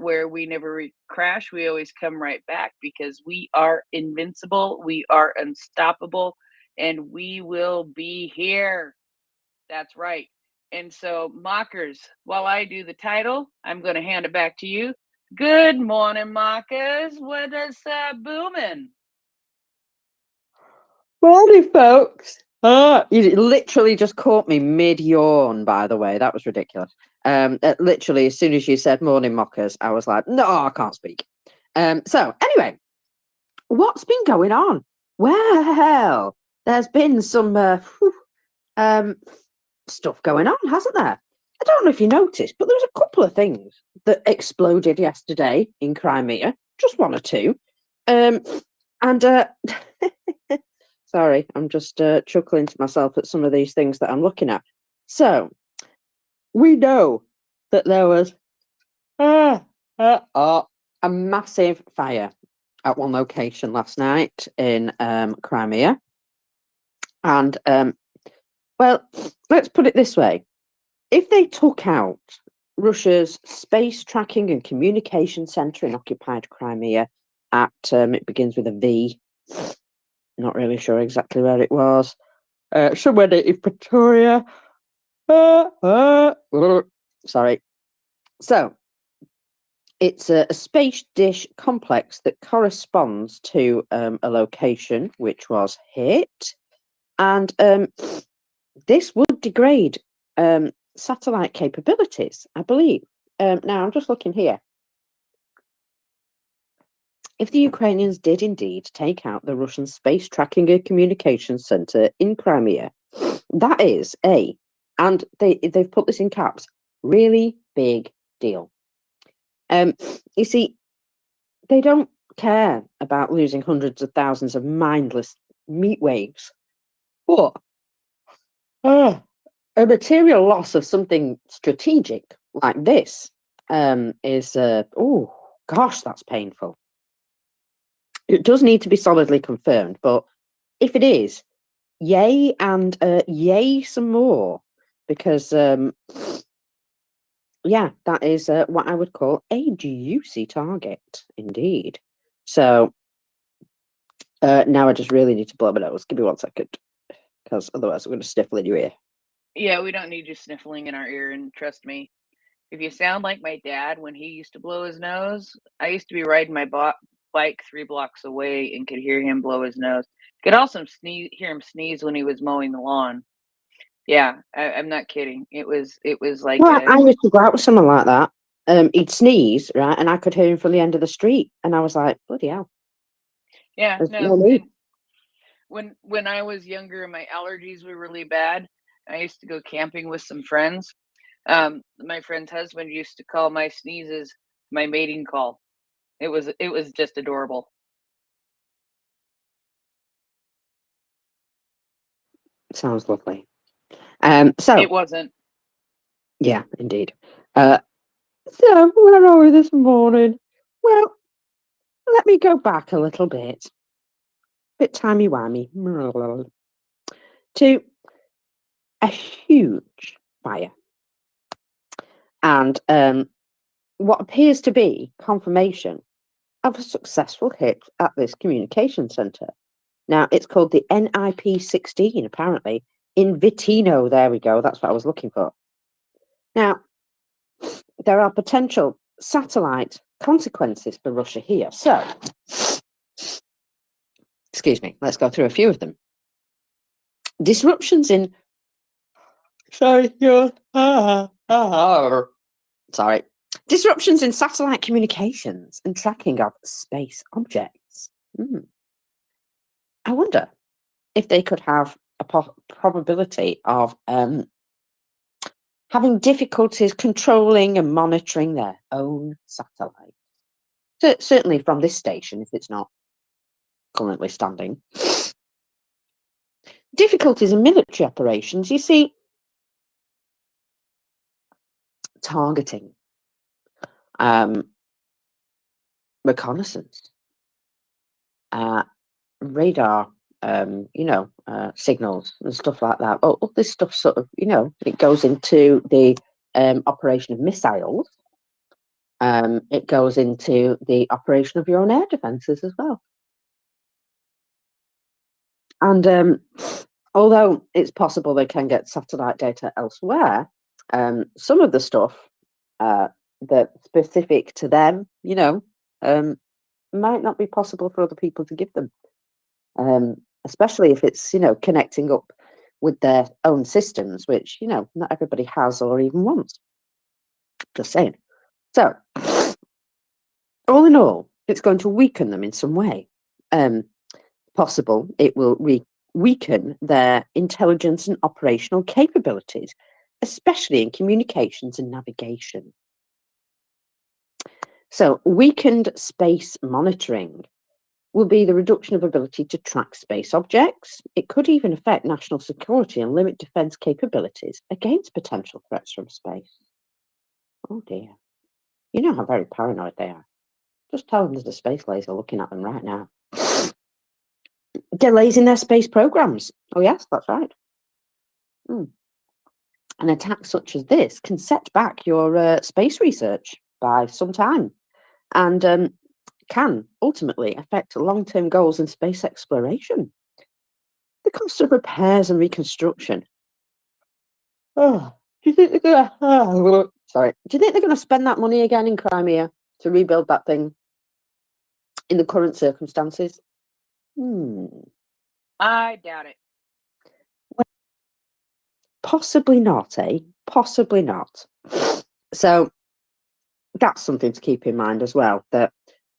where we never crash. We always come right back because we are invincible, we are unstoppable, and we will be here. That's right. And so, mockers, while I do the title, I'm going to hand it back to you. Good morning, mockers. What is booming? Morning, folks. You literally just caught me mid-yawn, by the way. That was ridiculous. Literally, as soon as you said morning mockers, I was like, no, I can't speak. So, anyway, what's been going on? Well, there's been some stuff going on, hasn't there? I don't know if you noticed, but there was a couple of things that exploded yesterday in Crimea. Just one or two. And sorry, I'm just chuckling to myself at some of these things that I'm looking at. So, we know that there was a massive fire at one location last night in Crimea. And, well, let's put it this way. If they took out Russia's space tracking and communication center in occupied Crimea at, it begins with a V, not really sure exactly where it was, somewhere in Pretoria. Sorry. So, it's a space dish complex that corresponds to a location which was hit. And this would degrade satellite capabilities, I believe. Now, I'm just looking here. If the Ukrainians did indeed take out the Russian space tracking and communications center in Crimea, that is and they've put this in caps, really big deal. You see, they don't care about losing hundreds of thousands of mindless meat waves, but a material loss of something strategic like this is, oh gosh, that's painful. It does need to be solidly confirmed, but if it is, yay and yay some more, because yeah, that is what I would call a juicy target indeed. So now I just really need to blow my nose. Give me 1 second, because otherwise I'm going to sniffle in your ear. Yeah, we don't need you sniffling in our ear, and trust me, if you sound like my dad when he used to blow his nose, I used to be riding my bike 3 blocks away and could hear him blow his nose. Could also hear him sneeze when he was mowing the lawn. Yeah, I'm not kidding. It was like Well, I used to go out with someone like that. He'd sneeze, right, and I could hear him from the end of the street, and I was like, bloody hell. Yeah, There's no. need. When I was younger and my allergies were really bad, I used to go camping with some friends. My friend's husband used to call my sneezes my mating call. It was just adorable. Sounds lovely. So It wasn't. yeah, indeed. So where are we this morning? Well, let me go back a little bit timey-wimey, to a huge fire. And what appears to be confirmation of a successful hit at this communication centre. Now, it's called the NIP-16, apparently, in Vitino. There we go. That's what I was looking for. Now, there are potential satellite consequences for Russia here. So, excuse me, let's go through a few of them. Disruptions in... Sorry. Disruptions in satellite communications and tracking of space objects. I wonder if they could have a probability of having difficulties controlling and monitoring their own satellite. So, certainly from this station, if it's not currently standing. Difficulties in military operations, you see, targeting, reconnaissance, radar, signals and stuff like that. All this stuff sort of, it goes into the operation of missiles. It goes into the operation of your own air defences as well. And although it's possible they can get satellite data elsewhere, some of the stuff that's specific to them, might not be possible for other people to give them, especially if it's, connecting up with their own systems, which, not everybody has or even wants. Just saying. So, all in all, it's going to weaken them in some way. Possible it will weaken their intelligence and operational capabilities, especially in communications and navigation. So, weakened space monitoring will be the reduction of ability to track space objects. It could even affect national security and limit defence capabilities against potential threats from space. Oh dear. You know how very paranoid they are. Just tell them there's a space laser looking at them right now. Delays in their space programs. Oh yes, that's right. An attack such as this can set back your space research by some time, and can ultimately affect long-term goals in space exploration. The cost of repairs and reconstruction. Oh, do you think they're gonna? Sorry. Do you think they're going to spend that money again in Crimea to rebuild that thing in the current circumstances? I doubt it. Possibly not, eh? Possibly not. So that's something to keep in mind as well, that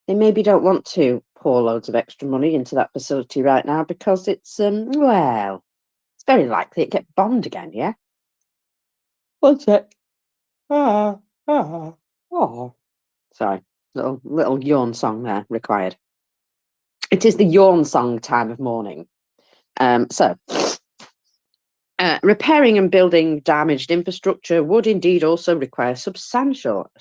they maybe don't want to pour loads of extra money into that facility right now because it's, it's very likely it get bombed again, yeah? What's it? Sorry, little yawn song there required. It is the yawn song time of morning. Repairing and building damaged infrastructure would indeed also require substantial,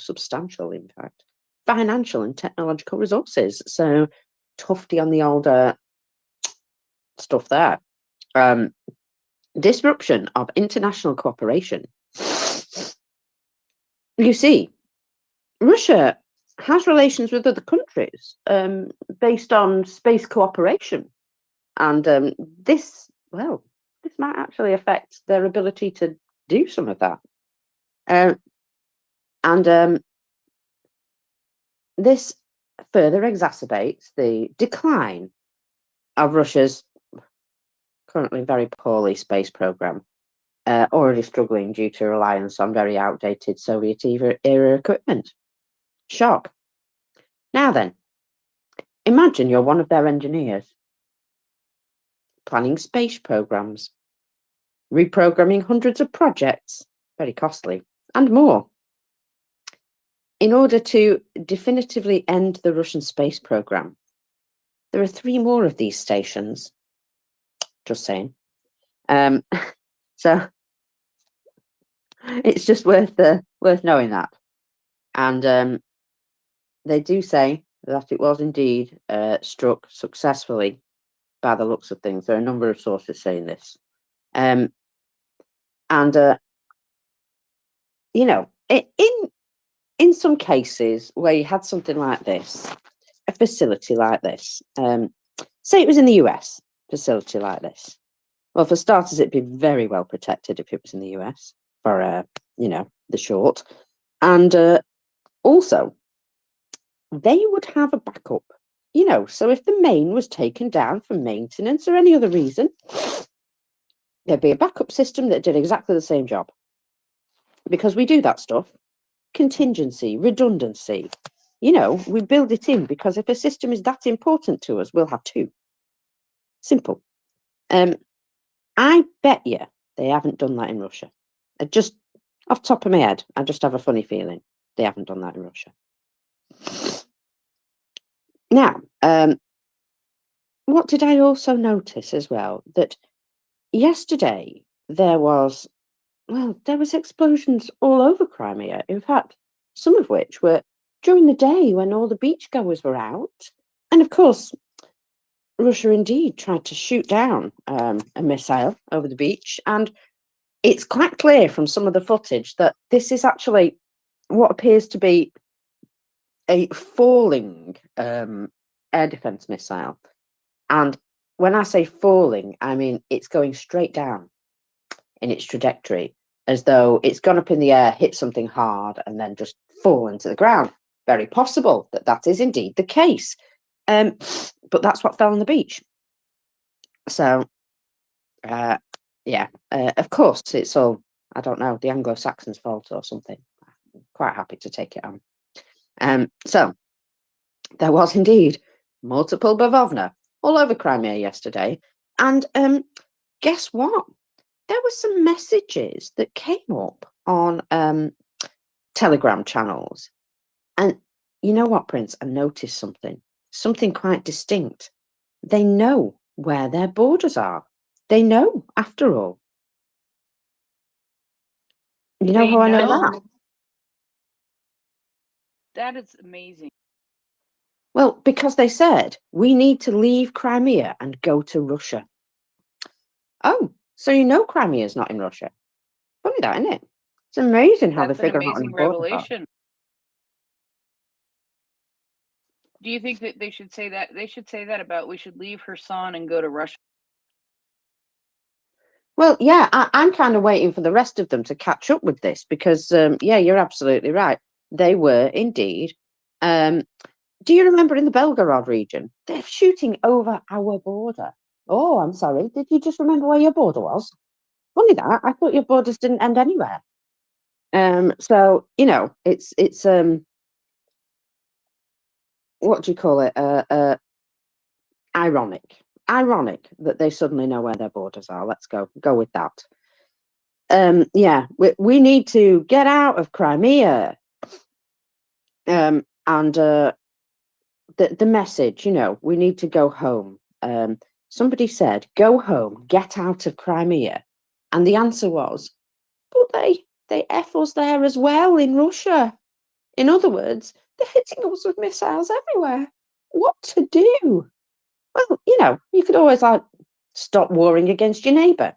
in fact, financial and technological resources. So, tufty on the older stuff there. Disruption of international cooperation. You see, Russia has relations with other countries based on space cooperation, and this might actually affect their ability to do some of that. And this further exacerbates the decline of Russia's currently very poorly space program, already struggling due to reliance on very outdated Soviet era equipment. Shock. Now then, imagine you're one of their engineers, planning space programs, reprogramming hundreds of projects, very costly, and more. In order to definitively end the Russian space program, there are 3 more of these stations. Just saying. So it's just worth knowing that. And they do say that it was indeed struck successfully by the looks of things. There are a number of sources saying this. And in some cases where you had something like this, a facility like this, say it was in the US, facility like this. Well, for starters, it'd be very well protected if it was in the US for, the short. And also, they would have a backup, so if the main was taken down for maintenance or any other reason, there'd be a backup system that did exactly the same job. Because we do that stuff. Contingency, redundancy. We build it in because if a system is that important to us, we'll have 2. Simple. I bet you they haven't done that in Russia. Just off the top of my head, I just have a funny feeling they haven't done that in Russia. Now, what did I also notice as well? That yesterday there was explosions all over Crimea. In fact, some of which were during the day when all the beachgoers were out. And of course, Russia indeed tried to shoot down a missile over the beach. And it's quite clear from some of the footage that this is actually what appears to be a falling air defense missile. And when I say falling, I mean it's going straight down in its trajectory, as though it's gone up in the air, hit something hard, and then just fallen to the ground. Very possible that that is indeed the case. But that's what fell on the beach. So, yeah, of course, it's all, I don't know, the Anglo-Saxons' fault or something. I'm quite happy to take it on. So, there was indeed multiple bavovna all over Crimea yesterday. And guess what? There were some messages that came up on Telegram channels. And you know what, Prince? I noticed something quite distinct. They know where their borders are. They know, after all. You know They how I know know? that? That is amazing. Well, because they said, we need to leave Crimea and go to Russia. Oh, so you know Crimea's not in Russia. Funny that, isn't it? It's amazing how they That's an figure out on the amazing borders are. revelation. Do you think that they should say that? They should say that about we should leave Kherson and go to Russia. Well, yeah, I'm kind of waiting for the rest of them to catch up with this because, yeah, you're absolutely right. They were indeed. Do you remember in the Belgorod region? They're shooting over our border. Oh, I'm sorry. Did you just remember where your border was? Funny that. I thought your borders didn't end anywhere. So you know, it's what do you call it? Ironic. Ironic that they suddenly know where their borders are. Let's go with that. Yeah, we need to get out of Crimea. And the message, you know, we need to go home. Somebody said, "Go home, get out of Crimea," and the answer was, "But they F us there as well in Russia." In other words, they're hitting us with missiles everywhere. What to do? Well, you know, you could always like stop warring against your neighbour,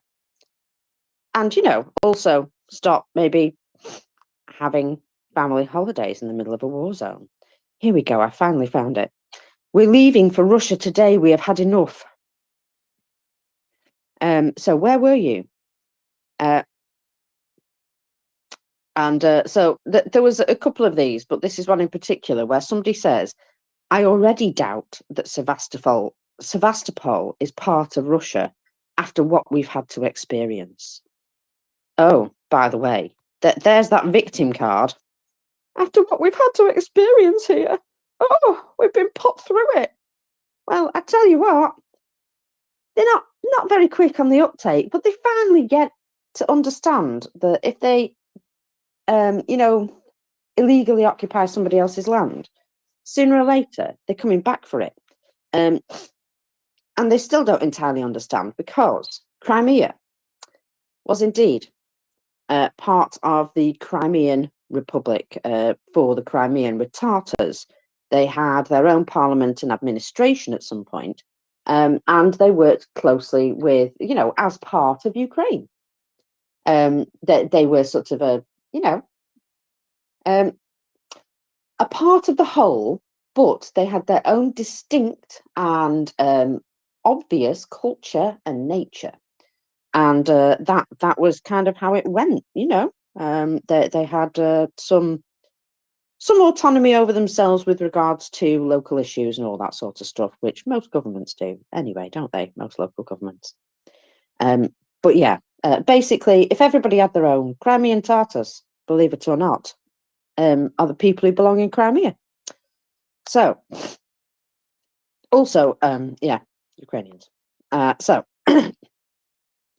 and you know, also stop maybe having family holidays in the middle of a war zone. Here we go. I finally found it. We're leaving for Russia today. We have had enough. So where were you? So there was a couple of these, but this is one in particular where somebody says, "I already doubt that Sevastopol is part of Russia after what we've had to experience." Oh, by the way, there's that victim card. After what we've had to experience here. Oh, we've been put through it. Well, I tell you what, they're not very quick on the uptake, but they finally get to understand that if they, you know, illegally occupy somebody else's land, sooner or later they're coming back for it. And they still don't entirely understand because Crimea was indeed part of the Crimean Republic for the Crimean with Tartars. They had their own parliament and administration at some point, and they worked closely with, you know, as part of Ukraine. They were sort of a, you know, a part of the whole, but they had their own distinct and obvious culture and nature. And that was kind of how it went, you know. They had some autonomy over themselves with regards to local issues and all that sort of stuff, which most governments do anyway, don't they? Most local governments. But yeah, basically, if everybody had their own, Crimean Tatars, believe it or not, are the people who belong in Crimea. So, also, yeah, Ukrainians. So,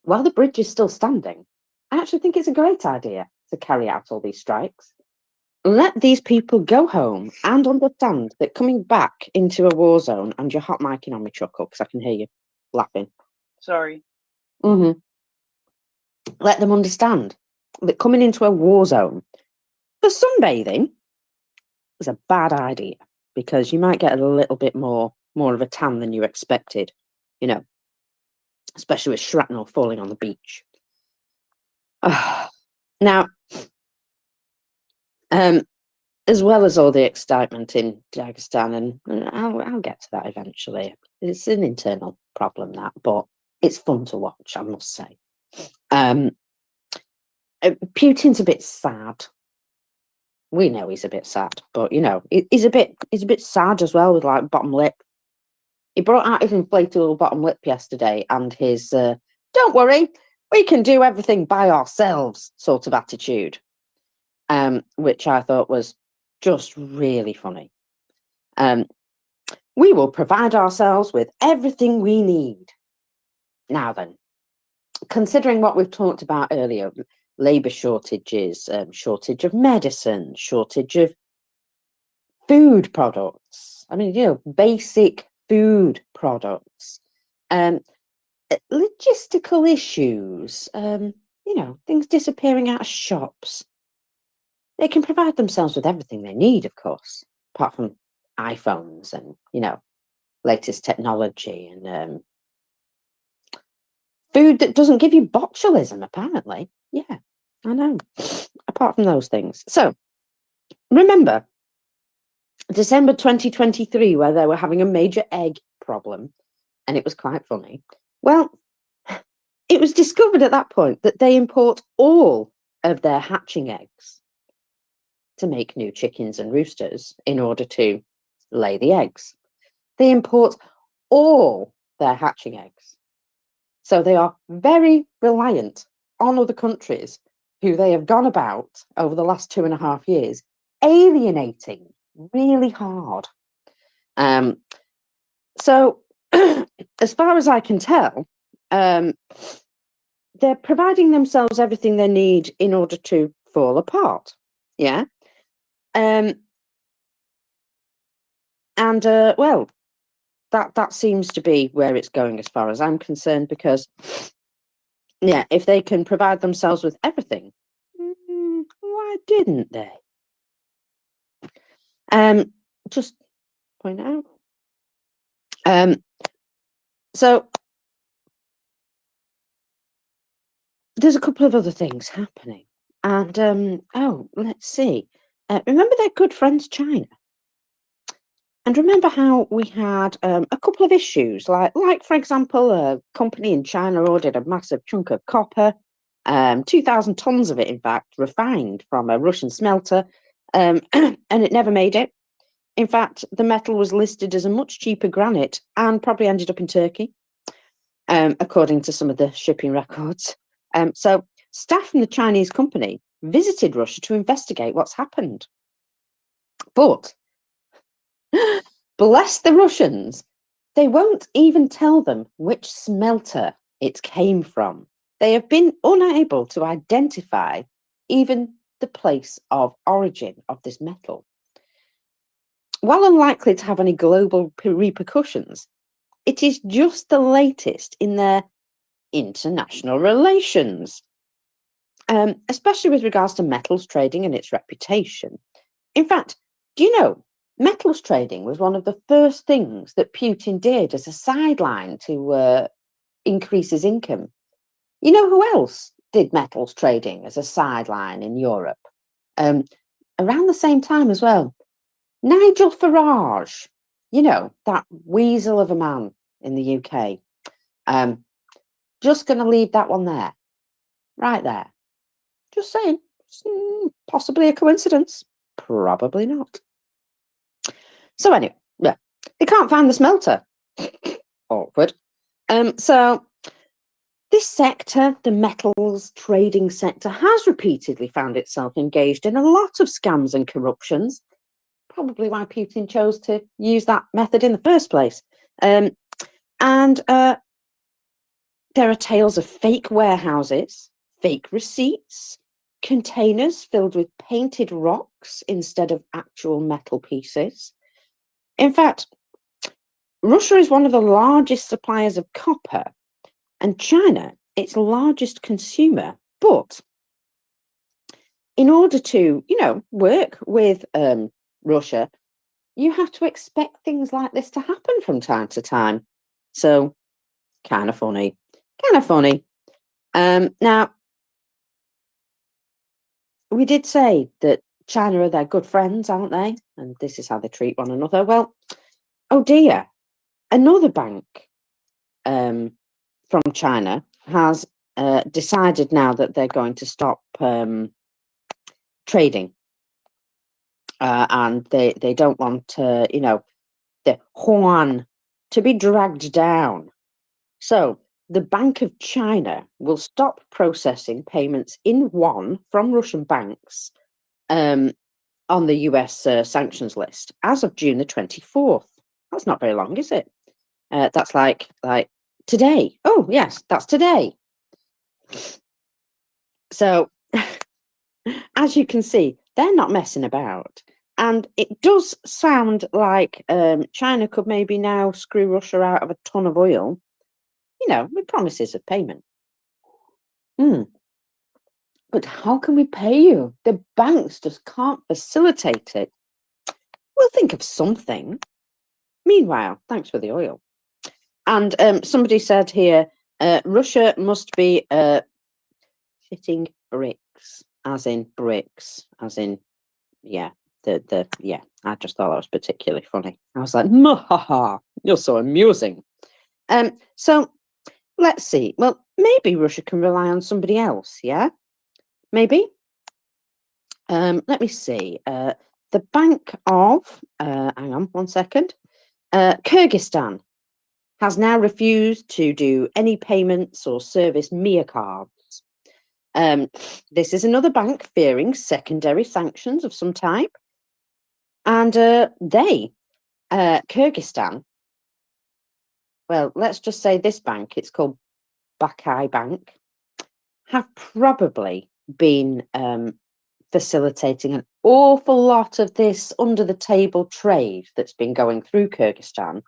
while the bridge is still standing, I actually think it's a great idea to carry out all these strikes. Let these people go home and understand that coming back into a war zone, and you're hot micing on me, Chuckle, because I can hear you laughing. Sorry. Mm-hmm. Let them understand that coming into a war zone for sunbathing is a bad idea because you might get a little bit more of a tan than you expected, you know, especially with shrapnel falling on the beach. Now, as well as all the excitement in Dagestan, and I'll get to that eventually. It's an internal problem, that, but it's fun to watch, I must say. Putin's a bit sad. We know he's a bit sad, but he's a bit sad as well, with like bottom lip. He brought out his inflatable bottom lip yesterday, and his "don't worry, we can do everything by ourselves" sort of attitude, which I thought was just really funny. We will provide ourselves with everything we need. Now then, considering what we've talked about earlier, labour shortages, shortage of medicine, shortage of food products. I mean, basic food products, logistical issues, things disappearing out of shops. They can provide themselves with everything they need, of course, apart from iPhones and, latest technology and food that doesn't give you botulism, apparently. Yeah, I know. Apart from those things. So, remember December 2023, where they were having a major egg problem, and it was quite funny. Well, it was discovered at that point that they import all of their hatching eggs to make new chickens and roosters in order to lay the eggs. They import all their hatching eggs. So they are very reliant on other countries who they have gone about over the last 2.5 years, alienating really hard. So, as far as I can tell, they're providing themselves everything they need in order to fall apart. Yeah. Well, that seems to be where it's going as far as I'm concerned, because, yeah, if they can provide themselves with everything, why didn't they? Just point out. So there's a couple of other things happening, and let's see. Remember their good friends China, and remember how we had a couple of issues, like for example, a company in China ordered a massive chunk of copper, 2,000 tons of it, in fact, refined from a Russian smelter, and it never made it. In fact, the metal was listed as a much cheaper granite and probably ended up in Turkey, according to some of the shipping records. So staff from the Chinese company visited Russia to investigate what's happened. But bless the Russians, they won't even tell them which smelter it came from. They have been unable to identify even the place of origin of this metal. While unlikely to have any global repercussions, it is just the latest in their international relations, especially with regards to metals trading and its reputation. In fact, do you know, metals trading was one of the first things that Putin did as a sideline to increase his income. You know who else did metals trading as a sideline in Europe? Around the same time as well, Nigel Farage, that weasel of a man in the UK. Just going to leave that one there, right there. Just saying, possibly a coincidence, probably not. So anyway, yeah, they can't find the smelter. Awkward. So this sector, the metals trading sector, has repeatedly found itself engaged in a lot of scams and corruptions. Probably why Putin chose to use that method in the first place. And there are tales of fake warehouses, fake receipts, containers filled with painted rocks instead of actual metal pieces. In fact, Russia is one of the largest suppliers of copper, and China its largest consumer. But in order to, work with Russia, you have to expect things like this to happen from time to time. So, kind of funny. Now, we did say that China are their good friends, aren't they? And this is how they treat one another. Well, oh dear, another bank from China has decided now that they're going to stop trading, and they don't want the yuan to be dragged down. So the Bank of China will stop processing payments in yuan from Russian banks on the US sanctions list as of June the 24th. That's not very long, is it? That's like today. Oh, yes, that's today. So, as you can see, they're not messing about. And it does sound like China could maybe now screw Russia out of a ton of oil, with promises of payment. But how can we pay you? The banks just can't facilitate it. We'll think of something. Meanwhile, thanks for the oil. And somebody said here, Russia must be shitting bricks, as in bricks, as in, yeah, yeah. I just thought that was particularly funny. I was like, ha, you're so amusing. So let's see. Well, maybe Russia can rely on somebody else, yeah? Maybe. Let me see. The Bank of, hang on 1 second, Kyrgyzstan has now refused to do any payments or service MIA cards. This is another bank fearing secondary sanctions of some type. And Kyrgyzstan, well, let's just say this bank, it's called Bakai Bank, have probably been facilitating an awful lot of this under the table trade that's been going through Kyrgyzstan.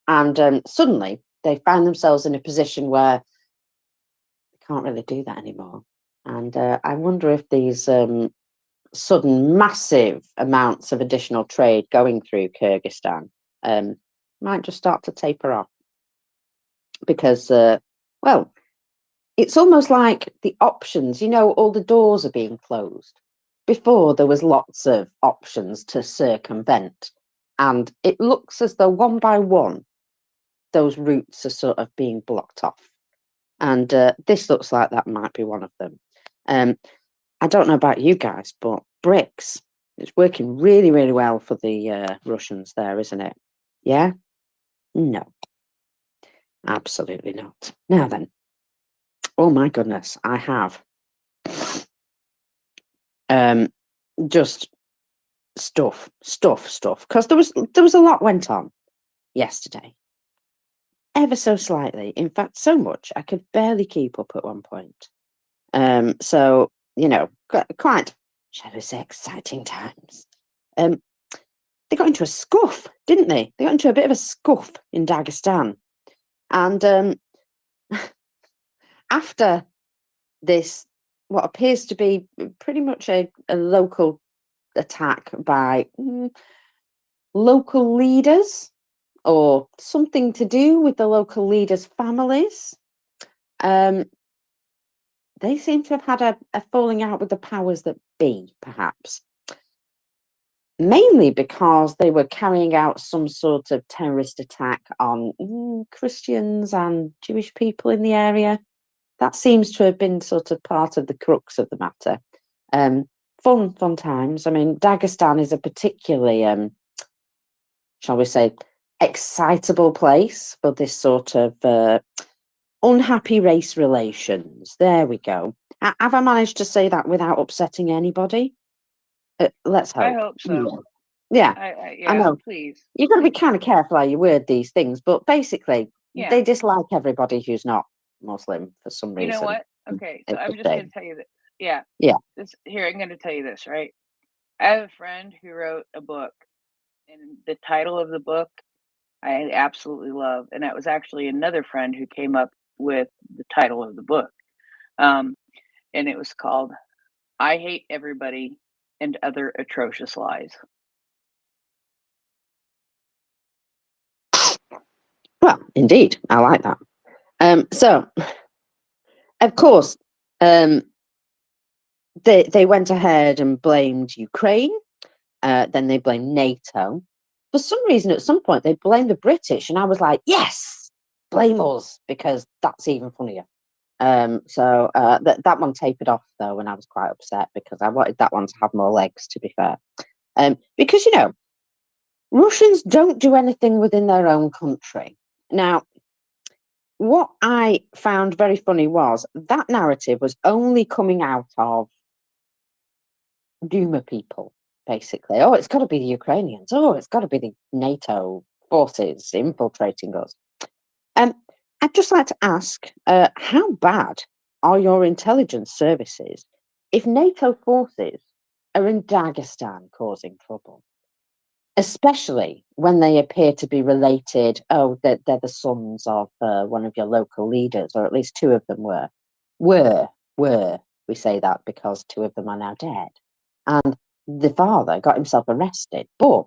And suddenly they find themselves in a position where they can't really do that anymore. And I wonder if these sudden massive amounts of additional trade going through Kyrgyzstan might just start to taper off. Because, well, it's almost like the options, all the doors are being closed. Before, there was lots of options to circumvent, and it looks as though one by one, those routes are sort of being blocked off. And this looks like that might be one of them. I don't know about you guys, but bricks, it's working really, really well for the Russians there, isn't it? Yeah? No, absolutely not. Now then, oh my goodness, I have just stuff, because there was a lot went on yesterday, ever so slightly. In fact, so much I could barely keep up at one point. So quite, shall we say, exciting times. They got into a scuff, didn't they? They got into a bit of a scuff in Dagestan, and after this, what appears to be pretty much a local attack by local leaders or something to do with the local leaders' families. They seem to have had a falling out with the powers that be, perhaps. Mainly because they were carrying out some sort of terrorist attack on Christians and Jewish people in the area. That seems to have been sort of part of the crux of the matter. Fun times. I mean, Dagestan is a particularly, shall we say, excitable place for this sort of unhappy race relations. There we go. Have I managed to say that without upsetting anybody? Let's hope. I hope so. Yeah, I know. Please. You've got to be kind of careful how you word these things, but basically, Yeah. they dislike everybody who's not Muslim for some reason. You know what? Okay, so I'm just going to tell you that. Yeah. Yeah. I'm going to tell you this, right? I have a friend who wrote a book, and the title of the book I absolutely love, and that was actually another friend who came up with the title of the book, and it was called "I Hate Everybody and Other Atrocious Lies." Well, indeed, I like that. So, of course, they went ahead and blamed Ukraine. Then they blamed NATO. For some reason, at some point, they blamed the British, and I was like, yes, blame us, because that's even funnier. That one tapered off though, and I was quite upset because I wanted that one to have more legs. To be fair, because Russians don't do anything within their own country. Now, what I found very funny was that narrative was only coming out of Duma people, basically. Oh, it's got to be the Ukrainians. Oh, it's got to be the NATO forces infiltrating us. I'd just like to ask, how bad are your intelligence services if NATO forces are in Dagestan causing trouble? Especially when they appear to be related. Oh, they're the sons of one of your local leaders, or at least two of them were. Were. We say that because two of them are now dead. And the father got himself arrested. But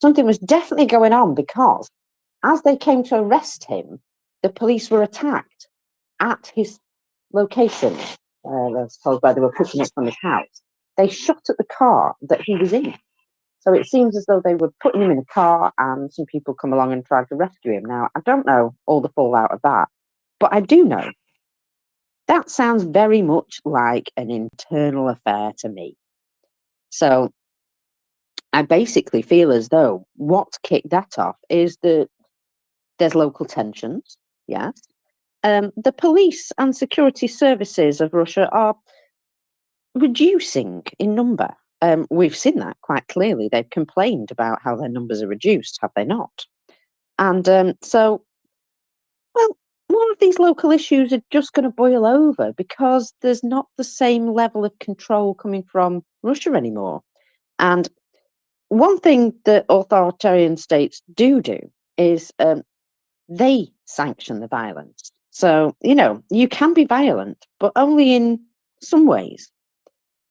something was definitely going on, because as they came to arrest him, the police were attacked at his location. I was told where they were pushing it from his house. They shot at the car that he was in. So it seems as though they were putting him in a car, and some people come along and tried to rescue him. Now, I don't know all the fallout of that, but I do know that sounds very much like an internal affair to me. So I basically feel as though what kicked that off is that there's local tensions, yes. The police and security services of Russia are reducing in number. We've seen that quite clearly. They've complained about how their numbers are reduced, have they not? And well, more of these local issues are just going to boil over because there's not the same level of control coming from Russia anymore. And one thing that authoritarian states do is they sanction the violence. So, you can be violent, but only in some ways.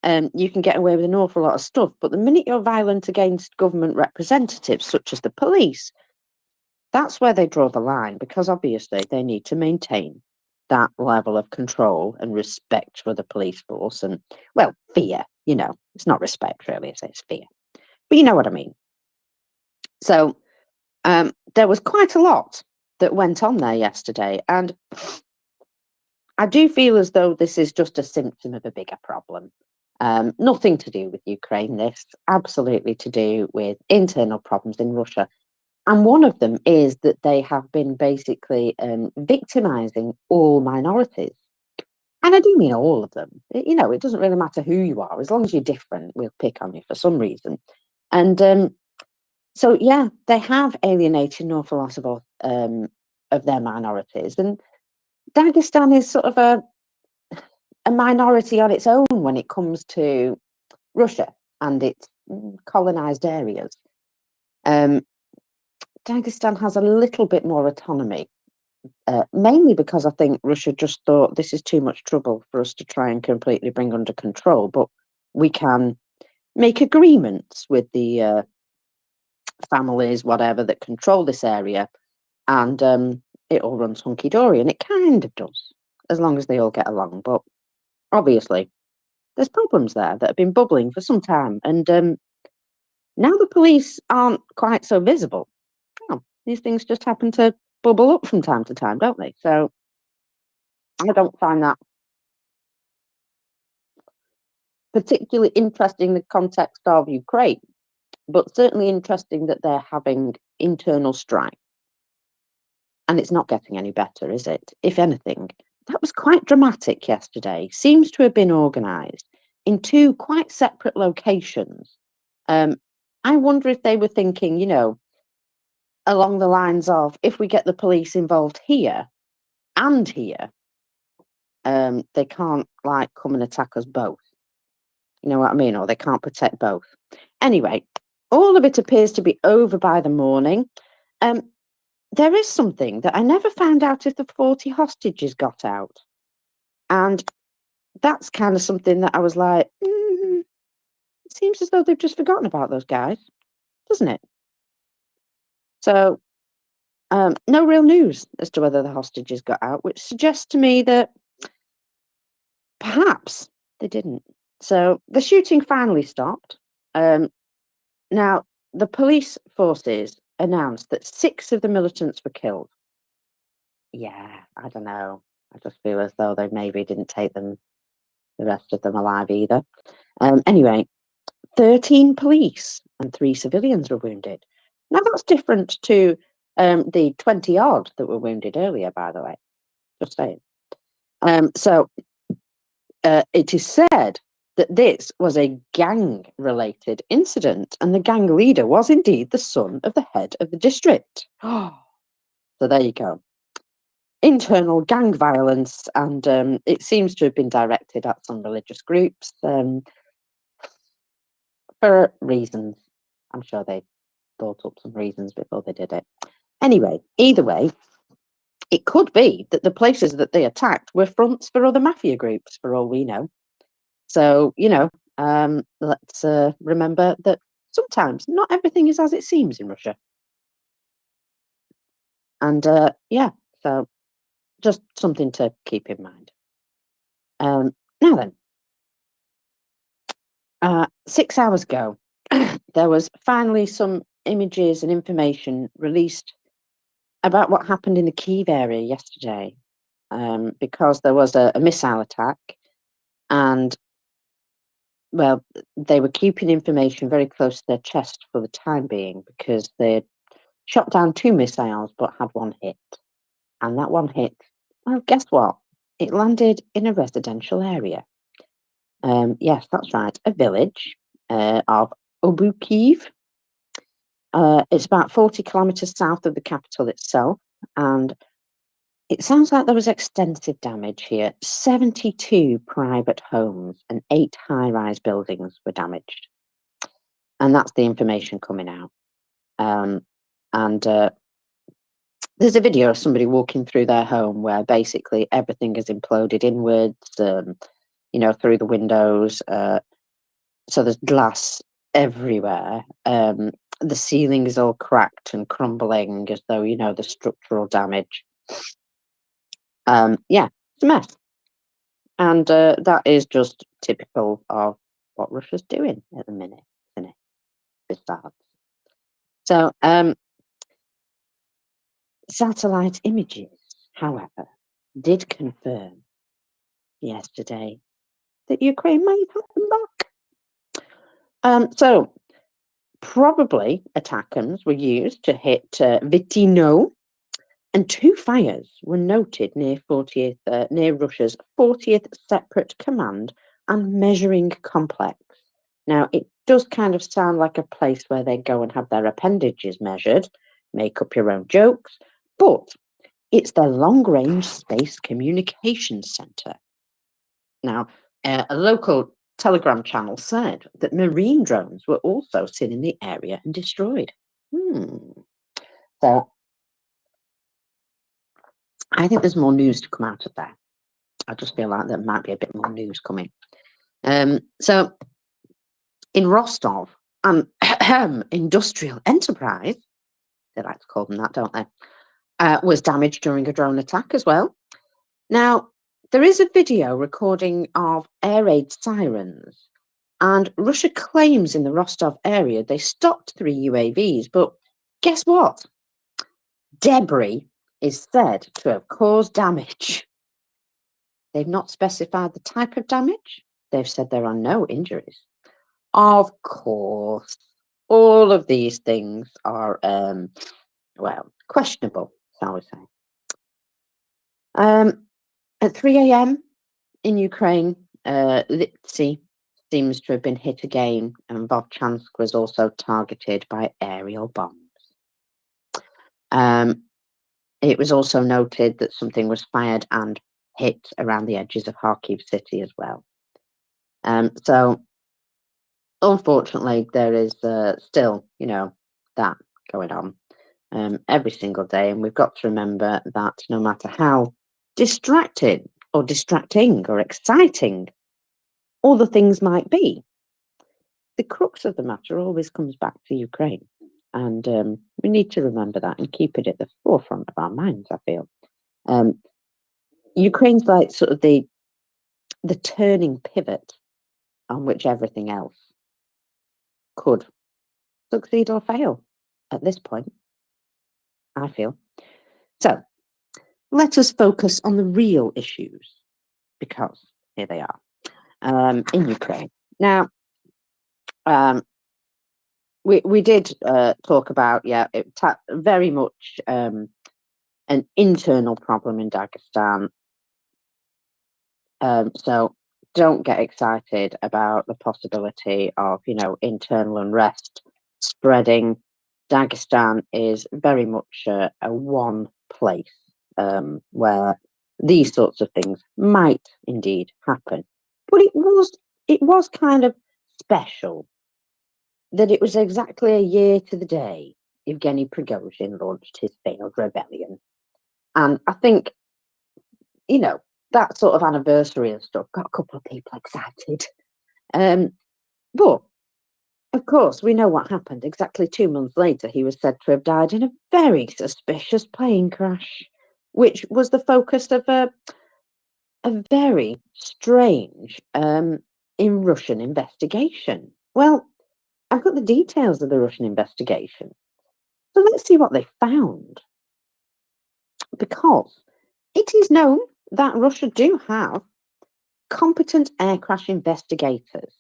You can get away with an awful lot of stuff. But the minute you're violent against government representatives, such as the police, that's where they draw the line, because obviously they need to maintain that level of control and respect for the police force and, well, fear. It's not respect, really, it's fear. But you know what I mean. So there was quite a lot that went on there yesterday. And I do feel as though this is just a symptom of a bigger problem. Nothing to do with Ukraine, this absolutely to do with internal problems in Russia. And one of them is that they have been basically victimizing all minorities. And I do mean all of them. It doesn't really matter who you are. As long as you're different, we'll pick on you for some reason. And so, yeah, they have alienated an awful lot of their minorities. And Dagestan is sort of a minority on its own when it comes to Russia and its colonized areas. Dagestan has a little bit more autonomy, mainly because I think Russia just thought this is too much trouble for us to try and completely bring under control, but we can make agreements with the families, whatever, that control this area, and it all runs hunky-dory, and it kind of does, as long as they all get along. But obviously, there's problems there that have been bubbling for some time, and now the police aren't quite so visible. These things just happen to bubble up from time to time, don't they? So I don't find that particularly interesting in the context of Ukraine, but certainly interesting that they're having internal strife. And it's not getting any better, is it? If anything, that was quite dramatic yesterday. Seems to have been organised in two quite separate locations. I wonder if they were thinking, along the lines of, if we get the police involved here and here, they can't come and attack us both. You know what I mean? Or they can't protect both. Anyway, all of it appears to be over by the morning. There is something that I never found out if the 40 hostages got out. And that's kind of something that I was like, it seems as though they've just forgotten about those guys, doesn't it? So, no real news as to whether the hostages got out, which suggests to me that perhaps they didn't. So the shooting finally stopped. Now, the police forces announced that 6 of the militants were killed. Yeah, I don't know. I just feel as though they maybe didn't take the rest of them alive either. Anyway, 13 police and 3 civilians were wounded. Now, that's different to the 20 odd that were wounded earlier, by the way. Just saying. So it is said that this was a gang-related incident, and the gang leader was indeed the son of the head of the district. So there you go. Internal gang violence, and it seems to have been directed at some religious groups for reasons. I'm sure they thought up some reasons before they did it. Anyway, either way, it could be that the places that they attacked were fronts for other mafia groups, for all we know. So, let's remember that sometimes not everything is as it seems in Russia. And yeah, so just something to keep in mind. Now then, 6 hours ago, there was finally some images and information released about what happened in the Kyiv area yesterday, because there was a missile attack, and well, they were keeping information very close to their chest for the time being because they had shot down 2 missiles but had 1 hit. And that 1 hit, well, guess what? It landed in a residential area. Yes, that's right, a village of Obukiv. It's about 40 kilometres south of the capital itself, and it sounds like there was extensive damage here. 72 private homes and 8 high-rise buildings were damaged. And that's the information coming out. There's a video of somebody walking through their home where basically everything is imploded inwards, through the windows. So there's glass everywhere. The ceiling is all cracked and crumbling as though, the structural damage. Yeah, it's a mess. And that is just typical of what Russia's doing at the minute, isn't it? Besides. So, satellite images, however, did confirm yesterday that Ukraine might have them back. So, probably attackers were used to hit Vitino, and 2 fires were noted near near Russia's 40th Separate Command and Measuring Complex. Now, it does kind of sound like a place where they go and have their appendages measured, make up your own jokes, but it's their long-range space communications centre. Now, a local Telegram channel said that marine drones were also seen in the area and destroyed. So, I think there's more news to come out of there. I just feel like there might be a bit more news coming. So, in Rostov, industrial enterprise, they like to call them that, don't they, was damaged during a drone attack as well. Now, there is a video recording of air raid sirens, and Russia claims in the Rostov area they stopped 3 UAVs, but guess what? Debris is said to have caused damage. They've not specified the type of damage. They've said there are no injuries. Of course, all of these things are, questionable, shall we say. At 3 a.m. in Ukraine, Lipsy seems to have been hit again, and Vovchansk was also targeted by aerial bombs. It was also noted that something was fired and hit around the edges of Kharkiv city as well. So, unfortunately, there is still, that going on every single day, and we've got to remember that no matter how distracting or exciting all the things might be, the crux of the matter always comes back to Ukraine. And we need to remember that and keep it at the forefront of our minds, I feel. Ukraine's like sort of the turning pivot on which everything else could succeed or fail at this point, I feel. So let us focus on the real issues, because here they are in Ukraine. Now, we did talk about, very much an internal problem in Dagestan. So don't get excited about the possibility of, internal unrest spreading. Dagestan is very much a one place where these sorts of things might indeed happen. But it was kind of special that it was exactly a year to the day Evgeny Prigozhin launched his failed rebellion. And I think, that sort of anniversary and stuff got a couple of people excited. But, of course, we know what happened. Exactly 2 months later, he was said to have died in a very suspicious plane crash, which was the focus of a very strange in Russian investigation. Well, I've got the details of the Russian investigation. So let's see what they found. Because it is known that Russia do have competent air crash investigators.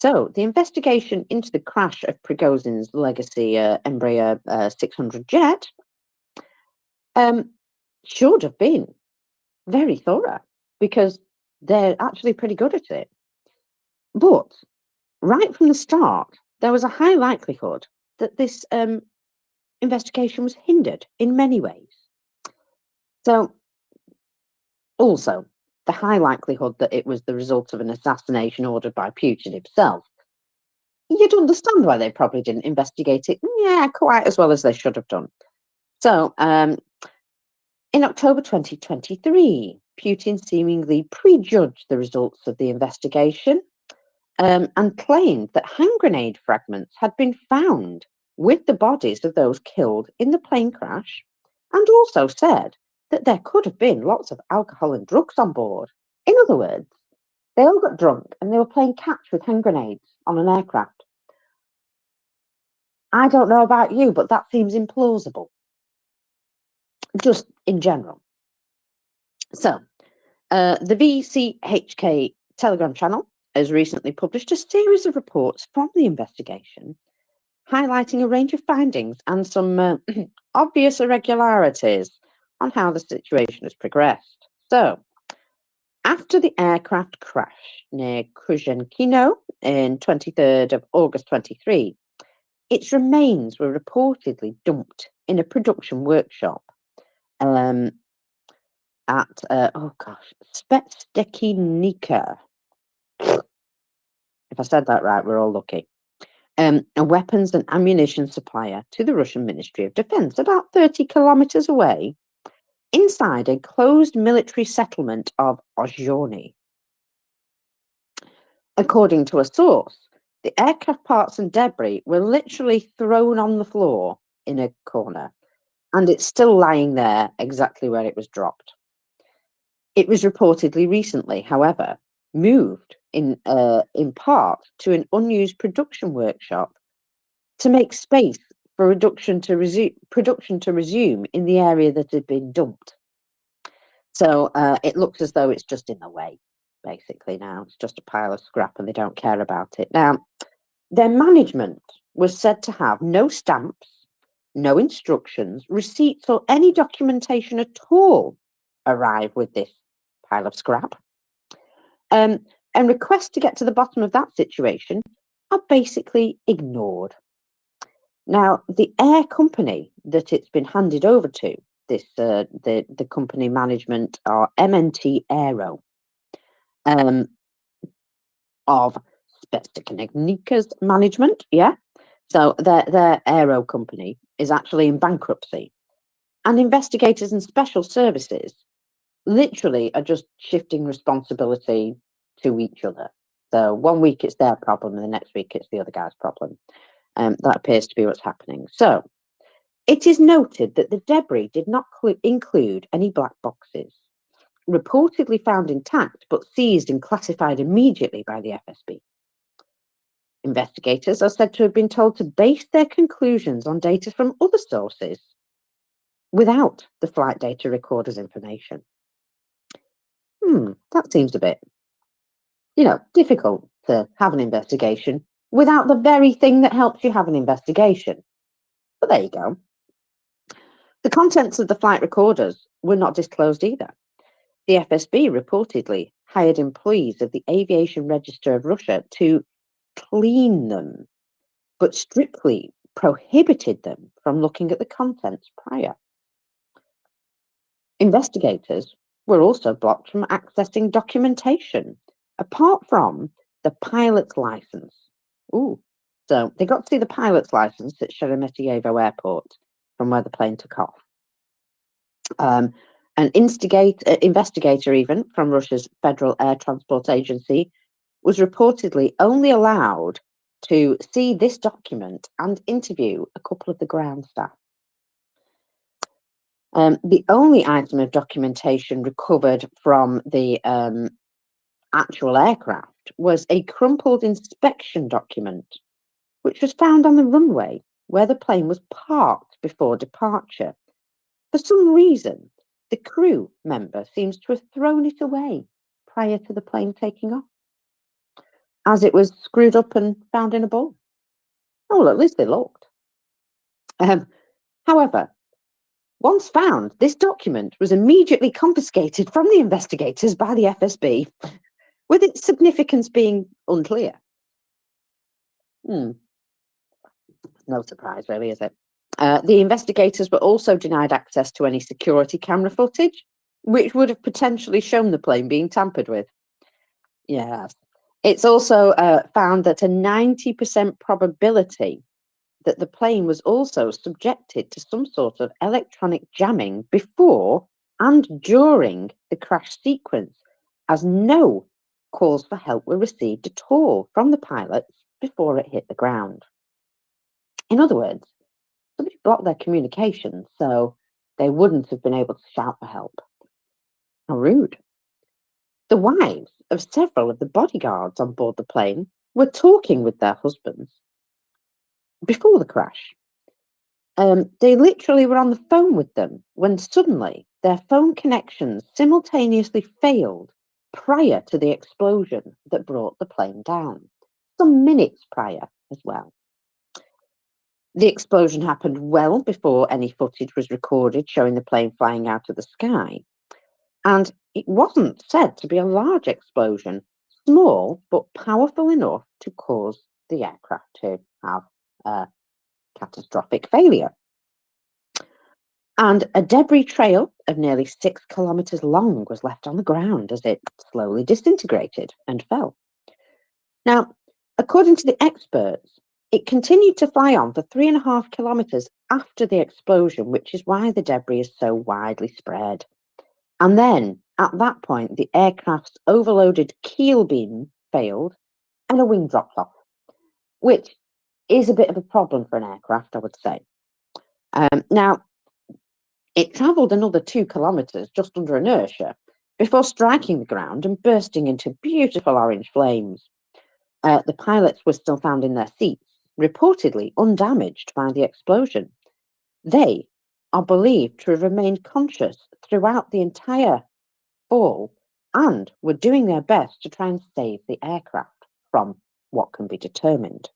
So the investigation into the crash of Prigozhin's legacy Embraer 600 jet should have been very thorough, because they're actually pretty good at it. But right from the start, there was a high likelihood that this investigation was hindered in many ways. So, also, the high likelihood that it was the result of an assassination ordered by Putin himself. You'd understand why they probably didn't investigate it, quite as well as they should have done. So, in October 2023, Putin seemingly prejudged the results of the investigation and claimed that hand grenade fragments had been found with the bodies of those killed in the plane crash, and also said that there could have been lots of alcohol and drugs on board. In other words, they all got drunk and they were playing catch with hand grenades on an aircraft. I don't know about you, but that seems implausible, just in general. So, the VCHK Telegram channel has recently published a series of reports from the investigation, highlighting a range of findings and some obvious irregularities on how the situation has progressed. So, after the aircraft crash near Kuzhenkino in 23rd of August 23, its remains were reportedly dumped in a production workshop at, Spetstekinika. If I said that right, we're all lucky. A weapons and ammunition supplier to the Russian Ministry of Defense, about 30 kilometers away, inside a closed military settlement of Ozhony. According to a source, the aircraft parts and debris were literally thrown on the floor in a corner, and it's still lying there exactly where it was dropped. It was reportedly recently, however, moved in part to an unused production workshop to make space for production to resume in the area that had been dumped. So it looks as though it's just in the way, basically now. It's just a pile of scrap and they don't care about it. Now, their management was said to have no stamps, no instructions, receipts, or any documentation at all arrive with this pile of scrap. And requests to get to the bottom of that situation are basically ignored. Now, the air company that it's been handed over to, this the company management are MNT Aero of Spetsteknika's management, So their aero company is actually in bankruptcy, and investigators and special services literally are just shifting responsibility to each other. So 1 week it's their problem, and the next week it's the other guy's problem. That appears to be what's happening. So it is noted that the debris did not include any black boxes reportedly found intact but seized and classified immediately by the FSB. Investigators are said to have been told to base their conclusions on data from other sources without the flight data recorder's information. That seems a bit, difficult to have an investigation without the very thing that helps you have an investigation. But there you go. The contents of the flight recorders were not disclosed either. The FSB reportedly hired employees of the Aviation Register of Russia to clean them, but strictly prohibited them from looking at the contents prior. Investigators were also blocked from accessing documentation, apart from the pilot's license. So they got to see the pilot's license at Sheremetyevo Airport from where the plane took off. An investigator even from Russia's Federal Air Transport Agency was reportedly only allowed to see this document and interview a couple of the ground staff. The only item of documentation recovered from the actual aircraft was a crumpled inspection document, which was found on the runway where the plane was parked before departure. For some reason, the crew member seems to have thrown it away prior to the plane taking off, as it was screwed up and found in a bowl. Oh, well, at least they looked. However, once found, this document was immediately confiscated from the investigators by the FSB, with its significance being unclear. No surprise, really, is it? The investigators were also denied access to any security camera footage, which would have potentially shown the plane being tampered with. Yes. It's also found that a 90% probability that the plane was also subjected to some sort of electronic jamming before and during the crash sequence, as no calls for help were received at all from the pilots before it hit the ground. In other words, somebody blocked their communication, so they wouldn't have been able to shout for help. How rude. The wives of several of the bodyguards on board the plane were talking with their husbands before the crash. They literally were on the phone with them when suddenly their phone connections simultaneously failed prior to the explosion that brought the plane down, some minutes prior as well. The explosion happened well before any footage was recorded showing the plane flying out of the sky. And it wasn't said to be a large explosion, small but powerful enough to cause the aircraft to have a catastrophic failure. And a debris trail of nearly 6 kilometers long was left on the ground as it slowly disintegrated and fell. Now, according to the experts, it continued to fly on for 3.5 kilometers after the explosion, which is why the debris is so widely spread. And then, at that point, the aircraft's overloaded keel beam failed and a wing dropped off, which is a bit of a problem for an aircraft, I would say. Now, it travelled another 2 kilometers just under inertia before striking the ground and bursting into beautiful orange flames. The pilots were still found in their seats, reportedly undamaged by the explosion. They are believed to have remained conscious throughout the entire fall and were doing their best to try and save the aircraft from what can be determined.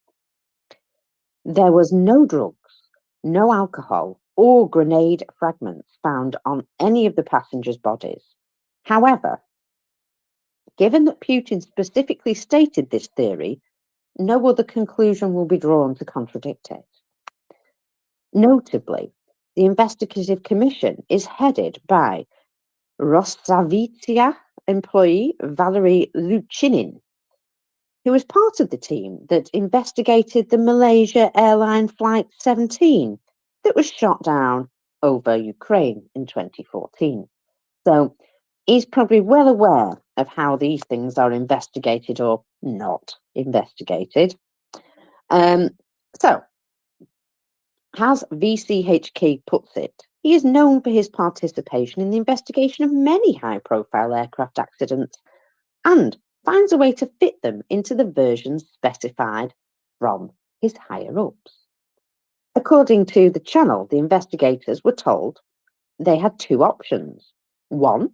There was no drugs, no alcohol, or grenade fragments found on any of the passengers' bodies. However, given that Putin specifically stated this theory, no other conclusion will be drawn to contradict it. Notably, the investigative commission is headed by Rossavizia employee Valery Luchinin, who was part of the team that investigated the Malaysia Airline Flight 17 that was shot down over Ukraine in 2014. So he's probably well aware of how these things are investigated or not investigated. So, as VCHK puts it, He is known for his participation in the investigation of many high-profile aircraft accidents and finds a way to fit them into the versions specified from his higher-ups. According to the channel, the investigators were told they had two options. One,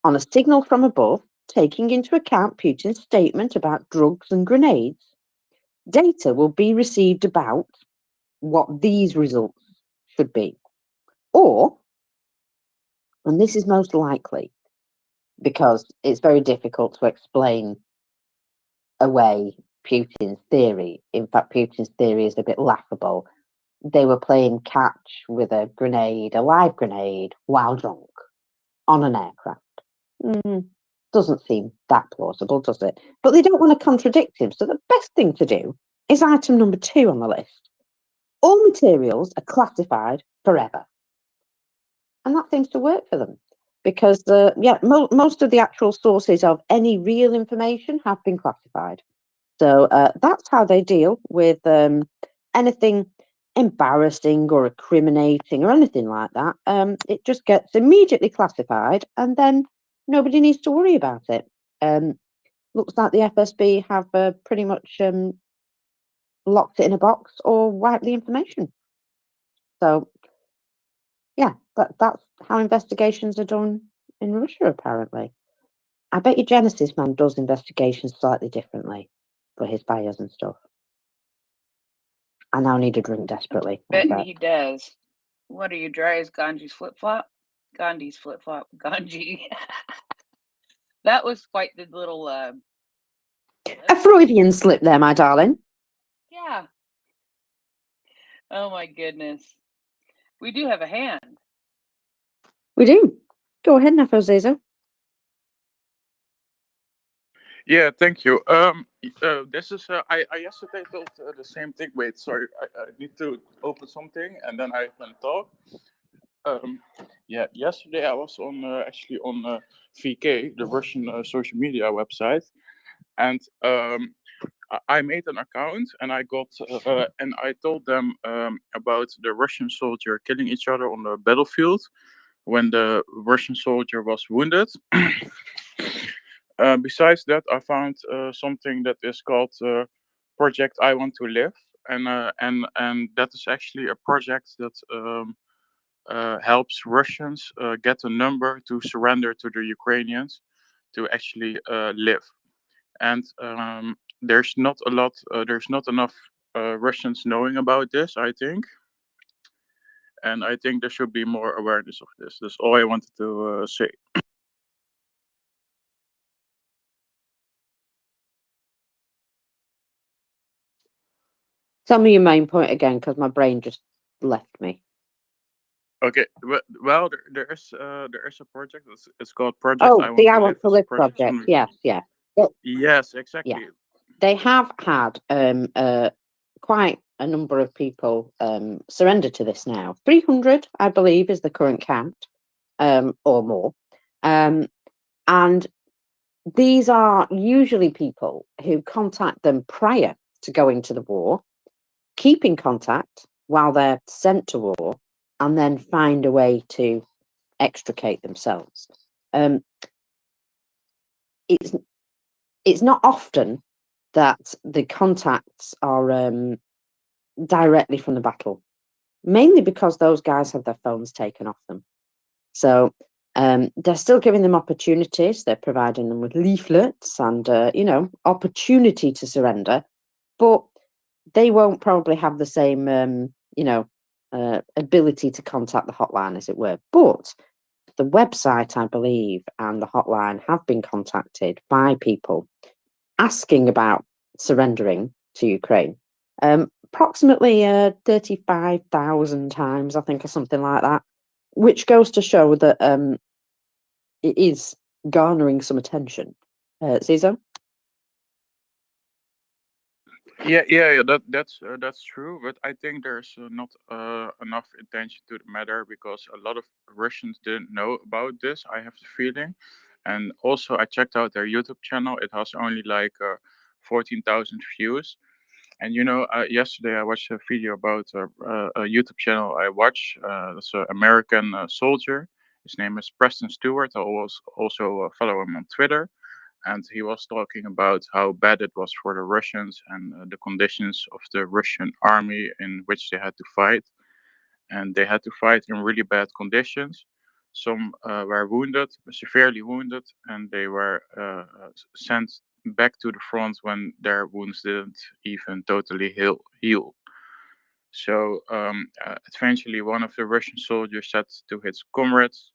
on a signal from above, taking into account Putin's statement about drugs and grenades, data will be received about what these results should be. Or, and this is most likely because it's very difficult to explain away Putin's theory. In fact, Putin's theory is a bit laughable. They were playing catch with a grenade, a live grenade, while drunk on an aircraft. Doesn't seem that plausible, does it? But they don't want to contradict him, so the best thing to do is item number 2 on the list. All materials are classified forever. And that seems to work for them because, most of the actual sources of any real information have been classified. So that's how they deal with anything embarrassing or incriminating or anything like that. It just gets immediately classified and then nobody needs to worry about it. Looks like the FSB have pretty much locked it in a box or wiped the information. So, yeah, that's how investigations are done in Russia, apparently. I bet you Genesis Man does investigations slightly differently for his fires and stuff. I now need a drink desperately. Bet he does. What are you, dry as Ganji's flip-flop? Gandhi's flip-flop. Ganji. That was quite the little, A Freudian slip there, my darling. yeah. Oh my goodness. We do have a hand. We do. Go ahead, Nafozizo. Yeah, thank you. This is I yesterday told the same thing. Wait, sorry, I need to open something and then I can talk. Yeah, yesterday I was on actually on VK, the Russian social media website, and I made an account and I got and I told them about the Russian soldier killing each other on the battlefield when the Russian soldier was wounded. Besides that, I found something that is called Project I Want to Live, and that is actually a project that helps Russians get a number to surrender to the Ukrainians to actually live. And there's not a lot, there's not enough Russians knowing about this, I think. And I think there should be more awareness of this. That's all I wanted to say. Tell me your main point again, because my brain just left me. Okay, well, there is a project. It's called Project Oh, I the Want I to Want Live. to It's a Live project project. from Yes, yeah. Well, yes, yeah. exactly. They have had quite a number of people surrender to this now. 300, I believe, is the current count, or more. And these are usually people who contact them prior to going to the war, keep in contact while they're sent to war, and then find a way to extricate themselves. It's not often that the contacts are directly from the battle, mainly because those guys have their phones taken off them. So they're still giving them opportunities. They're providing them with leaflets and opportunity to surrender, but they won't probably have the same ability to contact the hotline, as it were. But the website, I believe, and the hotline have been contacted by people asking about surrendering to Ukraine. Approximately 35,000 times, I think, or something like that, which goes to show that it is garnering some attention. Caesar? Yeah. That's true. But I think there's not enough attention to the matter because a lot of Russians didn't know about this. I have the feeling, and also I checked out their YouTube channel. It has only like 14,000 views. And yesterday I watched a video about a YouTube channel I watch. It's an American soldier. His name is Preston Stewart. I also follow him on Twitter, and he was talking about how bad it was for the Russians and the conditions of the Russian army in which they had to fight, and they had to fight in really bad conditions. Some were wounded, severely wounded, and they were sent back to the front when their wounds didn't even totally heal. So eventually, one of the Russian soldiers said to his comrades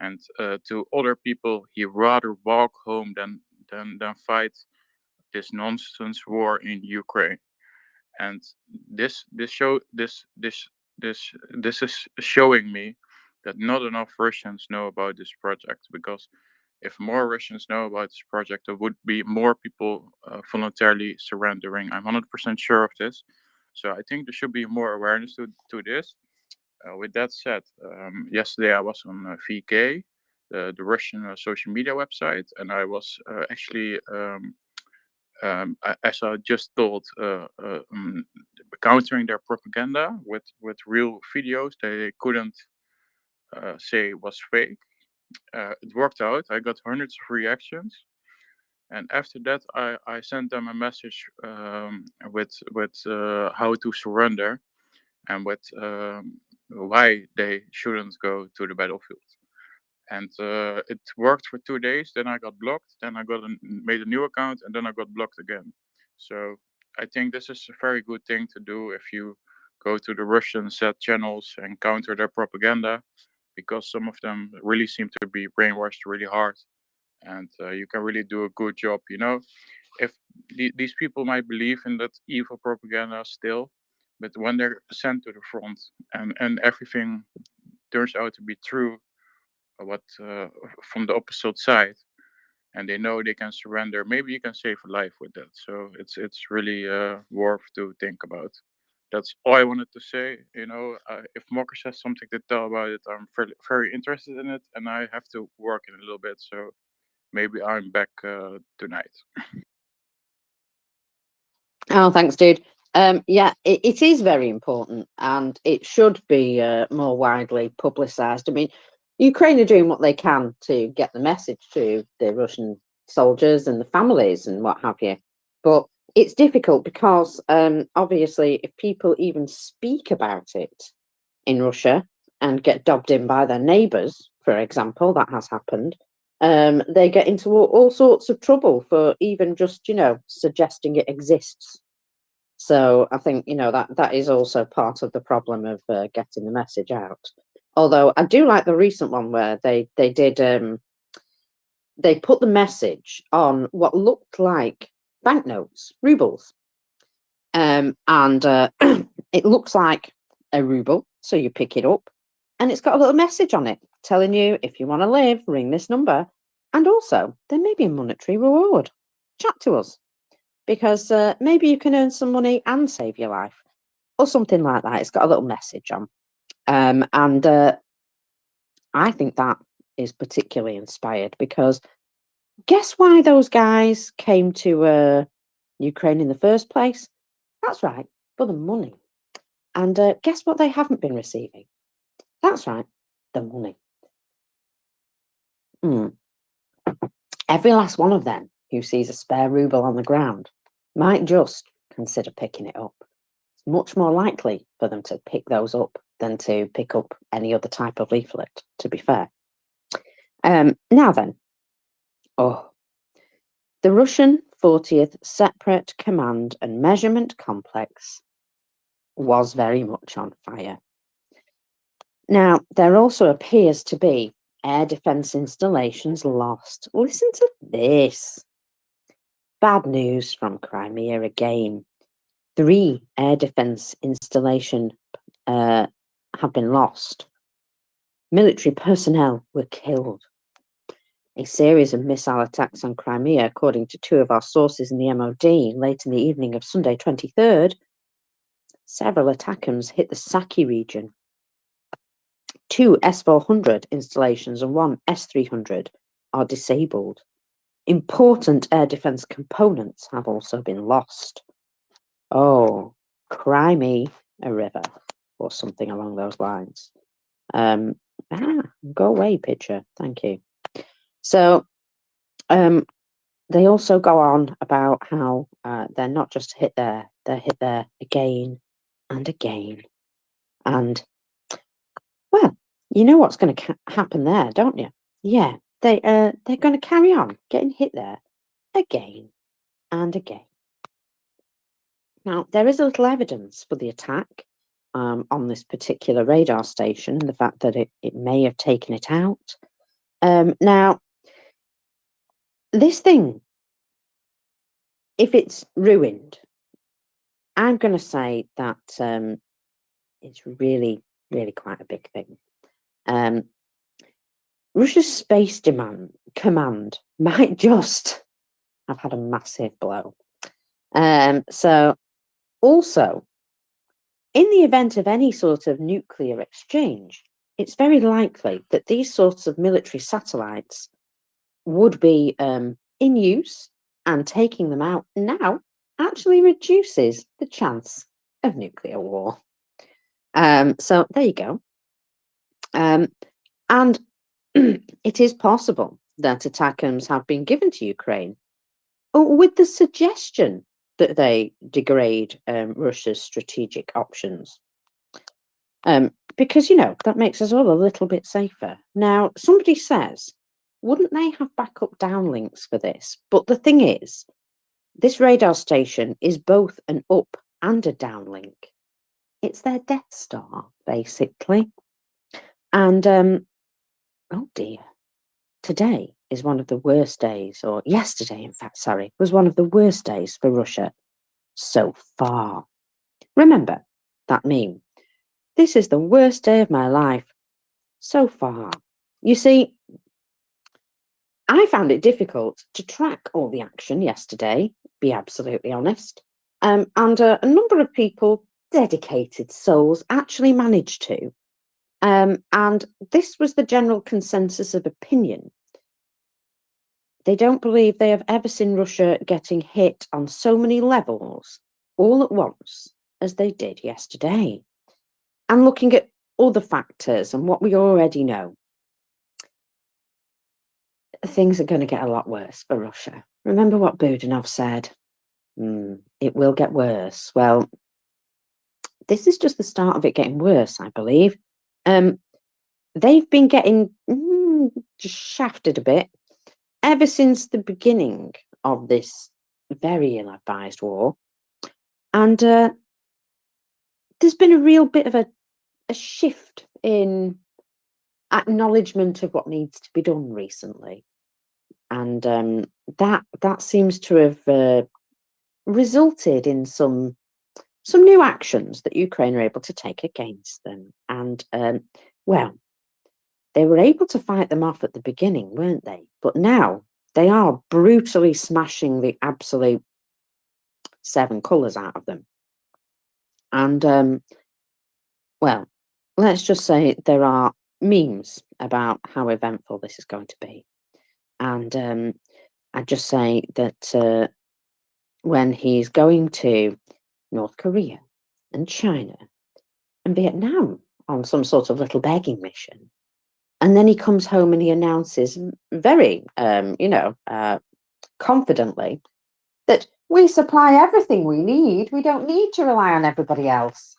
and to other people, he rather walk home than fight this nonsense war in Ukraine. And this is showing me that not enough Russians know about this project, because if more Russians know about this project, there would be more people voluntarily surrendering. I'm 100% sure of this. So I think there should be more awareness to this. With that said, yesterday I was on VK, the Russian social media website, and I was actually as I just told, countering their propaganda with real videos they couldn't say was fake. It worked out. I got hundreds of reactions, and after that, I sent them a message with how to surrender and with why they shouldn't go to the battlefield. And it worked for 2 days. Then I got blocked. Then I made a new account, and then I got blocked again. So I think this is a very good thing to do if you go to the Russian set channels and counter their propaganda, because some of them really seem to be brainwashed really hard, and you can really do a good job. If these people might believe in that evil propaganda still, but when they're sent to the front and everything turns out to be true, what from the opposite side, and they know they can surrender, maybe you can save a life with that. So it's really worth to think about. That's all I wanted to say. If Marcus has something to tell about it, I'm very interested in it, and I have to work in a little bit, so maybe I'm back tonight. Oh, thanks, dude. Yeah, it is very important, and it should be more widely publicised. I mean, Ukraine are doing what they can to get the message to the Russian soldiers and the families and what have you. But it's difficult because, obviously, if people even speak about it in Russia and get dobbed in by their neighbours, for example, that has happened. They get into all sorts of trouble for even just, suggesting it exists. So I think, that is also part of the problem of getting the message out. Although I do like the recent one where they did they put the message on what looked like banknotes, rubles, and it looks like a ruble. So you pick it up, and it's got a little message on it telling you, if you want to live, ring this number, and also there may be a monetary reward. Chat to us, because maybe you can earn some money and save your life, or something like that. It's got a little message on, and I think that is particularly inspired, because guess why those guys came to Ukraine in the first place? That's right, for the money. And guess what they haven't been receiving? That's right, the money. Every last one of them who sees a spare ruble on the ground might just consider picking it up. It's much more likely for them to pick those up than to pick up any other type of leaflet, to be fair. Now then, the Russian 40th Separate Command and Measurement Complex was very much on fire. Now, there also appears to be air defence installations lost. Listen to this. Bad news from Crimea again. 3 air defence installations have been lost. Military personnel were killed. A series of missile attacks on Crimea, according to 2 of our sources in the MOD, late in the evening of Sunday 23rd, several attackers hit the Saki region. 2 S-400 installations and 1 S-300 are disabled. Important air defence components have also been lost. Oh, cry me a river, or something along those lines. Go away, picture. Thank you. So, they also go on about how they're not just hit there; they're hit there again and again. And well, you know what's going to happen there, don't you? Yeah, they're going to carry on getting hit there again and again. Now, there is a little evidence for the attack on this particular radar station, and the fact that it may have taken it out. Now, this thing, if it's ruined, I'm going to say that it's really, really quite a big thing. Russia's space command might just have had a massive blow. So, also, in the event of any sort of nuclear exchange, it's very likely that these sorts of military satellites would be in use, and taking them out now actually reduces the chance of nuclear war. So there you go. And it is possible that ATACMS have been given to Ukraine with the suggestion that they degrade Russia's strategic options. Because, that makes us all a little bit safer. Now, somebody says, wouldn't they have backup downlinks for this? But the thing is, this radar station is both an up and a downlink. It's their Death Star, basically. And, oh dear, today is one of the worst days, or yesterday, in fact, sorry, was one of the worst days for Russia so far. Remember that meme? This is the worst day of my life so far. You see, I found it difficult to track all the action yesterday, be absolutely honest. And a number of people, dedicated souls, actually managed to. And this was the general consensus of opinion. They don't believe they have ever seen Russia getting hit on so many levels all at once as they did yesterday. And looking at other factors and what we already know, things are going to get a lot worse for Russia. Remember what Budanov said? It will get worse. Well, this is just the start of it getting worse, I believe. They've been getting just shafted a bit ever since the beginning of this very ill-advised war. And there's been a real bit of a shift in acknowledgement of what needs to be done recently. And that seems to have resulted in some new actions that Ukraine are able to take against them. And well, they were able to fight them off at the beginning, weren't they? But now they are brutally smashing the absolute seven colours out of them. And well, let's just say there are memes about how eventful this is going to be. And I'd just say that when he's going to North Korea and China and Vietnam on some sort of little begging mission, and then he comes home and he announces very, confidently that we supply everything we need. We don't need to rely on everybody else.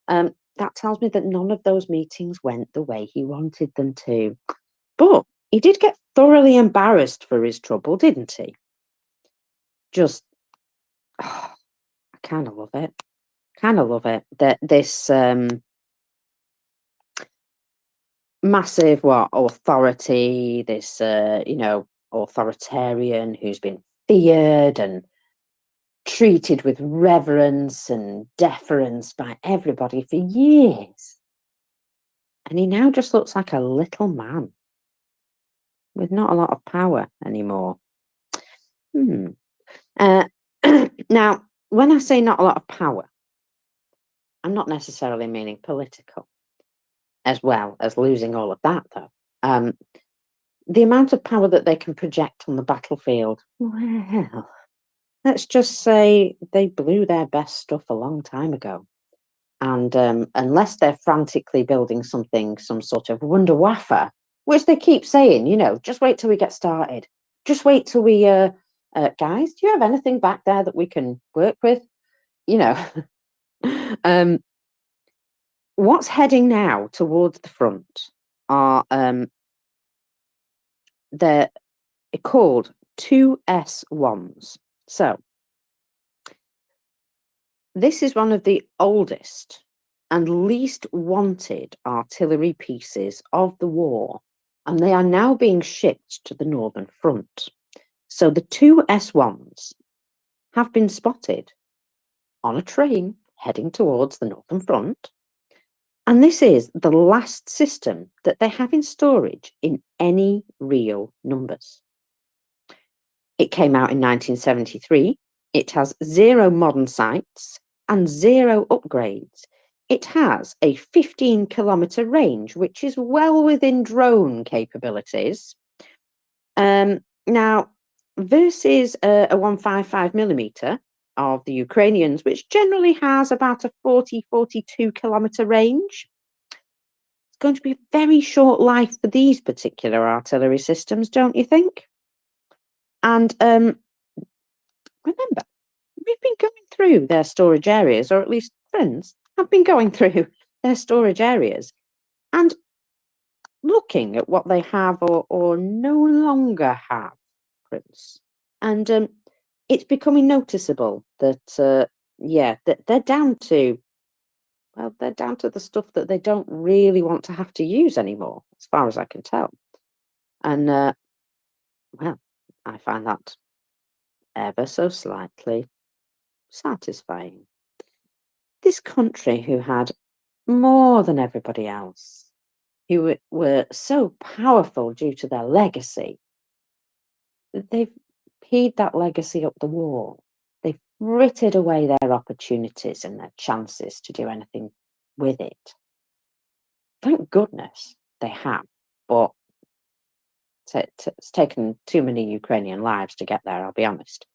That tells me that none of those meetings went the way he wanted them to. But he did get thoroughly embarrassed for his trouble, didn't he? Just, I kind of love it. Kind of love it that this massive authority, this authoritarian who's been feared and treated with reverence and deference by everybody for years, and he now just looks like a little man with not a lot of power anymore. Now, when I say not a lot of power, I'm not necessarily meaning political, as well as losing all of that, though. The amount of power that they can project on the battlefield, well, let's just say they blew their best stuff a long time ago. And unless they're frantically building something, some sort of wonder wafer, which they keep saying, just wait till we get started. Just wait till we, guys, do you have anything back there that we can work with? What's heading now towards the front are they're called 2S1s. So this is one of the oldest and least wanted artillery pieces of the war, and they are now being shipped to the Northern Front. So the 2S1s have been spotted on a train heading towards the Northern Front, and this is the last system that they have in storage in any real numbers. It came out in 1973. It has 0 modern sights and 0 upgrades. It has a 15-kilometre range, which is well within drone capabilities. Now, versus a 155mm of the Ukrainians, which generally has about a 42-kilometre range, it's going to be a very short life for these particular artillery systems, don't you think? And remember, we've been going through their storage areas, or at least friends have been going through their storage areas and looking at what they have or no longer have, Prince. And it's becoming noticeable that, that they're down to, they're down to the stuff that they don't really want to have to use anymore, as far as I can tell. And, I find that ever so slightly satisfying. This country who had more than everybody else, who were so powerful due to their legacy, they've peed that legacy up the wall. They've frittered away their opportunities and their chances to do anything with it. Thank goodness they have, but it's taken too many Ukrainian lives to get there, I'll be honest.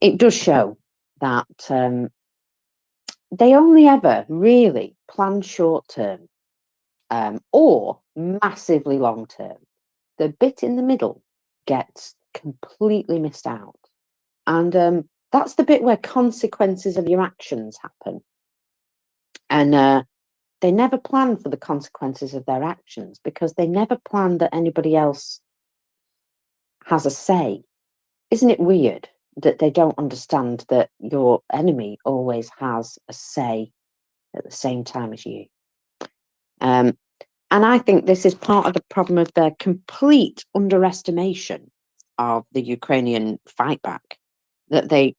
It does show that they only ever really plan short term or massively long term. The bit in the middle gets completely missed out. And that's the bit where consequences of your actions happen. And they never plan for the consequences of their actions because they never plan that anybody else has a say. Isn't it weird that they don't understand that your enemy always has a say at the same time as you? And I think this is part of the problem of their complete underestimation of the Ukrainian fight back. That they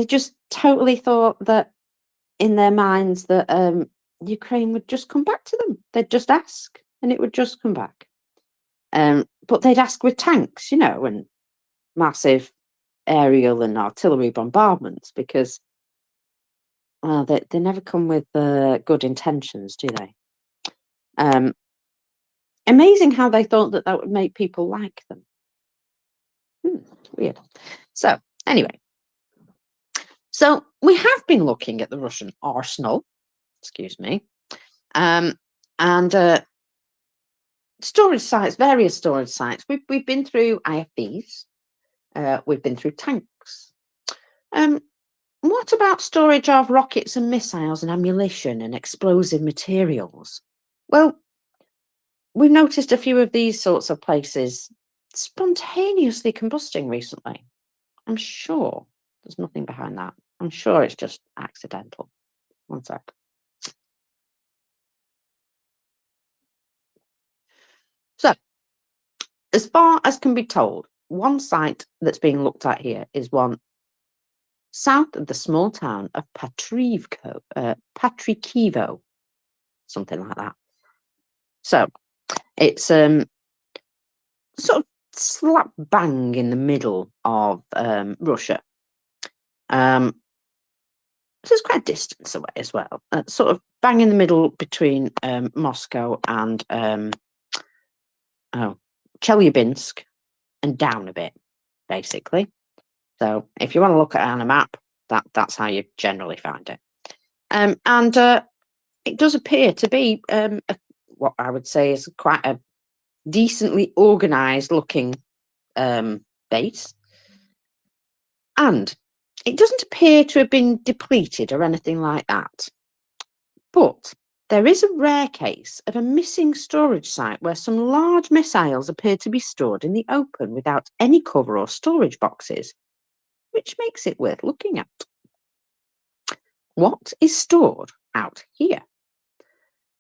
just totally thought that in their minds that Ukraine would just come back to them. They'd just ask and it would just come back. But they'd ask with tanks, and massive aerial and artillery bombardments because, well, they never come with good intentions, do they? Amazing how they thought that would make people like them. Weird. So, anyway. So, we have been looking at the Russian arsenal, excuse me, and storage sites, various storage sites. We've been through IFVs, we've been through tanks. What about storage of rockets and missiles and ammunition and explosive materials? Well, we've noticed a few of these sorts of places spontaneously combusting recently. I'm sure there's nothing behind that. I'm sure it's just accidental. One sec. So, as far as can be told, one site that's being looked at here is one south of the small town of Patrikivo, something like that. So, it's sort of slap bang in the middle of Russia. So it's quite a distance away as well. Sort of bang in the middle between Moscow and Chelyabinsk and down a bit, basically. So if you want to look at it on a map, that's how you generally find it. And it does appear to be what I would say is quite a decently organised looking base. And it doesn't appear to have been depleted or anything like that. But there is a rare case of a missing storage site where some large missiles appear to be stored in the open without any cover or storage boxes, which makes it worth looking at. What is stored out here?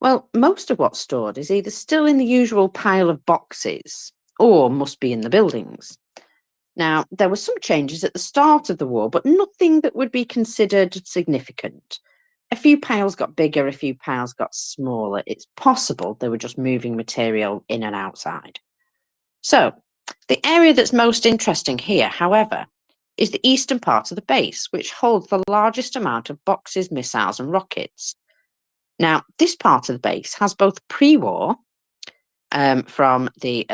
Well, most of what's stored is either still in the usual pile of boxes or must be in the buildings. Now, there were some changes at the start of the war, but nothing that would be considered significant. A few piles got bigger, a few piles got smaller. It's possible they were just moving material in and outside. So, the area that's most interesting here, however, is the eastern part of the base, which holds the largest amount of boxes, missiles, and rockets. Now, this part of the base has both pre-war, from the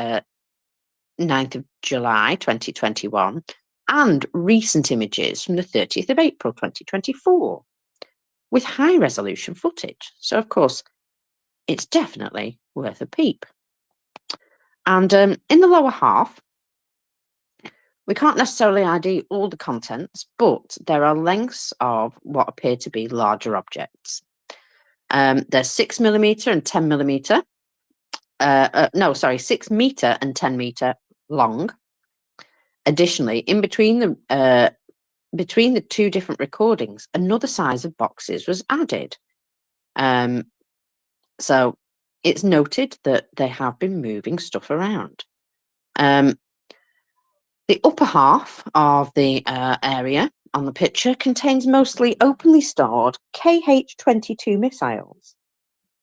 9th of July 2021, and recent images from the 30th of April 2024, with high-resolution footage. So, of course, it's definitely worth a peep. And in the lower half, we can't necessarily ID all the contents, but there are lengths of what appear to be larger objects. There's 6mm and 10mm. 6 meter and 10 meter long. Additionally, in between the two different recordings, another size of boxes was added. So it's noted that they have been moving stuff around. The upper half of the area on the picture contains mostly openly stored KH-22 missiles.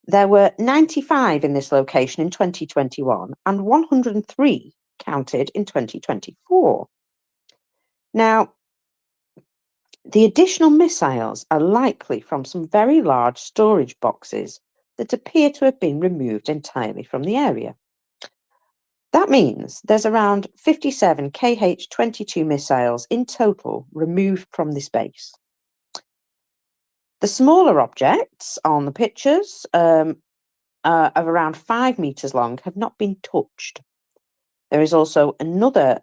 There were 95 in this location in 2021 and 103 counted in 2024. Now, the additional missiles are likely from some very large storage boxes that appear to have been removed entirely from the area. That means there's around 57 KH-22 missiles in total removed from this base. The smaller objects on the pictures of around 5 meters long have not been touched. There is also another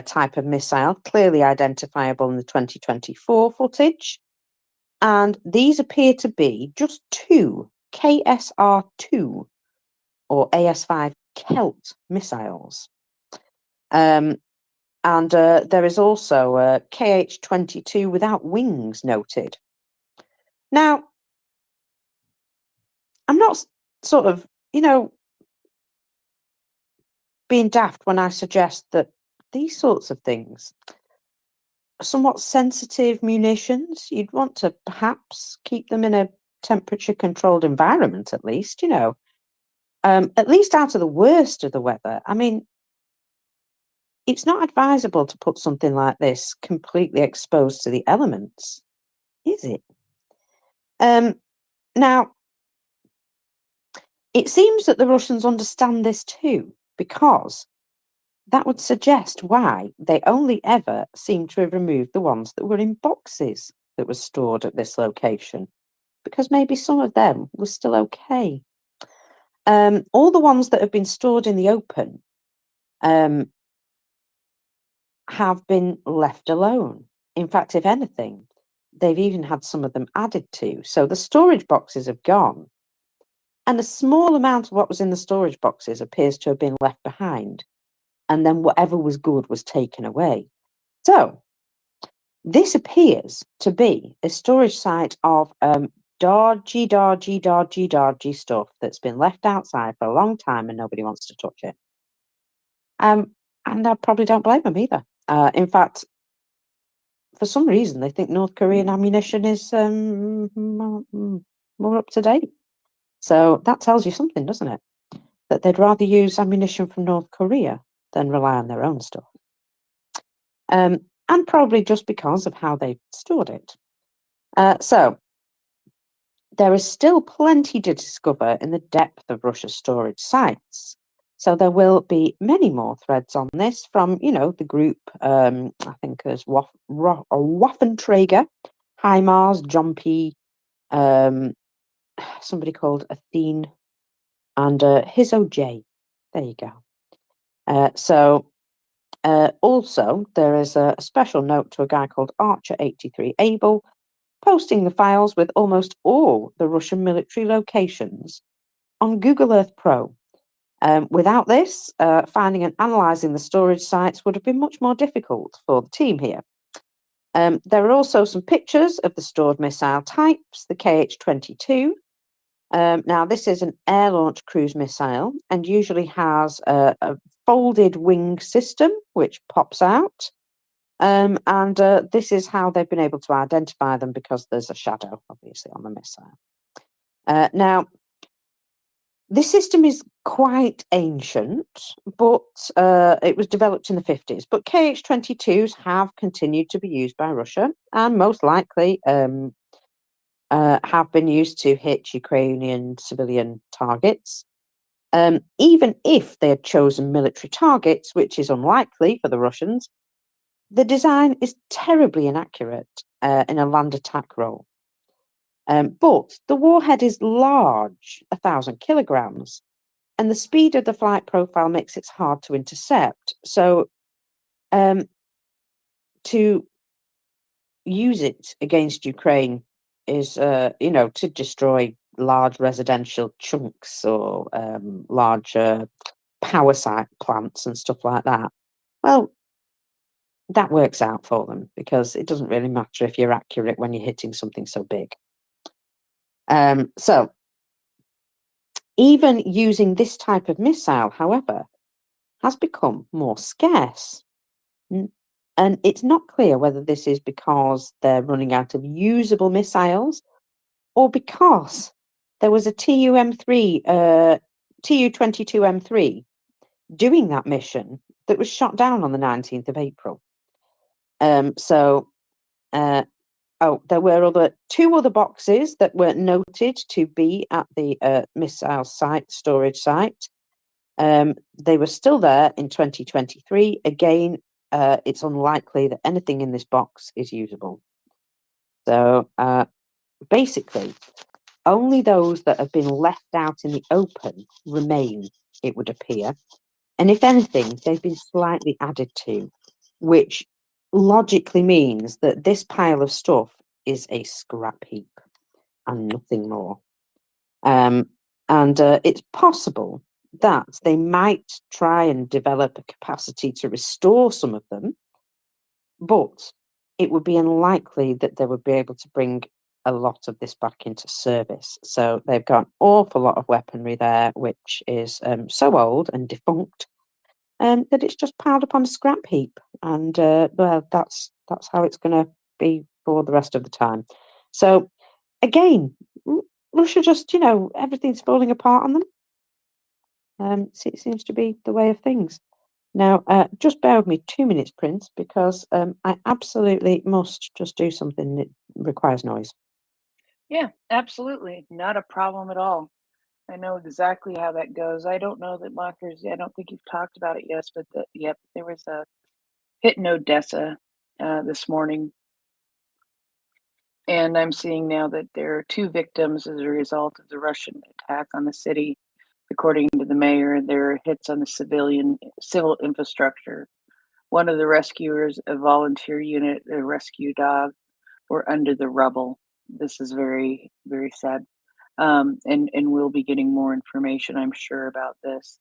type of missile clearly identifiable in the 2024 footage, and these appear to be just 2 KSR-2 or AS-5 Kelt missiles. And there is also a KH-22 without wings noted. Now, I'm not sort of, being daft when I suggest that these sorts of things are somewhat sensitive munitions. You'd want to perhaps keep them in a temperature-controlled environment, at least, at least out of the worst of the weather. I mean, it's not advisable to put something like this completely exposed to the elements, is it? Now, it seems that the Russians understand this too, because that would suggest why they only ever seem to have removed the ones that were in boxes that were stored at this location, because maybe some of them were still okay. All the ones that have been stored in the open have been left alone. In fact, if anything, they've even had some of them added to. So the storage boxes have gone, and a small amount of what was in the storage boxes appears to have been left behind, and then whatever was good was taken away. So this appears to be a storage site of dodgy stuff that's been left outside for a long time and nobody wants to touch it. And I probably don't blame them either. In fact, for some reason, they think North Korean ammunition is more up to date. So that tells you something, doesn't it? That they'd rather use ammunition from North Korea than rely on their own stuff. And probably just because of how they stored it. So there is still plenty to discover in the depth of Russia's storage sites. So there will be many more threads on this from, the group. I think there's Waffenträger, HIMARS, John P, somebody called Athene, and Hizo J. There you go. Also, there is a special note to a guy called Archer83 Able, posting the files with almost all the Russian military locations on Google Earth Pro. Without this, finding and analysing the storage sites would have been much more difficult for the team here. There are also some pictures of the stored missile types, the KH-22. Now, this is an air-launched cruise missile and usually has a folded wing system, which pops out. And this is how they've been able to identify them, because there's a shadow, obviously, on the missile. Now, this system is quite ancient, but it was developed in the 50s. But KH-22s have continued to be used by Russia, and most likely have been used to hit Ukrainian civilian targets. Even if they had chosen military targets, which is unlikely for the Russians, the design is terribly inaccurate in a land attack role. But the warhead is large, 1,000 kilograms, and the speed of the flight profile makes it hard to intercept. So to use it against Ukraine is, to destroy large residential chunks or large power site plants and stuff like that. Well, that works out for them, because it doesn't really matter if you're accurate when you're hitting something so big. So even using this type of missile, however, has become more scarce. And it's not clear whether this is because they're running out of usable missiles, or because there was a Tu-22M3 doing that mission that was shot down on the 19th of April. There were two other boxes that were noted to be at the missile site, storage site. They were still there in 2023. Again, it's unlikely that anything in this box is usable. So basically, only those that have been left out in the open remain, it would appear. And if anything, they've been slightly added to, which logically means that this pile of stuff is a scrap heap and nothing more. And it's possible that they might try and develop a capacity to restore some of them, but it would be unlikely that they would be able to bring a lot of this back into service. So they've got an awful lot of weaponry there, which is so old and defunct that it's just piled up on a scrap heap. And well, that's how it's going to be for the rest of the time. So again, Russia just, everything's falling apart on them. It seems to be the way of things. Now, just bear with me 2 minutes, Prince, because I absolutely must just do something that requires noise. Yeah, absolutely. Not a problem at all. I know exactly how that goes. I don't know that Mockers, I don't think you've talked about it yet, but there was a hit in Odessa this morning. And I'm seeing now that there are 2 victims as a result of the Russian attack on the city. According to the mayor, there are hits on the civil infrastructure. One of the rescuers, a volunteer unit, a rescue dog, were under the rubble. This is very, very sad. And we'll be getting more information, I'm sure, about this.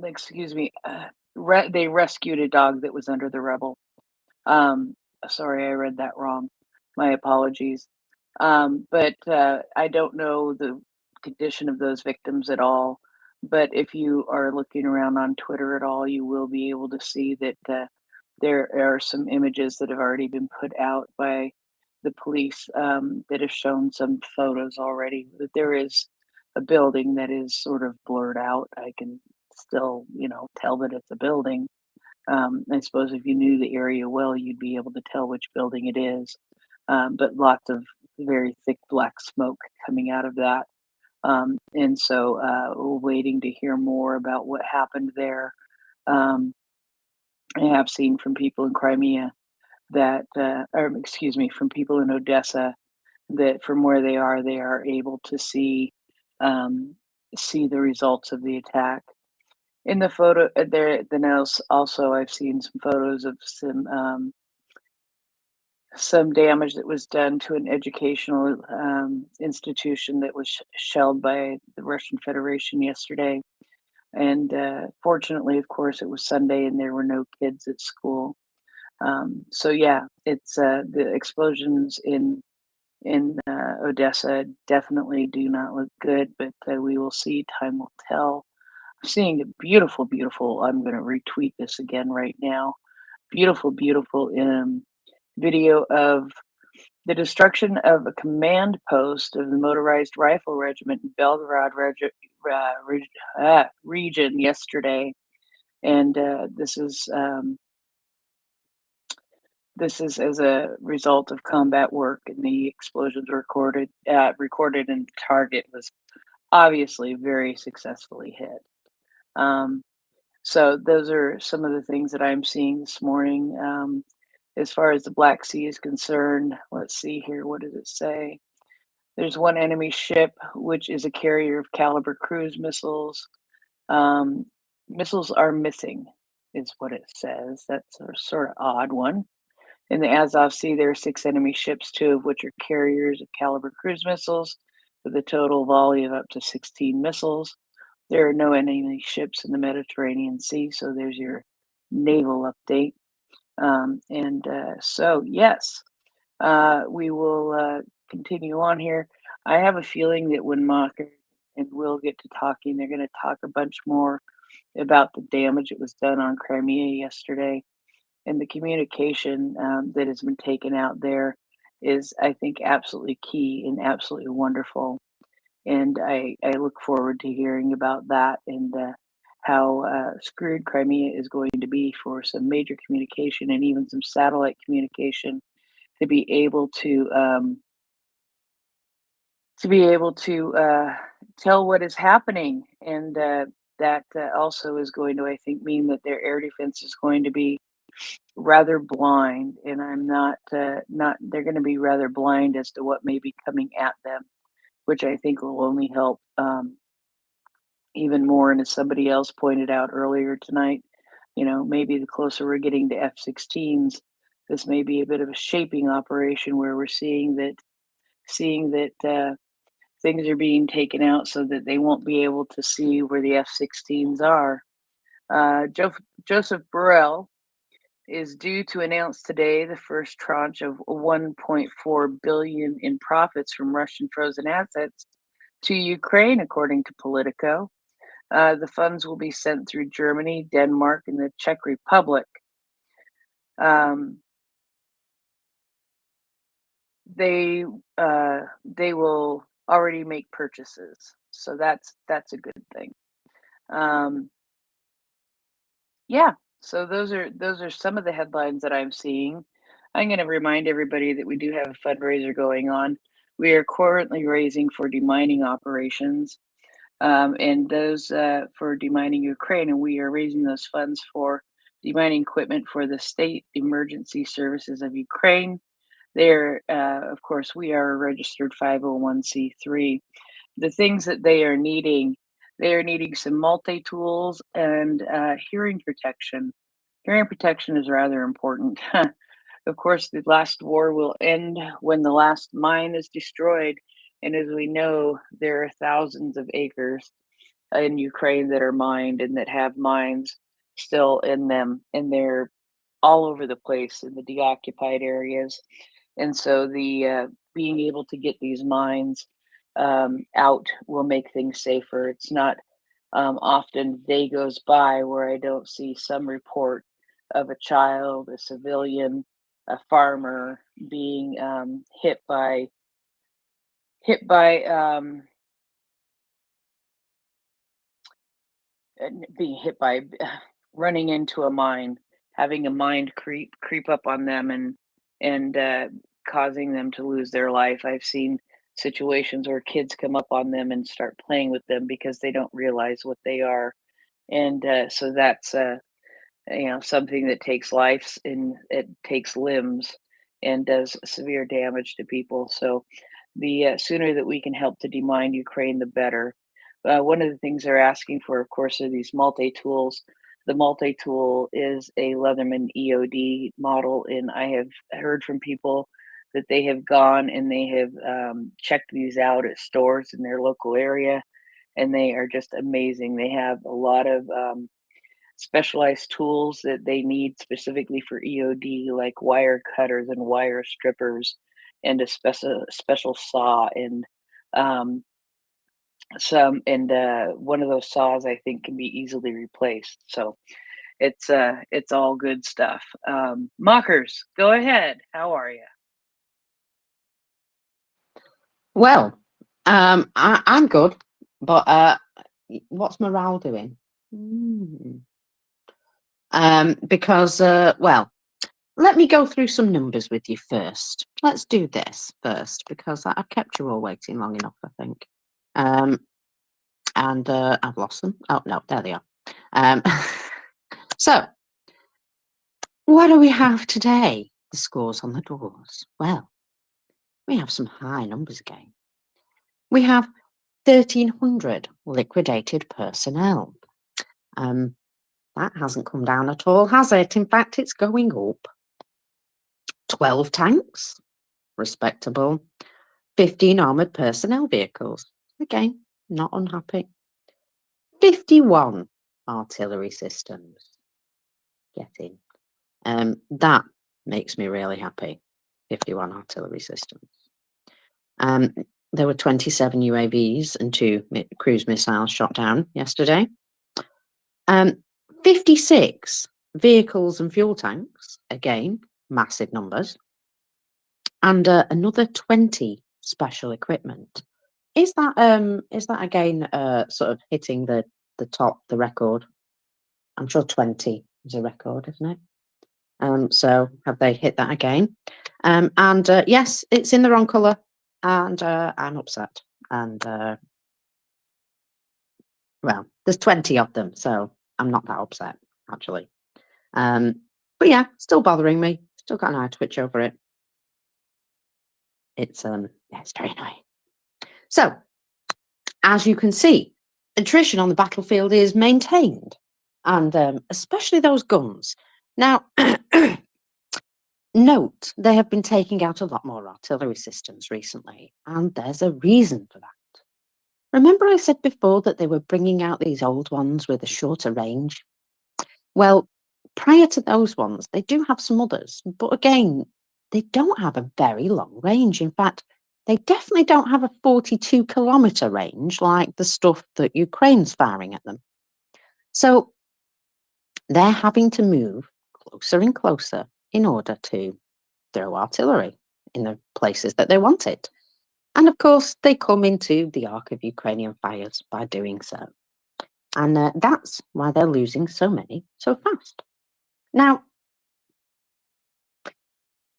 Excuse me. They rescued a dog that was under the rubble. Um, Sorry, I read that wrong. My apologies. But I don't know the condition of those victims at all. But if you are looking around on Twitter at all, you will be able to see that there are some images that have already been put out by the police that have shown some photos already. That there is a building that is sort of blurred out. I can still, tell that it's a building. I suppose if you knew the area well, you'd be able to tell which building it is. But lots of very thick black smoke coming out of that. And so we're waiting to hear more about what happened there. Um, I have seen from people in Crimea that, or excuse me, from people in Odessa that from where they are able to um, see the results of the attack. In the photo, there, then else also I've seen some photos of some damage that was done to an educational institution that was shelled by the Russian Federation yesterday. And fortunately, of course, it was Sunday and there were no kids at school. So yeah, it's the explosions in Odessa definitely do not look good, but we will see. Time will tell. I'm seeing a beautiful, beautiful. I'm going to retweet this again right now. Beautiful, beautiful video of the destruction of a command post of the motorized rifle regiment in Belgorod region yesterday, and this is as a result of combat work, and the explosions recorded, and the target was obviously very successfully hit. Um, so those are some of the things that I'm seeing this morning. As far as the Black Sea is concerned, let's see here. What does it say? There's one enemy ship, which is a carrier of Caliber cruise missiles. Um, Missiles are missing, is what it says. That's a sort of odd one. In the Azov Sea, there are 6 enemy ships, 2 of which are carriers of Caliber cruise missiles, with a total volley of up to 16 missiles. There are no enemy ships in the Mediterranean Sea, so there's your naval update. So, yes, we will continue on here. I have a feeling that when Mocker and Will get to talking, they're going to talk a bunch more about the damage that was done on Crimea yesterday. And the communication that has been taken out there is, I think, absolutely key and absolutely wonderful. And I look forward to hearing about that and how screwed Crimea is going to be for some major communication and even some satellite communication to be able to tell what is happening. And that also is going to, I think, mean that their air defense is going to be rather blind, and I'm not they're going to be rather blind as to what may be coming at them, which I think will only help even more. And as somebody else pointed out earlier tonight, maybe the closer we're getting to F-16s, this may be a bit of a shaping operation where we're seeing that things are being taken out so that they won't be able to see where the F-16s are. Joseph Borrell is due to announce today the first tranche of 1.4 billion in profits from Russian frozen assets to Ukraine, according to Politico. The funds will be sent through Germany, Denmark, and the Czech Republic. Um, they they will already make purchases, so that's a good thing. Um, yeah, so those are some of the headlines that I'm seeing. I'm going to remind everybody that we do have a fundraiser going on. We are currently raising for demining operations, and those for demining Ukraine, and we are raising those funds for demining equipment for the State Emergency Services of Ukraine. There, of course, we are a registered 501c3. The things that they are needing some multi tools and hearing protection. Hearing protection is rather important. Of course, the last war will end when the last mine is destroyed. And as we know, there are thousands of acres in Ukraine that are mined and that have mines still in them, and they're all over the place in the deoccupied areas. And so the being able to get these mines out will make things safer. It's not often a day goes by where I don't see some report of a child, a civilian, a farmer being hit by being hit by running into a mine, having a mine creep up on them and causing them to lose their life. I've seen situations where kids come up on them and start playing with them because they don't realize what they are. And so that's something that takes lives and it takes limbs and does severe damage to people. So the sooner that we can help to demine Ukraine, the better. One of the things they're asking for, of course, are these multi tools. The multi tool is a Leatherman EOD model, and I have heard from people that they have gone and they have checked these out at stores in their local area, and they are just amazing. They have a lot of specialized tools that they need specifically for EOD, like wire cutters and wire strippers, and a special saw and um, one of those saws I think can be easily replaced. So it's all good stuff. Mockers, go ahead. How are you? Well, I'm good, but what's morale doing? Because well, let me go through some numbers with you first. Let's do this first because I've kept you all waiting long enough, I think. And I've lost them. Oh no, there they are. So, what do we have today? The scores on the doors. Well, we have some high numbers again. We have 1,300 liquidated personnel. That hasn't come down at all, has it? In fact, it's going up. 12 tanks, respectable. 15 armoured personnel vehicles. Again, not unhappy. 51 artillery systems. Get in. That makes me really happy. 51 artillery systems. There were 27 UAVs and 2 cruise missiles shot down yesterday. 56 vehicles and fuel tanks. Again, massive numbers. And another 20 special equipment. Is that again sort of hitting the record? I'm sure 20 is a record, isn't it? So have they hit that again? And yes, it's in the wrong colour, and I'm upset. And well, there's 20 of them, so I'm not that upset actually. But yeah, still bothering me. Still got an eye twitch over it. It's yeah, it's very annoying. So, as you can see, attrition on the battlefield is maintained, and especially those guns. Now, note they have been taking out a lot more artillery systems recently, and there's a reason for that. Remember I said before that they were bringing out these old ones with a shorter range? Well, prior to those ones, they do have some others, but again, they don't have a very long range. In fact, they definitely don't have a 42-kilometer range like the stuff that Ukraine's firing at them. So they're having to move closer and closer in order to throw artillery in the places that they want it. And of course, they come into the arc of Ukrainian fires by doing so. And that's why they're losing so many so fast. Now,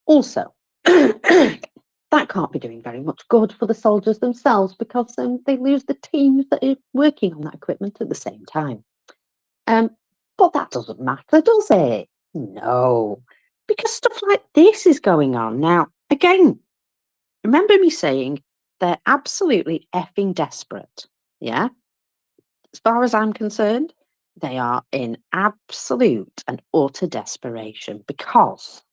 also, that can't be doing very much good for the soldiers themselves because they lose the teams that are working on that equipment at the same time. But that doesn't matter, does it? No, because stuff like this is going on. Now, again, remember me saying they're absolutely effing desperate, yeah? As far as I'm concerned, they are in absolute and utter desperation because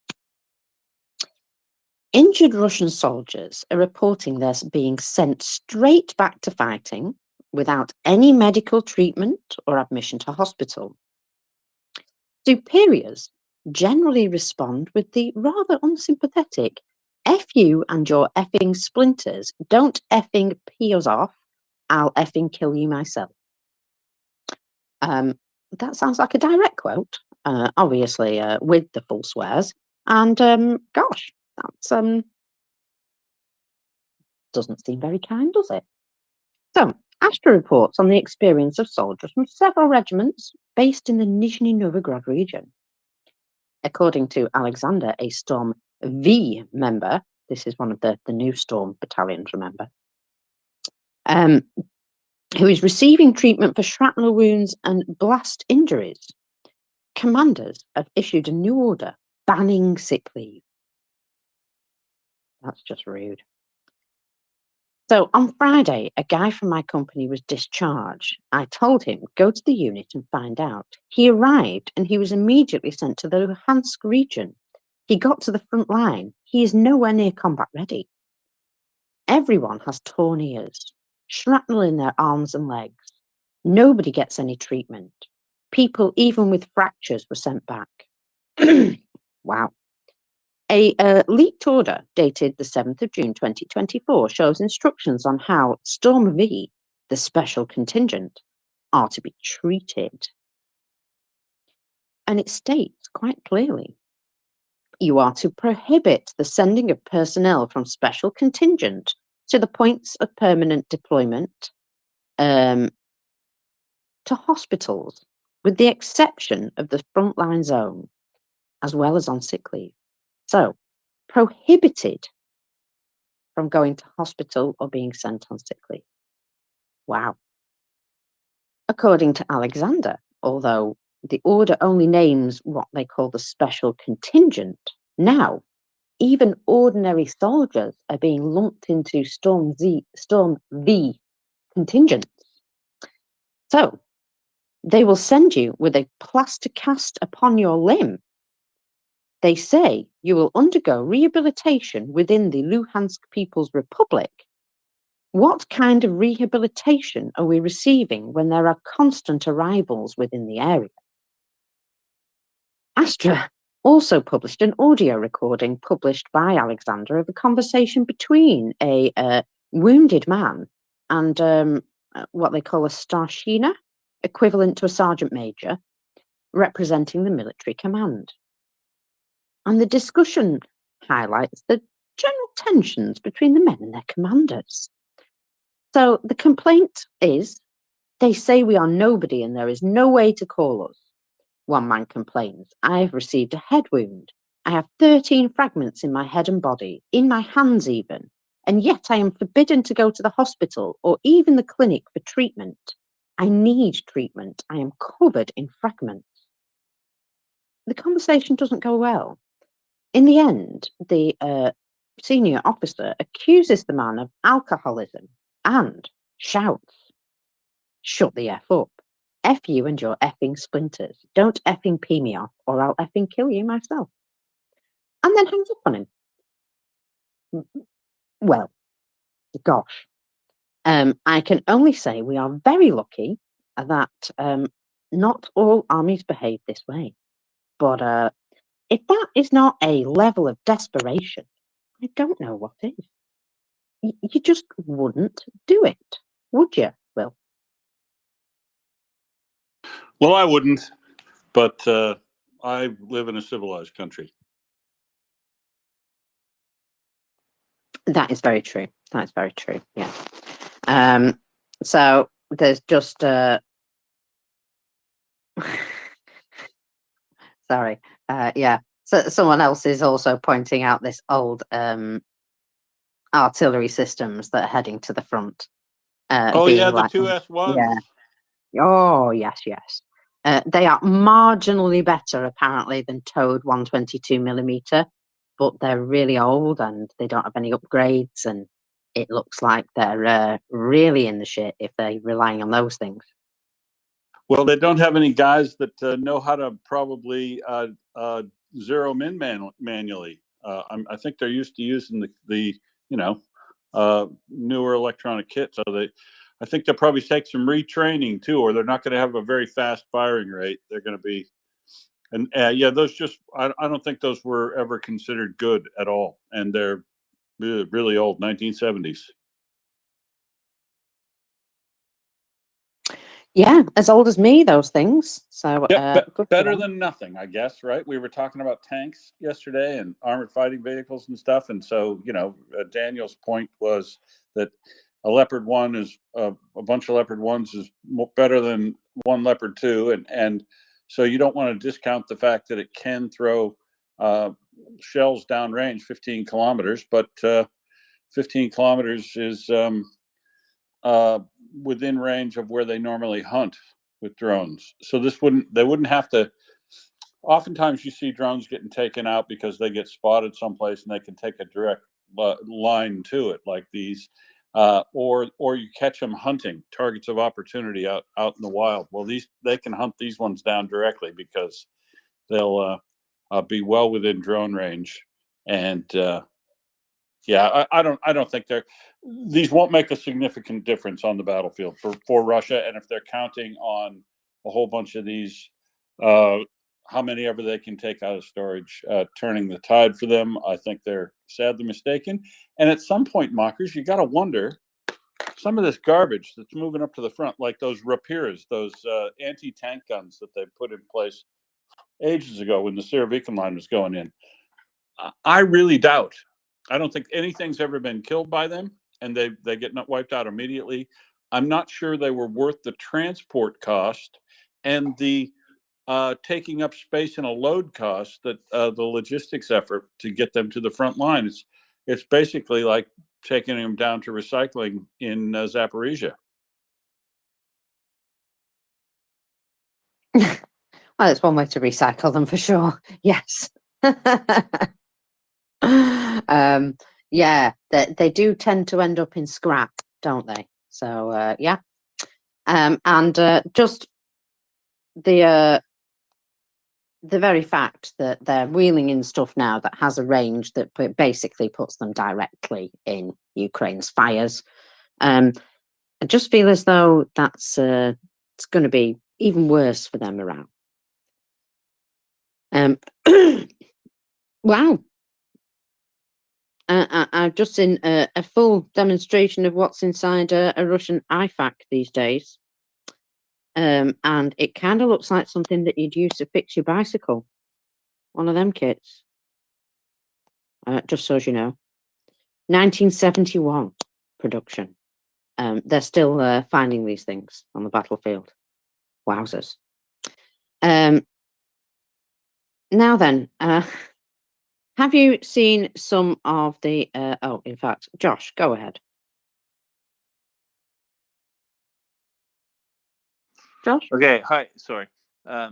injured Russian soldiers are reporting they're being sent straight back to fighting without any medical treatment or admission to hospital. Superiors generally respond with the rather unsympathetic, F you and your effing splinters, don't effing pee us off, I'll effing kill you myself. That sounds like a direct quote, obviously with the full swears, and gosh, that's doesn't seem very kind, does it? So, Astra reports on the experience of soldiers from several regiments based in the Nizhny Novgorod region. According to Alexander, a Storm V member This is one of the new Storm battalions, remember? Who is receiving treatment for shrapnel wounds and blast injuries. Commanders have issued a new order banning sick leave. That's just rude. So on Friday, a guy from my company was discharged. I told him, go to the unit and find out. He arrived and he was immediately sent to the Luhansk region. He got to the front line. He is nowhere near combat ready. Everyone has torn ears, shrapnel in their arms and legs. Nobody gets any treatment. People, even with fractures, were sent back. Wow. A leaked order dated the 7th of June 2024 shows instructions on how Storm V, the special contingent, are to be treated. And it states quite clearly, you are to prohibit the sending of personnel from special contingent to the points of permanent deployment to hospitals, with the exception of the frontline zone, as well as on sick leave. So, prohibited from going to hospital or being sent on sick leave. Wow. According to Alexander, although the order only names what they call the special contingent, now even ordinary soldiers are being lumped into Storm V contingents. So they will send you with a plaster cast upon your limb. They say you will undergo rehabilitation within the Luhansk People's Republic. What kind of rehabilitation are we receiving when there are constant arrivals within the area? Astra also published an audio recording published by Alexander of a conversation between a wounded man and what they call a starshina, equivalent to a sergeant major, representing the military command. And the discussion highlights the general tensions between the men and their commanders. So the complaint is, they say we are nobody and there is no way to call us. One man complains, I have received a head wound. I have 13 fragments in my head and body, in my hands even, and yet I am forbidden to go to the hospital or even the clinic for treatment. I need treatment. I am covered in fragments. The conversation doesn't go well. In the end, the senior officer accuses the man of alcoholism and shouts, shut the F up. F you and your effing splinters. Don't effing pee me off or I'll effing kill you myself. And then hangs up on him. Well, gosh. I can only say we are very lucky that not all armies behave this way. But if that is not a level of desperation, I don't know what is. You just wouldn't do it, would you, Will? Well, I wouldn't, but I live in a civilized country. That is very true. That's very true. Yeah. So there's just sorry. Yeah. So someone else is also pointing out this old artillery systems that are heading to the front. Oh yeah, the 2S1s. Yeah. Oh yes, yes. They are marginally better apparently than towed 122mm, but they're really old and they don't have any upgrades, and it looks like they're really in the shit if they're relying on those things. Well, they don't have any guys that know how to probably zero min manually. I think they're used to using the newer electronic kit, so I think they'll probably take some retraining too, or they're not going to have a very fast firing rate. They're going to be, and yeah, those just I don't think those were ever considered good at all, and they're really old, 1970s. Yeah, as old as me, those things. So better than nothing, I guess, right? We were talking about tanks yesterday and armored fighting vehicles and stuff, and so Daniel's point was that a Leopard 1 is a bunch of Leopard 1s is better than one Leopard 2, and so you don't want to discount the fact that it can throw shells downrange, 15 kilometers, but 15 kilometers is within range of where they normally hunt with drones. So they wouldn't have to. Oftentimes, you see drones getting taken out because they get spotted someplace and they can take a direct line to it, like these, or you catch them hunting targets of opportunity out in the wild. Well, they can hunt these ones down directly because they'll be well within drone range, and yeah, I don't think these won't make a significant difference on the battlefield for Russia, and if they're counting on a whole bunch of these. How many ever they can take out of storage, turning the tide for them. I think they're sadly mistaken. And at some point, mockers, you got to wonder some of this garbage that's moving up to the front, like those rapiers, those anti-tank guns that they put in place ages ago when the Surovikin line was going in. I really doubt. I don't think anything's ever been killed by them, and they get wiped out immediately. I'm not sure they were worth the transport cost and the taking up space and a load cost that the logistics effort to get them to the front line. It's basically like taking them down to recycling in Zaporizhia. Well, it's one way to recycle them for sure. Yes. Yeah, they do tend to end up in scrap, don't they? So yeah. And just the very fact that they're wheeling in stuff now that has a range that basically puts them directly in Ukraine's fires. I just feel as though that's it's going to be even worse for them around. Wow. I've just seen a full demonstration of what's inside a Russian IFAC these days. And it kind of looks like something that you'd use to fix your bicycle. One of them kits. Just so as you know. 1971 production. They're still finding these things on the battlefield. Wowzers. Now then, have you seen some of the... oh, in fact, Josh, go ahead. Josh? Okay, hi. Sorry. I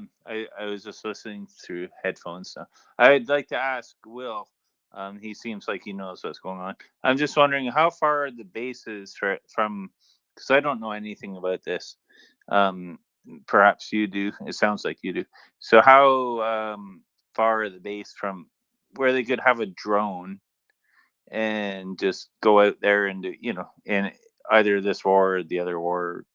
was just listening through headphones. So I'd like to ask Will. He seems like he knows what's going on. I'm just wondering how far are the bases from, because I don't know anything about this. Perhaps you do. It sounds like you do. So how far are the base from where they could have a drone and just go out there and do, in either this war or the other war,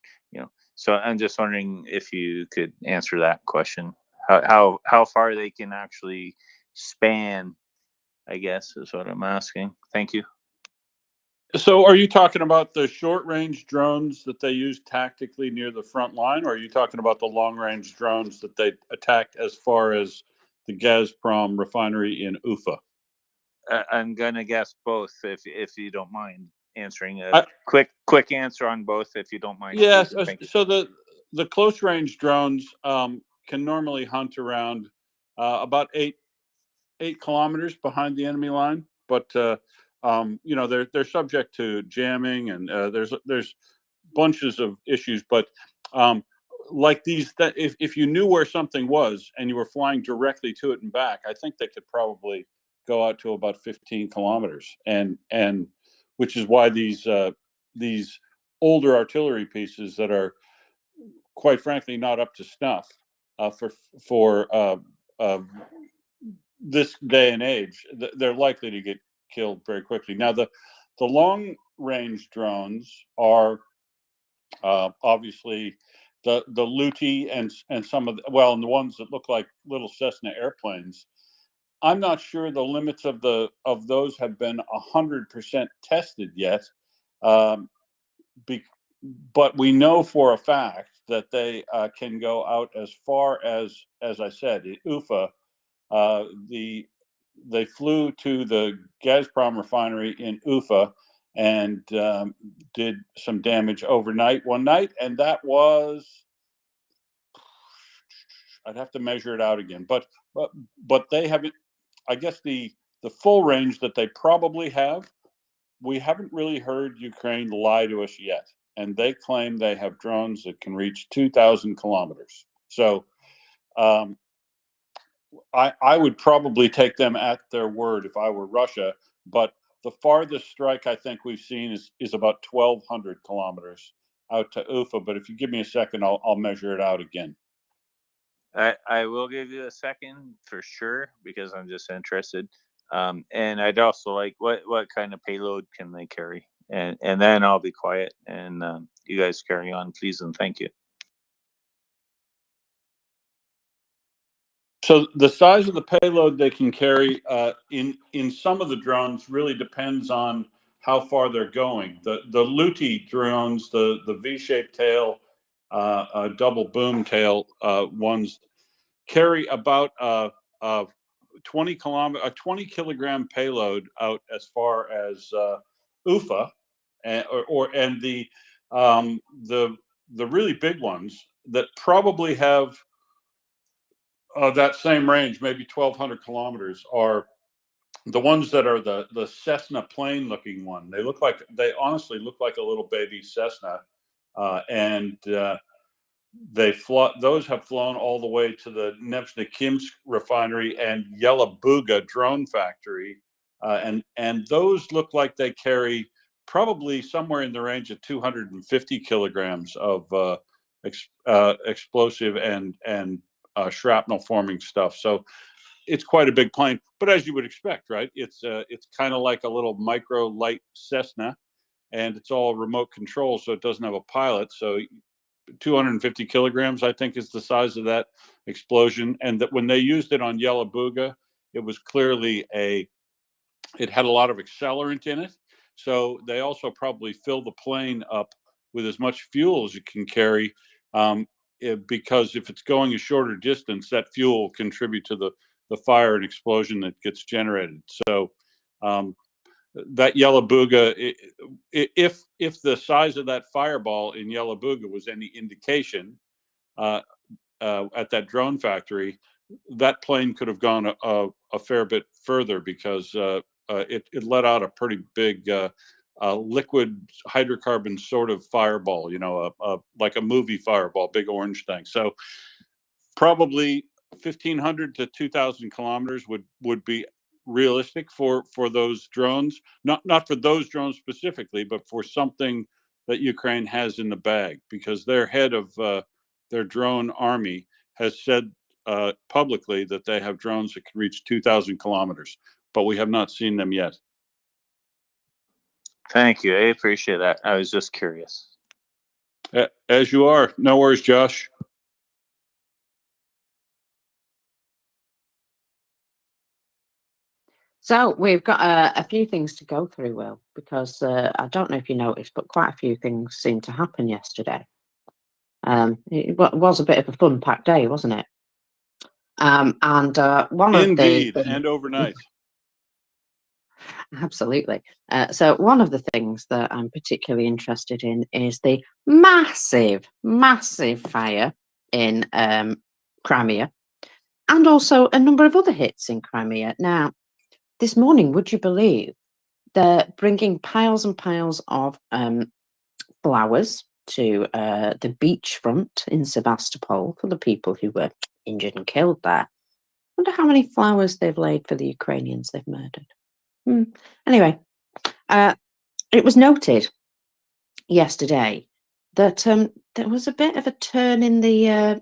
So I'm just wondering if you could answer that question. How far they can actually span, I guess, is what I'm asking. Thank you. So are you talking about the short-range drones that they use tactically near the front line, or are you talking about the long-range drones that they attacked as far as the Gazprom refinery in Ufa? I'm gonna guess both, if you don't mind answering a quick answer on both, if you don't mind. Yes. So the close-range drones can normally hunt around about 8 kilometers behind the enemy line, but they're subject to jamming, and there's bunches of issues. But like these, that if you knew where something was and you were flying directly to it and back, I think they could probably go out to about 15 kilometers, and which is why these older artillery pieces that are quite frankly not up to snuff for this day and age, they're likely to get killed very quickly. Now, the long range drones are obviously the Luti and some of and the ones that look like little Cessna airplanes. I'm not sure the limits of those have been 100% tested yet, but we know for a fact that they can go out as far as I said, Ufa. They flew to the Gazprom refinery in Ufa and did some damage overnight one night, and that was, I'd have to measure it out again, but they haven't. I guess the full range that they probably have, we haven't really heard Ukraine lie to us yet. And they claim they have drones that can reach 2,000 kilometers. So I would probably take them at their word if I were Russia. But the farthest strike I think we've seen is about 1,200 kilometers out to Ufa. But if you give me a second, I'll measure it out again. I will give you a second for sure because I'm just interested. And I'd also like what kind of payload can they carry? And then I'll be quiet and you guys carry on, please, and thank you. So the size of the payload they can carry in some of the drones really depends on how far they're going. The Luti drones, the V-shaped tail, double boom tail ones carry about a 20 kilogram payload out as far as Ufa, and the really big ones that probably have that same range, maybe 1,200 kilometers, are the ones that are the Cessna plane looking one. They honestly look like a little baby Cessna, and those have flown all the way to the Nevzhnekimsk refinery and Yelabuga drone factory, and those look like they carry probably somewhere in the range of 250 kilograms of explosive and shrapnel forming stuff. So it's quite a big plane, but as you would expect, right? It's kind of like a little micro light Cessna, and it's all remote control, so it doesn't have a pilot. So 250 kilograms, I think, is the size of that explosion. And that when they used it on Yelabuga, it was clearly it had a lot of accelerant in it. So they also probably fill the plane up with as much fuel as it can carry, because if it's going a shorter distance, that fuel will contribute to the fire and explosion that gets generated. So that Yelabuga, if the size of that fireball in Yelabuga was any indication, at that drone factory, that plane could have gone a fair bit further because it let out a pretty big liquid hydrocarbon sort of fireball, like a movie fireball, big orange thing. So probably 1,500 to 2,000 kilometers would be realistic for those drones. Not for those drones specifically, but for something that Ukraine has in the bag, because their head of their drone army has said publicly that they have drones that can reach 2,000 kilometers, but we have not seen them yet. Thank you. I appreciate that. I was just curious. As you are. No worries, Josh. So we've got a few things to go through, Will, because I don't know if you noticed, but quite a few things seemed to happen yesterday. It was a bit of a fun-packed day, wasn't it? And one of Indeed, the and overnight. Absolutely. So one of the things that I'm particularly interested in is the massive, massive fire in Crimea, and also a number of other hits in Crimea. Now, this morning, would you believe they're bringing piles and piles of flowers to the beachfront in Sevastopol for the people who were injured and killed there. Wonder how many flowers they've laid for the Ukrainians they've murdered. Anyway, it was noted yesterday that there was a bit of a turn in the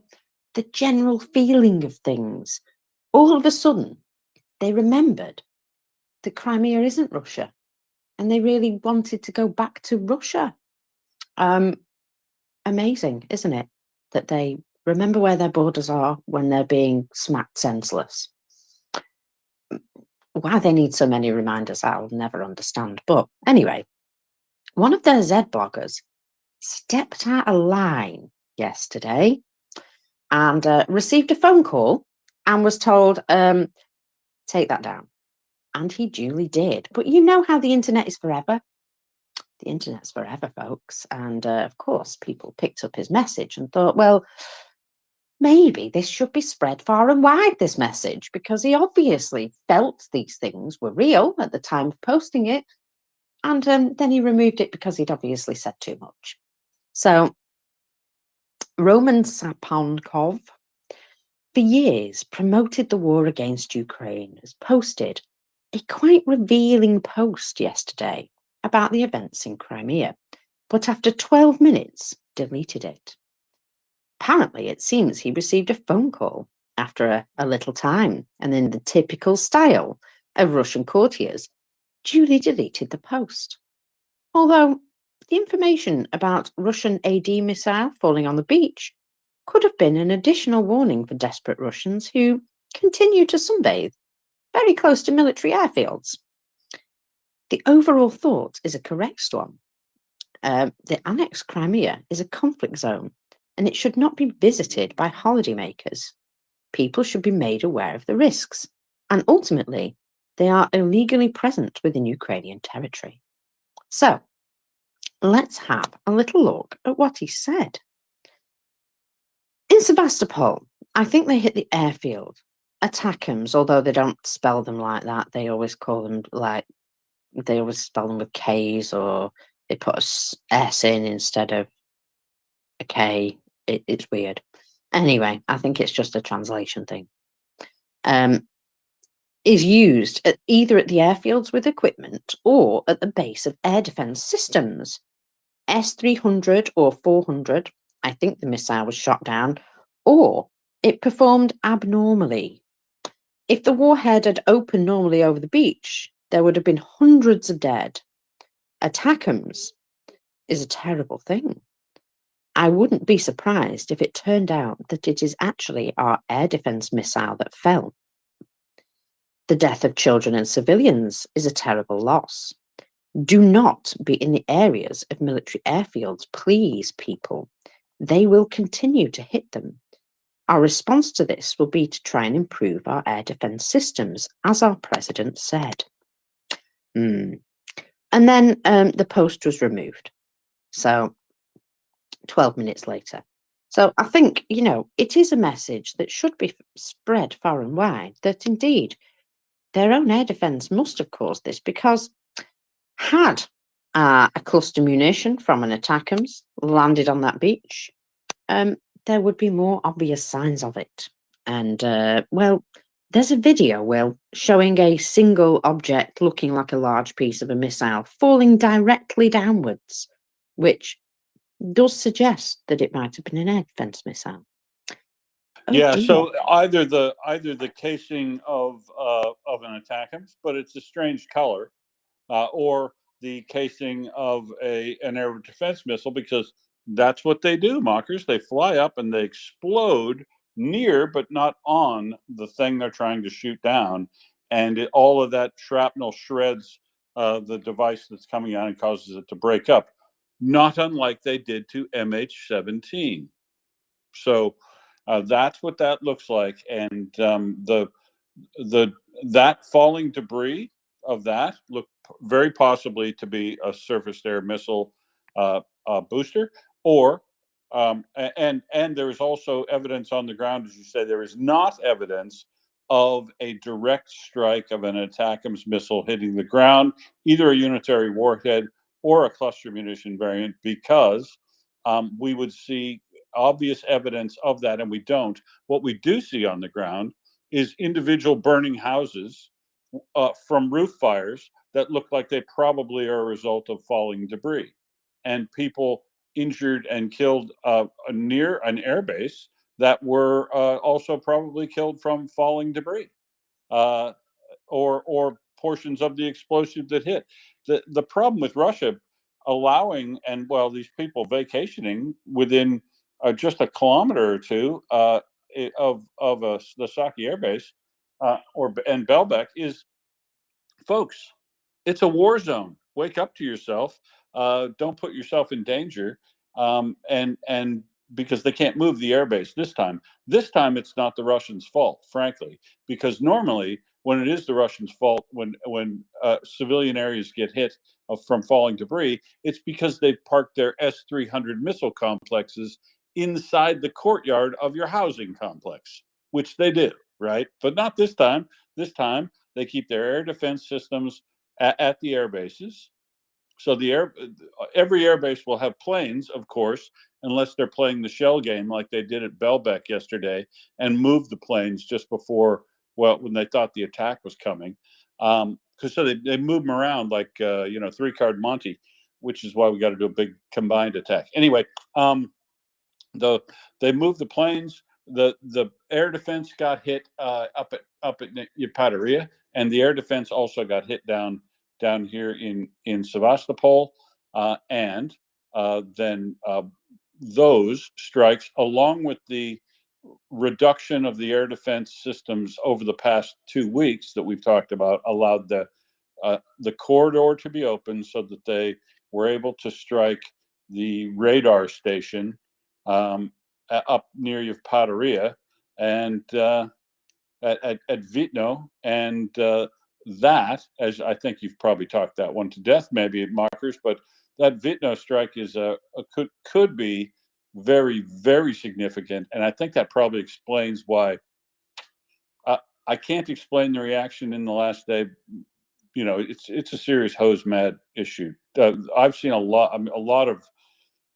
general feeling of things. All of a sudden, they remembered that Crimea isn't Russia, and they really wanted to go back to Russia. Amazing, isn't it? That they remember where their borders are when they're being smacked senseless. Why they need so many reminders, I'll never understand. But anyway, one of their Z bloggers stepped out of line yesterday and received a phone call and was told, take that down. And he duly did. But you know how the internet is forever. The internet's forever, folks. And of course, people picked up his message and thought, well, maybe this should be spread far and wide, this message, because he obviously felt these things were real at the time of posting it, and then he removed it because he'd obviously said too much. So, Roman Saponkov, for years, promoted the war against Ukraine, has posted a quite revealing post yesterday about the events in Crimea, but after 12 minutes, deleted it. Apparently, it seems he received a phone call after a little time, and in the typical style of Russian courtiers, duly deleted the post. Although the information about Russian AD missile falling on the beach could have been an additional warning for desperate Russians who continue to sunbathe very close to military airfields. The overall thought is a correct one. The annexed Crimea is a conflict zone, and it should not be visited by holidaymakers. People should be made aware of the risks, and ultimately, they are illegally present within Ukrainian territory. So, let's have a little look at what he said. In Sevastopol, I think they hit the airfield. Atakams, although they don't spell them like that, they always call them they always spell them with K's, or they put S in instead of a K. It's weird. Anyway, I think it's just a translation thing. Is used either at the airfields with equipment or at the base of air defense systems. S-300 or 400, I think the missile was shot down, or it performed abnormally. If the warhead had opened normally over the beach, there would have been hundreds of dead. Attackums is a terrible thing. I wouldn't be surprised if it turned out that it is actually our air defense missile that fell. The death of children and civilians is a terrible loss. Do not be in the areas of military airfields, please, people. They will continue to hit them. Our response to this will be to try and improve our air defense systems, as our president said. And then the post was removed. So 12 minutes later. So I think, it is a message that should be spread far and wide, that indeed their own air defense must have caused this, because had a cluster munition from an ATACMS landed on that beach, there would be more obvious signs of it. And, there's a video, showing a single object looking like a large piece of a missile falling directly downwards, which does suggest that it might have been an air defense missile. Yeah, so either the casing of an ATACMS, but it's a strange color, or the casing of an air defense missile, because that's what they do, mockers. They fly up and they explode near but not on the thing they're trying to shoot down, and all of that shrapnel shreds the device that's coming out and causes it to break up, not unlike they did to MH17. So that's what that looks like, and that falling debris of that looked very possibly to be a surface-to-air missile booster, or and there is also evidence on the ground, as you say. There is not evidence of a direct strike of an ATACMS missile hitting the ground, either a unitary warhead or a cluster munition variant, because we would see obvious evidence of that, and we don't. What we do see on the ground is individual burning houses from roof fires that look like they probably are a result of falling debris, and people injured and killed near an airbase that were also probably killed from falling debris, or portions of the explosive that hit. The problem with Russia allowing, and these people vacationing within just a kilometer or two of the Saki Air Base and Belbek is, folks, it's a war zone. Wake up to yourself. Don't put yourself in danger. And because they can't move the airbase this time. This time, it's not the Russians' fault, frankly, because normally when it is the Russians' fault, when civilian areas get hit from falling debris, it's because they've parked their S-300 missile complexes inside the courtyard of your housing complex, which they do, right? But not this time. This time they keep their air defense systems at the air bases. So every airbase will have planes, of course, unless they're playing the shell game like they did at Belbeck yesterday and moved the planes just before, well, when they thought the attack was coming. Because so they move them around like, 3-card Monte, which is why we got to do a big combined attack. Anyway, they moved the planes. The air defense got hit up at Padaria, and the air defense also got hit down here in Sevastopol, and then those strikes, along with the reduction of the air defense systems over the past 2 weeks that we've talked about, allowed the corridor to be open so that they were able to strike the radar station up near Yevpatoria and at Vitno, and that, as I think you've probably talked that one to death, maybe at Mockers, but that Vitno strike is could be very, very significant, and I think that probably explains why. I can't explain the reaction in the last day. It's a serious hose mad issue. I've seen a lot of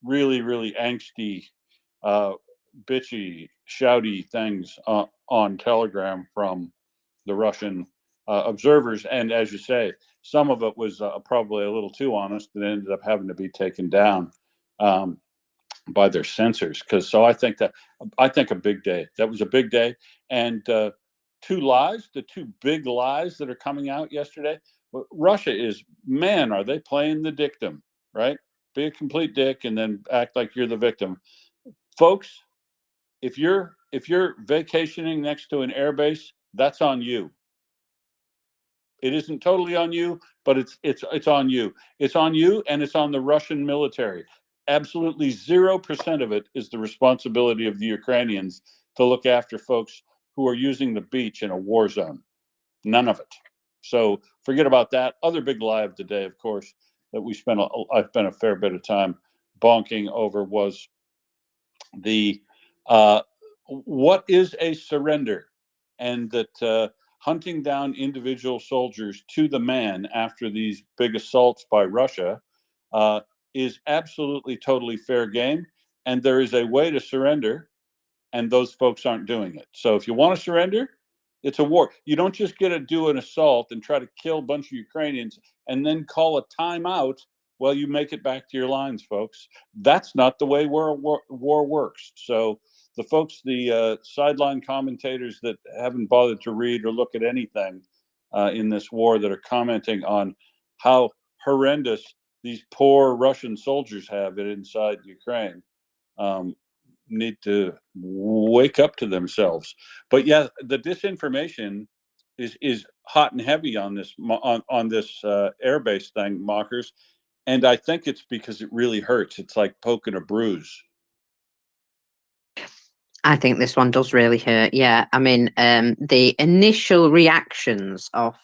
really, really angsty, bitchy, shouty things on Telegram from the Russian observers, and as you say, some of it was probably a little too honest and ended up having to be taken down by their censors. I think a big day. That was a big day, and the two big lies that are coming out yesterday. Russia is, man, are they playing the dictum, right? Be a complete dick and then act like you're the victim, folks. If you're vacationing next to an airbase, that's on you. It isn't totally on you, but it's on you. It's on you, and it's on the Russian military. Absolutely 0% of it is the responsibility of the Ukrainians to look after folks who are using the beach in a war zone. None of it. So forget about that. Other big lie of the day, of course, that I spent a fair bit of time bonking over was the what is a surrender, and that hunting down individual soldiers to the man after these big assaults by Russia is absolutely totally fair game, and there is a way to surrender, and those folks aren't doing it. So if you want to surrender, it's a war. You don't just get to do an assault and try to kill a bunch of Ukrainians and then call a timeout while you make it back to your lines, folks. That's not the way war works. So the folks, the sideline commentators that haven't bothered to read or look at anything in this war, that are commenting on how horrendous these poor Russian soldiers have it inside Ukraine, need to wake up to themselves. But yeah, the disinformation is hot and heavy on this airbase thing, Mockers, and I think it's because it really hurts. It's like poking a bruise. I think this one does really hurt. Yeah, I mean, the initial reactions of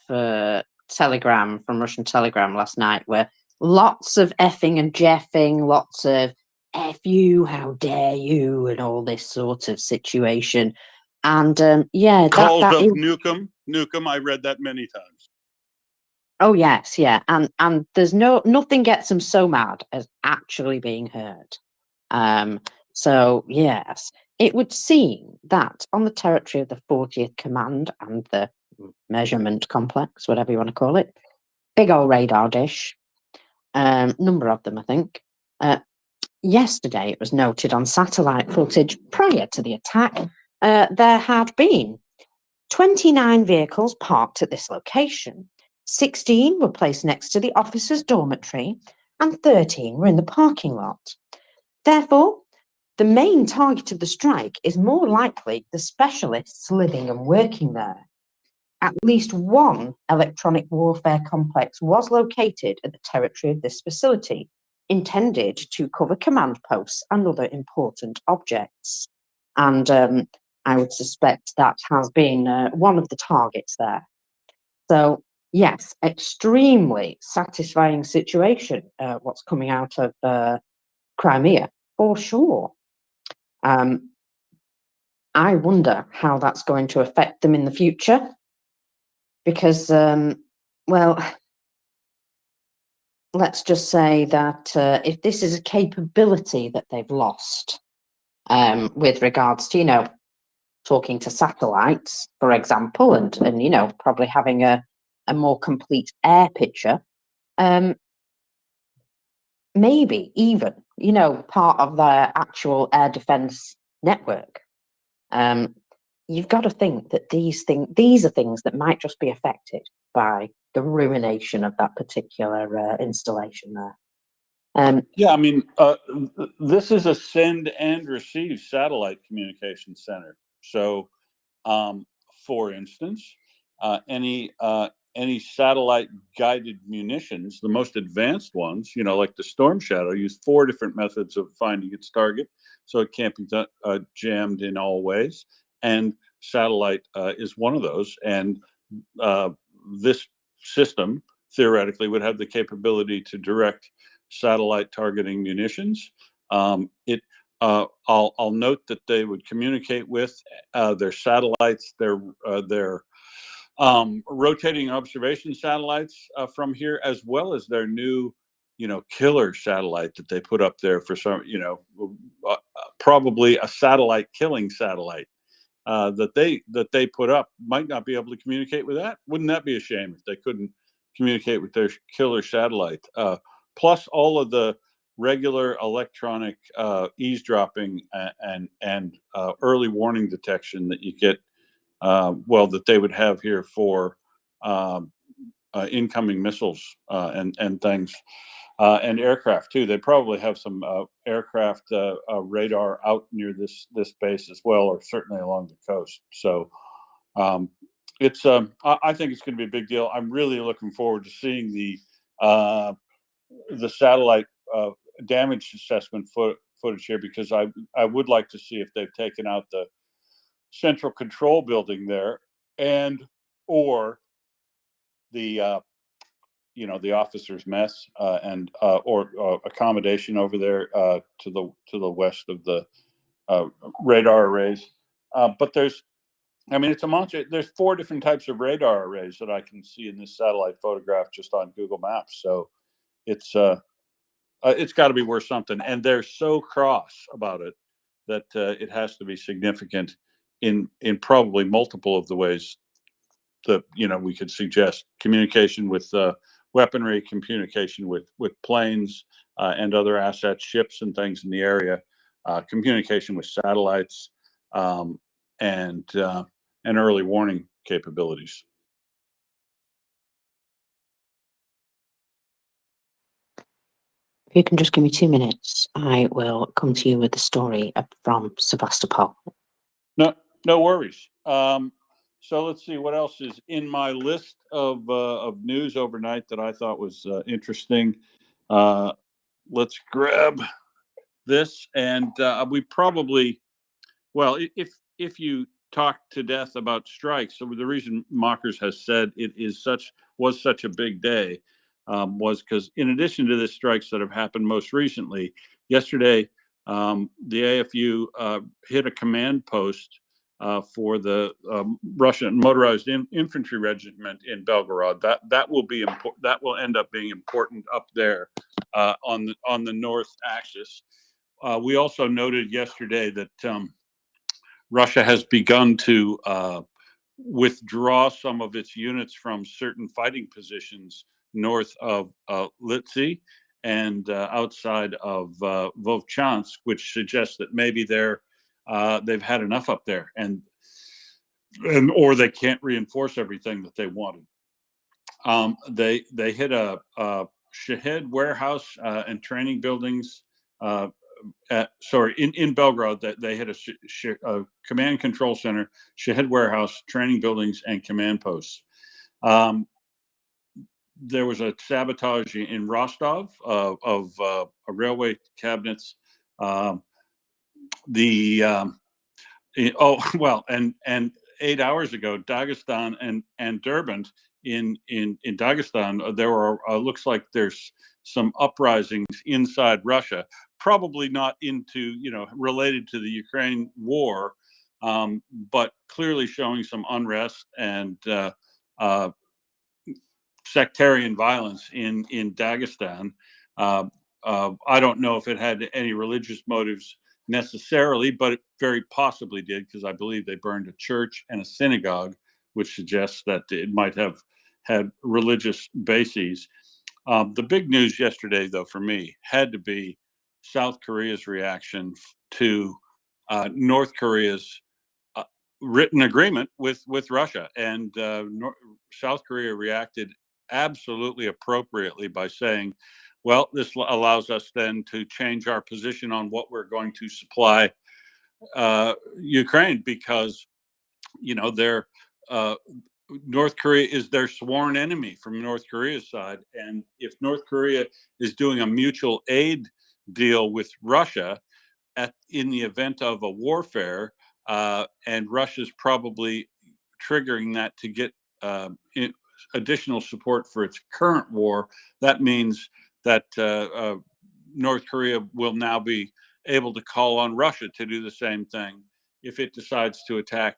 Telegram, from Russian Telegram last night, were lots of effing and jeffing, lots of "F you, how dare you," and all this sort of situation. And yeah, Calls that of is, Nukem. I read that many times. oh yes, yeah, and there's nothing gets them so mad as actually being heard. So yes, it would seem that on the territory of the 40th Command and the measurement complex, whatever you want to call it, big old radar dish, number of them, I think. Yesterday, it was noted on satellite footage prior to the attack, there had been 29 vehicles parked at this location. 16 were placed next to the officers' dormitory, and 13 were in the parking lot. Therefore, the main target of the strike is more likely the specialists living and working there. At least one electronic warfare complex was located at the territory of this facility, intended to cover command posts and other important objects. And I would suspect that has been one of the targets there. So, yes, extremely satisfying situation, what's coming out of Crimea, for sure. I wonder how that's going to affect them in the future, because, well, let's just say that if this is a capability that they've lost, with regards to, talking to satellites, for example, and probably having a more complete air picture, maybe even, part of their actual air defense network. You've got to think that these are things that might just be affected by the ruination of that particular installation there. Yeah, I mean, this is a send and receive satellite communication center. So, for instance, any satellite guided munitions, the most advanced ones, like the Storm Shadow, use 4 different methods of finding its target, so it can't be jammed in all ways. And satellite is one of those. And this system theoretically would have the capability to direct satellite targeting munitions. I'll note that they would communicate with their satellites, their rotating observation satellites from here, as well as their new, killer satellite that they put up there for some, probably a satellite killing satellite that they put up. Might not be able to communicate with that. Wouldn't that be a shame if they couldn't communicate with their killer satellite? Plus all of the regular electronic eavesdropping and early warning detection that you get, that they would have here for incoming missiles and things, and aircraft too. They probably have some aircraft radar out near this base as well, or certainly along the coast. So it's I think it's going to be a big deal. I'm really looking forward to seeing the satellite damage assessment footage here, because I would like to see if they've taken out the central control building there, and or the the officers' mess and or accommodation over there to the west of the radar arrays. But it's a monster. There's 4 different types of radar arrays that I can see in this satellite photograph just on Google Maps. So it's got to be worth something, and they're so cross about it that it has to be significant in probably multiple of the ways that we could suggest: communication with weaponry, communication with planes and other assets, ships and things in the area, communication with satellites, and early warning capabilities. If you can just give me 2 minutes, I will come to you with the story from Sevastopol. No worries. So let's see what else is in my list of news overnight that I thought was interesting. Let's grab this, and we probably, well, if you talk to death about strikes, so the reason Mockers has said it was such a big day was because, in addition to the strikes that have happened most recently, yesterday the AFU hit a command post for the Russian Motorized Infantry Regiment in Belgorod. That will be important. That will end up being important up there on the north axis. We also noted yesterday that Russia has begun to withdraw some of its units from certain fighting positions north of Litsy and outside of Vovchansk, which suggests that maybe they've had enough up there, and or they can't reinforce everything that they wanted. They hit a Shahed warehouse and training buildings. In Belgrade, that they hit a command control center, Shahed warehouse, training buildings, and command posts. There was a sabotage in Rostov of a railway cabinets. And 8 hours ago, Dagestan and Derbent in Dagestan, there were looks like there's some uprisings inside Russia, probably not into, related to the Ukraine war, but clearly showing some unrest and sectarian violence in Dagestan. I don't know if it had any religious motives necessarily, but it very possibly did, because I believe they burned a church and a synagogue, which suggests that it might have had religious bases. The big news yesterday, though, for me, had to be South Korea's reaction to North Korea's written agreement with Russia, and South Korea reacted absolutely appropriately by saying, "Well, this allows us then to change our position on what we're going to supply Ukraine, because they're North Korea is their sworn enemy from North Korea's side, and if North Korea is doing a mutual aid deal with Russia in the event of a warfare, and Russia's probably triggering that to get additional support for its current war, that means that North Korea will now be able to call on Russia to do the same thing if it decides to attack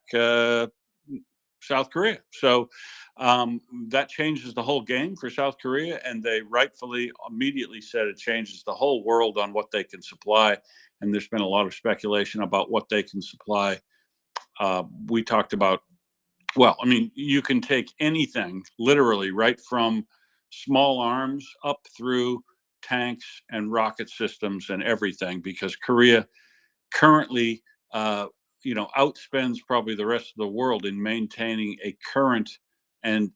South Korea. So that changes the whole game for South Korea, and they rightfully immediately said it changes the whole world on what they can supply. And there's been a lot of speculation about what they can supply. We talked about, you can take anything literally, right from small arms up through tanks and rocket systems and everything, because Korea currently outspends probably the rest of the world in maintaining a current and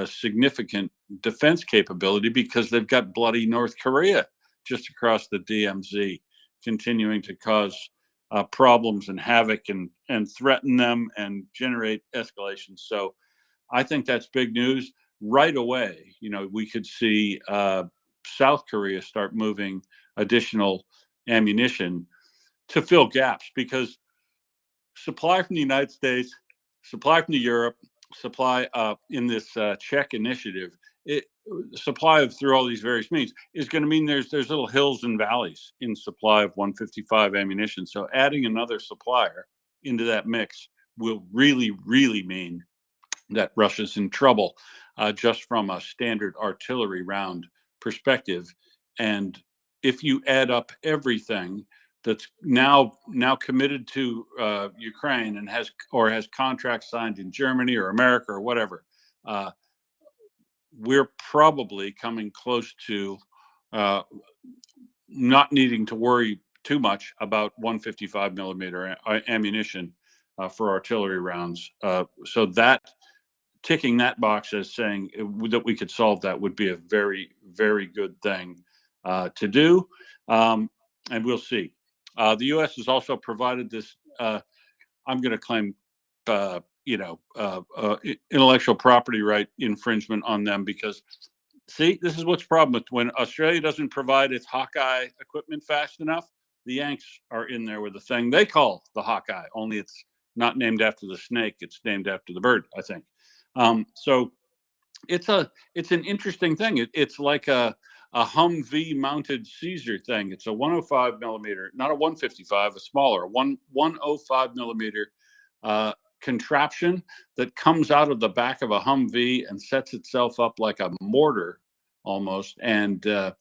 significant defense capability, because they've got bloody North Korea just across the DMZ, continuing to cause problems and havoc and threaten them and generate escalation. So I think that's big news. Right away, we could see South Korea start moving additional ammunition to fill gaps, because supply from the United States, supply from Europe, supply in this Czech initiative, supply through all these various means is going to mean there's little hills and valleys in supply of 155 ammunition. So adding another supplier into that mix will really, really mean that Russia's in trouble, just from a standard artillery round perspective. And if you add up everything that's now committed to Ukraine and has contracts signed in Germany or America or whatever, we're probably coming close to not needing to worry too much about 155 millimeter ammunition for artillery rounds. So that ticking that box as saying that we could solve that would be a very, very good thing to do. And we'll see. The U.S. has also provided this, I'm going to claim, intellectual property right infringement on them, because, see, this is what's the problem with when Australia doesn't provide its Hawkeye equipment fast enough. The Yanks are in there with a thing they call the Hawkeye, only it's not named after the snake. It's named after the bird, I think. So it's an interesting thing. It's like a Humvee mounted Caesar thing. It's a 105 millimeter, not a 155, a smaller 105 millimeter contraption that comes out of the back of a Humvee and sets itself up like a mortar almost, and then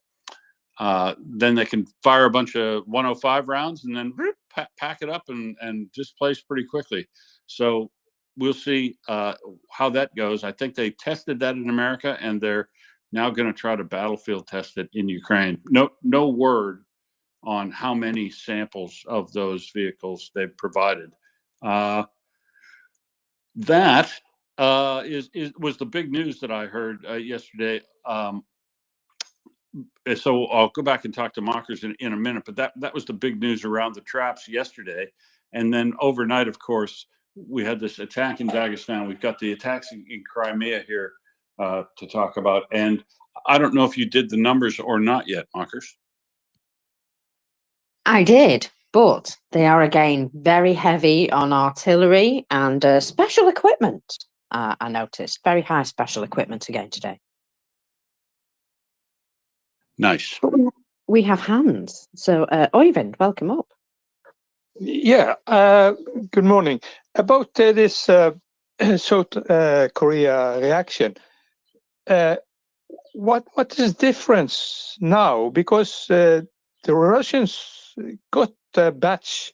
they can fire a bunch of 105 rounds and then pack it up and displace pretty quickly. So we'll see how that goes. I think they tested that in America, and they're now going to try to battlefield test it in Ukraine. No word on how many samples of those vehicles they've provided. That was the big news that I heard yesterday. So I'll go back and talk to Mockers in a minute, but that was the big news around the traps yesterday. And then overnight, of course, we had this attack in Dagestan. We've got the attacks in Crimea here to talk about. And I don't know if you did the numbers or not yet, Mockers. I did, but they are again very heavy on artillery and special equipment. I noticed very high special equipment again today. Nice. we have hands. So, Oyvind, welcome up. Yeah, good morning. About this South Korea reaction, what is difference now? Because the Russians got a batch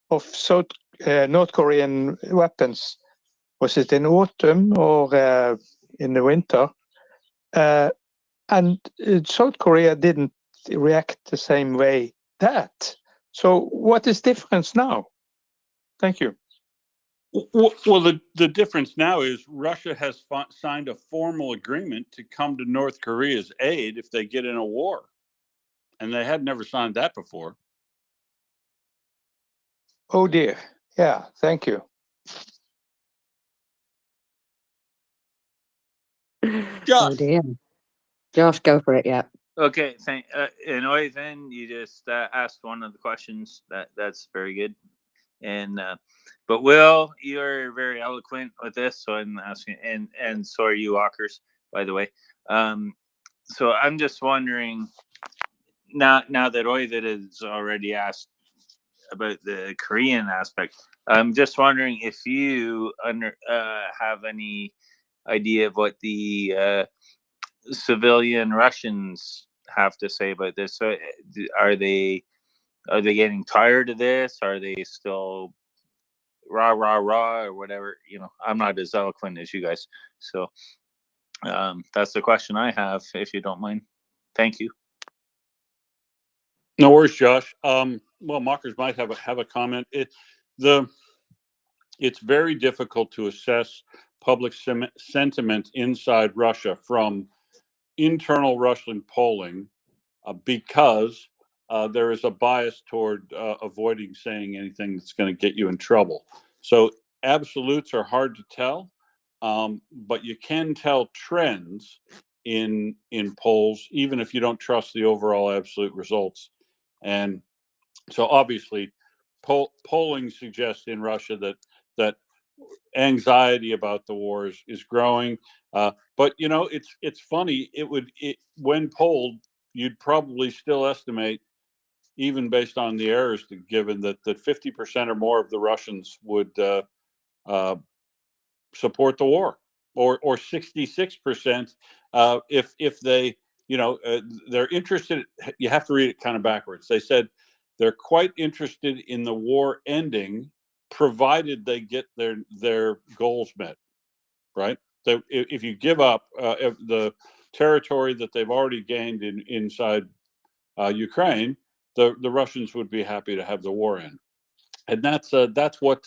of North Korean weapons. Was it in autumn or in the winter? And South Korea didn't react the same way that. So what is difference now? Thank you. Well, the difference now is Russia has signed a formal agreement to come to North Korea's aid if they get in a war, and they had never signed that before. Oh dear. Yeah, thank you. Josh. Oh dear. Josh, go for it. Yeah. Okay, and Oyvind, you just asked one of the questions. That's very good. And but Will, you're very eloquent with this, so I'm asking, and so are you, Walkers, by the way. So I'm just wondering now that Oyvind has already asked about the Korean aspect. I'm just wondering if you have any idea of what the civilian Russians have to say about this. So are they getting tired of this? Are they still rah rah rah or whatever? I'm not as eloquent as you guys, so that's the question I have, if you don't mind. Thank you. No worries, Josh. Well, Mockers might have a comment. It's very difficult to assess public sentiment inside Russia from internal Russian polling because there is a bias toward avoiding saying anything that's going to get you in trouble. So absolutes are hard to tell, but you can tell trends in polls, even if you don't trust the overall absolute results. And so obviously, polling suggests in Russia that anxiety about the wars is growing. But it's funny. When polled, you'd probably still estimate, even based on the errors given, that 50% or more of the Russians would support the war, or 66% if they they're interested. You have to read it kind of backwards. They said they're quite interested in the war ending, provided they get their goals met. Right. So if you give up the territory that they've already gained inside Ukraine, the Russians would be happy to have the war end. And that's what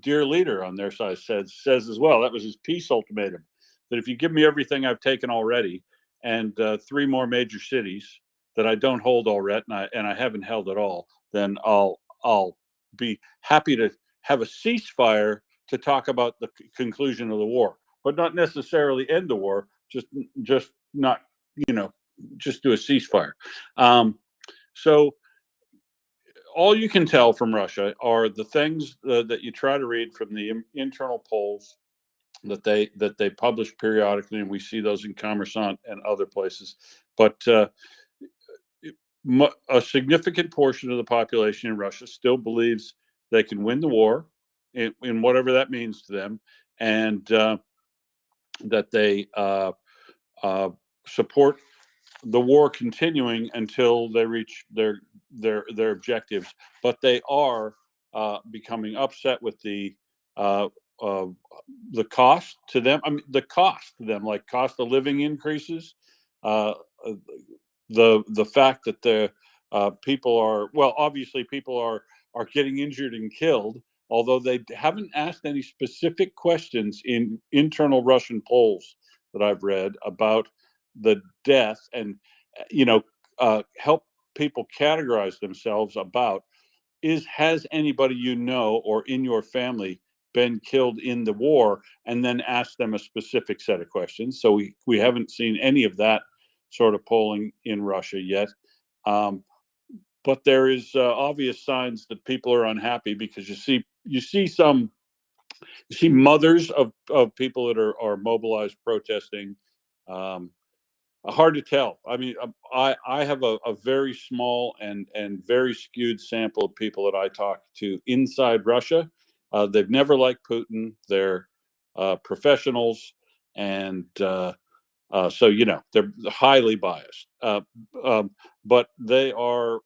dear leader on their side says as well. That was his peace ultimatum. That if you give me everything I've taken already, and 3 more major cities that I don't hold already, and I haven't held at all, then I'll be happy to have a ceasefire to talk about the conclusion of the war, but not necessarily end the war. Just not just do a ceasefire. So all you can tell from Russia are the things that you try to read from the internal polls that they publish periodically, and we see those in Kommersant and other places. But a significant portion of the population in Russia still believes they can win the war, in whatever that means to them, and that they support the war continuing until they reach their objectives. But they are becoming upset with the cost to them. I mean, the cost to them, like cost of living increases, the fact that the people are, well, obviously people are getting injured and killed, although they haven't asked any specific questions in internal Russian polls that I've read about the death, and help people categorize themselves about has anybody or in your family been killed in the war, and then ask them a specific set of questions. So we haven't seen any of that sort of polling in Russia yet. But there is obvious signs that people are unhappy, because you see mothers of people that are mobilized protesting. hard to tell. I mean, I have a very small and very skewed sample of people that I talk to inside Russia. They've never liked Putin. They're professionals, and so they're highly biased. But they are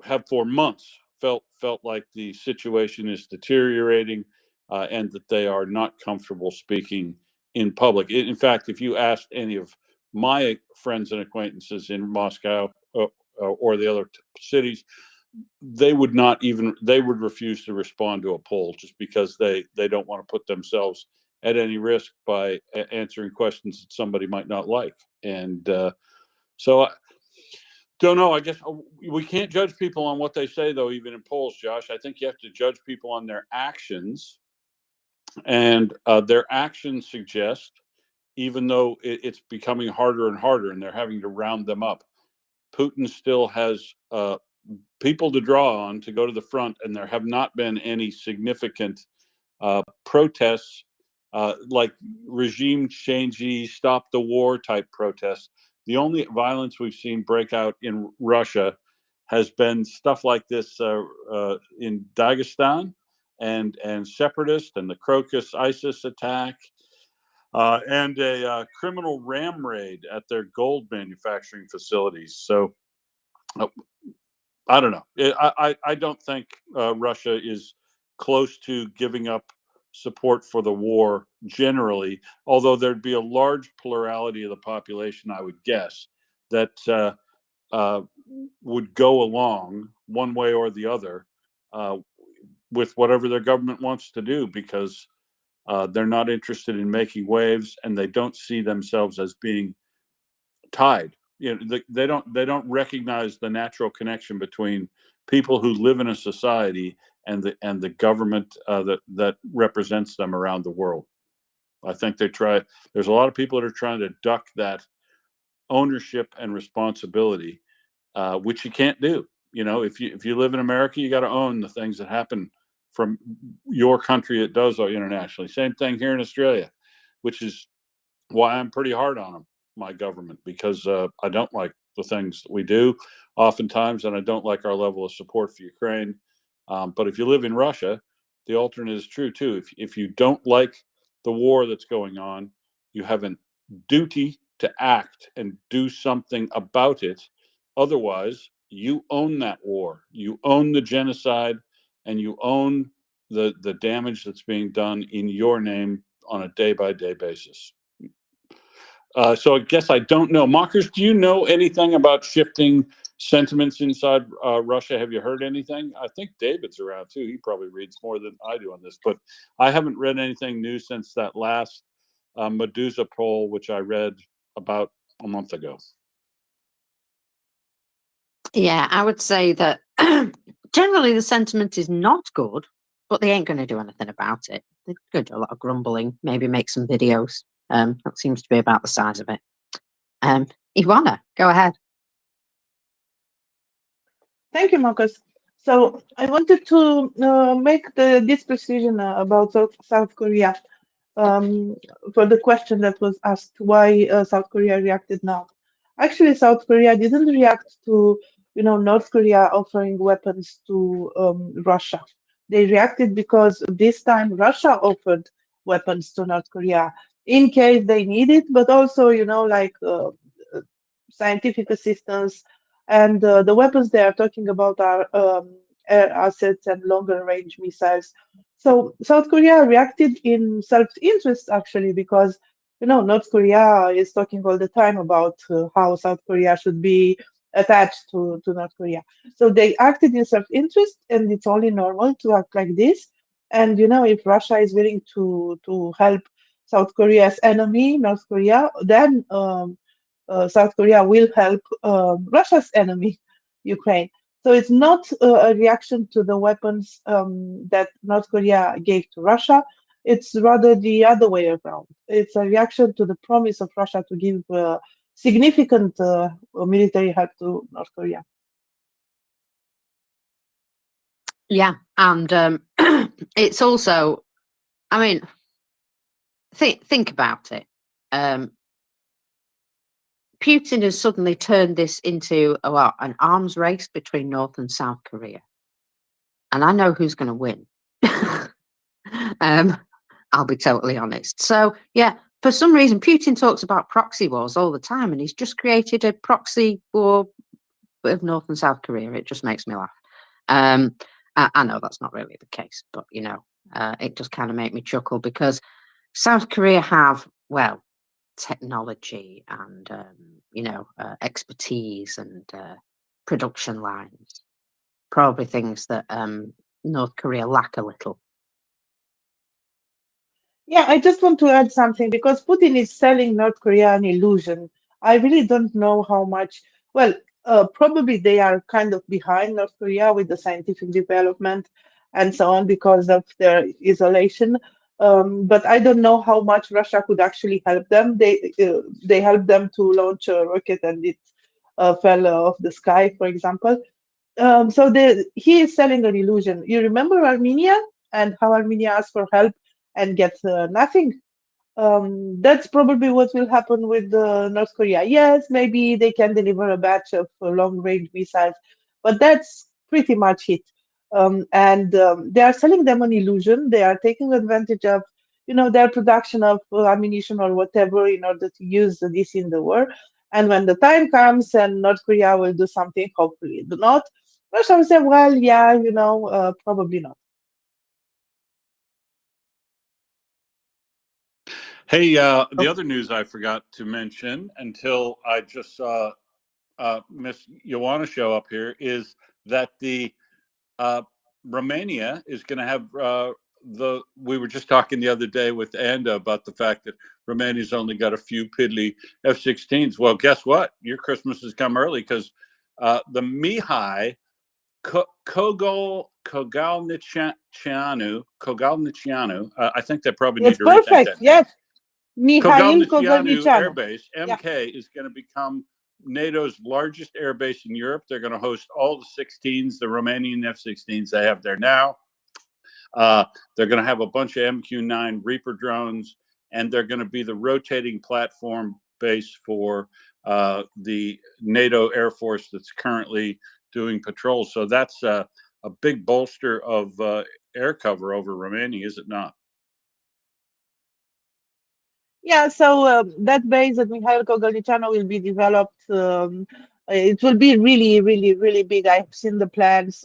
have for months felt like the situation is deteriorating, and that they are not comfortable speaking in public. In fact, if you asked any of my friends and acquaintances in Moscow or the other cities, they would not even they would refuse to respond to a poll just because they don't want to put themselves at any risk by answering questions that somebody might not like. And so I don't know. I guess we can't judge people on what they say, though, even in polls, Josh. I think you have to judge people on their actions, and their actions suggest, even though it's becoming harder and harder, and they're having to round them up, Putin still has people to draw on to go to the front, and there have not been any significant protests, like regime changey, stop the war type protests. The only violence we've seen break out in Russia has been stuff like this in Dagestan and separatist and the Crocus ISIS attack, and a criminal ram raid at their gold manufacturing facilities. So I don't know. I don't think Russia is close to giving up support for the war generally, although there'd be a large plurality of the population, I would guess, that would go along one way or the other with whatever their government wants to do, because they're not interested in making waves, and they don't see themselves as being tied. They don't recognize the natural connection between people who live in a society and the government that represents them around the world. I think there's a lot of people that are trying to duck that ownership and responsibility, which you can't do. If you live in America, you got to own the things that happen from your country. It does internationally. Same thing here in Australia, which is why I'm pretty hard on them, my government, because I don't like the things that we do oftentimes, and I don't like our level of support for Ukraine. But if you live in Russia, the alternate is true too. If you don't like the war that's going on, you have a duty to act and do something about it. Otherwise, you own that war. You own the genocide, and you own the damage that's being done in your name on a day-by-day basis. So I guess I don't know. Mockers, do you know anything about shifting sentiments inside Russia? Have you heard anything? I think David's around too. He probably reads more than I do on this, but I haven't read anything new since that last Medusa poll, which I read about a month ago. Yeah, I would say that generally the sentiment is not good, but they ain't going to do anything about it. They're going to do a lot of grumbling, maybe make some videos. That seems to be about the size of it. Ivana, go ahead. Thank you, Marcus. So I wanted to make this precision about South Korea for the question that was asked, why South Korea reacted now. Actually, South Korea didn't react to, North Korea offering weapons to Russia. They reacted because this time Russia offered weapons to North Korea in case they need it, but also, scientific assistance. And the weapons they are talking about are air assets and longer range missiles. So South Korea reacted in self-interest, actually, because North Korea is talking all the time about how South Korea should be attached to North Korea. So they acted in self-interest, and it's only normal to act like this. And if Russia is willing to help South Korea's enemy, North Korea, then South Korea will help Russia's enemy, Ukraine. So it's not a reaction to the weapons that North Korea gave to Russia. It's rather the other way around. It's a reaction to the promise of Russia to give significant military help to North Korea. Yeah, and it's also, I mean, think about it. Putin has suddenly turned this into an arms race between North and South Korea. And I know who's going to win. I'll be totally honest. So, yeah, for some reason, Putin talks about proxy wars all the time, and he's just created a proxy war with North and South Korea. It just makes me laugh. I know that's not really the case, but, you know, it just kind of made me chuckle because South Korea have, well, technology and, you know, expertise and production lines. Probably things that North Korea lack a little. Yeah, I just want to add something because Putin is selling North Korea an illusion. I really don't know how much. Well, probably they are kind of behind North Korea with the scientific development and so on because of their isolation. But I don't know how much Russia could actually help them. They helped them to launch a rocket and it fell off the sky, for example. So he is selling an illusion. You remember Armenia and how Armenia asked for help and gets nothing. That's probably what will happen with North Korea. Yes, maybe they can deliver a batch of long-range missiles, but that's pretty much it. And they are selling them an illusion. They are taking advantage of, you know, their production of ammunition or whatever in order to use this in the war. And when the time comes and North Korea will do something, hopefully not, Russia will say, well, yeah, you know, probably not. Hey, the Oh. other news I forgot to mention until I just saw Miss Ioana show up here is that the Romania is going to have we were just talking the other day with Anda about the fact that Romania's only got a few piddly F-16s. Well, guess what? Your Christmas has come early because the Mihai Kogalnicianu, I think they probably need It's to rethink perfect. that name. Yes. Mihail Kogalnicianu Air Kogalnicianu. Base, Yeah. MK, is going to become NATO's largest air base in Europe. They're going to host all the 16s, the Romanian F-16s they have there now. They're going to have a bunch of MQ-9 Reaper drones, and they're going to be the rotating platform base for the NATO Air Force that's currently doing patrols. So that's a big bolster of air cover over Romania, is it not? Yeah, so that base at Mikhail Kogalnichano will be developed. It will be really, really, really big. I've seen the plans,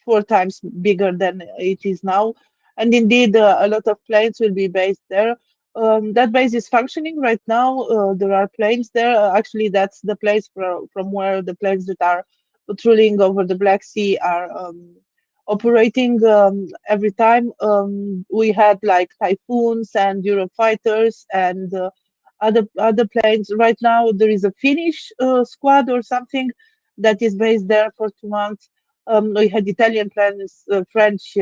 4 times bigger than it is now. And indeed, a lot of planes will be based there. That base is functioning right now. There are planes there. Actually, that's the place from where the planes that are patrolling over the Black Sea are operating every time. We had like Typhoons and Eurofighters and other planes. Right now, there is a Finnish squad or something that is based there for 2 months. We had Italian planes, French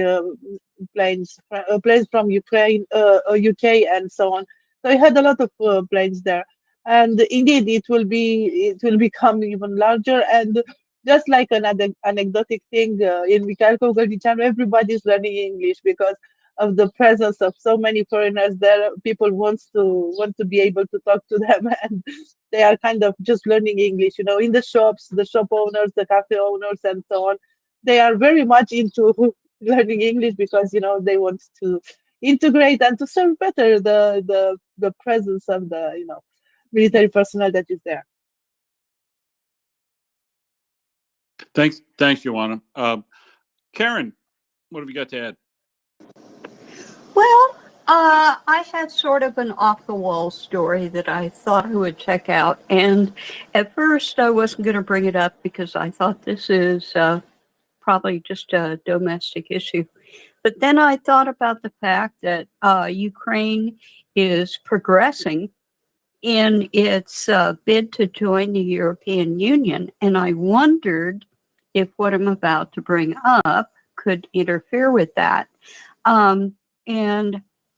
planes, planes from Ukraine, UK, and so on. So we had a lot of planes there, and indeed, it will become even larger. And just like another anecdotic thing in Mikhail Kogalnichano, everybody's learning English because of the presence of so many foreigners there. People want to be able to talk to them, and they are kind of just learning English. You know, in the shops, the shop owners, the cafe owners, and so on, they are very much into learning English because you know they want to integrate and to serve better the presence of the military personnel that is there. Thanks, Ioana. Karen, what have you got to add? Well, I had sort of an off-the-wall story that I thought I would check out, and at first I wasn't going to bring it up because I thought this is probably just a domestic issue. But then I thought about the fact that Ukraine is progressing in its bid to join the European Union, and I wondered if what I'm about to bring up could interfere with that. And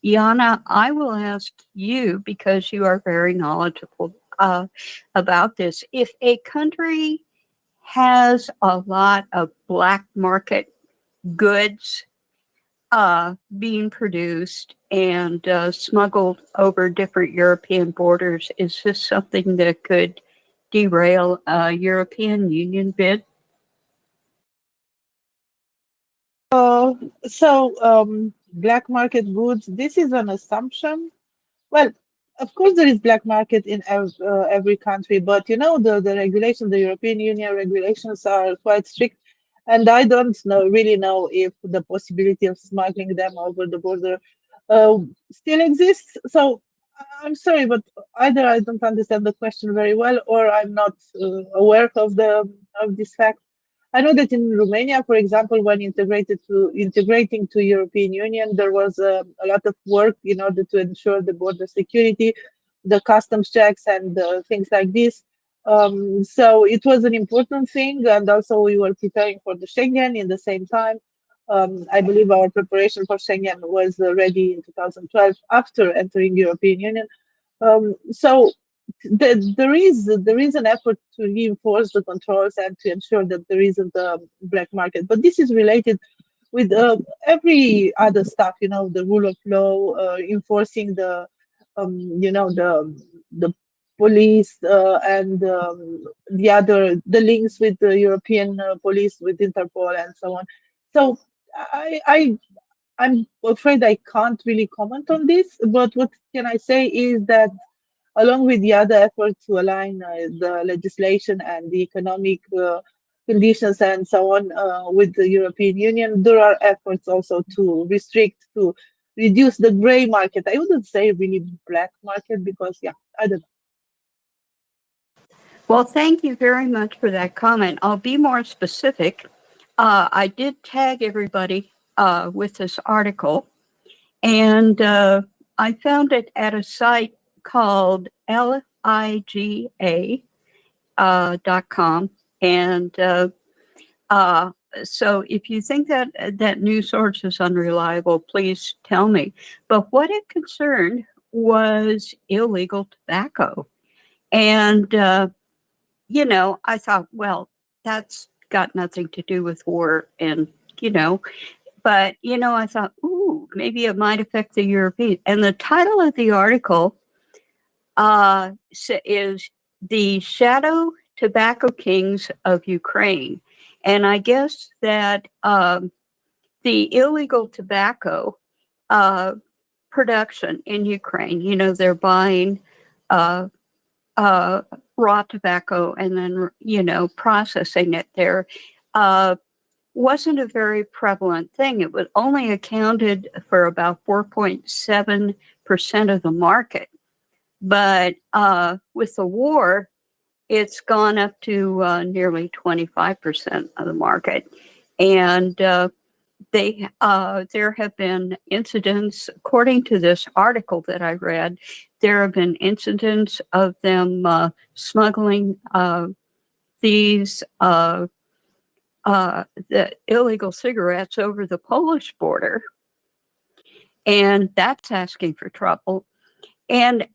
Yana, I will ask you, because you are very knowledgeable about this, if a country has a lot of black market goods being produced and smuggled over different European borders, is this something that could derail a European Union bid? Black market goods, this is an assumption. Well, of course, there is black market in every country, but you know the regulations, the European Union regulations are quite strict, and I don't really know if the possibility of smuggling them over the border uh, still exists. So I'm sorry, but either I don't understand the question very well, or I'm not aware of this fact. I know that in Romania, for example, when integrating to European Union, there was a lot of work in order to ensure the border security, the customs checks, and things like this. So it was an important thing, and also we were preparing for the Schengen in the same time. I believe our preparation for Schengen was ready in 2012 after entering European Union. So there is an effort to reinforce the controls and to ensure that there isn't a black market. But this is related with every other stuff, you know, the rule of law, enforcing the police and the links with the European police, with Interpol and so on. So I'm afraid I can't really comment on this, but what can I say is that along with the other efforts to align the legislation and the economic conditions and so on with the European Union, there are efforts also to reduce the gray market. I wouldn't say really black market because, yeah, I don't know. Well, thank you very much for that comment. I'll be more specific. I did tag everybody with this article, and I found it at a site called liga.com. And so if you think that news source is unreliable, please tell me. But what it concerned was illegal tobacco. And, I thought, well, that's got nothing to do with war. And, but, I thought, ooh, maybe it might affect the European. And the title of the article is The Shadow Tobacco Kings of Ukraine. And I guess that the illegal tobacco production in Ukraine, they're buying raw tobacco and then, processing it there, wasn't a very prevalent thing. It was only accounted for about 4.7% of the market. But with the war, it's gone up to nearly 25% of the market. And there have been incidents, according to this article that I read, there have been incidents of them smuggling the illegal cigarettes over the Polish border. And that's asking for trouble. And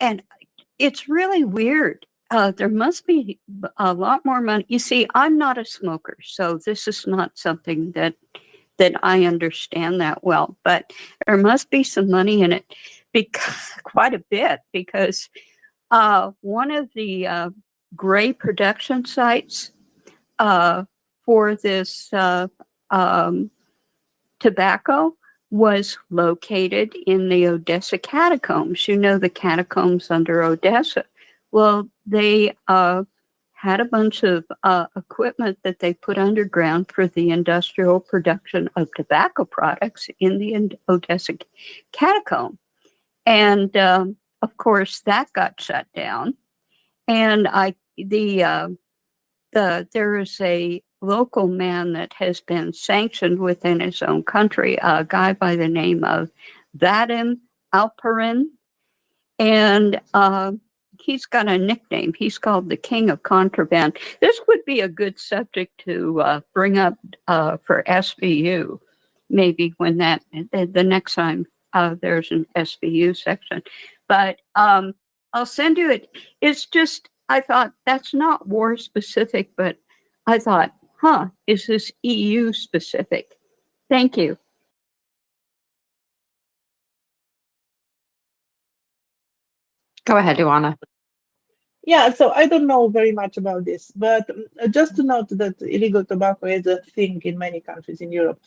it's really weird. There must be a lot more money. You see, I'm not a smoker, so this is not something that I understand that well. But there must be some money in it, quite a bit, because one of the gray production sites for this tobacco was located in the Odessa catacombs. You know, the catacombs under Odessa. Well, they had a bunch of equipment that they put underground for the industrial production of tobacco products in the Odessa catacomb. And of course, that got shut down. And there is a local man that has been sanctioned within his own country, a guy by the name of Vadim Alperin. And he's got a nickname. He's called the King of Contraband. This would be a good subject to bring up for SVU, maybe when the next time there's an SVU section. But I'll send you it. It's just, I thought that's not war specific, but I thought, is this EU specific? Thank you. Go ahead, Ioana. Yeah, so I don't know very much about this, but just to note that illegal tobacco is a thing in many countries in Europe.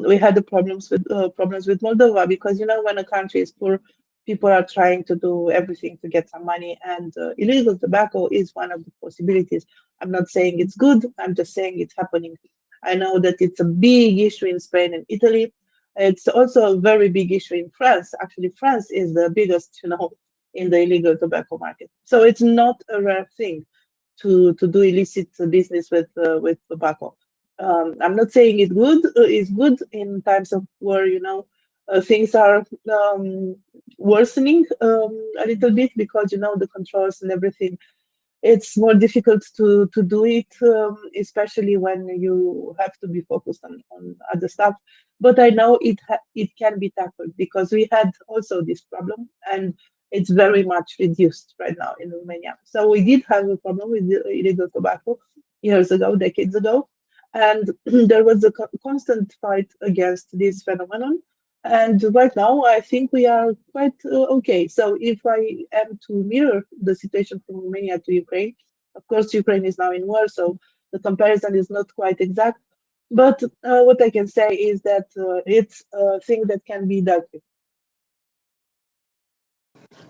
We had the problems with Moldova because when a country is poor, people are trying to do everything to get some money, and illegal tobacco is one of the possibilities. I'm not saying it's good. I'm just saying it's happening. I know that it's a big issue in Spain and Italy. It's also a very big issue in France. Actually, France is the biggest, in the illegal tobacco market. So it's not a rare thing to do illicit business with tobacco. I'm not saying it's good. It's good in times of where things are worsening a little bit because the controls and everything. It's more difficult to do it, especially when you have to be focused on other stuff. But I know it can be tackled because we had also this problem, and it's very much reduced right now in Romania. So we did have a problem with the illegal tobacco years ago, decades ago, and there was a constant fight against this phenomenon. And right now, I think we are quite okay. So if I am to mirror the situation from Romania to Ukraine, of course, Ukraine is now in war, so the comparison is not quite exact. But what I can say is that it's a thing that can be dealt with.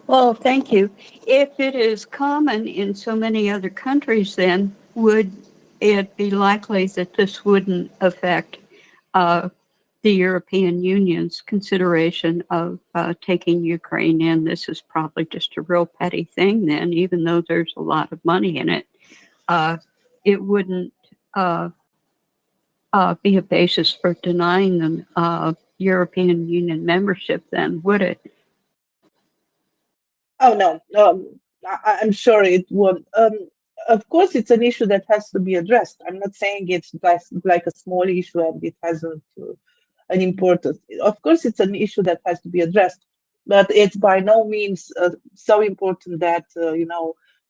Well, thank you. If it is common in so many other countries, then would it be likely that this wouldn't affect uh, the European Union's consideration of taking Ukraine in? This is probably just a real petty thing, then, even though there's a lot of money in it. It wouldn't uh, be a basis for denying them European Union membership, then, would it? Oh no, I'm sure it won't. Of course, it's an issue that has to be addressed. I'm not saying it's like a small issue and it hasn't an importance. Of course, it's an issue that has to be addressed, but it's by no means so important that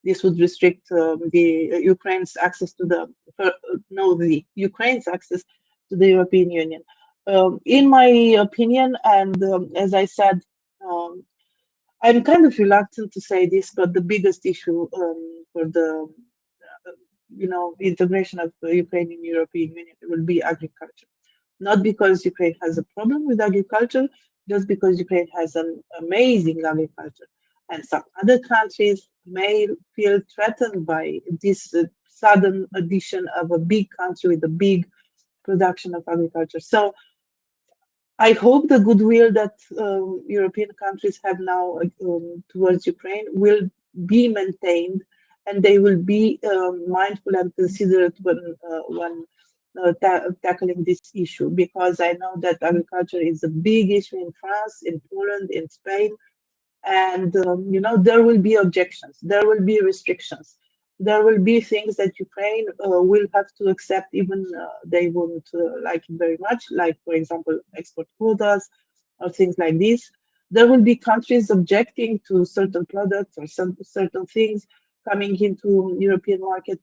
this would restrict the Ukraine's access to the Ukraine's access to the European Union. In my opinion, and as I said. I'm kind of reluctant to say this, but the biggest issue for the integration of Ukraine in European Union will be agriculture. Not because Ukraine has a problem with agriculture, just because Ukraine has an amazing agriculture. And some other countries may feel threatened by this sudden addition of a big country with a big production of agriculture. So I hope the goodwill that European countries have now towards Ukraine will be maintained, and they will be mindful and considerate when tackling this issue. Because I know that agriculture is a big issue in France, in Poland, in Spain, and there will be objections, there will be restrictions, there will be things that Ukraine will have to accept, even they won't like it very much, like for example export quotas or things like this. There will be countries objecting to certain products or some certain things coming into European market,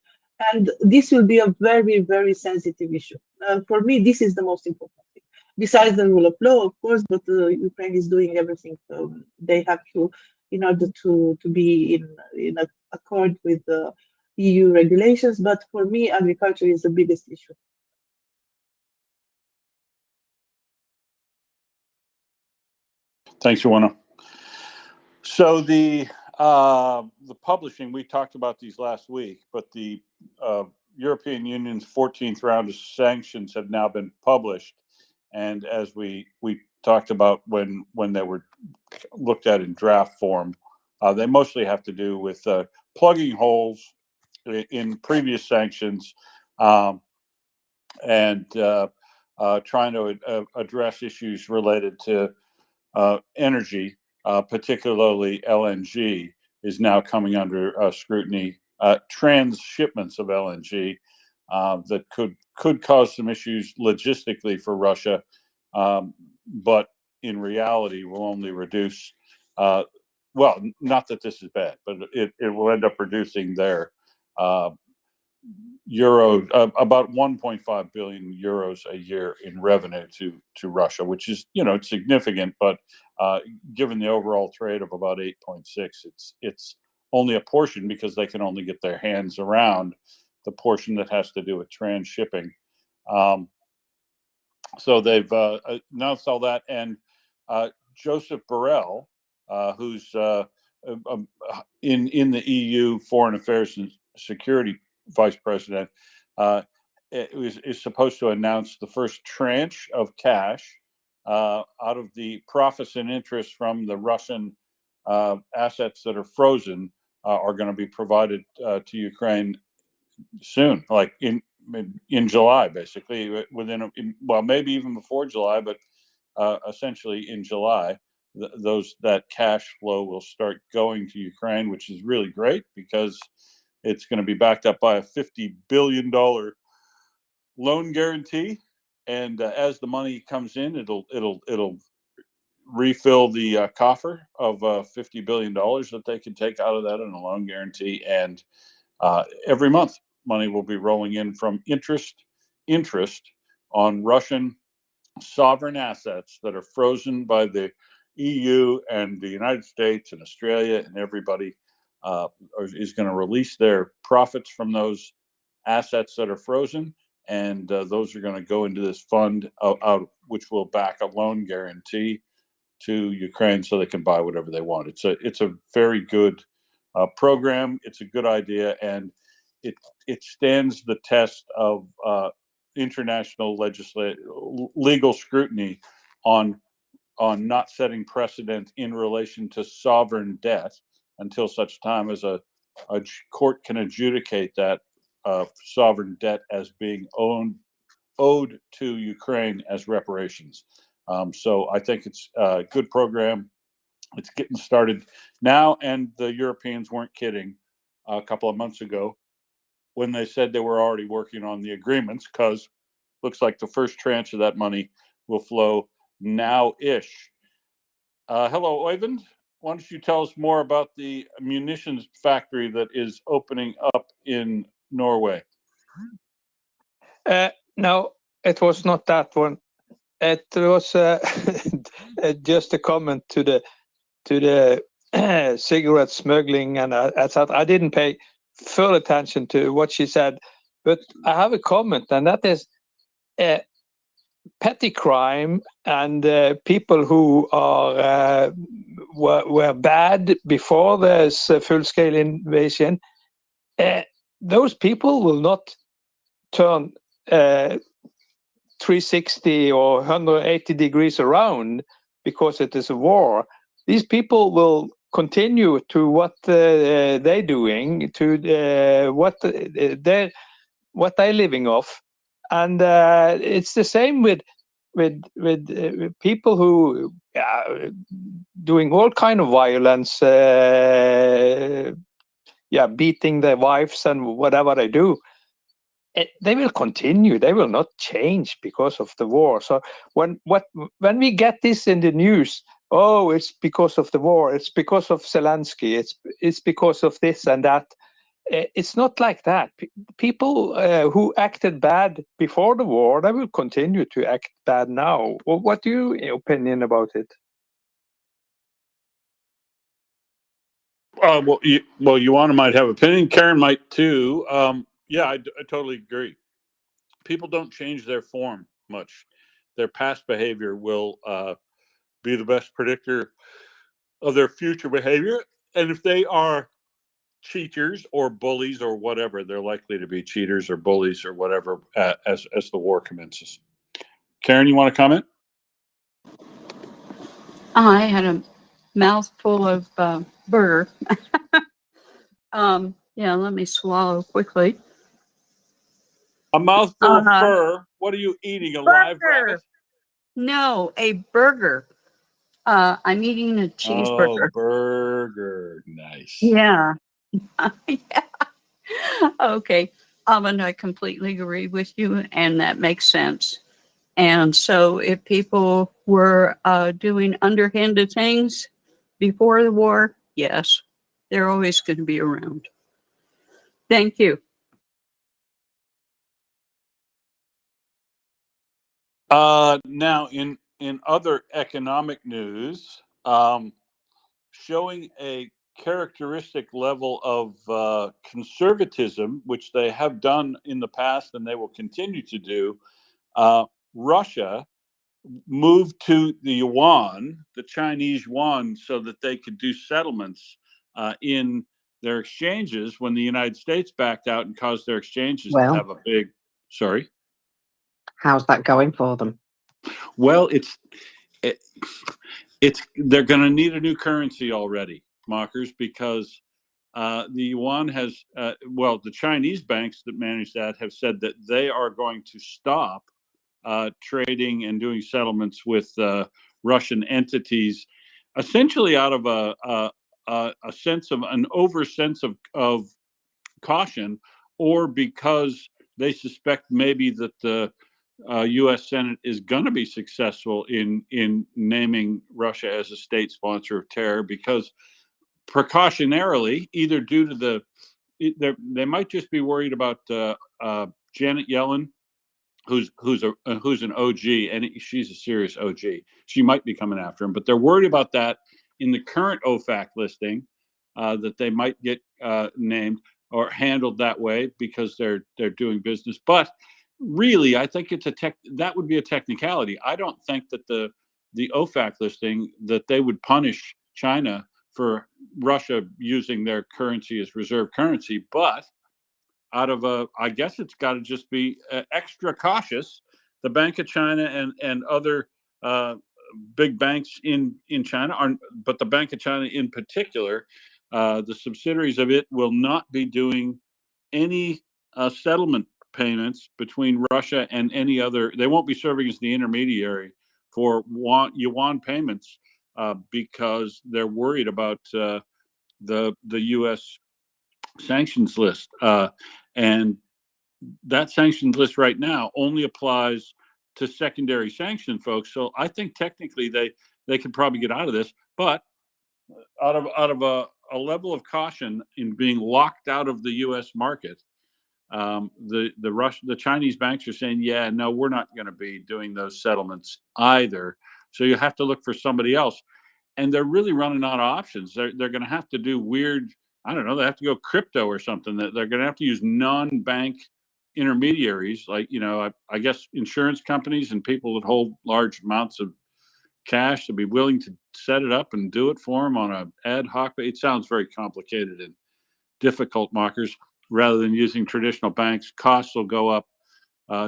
and this will be a very, very sensitive issue. For me, this is the most important thing besides the rule of law, of course, but Ukraine is doing everything they have to in order to be in accord with the EU regulations. But for me, agriculture is the biggest issue. Thanks, Joanna. So the publishing, we talked about these last week, but the European Union's 14th round of sanctions have now been published, and as we talked about when they were looked at in draft form, they mostly have to do with plugging holes in previous sanctions, and trying to address issues related to energy, particularly LNG, is now coming under scrutiny. Transshipments of LNG that could cause some issues logistically for Russia, but in reality will only reduce. Well, not that this is bad, but it will end up reducing their about 1.5 billion euros a year in revenue to Russia, which is significant, but given the overall trade of about 8.6, it's only a portion because they can only get their hands around the portion that has to do with transshipping. So they've announced all that, and Joseph Borrell, who's in the EU Foreign Affairs and Security Vice President, is supposed to announce the first tranche of cash out of the profits and interest from the Russian assets that are frozen are going to be provided to Ukraine soon, like in July, basically within well, maybe even before July, but essentially in July, that cash flow will start going to Ukraine, which is really great because it's going to be backed up by a $50 billion loan guarantee, and as the money comes in, it'll refill the coffer of $50 billion that they can take out of that in a loan guarantee, and every month money will be rolling in from interest on Russian sovereign assets that are frozen by the EU and the United States and Australia, and everybody is going to release their profits from those assets that are frozen, and those are going to go into this fund out, which will back a loan guarantee to Ukraine so they can buy whatever they want. It's a very good program. It's a good idea, and it stands the test of international legal scrutiny on not setting precedent in relation to sovereign debt until such time as a court can adjudicate that sovereign debt as being owed to Ukraine as reparations. So I think it's a good program. It's getting started now, and the Europeans weren't kidding a couple of months ago when they said they were already working on the agreements, because looks like the first tranche of that money will flow now-ish. Hello, Oyvind. Why don't you tell us more about the munitions factory that is opening up in Norway? No, it was not that one. It was just a comment to the cigarette smuggling, and I didn't pay full attention to what she said, but I have a comment, and that is petty crime and people who are were bad before this full-scale invasion. Those people will not turn 360 or 180 degrees around because it is a war. These people will continue to what they're doing, to what they're living off, and it's the same with people who doing all kind of violence, beating their wives and whatever they do. They will continue. They will not change because of the war. So when we get this in the news, oh, it's because of the war. It's because of Zelensky. It's because of this and that. It's not like that. People who acted bad before the war, they will continue to act bad now. Well, what's your opinion about it? Well, Joanna might have an opinion. Karen might too. Yeah, I totally agree. People don't change their form much. Their past behavior will be the best predictor of their future behavior. And if they are cheaters or bullies or whatever, they're likely to be cheaters or bullies or whatever as the war commences. Karen, you want to comment? I had a mouthful of burger. Yeah, let me swallow quickly. A mouthful of fur. What are you eating? A live rabbit? No, a burger. I'm eating a cheeseburger. Oh, burger. Nice. Yeah. Yeah. Okay. And I completely agree with you, and that makes sense. And so if people were doing underhanded things before the war, yes, they're always going to be around. Thank you. Now, in other economic news, showing a characteristic level of conservatism, which they have done in the past and they will continue to do, Russia moved to the yuan, the Chinese yuan, so that they could do settlements in their exchanges when the United States backed out and caused their exchanges to Well, have a big. Sorry. how's that going for them? Well, it's they're going to need a new currency already, mockers, because the yuan has the Chinese banks that manage that have said that they are going to stop trading and doing settlements with Russian entities, essentially out of a sense of an over sense of caution, or because they suspect maybe that the U.S. Senate is going to be successful in naming Russia as a state sponsor of terror, because precautionarily, either due to they might just be worried about Janet Yellen, who's an OG, and she's a serious OG. She might be coming after him, but they're worried about that in the current OFAC listing, that they might get named or handled that way because they're doing business. But really, I think that would be a technicality. I don't think that the OFAC listing, that they would punish China for Russia using their currency as reserve currency, but out of I guess it's got to just be extra cautious. The Bank of China and other big banks in China aren't, but the Bank of China in particular, the subsidiaries of it will not be doing any settlement payments between Russia and any other. They won't be serving as the intermediary for yuan payments because they're worried about the U.S. sanctions list. And that sanctions list right now only applies to secondary sanction folks. So I think technically they could probably get out of this, but out of a level of caution in being locked out of the U.S. market, the Chinese banks are saying, yeah, no, we're not going to be doing those settlements either. So you have to look for somebody else, and they're really running out of options. They're going to have to do weird. I don't know. They have to go crypto or something. That they're going to have to use non-bank intermediaries, like I guess insurance companies and people that hold large amounts of cash to be willing to set it up and do it for them on a ad hoc. It sounds very complicated and difficult, mockers. Rather than using traditional banks, costs will go up,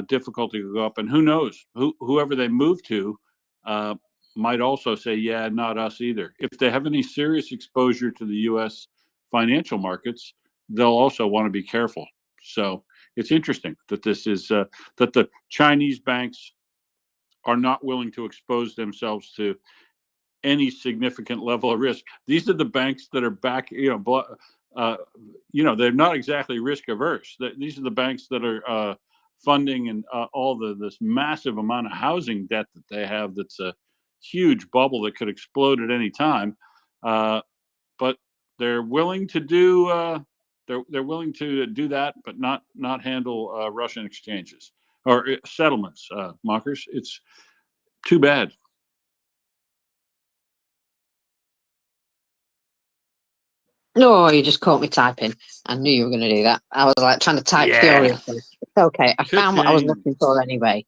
difficulty will go up, and who knows? Whoever they move to might also say, yeah, not us either. If they have any serious exposure to the U.S. financial markets, they'll also want to be careful. So it's interesting that this is that the Chinese banks are not willing to expose themselves to any significant level of risk. These are the banks that are back, they're not exactly risk averse. These are the banks that are funding and all this massive amount of housing debt that they have. That's a huge bubble that could explode at any time. But they're willing to do they're willing to do that, but not handle Russian exchanges or settlements. Mockers, it's too bad. No, you just caught me typing. I knew you were going to do that. I was like trying to type furiously. It's okay. I found what I was looking for anyway.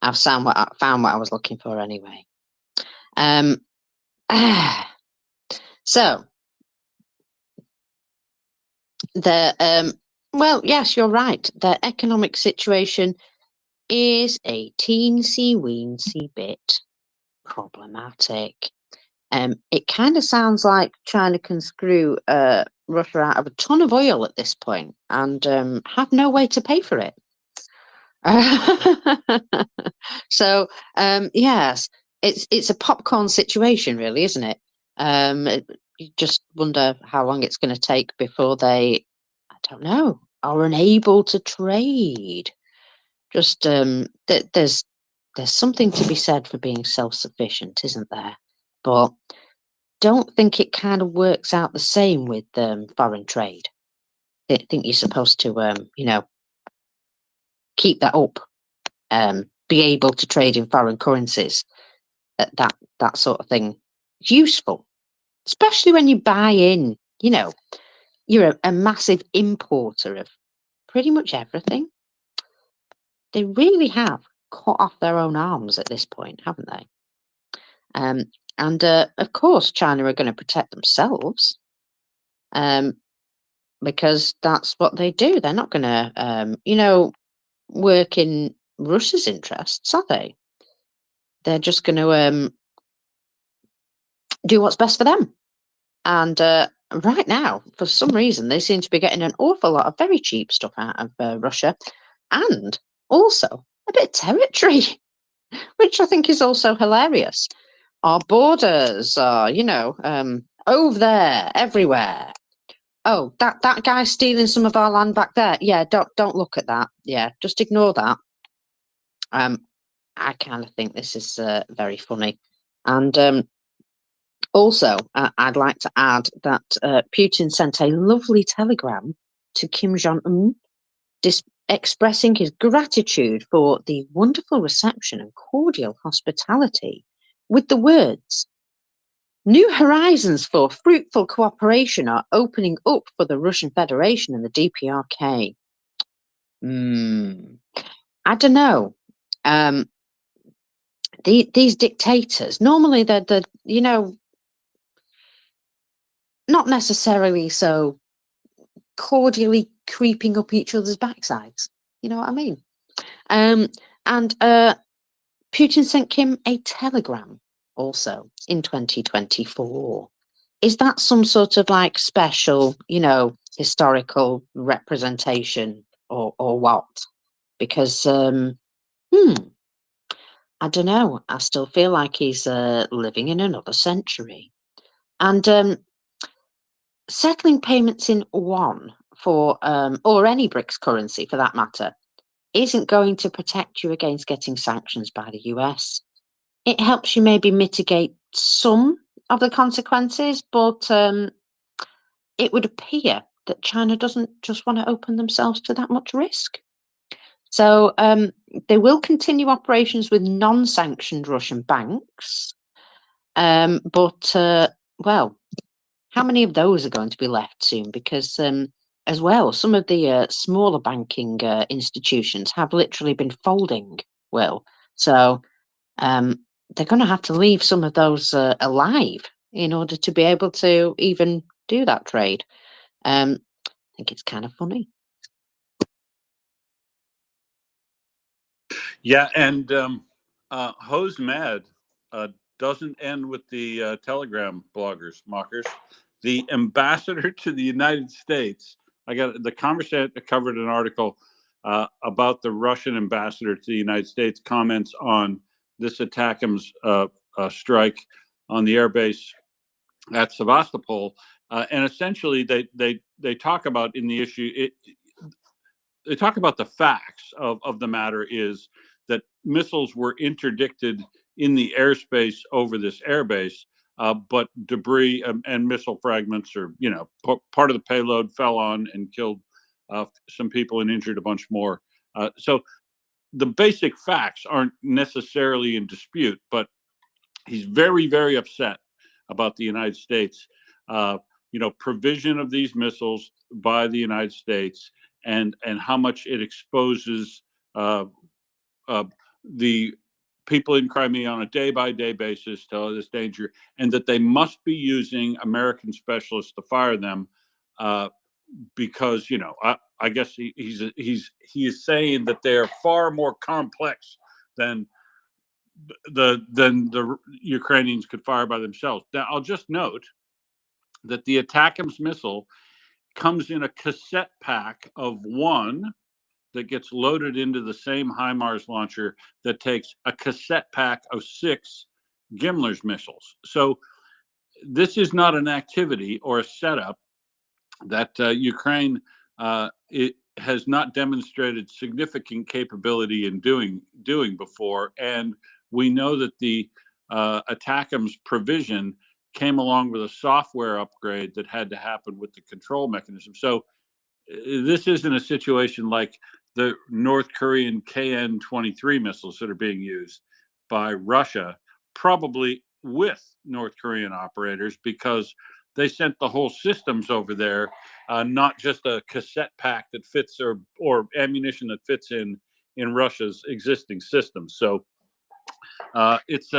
I found what I was looking for anyway. So yes, you're right. The economic situation is a teensy-weensy bit problematic. It kind of sounds like China can screw Russia out of a ton of oil at this point and have no way to pay for it. So yes, it's a popcorn situation, really, isn't it? You just wonder how long it's going to take before they, I don't know, are unable to trade. Just there's something to be said for being self-sufficient, isn't there? But don't think it kind of works out the same with foreign trade. I think you're supposed to, keep that up, be able to trade in foreign currencies, that sort of thing. Useful. especially when you buy in, you know, you're a massive importer of pretty much everything. They really have cut off their own arms at this point, haven't they? And of course, China are going to protect themselves, because that's what they do. They're not going to, you know, work in Russia's interests, are they? They're just going to do what's best for them. And right now, for some reason, they seem to be getting an awful lot of very cheap stuff out of Russia, and also a bit of territory, which I think is also hilarious. Our borders are, you know, over there, everywhere. Oh, that guy's stealing some of our land back there. Yeah, don't look at that. Yeah, just ignore that. I kind of think this is very funny, and also I'd like to add that Putin sent a lovely telegram to Kim Jong-un, expressing his gratitude for the wonderful reception and cordial hospitality, with the words, "New horizons for fruitful cooperation are opening up for the Russian Federation and the DPRK." I don't know. These dictators, normally they're you know, not necessarily so cordially creeping up each other's backsides. You know what I mean? And Putin sent Kim a telegram also in 2024. Is that some sort of like special, you know, historical representation or what? Because I don't know. I still feel like he's living in another century. And settling payments in yuan for or any BRICS currency for that matter isn't going to protect you against getting sanctions by the US. It helps you maybe mitigate some of the consequences, but it would appear that China doesn't just want to open themselves to that much risk. So they will continue operations with non-sanctioned Russian banks, but well, how many of those are going to be left soon? Because as well, some of the smaller banking institutions have literally been folding. Well, so they're going to have to leave some of those alive in order to be able to even do that trade. I think it's kind of funny. Yeah, and Hose Mad doesn't end with the Telegram bloggers, mockers. The ambassador to the United States, I got the conversation covered an article about the Russian ambassador to the United States comments on this ATACMS strike on the airbase at Sevastopol, and essentially they talk about in the issue they talk about the facts of the matter is that missiles were interdicted in the airspace over this airbase, but debris and missile fragments, or you know, part of the payload fell on and killed some people and injured a bunch more. So the basic facts aren't necessarily in dispute, but he's very, very upset about the United States, you know, provision of these missiles by the United States, and how much it exposes the people in Crimea on a day-by-day basis to this danger, and that they must be using American specialists to fire them, because you know, I guess he is saying that they are far more complex than the Ukrainians could fire by themselves. Now, I'll just note that the ATACMS missile comes in a cassette pack of one that gets loaded into the same HIMARS launcher that takes a cassette pack of 6 Gimler's missiles. So this is not an activity or a setup that Ukraine it has not demonstrated significant capability in doing before, and we know that the ATACMS provision came along with a software upgrade that had to happen with the control mechanism. So this isn't a situation like the North Korean KN-23 missiles that are being used by Russia. Probably with North Korean operators because they sent the whole systems over there, not just a cassette pack that fits or ammunition that fits in Russia's existing systems. So it's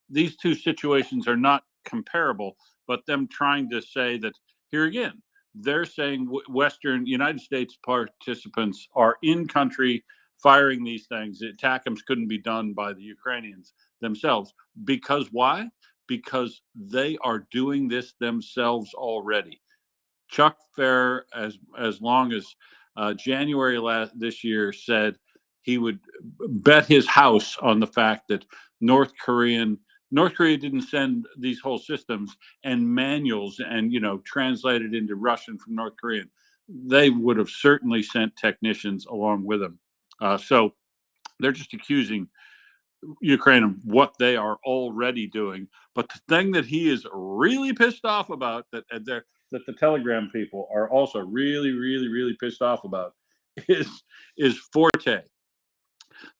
these two situations are not comparable, but them trying to say that here again, they're saying Western United States participants are in country firing these things. The ATACMS couldn't be done by the Ukrainians themselves. Because why? Because they are doing this themselves already. Chuck Fair, as long as January this year, said he would bet his house on the fact that North Korea didn't send these whole systems and manuals and translated into Russian from North Korean. They would have certainly sent technicians along with them. So they're just accusing Ukraine of what they are already doing. But the thing that he is really pissed off about, that the Telegram people are also really, really, really pissed off about, is Forte,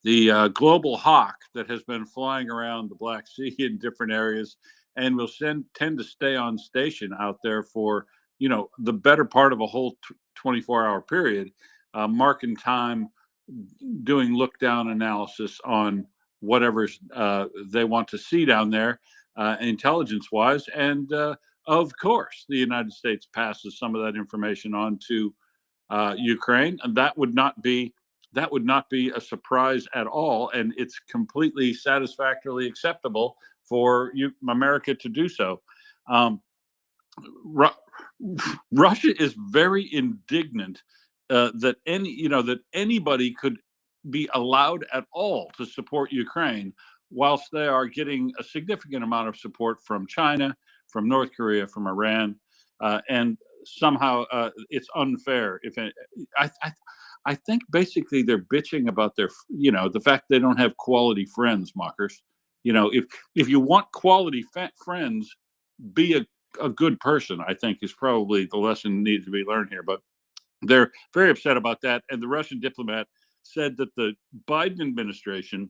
the global hawk that has been flying around the Black Sea in different areas and will tend to stay on station out there for the better part of a whole 24-hour period, marking time, doing look down analysis on whatever they want to see down there, intelligence wise. And of course, the United States passes some of that information on to Ukraine, and that would not be a surprise at all. And it's completely satisfactorily acceptable for America to do so. Russia is very indignant that anybody could be allowed at all to support Ukraine, whilst they are getting a significant amount of support from China, from North Korea, from Iran, and somehow it's unfair. I think basically they're bitching about the fact they don't have quality friends, mockers. If you want quality friends, be a good person, I think, is probably the lesson needs to be learned here. But they're very upset about that. And the Russian diplomat said that the Biden administration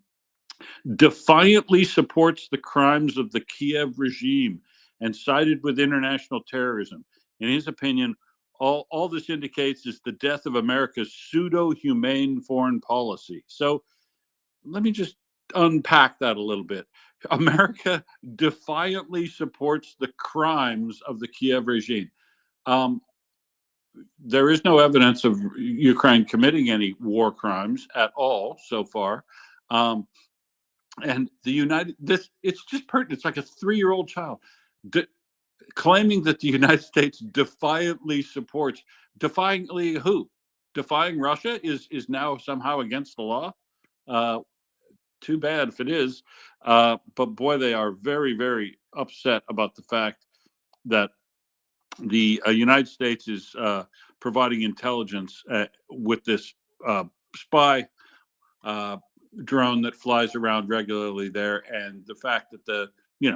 defiantly supports the crimes of the Kiev regime and sided with international terrorism. In his opinion, all this indicates is the death of America's pseudo-humane foreign policy. So let me just unpack that a little bit. America defiantly supports the crimes of the Kiev regime. There is no evidence of Ukraine committing any war crimes at all so far. And it's just pertinent. It's like a 3-year-old child claiming that the United States defiantly supports. Defiantly who? Defying Russia is now somehow against the law? Too bad if it is. But boy, they are very, very upset about the fact that the United States is providing intelligence with this spy drone that flies around regularly there, and the fact that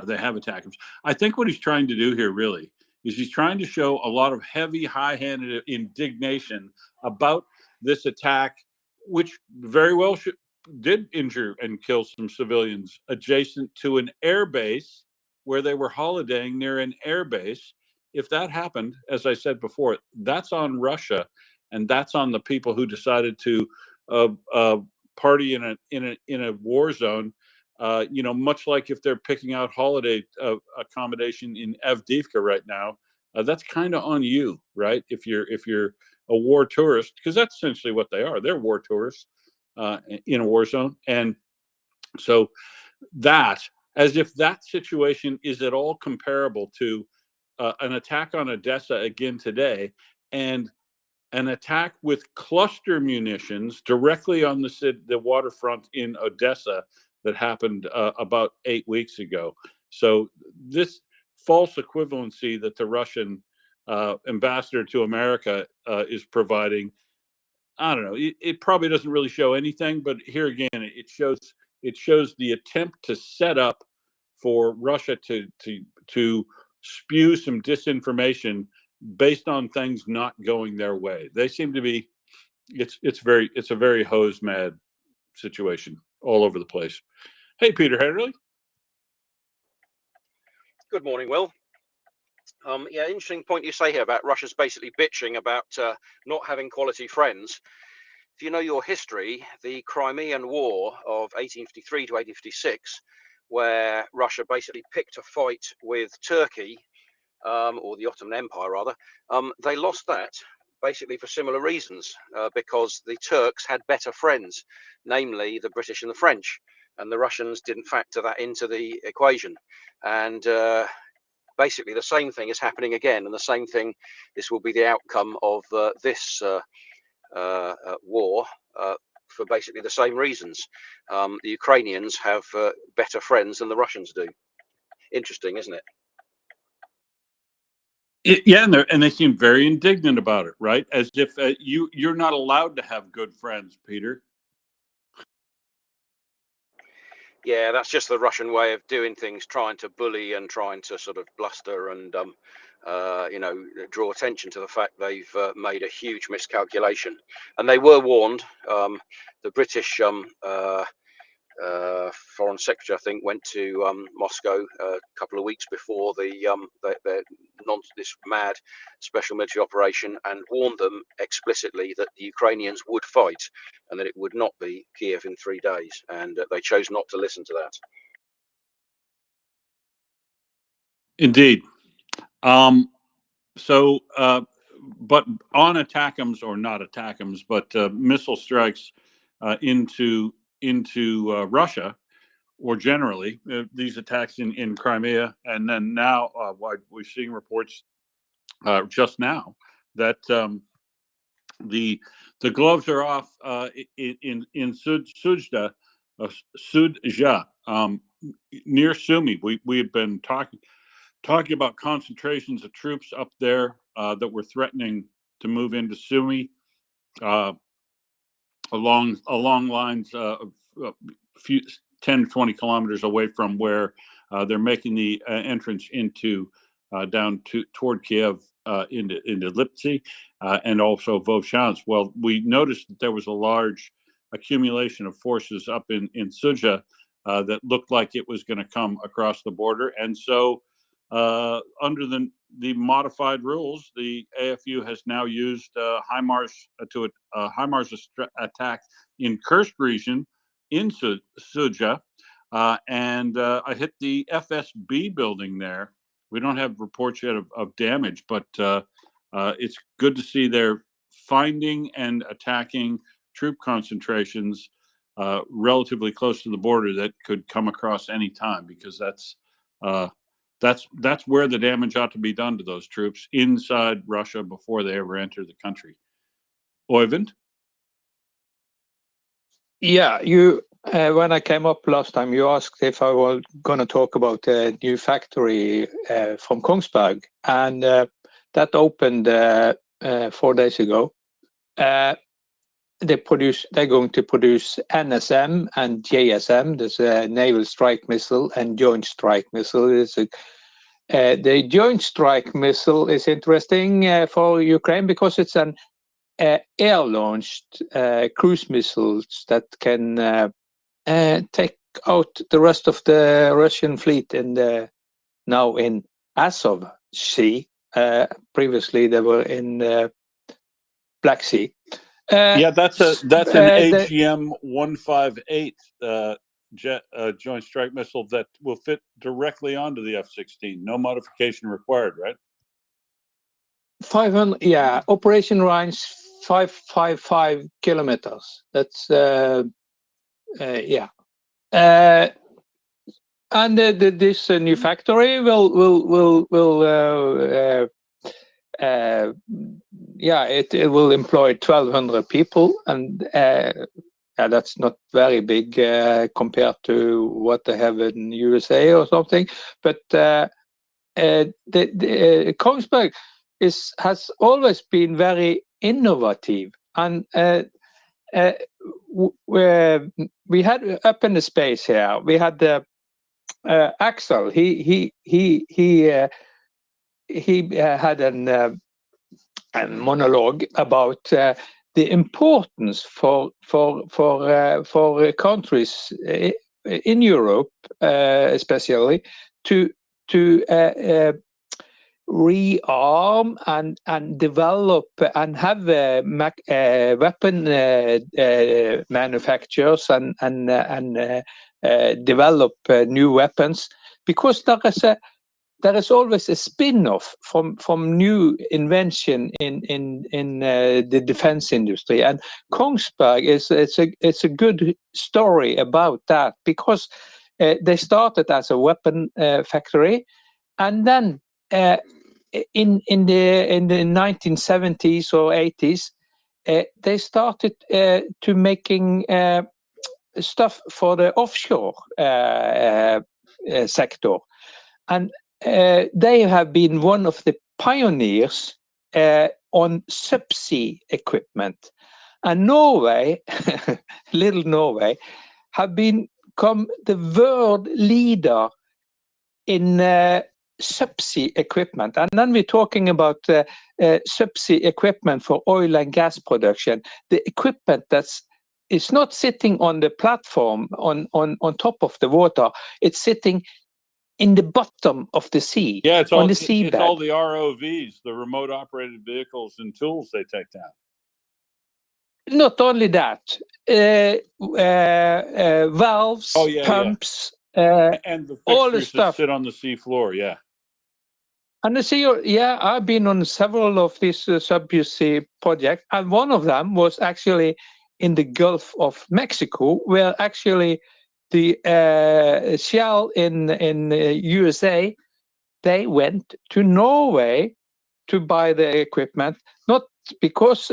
they have attackers. I think what he's trying to do here really is he's trying to show a lot of heavy, high-handed indignation about this attack, which very well did injure and kill some civilians adjacent to an air base where they were holidaying near an air base. If that happened, as I said before, that's on Russia, and that's on the people who decided to party in a war zone. Much like if they're picking out holiday accommodation in Avdiivka right now, that's kind of on you, right? If you're a war tourist, because that's essentially what they are. They're war tourists in a war zone, and so that, as if that situation is at all comparable to an attack on Odessa again today, and an attack with cluster munitions directly on the waterfront in Odessa that happened about 8 weeks ago. So this false equivalency that the Russian ambassador to America is providing, I don't know. It probably doesn't really show anything, but here again, it shows the attempt to set up for Russia to spew some disinformation based on things not going their way. They seem to be. It's a very hose mad situation all over the place. Hey, Peter Henry. Good morning, Will. Yeah, interesting point you say here about Russia's basically bitching about not having quality friends. If you know your history, the Crimean War of 1853 to 1856, where Russia basically picked a fight with Turkey, or the Ottoman Empire rather, they lost that basically for similar reasons, because the Turks had better friends, namely the British and the French, and the Russians didn't factor that into the equation. And basically the same thing is happening again, and the same thing, this will be the outcome of this war, for basically the same reasons. The Ukrainians have better friends than the Russians do. Interesting, isn't it? Yeah, and they seem very indignant about it, right? As if you're not allowed to have good friends, Peter. Yeah, that's just the Russian way of doing things, trying to bully and trying to sort of bluster and you know, draw attention to the fact they've made a huge miscalculation. And they were warned. The British Foreign Secretary, I think, went to Moscow a couple of weeks before this mad special military operation, and warned them explicitly that the Ukrainians would fight and that it would not be Kiev in 3 days. And they chose not to listen to that. Indeed. So, but on attackums or not attackums, but missile strikes into Russia, or generally these attacks in Crimea, and then now we're seeing reports just now that the gloves are off in Sudja, near Sumy. We have been talking about concentrations of troops up there that were threatening to move into Sumy, along lines of a few 10 to 20 kilometers away from where they're making the entrance into down toward Kiev, into Lipsy, and also Vovchansk. Well, we noticed that there was a large accumulation of forces up in Suja that looked like it was going to come across the border, and so under the modified rules, the AFU has now used HIMARS to HIMARS attack in Kursk region in Suja, and I hit the FSB building there. We don't have reports yet of damage, but it's good to see they're finding and attacking troop concentrations relatively close to the border that could come across any time, because that's where the damage ought to be done to those troops inside Russia before they ever enter the country. Oyvind? Yeah, you when I came up last time, you asked if I was going to talk about a new factory from Kongsberg, and that opened 4 days ago. They're going to produce NSM and JSM. There's a naval strike missile and joint strike missile. The joint strike missile is interesting for Ukraine because it's an air-launched cruise missiles that can take out the rest of the Russian fleet now in Azov Sea. Previously, they were in Black Sea. Yeah, that's an AGM 158 joint strike missile that will fit directly onto the F-16. No modification required, right? 500, yeah. Operation range 555 kilometers. That's yeah. And this new factory will yeah, it will employ 1,200 people, and yeah, that's not very big compared to what they have in USA or something. But the Kongsberg has always been very innovative, and we had up in the space here. We had Axel. He had a monologue about the importance for countries in Europe, especially, to to rearm and develop and have weapon manufacturers and develop new weapons, because there is always a spin-off from new invention in the defense industry, and Kongsberg it's a good story about that, because they started as a weapon factory, and then in the 1970s or 80s they started to making stuff for the offshore sector, and they have been one of the pioneers on subsea equipment. And Norway, little Norway, have become the world leader in subsea equipment. And then we're talking about subsea equipment for oil and gas production, the equipment it's not sitting on the platform on top of the water, it's sitting in the bottom of the sea, Yeah, it's on all the it's seabed. all the ROVs, the remote operated vehicles and tools they take down. Not only that, valves, Oh yeah, pumps, and the all the fixtures that stuff. sit on the sea floor. Yeah. And I've been on several of these subsea projects, and one of them was actually in the Gulf of Mexico, where actually the Shell in USA, they went to Norway to buy the equipment, not because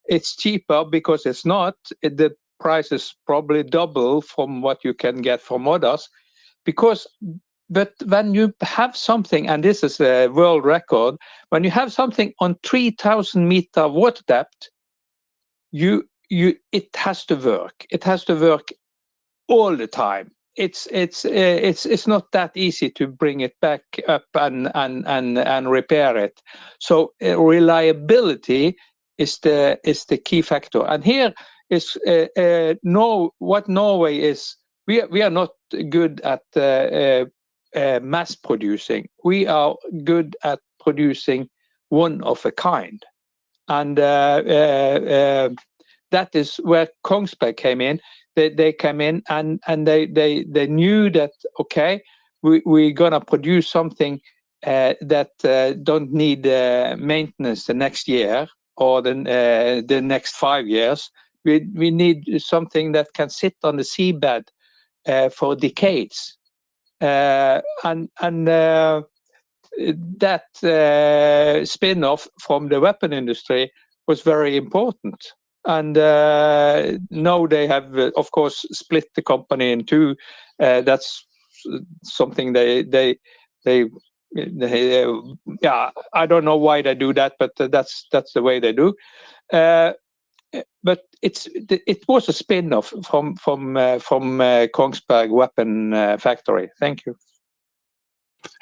it's cheaper, because it's not. The price is probably double from what you can get from others, but when you have something, and this is a world record, when you have something on 3,000 meter water depth, it has to work. It has to work all the time. It's not that easy to bring it back up and repair it. So reliability is the key factor. And here is what Norway is. We are not good at mass producing. We are good at producing one of a kind, and that is where Kongsberg came in. They came in and they knew that, okay, we're gonna produce something that don't need maintenance the next year or the next 5 years. We need something that can sit on the seabed for decades, and that spin-off from the weapon industry was very important. And now they have, of course, split the company in two. That's something they yeah, I don't know why they do that, but that's the way they do. But it was a spin-off from Kongsberg Weapon Factory. Thank you.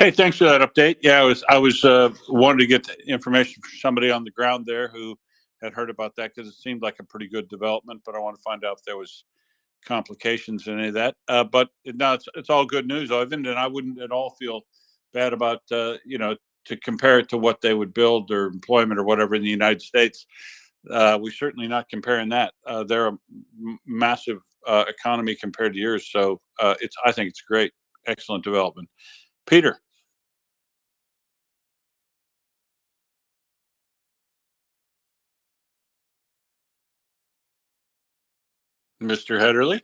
Hey, thanks for that update. Yeah, I was wanted to get the information from somebody on the ground there who had heard about that, because it seemed like a pretty good development, but I want to find out if there was complications in any of that. But no, it's all good news, Oyvind, and I wouldn't at all feel bad about to compare it to what they would build or employment or whatever in the United States. We're certainly not comparing that. They're a massive economy compared to yours, so I think it's great, excellent development. Peter. Mr. Heatherly?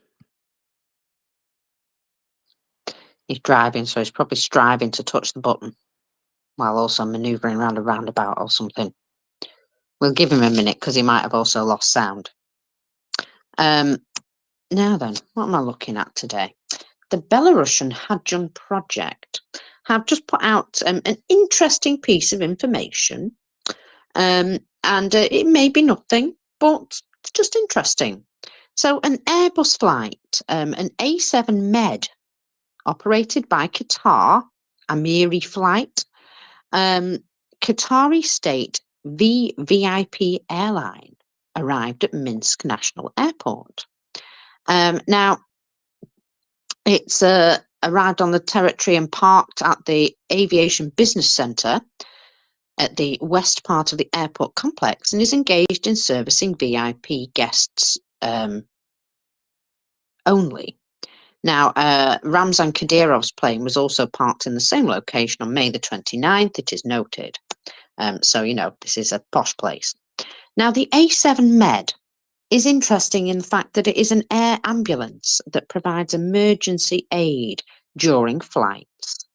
He's driving, so he's probably striving to touch the button while also manoeuvring around a roundabout or something. We'll give him a minute because he might have also lost sound. Now then, what am I looking at today? The Belarusian Hadjun Project have just put out an interesting piece of information, and it may be nothing, but it's just interesting. So an Airbus flight, an A7 Med, operated by Qatar, Amiri flight, Qatari state VVIP airline, arrived at Minsk National Airport. Now, it's arrived on the territory and parked at the Aviation Business Centre at the west part of the airport complex and is engaged in servicing VIP guests only. Now, Ramzan Kadyrov's plane was also parked in the same location on May the 29th, it is noted. So, you know, this is a posh place. Now, the A7 Med is interesting in the fact that it is an air ambulance that provides emergency aid during flights.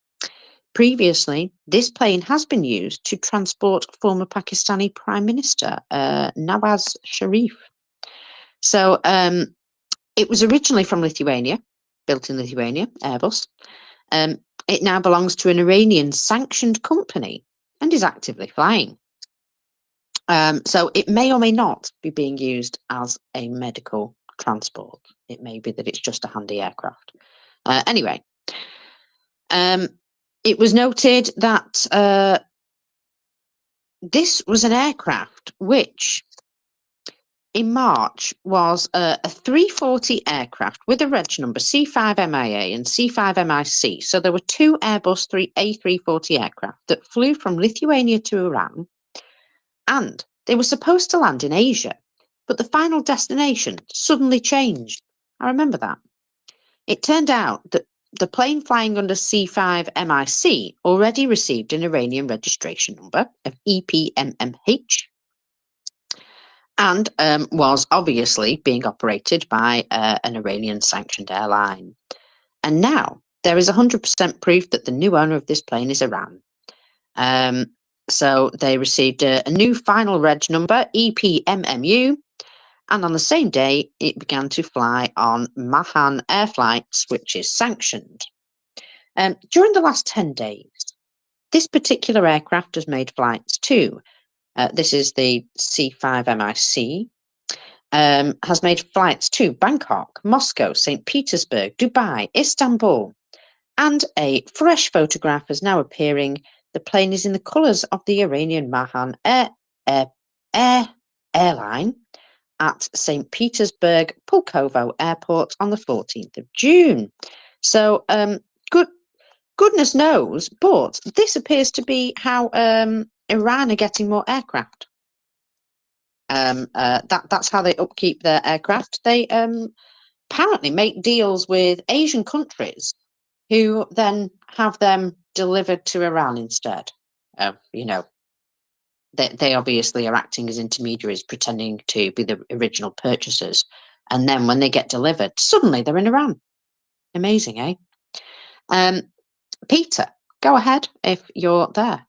Previously, this plane has been used to transport former Pakistani Prime Minister Nawaz Sharif. So it was originally from Lithuania, built in Lithuania, Airbus. It now belongs to an Iranian sanctioned company and is actively flying. So it may or may not be being used as a medical transport. It may be that it's just a handy aircraft. Anyway, it was noted that this was an aircraft which in March was a 340 aircraft with a reg number C5MIA and C5MIC. So there were two Airbus A340 aircraft that flew from Lithuania to Iran, and they were supposed to land in Asia, but the final destination suddenly changed. I remember that. It turned out that the plane flying under C5MIC already received an Iranian registration number of EPMMH and was obviously being operated by an Iranian sanctioned airline. And now there is 100% proof that the new owner of this plane is Iran. So they received a new final reg number, EPMMU, and on the same day, it began to fly on Mahan Air Flights, which is sanctioned. During the last 10 days, this particular aircraft has made flights to, this is the C5MIC, has made flights to Bangkok, Moscow, St. Petersburg, Dubai, Istanbul, and a fresh photograph is now appearing. The plane is in the colours of the Iranian Mahan Airline at St. Petersburg Pulkovo Airport on the 14th of June. So, goodness knows, but this appears to be how Iran are getting more aircraft. That's how they upkeep their aircraft. They apparently make deals with Asian countries who then have them delivered to Iran instead. You know, they obviously are acting as intermediaries, pretending to be the original purchasers. And then when they get delivered, suddenly they're in Iran. Amazing, eh? Peter, go ahead if you're there.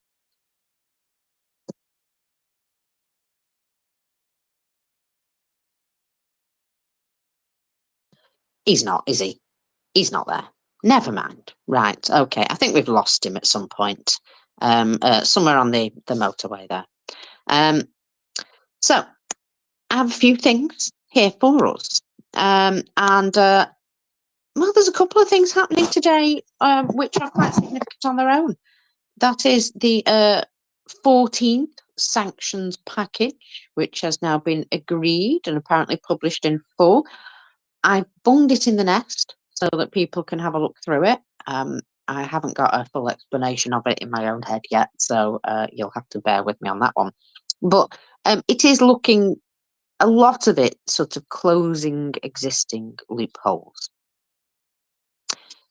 He's not, is he? He's not there. Never mind. Right, okay. I think we've lost him at some point. Somewhere on the motorway there. So, I have a few things here for us. Well, there's a couple of things happening today which are quite significant on their own. That is the 14th sanctions package, which has now been agreed and apparently published in full. I bunged it in the nest so that people can have a look through it. I haven't got a full explanation of it in my own head yet, so you'll have to bear with me on that one. But it is looking, a lot of it, sort of closing existing loopholes.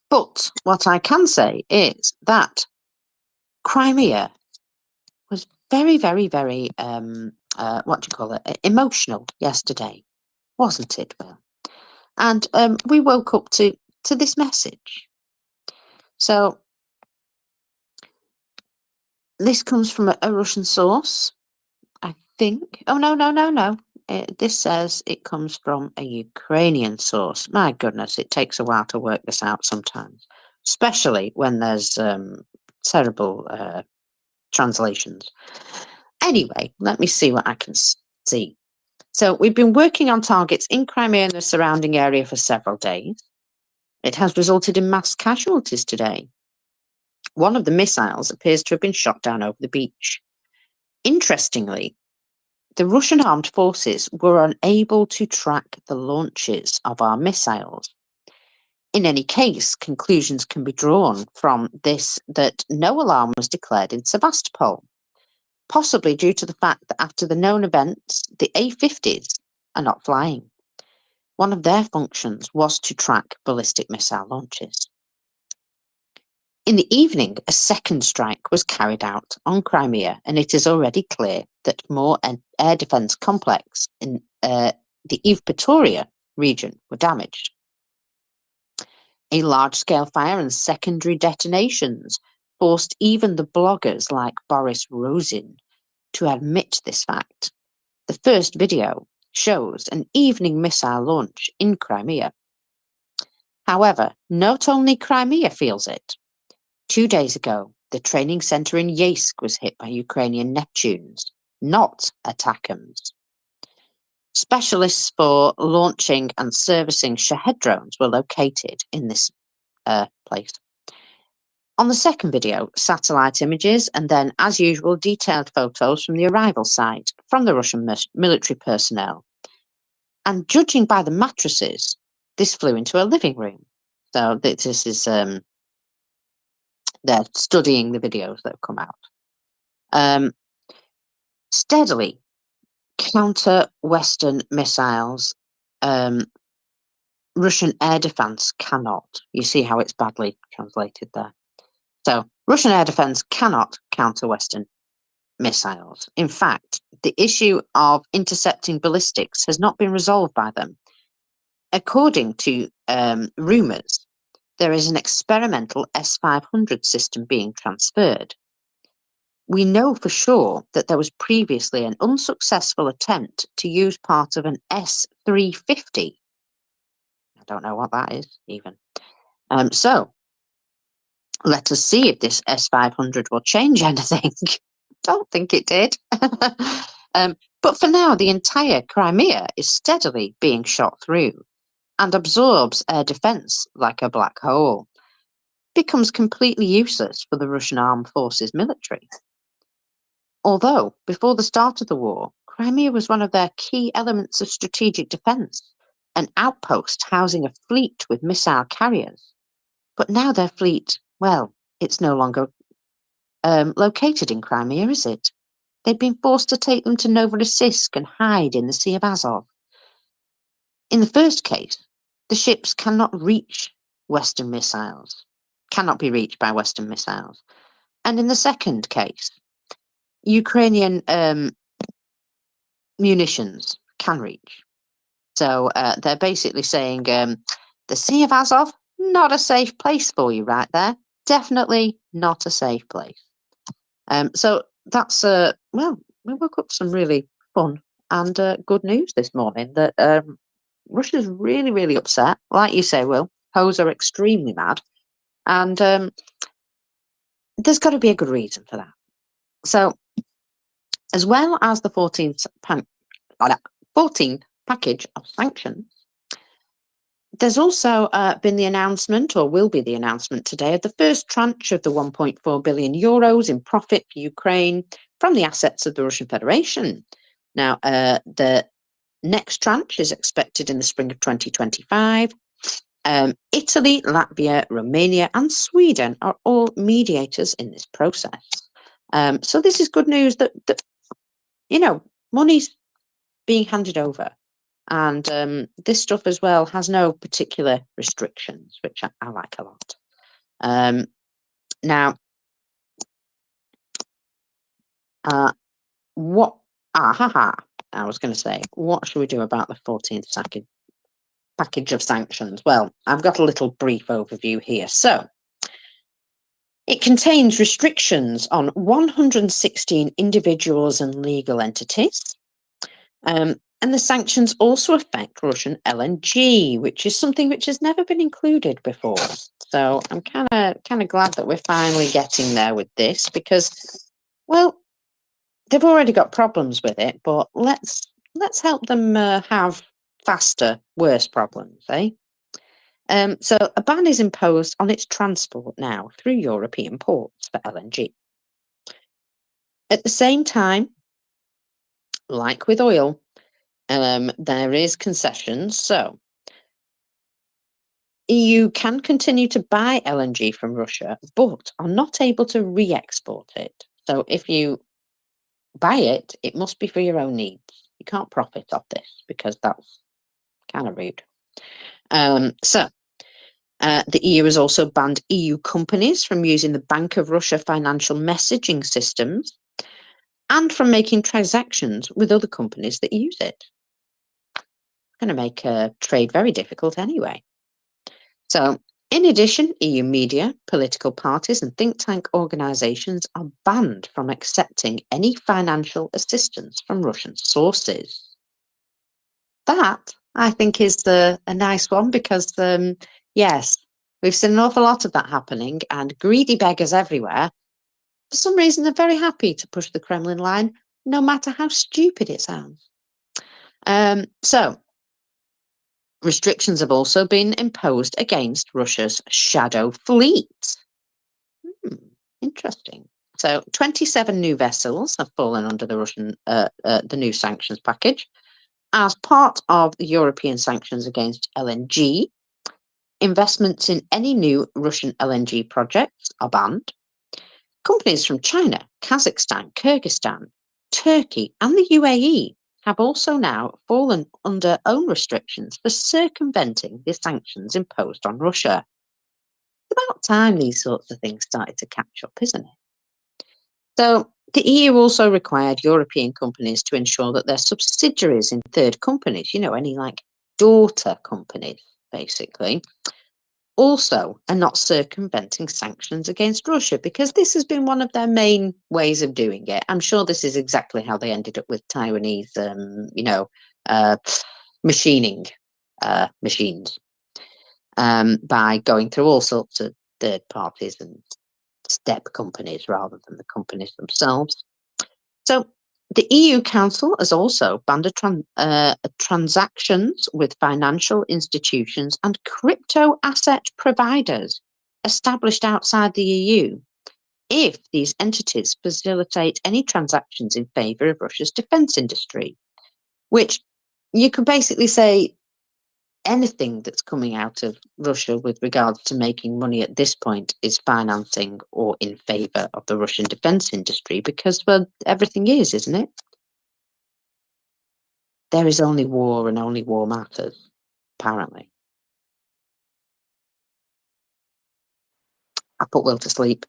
But what I can say is that Crimea was very, very, very, emotional yesterday, wasn't it, Will? And we woke up to this message. So this comes from a Russian source, I think. Oh, no. This says it comes from a Ukrainian source. My goodness, it takes a while to work this out sometimes, especially when there's terrible translations. Anyway, let me see what I can see. So we've been working on targets in Crimea and the surrounding area for several days. It has resulted in mass casualties today. One of the missiles appears to have been shot down over the beach. Interestingly, the Russian armed forces were unable to track the launches of our missiles. In any case, conclusions can be drawn from this that no alarm was declared in Sevastopol, possibly due to the fact that after the known events, the A-50s are not flying. One of their functions was to track ballistic missile launches. In the evening, a second strike was carried out on Crimea, and it is already clear that more air defence complex in the Evpatoria region were damaged. A large-scale fire and secondary detonations forced even the bloggers like Boris Rosin to admit this fact. The first video shows an evening missile launch in Crimea. However, not only Crimea feels it. 2 days ago, the training centre in Yeysk was hit by Ukrainian Neptunes, not ATACMS. Specialists for launching and servicing Shahed drones were located in this place. On the second video, satellite images and then, as usual, detailed photos from the arrival site from the Russian military personnel. And judging by the mattresses, this flew into a living room. So this is, they're studying the videos that have come out. Steadily counter Western missiles, Russian air defense cannot. You see how it's badly translated there. So Russian air defense cannot counter Western missiles. In fact, the issue of intercepting ballistics has not been resolved by them. According to rumours, there is an experimental S-500 system being transferred. We know for sure that there was previously an unsuccessful attempt to use part of an S-350. I don't know what that is even. So let us see if this S-500 will change anything. Don't think it did. But for now, the entire Crimea is steadily being shot through and absorbs air defence like a black hole. Becomes completely useless for the Russian armed forces military. Although, before the start of the war, Crimea was one of their key elements of strategic defence, an outpost housing a fleet with missile carriers. But now their fleet, well, it's no longer located in Crimea, is it? They've been forced to take them to Novorossiysk and hide in the Sea of Azov. In the first case, the ships cannot reach Western missiles, cannot be reached by Western missiles. And in the second case, Ukrainian munitions can reach. So they're basically saying the Sea of Azov, not a safe place for you right there. Definitely not a safe place. So that's, well, we woke up to some really fun and good news this morning that Russia's really, really upset. Like you say, Will, Hoes are extremely mad. And there's got to be a good reason for that. So, as well as the 14th package of sanctions, there's also been the announcement, or will be the announcement today, of the first tranche of the 1.4 billion euros in profit for Ukraine from the assets of the Russian Federation. Now, the next tranche is expected in the spring of 2025. Italy, Latvia, Romania, and Sweden are all mediators in this process. So this is good news that you know, money's being handed over. And this stuff as well has no particular restrictions, which I like a lot. Now, I was going to say, what should we do about the 14th package of sanctions? Well, I've got a little brief overview here. So, it contains restrictions on 116 individuals and legal entities. And the sanctions also affect Russian LNG, which is something which has never been included before. So I'm kind of glad that we're finally getting there with this because, well, they've already got problems with it, but let's help them have faster, worse problems, eh? So a ban is imposed on its transport now through European ports for LNG. At the same time, like with oil, there is concessions. So EU can continue to buy LNG from Russia, but are not able to re-export it. So if you buy it, it must be for your own needs. You can't profit off this because that's kind of rude. The EU has also banned EU companies from using the Bank of Russia financial messaging systems and from making transactions with other companies that use it. It's going to make trade very difficult anyway. So, in addition, EU media, political parties, and think tank organisations are banned from accepting any financial assistance from Russian sources. That, I think, is a nice one because, yes, we've seen an awful lot of that happening, and greedy beggars everywhere, for some reason, are very happy to push the Kremlin line, no matter how stupid it sounds. Restrictions have also been imposed against Russia's shadow fleet. Interesting. So 27 new vessels have fallen under the Russian, the new sanctions package. As part of the European sanctions against LNG, investments in any new Russian LNG projects are banned. Companies from China, Kazakhstan, Kyrgyzstan, Turkey, and the UAE have also now fallen under own restrictions for circumventing the sanctions imposed on Russia. It's about time these sorts of things started to catch up, isn't it? So, the EU also required European companies to ensure that their subsidiaries in third companies, any like daughter companies, basically, also are not circumventing sanctions against Russia, because this has been one of their main ways of doing it. I'm sure this is exactly how they ended up with Taiwanese, machining machines by going through all sorts of third parties and step companies rather than the companies themselves. So the EU Council has also banned transactions with financial institutions and crypto asset providers established outside the EU if these entities facilitate any transactions in favour of Russia's defence industry, which you could basically say anything that's coming out of Russia with regards to making money at this point is financing or in favour of the Russian defence industry, because, well, everything is, isn't it? There is only war and only war matters, apparently. I put Will to sleep.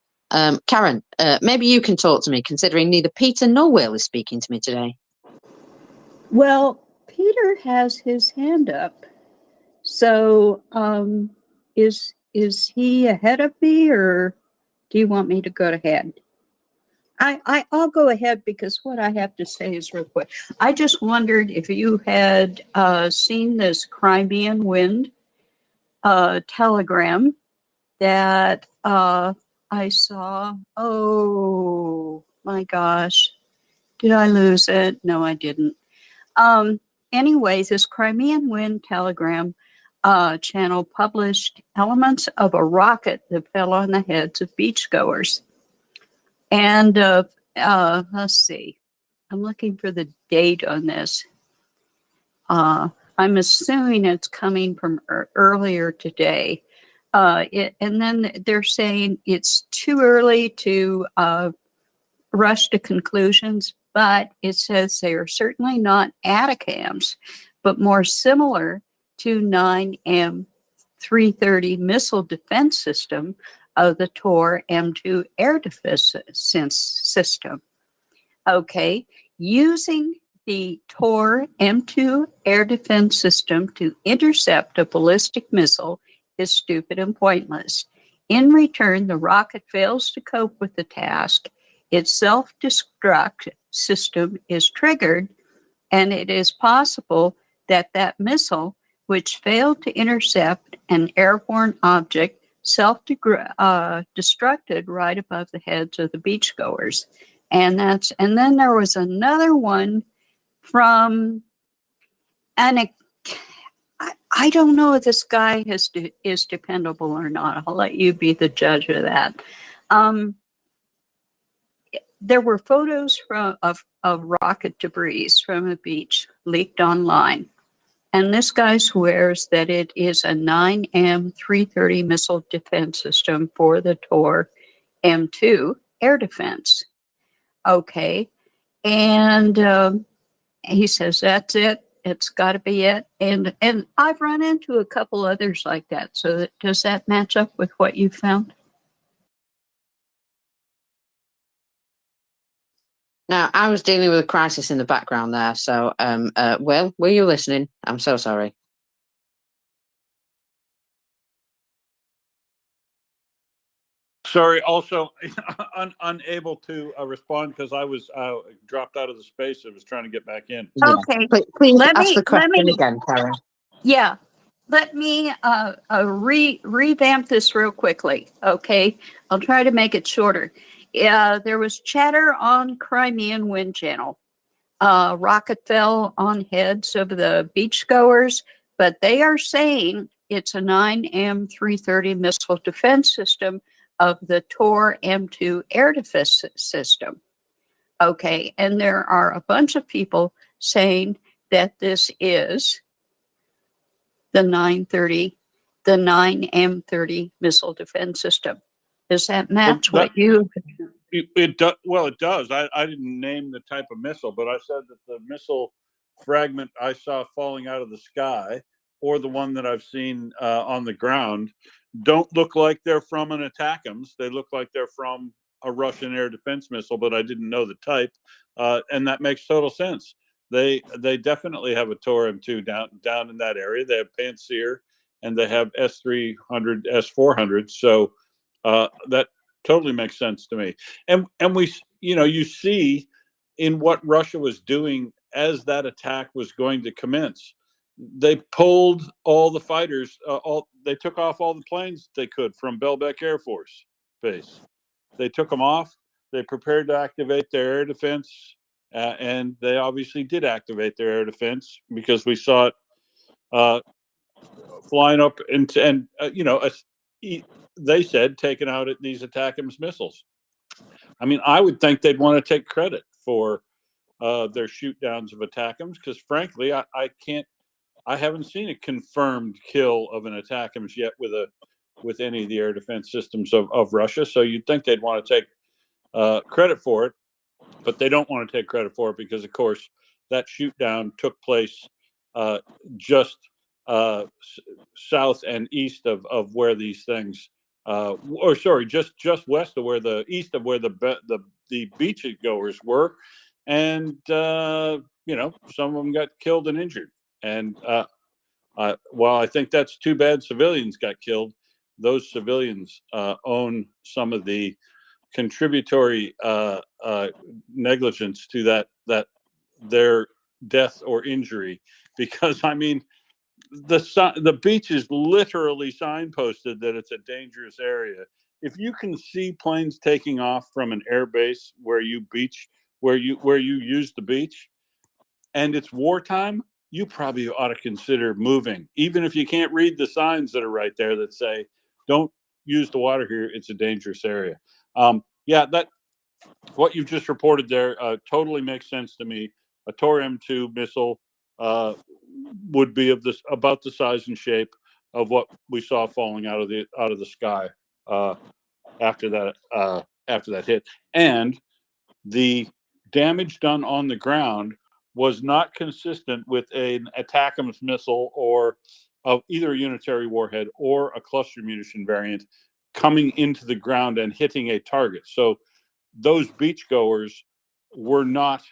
Karen, maybe you can talk to me, considering neither Peter nor Will is speaking to me today. Well, Peter has his hand up. So, is he ahead of me, or do you want me to go ahead? I'll go ahead because what I have to say is real quick. I just wondered if you had seen this Crimean Wind telegram that I saw. Oh my gosh. Did I lose it? No, I didn't. Anyways, this Crimean Wind telegram channel published elements of a rocket that fell on the heads of beachgoers. And let's see, I'm looking for the date on this. I'm assuming it's coming from earlier today. And then they're saying it's too early to rush to conclusions, but it says they are certainly not ATACMS, but more similar to 9M330 missile defense system of the Tor M2 air defense system. Okay, using the Tor M2 air defense system to intercept a ballistic missile is stupid and pointless. In return, the rocket fails to cope with the task. Its self-destruct system is triggered, and it is possible that that missile, which failed to intercept an airborne object, self-destructed right above the heads of the beachgoers. And then there was another one from, and I don't know if this guy is dependable or not. I'll let you be the judge of that. There were photos of rocket debris from a beach leaked online. And this guy swears that it is a 9M330 missile defense system for the Tor M2 air defense. Okay. And he says that's it. It's got to be it. And I've run into a couple others like that. So does that match up with what you found? Now, I was dealing with a crisis in the background there. So, Will, were you listening? I'm so sorry. Sorry, also unable to respond because I was dropped out of the space. I was trying to get back in. Yeah. Okay. Please Let ask me- the question let me- again, Karen. Yeah. Let me revamp this real quickly. Okay. I'll try to make it shorter. There was chatter on Crimean Wind Channel. Rocket fell on heads of the beachgoers, but they are saying it's a 9M330 missile defense system of the Tor M2 air defense system. Okay, and there are a bunch of people saying that this is the 9M30 missile defense system. Does that match what you? It does. Well, it does. I didn't name the type of missile, but I said that the missile fragment I saw falling out of the sky, or the one that I've seen on the ground, don't look like they're from an ATACMS. They look like they're from a Russian air defense missile, but I didn't know the type, and that makes total sense. They definitely have a Tor M2 down in that area. They have Pantsir and they have S300, S400. So that totally makes sense to me. And we, you see in what Russia was doing as that attack was going to commence, they pulled all the fighters, they took off all the planes they could from Belbek Air Force Base. They took them off. They prepared to activate their air defense, and they obviously did activate their air defense because we saw it flying up and they said taking out these ATACMS missiles. I mean, I would think they'd want to take credit for their shoot downs of ATACMS because, frankly, I haven't seen a confirmed kill of an ATACMS yet with any of the air defense systems of Russia. So you'd think they'd want to take credit for it, but they don't want to take credit for it because, of course, that shoot down took place just south and east of where these things, just west of where east of where the beach goers were, and some of them got killed and injured. And while I think that's too bad, civilians got killed. Those civilians own some of the contributory negligence to that their death or injury, because I mean the beach is literally signposted that it's a dangerous area. If you can see planes taking off from an air base where you use the beach, and it's wartime, you probably ought to consider moving, even if you can't read the signs that are right there that say, "Don't use the water here. It's a dangerous area." That what you've just reported there totally makes sense to me. A Tor M2 missile would be about the size and shape of what we saw falling out of the sky after that hit, and the damage done on the ground was not consistent with an ATACMS missile or of either a unitary warhead or a cluster munition variant coming into the ground and hitting a target. So those beachgoers were not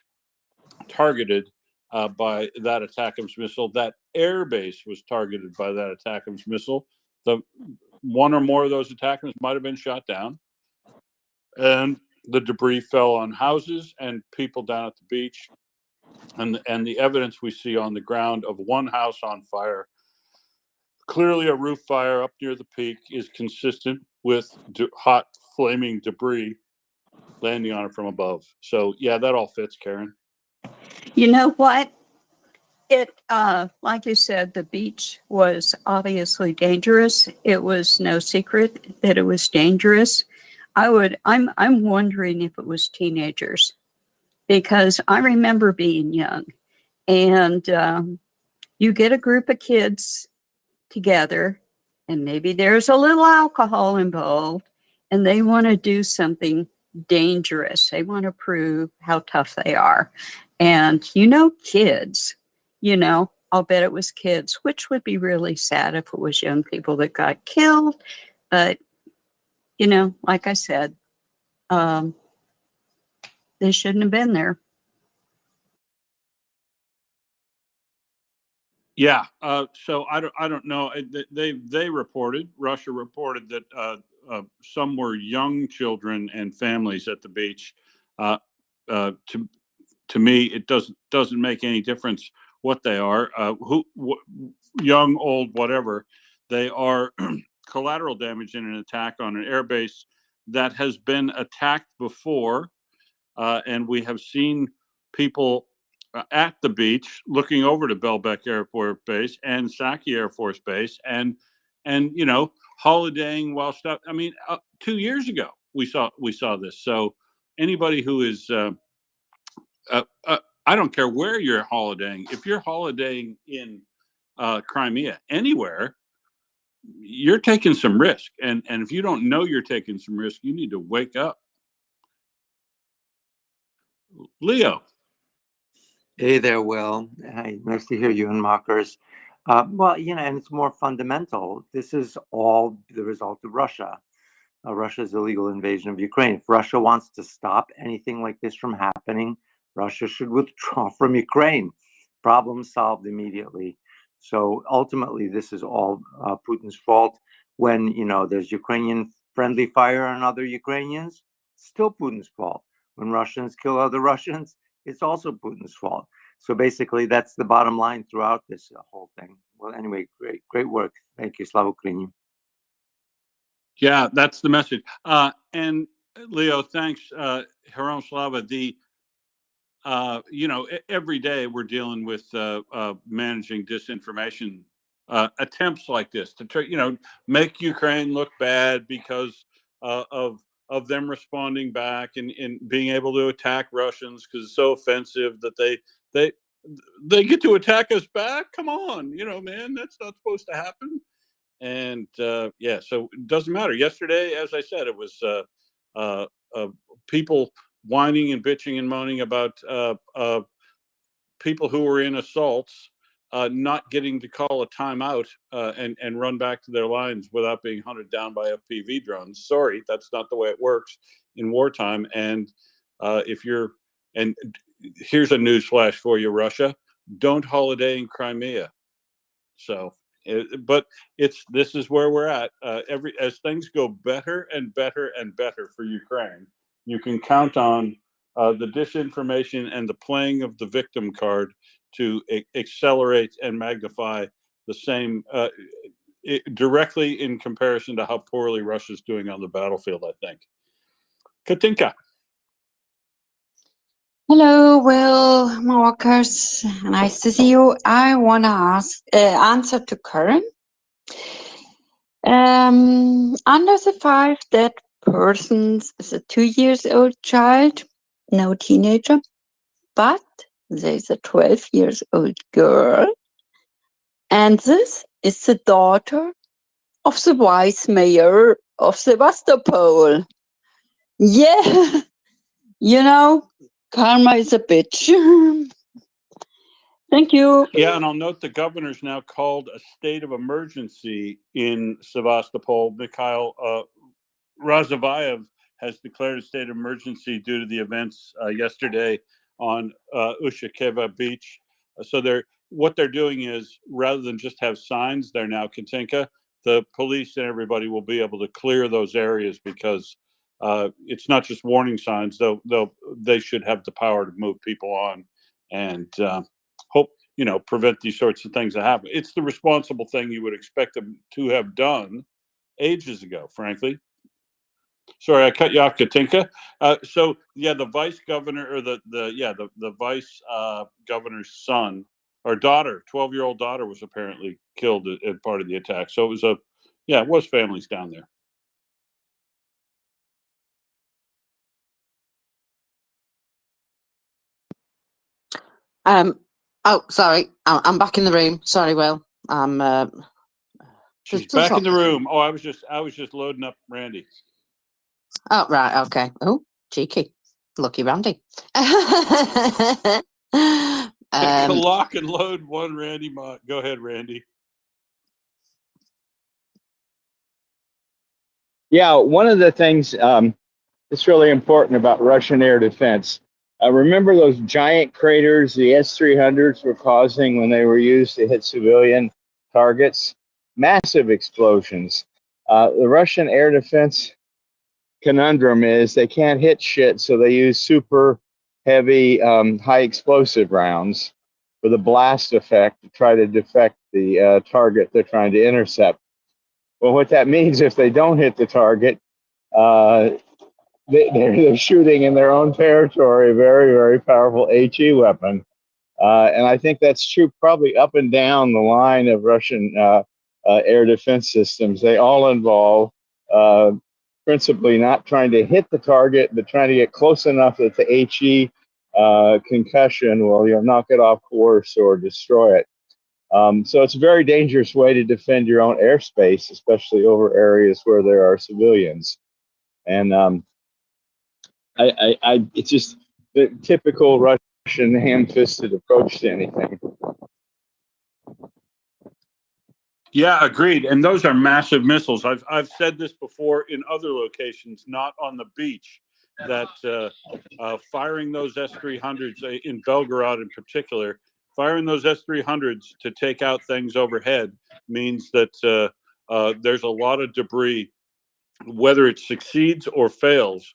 targeted by that ATACMS missile. That air base was targeted by that ATACMS missile. The one or more of those ATACMS might have been shot down, and the debris fell on houses and people down at the beach. And the evidence we see on the ground of one house on fire, clearly a roof fire up near the peak, is consistent with hot flaming debris landing on it from above. So yeah, that all fits, Karen. You know what? It, like you said, the beach was obviously dangerous. It was no secret that it was dangerous. I'm wondering if it was teenagers, because I remember being young, and You get a group of kids together, and maybe there's a little alcohol involved, and they want to do something dangerous. They want to prove how tough they are. And kids, I'll bet it was kids, which would be really sad if it was young people that got killed. But, like I said, they shouldn't have been there. Yeah. So I don't know. Russia reported that some were young children and families at the beach. To me, it doesn't make any difference what they are, young, old, whatever. They are collateral damage in an attack on an airbase that has been attacked before, and we have seen people at the beach looking over to Belbek Air Force Base and Saki Air Force Base, and holidaying while stuff. I mean, 2 years ago we saw this. So anybody who is I don't care where you're holidaying. If you're holidaying in Crimea, anywhere, you're taking some risk. And if you don't know you're taking some risk, you need to wake up. Leo. Hey there, Will. Hi, nice to hear you and Mockers. Well, and it's more fundamental. This is all the result of Russia. Russia's illegal invasion of Ukraine. If Russia wants to stop anything like this from happening, Russia should withdraw from Ukraine. Problem solved immediately. So ultimately, this is all Putin's fault. When there's Ukrainian friendly fire on other Ukrainians, still Putin's fault. When Russians kill other Russians, it's also Putin's fault. So basically, that's the bottom line throughout this whole thing. Well, anyway, great work. Thank you, Slava Ukraini. Yeah, that's the message. And Leo, thanks, Haram Slava. Every day we're dealing with managing disinformation attempts like this to try, make Ukraine look bad because of them responding back and being able to attack Russians because it's so offensive that they get to attack us back. Come on, man, that's not supposed to happen. And so it doesn't matter. Yesterday, as I said, it was people whining and bitching and moaning about people who were in assaults not getting to call a timeout and run back to their lines without being hunted down by FPV drones. Sorry, that's not the way it works in wartime. And here's a newsflash for you, Russia: don't holiday in Crimea. So, but this is where we're at. As things go better and better and better for Ukraine, you can count on the disinformation and the playing of the victim card to accelerate and magnify the same directly in comparison to how poorly Russia's doing on the battlefield, I think. Katinka. Hello, Will, Marcus. Nice to see you. I want to answer to Karen. Under the 5 dead persons is a 2-year-old child, no teenager, but there's a 12-year-old girl, and this is the daughter of the vice mayor of Sevastopol. Yeah, karma is a bitch. Thank you. Yeah, and I'll note the governor's now called a state of emergency in Sevastopol. Mikhail Razavayev has declared a state of emergency due to the events yesterday on Ushakeva Beach. So what they're doing is, rather than just have signs, they're now Katinka. The police and everybody will be able to clear those areas because it's not just warning signs. They should have the power to move people on and hope prevent these sorts of things that happen. It's the responsible thing you would expect them to have done ages ago, frankly. Sorry, I cut you off, Katinka. So yeah, the vice governor or the vice governor's son or daughter, 12-year-old daughter, was apparently killed as part of the attack. So it was families down there. Oh, sorry. I'm back in the room. Sorry, Will. She's back in the room. Oh, I was just loading up Randy. Oh, right. Okay. Oh, cheeky. Lucky Randy. Lock and load one Randy. Go ahead, Randy. Yeah, one of the things that's really important about Russian air defense. Remember those giant craters the S-300s were causing when they were used to hit civilian targets? Massive explosions. The Russian air defense conundrum is they can't hit shit, so they use super heavy, high explosive rounds for the blast effect to try to defect the target they're trying to intercept. Well, what that means, if they don't hit the target, uh, they're shooting in their own territory, a very, very powerful HE weapon. And I think that's true probably up and down the line of Russian air defense systems. They all involve principally not trying to hit the target, but trying to get close enough that the HE concussion will knock it off course or destroy it. So it's a very dangerous way to defend your own airspace, especially over areas where there are civilians. And it's just the typical Russian ham-fisted approach to anything. Yeah, agreed. And those are massive missiles. I've said this before in other locations, not on the beach, that firing those S-300s in Belgorod in particular, firing those S-300s to take out things overhead means that there's a lot of debris, whether it succeeds or fails.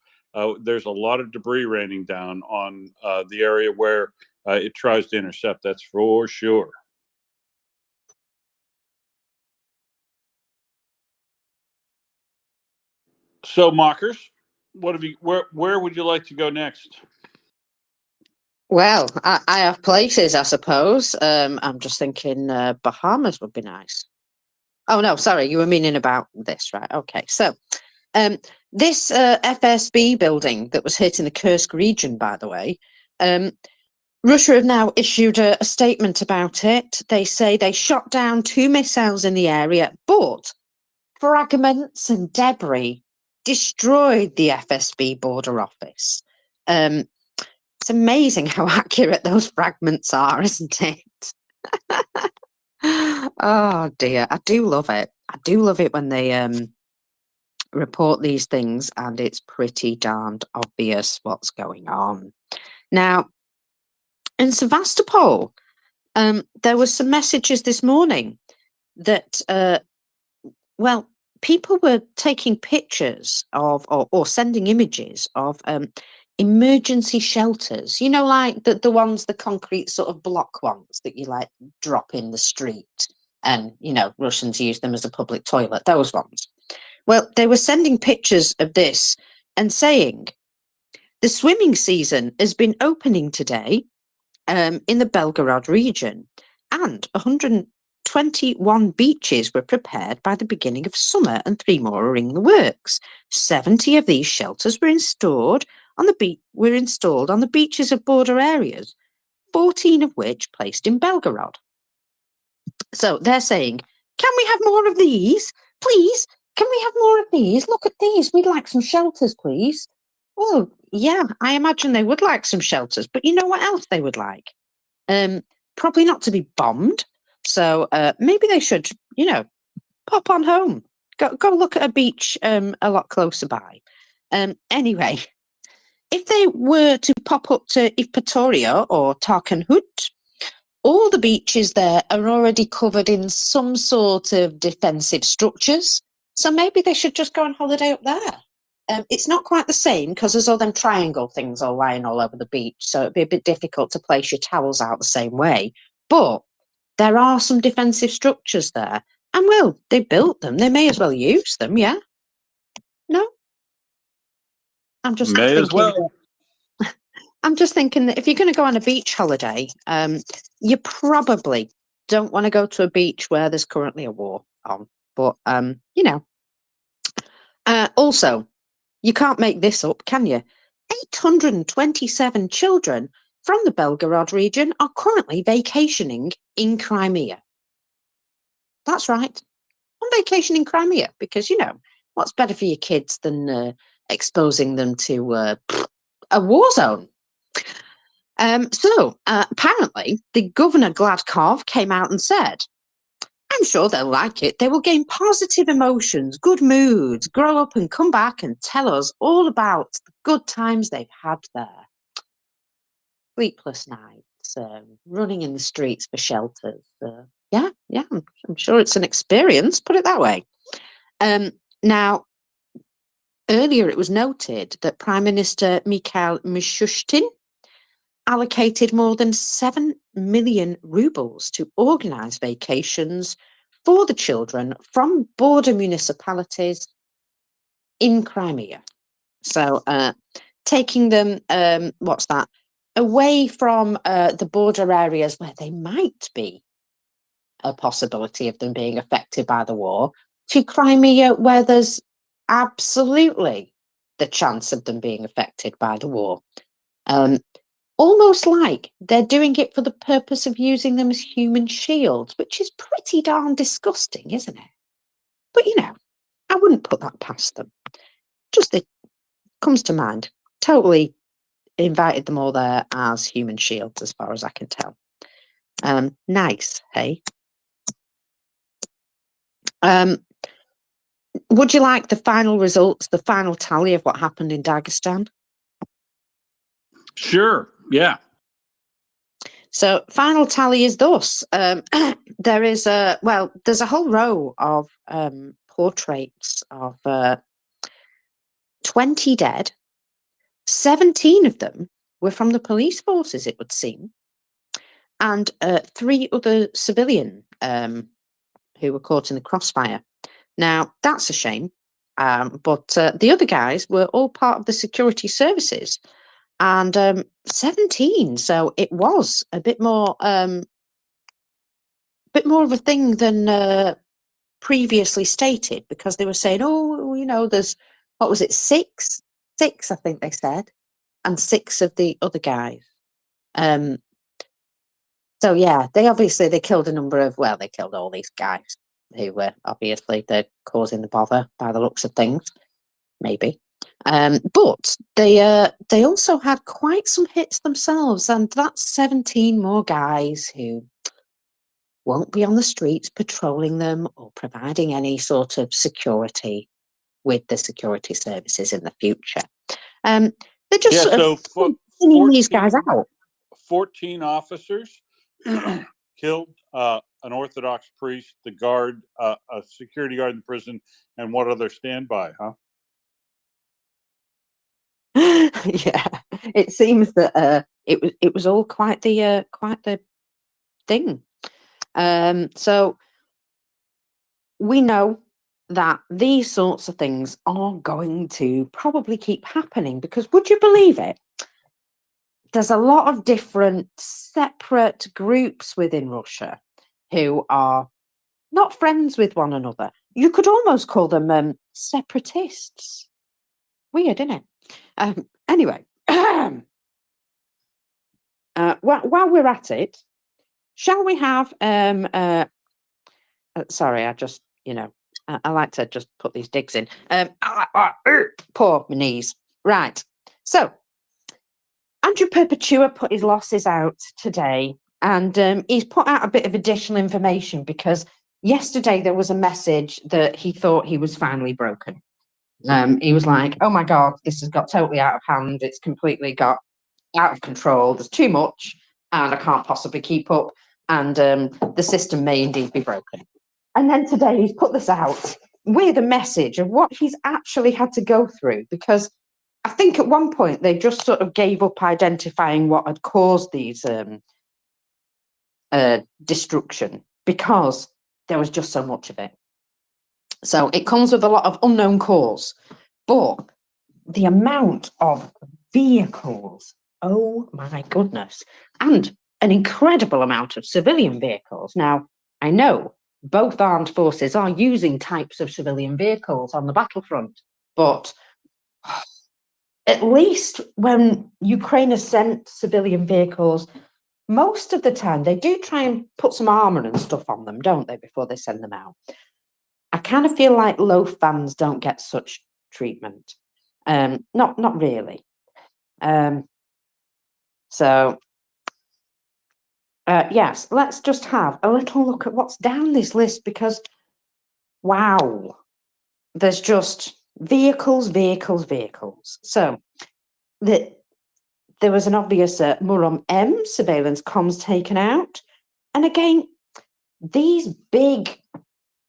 There's a lot of debris raining down on the area where it tries to intercept. That's for sure. So, Mockers, what have you? Where would you like to go next? Well, I have places, I suppose. I'm just thinking Bahamas would be nice. Oh no, sorry, you were meaning about this, right? Okay, so this FSB building that was hit in the Kursk region, by the way, Russia have now issued a statement about it. They say they shot down 2 missiles in the area, but fragments and debris destroyed the FSB border office. It's amazing how accurate those fragments are, isn't it? Oh dear, I do love it. I do love it when they report these things and it's pretty darned obvious what's going on. Now, in Sevastopol, there was some messages this morning that, well, people were taking pictures of or sending images of emergency shelters, you know, like the ones, the concrete sort of block ones that you like drop in the street and, you know, Russians use them as a public toilet, those ones. Well, they were sending pictures of this and saying the swimming season has been opening today in the Belgorod region, and 121 beaches were prepared by the beginning of summer, and 3 more are in the works. 70 of these shelters were installed on the beaches of border areas, 14 of which placed in Belgorod. So they're saying, can we have more of these? Please, can we have more of these? Look at these. We'd like some shelters, please. Well, yeah, I imagine they would like some shelters, but you know what else they would like? Probably not to be bombed. So maybe they should, you know, pop on home. Go look at a beach a lot closer by. Anyway, if they were to pop up to Evpatoria or Tarkanhut, all the beaches there are already covered in some sort of defensive structures. So maybe they should just go on holiday up there. It's not quite the same because there's all them triangle things all lying all over the beach. So it'd be a bit difficult to place your towels out the same way. But there are some defensive structures there. And well, they built them. They may as well use them, yeah? No? I'm just May thinking, as well. I'm just thinking that if you're going to go on a beach holiday, you probably don't want to go to a beach where there's currently a war on. But, you know, also, you can't make this up, can you? 827 children from the Belgorod region are currently vacationing in Crimea. That's right. On vacation in Crimea, because, you know, what's better for your kids than exposing them to a war zone? Apparently, the Governor Gladkov came out and said, I'm sure they'll like it. They will gain positive emotions, good moods, grow up and come back and tell us all about the good times they've had there. Sleepless nights, running in the streets for shelters. Yeah, I'm sure it's an experience, put it that way. Now, earlier it was noted that Prime Minister Mikhail Mishustin allocated more than 7 million rubles to organise vacations for the children from border municipalities in Crimea. So taking them, away from the border areas where they might be a possibility of them being affected by the war, to Crimea where there's absolutely the chance of them being affected by the war. Almost like they're doing it for the purpose of using them as human shields, which is pretty darn disgusting, isn't it? But, you know, I wouldn't put that past them. Just it comes to mind. Totally invited them all there as human shields, as far as I can tell. Nice, hey? Would you like the final results, the final tally of what happened in Dagestan? Sure, yeah. So final tally is thus. There's a whole row of portraits of 20 dead. 17 of them were from the police forces, it would seem, and 3 other civilian who were caught in the crossfire. Now, that's a shame, but the other guys were all part of the security services, and 17, so it was a bit more of a thing than previously stated, because they were saying, oh, you know, there's, what was it, six, I think they said, and 6 of the other guys. So yeah, they killed a number of, well, they killed all these guys who were obviously they're causing the bother by the looks of things, maybe. But they also had quite some hits themselves, and that's 17 more guys who won't be on the streets patrolling them or providing any sort of security with the security services in the future. They're just sort of thinning these guys out. 14 officers killed, an Orthodox priest, the guard, a security guard in the prison, and one other standby, huh? Yeah, it seems that it was all quite the thing. So we know that these sorts of things are going to probably keep happening, because would you believe it? There's a lot of different separate groups within Russia who are not friends with one another. You could almost call them separatists. Weird, isn't it? Anyway, while we're at it, shall we have sorry, I just, I like to just put these digs in. Poor my knees. Right. So, Andrew Perpetua put his losses out today, and he's put out a bit of additional information, because yesterday there was a message that he thought he was finally broken. He was like, oh my God, this has got totally out of hand. It's completely got out of control. There's too much, and I can't possibly keep up. And the system may indeed be broken. And then today he's put this out with a message of what he's actually had to go through, because I think at one point they just sort of gave up identifying what had caused these destruction, because there was just so much of it. So it comes with a lot of unknown cause, but the amount of vehicles, oh my goodness, and an incredible amount of civilian vehicles. Now, I know both armed forces are using types of civilian vehicles on the battlefront, but at least when Ukraine has sent civilian vehicles, most of the time they do try and put some armor and stuff on them, don't they, before they send them out? I kind of feel like low fans don't get such treatment. Not really. So yes, let's just have a little look at what's down this list, because wow, there's just vehicles. So there was an obvious Murom M surveillance comms taken out. And again, these big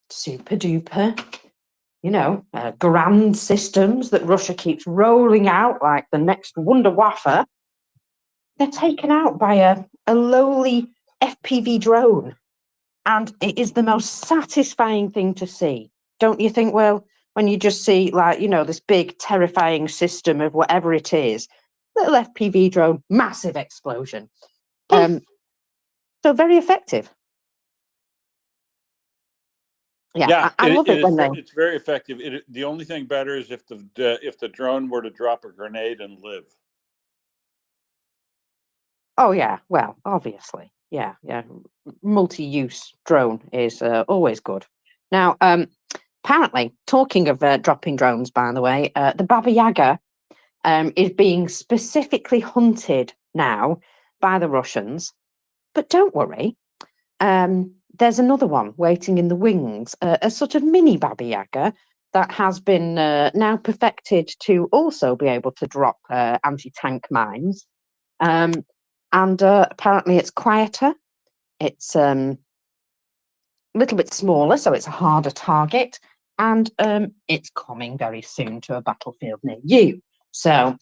super duper, grand systems that Russia keeps rolling out like the next Wonder Wafer, they're taken out by a lowly FPV drone. And it is the most satisfying thing to see. Don't you think, Will, when you just see, like, this big terrifying system of whatever it is, little FPV drone, massive explosion. So very effective. Yeah, I love it when it's very effective. The only thing better is if the drone were to drop a grenade and live. Oh yeah, well, obviously, yeah. Multi-use drone is always good. Now, apparently, talking of dropping drones, by the way, the Baba Yaga is being specifically hunted now by the Russians. But don't worry, there's another one waiting in the wings, a sort of mini Baba Yaga that has been now perfected to also be able to drop anti-tank mines. And apparently it's quieter. It's a little bit smaller, so it's a harder target. And it's coming very soon to a battlefield near you. So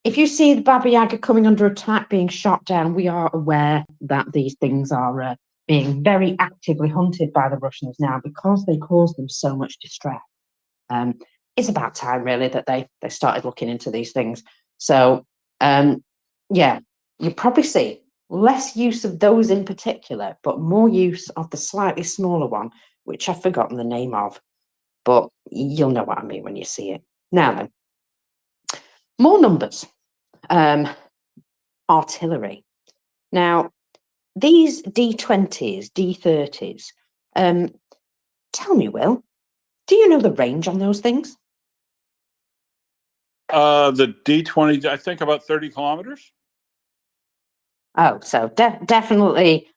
if you see the Baba Yaga coming under attack, being shot down, we are aware that these things are being very actively hunted by the Russians now because they cause them so much distress. It's about time, really, that they started looking into these things. So, yeah, you probably see less use of those in particular, but more use of the slightly smaller one, which I've forgotten the name of, but you'll know what I mean when you see it. Now then, more numbers. Artillery. Now, these D20s, D30s, tell me, Will, do you know the range on those things? The D20, I think about 30 kilometers. Oh, so definitely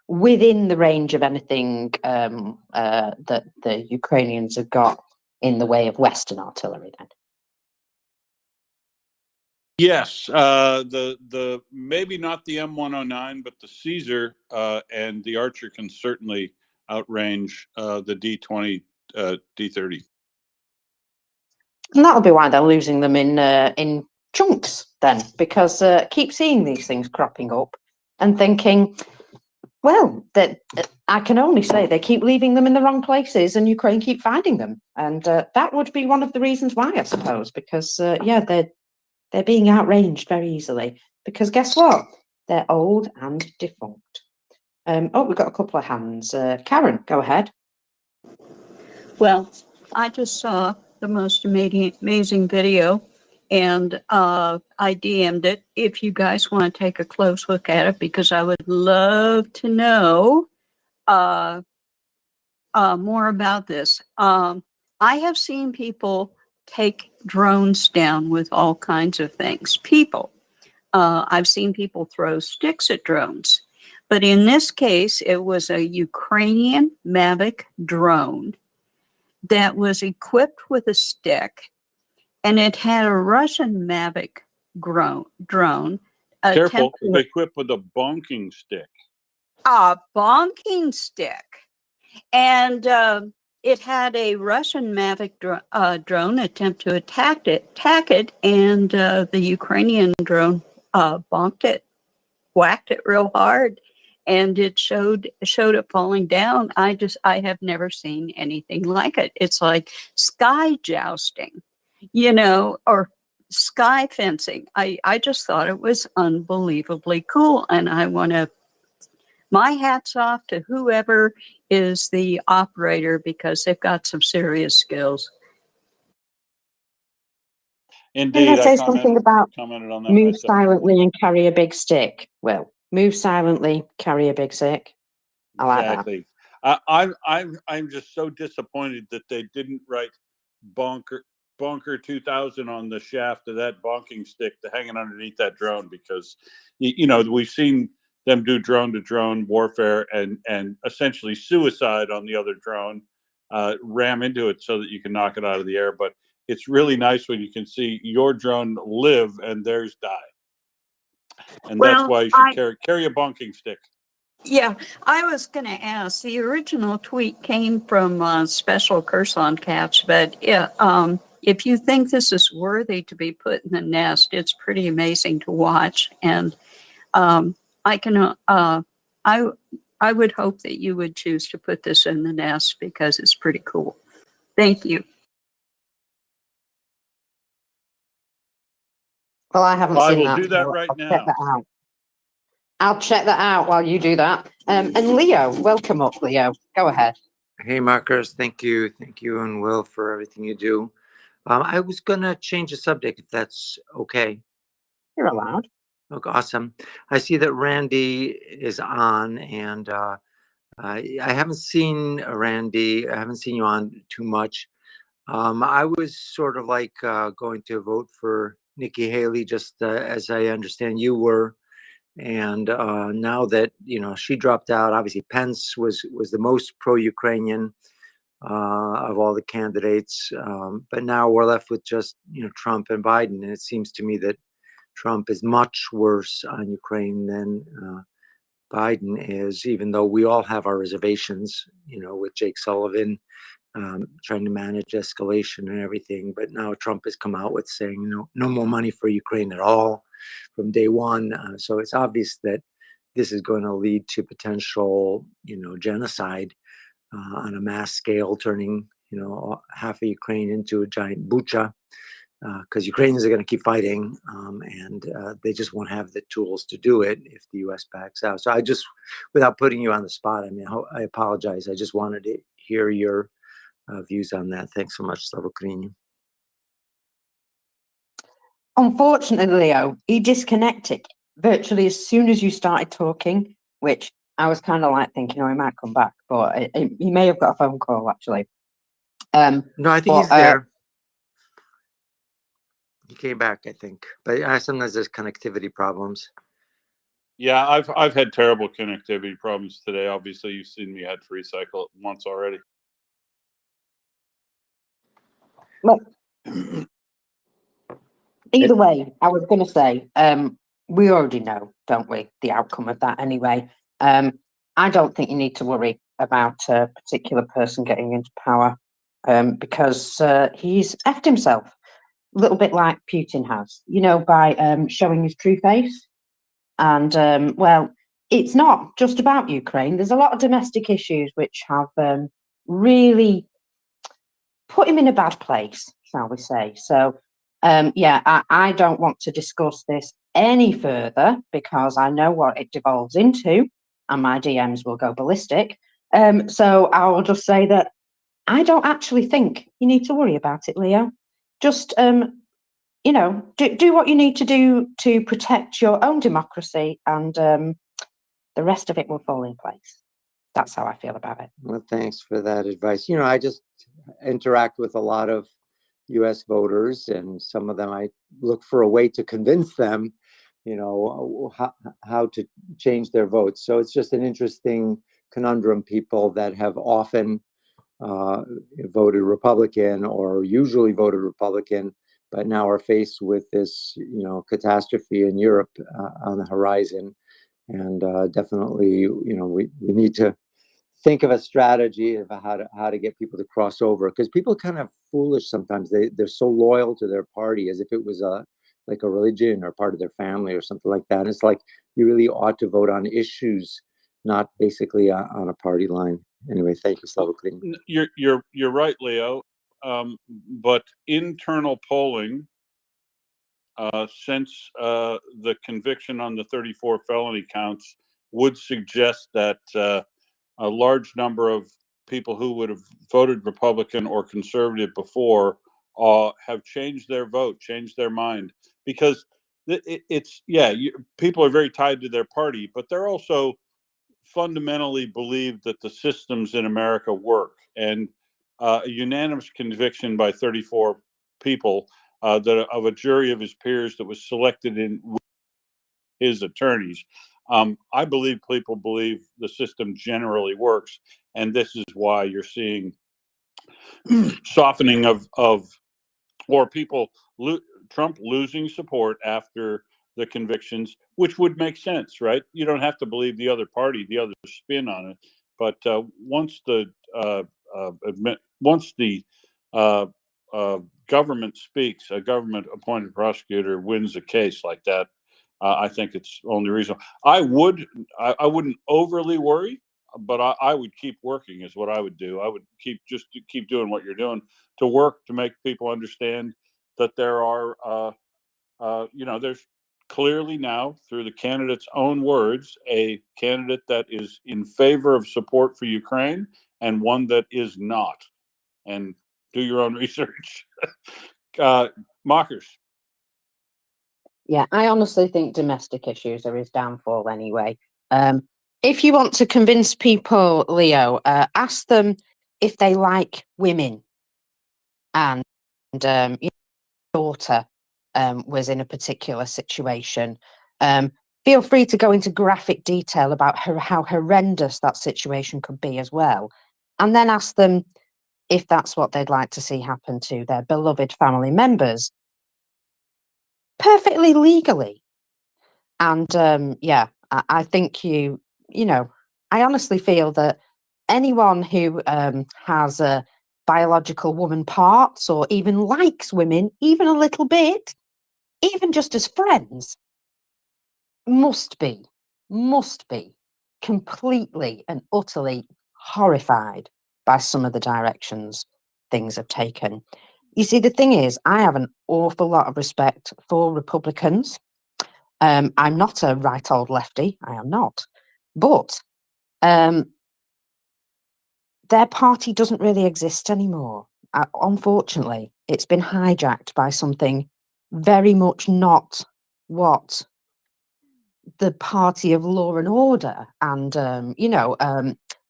within the range of anything that the Ukrainians have got in the way of Western artillery, then. Yes, the maybe not the M109, but the Caesar and the Archer can certainly outrange the D20, D30. And that'll be why they're losing them in chunks then, because keep seeing these things cropping up and thinking, well, that I can only say they keep leaving them in the wrong places and Ukraine keep finding them. And that would be one of the reasons why, I suppose, because, they're being outranged very easily. Because guess what? They're old and defunct. We've got a couple of hands. Karen, go ahead. Well, I just saw the most amazing video, and I DM'd it if you guys want to take a close look at it, because I would love to know more about this. I have seen people take drones down with all kinds of things. I've seen people throw sticks at drones. But in this case, it was a Ukrainian Mavic drone that was equipped with a stick, and it had a Russian Mavic drone. Careful, equipped with a bonking stick. A bonking stick. And it had a Russian Mavic drone attempt to attack it, and the Ukrainian drone bonked it, whacked it real hard, and it showed it falling down. I have never seen anything like it. It's like sky jousting, or sky fencing. I just thought it was unbelievably cool, and I want to, my hat's off to whoever is the operator, because they've got some serious skills. Didn't I Indeed, say something about commented on that move myself. silently and carry a big stick? Will, move silently, carry a big stick. I like that. Exactly. I'm just so disappointed that they didn't write bonker 2000 on the shaft of that bonking stick to hanging underneath that drone, because you know, we've seen them do drone to drone warfare and essentially suicide on the other drone, ram into it so that you can knock it out of the air. But it's really nice when you can see your drone live and theirs die, and that's Well, why you should carry a bonking stick. Yeah, I was going to ask. The original tweet came from Special Curse on Cats, but yeah, if you think this is worthy to be put in the nest, it's pretty amazing to watch. And I can, I would hope that you would choose to put this in the nest because it's pretty cool. Thank you. Well, I haven't I seen will that. do that So right I'll now. check that out. I'll check that out while you do that. And Leo, welcome up, Leo. Go ahead. Hey, Marcus, thank you, and Will, for everything you do. I was gonna change the subject if that's okay. You're allowed. Okay, awesome. I see that Randy is on, and I haven't seen Randy. I haven't seen you on too much. I was sort of like going to vote for Nikki Haley, just as I understand you were. And now that she dropped out, obviously Pence was the most pro-Ukrainian of all the candidates. But now we're left with just Trump and Biden, and it seems to me that Trump is much worse on Ukraine than Biden is, even though we all have our reservations, with Jake Sullivan trying to manage escalation and everything. But now Trump has come out with saying no more money for Ukraine at all from day one. So it's obvious that this is going to lead to potential, genocide on a mass scale, turning half of Ukraine into a giant bucha. Because Ukrainians are going to keep fighting, and they just won't have the tools to do it if the U.S. backs out. So I just, without putting you on the spot, I mean, I apologize. I just wanted to hear your views on that. Thanks so much, Slavokrini. Unfortunately, Leo, he disconnected virtually as soon as you started talking, which I was kind of like thinking, oh, he might come back, but he may have got a phone call actually. No, I think he's there. He came back, I think, but sometimes there's connectivity problems. Yeah, I've had terrible connectivity problems today. Obviously, you've seen me had to recycle it once already. Well, either way, I was going to say, we already know, don't we, the outcome of that anyway. I don't think you need to worry about a particular person getting into power because he's effed himself, a little bit like Putin has, by showing his true face. And, well, it's not just about Ukraine. There's a lot of domestic issues which have really put him in a bad place, shall we say. So, yeah, I don't want to discuss this any further because I know what it devolves into and my DMs will go ballistic. So I will just say that I don't actually think you need to worry about it, Leo. Just, do what you need to do to protect your own democracy and the rest of it will fall in place. That's how I feel about it. Well, thanks for that advice. I just interact with a lot of U.S. voters, and some of them I look for a way to convince them, how to change their votes. So it's just an interesting conundrum. People that have often voted Republican or usually voted Republican, but now are faced with this, catastrophe in Europe on the horizon. And definitely, we need to think of a strategy of how to get people to cross over, because people are kind of foolish sometimes. They're so loyal to their party as if it was like a religion or part of their family or something like that. And it's like you really ought to vote on issues, not basically on a party line. Anyway, thank you, Slavokrini. You're right, Leo. But internal polling since the conviction on the 34 felony counts would suggest that a large number of people who would have voted Republican or conservative before have changed their vote, changed their mind, because it's people are very tied to their party, but they're also fundamentally believe that the systems in America work. And a unanimous conviction by 34 people that of a jury of his peers that was selected in his attorneys. I believe people believe the system generally works, and this is why you're seeing softening of or people Trump losing support after the convictions, which would make sense, right? You don't have to believe the other party, the other spin on it, but once the uh, government speaks, a government-appointed prosecutor wins a case like that. I think it's only reasonable. I wouldn't overly worry, but I would keep working is what I would do. I would keep doing what you're doing to work to make people understand that there are, there's clearly now, through the candidate's own words, a candidate that is in favor of support for Ukraine and one that is not. And do your own research. Mockers. Yeah, I honestly think domestic issues are his downfall anyway. If you want to convince people, Leo, ask them if they like women. And your daughter was in a particular situation. Feel free to go into graphic detail about how horrendous that situation could be as well. And then ask them if that's what they'd like to see happen to their beloved family members. Perfectly legally. And I think I honestly feel that anyone who has a biological woman parts or even likes women, even a little bit, even just as friends, must be completely and utterly horrified by some of the directions things have taken. You see, the thing is, I have an awful lot of respect for Republicans. I'm not a right old lefty, I am not. But their party doesn't really exist anymore. Unfortunately, it's been hijacked by something very much not what the party of law and order and,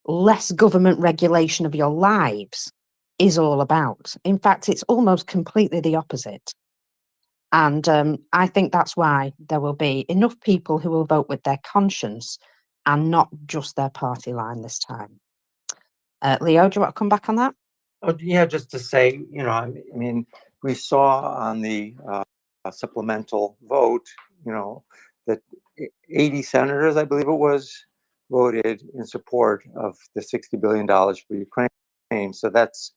less government regulation of your lives is all about. In fact, it's almost completely the opposite. And I think that's why there will be enough people who will vote with their conscience and not just their party line this time. Leo, do you want to come back on that? Oh, yeah, just to say, I mean, we saw on the supplemental vote, that 80 senators, I believe it was, voted in support of the $60 billion for Ukraine. So that's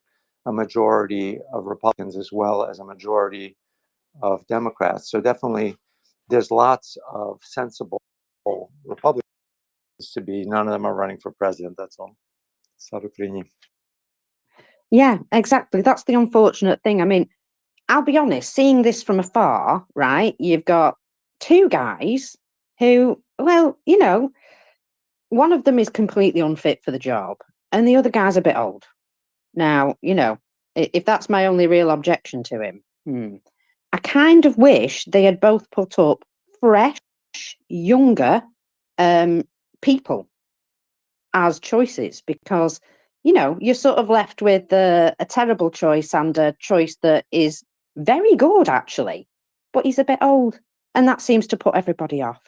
a majority of Republicans as well as a majority of Democrats. So definitely there's lots of sensible Republicans to be. None of them are running for president. That's all. Yeah, exactly. That's the unfortunate thing. I mean, I'll be honest, seeing this from afar, right? You've got two guys who, well, one of them is completely unfit for the job and the other guy's a bit old. Now, if that's my only real objection to him, I kind of wish they had both put up fresh, younger people as choices, because you're sort of left with a terrible choice and a choice that is very good actually, but he's a bit old, and that seems to put everybody off.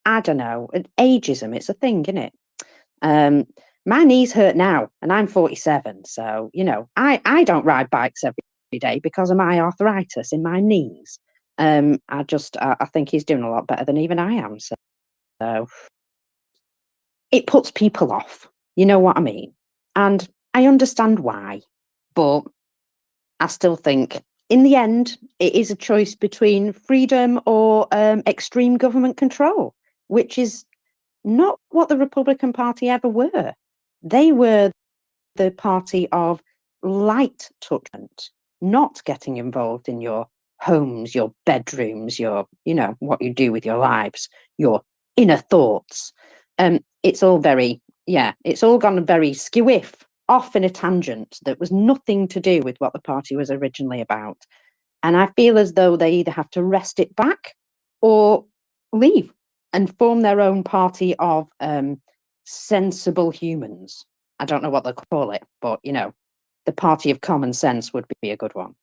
I don't know, ageism, it's a thing, isn't it? My knees hurt now and I'm 47, so I don't ride bikes every day because of my arthritis in my knees. I think he's doing a lot better than even I am, so it puts people off. You know what I mean? And I understand why, but I still think in the end, it is a choice between freedom or extreme government control, which is not what the Republican Party ever were. They were the party of light touchment, not getting involved in your homes, your bedrooms, your, what you do with your lives, your inner thoughts. It's all very, it's all gone very skewiff off in a tangent that was nothing to do with what the party was originally about. And I feel as though they either have to wrest it back or leave and form their own party of sensible humans. I don't know what they'll call it, but you know, the party of common sense would be a good one.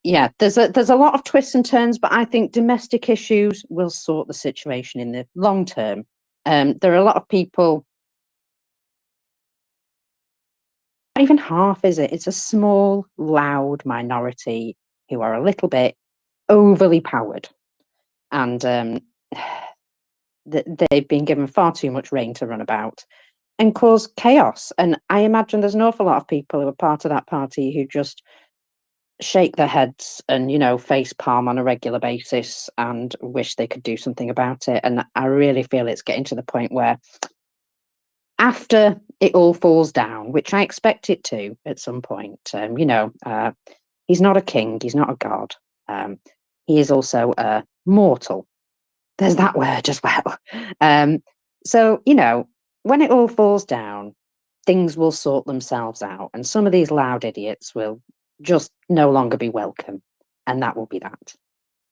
Yeah, there's a lot of twists and turns, but I think domestic issues will sort the situation in the long term. There are a lot of people, not even half, is it? It's a small, loud minority who are a little bit overly powered, and they've been given far too much reign to run about and cause chaos. And I imagine there's an awful lot of people who are part of that party who just shake their heads and, you know, face palm on a regular basis and wish they could do something about it. And I really feel it's getting to the point where after it all falls down, which I expect it to at some point, you know, he's not a king, he's not a god. He is also mortal. There's that word as well. So, you know, when it all falls down, things will sort themselves out. And some of these loud idiots will just no longer be welcome. And that will be that.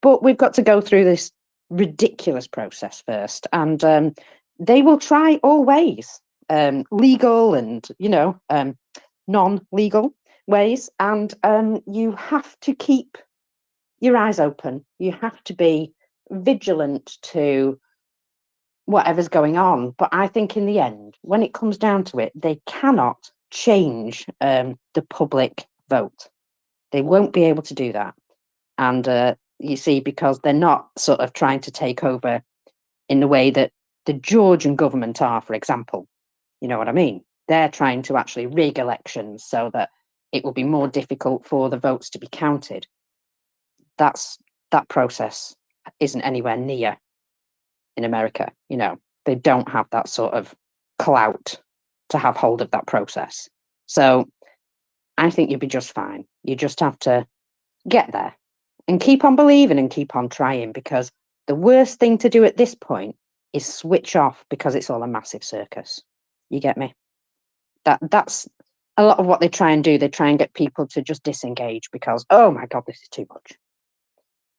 But we've got to go through this ridiculous process first. And they will try all ways, legal and, you know, non-legal ways. And you have to keep your eyes open. You have to be vigilant to whatever's going on. But I think in the end, when it comes down to it, they cannot change the public vote. They won't be able to do that. And you see, because they're not sort of trying to take over in the way that the Georgian government are, for example. You know what I mean? They're trying to actually rig elections so that it will be more difficult for the votes to be counted. That process isn't anywhere near in America. You know, they don't have that sort of clout to have hold of that process. So I think you'll be just fine. You just have to get there and keep on believing and keep on trying, because the worst thing to do at this point is switch off because it's all a massive circus. You get me? That's a lot of what they try and do. They try and get people to just disengage because, oh my God, this is too much.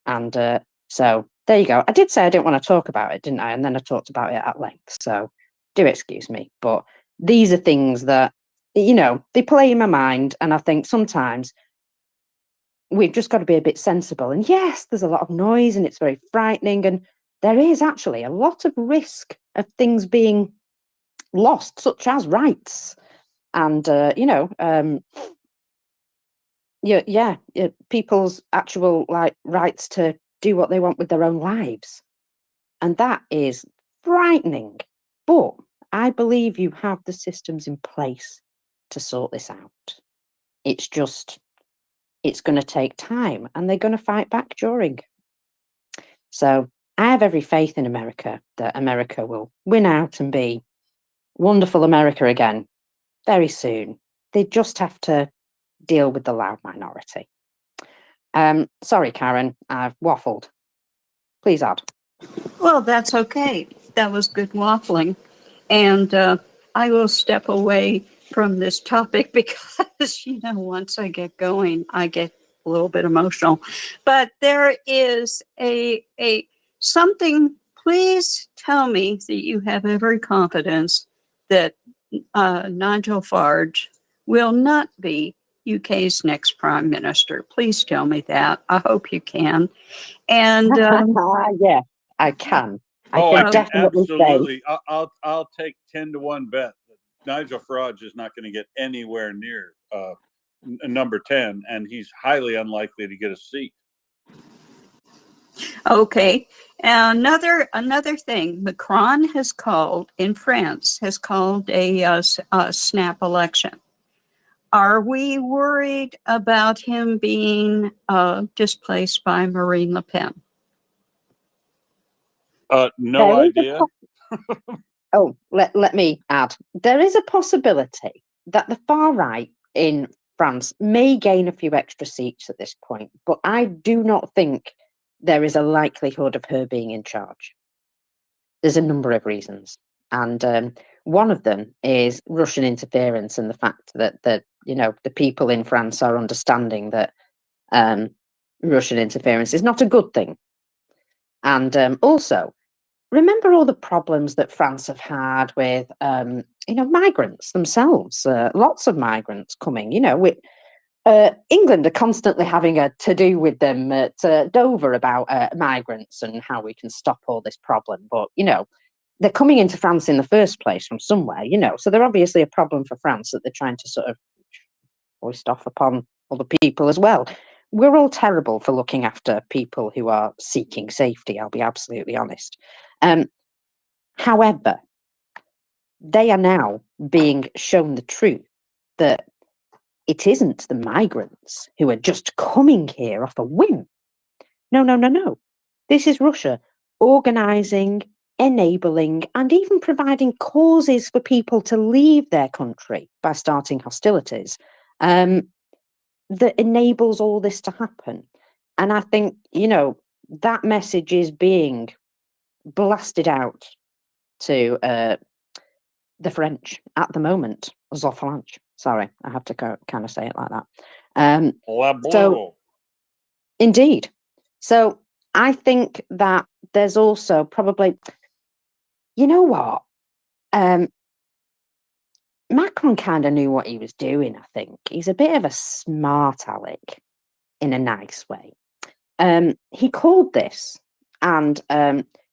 And so there you go. I did say I didn't want to talk about it, didn't I? And then I talked about it at length. So do excuse me. But these are things that, you know, they play in my mind. And I think sometimes we've just got to be a bit sensible. And yes, there's a lot of noise and it's very frightening. And there is actually a lot of risk of things being lost, such as rights. And, you know, yeah, people's actual like rights to do what they want with their own lives. And that is frightening. But I believe you have the systems in place to sort this out. It's just, it's going to take time and they're going to fight back during. So I have every faith in America that America will win out and be wonderful America again very soon. They just have to deal with the loud minority. Sorry, Karen, I've waffled. Please add. Well, that's okay. That was good waffling. And I will step away from this topic because, you know, once I get going, I get a little bit emotional. But there is a something, please tell me that you have every confidence that Nigel Farage will not be UK's next prime minister. Please tell me that. I hope you can. And yeah, I can. I Oh, can I can definitely say. absolutely. I'll take 10-1 bet that Nigel Farage is not going to get anywhere near number 10, and he's highly unlikely to get a seat. Okay. Another thing, Macron has called in France a snap election. Are we worried about him being displaced by Marine Le Pen? No There is a idea. Oh, let me add. There is a possibility that the far right in France may gain a few extra seats at this point, but I do not think there is a likelihood of her being in charge. There's a number of reasons, and one of them is Russian interference and the fact that the people in France are understanding that Russian interference is not a good thing, and also remember all the problems that France have had with, migrants themselves. Lots of migrants coming. England are constantly having a to-do with them at Dover about migrants and how we can stop all this problem. But they're coming into France in the first place from somewhere. So they're obviously a problem for France that they're trying to sort of hoist off upon other people as well. We're all terrible for looking after people who are seeking safety, I'll be absolutely honest. However, they are now being shown the truth that it isn't the migrants who are just coming here off a whim. No. This is Russia organising, enabling, and even providing causes for people to leave their country by starting hostilities. That enables all this to happen. And I think, that message is being blasted out to the French at the moment. Zoflanche. Sorry, I have to kind of say it like that. So, indeed. So I think that there's also probably, you know what? Macron kind of knew what he was doing, I think. He's a bit of a smart aleck in a nice way. He called this, and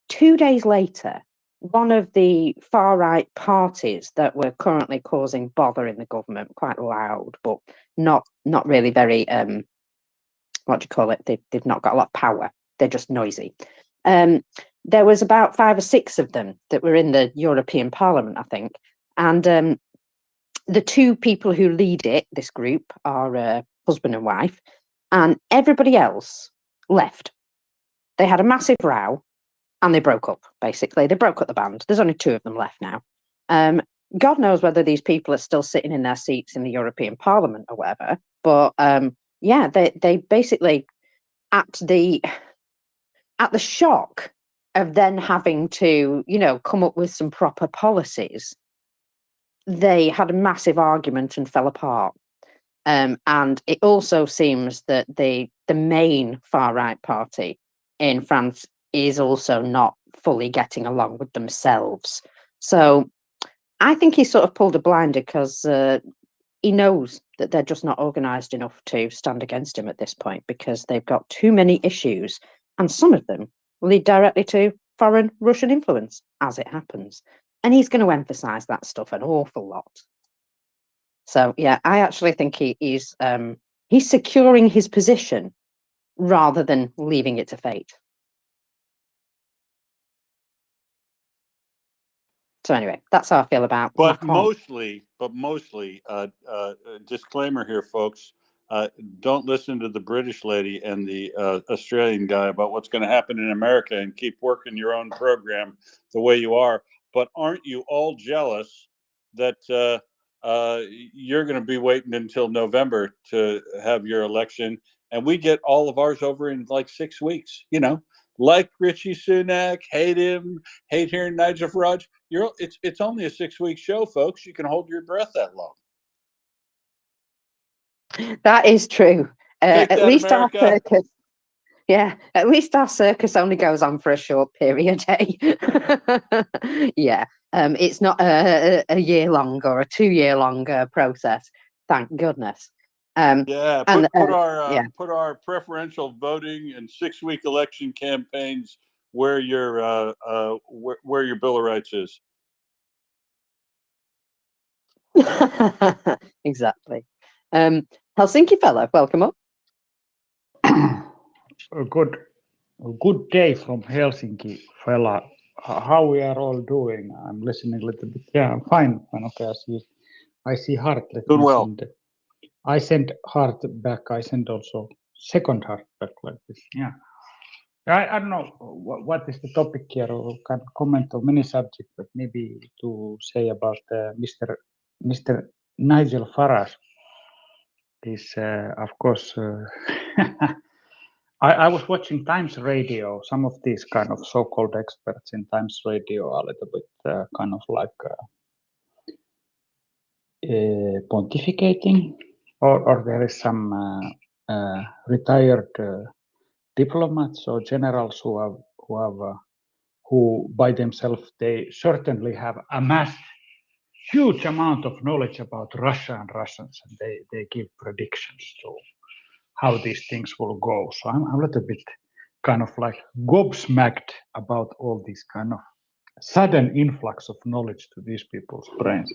2 days later, one of the far-right parties that were currently causing bother in the government, quite loud, but not really very, what do you call it? They've not got a lot of power. They're just noisy. There was about 5 or 6 of them that were in the European Parliament, I think, and the 2 people who lead it, this group, are husband and wife, and everybody else left. They had a massive row and they broke up, basically. They broke up the band. There's only 2 of them left now. God knows whether these people are still sitting in their seats in the European Parliament or whatever. But they basically, at the shock of then having to, come up with some proper policies, they had a massive argument and fell apart. And it also seems that the main far-right party in France is also not fully getting along with themselves. So I think he sort of pulled a blinder because he knows that they're just not organised enough to stand against him at this point because they've got too many issues, and some of them lead directly to foreign Russian influence, as it happens. And he's going to emphasise that stuff an awful lot. So yeah, I actually think he's securing his position rather than leaving it to fate. So anyway, that's how I feel about Macron. Mostly, disclaimer here, folks. Don't listen to the British lady and the Australian guy about what's going to happen in America, and keep working your own program the way you are. But aren't you all jealous that you're going to be waiting until November to have your election, and we get all of ours over in like 6 weeks? Like Richie Sunak, hate him, hate hearing Nigel Farage. It's only a 6-week show, folks. You can hold your breath that long. That is true. Take at that, least America. our circus. Yeah, at least our circus only goes on for a short period, eh? Yeah, it's not a year long or a 2-year long process. Thank goodness. Yeah, put our preferential voting and 6-week election campaigns where your Bill of Rights is. Exactly. Helsinki fellow, welcome up. Good Good day from Helsinki, fella. How we are all doing? I'm listening a little bit. Yeah, I'm fine. Okay, I see heart. Let Doing me well. send. I send heart back. I send also second heart back like this. Yeah. I don't know what is the topic here, or can comment on many subjects, but maybe to say about Mr. Nigel Farage is, of course, I was watching Times Radio. Some of these kind of so-called experts in Times Radio are a little bit kind of like pontificating, or there is some retired diplomats or generals who by themselves they certainly have amassed huge amount of knowledge about Russia and Russians, and they give predictions to how these things will go. So I'm a little bit kind of like gobsmacked about all this kind of sudden influx of knowledge to these people's brains.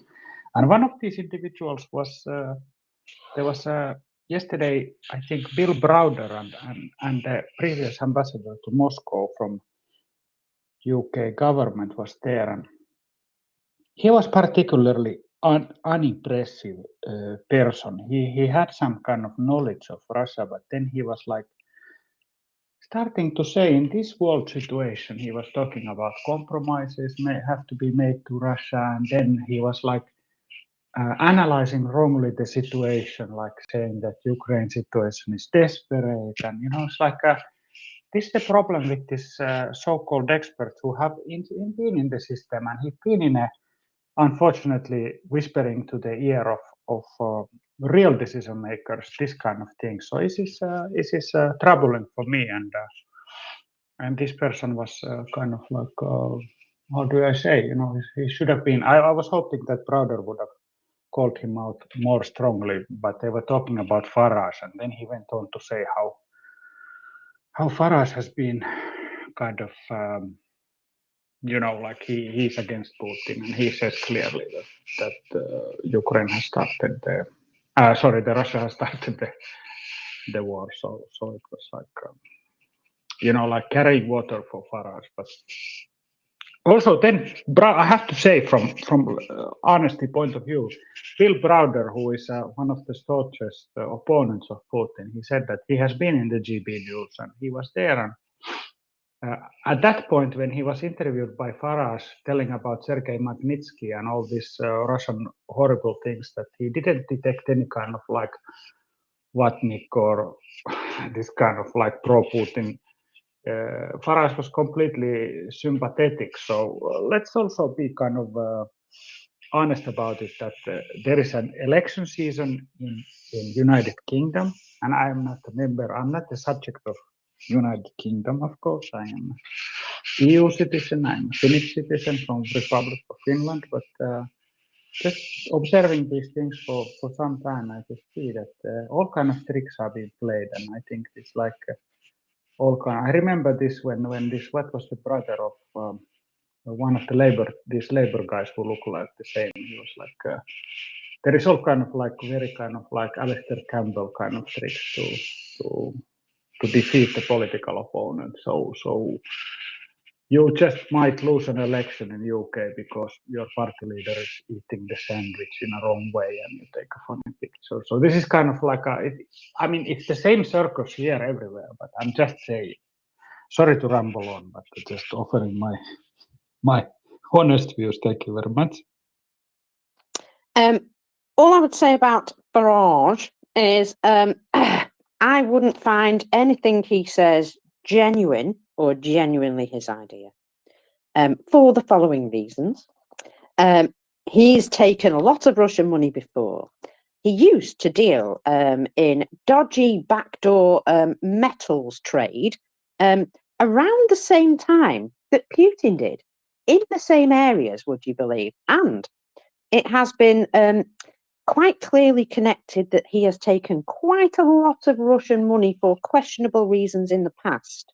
And one of these individuals was there was yesterday, I think, Bill Browder and the previous ambassador to Moscow from UK government was there, and he was particularly unimpressive person. He had some kind of knowledge of Russia, but then he was like starting to say in this world situation, he was talking about compromises may have to be made to Russia, and then he was like analyzing wrongly the situation, like saying that Ukraine situation is desperate, and it's like this is the problem with this so-called experts who have been in the system, and he's been in a unfortunately whispering to the ear of real decision makers this kind of thing. So this is troubling for me, and this person was kind of like how do I say? He should have been. I was hoping that Browder would have called him out more strongly, but they were talking about Farage, and then he went on to say how Farage has been kind of like he's against Putin, and he says clearly that Ukraine has started the Russia has started the war. So it was like like carrying water for Farage, but also then I have to say from honesty point of view, Bill Browder, who is one of the staunchest opponents of Putin, he said that he has been in the GB News and he was there, and at that point, when he was interviewed by Farage, telling about Sergei Magnitsky and all these Russian horrible things, that he didn't detect any kind of like Vatnik or this kind of like pro-Putin. Farage was completely sympathetic. So let's also be kind of honest about it, that there is an election season in United Kingdom, and I'm not a member. I'm not the subject of United Kingdom, of course. I am EU citizen. I'm a Finnish citizen from Republic of Finland, but just observing these things for some time, I just see that all kind of tricks are being played, and I think it's like all kind. I remember this when this what was the brother of one of the these labor guys who look like the same. He was like there is all kind of like very kind of like Alistair Campbell kind of tricks to defeat the political opponent. So you just might lose an election in UK because your party leader is eating the sandwich in a wrong way and you take a funny picture. So this is kind of like it's the same circus here everywhere, but I'm just saying. Sorry to ramble on, but just offering my honest views. Thank you very much. All I would say about Farage is I wouldn't find anything he says genuine or genuinely his idea, for the following reasons. He's taken a lot of Russian money before. He used to deal in dodgy backdoor metals trade around the same time that Putin did, in the same areas, would you believe? And it has been quite clearly connected that he has taken quite a lot of Russian money for questionable reasons in the past.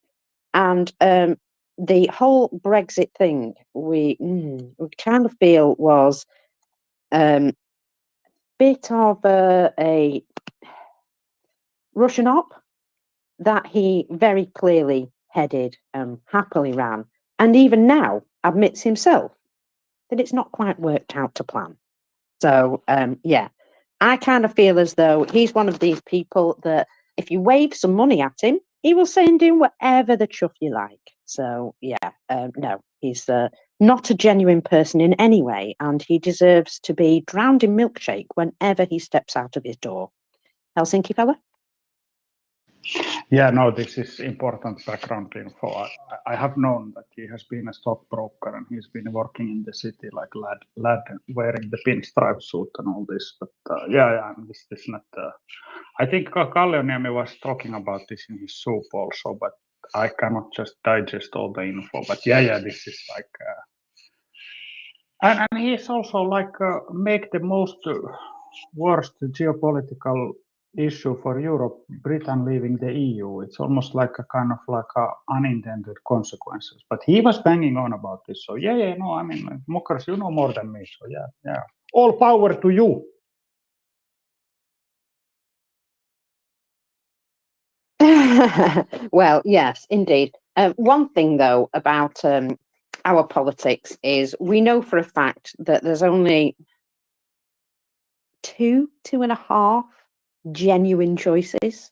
And the whole Brexit thing, we kind of feel was a bit of a Russian op that he very clearly headed and happily ran, and even now admits himself that it's not quite worked out to plan. So, yeah, I kind of feel as though he's one of these people that if you wave some money at him, he will say and do whatever the chuff you like. So, yeah, no, he's not a genuine person in any way, and he deserves to be drowned in milkshake whenever he steps out of his door. Helsinki fella? Yeah, no, this is important background info. I have known that he has been a stockbroker and he's been working in the city like lad wearing the pinstripe suit and all this. But yeah, this is not. I think Kallioniemi was talking about this in his soup also, but I cannot just digest all the info. But yeah, this is like. And he's also like make the most worst geopolitical issue for Europe, Britain leaving the EU. It's almost like a kind of like a unintended consequences. But he was banging on about this. So yeah, no, I mean, Mockers, you know more than me. So yeah. All power to you. Well, yes, indeed. One thing, though, about our politics is we know for a fact that there's only 2.5 genuine choices,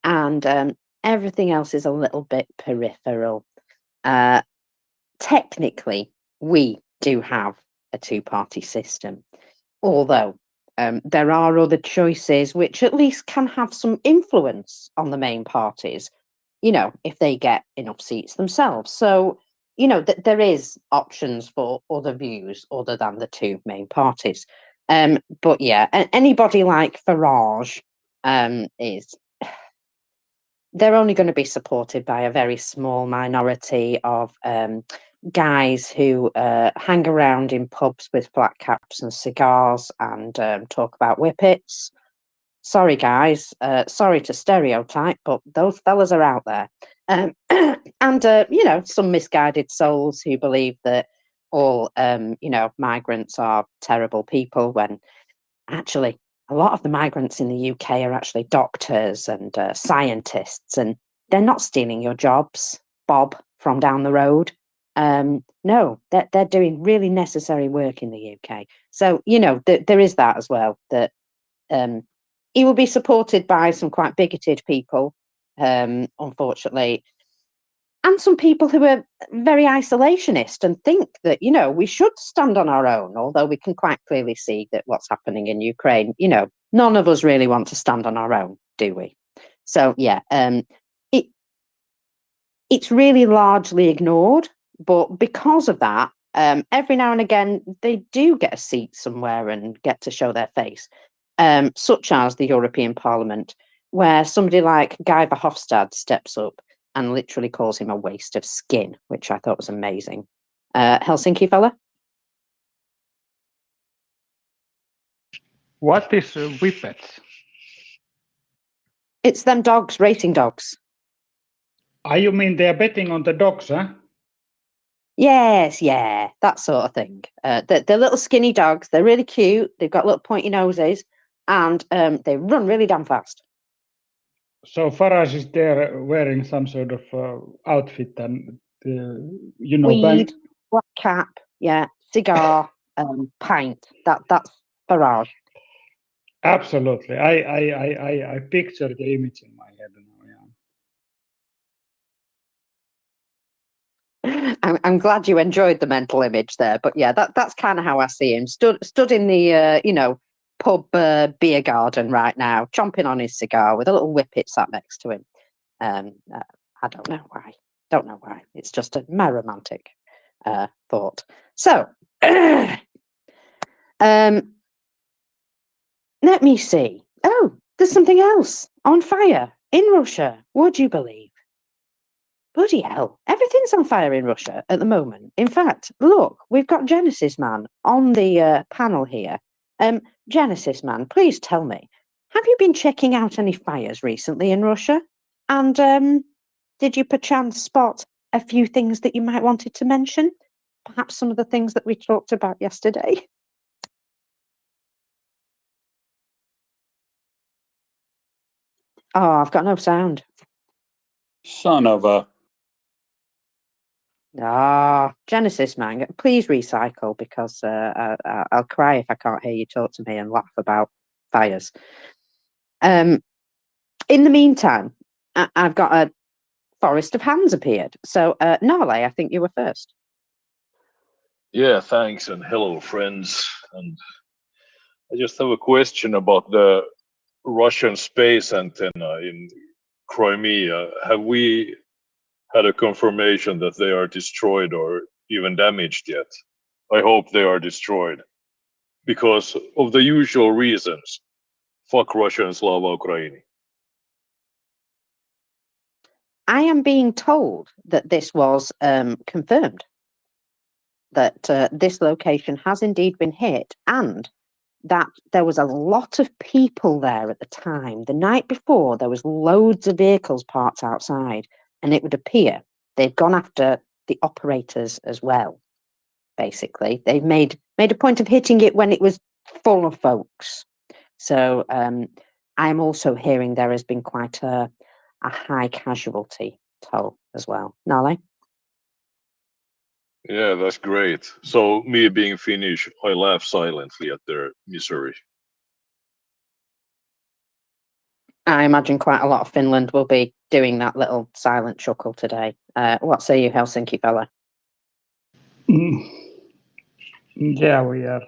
and everything else is a little bit peripheral. Technically, we do have a two-party system, although there are other choices which at least can have some influence on the main parties, if they get enough seats themselves. So, there is options for other views other than the two main parties. But yeah, anybody like Farage is they're only going to be supported by a very small minority of guys who hang around in pubs with flat caps and cigars and talk about whippets. Sorry, guys. Sorry to stereotype, but those fellas are out there. And some misguided souls who believe that all, migrants are terrible people when actually a lot of the migrants in the UK are actually doctors and scientists, and they're not stealing your jobs, Bob, from down the road. No, they're doing really necessary work in the UK. So, there is that as well, that he will be supported by some quite bigoted people, unfortunately, and some people who are very isolationist and think that, we should stand on our own, although we can quite clearly see that what's happening in Ukraine, none of us really want to stand on our own, do we? So, yeah, it's really largely ignored, but because of that, every now and again, they do get a seat somewhere and get to show their face, such as the European Parliament, where somebody like Guy Verhofstadt steps up and literally calls him a waste of skin, which I thought was amazing. Helsinki fella? What is whippets? It's them dogs, racing dogs. You mean they're betting on the dogs, huh? Yes, yeah, that sort of thing. They're little skinny dogs. They're really cute. They've got little pointy noses, and they run really damn fast. So Farage is there wearing some sort of outfit and, Weed, black cap, yeah, cigar, pint. That's Farage. Absolutely. I picture the image in my head now, yeah. I'm glad you enjoyed the mental image there, but yeah, that's kind of how I see him. Stood in the pub beer garden right now, chomping on his cigar with a little whippet sat next to him. I don't know why. Don't know why. It's just my romantic thought. So, let me see. Oh, there's something else on fire in Russia. Would you believe? Bloody hell. Everything's on fire in Russia at the moment. In fact, look, we've got Genesis Man on the panel here. Genesis Man, please tell me, have you been checking out any fires recently in Russia? And did you perchance spot a few things that you might wanted to mention? Perhaps some of the things that we talked about yesterday? Oh, I've got no sound. Son of a. Genesis man, please recycle because I'll cry if I can't hear you talk to me and laugh about fires. In the meantime, I've got a forest of hands appeared. So, Nale, I think you were first. Yeah, thanks, and hello, friends. And I just have a question about the Russian space antenna in Crimea. Have we had a confirmation that they are destroyed or even damaged yet? I hope they are destroyed because of the usual reasons. Fuck Russia and Slava Ukraini. I am being told that this was confirmed, that this location has indeed been hit, and that there was a lot of people there at the time. The night before, there was loads of vehicles parked outside, and it would appear they've gone after the operators as well. Basically, they've made a point of hitting it when it was full of folks. So I'm also hearing there has been quite a high casualty toll as well. Nale? Yeah, that's great. So, me being Finnish, I laugh silently at their misery. I imagine quite a lot of Finland will be doing that little silent chuckle today. What say you, Helsinki fella? Yeah, we are.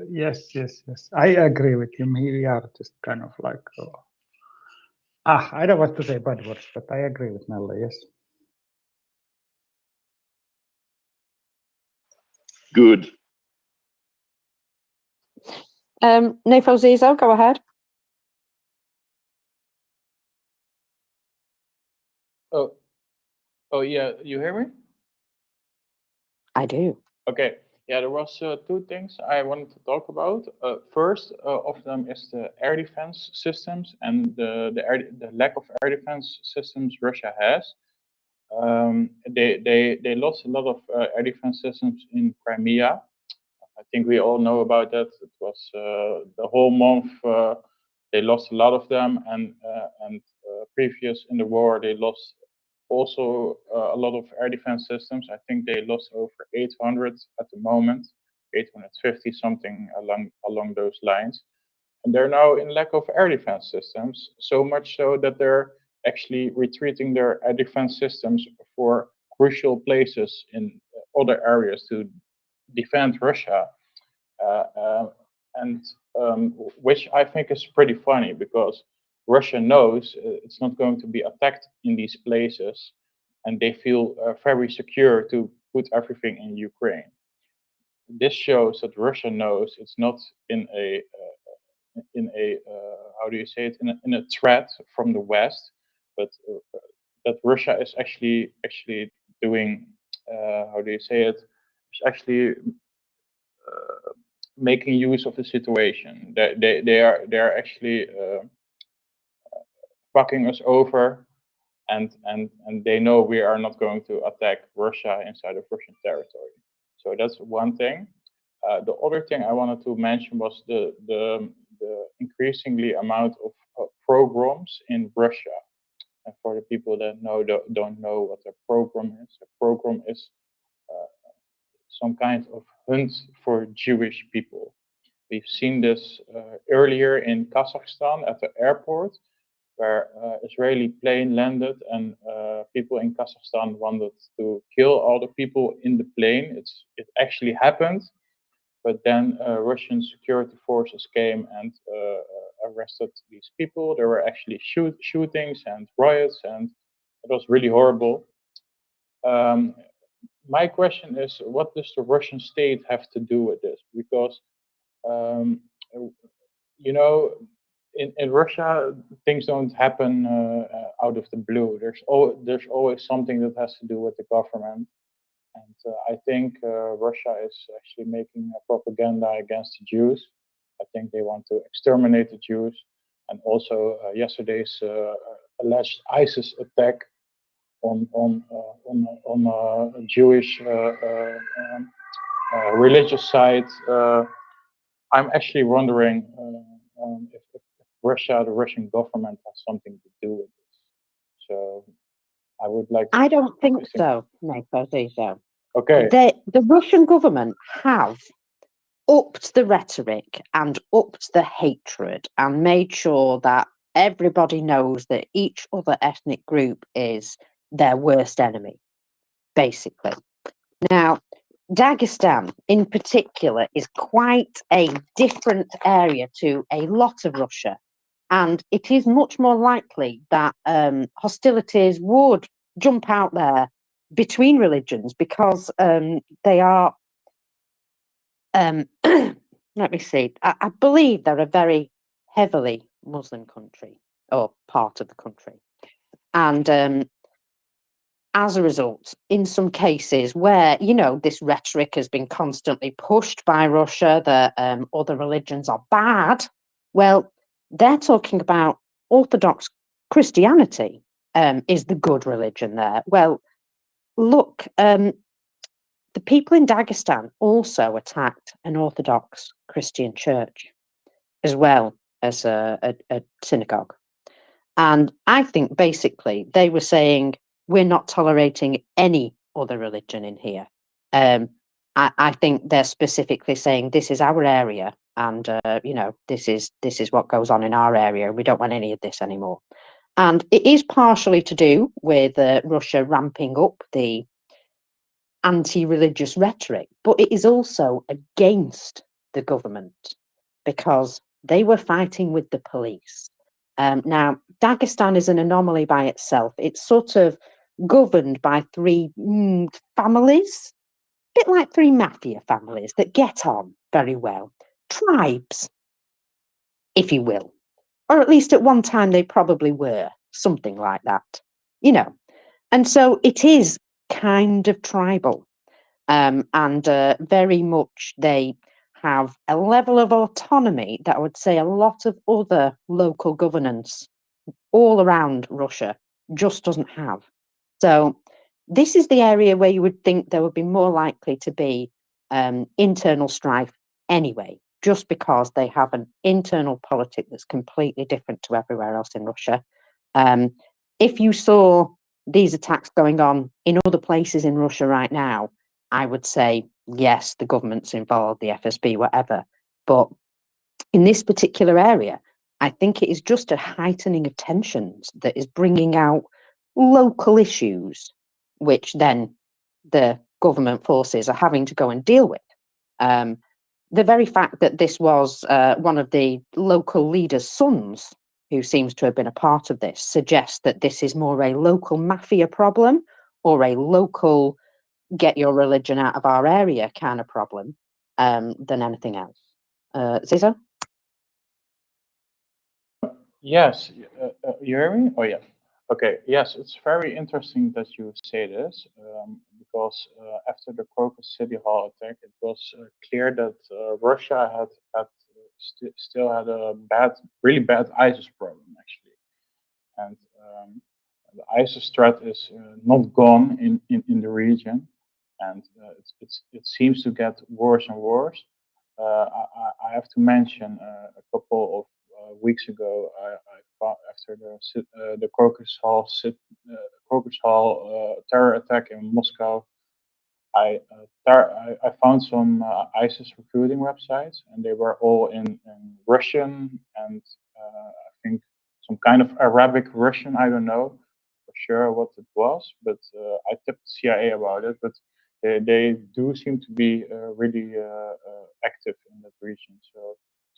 Yes. I agree with him. We are just kind of like. I don't want to say bad words, but I agree with Nella. Yes. Good. Nafo Zizo, go ahead. Oh yeah, you hear me? I do. Okay. Yeah, there was two things I wanted to talk about. First of them is the air defense systems and the lack of air defense systems Russia has. They lost a lot of air defense systems in Crimea. I think we all know about that. It was the whole month they lost a lot of them, and previous in the war they lost also a lot of air defense systems. I think they lost over 800 at the moment, 850 something along those lines. And they're now in lack of air defense systems, so much so that they're actually retreating their air defense systems for crucial places in other areas to defend Russia. And which I think is pretty funny because Russia knows it's not going to be attacked in these places, and they feel very secure to put everything in Ukraine. This shows that Russia knows it's not in a how do you say it, in a threat from the West, but that Russia is actually doing how do you say it? It's actually making use of the situation. They are actually fucking us over, and they know we are not going to attack Russia inside of Russian territory. So that's one thing. The other thing I wanted to mention was the increasingly amount of pogroms in Russia. And for the people that don't know what a pogrom is some kind of hunt for Jewish people. We've seen this earlier in Kazakhstan at the airport, where Israeli plane landed and people in Kazakhstan wanted to kill all the people in the plane. It actually happened, but then Russian security forces came and arrested these people. There were actually shootings and riots, and it was really horrible. My question is, what does the Russian state have to do with this? Because you know, in Russia, things don't happen out of the blue. There's always something that has to do with the government, and I think Russia is actually making a propaganda against the Jews. I think they want to exterminate the Jews, and also yesterday's alleged ISIS attack on a Jewish religious site. I'm actually wondering if Russia, the Russian government, has something to do with this. So I would like to. I don't think so, Nick. I think so. Okay. The Russian government have upped the rhetoric and upped the hatred and made sure that everybody knows that each other ethnic group is their worst enemy, basically. Now, Dagestan in particular is quite a different area to a lot of Russia, and it is much more likely that hostilities would jump out there between religions because they are let me see. I believe they're a very heavily Muslim country or part of the country. And as a result, in some cases where, this rhetoric has been constantly pushed by Russia that other religions are bad, well, they're talking about Orthodox Christianity is the good religion there. Well, look, the people in Dagestan also attacked an Orthodox Christian church, as well as a synagogue. And I think basically they were saying, we're not tolerating any other religion in here. I think they're specifically saying this is our area, and this is what goes on in our area. We don't want any of this anymore. And it is partially to do with Russia ramping up the anti-religious rhetoric, but it is also against the government because they were fighting with the police. Now, Dagestan is an anomaly by itself. It's sort of governed by three families, a bit like three mafia families that get on very well. Tribes, if you will. Or at least at one time they probably were, something like that. And so it is kind of tribal. And very much they have a level of autonomy that I would say a lot of other local governance all around Russia just doesn't have. So this is the area where you would think there would be more likely to be internal strife anyway, just because they have an internal politic that's completely different to everywhere else in Russia. If you saw these attacks going on in other places in Russia right now, I would say, yes, the government's involved, the FSB, whatever. But in this particular area, I think it is just a heightening of tensions that is bringing out local issues, which then the government forces are having to go and deal with. The very fact that this was one of the local leaders' sons who seems to have been a part of this suggests that this is more a local mafia problem or a local get your religion out of our area kind of problem than anything else. Zizo? Yes, you hear me? Oh, yeah. Okay, yes, it's very interesting that you say this because after the Crocus City Hall attack, it was clear that Russia still had a really bad ISIS problem, actually. And the ISIS threat is not gone in the region, and it seems to get worse and worse. I have to mention a couple of weeks ago, I found after the Crocus Hall terror attack in Moscow, I found some ISIS recruiting websites, and they were all in Russian and I think some kind of Arabic Russian. I don't know for sure what it was, but I tipped CIA about it. But they do seem to be really active in that region.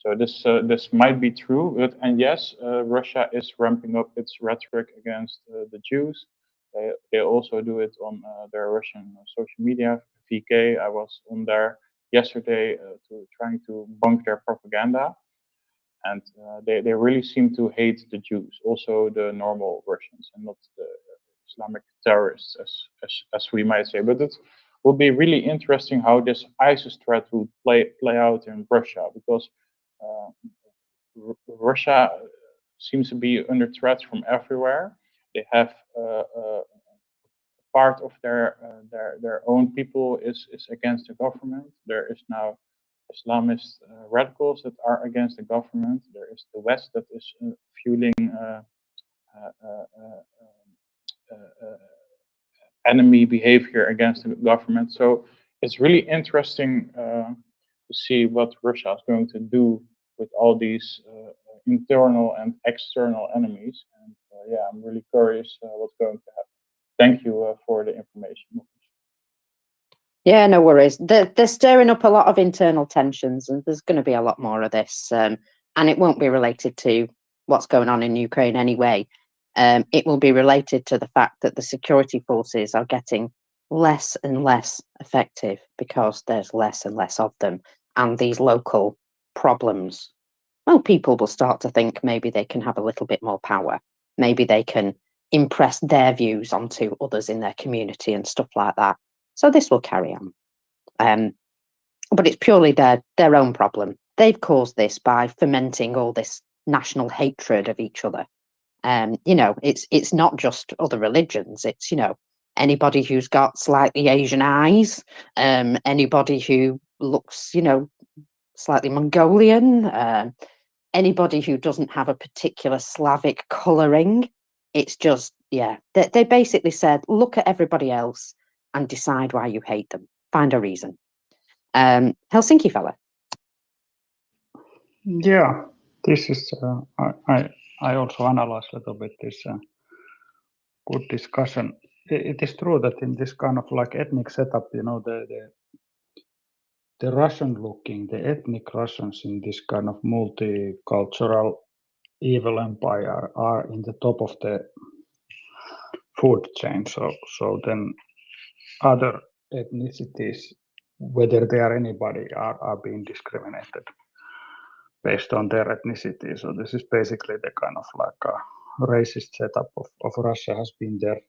So this might be true. And yes, Russia is ramping up its rhetoric against the Jews. They also do it on their Russian social media. VK, I was on there yesterday trying to bunk their propaganda, and they really seem to hate the Jews, also the normal Russians, and not the Islamic terrorists, as we might say. But it will be really interesting how this ISIS threat will play out in Russia, because Russia seems to be under threat from everywhere. They have part of their own people is against the government. There is now Islamist radicals that are against the government. There is the West that is fueling enemy behavior against the government. So it's really interesting to see what Russia is going to do with all these internal and external enemies. And yeah, I'm really curious what's going to happen. Thank you for the information. Yeah, no worries. They're stirring up a lot of internal tensions, and there's going to be a lot more of this. And it won't be related to what's going on in Ukraine anyway. It will be related to the fact that the security forces are getting less and less effective because there's less and less of them. And these local problems, well, people will start to think maybe they can have a little bit more power. Maybe they can impress their views onto others in their community and stuff like that. So this will carry on. But it's purely their own problem. They've caused this by fomenting all this national hatred of each other. You know, it's not just other religions. It's, you know, anybody who's got slightly Asian eyes, anybody who looks, you know, slightly Mongolian, anybody who doesn't have a particular Slavic colouring. It's just, yeah, they basically said, look at everybody else and decide why you hate them. Find a reason. Helsinki fella. Yeah, this is, I also analyze a little bit this good discussion. It is true that in this kind of like ethnic setup, you know, the Russian looking, the ethnic Russians in this kind of multicultural evil empire are in the top of the food chain. So then other ethnicities, whether they are anybody, are being discriminated based on their ethnicity. So this is basically the kind of like a racist setup of Russia has been there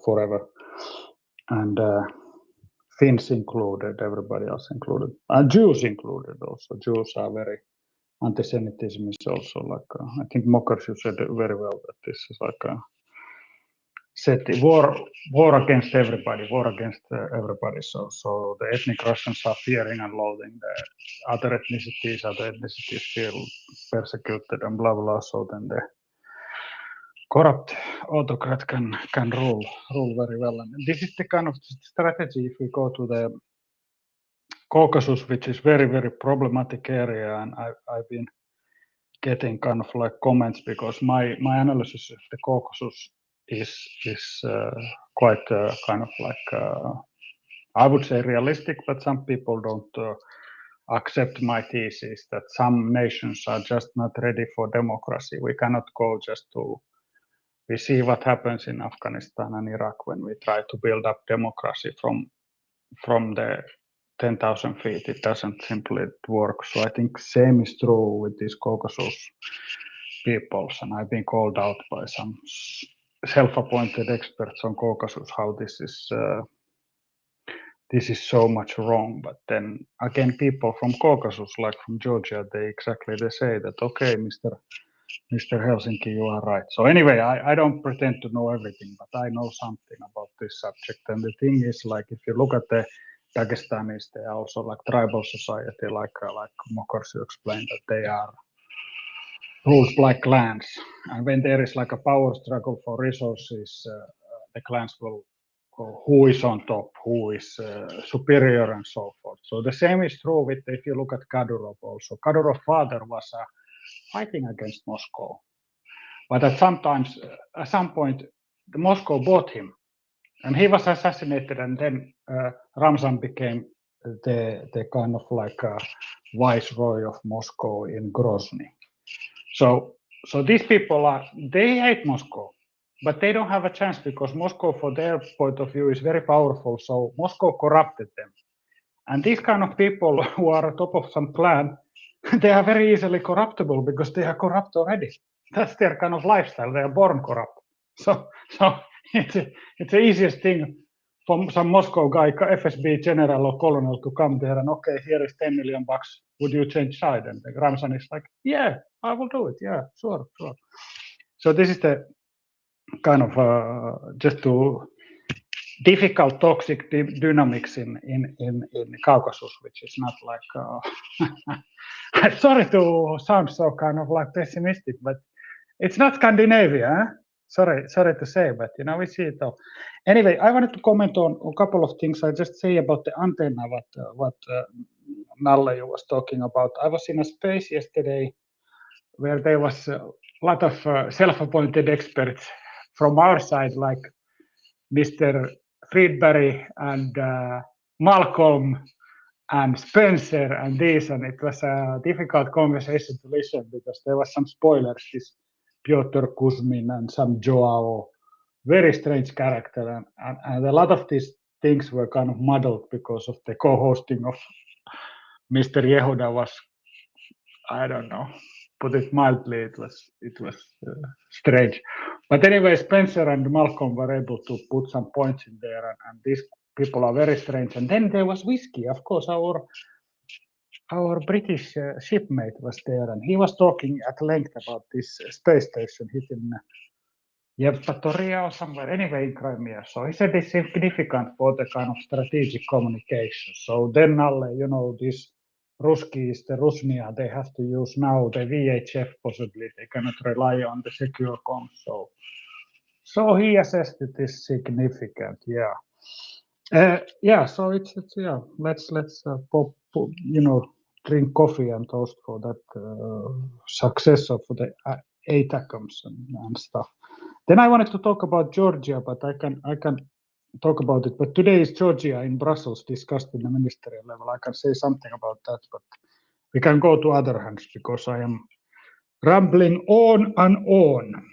forever. And Finns included, everybody else included, and Jews included also. Jews are very, anti-Semitism is also like, I think Mockers, you said very well that this is like a war against everybody, everybody. So the ethnic Russians are fearing and loathing the other ethnicities feel persecuted and blah blah. So then the corrupt autocrat can rule very well. And this is the kind of strategy if we go to the Caucasus, which is very problematic area, and I've been getting kind of like comments because my analysis of the Caucasus is quite kind of like I would say realistic, but some people don't accept my thesis that some nations are just not ready for democracy. We cannot go just to. We see what happens in Afghanistan and Iraq when we try to build up democracy from the 10,000 feet. It doesn't simply work. So I think same is true with these Caucasus peoples, and I've been called out by some self-appointed experts on Caucasus how this is so much wrong. But then again, people from Caucasus, like from Georgia, they say that okay, Mr. Helsinki, you are right. So anyway, I don't pretend to know everything, but I know something about this subject. And the thing is, like, if you look at the Dagestanis, they are also like tribal society, like Mokorsi explained, that they are ruled by clans. And when there is like a power struggle for resources, the clans will go who is on top, who is superior, and so forth. So the same is true with, if you look at Kadyrov also. Kadyrov's father was fighting against Moscow, but at some point, the Moscow bought him, and he was assassinated, and then Ramzan became the kind of like viceroy of Moscow in Grozny. So these people they hate Moscow, but they don't have a chance because Moscow, for their point of view, is very powerful. So Moscow corrupted them, and these kind of people who are on top of some clan, they are very easily corruptible because they are corrupt already. That's their kind of lifestyle. They are born corrupt. So it's the easiest thing for some Moscow guy, FSB general or colonel, to come there and okay, here is $10 million. Would you change side? And the Ramzan is like, yeah, I will do it. Yeah, sure. So this is the kind of just to difficult toxic dynamics in Caucasus, which is not like sorry to sound so kind of like pessimistic, but it's not Scandinavia. Huh? Sorry to say, but we see it all. Anyway, I wanted to comment on a couple of things. I just say about the antenna what Nalle was talking about. I was in a space yesterday where there was a lot of self-appointed experts from our side, like Mr. Friedberg and Malcolm and Spencer and this, and it was a difficult conversation to listen because there was some spoilers. This Piotr Kuzmin and some Joao, very strange character, and a lot of these things were kind of muddled because of the co-hosting of Mr. Yehuda was, I don't know, put it mildly, it was strange. But anyway, Spencer and Malcolm were able to put some points in there, and these people are very strange. And then there was Whiskey, of course, our British shipmate was there, and he was talking at length about this space station hitting Yevpatoria or somewhere, anyway, in Crimea. So he said it's significant for the kind of strategic communication. So then, these Ruskies, the Rusnia, they have to use now the VHF possibly. They cannot rely on the secure comms. So he assessed it is significant. Yeah. So it's yeah. Let's drink coffee and toast for that success of the ATACMS and stuff. Then I wanted to talk about Georgia, but I can talk about it. But today is Georgia in Brussels discussed in the ministerial level. I can say something about that, but we can go to other hands because I am rambling on and on.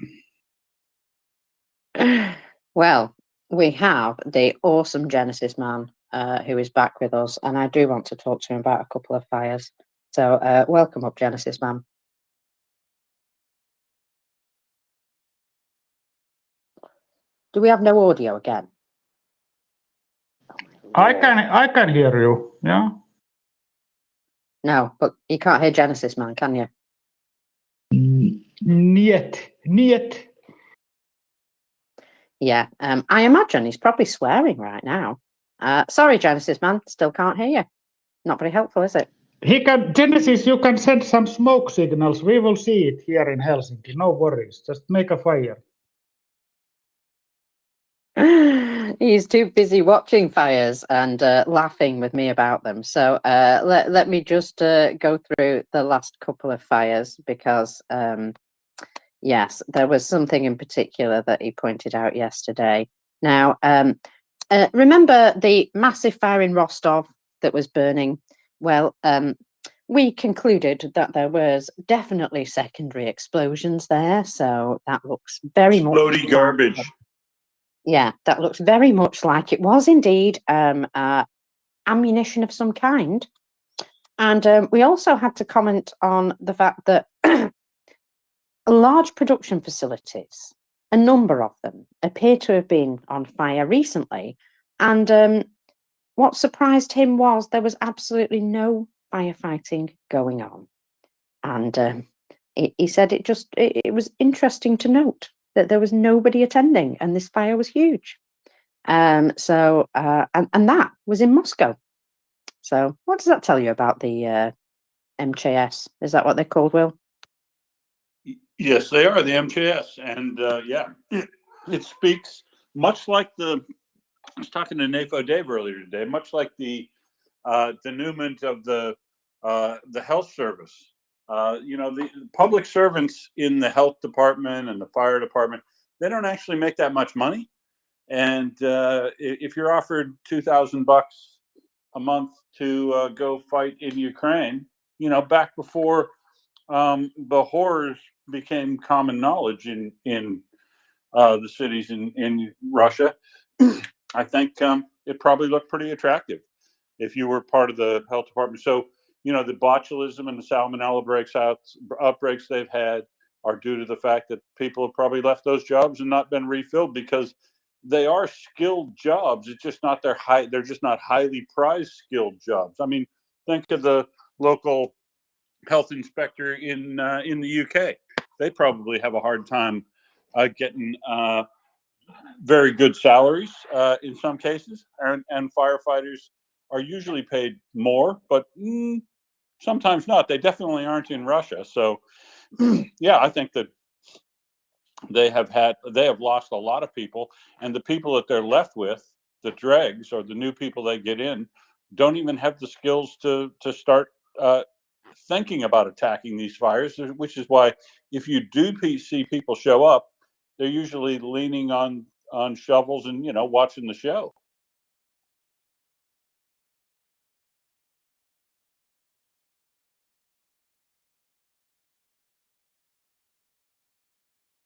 Well, we have the awesome Genesis man who is back with us, and I do want to talk to him about a couple of fires. So welcome up, Genesis man. Do we have no audio again? I can hear you. Yeah. No, but you can't hear Genesis man, can you? Niet. Yeah. I imagine he's probably swearing right now. Sorry, Genesis man, still can't hear you. Not very helpful, is it? Genesis, you can send some smoke signals. We will see it here in Helsinki. No worries. Just make a fire. He's too busy watching fires and laughing with me about them. So let me just go through the last couple of fires because, yes, there was something in particular that he pointed out yesterday. Now, remember the massive fire in Rostov that was burning? Well, we concluded that there was definitely secondary explosions there. So that looks very much Exploding garbage. Yeah, that looks very much like it was indeed ammunition of some kind. And we also had to comment on the fact that large production facilities, a number of them, appear to have been on fire recently. And what surprised him was there was absolutely no firefighting going on. And he said it was interesting to note that there was nobody attending and this fire was huge. And that was in Moscow. So what does that tell you about the MJS? Is that what they're called, Will? Yes, they are the MJS, and it speaks much like I was talking to NAFO Dave earlier today, much like the denouement of the health service. The public servants in the health department and the fire department, they don't actually make that much money. And if you're offered $2,000 a month to go fight in Ukraine, back before the horrors became common knowledge in the cities in Russia, I think it probably looked pretty attractive if you were part of the health department. So, the botulism and the salmonella outbreaks they've had are due to the fact that people have probably left those jobs and not been refilled because they are skilled jobs. It's just not they're just not highly prized skilled jobs. I mean, think of the local health inspector in the UK. They probably have a hard time getting very good salaries in some cases, and firefighters are usually paid more, but sometimes not. They definitely aren't in Russia. So, yeah, I think that they have lost a lot of people, and the people that they're left with, the dregs or the new people they get in, don't even have the skills to start thinking about attacking these fires. Which is why, if you do see people show up, they're usually leaning on shovels and watching the show.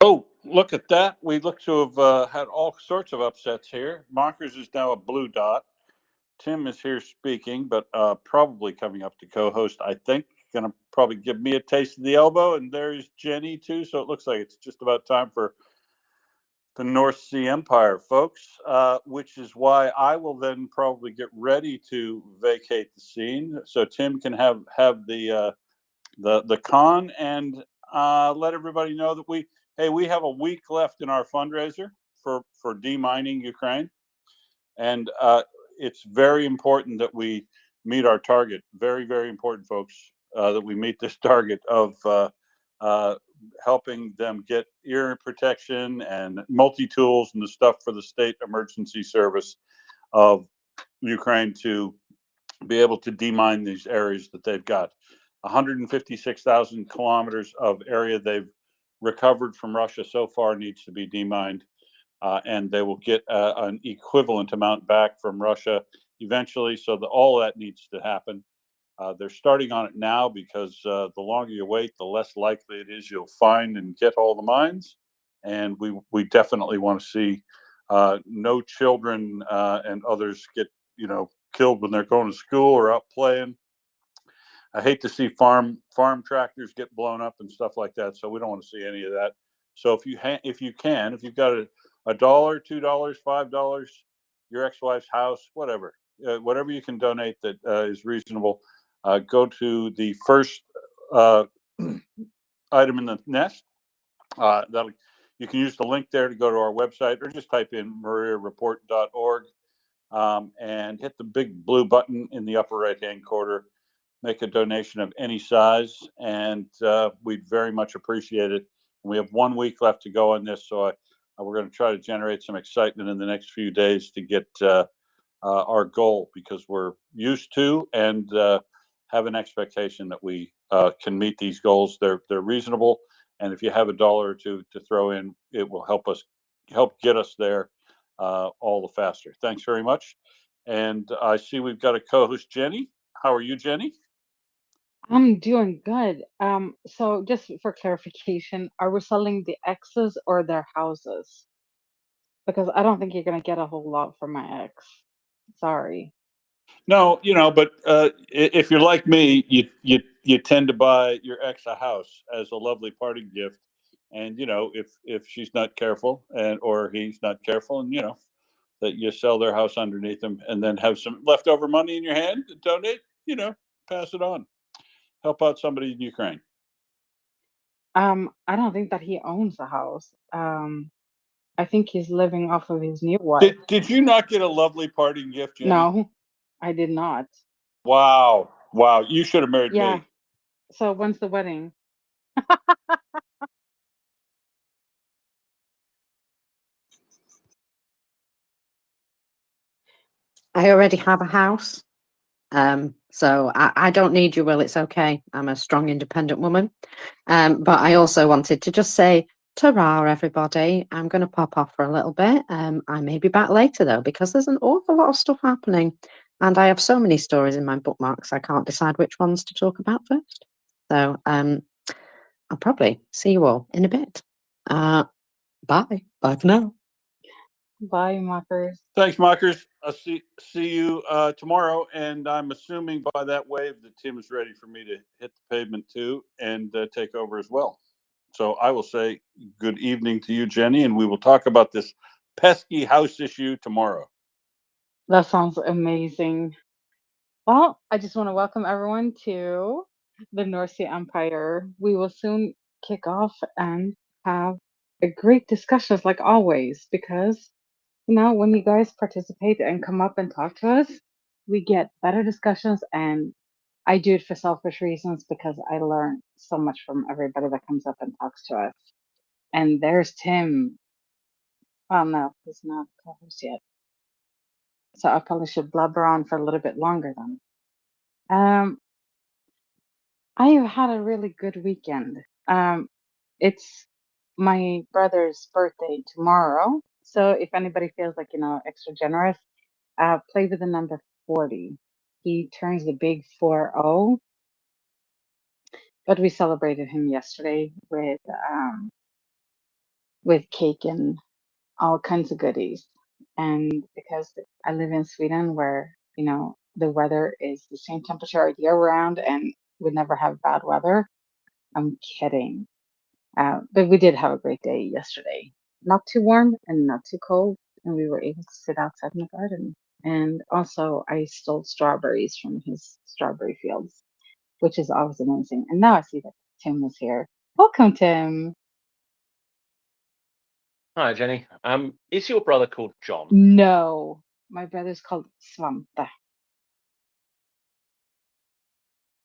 Oh, look at that. We look to have had all sorts of upsets here. Mockers is now a blue dot. Tim is here speaking, but probably coming up to co-host, I think. Going to probably give me a taste of the elbow. And there's Jenny, too. So it looks like it's just about time for the North Sea Empire, folks, which is why I will then probably get ready to vacate the scene. So Tim can have the con and let everybody know that we have a week left in our fundraiser for demining Ukraine, and it's very important that we meet our target. Very, very important, folks, that we meet this target of helping them get ear protection and multi-tools and the stuff for the state emergency service of Ukraine to be able to demine these areas that they've got. 156,000 kilometers of area they've recovered from Russia so far needs to be demined, and they will get an equivalent amount back from Russia eventually. So all that needs to happen. They're starting on it now because the longer you wait, the less likely it is you'll find and get all the mines. And we definitely want to see no children and others get killed when they're going to school or out playing. I hate to see farm tractors get blown up and stuff like that. So we don't want to see any of that. So if you've got a dollar, $2, $5, your ex-wife's house, whatever you can donate that is reasonable, go to the first item in the nest. You can use the link there to go to our website, or just type in MriyaReport.org and hit the big blue button in the upper right-hand corner. Make a donation of any size, and we'd very much appreciate it. And we have 1 week left to go on this, so we're going to try to generate some excitement in the next few days to get our goal, because we're used to and have an expectation that we can meet these goals. They're reasonable, and if you have a dollar or two to throw in, it will help get us there all the faster. Thanks very much. And I see we've got a co-host, Jenny. How are you, Jenny? I'm doing good. So just for clarification, are we selling the exes or their houses? Because I don't think you're gonna get a whole lot for my ex. Sorry. No, but if you're like me, you tend to buy your ex a house as a lovely parting gift, and if she's not careful or he's not careful, and that you sell their house underneath them, and then have some leftover money in your hand to donate, pass it on, help out somebody in Ukraine. I don't think that he owns a house. I think he's living off of his new wife. Did you not get a lovely parting gift, Jenny? No, I did not. Wow. You should have married Yeah. me. So when's the wedding? I already have a house. So I don't need you, Will. It's okay. I'm a strong, independent woman. But I also wanted to just say, ta-ra, everybody. I'm going to pop off for a little bit. I may be back later, though, because there's an awful lot of stuff happening. And I have so many stories in my bookmarks, I can't decide which ones to talk about first. So I'll probably see you all in a bit. Bye. Bye for now. Bye, Mockers. Thanks, Mockers. I'll see you tomorrow, and I'm assuming by that wave that Tim is ready for me to hit the pavement too and take over as well. So I will say good evening to you, Jenny, and we will talk about this pesky house issue tomorrow. That sounds amazing. Well, I just want to welcome everyone to the North Sea Empire. We will soon kick off and have great discussions like always because when you guys participate and come up and talk to us, we get better discussions, and I do it for selfish reasons because I learn so much from everybody that comes up and talks to us. And there's Tim. Oh no, he's not co-host yet. So I probably should blubber on for a little bit longer then. I have had a really good weekend. It's my brother's birthday tomorrow. So if anybody feels like, extra generous, play with the number 40. He turns the big 40, but we celebrated him yesterday with cake and all kinds of goodies. And because I live in Sweden where, the weather is the same temperature year round and we never have bad weather, I'm kidding. But we did have a great day yesterday. Not too warm and not too cold, and we were able to sit outside in the garden. And also, I stole strawberries from his strawberry fields, which is always amazing. And now I see that Tim is here. Welcome, Tim. Hi, Jenny. Is your brother called John? No, my brother's called Svante.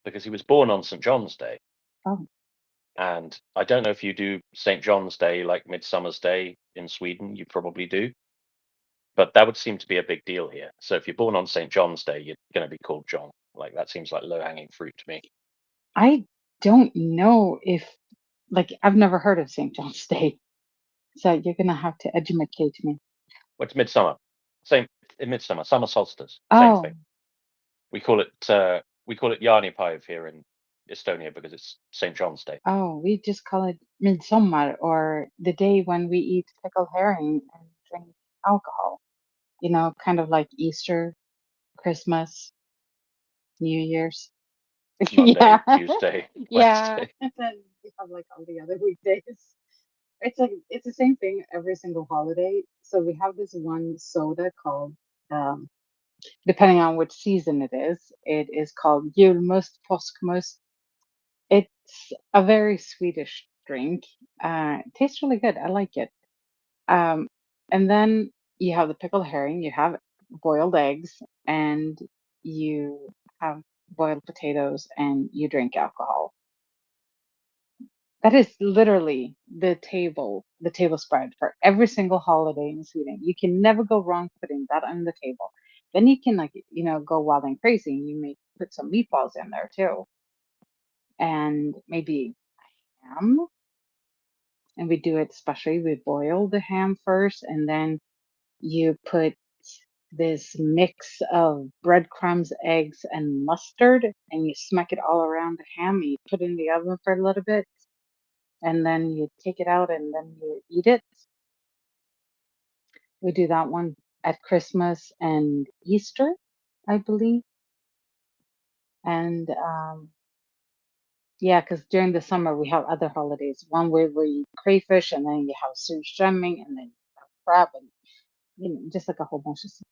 Because he was born on St. John's Day. Oh. And I don't know if you do St. John's Day like Midsummer's Day in Sweden. You probably do. But that would seem to be a big deal here. So if you're born on St. John's Day, you're going to be called John. Like, that seems like low-hanging fruit to me. I don't know if, I've never heard of St. John's Day. So you're going to have to educate me. Well, it's midsummer. Same in midsummer, summer solstice. Same Oh, thing. We call it Jaanipäev here in Estonia because it's St. John's Day. oh, we just call it midsummer, or the day when we eat pickled herring and drink alcohol. Kind of like Easter, Christmas, New Year's. Monday, Yeah. Tuesday, Yeah. Wednesday. And then we have all the other weekdays. It's the same thing every single holiday. So we have this one soda called, depending on which season it is called Julmust, Påskmust. It's a very Swedish drink. It tastes really good. I like it. Um, and then you have the pickled herring, you have boiled eggs, and you have boiled potatoes, and you drink alcohol. That is literally the table spread for every single holiday in Sweden. You can never go wrong putting that on the table. Then you can go wild and crazy. You may put some meatballs in there too, and maybe ham. And we do it especially, we boil the ham first, and then you put this mix of breadcrumbs, eggs, and mustard, and you smack it all around the ham. And you put it in the oven for a little bit, and then you take it out, and then you eat it. We do that one at Christmas and Easter, I believe. And yeah, because during the summer we have other holidays. One where we eat crayfish, and then you have surströmming, and then you have crab, and just like a whole bunch of stuff.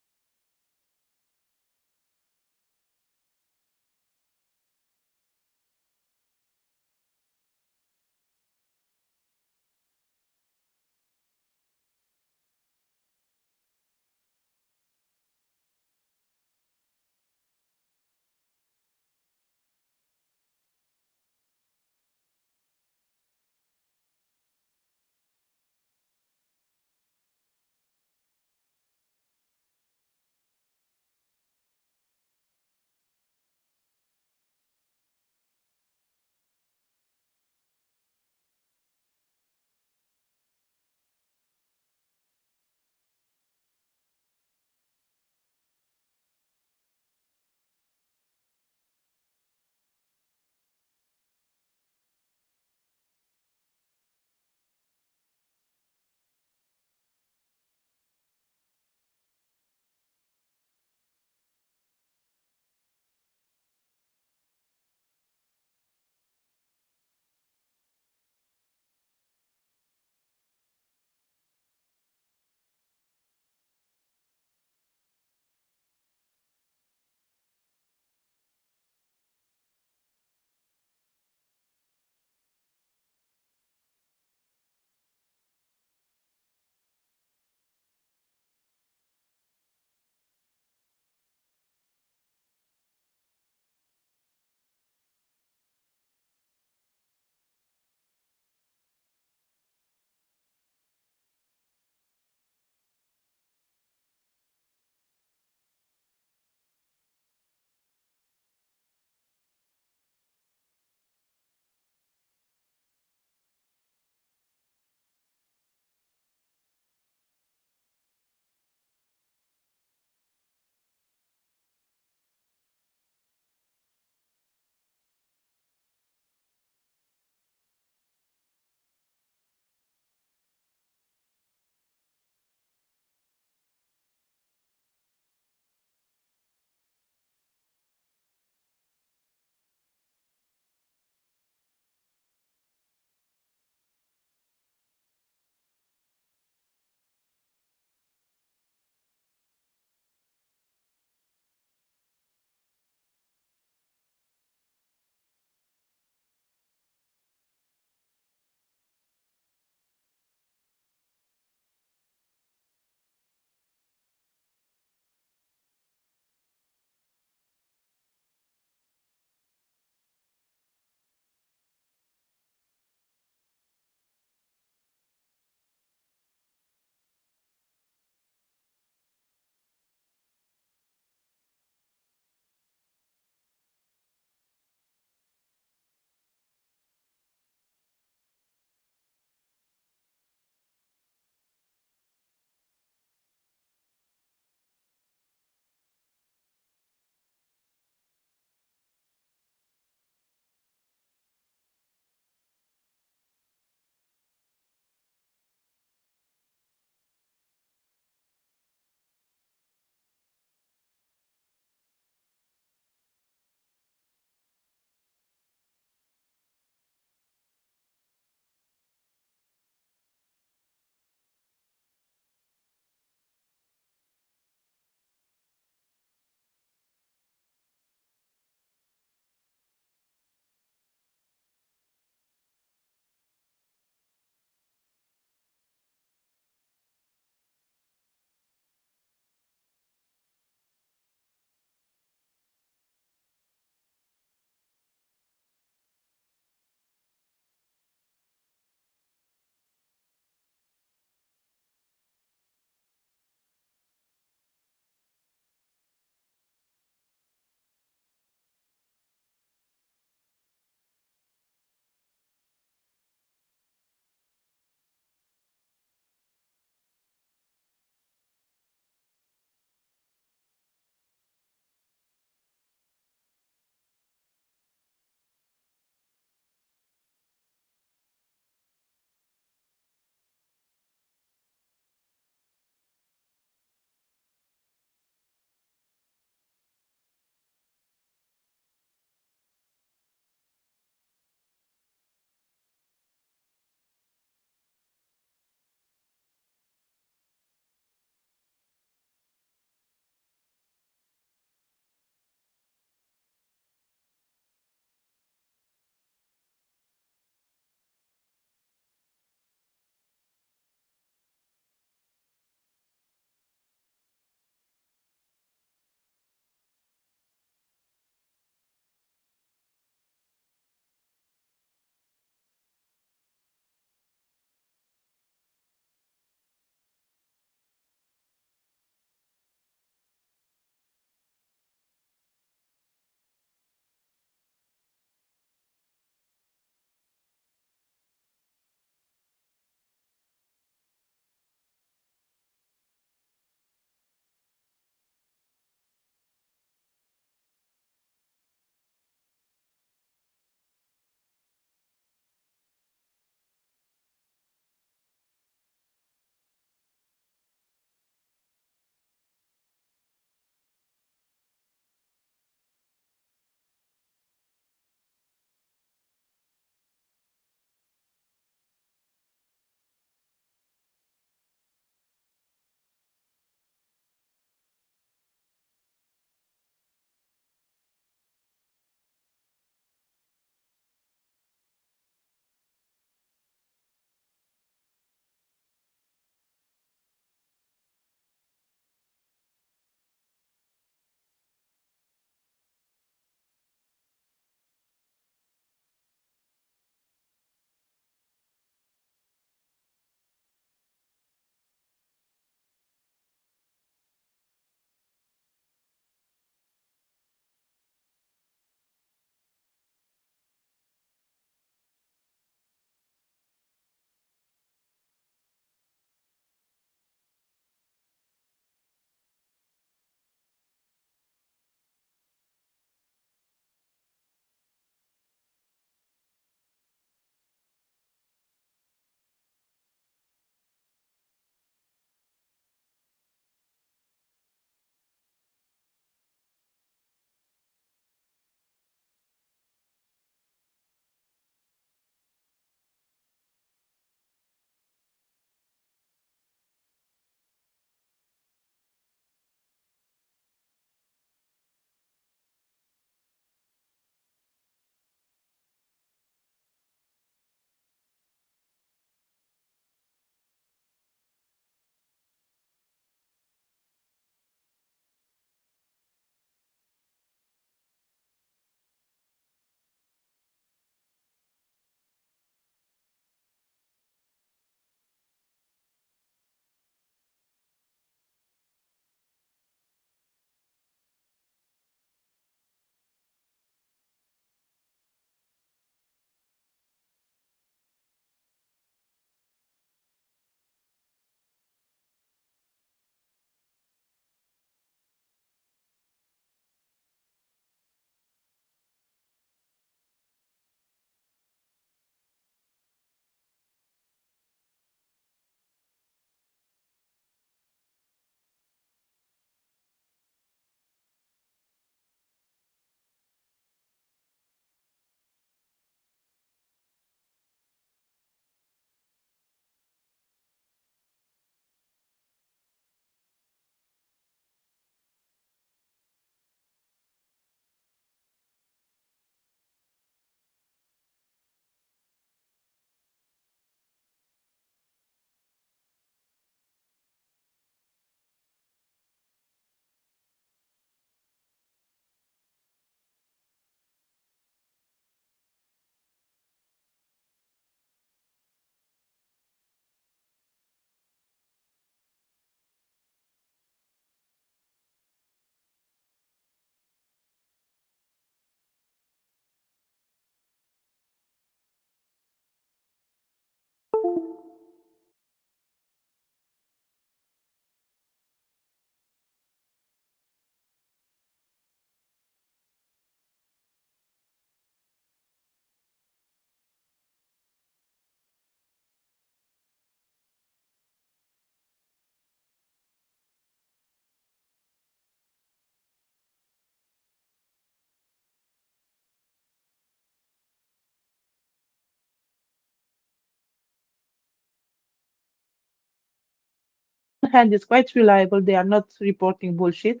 hand is quite reliable. They are not reporting bullshit.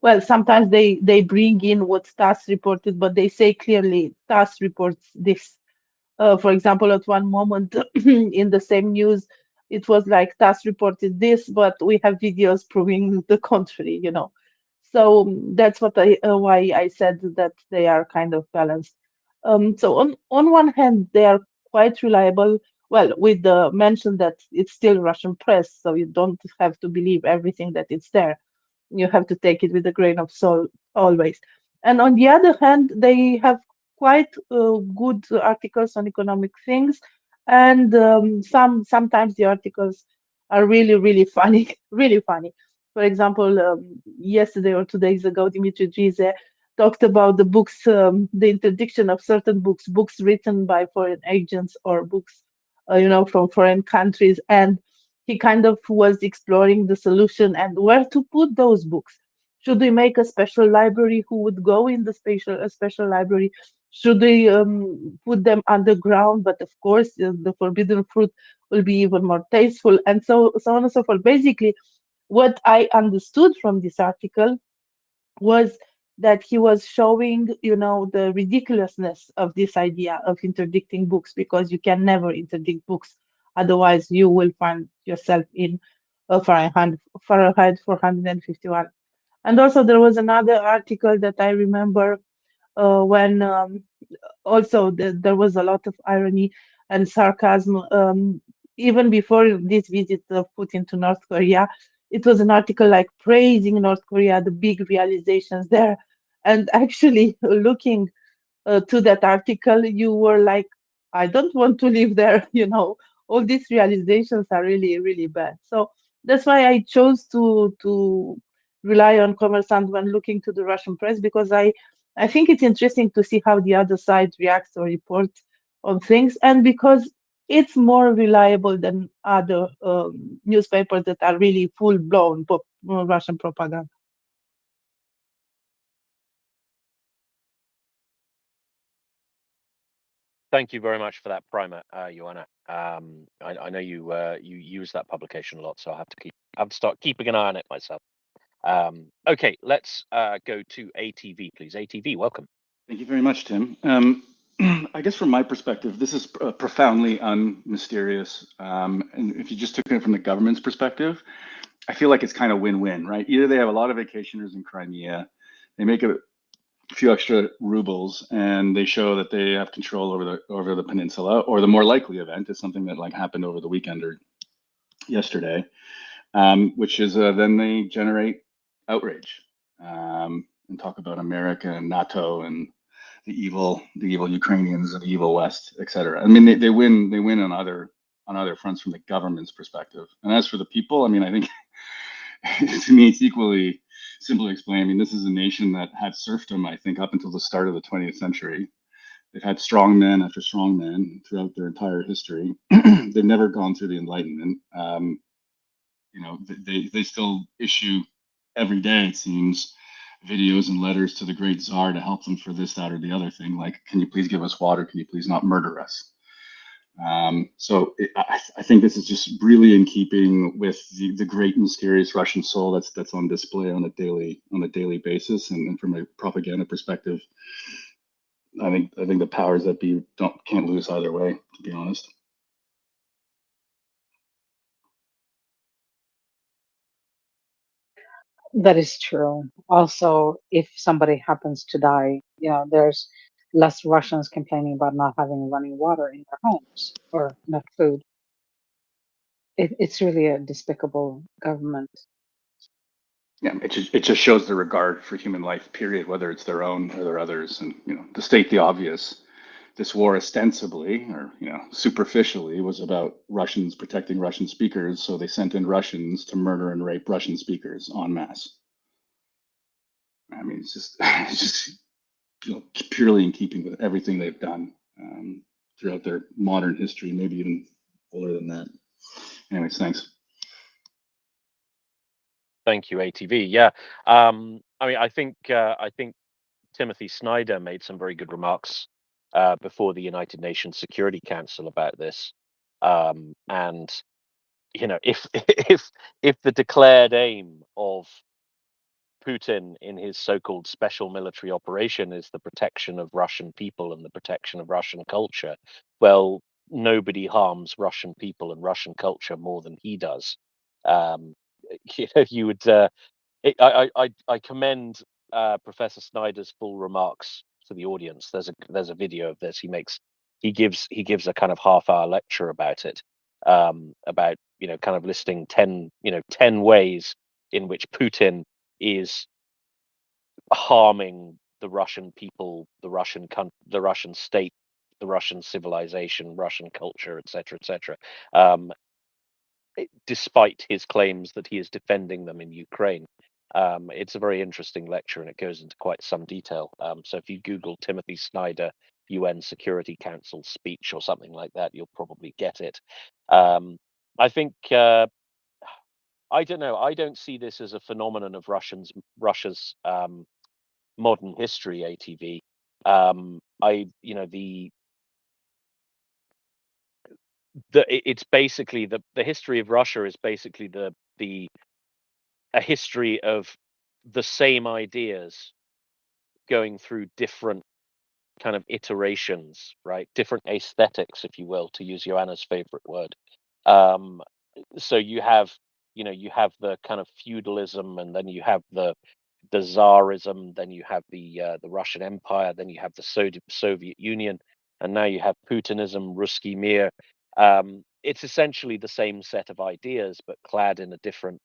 Well, sometimes they bring in what TASS reported, but they say clearly TASS reports this. For example, at one moment in the same news, it was like TASS reported this, but we have videos proving the contrary, you know. So that's what why I said that they are kind of balanced. So on one hand, they are quite reliable. Well, with the mention that it's still Russian press, so you don't have to believe everything that it's there. You have to take it with a grain of salt always. And on the other hand, they have quite good articles on economic things, and sometimes the articles are really funny, really funny. For example, yesterday or 2 days ago, Dimitri Gize talked about the books, the interdiction of certain books, books written by foreign agents or books, you know, from foreign countries, and he kind of was exploring the solution and where to put those books. Should we make a special library who would go in the special library? Should we put them underground? But of course, the forbidden fruit will be even more tasteful, and so on and so forth. Basically, what I understood from this article was that he was showing, you know, the ridiculousness of this idea of interdicting books, because you can never interdict books. Otherwise, you will find yourself in Fahrenheit 451. And also, there was another article that I remember when also there was a lot of irony and sarcasm. Even before this visit of Putin to North Korea, it was an article like praising North Korea, the big realizations there. And actually, looking to that article, you were like, I don't want to live there. You know, all these realizations are really bad. So that's why I chose to rely on Kommersant when looking to the Russian press, because I think it's interesting to see how the other side reacts or reports on things, and because it's more reliable than other newspapers that are really full blown Russian propaganda. Thank you very much for that primer, Joanna. I know you you use that publication a lot, so I have to start keeping an eye on it myself. Okay, let's go to ATV, please. ATV, welcome. Thank you very much, Tim. I guess from my perspective, this is profoundly unmysterious. And if you just took it from the government's perspective, I feel like it's kind of win-win, right? Either they have a lot of vacationers in Crimea, they make a few extra rubles, and they show that they have control over the peninsula, or the more likely event is something that like happened over the weekend or yesterday, which is then they generate outrage and talk about America and NATO and the evil Ukrainians and the evil West, etc. I mean, they win on other fronts from the government's perspective. And as for the people, I mean, I think to me it's equally simple to explain. I mean, this is a nation that had serfdom, I think, up until the start of the 20th century. They've had strong men after strong men throughout their entire history. They've never gone through the Enlightenment. You know, they still issue every day, it seems, videos and letters to the great czar to help them for this, that, or the other thing. Like, can you please give us water? Can you please not murder us? I think this is just really in keeping with the great mysterious Russian soul that's on display on a daily basis, and from a propaganda perspective, I think the powers that be can't lose either way, to be honest. That is true. Also, if somebody happens to die, you know, there's less Russians complaining about not having running water in their homes or not food. It's really a despicable government. Yeah, it just shows the regard for human life, period, whether it's their own or their others. And you know, to state the obvious, this war ostensibly, or you know, superficially, was about Russians protecting Russian speakers, so they sent in Russians to murder and rape Russian speakers en masse. I mean, it's just you know, purely in keeping with everything they've done throughout their modern history, maybe even older than that. Anyways, thanks. Thank you, ATV. Yeah, I mean, I think Timothy Snyder made some very good remarks before the United Nations Security Council about this, and you know, if if the declared aim of Putin in his so-called special military operation is the protection of Russian people and the protection of Russian culture, well, nobody harms Russian people and Russian culture more than he does. Um, you know, you would. I commend Professor Snyder's full remarks to the audience. There's a video of this. He gives a kind of half-hour lecture about it, about, you know, kind of listing 10 ways in which Putin is harming the Russian people, the Russian state, the Russian civilization, Russian culture, etc., etc. Despite his claims that he is defending them in Ukraine. It's a very interesting lecture and it goes into quite some detail. So if you Google Timothy Snyder UN Security Council speech or something like that, you'll probably get it. I think I don't know. I don't see this as a phenomenon of Russia's modern history. ATV. You know, it's basically the history of Russia is basically a history of the same ideas going through different kind of iterations, right? Different aesthetics, if you will, to use Joanna's favorite word. So you have, you know, you have the kind of feudalism, and then you have the Tsarism, then you have the Russian Empire, then you have the Soviet Union, and now you have Putinism, Ruski Mir. It's essentially the same set of ideas, but clad in a different,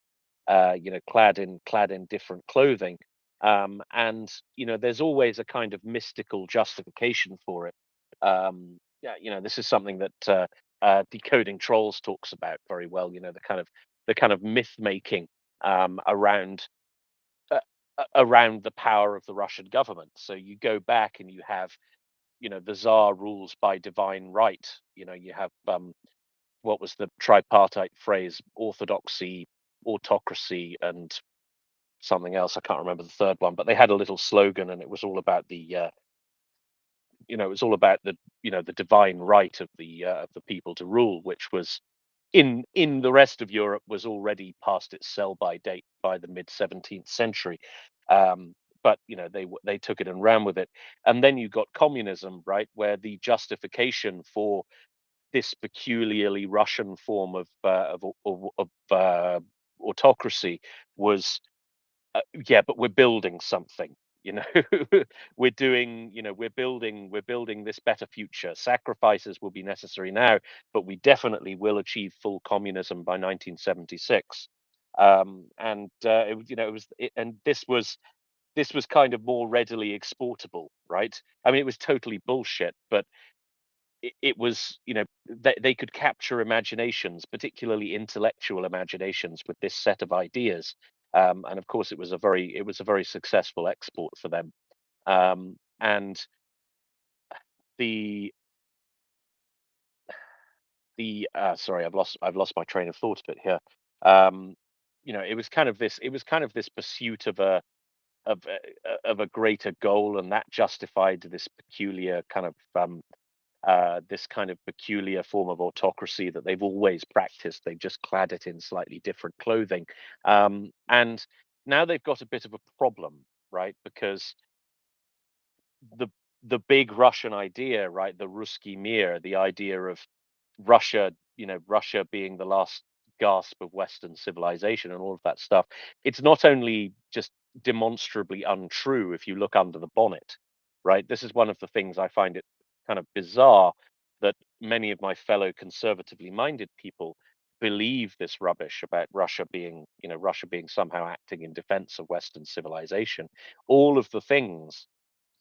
you know, clad in different clothing. And you know, there's always a kind of mystical justification for it. Yeah, you know, this is something that Decoding Trolls talks about very well. You know, the kind of myth making around around the power of the Russian government. So you go back and you have, you know, the Tsar rules by divine right. You know, you have what was the tripartite phrase? Orthodoxy, autocracy, and something else. I can't remember the third one, but they had a little slogan, and it was all about the you know, it was all about the, you know, the divine right of the people to rule, which was in the rest of Europe was already past its sell-by date by the mid 17th century. But you know, they took it and ran with it, and then you got communism, right, where the justification for this peculiarly Russian form of autocracy was, yeah, but we're building something, you know. We're doing, you know, we're building this better future. Sacrifices will be necessary now, but we definitely will achieve full communism by 1976. And you know, and this was kind of more readily exportable, right? I mean, it was totally bullshit, but it was, you know, they could capture imaginations, particularly intellectual imaginations, with this set of ideas. And of course, it was a very successful export for them. And the sorry, I've lost my train of thought a bit here. You know, it was kind of this pursuit of a greater goal, and that justified this kind of peculiar form of autocracy that they've always practiced. They've just clad it in slightly different clothing. And now they've got a bit of a problem, right? Because the the big Russian idea, right, the Ruski Mir, the idea of Russia, you know, Russia being the last gasp of Western civilization and all of that stuff, it's not only just demonstrably untrue if you look under the bonnet, right? This is one of the things I find it kind of bizarre, that many of my fellow conservatively minded people believe this rubbish about Russia being, you know, Russia being somehow acting in defense of Western civilization. All of the things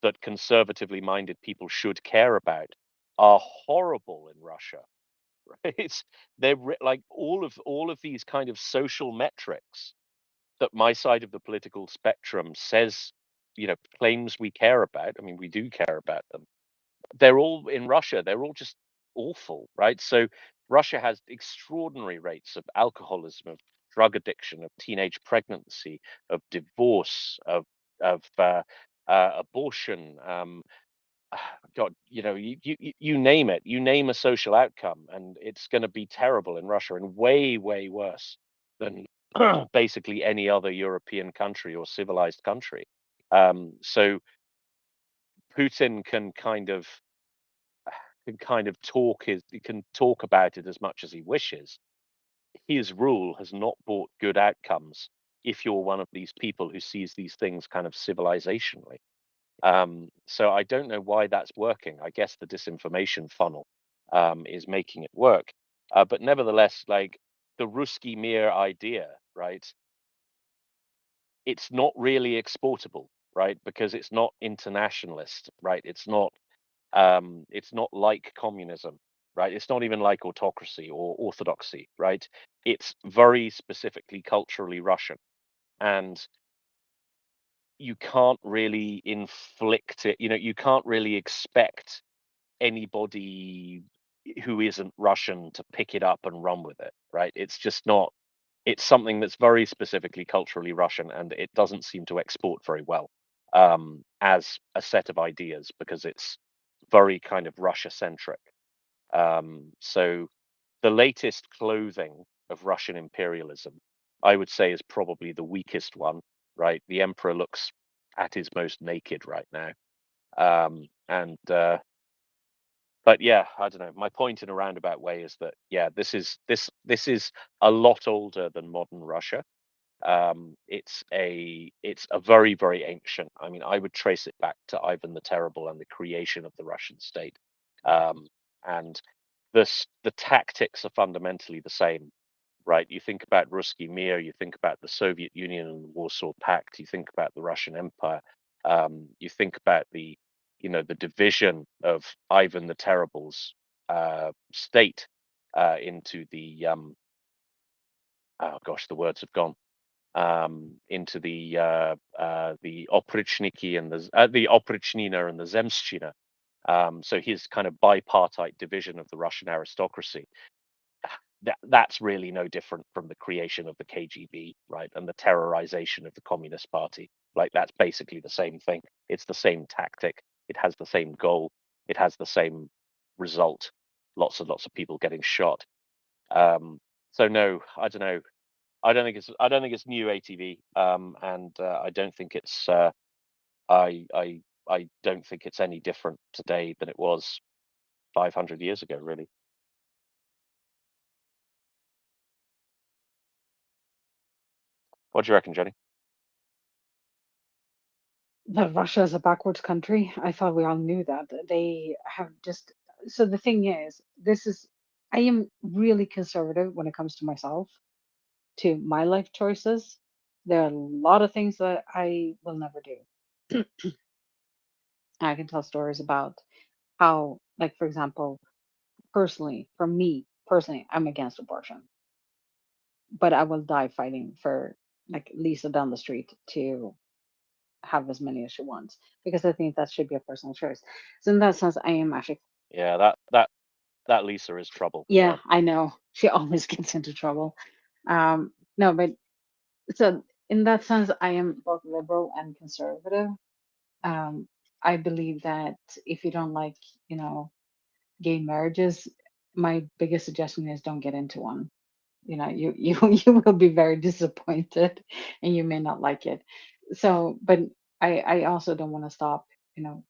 that conservatively minded people should care about are horrible in Russia. Right? Like all of these kind of social metrics that my side of the political spectrum says, you know, claims we care about. I mean, we do care about them. They're all in Russia. They're all just awful, right? So Russia has extraordinary rates of alcoholism, of drug addiction, of teenage pregnancy, of divorce, of abortion, God, you name it, you name a social outcome, and it's going to be terrible in Russia and way, way worse than basically any other European country or civilized country. So Putin can kind of talk about it as much as he wishes. His rule has not brought good outcomes if you're one of these people who sees these things kind of civilizationally. So I don't know why that's working. I guess the disinformation funnel is making it work. But nevertheless, like the Ruski Mir idea, right? It's not really exportable, right? Because it's not internationalist, right? It's not like communism, right? It's not even like autocracy or orthodoxy, right? It's very specifically culturally Russian. And you can't really inflict it, you can't really expect anybody who isn't Russian to pick it up and run with it, right? It's just not, it's something that's very specifically culturally Russian, and it doesn't seem to export very well as a set of ideas because it's very kind of Russia centric. So the latest clothing of Russian imperialism, I would say, is probably the weakest one, right? The emperor looks at his most naked right now. But yeah, I don't know. My point in a roundabout way is that yeah, this is a lot older than modern Russia. It's a very, very ancient. I mean, I would trace it back to Ivan the Terrible and the creation of the Russian state. And the tactics are fundamentally the same, right? You think about Ruski Mir, you think about the Soviet Union and the Warsaw Pact, you think about the Russian Empire, you think about the division of Ivan the Terrible's state into the oh gosh, the words have gone, into the Oprichniki and the Oprichnina and the Zemshchina. So his kind of bipartite division of the Russian aristocracy. That's really no different from the creation of the KGB, right? And the terrorization of the Communist Party. Like that's basically the same thing. It's the same tactic. It has the same goal. It has the same result. Lots and lots of people getting shot. So no, I don't know. I don't think it's new ATV. And I don't think it's I don't think it's any different today than it was 500 years ago, really. What do you reckon, Jenny? That Russia is a backwards country. I thought we all knew that. They have just, so the thing is, I am really conservative when it comes to myself, to my life choices. There are a lot of things that I will never do. I can tell stories about how, like, for example, personally, for me, personally, I'm against abortion, but I will die fighting for, like, Lisa down the street to have as many as she wants because I think that should be a personal choice. So in that sense, I am actually, Yeah, that Lisa is trouble. yeah, I know she always gets into trouble. No, but so in that sense, I am both liberal and conservative. Um, I believe that if you don't like, you know, gay marriages, my biggest suggestion is don't get into one. You know, you will be very disappointed, and you may not like it. So, but I also don't want to stop, you know,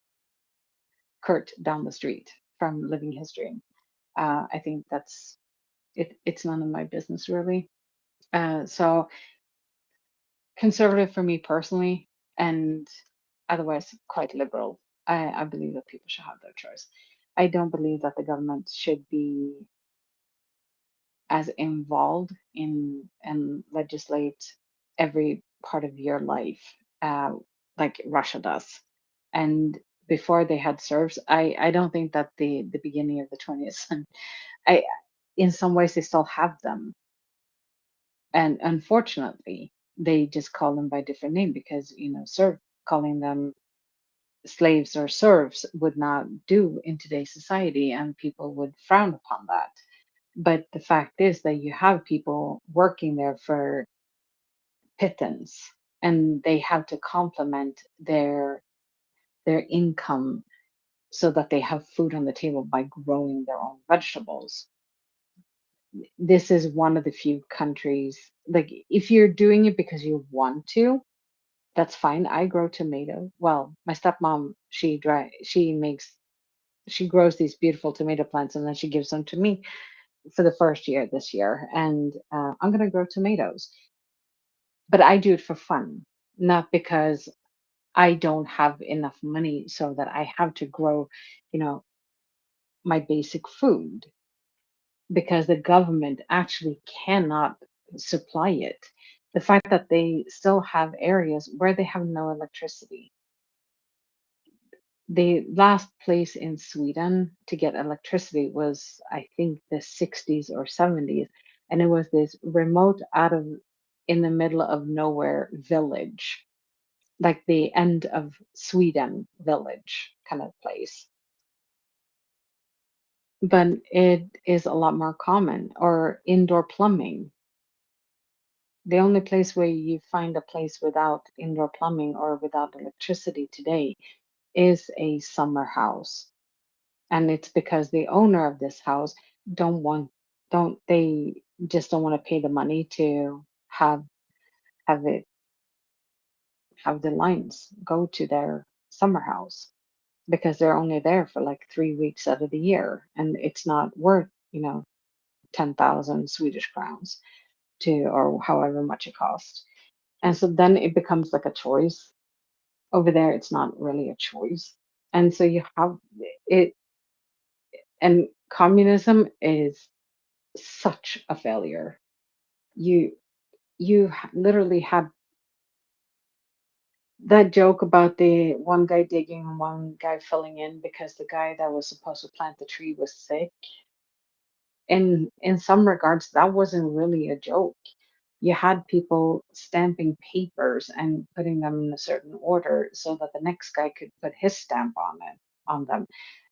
Kurt down the street from living history. I think that's it. It's none of my business really. So conservative for me personally, and otherwise quite liberal. I believe that people should have their choice. I don't believe that the government should be as involved in and legislate every part of your life like Russia does. And before they had serfs, I don't think that the beginning of the 20th century, I in some ways they still have them. And unfortunately, they just call them by different name because you know, serf calling them slaves or serfs would not do in today's society, and people would frown upon that. But the fact is that you have people working there for pittance, and they have to complement their income so that they have food on the table by growing their own vegetables. This is one of the few countries, like if you're doing it because you want to, that's fine. I grow tomato. Well, my stepmom, she grows these beautiful tomato plants and then she gives them to me for the first year this year. And I'm going to grow tomatoes. But I do it for fun, not because I don't have enough money so that I have to grow, you know, my basic food, because the government actually cannot supply it. The fact that they still have areas where they have no electricity. The last place in Sweden to get electricity was, I think, the 60s or 70s, and it was this remote, out of in the middle of nowhere village, like the end of Sweden village kind of place. But it is a lot more common. Or indoor plumbing. The only place where you find a place without indoor plumbing or without electricity today is a summer house. And it's because the owner of this house they just don't want to pay the money to have the lines go to their summer house, because they're only there for like 3 weeks out of the year, and it's not worth 10,000 Swedish crowns or however much it costs. And so then it becomes like a choice. Over there, it's not really a choice. And so you have it, and communism is such a failure. You literally had that joke about the one guy digging and one guy filling in because the guy that was supposed to plant the tree was sick. And in some regards, that wasn't really a joke. You had people stamping papers and putting them in a certain order so that the next guy could put his stamp on them.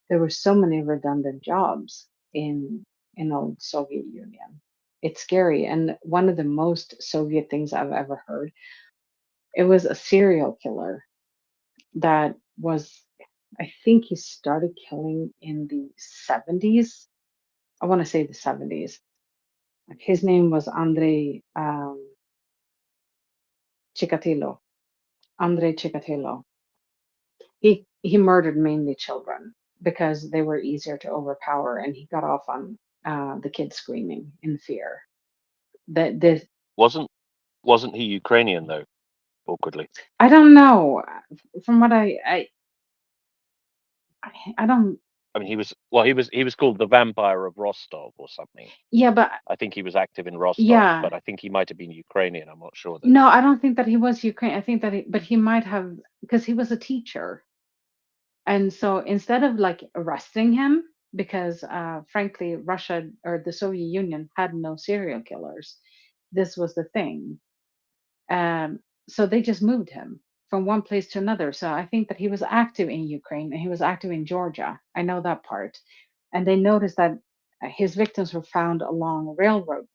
There were so many redundant jobs in old Soviet Union. It's scary. And one of the most Soviet things I've ever heard, it was a serial killer that was, I think he started killing in the 70s. I want to say the 70s. His name was Andrei Chikatilo. Andrei Chikatilo. He murdered mainly children because they were easier to overpower, and he got off on the kids screaming in fear. That this Wasn't he Ukrainian though? Awkwardly. I don't know. From what I don't. I mean, he was called the Vampire of Rostov or something. Yeah, but I think he was active in Rostov, yeah. but I think he might have been Ukrainian. I'm not sure though. No, I don't think that he was Ukraine. I think that but he might have, because he was a teacher. And so instead of like arresting him, because frankly, Russia or the Soviet Union had no serial killers, this was the thing. So they just moved him from one place to another. So I think that he was active in Ukraine and he was active in Georgia. I know that part. And they noticed that his victims were found along railroad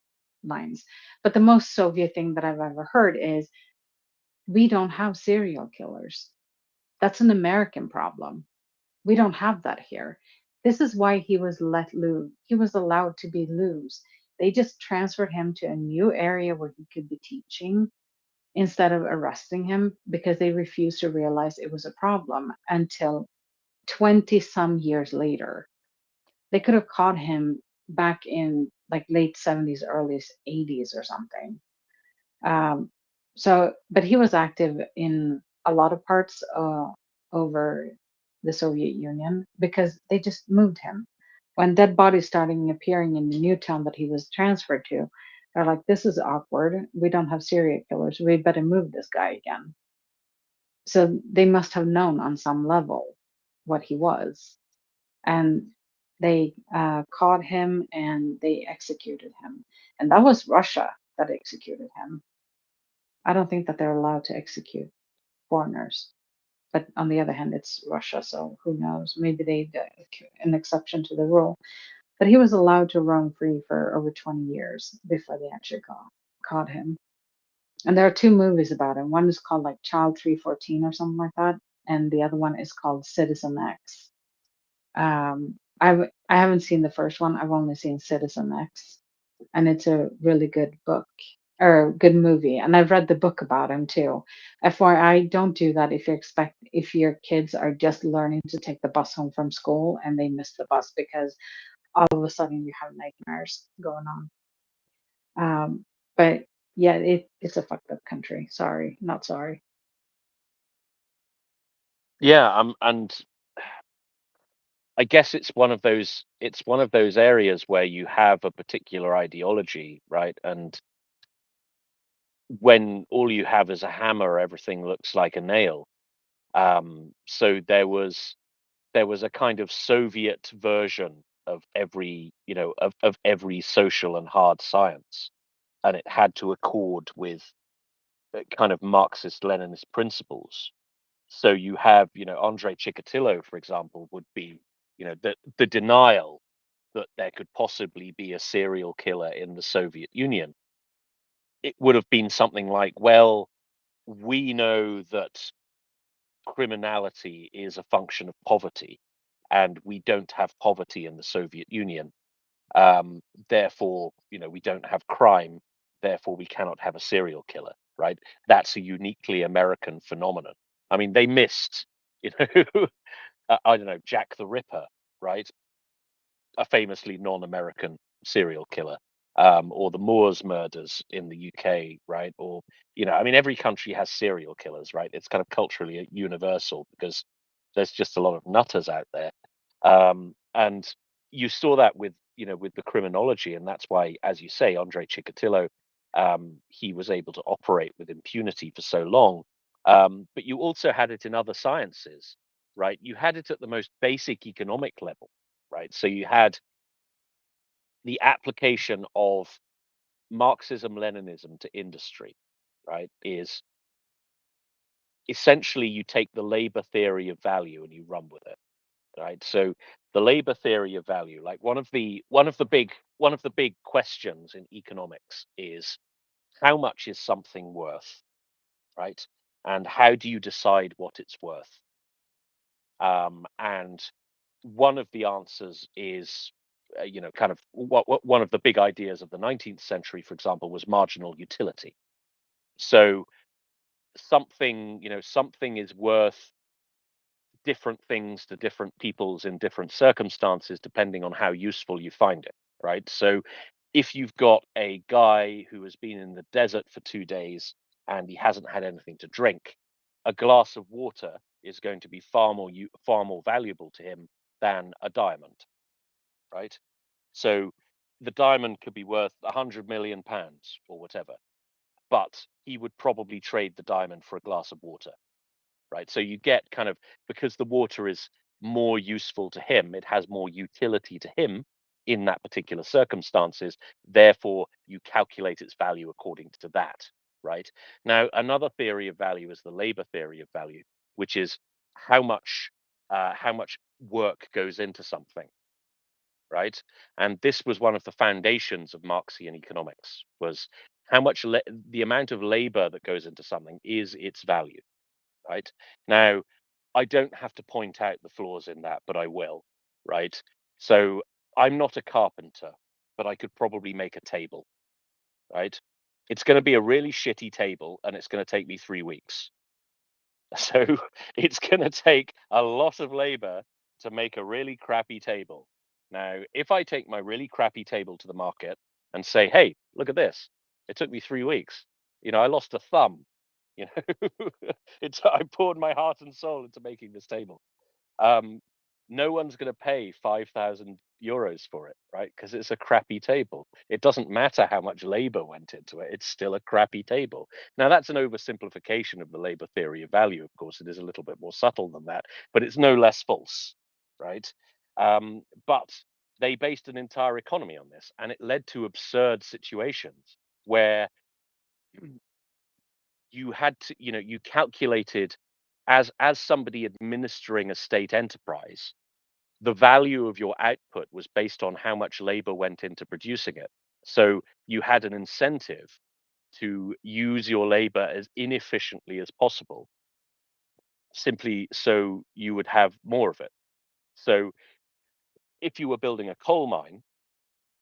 lines. But the most Soviet thing that I've ever heard is, we don't have serial killers. That's an American problem. We don't have that here. This is why he was let loose. He was allowed to be loose. They just transferred him to a new area where he could be teaching instead of arresting him, because they refused to realize it was a problem until 20 some years later. They could have caught him back in like late 70s, early 80s or something. But he was active in a lot of parts over the Soviet Union because they just moved him. When dead bodies started appearing in the new town that he was transferred to, they're like, this is awkward. We don't have serial killers. We better move this guy again. So they must have known on some level what he was. And they caught him and they executed him. And that was Russia that executed him. I don't think that they're allowed to execute foreigners. But on the other hand, it's Russia, so who knows? Maybe they an exception to the rule. But he was allowed to roam free for over 20 years before they actually caught him. And there are two movies about him. One is called like Child 314 or something like that, and the other one is called Citizen X. I haven't seen the first one. I've only seen Citizen X, and it's a really good book or good movie. And I've read the book about him too. FYI, don't do that if your kids are just learning to take the bus home from school and they miss the bus because all of a sudden you have nightmares going on. But yeah, it's a fucked up country. Sorry, not sorry. Yeah, and I guess it's one of those areas where you have a particular ideology, right? And when all you have is a hammer, everything looks like a nail. So there was a kind of Soviet version of every, of every social and hard science, and it had to accord with kind of Marxist Leninist principles. So you have, Andrei Chikatilo, for example, would be, the denial that there could possibly be a serial killer in the Soviet Union. It would have been something like, well, we know that criminality is a function of poverty, and we don't have poverty in the Soviet Union. Therefore, we don't have crime. Therefore, we cannot have a serial killer. Right? That's a uniquely American phenomenon. I mean, they missed, I don't know, Jack the Ripper, right? A famously non-American serial killer, or the Moors murders in the UK, right? Or I mean, every country has serial killers, right? It's kind of culturally universal because there's just a lot of nutters out there, and you saw that with with the criminology, and that's why, as you say, Andrei Chikatilo, he was able to operate with impunity for so long. But you also had it in other sciences, right? You had it at the most basic economic level, right? So you had the application of Marxism, Leninism to industry, right? Is essentially you take the labor theory of value and you run with it, right? So the labor theory of value, like one of the big questions in economics is how much is something worth, right? And how do you decide what it's worth? And one of the answers is, kind of what one of the big ideas of the 19th century, for example, was marginal utility. So something is worth different things to different peoples in different circumstances, depending on how useful you find it, right? So if you've got a guy who has been in the desert for 2 days and he hasn't had anything to drink, a glass of water is going to be far more valuable to him than a diamond, right? So the diamond could be worth £100 million or whatever, but he would probably trade the diamond for a glass of water, right? So you get kind of, because the water is more useful to him, it has more utility to him in that particular circumstances. Therefore, you calculate its value according to that, right? Now, another theory of value is the labor theory of value, which is how much work goes into something, right? And this was one of the foundations of Marxian economics, was how much the amount of labor that goes into something is its value, right? Now, I don't have to point out the flaws in that, but I will, right? So I'm not a carpenter, but I could probably make a table, right? It's going to be a really shitty table, and it's going to take me 3 weeks. So it's going to take a lot of labor to make a really crappy table. Now, if I take my really crappy table to the market and say, hey, look at this, it took me 3 weeks. I lost a thumb. You know, I poured my heart and soul into making this table. No one's going to pay 5,000 euros for it, right? Because it's a crappy table. It doesn't matter how much labor went into it. It's still a crappy table. Now, that's an oversimplification of the labor theory of value. Of course, it is a little bit more subtle than that, but it's no less false, right? But they based an entire economy on this, and it led to absurd situations where you had to, you calculated, as somebody administering a state enterprise, the value of your output was based on how much labor went into producing it. So you had an incentive to use your labor as inefficiently as possible, simply so you would have more of it. So if you were building a coal mine,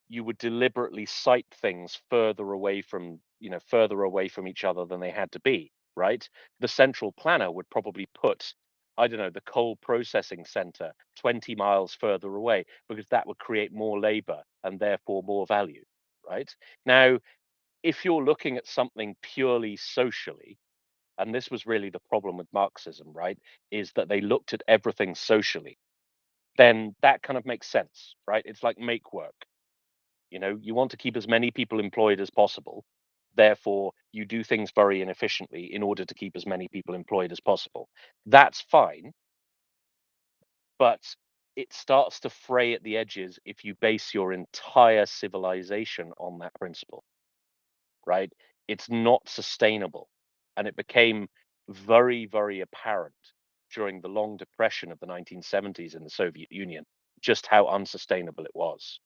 you would deliberately site things further away from each other than they had to be, right? The central planner would probably put, I don't know, the coal processing center 20 miles further away, because that would create more labor and therefore more value, right? Now, if you're looking at something purely socially, and this was really the problem with Marxism, right, is that they looked at everything socially, then that kind of makes sense, right? It's like make work. You want to keep as many people employed as possible. Therefore, you do things very inefficiently in order to keep as many people employed as possible. That's fine, but it starts to fray at the edges if you base your entire civilization on that principle, right? It's not sustainable. And it became very, very apparent during the long depression of the 1970s in the Soviet Union, just how unsustainable it was.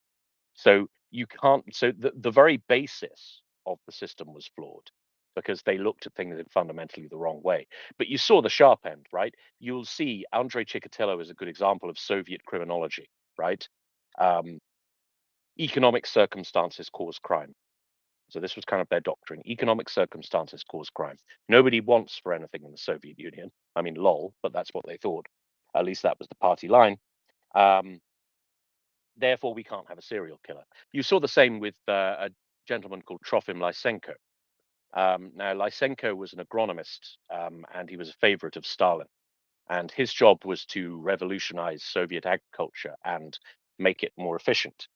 So you can't, so the very basis of the system was flawed because they looked at things in fundamentally the wrong way. But you saw the sharp end, right? You'll see Andrei Chikatilo is a good example of Soviet criminology, right? Economic circumstances cause crime. So this was kind of their doctrine. Economic circumstances cause crime. Nobody wants for anything in the Soviet Union. I mean, lol, but that's what they thought. At least that was the party line. Therefore, we can't have a serial killer. You saw the same with a gentleman called Trofim Lysenko. Now, Lysenko was an agronomist, and he was a favorite of Stalin. And his job was to revolutionize Soviet agriculture and make it more efficient.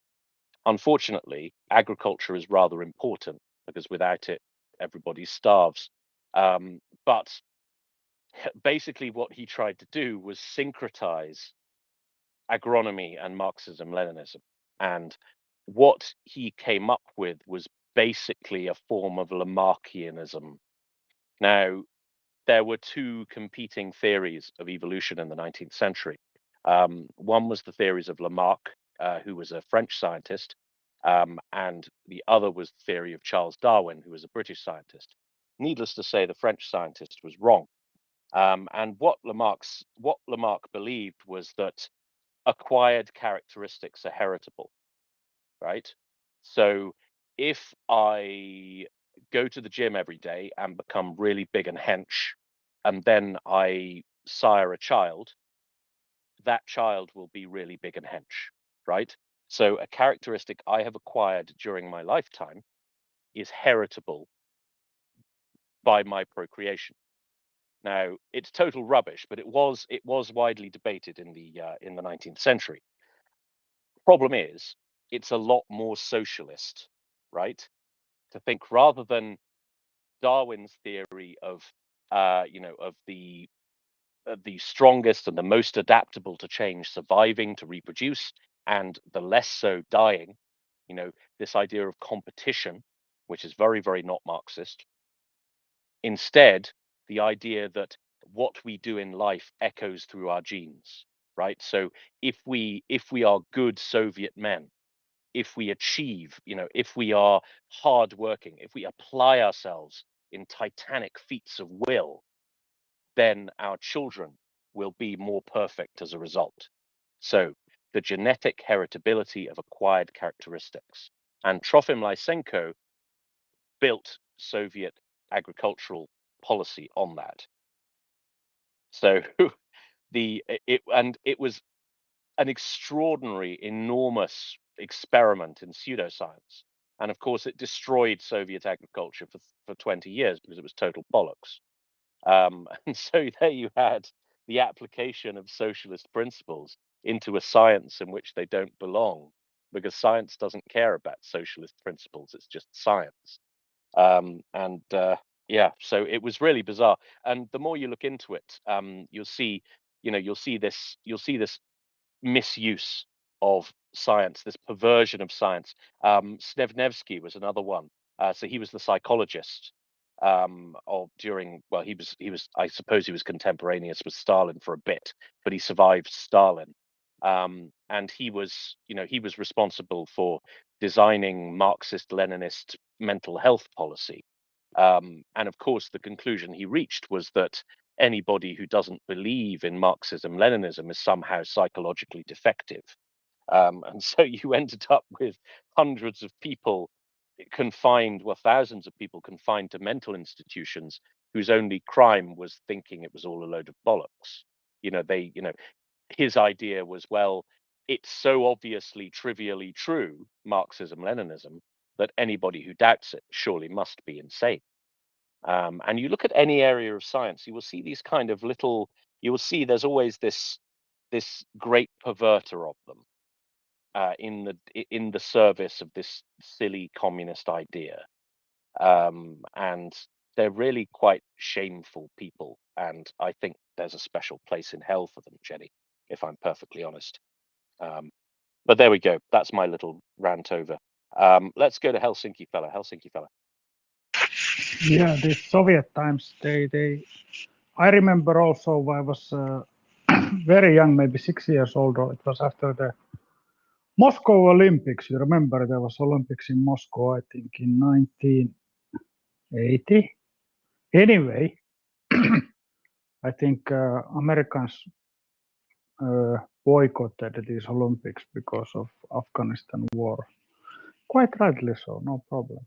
Unfortunately, agriculture is rather important because without it, everybody starves. But basically, what he tried to do was syncretize agronomy and Marxism-Leninism. And what he came up with was basically a form of Lamarckianism. Now, there were two competing theories of evolution in the 19th century. One was the theories of Lamarck, who was a French scientist, and the other was the theory of Charles Darwin, who was a British scientist. Needless to say, the French scientist was wrong. And what Lamarck believed was that acquired characteristics are heritable, right? So if I go to the gym every day and become really big and hench, and then I sire a child, that child will be really big and hench, right? So a characteristic I have acquired during my lifetime is heritable by my procreation. Now, it's total rubbish, but it was widely debated in the 19th century. Problem is, it's a lot more socialist, right? To think rather than Darwin's theory of of the strongest and the most adaptable to change surviving to reproduce, and the less so dying, this idea of competition, which is very, very not Marxist. Instead, the idea that what we do in life echoes through our genes, right? So if we are good Soviet men, if we achieve, if we are hardworking, if we apply ourselves in titanic feats of will, then our children will be more perfect as a result. So the genetic heritability of acquired characteristics. And Trofim Lysenko built Soviet agricultural policy on that. So it was an extraordinary, enormous experiment in pseudoscience. And of course, it destroyed Soviet agriculture for 20 years because it was total bollocks. And so there you had the application of socialist principles into a science in which they don't belong, because science doesn't care about socialist principles. It's just science. Yeah, so it was really bizarre. And the more you look into it, you'll see this misuse of science, this perversion of science. Snevnevsky was another one. So he was the psychologist he was I suppose he was contemporaneous with Stalin for a bit, but he survived Stalin. And he was responsible for designing Marxist-Leninist mental health policy. And of course, the conclusion he reached was that anybody who doesn't believe in Marxism-Leninism is somehow psychologically defective. And so you ended up with hundreds of people confined, well, thousands of people confined to mental institutions whose only crime was thinking it was all a load of bollocks. His idea was, well, it's so obviously trivially true, Marxism, Leninism, that anybody who doubts it surely must be insane. And you look at any area of science, you will see these kind of little, you will see there's always this great perverter of them in the service of this silly communist idea. And they're really quite shameful people. And I think there's a special place in hell for them, Jenny, if I'm perfectly honest. But there we go. That's my little rant over. Let's go to Helsinki fella. Yeah, the Soviet times, I remember also I was very young, maybe 6 years old. It was after the Moscow Olympics. You remember there was Olympics in Moscow, I think in 1980. Anyway, I think Americans boycotted these Olympics because of Afghanistan war. Quite rightly so, no problem.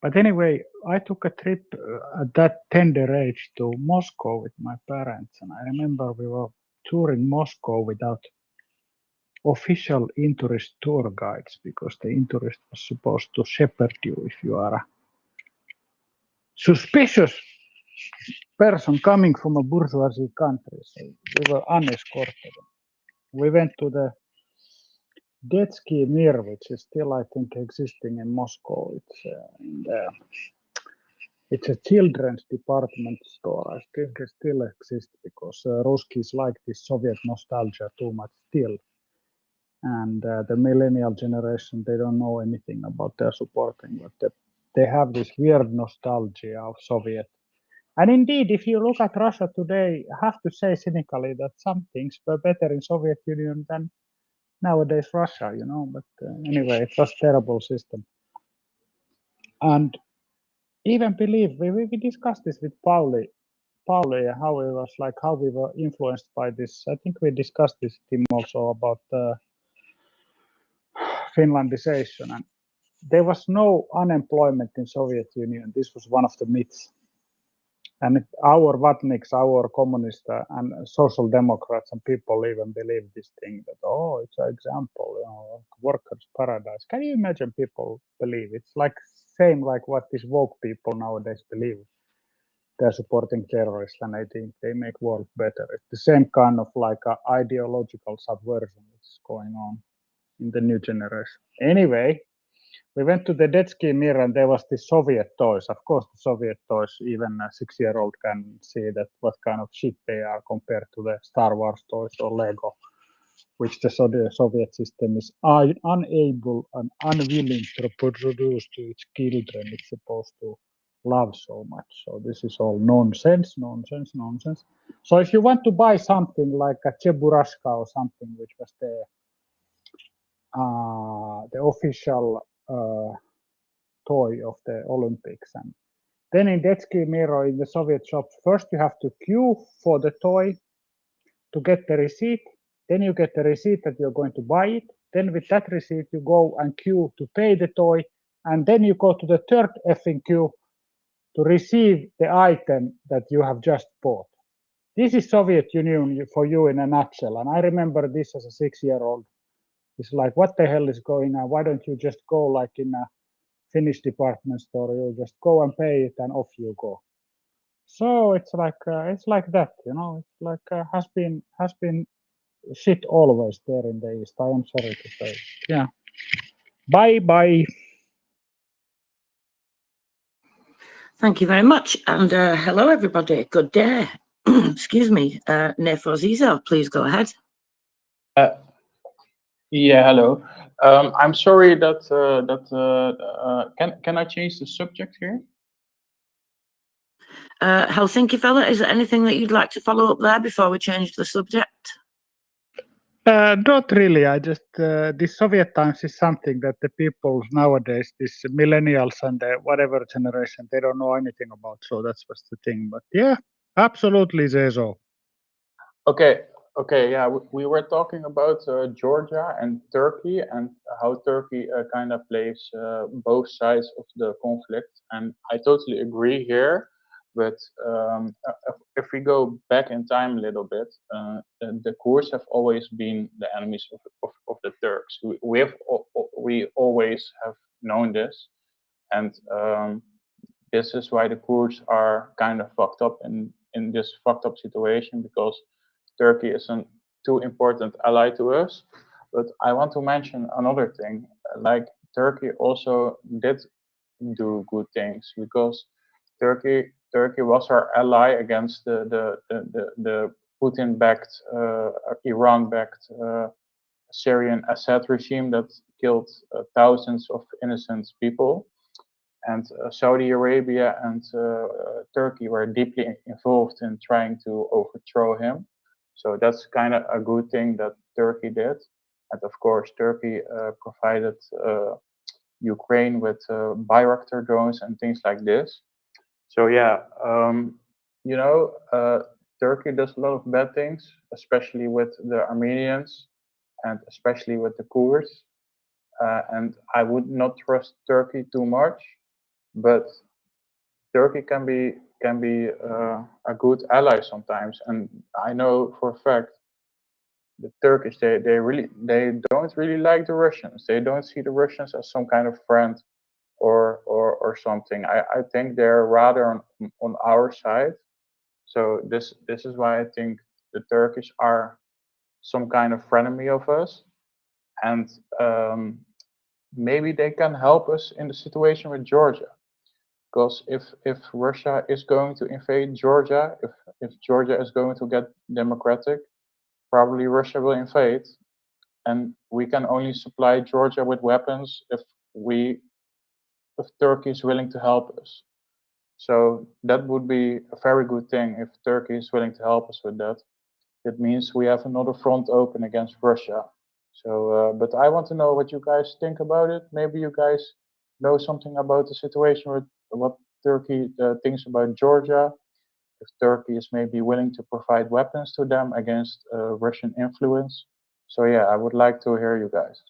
But anyway, I took a trip at that tender age to Moscow with my parents, and I remember we were touring Moscow without official in-tourist tour guides, because the in-tourist was supposed to shepherd you if you are a suspicious person coming from a bourgeoisie country. So we were unescorted. We went to the Detsky Mir, which is still, I think, existing in Moscow. It's a children's department store. I think it still exists because Ruskies like this Soviet nostalgia too much still. And the millennial generation, they don't know anything about their supporting, but they have this weird nostalgia of Soviet. And indeed, if you look at Russia today, I have to say cynically that some things were better in Soviet Union than nowadays Russia, but anyway, it was a terrible system. And even believe, we discussed this with Pauli, how it was like, how we were influenced by this. I think we discussed this, Tim, also about Finlandization. And there was no unemployment in Soviet Union. This was one of the myths. And our Vatniks, our communists and social democrats and people even believe this thing that, oh, it's an example, workers' paradise. Can you imagine people believe? It's like same like what these woke people nowadays believe. They're supporting terrorists and I think they make world better. It's the same kind of like ideological subversion that's going on in the new generation. Anyway, we went to the Detsky Mir and there was the Soviet toys. Of course, the Soviet toys, even a 6-year-old can see that what kind of shit they are compared to the Star Wars toys or Lego, which the Soviet system is unable and unwilling to produce to its children. It's supposed to love so much. So this is all nonsense. So if you want to buy something like a Cheburashka or something, which was the official toy of the Olympics, and then in Detsky Mir in the Soviet shops, first you have to queue for the toy to get the receipt. Then you get the receipt that you're going to buy it. Then with that receipt you go and queue to pay the toy, and then you go to the third effing queue to receive the item that you have just bought. This is Soviet Union for you in a nutshell. And I remember this as a 6-year-old. It's like, what the hell is going on? Why don't you just go like in a Finnish department store? You just go and pay it and off you go. So it's like that, It's like has been shit always there in the East. I am sorry to say. Yeah. Bye. Thank you very much. And hello, everybody. Good day. Excuse me. Nefo Zizo, please go ahead. Yeah, hello. I'm sorry that can I change the subject here? Helsinki fella, is there anything that you'd like to follow up there before we change the subject? Not really. I just this Soviet times is something that the people nowadays, these millennials and whatever generation, they don't know anything about. So that's what's the thing. But yeah, absolutely, Zezo. Okay. Okay, yeah, we were talking about Georgia and Turkey and how Turkey kind of plays both sides of the conflict, and I totally agree here. But if we go back in time a little bit, the Kurds have always been the enemies of the Turks. We always have known this, and this is why the Kurds are kind of fucked up in this fucked up situation, because Turkey is a too important ally to us. But I want to mention another thing, like Turkey also did do good things, because Turkey was our ally against the Putin-backed, Iran-backed Syrian Assad regime that killed thousands of innocent people. And Saudi Arabia and Turkey were deeply involved in trying to overthrow him. So that's kind of a good thing that Turkey did. And of course, Turkey provided Ukraine with Bayraktar drones and things like this. So yeah, you know, Turkey does a lot of bad things, especially with the Armenians and especially with the Kurds. And I would not trust Turkey too much, but Turkey can be a good ally sometimes. And I know for a fact the Turkish they don't really like the Russians. They don't see the Russians as some kind of friend or something. I think they're rather on our side. So this is why I think the Turkish are some kind of frenemy of us, and maybe they can help us in the situation with Georgia. Because if Russia is going to invade Georgia, if Georgia is going to get democratic, probably Russia will invade, and we can only supply Georgia with weapons if Turkey is willing to help us. So that would be a very good thing if Turkey is willing to help us with that. It means we have another front open against Russia. So, but I want to know what you guys think about it. Maybe you guys know something about the situation with what Turkey thinks about Georgia. If Turkey is maybe willing to provide weapons to them against Russian influence. So yeah, I would like to hear you guys.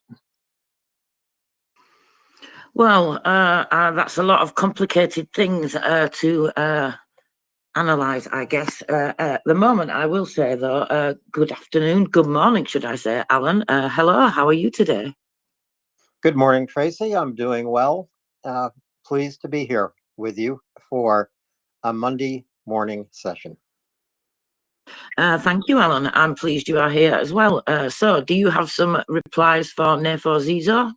Well, that's a lot of complicated things to analyze, I guess. At the moment, I will say, though, good afternoon, good morning, should I say, Alan. Hello, how are you today? Good morning, Tracy. I'm doing well. Pleased to be here with you for a Monday morning session. Thank you, Alan. I'm pleased you are here as well. So, do you have some replies for Nefo Zizo?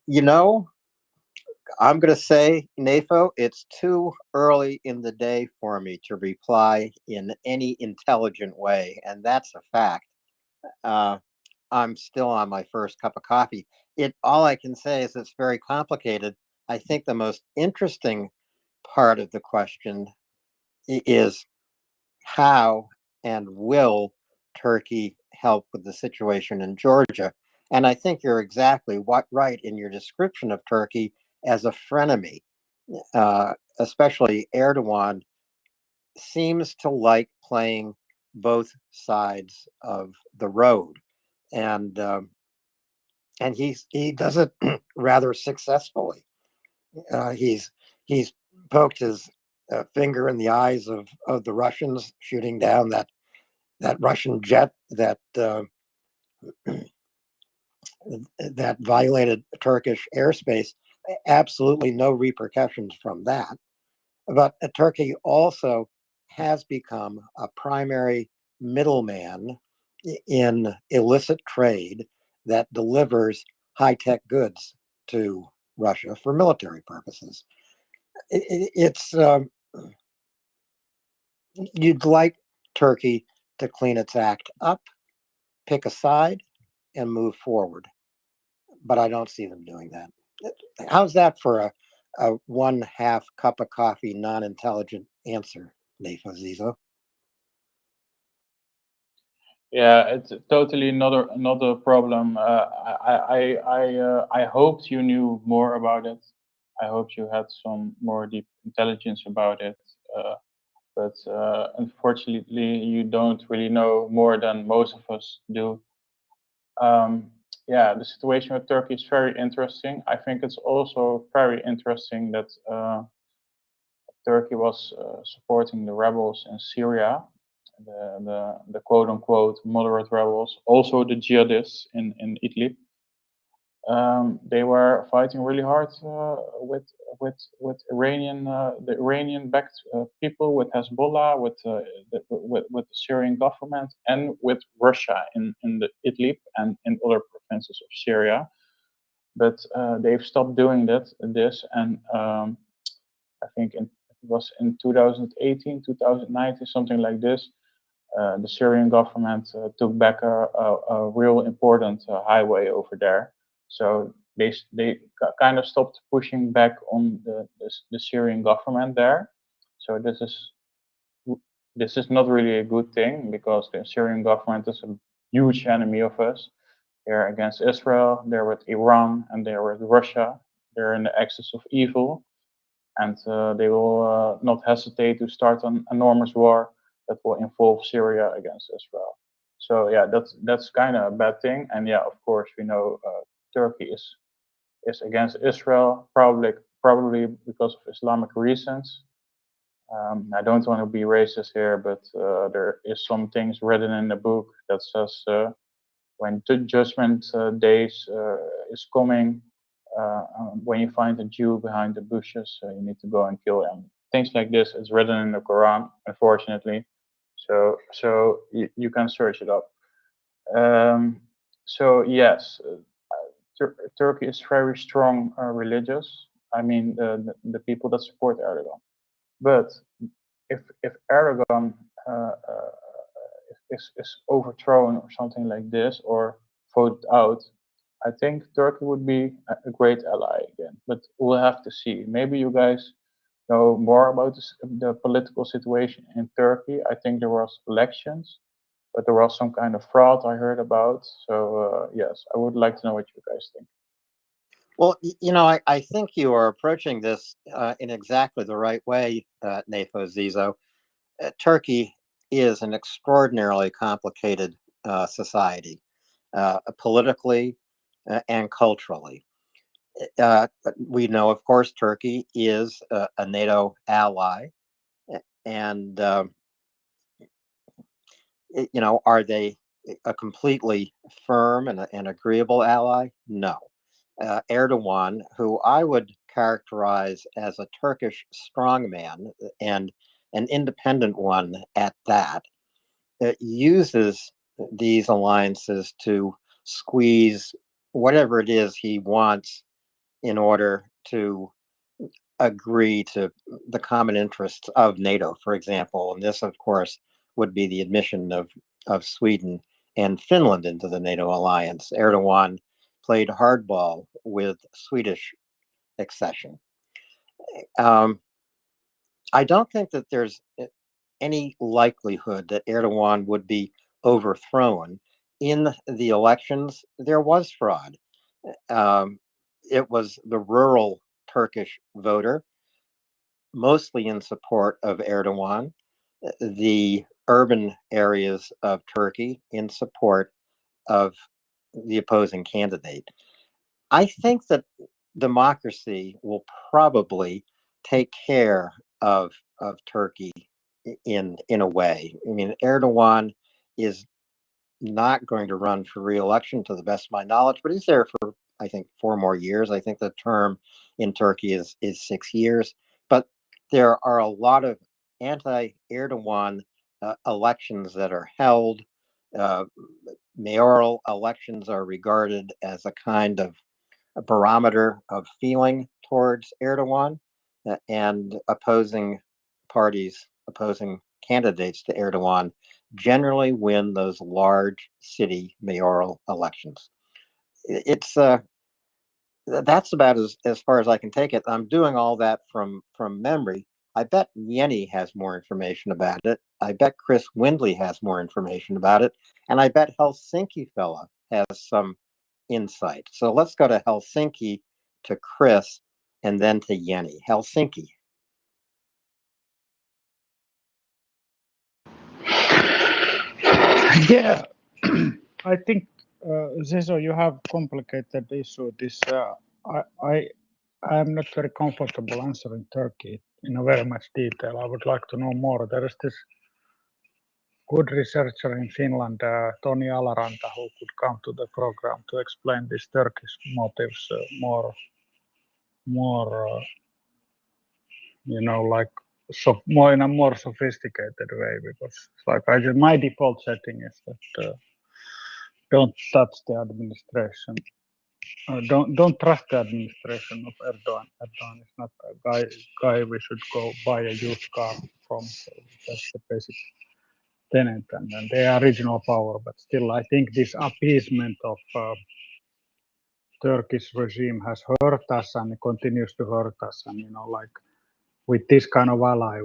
You know, I'm going to say, Nefo, it's too early in the day for me to reply in any intelligent way, and that's a fact. I'm still on my first cup of coffee. All I can say is it's very complicated. I think the most interesting part of the question is how and will Turkey help with the situation in Georgia? And I think you're exactly right in your description of Turkey as a frenemy. Especially Erdogan seems to like playing both sides of the road, and he does it rather successfully. He's poked his finger in the eyes of the Russians, shooting down that Russian jet that that violated Turkish airspace. Absolutely no repercussions from that. But Turkey also has become a primary middleman in illicit trade that delivers high-tech goods to Russia for military purposes. It's you'd like Turkey to clean its act up, pick a side, and move forward. But I don't see them doing that. How's that for a 1/2 cup of coffee, non-intelligent answer, Nefo Zizo? Yeah, it's totally another problem. I hoped you knew more about it. I hoped you had some more deep intelligence about it. but unfortunately, you don't really know more than most of us do. Yeah, the situation with Turkey is very interesting. I think it's also very interesting that Turkey was supporting the rebels in Syria, the quote-unquote moderate rebels, also the jihadists in Idlib. They were fighting really hard with the Iranian-backed people, with Hezbollah, with the Syrian government, and with Russia in the Idlib and in other provinces of Syria. But they've stopped doing this, and I think it was in 2018, 2019, something like this. The Syrian government took back a real important highway over there. So they kind of stopped pushing back on the Syrian government there. So this is not really a good thing, because the Syrian government is a huge enemy of us. They're against Israel, they're with Iran, and they're with Russia. They're in the axis of evil, and they will not hesitate to start an enormous war that will involve Syria against Israel. So yeah, that's kind of a bad thing. And yeah, of course, we know Turkey is against Israel, probably because of Islamic reasons. I don't want to be racist here, but there is some things written in the book that says when the judgment days is coming, when you find a Jew behind the bushes, you need to go and kill him. Things like this is written in the Quran, unfortunately. So you can search it up. So yes, Turkey is very strong religious. I mean, the people that support Erdogan. But if Erdogan is overthrown or something like this, or voted out, I think Turkey would be a great ally again. But we'll have to see. Maybe you guys know more about the political situation in Turkey. I think there was elections, but there was some kind of fraud I heard about. So yes, I would like to know what you guys think. Well, I think you are approaching this in exactly the right way, Nafo Zizo. Turkey is an extraordinarily complicated society, politically and culturally. We know, of course, Turkey is a NATO ally, and are they a completely firm and agreeable ally? No. Erdogan, who I would characterize as a Turkish strongman and an independent one at that, uses these alliances to squeeze whatever it is he wants in order to agree to the common interests of NATO, for example. And this, of course, would be the admission of Sweden and Finland into the NATO alliance. Erdogan played hardball with Swedish accession. I don't think that there's any likelihood that Erdogan would be overthrown. In the elections, there was fraud. It was the rural Turkish voter, mostly in support of Erdogan, the urban areas of Turkey in support of the opposing candidate. I think that democracy will probably take care of Turkey in a way. I mean, Erdogan is not going to run for re-election to the best of my knowledge, but he's there for, I think, 4 more years. I think the term in Turkey is 6 years. But there are a lot of anti-Erdogan elections that are held. Mayoral elections are regarded as a kind of a barometer of feeling towards Erdogan, and opposing parties, opposing candidates to Erdogan generally win those large city mayoral elections. It's that's about as far as I can take it. I'm doing all that from memory. I bet Yenny has more information about it. I bet Chris Windley has more information about it. And I bet Helsinki fella has some insight. So let's go to Helsinki, to Chris, and then to Yenny. Helsinki. Yeah, I think, Zezo, you have complicated issue. This I am not very comfortable answering Turkey in a very much detail. I would like to know more. There is this good researcher in Finland, Toni Alaranta, who could come to the program to explain these Turkish motives more, like more in a more sophisticated way. Because like my default setting is that don't touch the administration. Don't trust the administration of Erdogan. Erdogan is not a guy we should go buy a used car from. So that's the basic tenet, and they are regional power. But still, I think this appeasement of Turkish regime has hurt us and it continues to hurt us. And like with this kind of ally,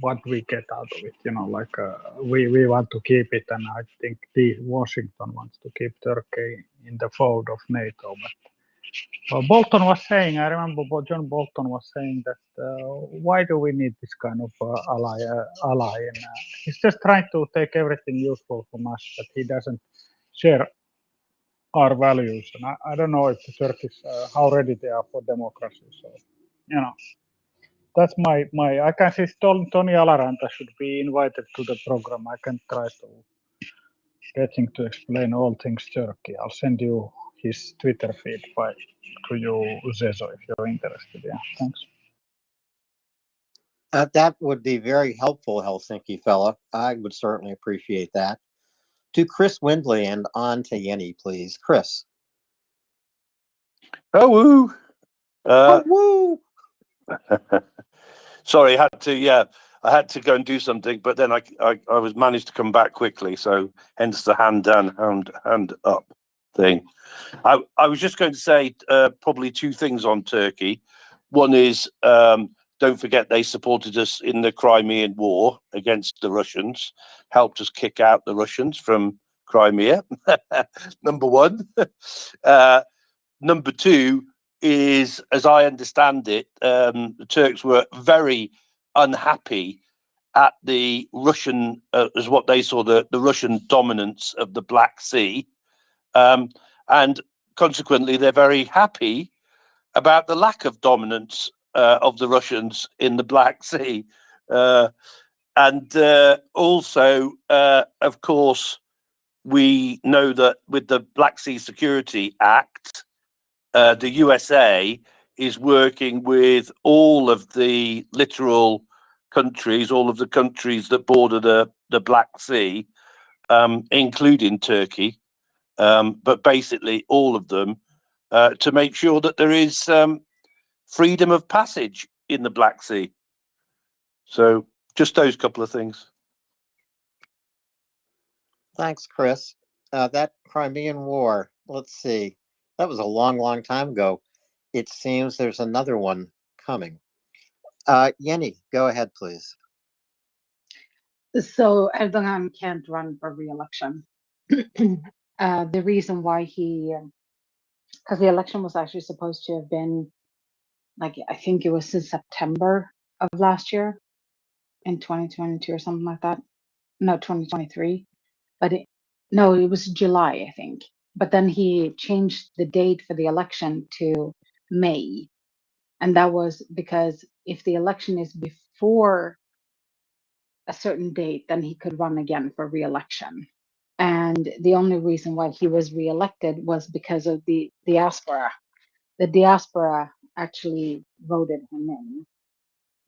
what we get out of it, like we want to keep it, and I think Washington wants to keep Turkey in the fold of NATO. But Bolton was saying, I remember John Bolton was saying that why do we need this kind of ally? And he's just trying to take everything useful from us, but he doesn't share our values. And I don't know if the Turkish how ready they are for democracy. So that's my I can see Toni Alaranta should be invited to the program. I can try to get him to explain all things Turkey. I'll send you his Twitter feed to you, Zezo, if you're interested. Yeah, thanks. That would be very helpful, Helsinki fella. I would certainly appreciate that. To Chris Windley and on to Yenny, please. Chris. Oh, woo. Woo! Sorry, I had to go and do something, but then I was managed to come back quickly, so hence the hand down, hand up thing. I was just going to say probably two things on Turkey. One is don't forget they supported us in the Crimean War against the Russians, helped us kick out the Russians from Crimea. Number one. Number two is, as I understand it, the Turks were very unhappy at the Russian, as what they saw the Russian dominance of the Black Sea, and consequently they're very happy about the lack of dominance of the Russians in the Black Sea, and also, of course, we know that with the Black Sea Security Act, the USA is working with all of the littoral countries, all of the countries that border the Black Sea, including Turkey, but basically all of them, to make sure that there is freedom of passage in the Black Sea. So just those couple of things. Thanks, Chris. That Crimean War, let's see. That was a long, long time ago. It seems there's another one coming. Yenny, go ahead, please. So Erdogan can't run for re-election. The reason why because the election was actually supposed to have been, like, I think it was in September of last year, in 2022 or something like that. No, 2023. But it was July, I think. But then he changed the date for the election to May. And that was because if the election is before a certain date, then he could run again for re-election. And the only reason why he was re-elected was because of the diaspora. The diaspora actually voted him in.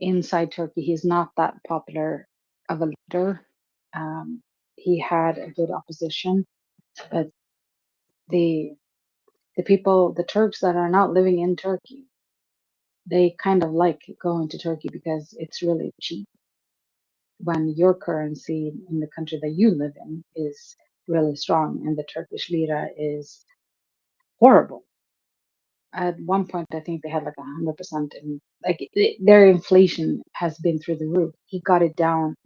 Inside Turkey, he's not that popular of a leader. He had a good opposition, but the people, the Turks that are not living in Turkey, they kind of like going to Turkey because it's really cheap. When your currency in the country that you live in is really strong and the Turkish lira is horrible. At one point, I think they had like 100% in, like, their inflation has been through the roof. He got it down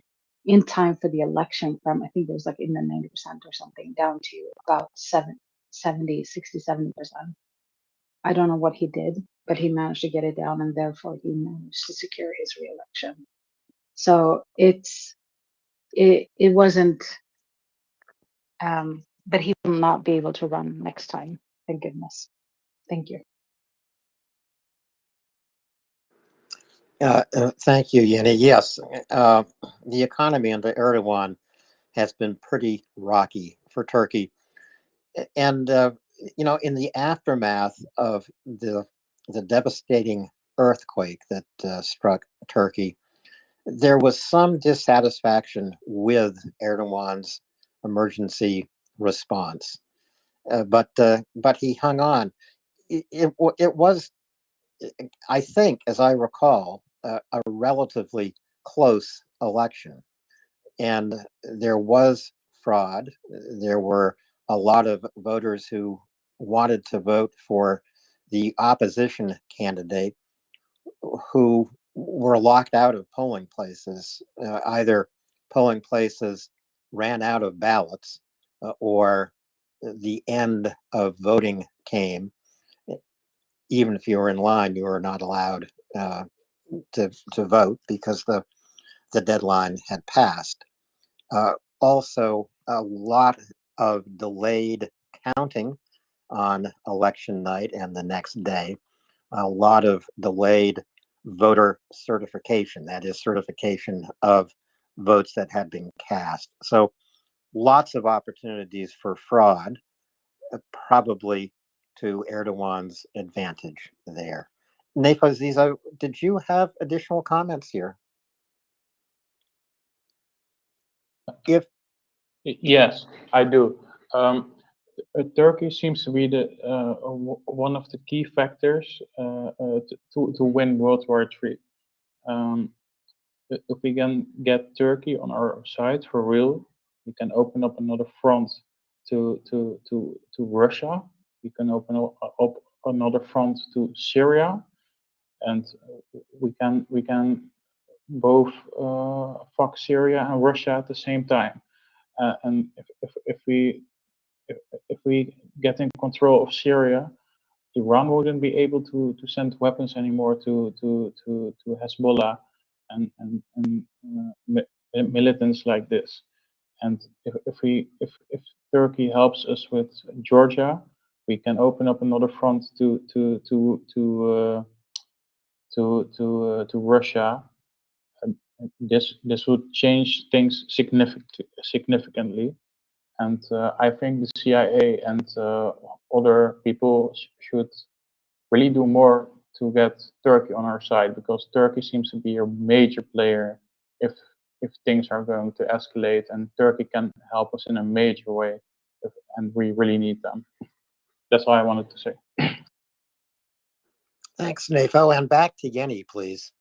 in time for the election from, I think it was like in the 90% or something, down to about 70, 70% I don't know what he did, but he managed to get it down, and therefore he managed to secure his re-election. So it wasn't but he will not be able to run next time. Thank goodness. Thank you. Thank you, Yenny. Yes, the economy under Erdogan has been pretty rocky for Turkey. And, in the aftermath of the devastating earthquake that struck Turkey, there was some dissatisfaction with Erdogan's emergency response. But he hung on. It was, I think, as I recall, a relatively close election. And there was fraud. There were a lot of voters who wanted to vote for the opposition candidate who were locked out of polling places. Either polling places ran out of ballots or the end of voting came. Even if you were in line, you were not allowed to vote because the deadline had passed. Also, a lot of delayed counting on election night and the next day. A lot of delayed voter certification, that is, certification of votes that had been cast. So, lots of opportunities for fraud, probably to Erdogan's advantage there. Nefa Zizo, did you have additional comments here? If Yes, I do. Turkey seems to be one of the key factors to win World War III. If we can get Turkey on our side for real, we can open up another front to Russia. We can open up another front to Syria, and we can both fuck Syria and Russia at the same time. And if we get in control of Syria, Iran wouldn't be able to send weapons anymore to Hezbollah and militants like this. And if Turkey helps us with Georgia, we can open up another front to Russia. And this would change things significantly. And I think the CIA and other people should really do more to get Turkey on our side, because Turkey seems to be a major player if things are going to escalate, and Turkey can help us in a major way, and we really need them. That's all I wanted to say. Thanks, Nafo. And back to Yenny, please.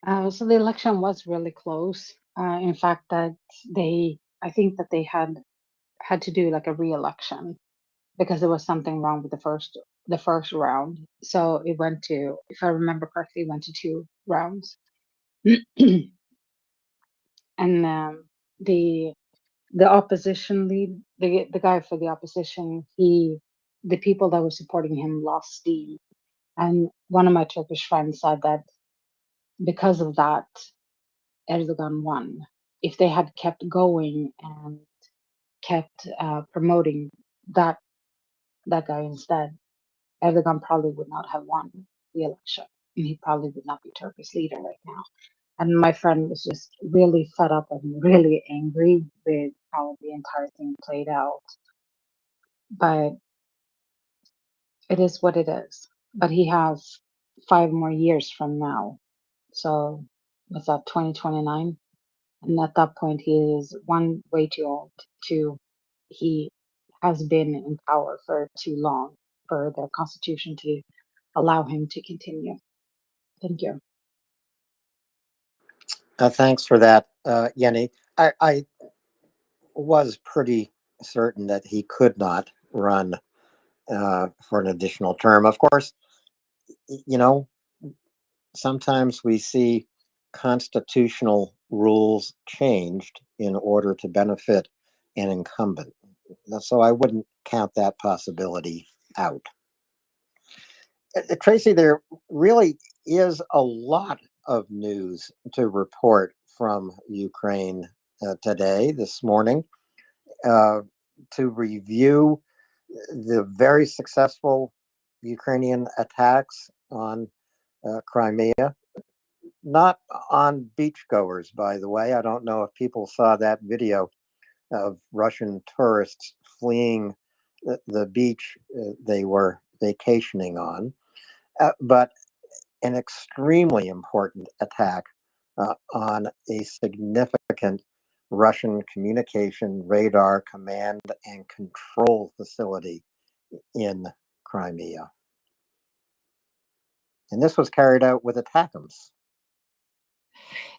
So the election was really close. In fact, I think that they had to do like a re-election because there was something wrong with the first round. So it went to, if I remember correctly, it went to 2 rounds. And the opposition lead, the guy for the opposition, the people that were supporting him lost steam. And one of my Turkish friends said that because of that, Erdogan won. If they had kept going and kept promoting that guy instead, Erdogan probably would not have won the election. And he probably would not be Turkey's leader right now. And my friend was just really fed up and really angry with how the entire thing played out. But it is what it is. But he has 5 more years from now. So what's that, 2029? And at that point, he is 1, way too old. 2, he has been in power for too long for the constitution to allow him to continue. Thank you. Thanks for that, Yenny. I was pretty certain that he could not run for an additional term. Of course, sometimes we see constitutional rules changed in order to benefit an incumbent. So I wouldn't count that possibility out. Tracy, there really is a lot of news to report from Ukraine today, this morning. to review the very successful Ukrainian attacks on Crimea, not on beachgoers, by the way. I don't know if people saw that video of Russian tourists fleeing the beach they were vacationing on, but an extremely important attack on a significant Russian communication, radar, command, and control facility in Crimea. And this was carried out with ATACMS.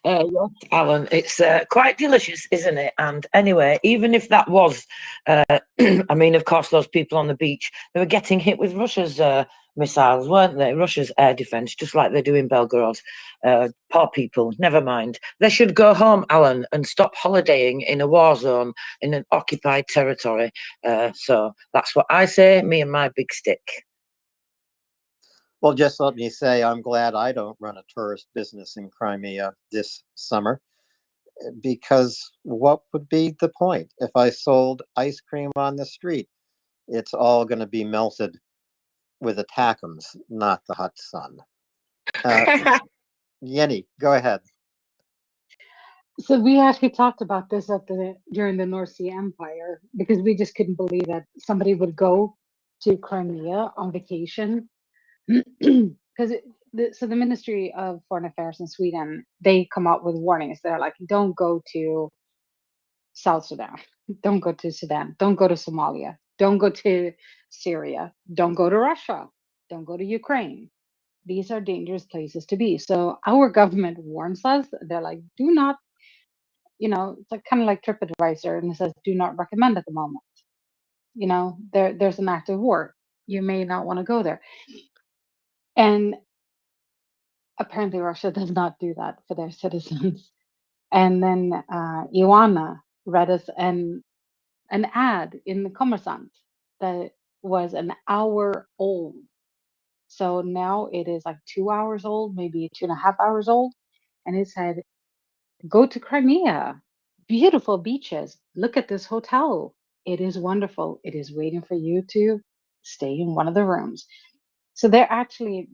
Yes, Alan, it's quite delicious, isn't it? And anyway, even if that was, I mean, of course, those people on the beach, they were getting hit with Russia's missiles, weren't they? Russia's air defense, just like they do in Belgorod. Poor people, never mind. They should go home, Alan, and stop holidaying in a war zone in an occupied territory. So that's what I say, me and my big stick. Well, just let me say, I'm glad I don't run a tourist business in Crimea this summer, because what would be the point if I sold ice cream on the street? It's all going to be melted with ATACMS, not the hot sun. Yenny, go ahead. So we actually talked about this during the North Sea Empire, because we just couldn't believe that somebody would go to Crimea on vacation. Because so the Ministry of Foreign Affairs in Sweden, they come out with warnings. They're like, don't go to South Sudan, don't go to Sudan, don't go to Somalia, don't go to Syria, don't go to Russia, don't go to Ukraine. These are dangerous places to be. So our government warns us. They're like, do not, it's like kind of like TripAdvisor, and it says, do not recommend at the moment. There's an active war. You may not want to go there. And apparently Russia does not do that for their citizens. And then Ioana read us an ad in the Kommersant that was an hour old. So now it is like 2 hours old, maybe 2.5 hours old. And it said, go to Crimea, beautiful beaches. Look at this hotel. It is wonderful. It is waiting for you to stay in one of the rooms. So they're actually,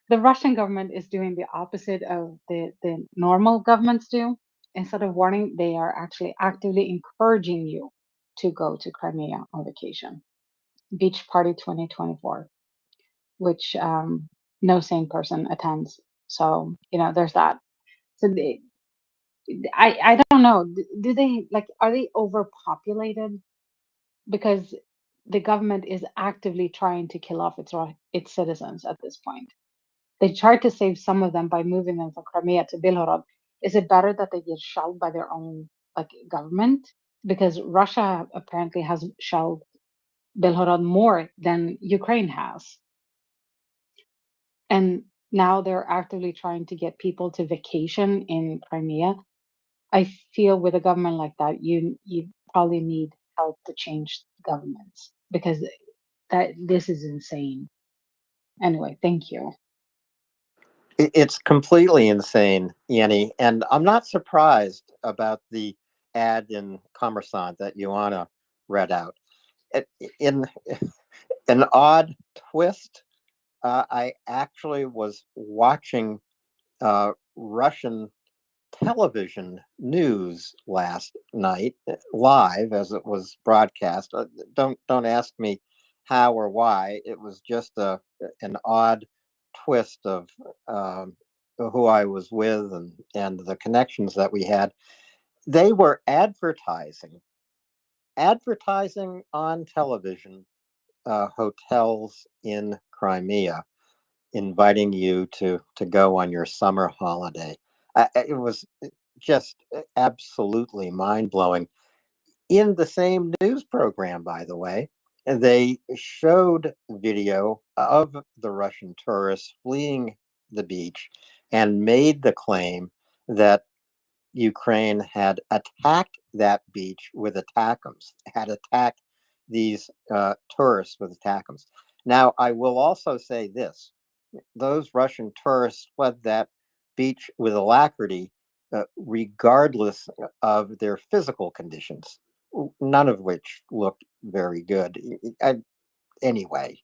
the Russian government is doing the opposite of the normal governments do. Instead of warning, they are actually actively encouraging you to go to Crimea on vacation. Beach Party 2024, which no sane person attends. So, there's that. So I don't know. Do they, like, are they overpopulated? Because the government is actively trying to kill off its citizens at this point. They tried to save some of them by moving them from Crimea to Belgorod. Is it better that they get shelled by their own government? Because Russia apparently has shelled Belgorod more than Ukraine has. And now they're actively trying to get people to vacation in Crimea. I feel with a government like that, you probably need help to change governments, because this is insane. Anyway, thank you. It's completely insane, Yenny, and I'm not surprised about the ad in Kommersant that Ioana read out. In an odd twist, I actually was watching Russian television news last night, live as it was broadcast. Don't ask me how or why. It was just an odd twist of who I was with and the connections that we had. They were advertising on television hotels in Crimea, inviting you to go on your summer holiday. It was just absolutely mind-blowing. In the same news program, by the way, they showed video of the Russian tourists fleeing the beach and made the claim that Ukraine had attacked that beach with ATACMS, had attacked these tourists with ATACMS. Now, I will also say this. Those Russian tourists fled that beach with alacrity, regardless of their physical conditions. none of which looked very good. Anyway,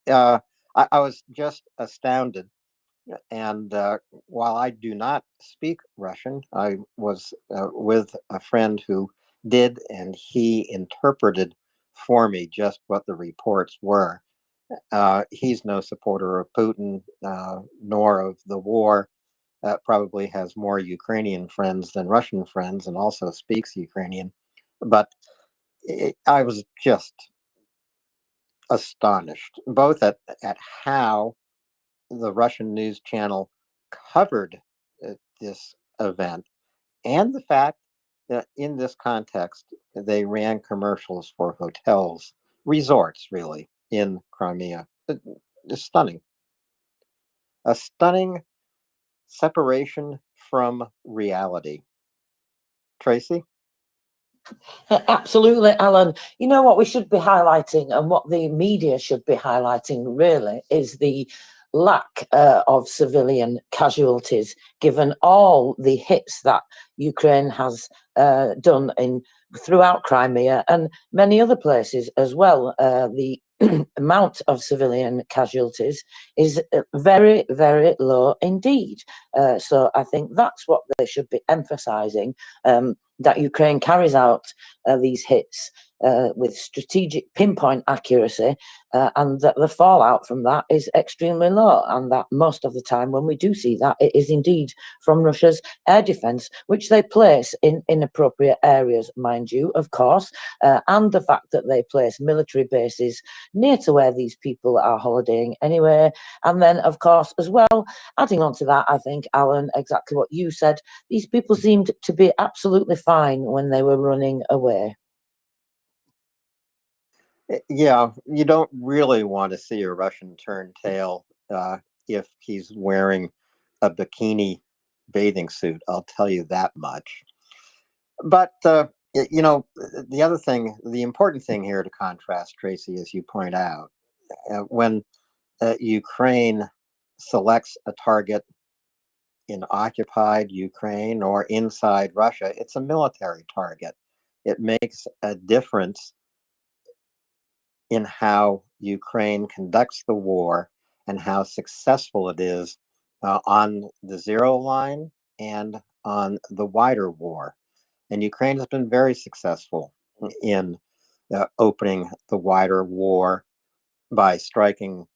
I was just astounded. And while I do not speak Russian, I was with a friend who did, and he interpreted for me just what the reports were. He's no supporter of Putin, nor of the war. Probably has more Ukrainian friends than Russian friends, and also speaks Ukrainian. But I was just astonished, both at how the Russian news channel covered this event, and the fact that in this context, they ran commercials for hotels, resorts, really, in Crimea. It's stunning. A stunning separation from reality. Tracy? Absolutely, Alan. You know what we should be highlighting, and what the media should be highlighting, really, is the lack of civilian casualties, given all the hits that Ukraine has done throughout Crimea and many other places as well. The amount of civilian casualties is very, very low indeed. So I think that's what they should be emphasizing, that Ukraine carries out these hits with strategic pinpoint accuracy, and that the fallout from that is extremely low, and that most of the time when we do see that, it is indeed from Russia's air defense, which they place in inappropriate areas, mind you, of course, and the fact that they place military bases near to where these people are holidaying anyway. And then, of course, as well, adding on to that, I think, Alan, exactly what you said, these people seemed to be absolutely fine when they were running away. Yeah, you don't really want to see a Russian turn tail if he's wearing a bikini bathing suit. I'll tell you that much. But, you know, the other thing, the important thing here to contrast, Tracy, as you point out, when Ukraine selects a target in occupied Ukraine or inside Russia, it's a military target. It makes a difference in how Ukraine conducts the war and how successful it is on the zero line and on the wider war. And Ukraine has been very successful in opening the wider war by striking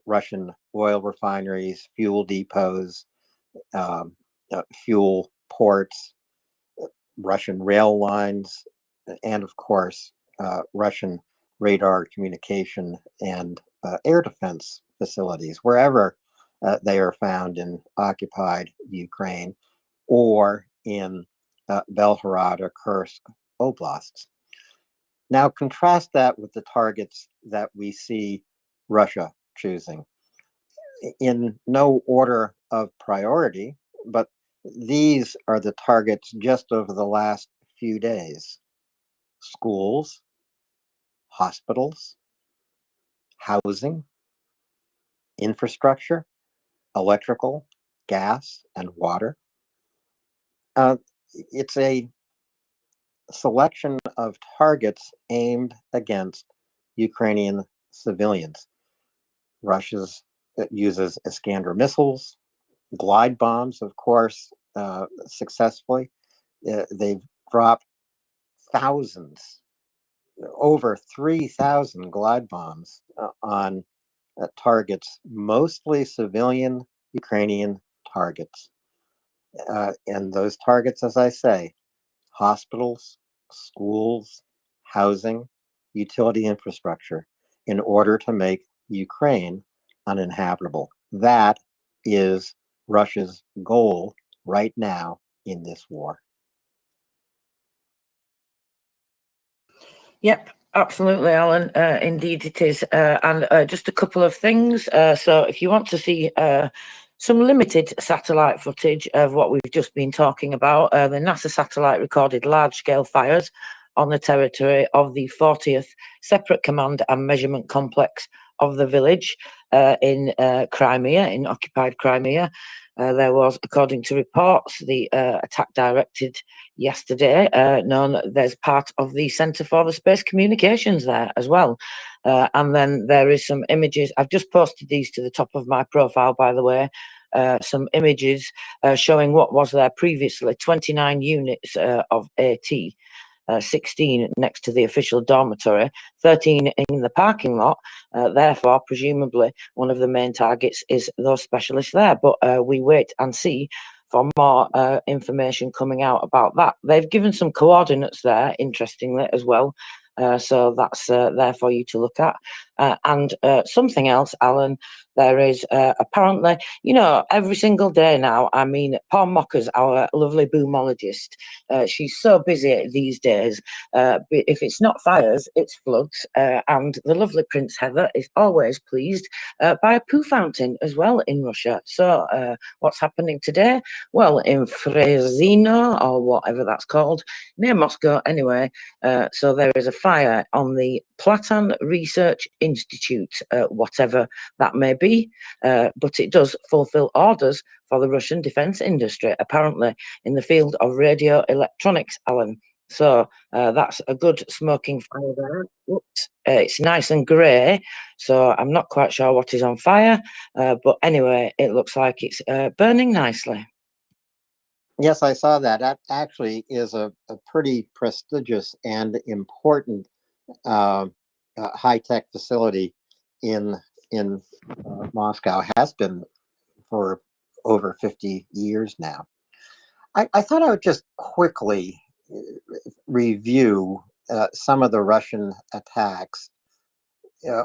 Russian oil refineries, fuel depots, fuel ports, Russian rail lines, and of course, Russian radar communication and air defense facilities, wherever they are found in occupied Ukraine or in Belgorod or Kursk oblasts. Now, contrast that with the targets that we see Russia choosing. In no order of priority, but these are the targets just over the last few days: schools, hospitals, housing, infrastructure, electrical, gas, and water. It's a selection of targets aimed against Ukrainian civilians. Russia uses Iskander missiles, glide bombs, of course, successfully. They've dropped thousands, over 3,000 glide bombs on targets, mostly civilian Ukrainian targets. And those targets, as I say, hospitals, schools, housing, utility infrastructure, in order to make Ukraine uninhabitable. That is Russia's goal right now in this war. Yep, absolutely, Alan. Indeed it is. And just a couple of things. So if you want to see some limited satellite footage of what we've just been talking about, the NASA satellite recorded large-scale fires on the territory of the 40th Separate Command and Measurement Complex of the village. in Crimea, in occupied Crimea. There was, according to reports, the attack directed yesterday. There's part of the Centre for the Space Communications there as well. And then there is some images. I've just posted these to the top of my profile, by the way. Some images showing what was there previously, 29 units of AT. 16 next to the official dormitory, 13 in the parking lot. Therefore, presumably, one of the main targets is those specialists there. But we wait and see for more information coming out about that. They've given some coordinates there, interestingly, as well. So that's there for you to look at. And something else, Alan, there is apparently, you know, every single day now, I mean, Paul Mockers, our lovely boomologist, she's so busy these days. If it's not fires, it's floods. And the lovely Prince Heather is always pleased by a poo fountain as well in Russia. So what's happening today? Well, in Frezino, or whatever that's called, near Moscow anyway. So there is a fire on the Platan Research Institute, whatever that may be, but it does fulfill orders for the Russian defense industry, apparently, in the field of radio electronics, Alan. So that's a good smoking fire there. Oops. It's nice and grey, so I'm not quite sure what is on fire, but anyway, it looks like it's burning nicely. Yes, I saw that. That actually is a pretty prestigious and important high-tech facility in Moscow. Has been for over 50 years now. I thought I would just quickly review some of the Russian attacks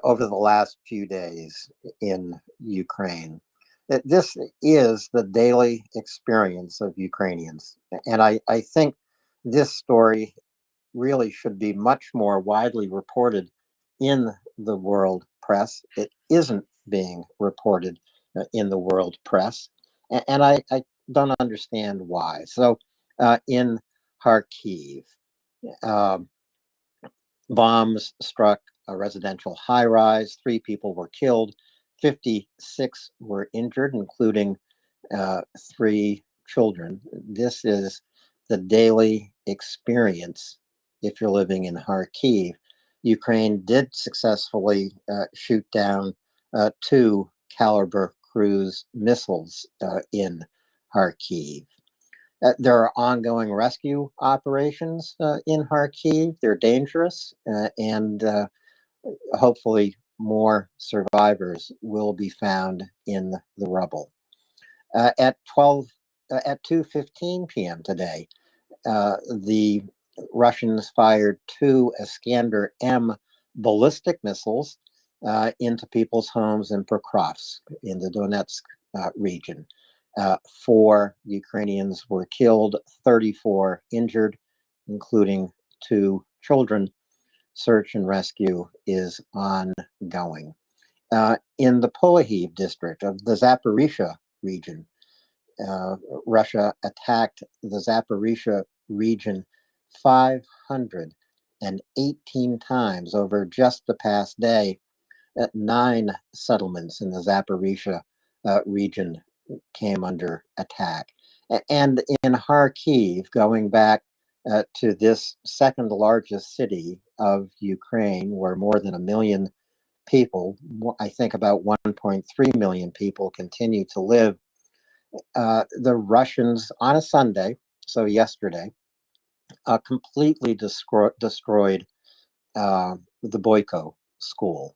over the last few days in Ukraine. This is the daily experience of Ukrainians. And I think this story really should be much more widely reported in the world press. It isn't being reported in the world press. And I don't understand why. So in Kharkiv, bombs struck a residential high rise. 3 people were killed. 56 were injured, including 3 children. This is the daily experience if you're living in Kharkiv. Ukraine did successfully shoot down 2 Caliber cruise missiles in Kharkiv. There are ongoing rescue operations in Kharkiv. They're dangerous, and hopefully more survivors will be found in the rubble. At 2:15 p.m. today, the Russians fired 2 Iskander-M ballistic missiles into people's homes in Pokrovsk in the Donetsk region. 4 Ukrainians were killed, 34 injured, including 2 children. Search and rescue is ongoing. In the Polohiv district of the Zaporizhia region, Russia attacked the Zaporizhia region 518 times over just the past day. 9 settlements in the Zaporizhia region came under attack. And in Kharkiv, going back to this second largest city of Ukraine, where more than 1 million people, I think about 1.3 million people, continue to live, the Russians on a Sunday, so yesterday, completely destroyed the Boyko school.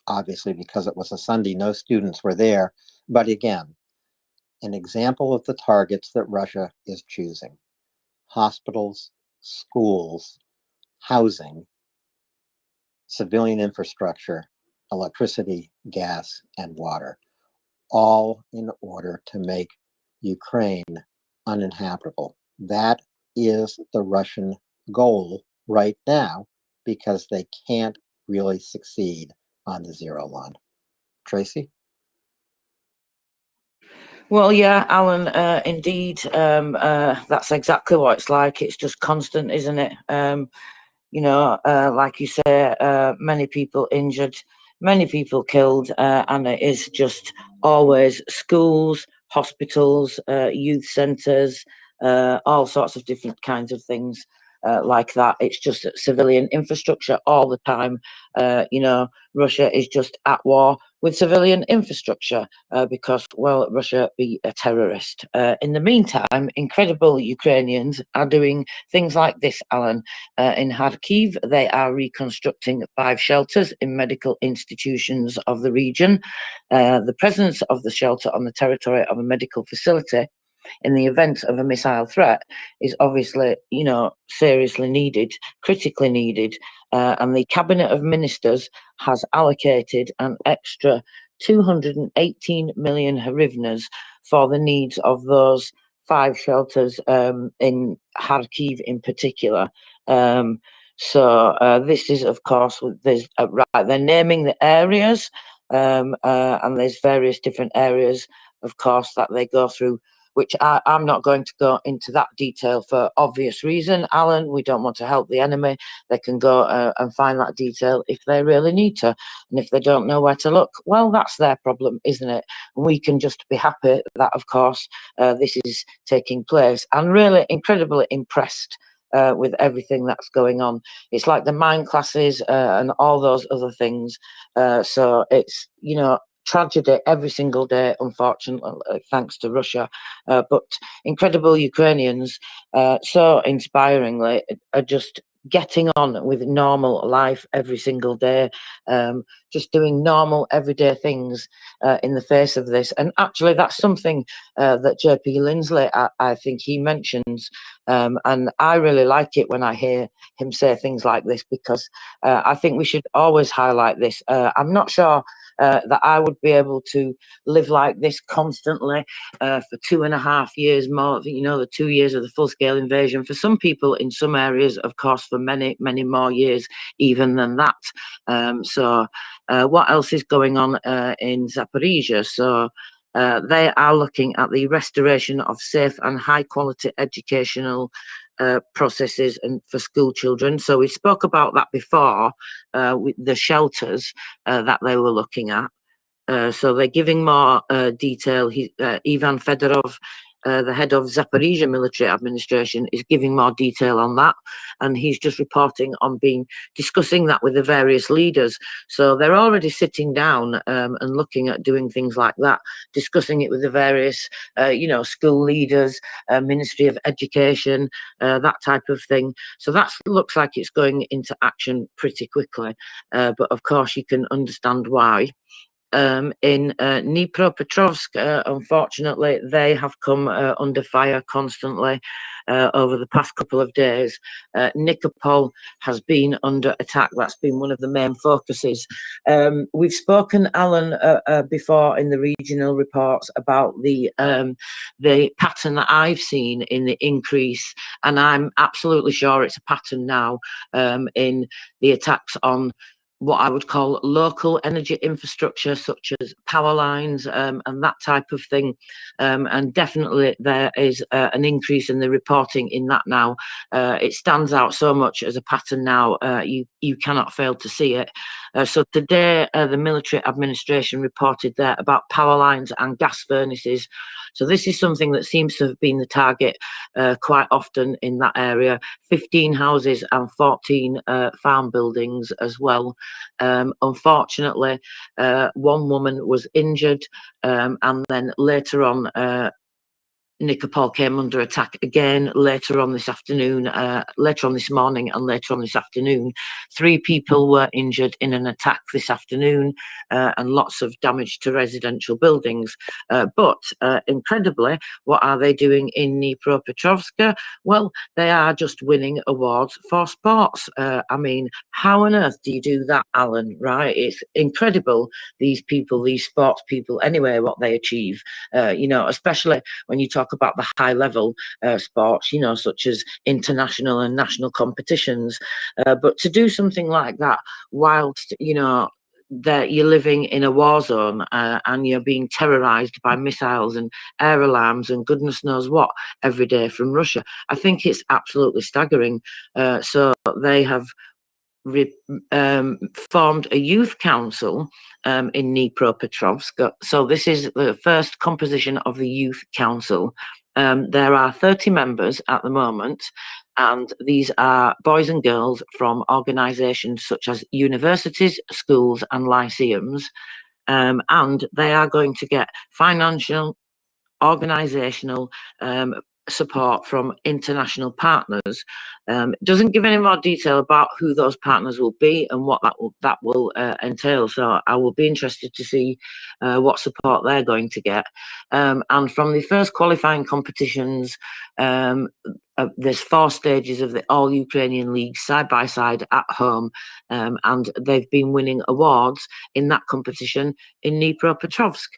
Obviously, because it was a Sunday, no students were there. But again, an example of the targets that Russia is choosing: hospitals, schools, housing, civilian infrastructure, electricity, gas, and water, all in order to make Ukraine uninhabitable. That is the Russian goal right now, because they can't really succeed on the zero line. Tracy? Well, yeah, Alan, indeed, that's exactly what it's like. It's just constant, isn't it? You know, like you say, many people injured. many people killed, and it is just always schools, hospitals, youth centres, all sorts of different kinds of things like that. It's just civilian infrastructure all the time. You know, Russia is just at war with civilian infrastructure because, well, Russia be a terrorist. In the meantime, incredible Ukrainians are doing things like this, Alan. In Kharkiv, they are reconstructing 5 shelters in medical institutions of the region. The presence of the shelter on the territory of a medical facility in the event of a missile threat is obviously, you know, seriously needed, critically needed. And the Cabinet of Ministers has allocated an extra 218 million hryvnias for the needs of those 5 shelters in Kharkiv in particular. So this is, of course, there's right. They're naming the areas, and there's various different areas, of course, that they go through, which I'm not going to go into that detail for obvious reason, Alan. We don't want to help the enemy. They can go and find that detail if they really need to. And if they don't know where to look, well, that's their problem, isn't it? And we can just be happy that, of course, this is taking place. And really incredibly impressed with everything that's going on. It's like the mine classes and all those other things. So it's, you know, tragedy every single day, unfortunately, thanks to Russia. But incredible Ukrainians, so inspiringly, are just getting on with normal life every single day, just doing normal everyday things in the face of this. And actually, that's something that JP Lindsley, I think he mentions, and I really like it when I hear him say things like this, because I think we should always highlight this. I'm not sure that I would be able to live like this constantly for 2.5 years more, you know, the 2 years of the full-scale invasion. For some people in some areas, of course, for many, many more years even than that. So what else is going on in Zaporizhia? So they are looking at the restoration of safe and high-quality educational processes and for school children. So we spoke about that before with the shelters that they were looking at. So they're giving more detail. Ivan Fedorov, the head of Zaporizhia military administration, is giving more detail on that, and he's just reporting on discussing that with the various leaders. So they're already sitting down and looking at doing things like that, discussing it with the various, you know, school leaders, Ministry of Education, that type of thing. So that looks like it's going into action pretty quickly, but of course you can understand why. In Dnipropetrovsk, unfortunately, they have come under fire constantly over the past couple of days. Nikopol has been under attack. That's been one of the main focuses. We've spoken, Alan, before in the regional reports about the pattern that I've seen in the increase, and I'm absolutely sure it's a pattern now in the attacks on what I would call local energy infrastructure, such as power lines and that type of thing. And definitely there is an increase in the reporting in that now. It stands out so much as a pattern now, you cannot fail to see it. So today, the military administration reported there about power lines and gas furnaces. So this is something that seems to have been the target quite often in that area. 15 houses and 14 farm buildings as well. Unfortunately, one woman was injured, and then later on, Nikopol came under attack again later on this afternoon, later on this morning and later on this afternoon. 3 people were injured in an attack this afternoon and lots of damage to residential buildings. But incredibly, what are they doing in Dnipropetrovsk? Well, they are just winning awards for sports. I mean, how on earth do you do that, Alan, right? It's incredible, these people, these sports people, anyway, what they achieve, you know, especially when you talk about the high level sports, you know, such as international and national competitions. But to do something like that whilst, you know, that you're living in a war zone and you're being terrorized by missiles and air alarms and goodness knows what every day from Russia, I think it's absolutely staggering. So they have formed a youth council in Dnipropetrovsk. So this is the first composition of the youth council. There are 30 members at the moment, and these are boys and girls from organisations such as universities, schools and lyceums, and they are going to get financial, organisational support from international partners. Doesn't give any more detail about who those partners will be and what that will entail. So I will be interested to see what support they're going to get. And from the first qualifying competitions, there's 4 stages of the all Ukrainian leagues side by side at home, and they've been winning awards in that competition in Dnipropetrovsk.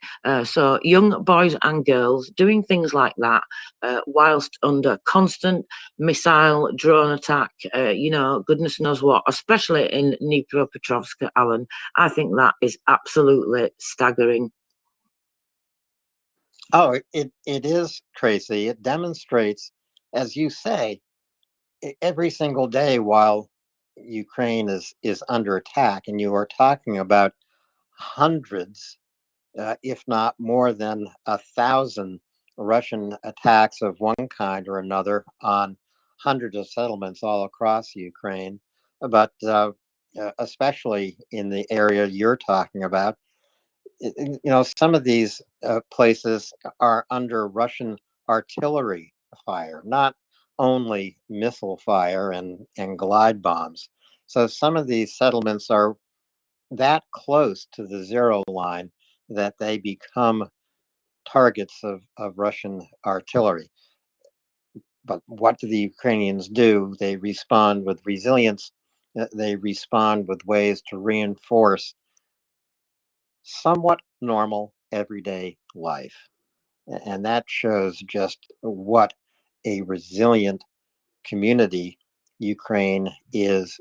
So young boys and girls doing things like that whilst under constant missile drone attack, goodness knows what, especially in Dnipropetrovsk, Alan. I think that is absolutely staggering. Oh, it is, Tracy. It demonstrates, as you say, every single day while Ukraine is under attack, and you are talking about hundreds, if not more than 1,000 Russian attacks of one kind or another on hundreds of settlements all across Ukraine, but especially in the area you're talking about. Some of these places are under Russian artillery fire, not only missile fire and glide bombs. So some of these settlements are that close to the zero line that they become targets of Russian artillery. But what do the Ukrainians do? They respond with resilience. They respond with ways to reinforce somewhat normal everyday life. And that shows just what a resilient community Ukraine is,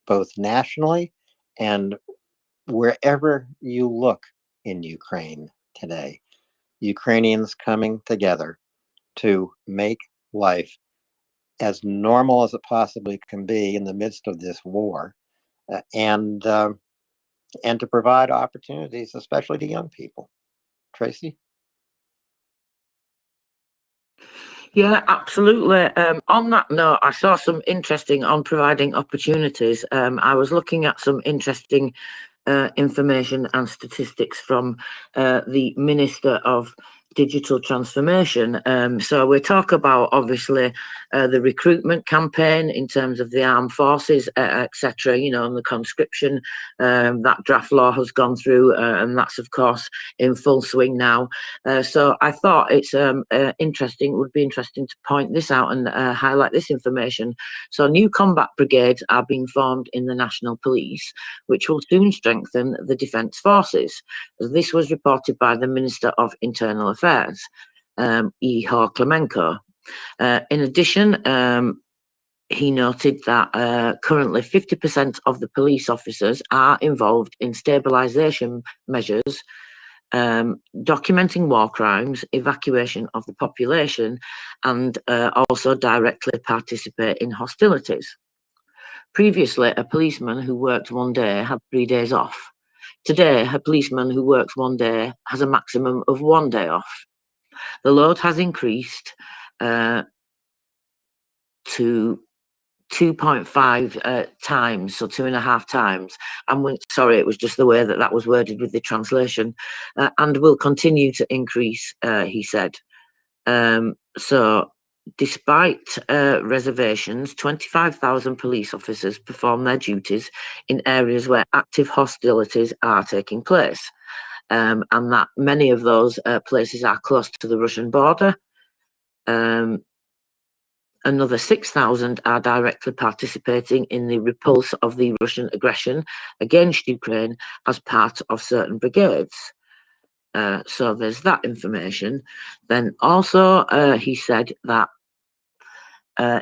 both nationally and wherever you look in Ukraine today. Ukrainians coming together to make life as normal as it possibly can be in the midst of this war, and to provide opportunities, especially to young people. Tracy? Yeah, absolutely. On that note, I saw some interesting on providing opportunities. I was looking at some interesting information and statistics from the Minister of Digital Transformation. So we talk about, obviously, the recruitment campaign in terms of the armed forces, etc., and the conscription. That draft law has gone through, and that's, of course, in full swing now. So I thought it's would be interesting to point this out and highlight this information. So new combat brigades are being formed in the National Police, which will soon strengthen the defence forces. This was reported by the Minister of Internal Affairs, Ihor Klemenko. In addition, he noted that currently 50% of the police officers are involved in stabilisation measures, documenting war crimes, evacuation of the population, and also directly participate in hostilities. Previously, a policeman who worked one day had 3 days off. Today, a policeman who works one day has a maximum of 1 day off. The load has increased to 2.5 times, so 2.5 times. And sorry, it was just the way that was worded with the translation, and will continue to increase, he said. So despite reservations, 25,000 police officers perform their duties in areas where active hostilities are taking place, and that many of those places are close to the Russian border. Another 6,000 are directly participating in the repulse of the Russian aggression against Ukraine as part of certain brigades. So there's that information. Then also he said that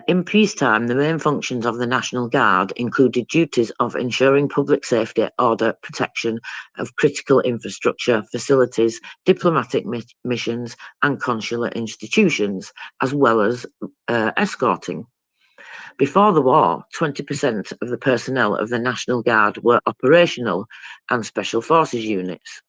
in peacetime, the main functions of the National Guard included duties of ensuring public safety, order, protection of critical infrastructure, facilities, diplomatic missions, and consular institutions, as well as escorting. Before the war, 20% of the personnel of the National Guard were operational and Special Forces units.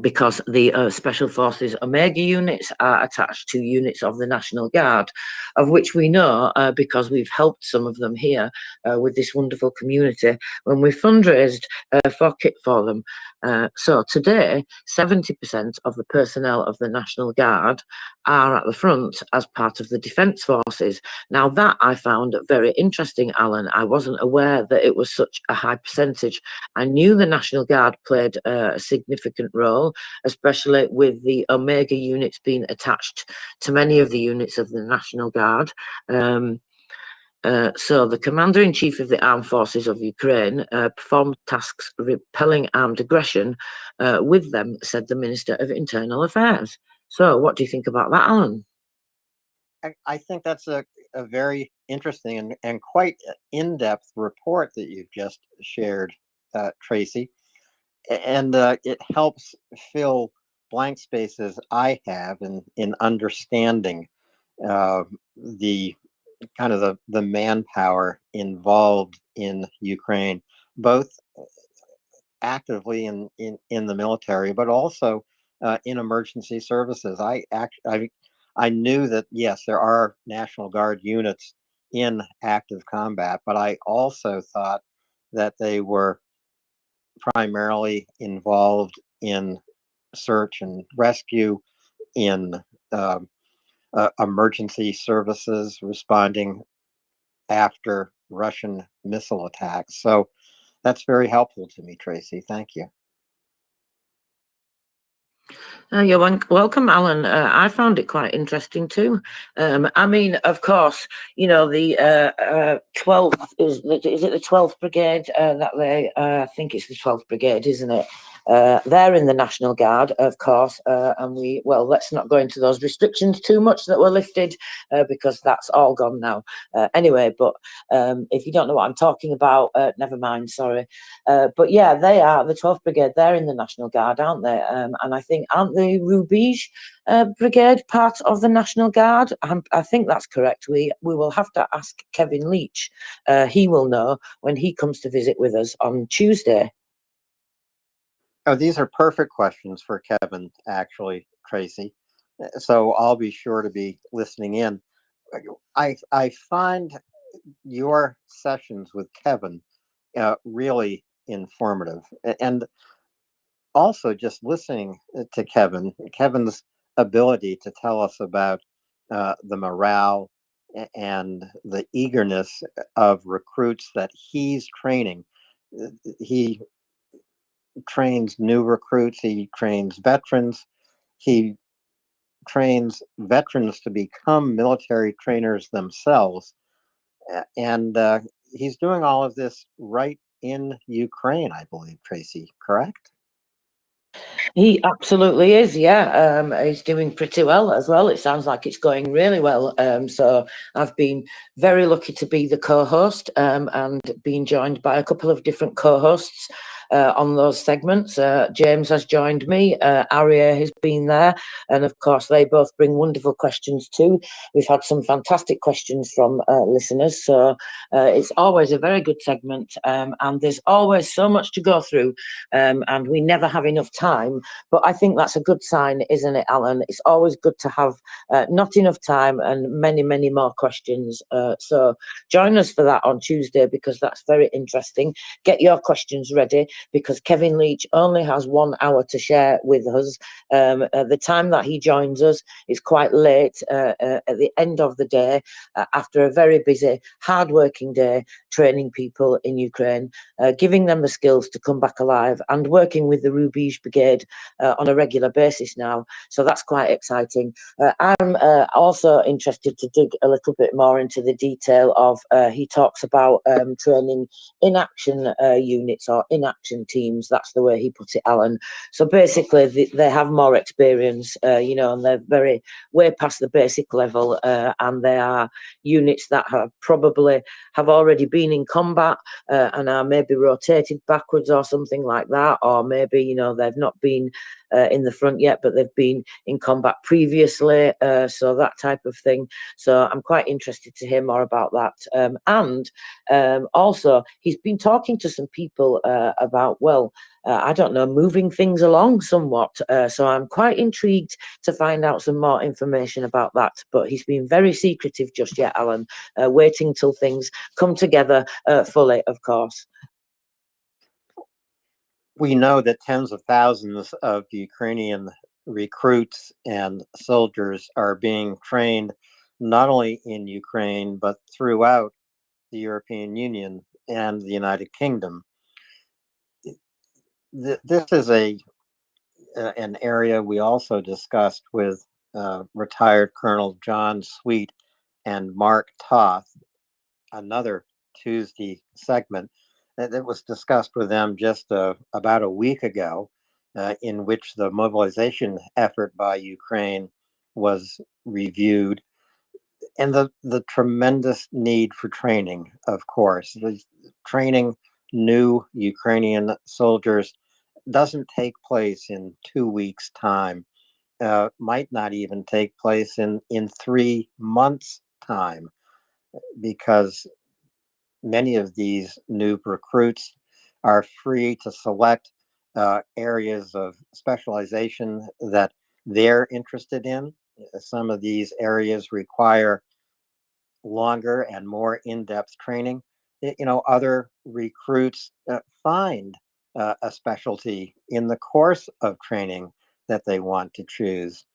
Because the Special Forces Omega units are attached to units of the National Guard, of which we know because we've helped some of them here with this wonderful community when we fundraised for kit for them. So today, 70% of the personnel of the National Guard are at the front as part of the Defence Forces. Now that I found very interesting, Alan. I wasn't aware that it was such a high percentage. I knew the National Guard played a significant role, especially with the Omega units being attached to many of the units of the National Guard. So the Commander-in-Chief of the Armed Forces of Ukraine performed tasks repelling armed aggression with them, said the Minister of Internal Affairs. So what do you think about that, Alan? I think that's a very interesting and quite in-depth report that you've just shared, Tracy. And it helps fill blank spaces I have in understanding the kind of the manpower involved in Ukraine, both actively in the military, but also in emergency services. I knew that, yes, there are National Guard units in active combat, but I also thought that they were primarily involved in search and rescue, in emergency services, responding after Russian missile attacks. So that's very helpful to me, Tracy. Thank you. You're welcome, Alan. I found it quite interesting too. I mean, of course, you know, the 12th, is it the 12th Brigade that they, I think it's the 12th Brigade, isn't it? They're in the National Guard, of course, and well, let's not go into those restrictions too much that were lifted because that's all gone now. Anyway, but if you don't know what I'm talking about, never mind, sorry. But yeah, they are, the 12th Brigade, they're in the National Guard, aren't they? And I think, aren't the Rubige Brigade part of the National Guard? I think that's correct. We will have to ask Kevin Leach. He will know when he comes to visit with us on Tuesday. Oh, these are perfect questions for Kevin, actually, Tracy. So I'll be sure to be listening in. I find your sessions with Kevin really informative. And also just listening to Kevin's ability to tell us about the morale and the eagerness of recruits that he's training. He trains new recruits, he trains veterans, he trains veterans to become military trainers themselves. And he's doing all of this right in Ukraine, I believe, Tracy, correct? He absolutely is, yeah. He's doing pretty well as well. It sounds like it's going really well. So I've been very lucky to be the co-host and being joined by a couple of different co-hosts on those segments. James has joined me, Arya has been there, and of course they both bring wonderful questions too. We've had some fantastic questions from listeners, so it's always a very good segment, and there's always so much to go through, and we never have enough time. But I think that's a good sign, isn't it, Alan? It's always good to have not enough time and many, many more questions. So join us for that on Tuesday because that's very interesting. Get your questions ready because Kevin Leach only has 1 hour to share with us. The time that he joins us is quite late at the end of the day after a very busy, hard-working day training people in Ukraine, giving them the skills to come back alive and working with the Rubige Brigade on a regular basis now. So that's quite exciting. I'm also interested to dig a little bit more into the detail of, he talks about training in-action units or in-action teams. That's the way he put it, Alan. So basically they have more experience, you know, and they're very way past the basic level, and they are units that have already been in combat and are maybe rotated backwards or something like that, or maybe, you know, they've not been in the front yet, but they've been in combat previously, so that type of thing. So I'm quite interested to hear more about that. And also, he's been talking to some people about, well, I don't know, moving things along somewhat. So I'm quite intrigued to find out some more information about that. But he's been very secretive just yet, Alan, waiting till things come together fully, of course. We know that tens of thousands of Ukrainian recruits and soldiers are being trained not only in Ukraine, but throughout the European Union and the United Kingdom. This is an area we also discussed with retired Colonel John Sweet and Mark Toth, another Tuesday segment that was discussed with them just about a week ago, in which the mobilization effort by Ukraine was reviewed, and the tremendous need for training, of course. Training new Ukrainian soldiers doesn't take place in 2 weeks' time, might not even take place in 3 months' time, because many of these new recruits are free to select areas of specialization that they're interested in. Some of these areas require longer and more in-depth training. Other recruits find a specialty in the course of training that they want to choose.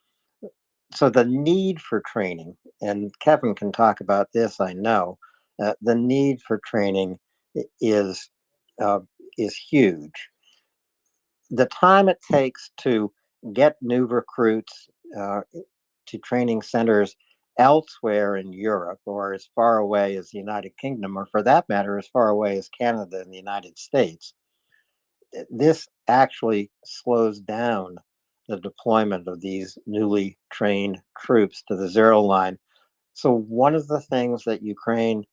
So the need for training, and Kevin can talk about this, I know, the need for training is huge. The time it takes to get new recruits to training centers elsewhere in Europe, or as far away as the United Kingdom, or for that matter, as far away as Canada and the United States, this actually slows down the deployment of these newly trained troops to the zero line. So one of the things that Ukraine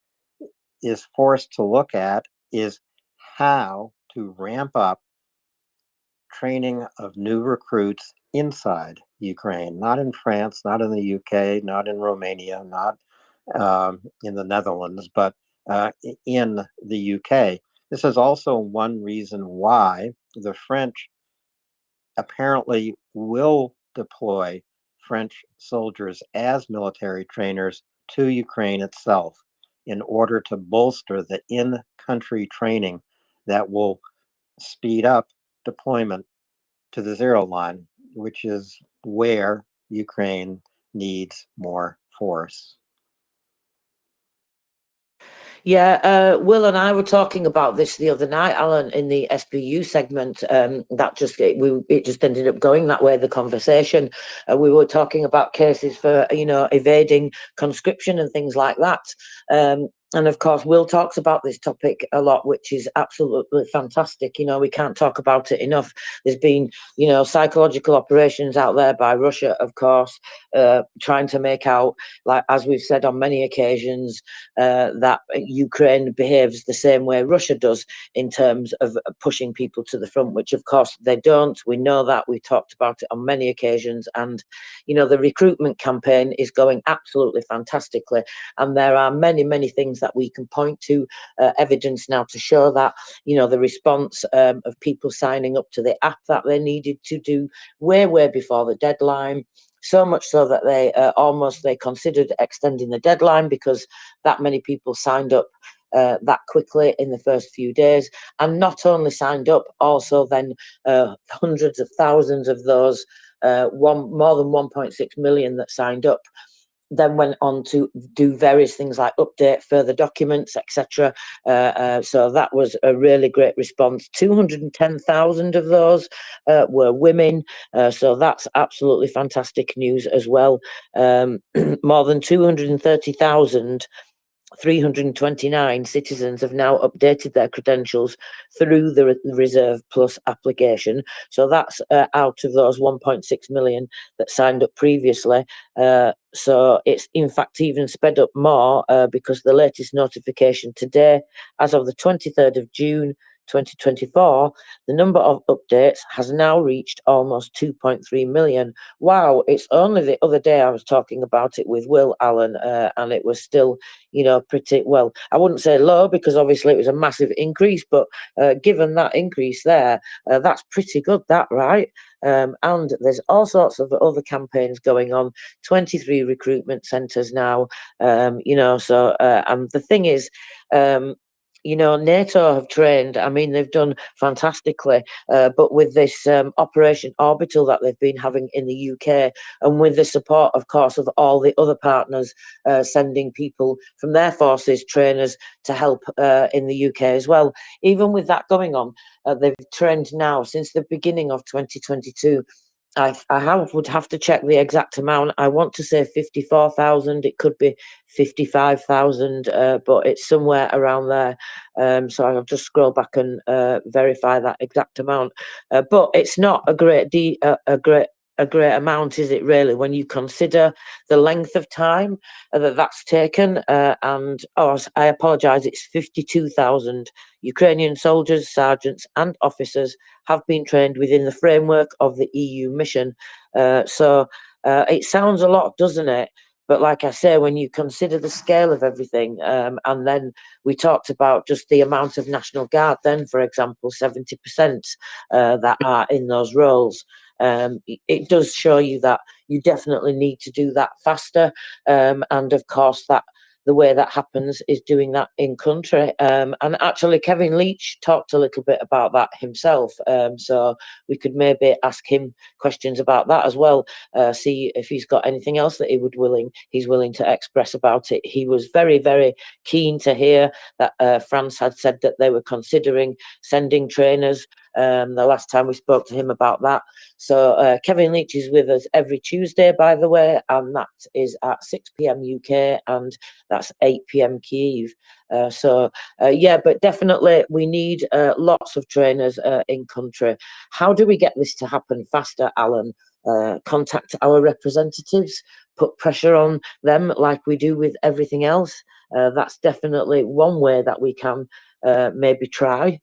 is forced to look at is how to ramp up training of new recruits inside Ukraine, not in France, not in the UK, not in Romania, not in the Netherlands, but in the UK. This is also one reason why the French apparently will deploy French soldiers as military trainers to Ukraine itself in order to bolster the in-country training that will speed up deployment to the zero line, which is where Ukraine needs more force. Yeah, Will and I were talking about this the other night, Alan, in the SBU segment. It just ended up going that way, the conversation. We were talking about cases for, evading conscription and things like that. And of course, Will talks about this topic a lot, which is absolutely fantastic. We can't talk about it enough. There's been, psychological operations out there by Russia, of course, trying to make out, like, as we've said on many occasions, that Ukraine behaves the same way Russia does in terms of pushing people to the front, which of course they don't. We know that. We talked about it on many occasions. And, the recruitment campaign is going absolutely fantastically. And there are many, many things that we can point to, evidence now to show that, the response of people signing up to the app that they needed to do way before the deadline. So much so that they considered extending the deadline because that many people signed up that quickly in the first few days, and not only signed up, also then hundreds of thousands of those, more than 1.6 million that signed up, then went on to do various things like update further documents, etc. So that was a really great response. 210,000 of those were women. So that's absolutely fantastic news as well. More than 230,000 329 citizens have now updated their credentials through the Reserve Plus application. So that's out of those 1.6 million that signed up previously. So it's in fact even sped up more because the latest notification today, as of the 23rd of June, 2024, the number of updates has now reached almost 2.3 million. Wow, it's only the other day I was talking about it with Will Allen, and it was still, pretty well. I wouldn't say low because obviously it was a massive increase, but given that increase there, that's pretty good, right? And there's all sorts of other campaigns going on, 23 recruitment centres now, and the thing is, NATO have trained, they've done fantastically, but with this Operation Orbital that they've been having in the UK, and with the support, of course, of all the other partners sending people from their forces, trainers, to help in the UK as well. Even with that going on, they've trained now since the beginning of 2022. would have to check the exact amount. I want to say 54,000. It could be 55,000, but it's somewhere around there. So I'll just scroll back and verify that exact amount. But it's not a great amount, is it really, when you consider the length of time that's taken? I apologise, it's 52,000 Ukrainian soldiers, sergeants and officers have been trained within the framework of the EU mission. So it sounds a lot, doesn't it? But like I say, when you consider the scale of everything, and then we talked about just the amount of National Guard, then, for example, 70% that are in those roles, it does show you that you definitely need to do that faster. And of course, that the way that happens is doing that in country. And actually, Kevin Leach talked a little bit about that himself. So we could maybe ask him questions about that as well. See if he's got anything else that he's willing to express about it. He was very, very keen to hear that France had said that they were considering sending trainers. The last time we spoke to him about that. So Kevin Leach is with us every Tuesday, by the way, and that is at 6 p.m. UK, and that's 8 p.m. Kyiv. But definitely we need lots of trainers in country. How do we get this to happen faster, Alan? Contact our representatives, put pressure on them like we do with everything else. That's definitely one way that we can maybe try.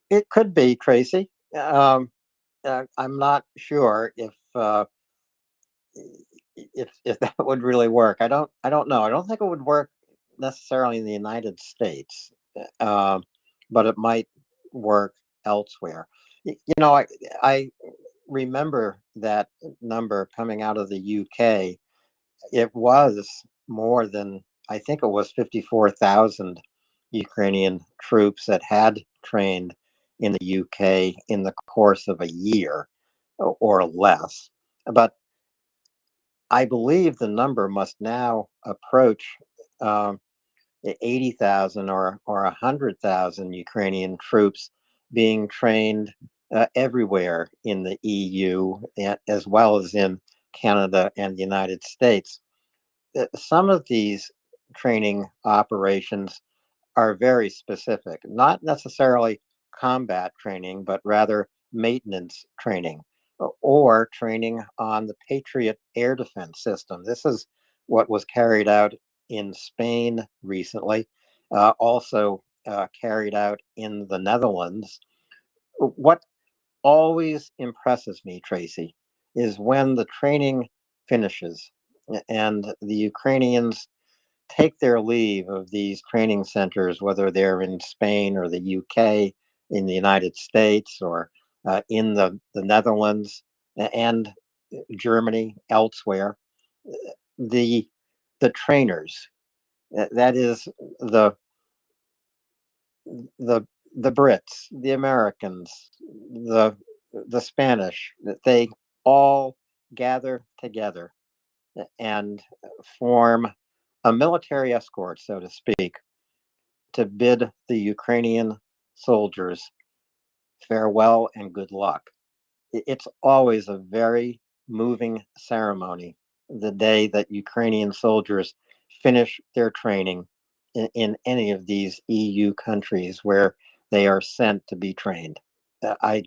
It could be, Tracy. I'm not sure if that would really work. I don't know. I don't think it would work necessarily in the United States, but it might work elsewhere. I remember that number coming out of the UK. It was more than, I think it was 54,000 Ukrainian troops that had trained in the UK in the course of a year or less. But I believe the number must now approach 80,000 or 100,000 Ukrainian troops being trained everywhere in the EU, as well as in Canada and the United States. Some of these training operations are very specific, not necessarily combat training, but rather maintenance training or training on the Patriot air defense system. This is what was carried out in Spain recently, also carried out in the Netherlands. What always impresses me, Tracy, is when the training finishes and the Ukrainians take their leave of these training centers, whether they're in Spain or the UK, in the United States, or in the Netherlands and Germany, elsewhere. The trainers, that is the Brits, the Americans, the Spanish, they all gather together and form a military escort, so to speak, to bid the Ukrainian soldiers farewell and good luck. It's always a very moving ceremony the day that Ukrainian soldiers finish their training in any of these EU countries where they are sent to be trained. I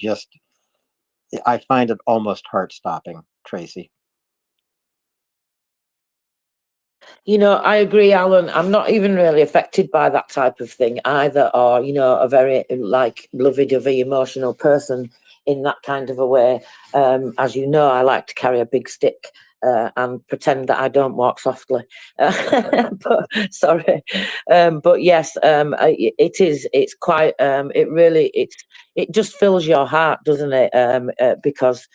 find it almost heart-stopping, Tracy. You know, I agree, Alan. I'm not even really affected by that type of thing either, or, you know, a very like lovey-dovey emotional person in that kind of a way. As you know, I like to carry a big stick and pretend that I don't walk softly. But sorry, but yes, it's quite. It just fills your heart, doesn't it? Because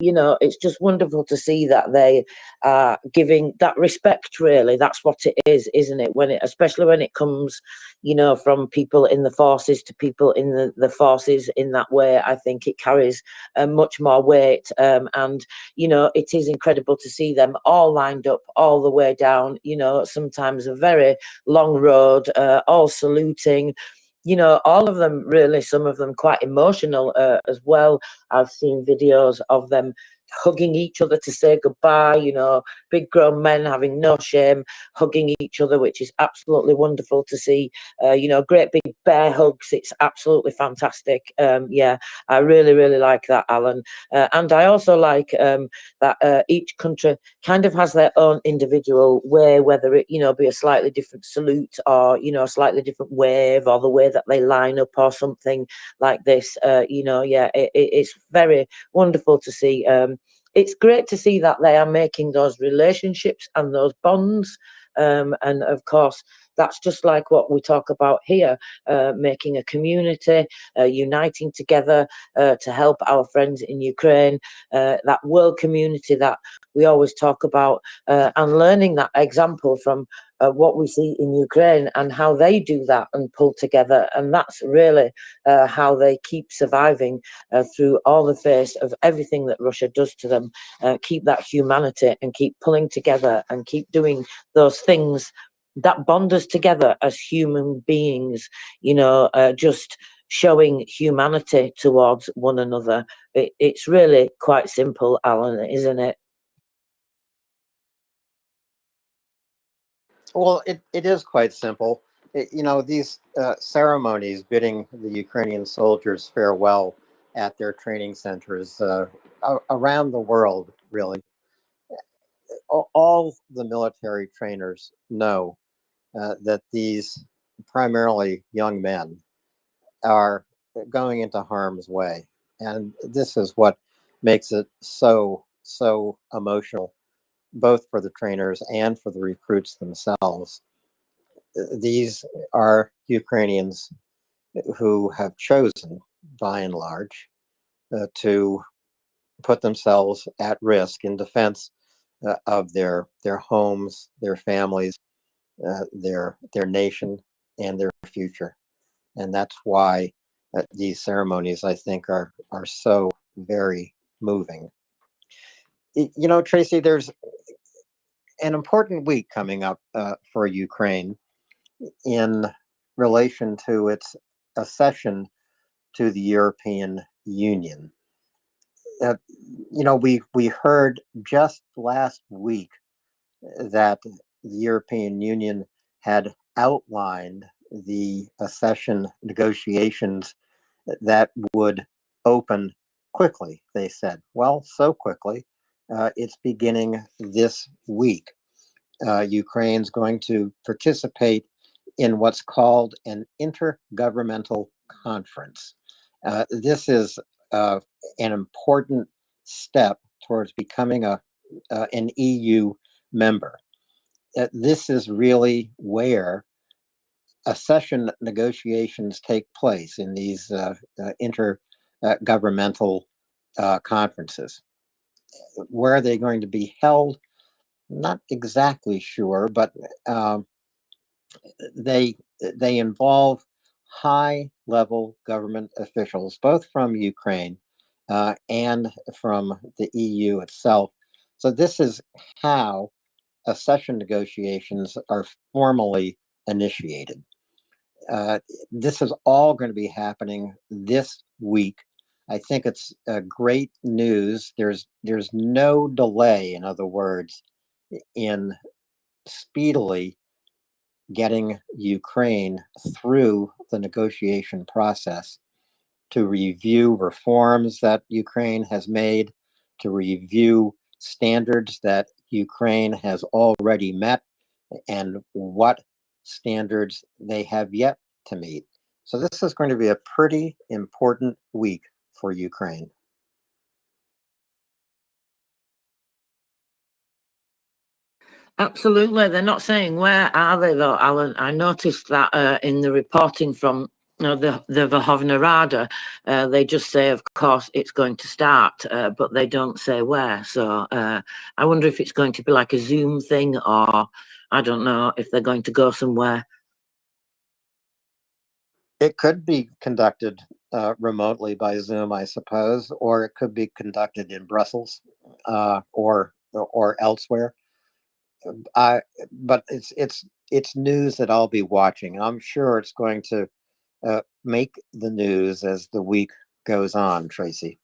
you know, it's just wonderful to see that they are giving that respect. Really, that's what it is, isn't it? When it, especially when it comes, you know, from people in the forces to people in the forces in that way, I think it carries much more weight. And you know, it is incredible to see them all lined up all the way down. You know, sometimes a very long road, all saluting. You know, all of them really, some of them quite emotional as well. I've seen videos of them hugging each other to say goodbye, you know, big grown men having no shame, hugging each other, which is absolutely wonderful to see. You know, great big bear hugs. It's absolutely fantastic. Yeah, I really, really like that, Alan. And I also like that each country kind of has their own individual way, whether it, you know, be a slightly different salute or, you know, a slightly different wave or the way that they line up or something like this. You know, yeah, it's very wonderful to see. It's great to see that they are making those relationships and those bonds. And of course, that's just like what we talk about here, making a community, uniting together to help our friends in Ukraine, that world community that we always talk about, and learning that example from what we see in Ukraine and how they do that and pull together. And that's really how they keep surviving through all the face of everything that Russia does to them, keep that humanity and keep pulling together and keep doing those things that bond us together as human beings, you know, just showing humanity towards one another. It's really quite simple, Alan, isn't it? Well, it is quite simple. You know, these ceremonies bidding the Ukrainian soldiers farewell at their training centers around the world, really. All the military trainers know that these primarily young men are going into harm's way. And this is what makes it so emotional, both for the trainers and for the recruits themselves. These are Ukrainians who have chosen, by and large, to put themselves at risk in defense of their homes, their families, their nation, and their future. And that's why these ceremonies, I think, are so very moving. You know, Tracy, there's an important week coming up for Ukraine in relation to its accession to the European Union. You know, we heard just last week that the European Union had outlined the accession negotiations that would open quickly, they said. Well, so quickly, it's beginning this week. Ukraine's going to participate in what's called an intergovernmental conference. This is an important step towards becoming an EU member. This is really where accession negotiations take place, in these intergovernmental conferences. Where are they going to be held? Not exactly sure, but they involve high level government officials, both from Ukraine and from the EU itself. So this is how accession negotiations are formally initiated. This is all going to be happening this week. I think it's great news. There's no delay, in other words, in speedily getting Ukraine through the negotiation process, to review reforms that Ukraine has made, to review standards that Ukraine has already met, and what standards they have yet to meet. So this is going to be a pretty important week for Ukraine. Absolutely. They're not saying where are they though, Alan. I noticed that in the reporting from the Verkhovna Rada, they just say, of course, it's going to start, but they don't say where. So I wonder if it's going to be like a Zoom thing, or I don't know if they're going to go somewhere. It could be conducted remotely by Zoom, I suppose, or it could be conducted in Brussels or elsewhere. But it's news that I'll be watching. I'm sure it's going to make the news as the week goes on, Tracy.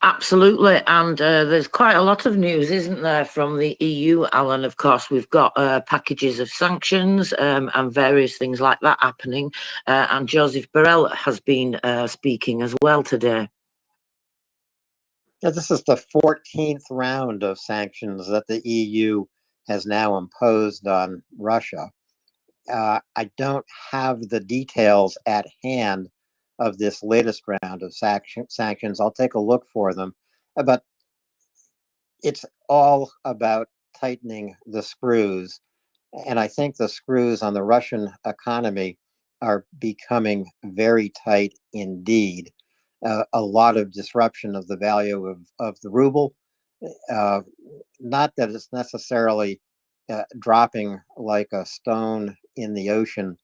Absolutely, and there's quite a lot of news, isn't there, from the EU, Alan? Of course, we've got packages of sanctions and various things like that happening, and Joseph Borrell has been speaking as well today. Yeah, this is the 14th round of sanctions that the EU has now imposed on Russia. I don't have the details at hand of this latest round of sanctions. I'll take a look for them, but it's all about tightening the screws. And I think the screws on the Russian economy are becoming very tight indeed. A lot of disruption of the value of the ruble. Not that it's necessarily dropping like a stone in the ocean.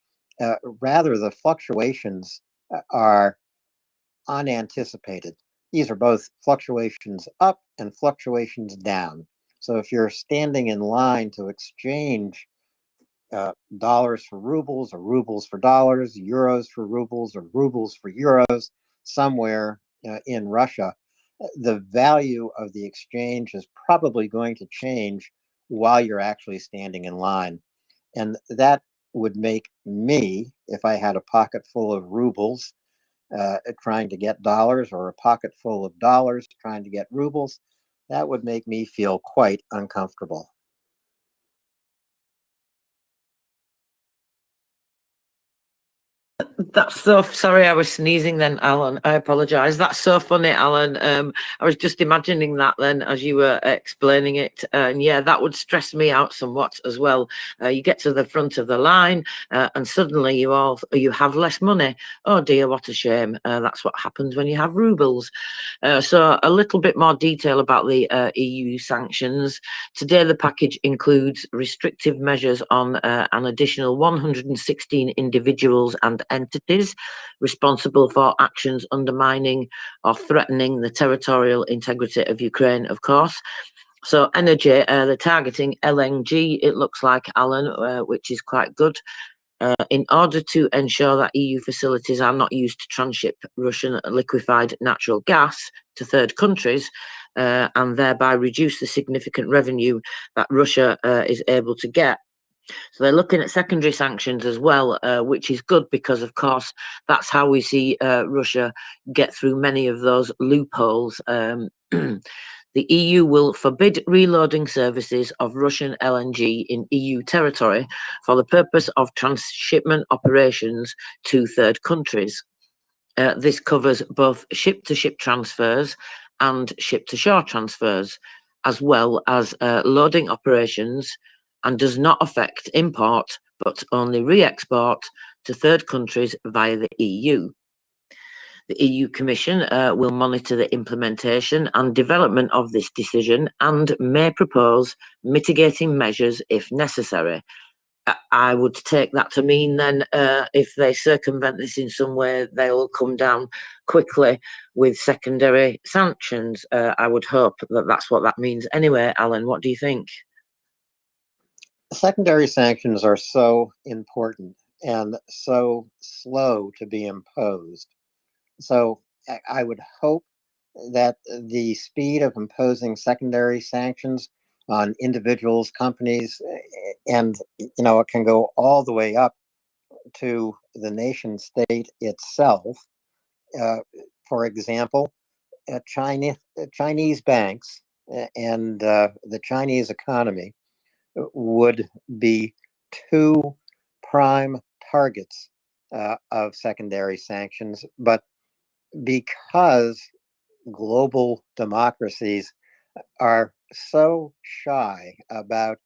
Rather, the fluctuations are unanticipated. These are both fluctuations up and fluctuations down. So if you're standing in line to exchange dollars for rubles or rubles for dollars, euros for rubles or rubles for euros somewhere in Russia, the value of the exchange is probably going to change while you're actually standing in line. And that would make me, if I had a pocket full of rubles trying to get dollars, or a pocket full of dollars trying to get rubles, that would make me feel quite uncomfortable. That's so sorry, I was sneezing then, Alan. I apologise. That's so funny, Alan. I was just imagining that then as you were explaining it, and yeah, that would stress me out somewhat as well. You get to the front of the line, and suddenly you have less money. Oh dear, what a shame. That's what happens when you have rubles. So a little bit more detail about the EU sanctions. Today, the package includes restrictive measures on an additional 116 individuals and entities responsible for actions undermining or threatening the territorial integrity of Ukraine, of course. So energy, they're targeting LNG, it looks like, Alan, which is quite good. In order to ensure that EU facilities are not used to transship Russian liquefied natural gas to third countries, and thereby reduce the significant revenue that Russia is able to get. So they're looking at secondary sanctions as well, which is good because, of course, that's how we see Russia get through many of those loopholes. The EU will forbid reloading services of Russian LNG in EU territory for the purpose of transshipment operations to third countries. This covers both ship-to-ship transfers and ship-to-shore transfers, as well as loading operations, and does not affect import, but only re-export to third countries via the EU. The EU Commission will monitor the implementation and development of this decision and may propose mitigating measures if necessary. I would take that to mean then if they circumvent this in some way, they will come down quickly with secondary sanctions. I would hope that that's what that means. Anyway, Alan, what do you think? Secondary sanctions are so important and so slow to be imposed. So I would hope that the speed of imposing secondary sanctions on individuals, companies, and it can go all the way up to the nation state itself. For example, Chinese banks and the Chinese economy would be two prime targets of secondary sanctions. But because global democracies are so shy about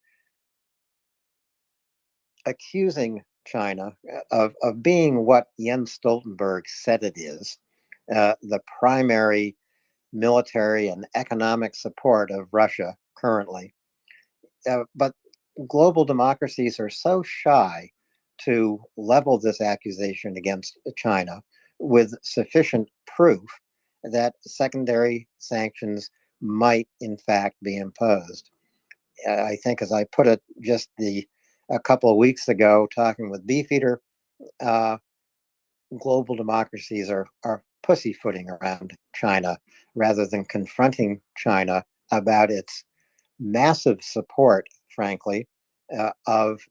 accusing China of being what Jens Stoltenberg said it is, the primary military and economic support of Russia currently. But global democracies are so shy to level this accusation against China with sufficient proof that secondary sanctions might in fact be imposed. I think, as I put it just a couple of weeks ago, talking with Beefeater, global democracies are pussyfooting around China rather than confronting China about its massive support, frankly, of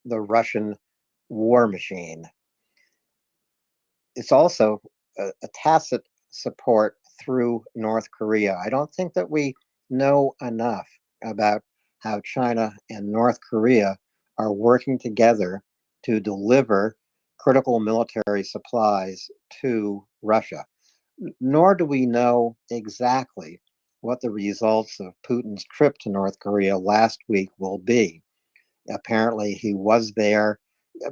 the Russian war machine. It's also a tacit support through North Korea. I don't think that we know enough about how China and North Korea are working together to deliver critical military supplies to Russia. Nor do we know exactly what the results of Putin's trip to North Korea last week will be. Apparently, he was there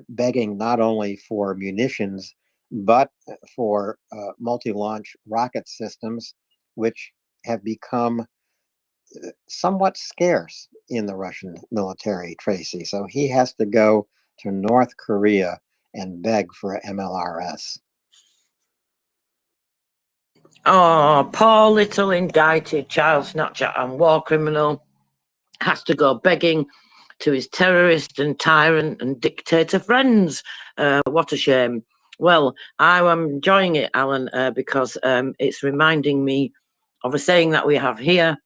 begging not only for munitions, but for multi-launch rocket systems, which have become somewhat scarce in the Russian military, Tracy. So he has to go to North Korea and beg for MLRS. Oh, poor little indicted child snatcher and war criminal has to go begging to his terrorist and tyrant and dictator friends. What a shame. Well, I am enjoying it, Alan, because it's reminding me of a saying that we have here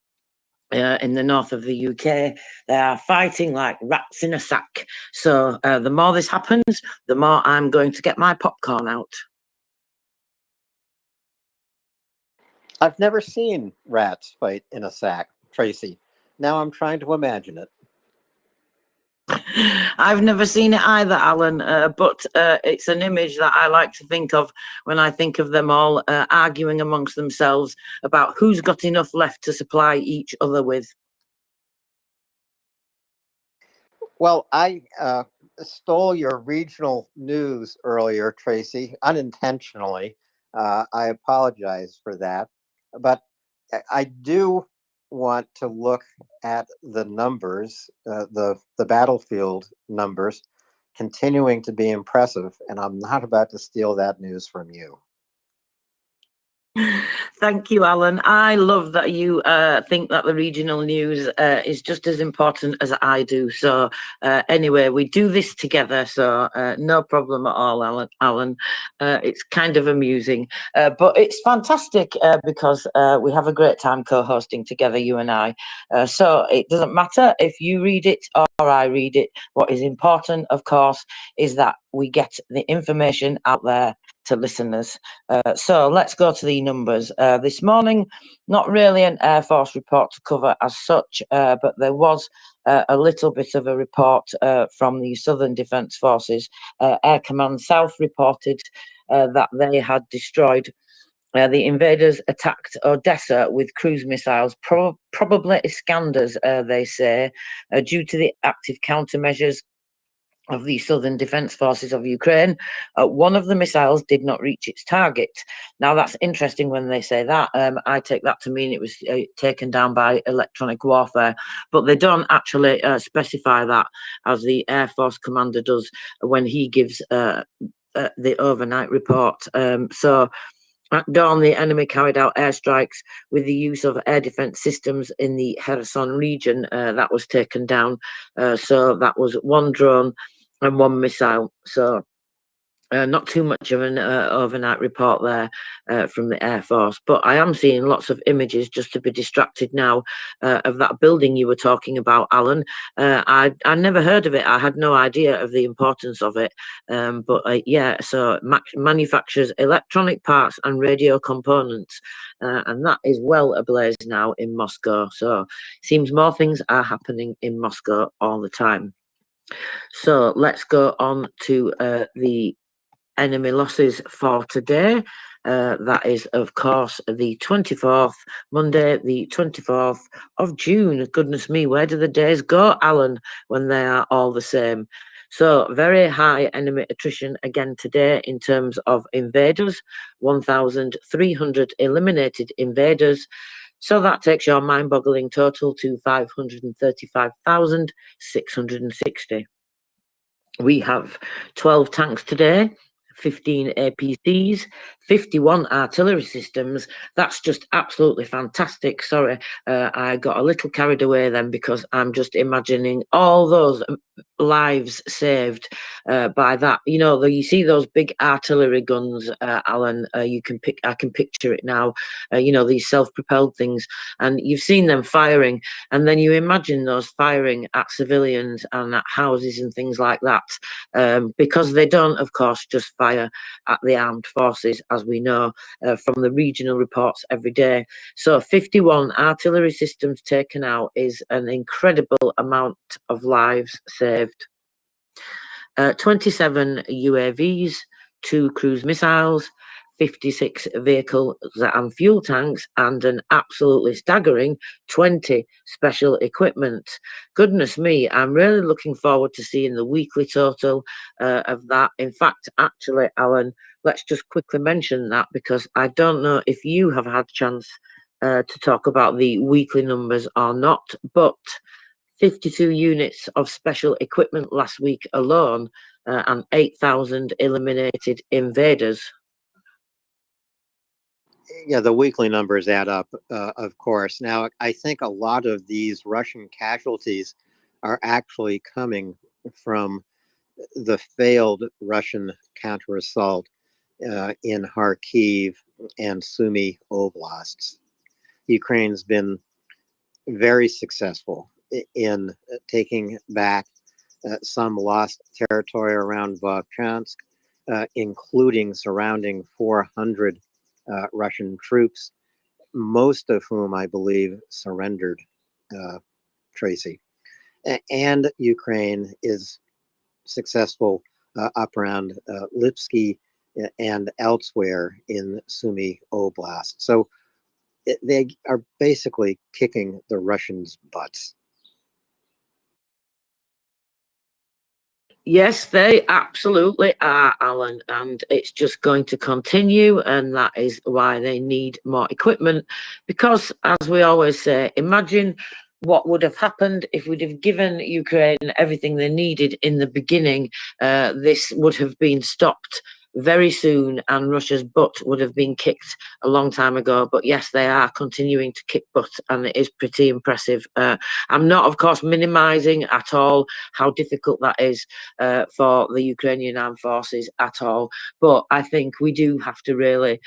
in the north of the UK. They are fighting like rats in a sack. So the more this happens, the more I'm going to get my popcorn out. I've never seen rats fight in a sack, Tracy. Now I'm trying to imagine it. I've never seen it either, Alan, but it's an image that I like to think of when I think of them all arguing amongst themselves about who's got enough left to supply each other with. Well, I stole your regional news earlier, Tracy, unintentionally. I apologize for that. But I do want to look at the numbers, the battlefield numbers, continuing to be impressive. And I'm not about to steal that news from you. Thank you, Alan. I love that you think that the regional news is just as important as I do. So anyway, we do this together, so no problem at all, Alan. It's kind of amusing, but it's fantastic because we have a great time co-hosting together, you and I. So it doesn't matter if you read it or I read it. What is important, of course, is that we get the information out there to listeners. So let's go to the numbers. This morning, not really an Air Force report to cover as such, but there was a little bit of a report from the Southern Defence Forces. Air Command South reported that they had destroyed the invaders attacked Odessa with cruise missiles, probably Iskanders, they say, due to the active countermeasures of the Southern Defence Forces of Ukraine. One of the missiles did not reach its target. Now, that's interesting when they say that. I take that to mean it was taken down by electronic warfare, but they don't actually specify that, as the Air Force commander does when he gives the overnight report. So at dawn, the enemy carried out airstrikes with the use of air defence systems in the Kherson region. That was taken down. So that was one drone and one missile. So Not too much of an overnight report there from the Air Force, but I am seeing lots of images just to be distracted now of that building you were talking about, Alan. I never heard of it. I had no idea of the importance of it. But yeah, so manufactures electronic parts and radio components, and that is well ablaze now in Moscow. So it seems more things are happening in Moscow all the time. So let's go on to the enemy losses for today. That is, of course, the 24th, Monday, the 24th of June. Goodness me, where do the days go, Alan, when they are all the same? So very high enemy attrition again today in terms of invaders, 1,300 eliminated invaders. So that takes your mind-boggling total to 535,660. We have 12 tanks today, 15 APCs, 51 artillery systems. That's just absolutely fantastic. Sorry, I got a little carried away then because I'm just imagining all those lives saved by that. You know, you see those big artillery guns, Alan. I can picture it now. You know, these self-propelled things, and you've seen them firing, and then you imagine those firing at civilians and at houses and things like that, because they don't, of course, just fire at the armed forces, as we know from the regional reports every day. So 51 artillery systems taken out is an incredible amount of lives saved. 27 UAVs, 2 cruise missiles, 56 vehicles and fuel tanks, and an absolutely staggering 20 special equipment. Goodness me, I'm really looking forward to seeing the weekly total of that. In fact, actually, Alan, let's just quickly mention that, because I don't know if you have had a chance to talk about the weekly numbers or not, but 52 units of special equipment last week alone, and 8,000 eliminated invaders. Yeah, the weekly numbers add up, of course. Now, I think a lot of these Russian casualties are actually coming from the failed Russian counterassault in Kharkiv and Sumy oblasts. Ukraine's been very successful in taking back some lost territory around Vovchansk, including surrounding 400 Russian troops, most of whom I believe surrendered, Tracy. And Ukraine is successful up around Lipsky and elsewhere in Sumy Oblast. So they are basically kicking the Russians' butts. Yes, they absolutely are, Alan, and it's just going to continue, and that is why they need more equipment, because, as we always say, imagine what would have happened if we'd have given Ukraine everything they needed in the beginning. This would have been stopped very soon, and Russia's butt would have been kicked a long time ago. But yes, they are continuing to kick butt, and it is pretty impressive. I'm not, of course, minimizing at all how difficult that is for the Ukrainian armed forces at all, but I think we do have to really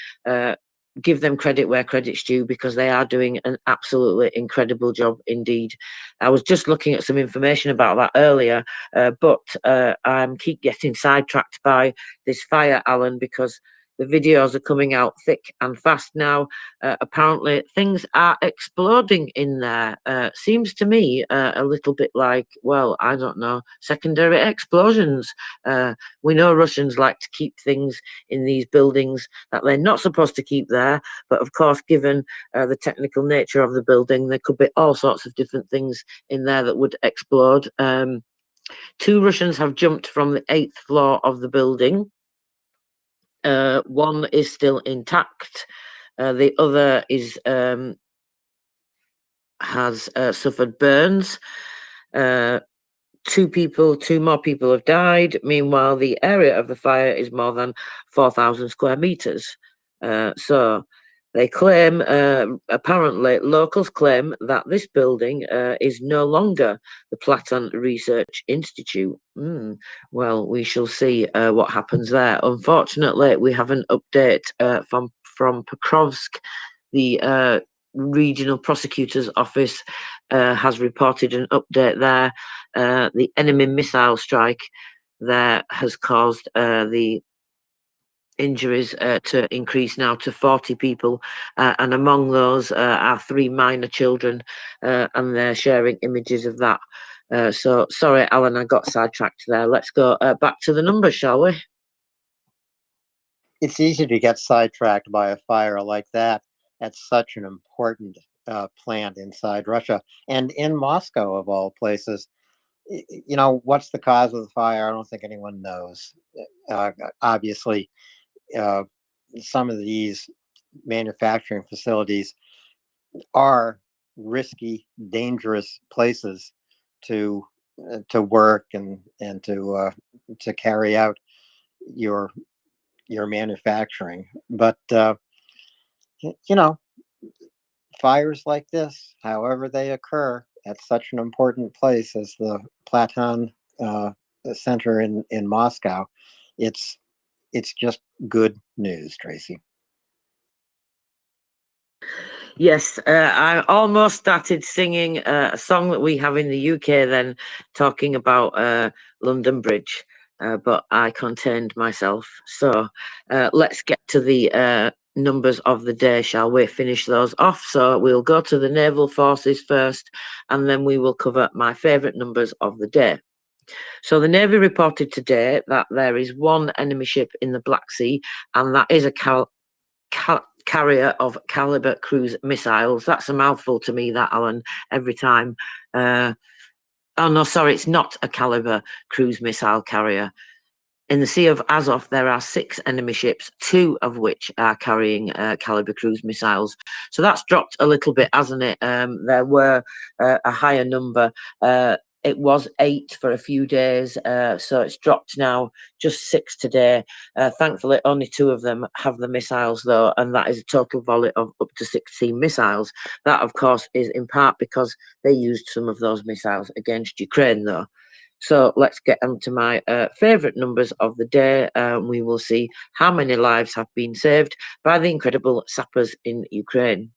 give them credit where credit's due, because they are doing an absolutely incredible job indeed. I was just looking at some information about that earlier, but I keep getting sidetracked by this fire, Alan, because the videos are coming out thick and fast now. Apparently, things are exploding in there. Seems to me a little bit like, well, I don't know, secondary explosions. We know Russians like to keep things in these buildings that they're not supposed to keep there. But of course, given the technical nature of the building, there could be all sorts of different things in there that would explode. 2 Russians have jumped from the 8th floor of the building. One is still intact. The other is has suffered burns. 2 more people have died. Meanwhile, the area of the fire is more than 4,000 square meters. So They claim, apparently, locals claim that this building is no longer the Platon Research Institute. Well, we shall see what happens there. Unfortunately, we have an update from Pokrovsk. The regional prosecutor's office has reported an update there. The enemy missile strike there has caused the injuries to increase now to 40 people, and among those are 3 minor children, and they're sharing images of that. So sorry, Alan, I got sidetracked there. Let's go back to the numbers, shall we? It's easy to get sidetracked by a fire like that at such an important plant inside Russia and in Moscow, of all places. You know, what's the cause of the fire? I don't think anyone knows. Obviously, some of these manufacturing facilities are risky, dangerous places to work and to carry out your manufacturing. But you know, fires like this, however they occur at such an important place as the Platon Center in Moscow, it's just good news, Tracy. Yes, I almost started singing a song that we have in the UK then, talking about London Bridge, but I contained myself. So let's get to the numbers of the day, shall we? Finish those off. So we'll go to the naval forces first, and then we will cover my favourite numbers of the day. So the Navy reported today that there is 1 enemy ship in the Black Sea, and that is a carrier of caliber cruise missiles. That's a mouthful to me, that, Alan, every time. Oh no, sorry, it's not a caliber cruise missile carrier. In the Sea of Azov, there are 6 enemy ships, 2 of which are carrying caliber cruise missiles. So that's dropped a little bit, hasn't it? There were a higher number. It was 8 for a few days, so it's dropped now, just 6 today. Thankfully, only 2 of them have the missiles, though, and that is a total volley of up to 16 missiles. That, of course, is in part because they used some of those missiles against Ukraine, though. So let's get on to my favourite numbers of the day. We will see how many lives have been saved by the incredible sappers in Ukraine.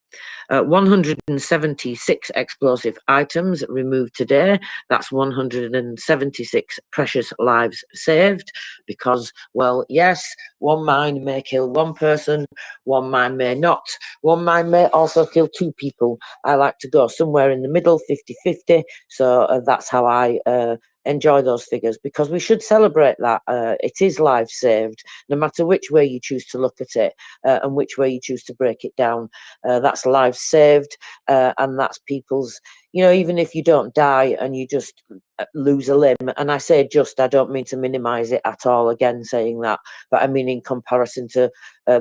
176 explosive items removed today. That's 176 precious lives saved because, well, yes, 1 mine may kill 1 person, 1 mine may not. 1 mine may also kill 2 people. I like to go somewhere in the middle, 50-50. So that's how I enjoy those figures, because we should celebrate that. It is lives saved, no matter which way you choose to look at it and which way you choose to break it down. That's lives saved, and that's people's, you know, even if you don't die and you just lose a limb, and I say just, I don't mean to minimize it at all, again saying that, but I mean in comparison to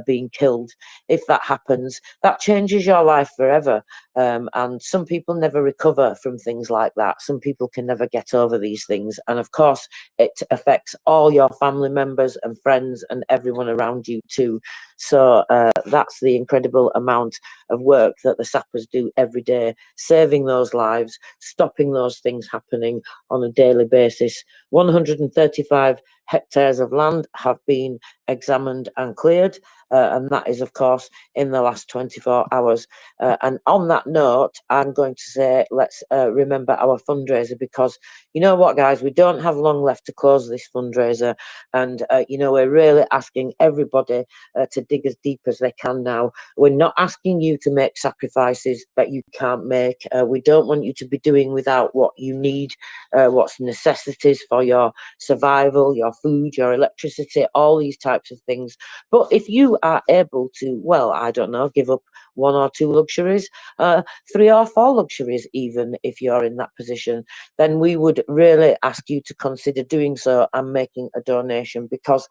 being killed, if that happens, that changes your life forever. And some people never recover from things like that. Some people can never get over these things, and of course it affects all your family members and friends and everyone around you too. So that's the incredible amount of work that the sappers do every day, saving those lives, stopping those things happening on a daily basis. 135 hectares of land have been examined and cleared, and that is, of course, in the last 24 hours. And on that note, I'm going to say, let's remember our fundraiser, because you know what, guys, we don't have long left to close this fundraiser. And, you know, we're really asking everybody to dig as deep as they can now. We're not asking you to make sacrifices that you can't make. We don't want you to be doing without what you need, what's necessities for your survival, your food, your electricity, all these types of things. But if you are able to, well, I don't know, give up 1 or 2 luxuries, 3 or 4 luxuries, even if you're in that position, then we would really ask you to consider doing so and making a donation, because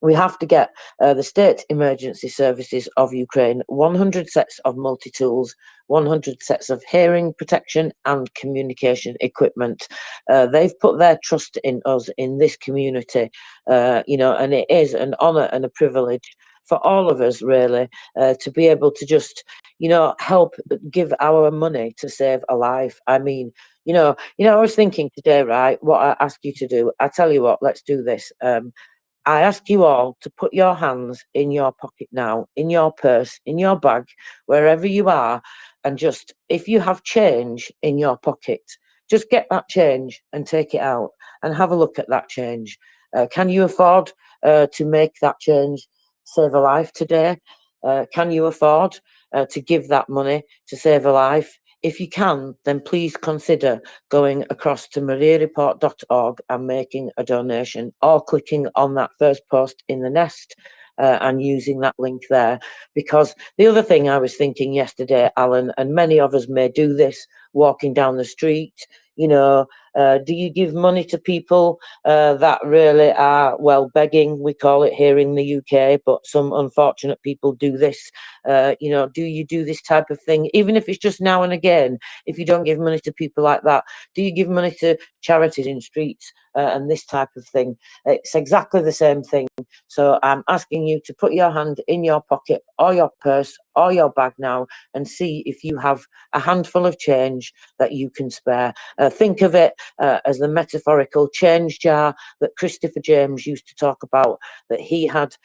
we have to get the State Emergency Services of Ukraine 100 sets of multi-tools, 100 sets of hearing protection and communication equipment. They've put their trust in us, in this community, you know, and it is an honour and a privilege for all of us, really, to be able to just, help give our money to save a life. I mean, I was thinking today, right, what I ask you to do. I tell you what, let's do this. I ask you all to put your hands in your pocket now, in your purse, in your bag, wherever you are, and just, if you have change in your pocket, just get that change and take it out and have a look at that change. Can you afford to make that change save a life today? Can you afford to give that money to save a life? If you can, then please consider going across to MriyaReport.org and making a donation, or clicking on that first post in the nest and using that link there. Because the other thing I was thinking yesterday, Alan, and many of us may do this walking down the street, do you give money to people that really are, well, begging, we call it here in the UK, but some unfortunate people do this. Do you do this type of thing, even if it's just now and again? If you don't give money to people like that, do you give money to charities in streets and this type of thing? It's exactly the same thing. So I'm asking you to put your hand in your pocket or your purse or your bag now and see if you have a handful of change that you can spare. Think of it as the metaphorical change jar that Christopher James used to talk about, that he had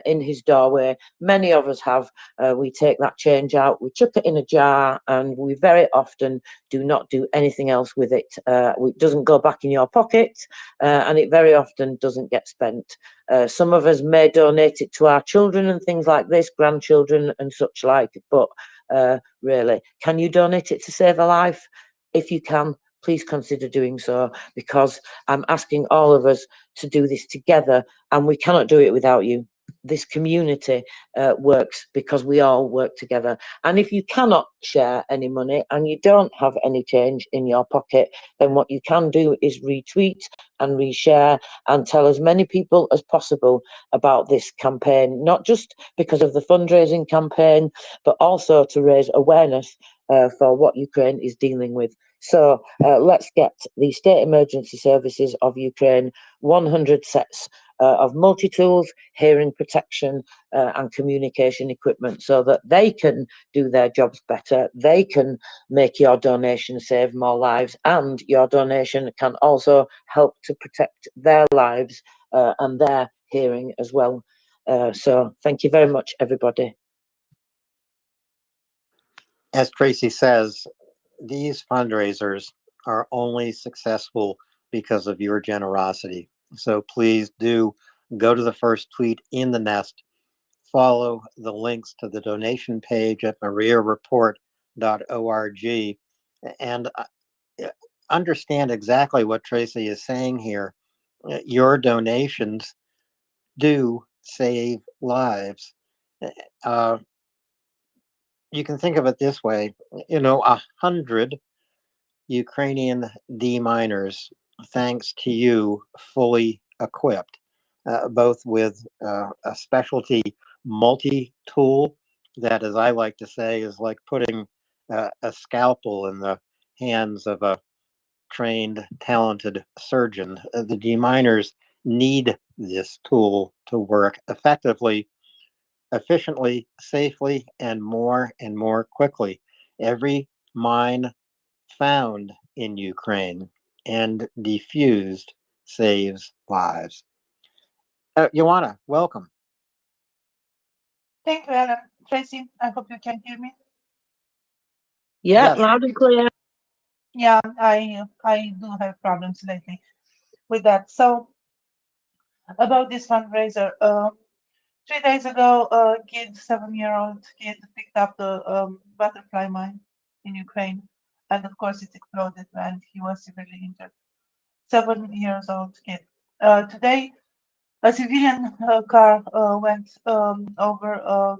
in his doorway. Many of us have. We take that change out, we chuck it in a jar, and we very often do not do anything else with it. It doesn't go back in your pocket, and it very often doesn't get spent. Some of us may donate it to our children and things like this, grandchildren and such like, but really, can you donate it to save a life? If you can, please consider doing so, because I'm asking all of us to do this together, and we cannot do it without you. This community works because we all work together. And if you cannot share any money and you don't have any change in your pocket, then what you can do is retweet and reshare and tell as many people as possible about this campaign, not just because of the fundraising campaign, but also to raise awareness for what Ukraine is dealing with. So let's get the State Emergency Services of Ukraine 100 sets of multi-tools, hearing protection and communication equipment, so that they can do their jobs better. They can make your donation save more lives, and your donation can also help to protect their lives and their hearing as well. So thank you very much, everybody. As Tracy says, these fundraisers are only successful because of your generosity. So please do go to the first tweet in the nest, follow the links to the donation page at MriyaReport.org, and understand exactly what Tracy is saying here. Your donations do save lives. You can think of it this way, 100 Ukrainian deminers, thanks to you, fully equipped, both with a specialty multi-tool that, as I like to say, is like putting a scalpel in the hands of a trained, talented surgeon. The deminers need this tool to work effectively, efficiently, safely, and more quickly. Every mine found in Ukraine and defused saves lives. Joanna, welcome. Thank you, Alan. Tracy, I hope you can hear me. Yeah, Yes. loud and clear. Yeah, I do have problems lately with that. So about this fundraiser, 3 days ago, a kid, 7-year-old kid, picked up the butterfly mine in Ukraine, and of course it exploded, and he was severely injured. 7 years old kid. Today, a civilian car went over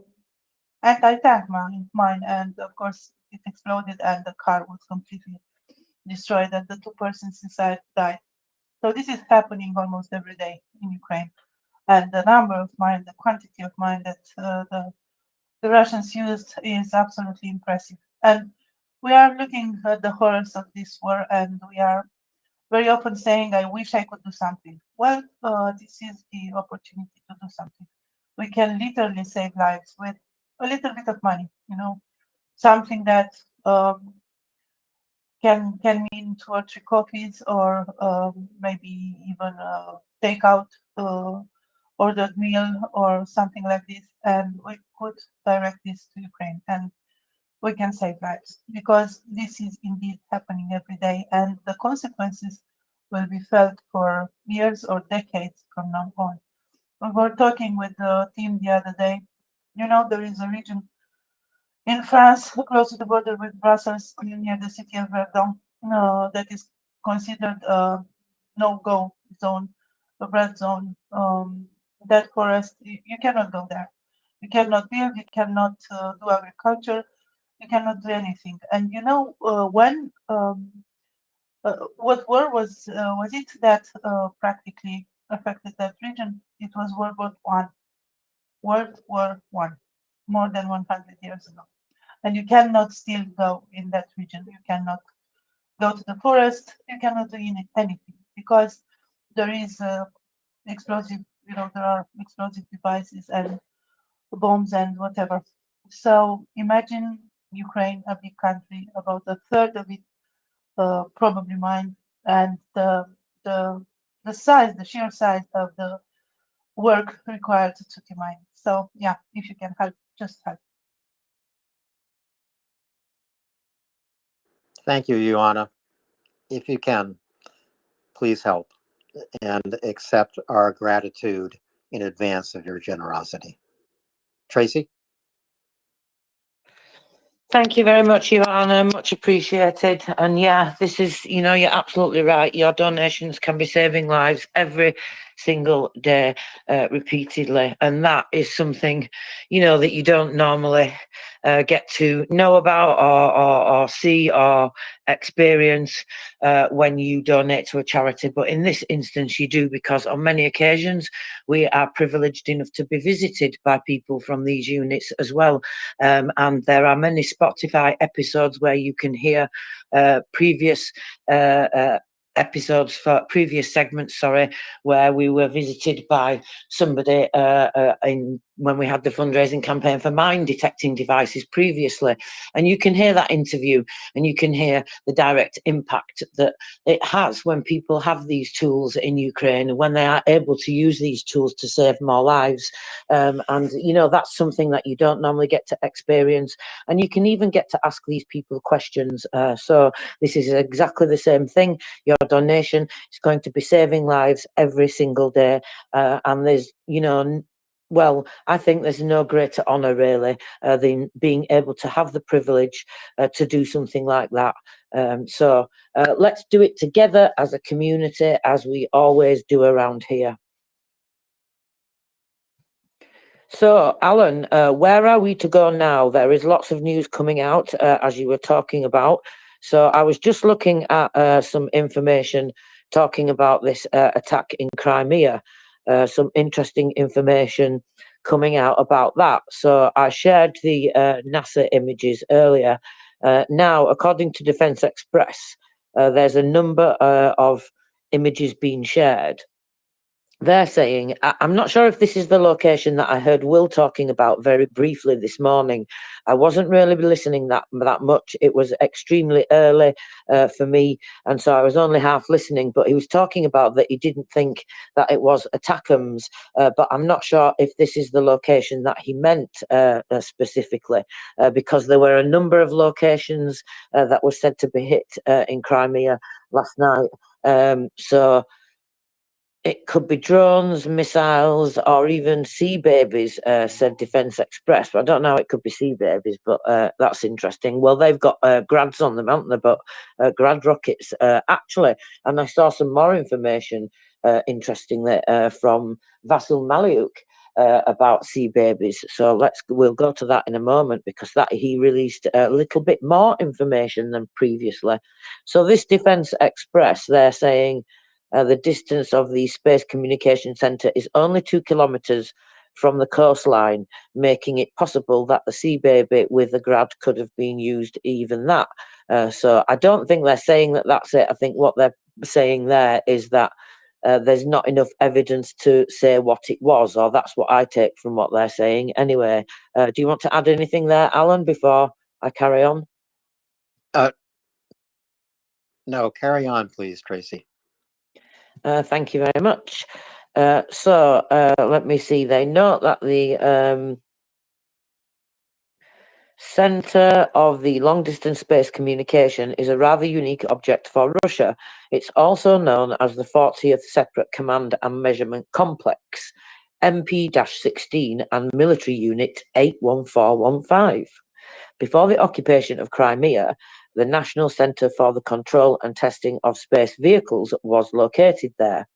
anti-tank mine, and of course it exploded, and the car was completely destroyed, and the 2 persons inside died. So this is happening almost every day in Ukraine, and the number of mine, the quantity of mine that the Russians used is absolutely impressive. And we are looking at the horrors of this war, and we are very often saying, I wish I could do something. Well, this is the opportunity to do something. we can literally save lives with a little bit of money, something that can mean 2 or 3 coffees, or maybe even takeout ordered meal or something like this, and we could direct this to Ukraine, and we can save lives, because this is indeed happening every day, and the consequences will be felt for years or decades from now on. We were talking with the team the other day. There is a region in France, close to the border with Brussels, near the city of Verdun, that is considered a no-go zone, a red zone. That forest, you cannot go there. You cannot build, you cannot do agriculture, you cannot do anything. And when what war was it that practically affected that region? It was World War One. World War One, more than 100 years ago. And you cannot still go in that region. You cannot go to the forest. You cannot do anything, because there is explosive. There are explosive devices and bombs and whatever. So imagine Ukraine, a big country, about a third of it probably mined, and the size, the sheer size of the work required to demine. So yeah, if you can help, just help. Thank you, Ioana. If you can, please help and accept our gratitude in advance of your generosity. Tracy? Thank you very much, Joanna. Much appreciated. And yeah, this is, you're absolutely right. Your donations can be saving lives every single day, repeatedly. And that is something, that you don't normally get to know about or see or experience when you donate to a charity. But in this instance, you do, because on many occasions, we are privileged enough to be visited by people from these units as well. And there are many Spotify episodes where you can hear previous episodes for previous segments, where we were visited by somebody when we had the fundraising campaign for mine detecting devices previously. And you can hear that interview, and you can hear the direct impact that it has when people have these tools in Ukraine, when they are able to use these tools to save more lives. And that's something that you don't normally get to experience, and you can even get to ask these people questions. So this is exactly the same thing. Your donation is going to be saving lives every single day, and there's well, I think there's no greater honour really than being able to have the privilege to do something like that. So let's do it together as a community, as we always do around here. So, Alan, where are we to go now? There is lots of news coming out, as you were talking about. So I was just looking at some information talking about this attack in Crimea. Some interesting information coming out about that. So I shared the NASA images earlier. Now, according to Defence Express, there's a number of images being shared. They're saying, I'm not sure if this is the location that I heard Will talking about very briefly this morning. I wasn't really listening that much. It was extremely early for me, and so I was only half listening. But he was talking about that he didn't think that it was Attackums, but I'm not sure if this is the location that he meant specifically, because there were a number of locations that were said to be hit in Crimea last night. So it could be drones, missiles, or even sea babies, said Defence Express. I don't know, it could be sea babies, but that's interesting. Well, they've got Grads on them, haven't they? But Grad rockets, actually. And I saw some more information, interestingly, from Vasil Maliuk about sea babies. So we'll go to that in a moment, because that he released a little bit more information than previously. So this Defence Express, they're saying, the distance of the Space Communication Centre is only 2 kilometres from the coastline, making it possible that the Sea Baby with the Grad could have been used even that. So I don't think they're saying that that's it. I think what they're saying there is that there's not enough evidence to say what it was, or that's what I take from what they're saying. Anyway, do you want to add anything there, Alan, before I carry on? No, carry on, please, Tracy. Thank you very much. So let me see. They note that the Center of the Long Distance Space Communication is a rather unique object for Russia. It's also known as the 40th Separate Command and Measurement Complex, MP-16 and Military Unit 81415. Before the occupation of Crimea, the National Center for the Control and Testing of Space Vehicles was located there.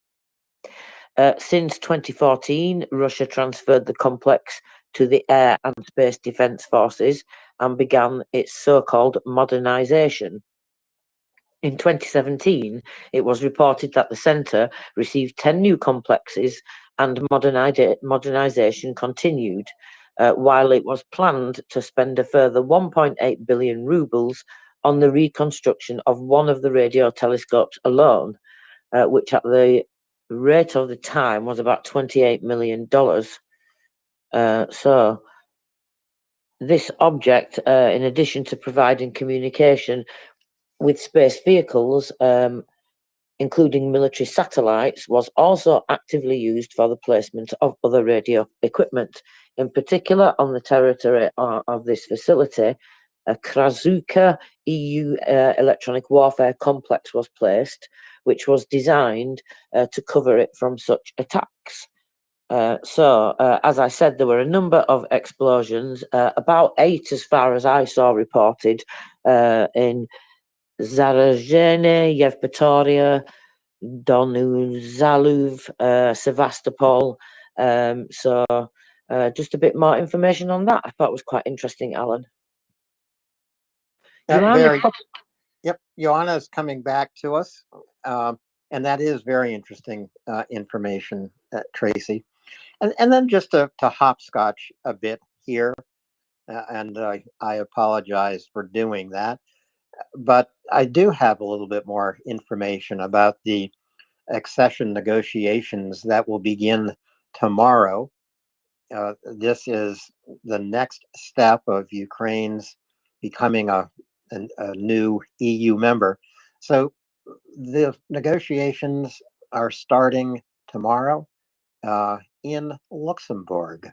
Since 2014, Russia transferred the complex to the Air and Space Defense Forces and began its so-called modernization. In 2017, it was reported that the centre received 10 new complexes and modernization continued, while it was planned to spend a further 1.8 billion rubles on the reconstruction of one of the radio telescopes alone, which at the rate of the time was about $28 million. So this object, in addition to providing communication with space vehicles, including military satellites, was also actively used for the placement of other radio equipment. In particular, on the territory of this facility, a Krasuka EU electronic warfare complex was placed, which was designed to cover it from such attacks. So, as I said, there were a number of explosions, about 8 as far as I saw reported, in Zarazhene, Yevpatoria, Donuzalov, Sevastopol. So, just a bit more information on that. I thought it was quite interesting, Alan. Yep, Joanna is coming back to us, and that is very interesting information, Tracy. And then just to hopscotch a bit here, and I apologize for doing that, but I do have a little bit more information about the accession negotiations that will begin tomorrow. This is the next step of Ukraine's becoming a new EU member. So the negotiations are starting tomorrow in Luxembourg.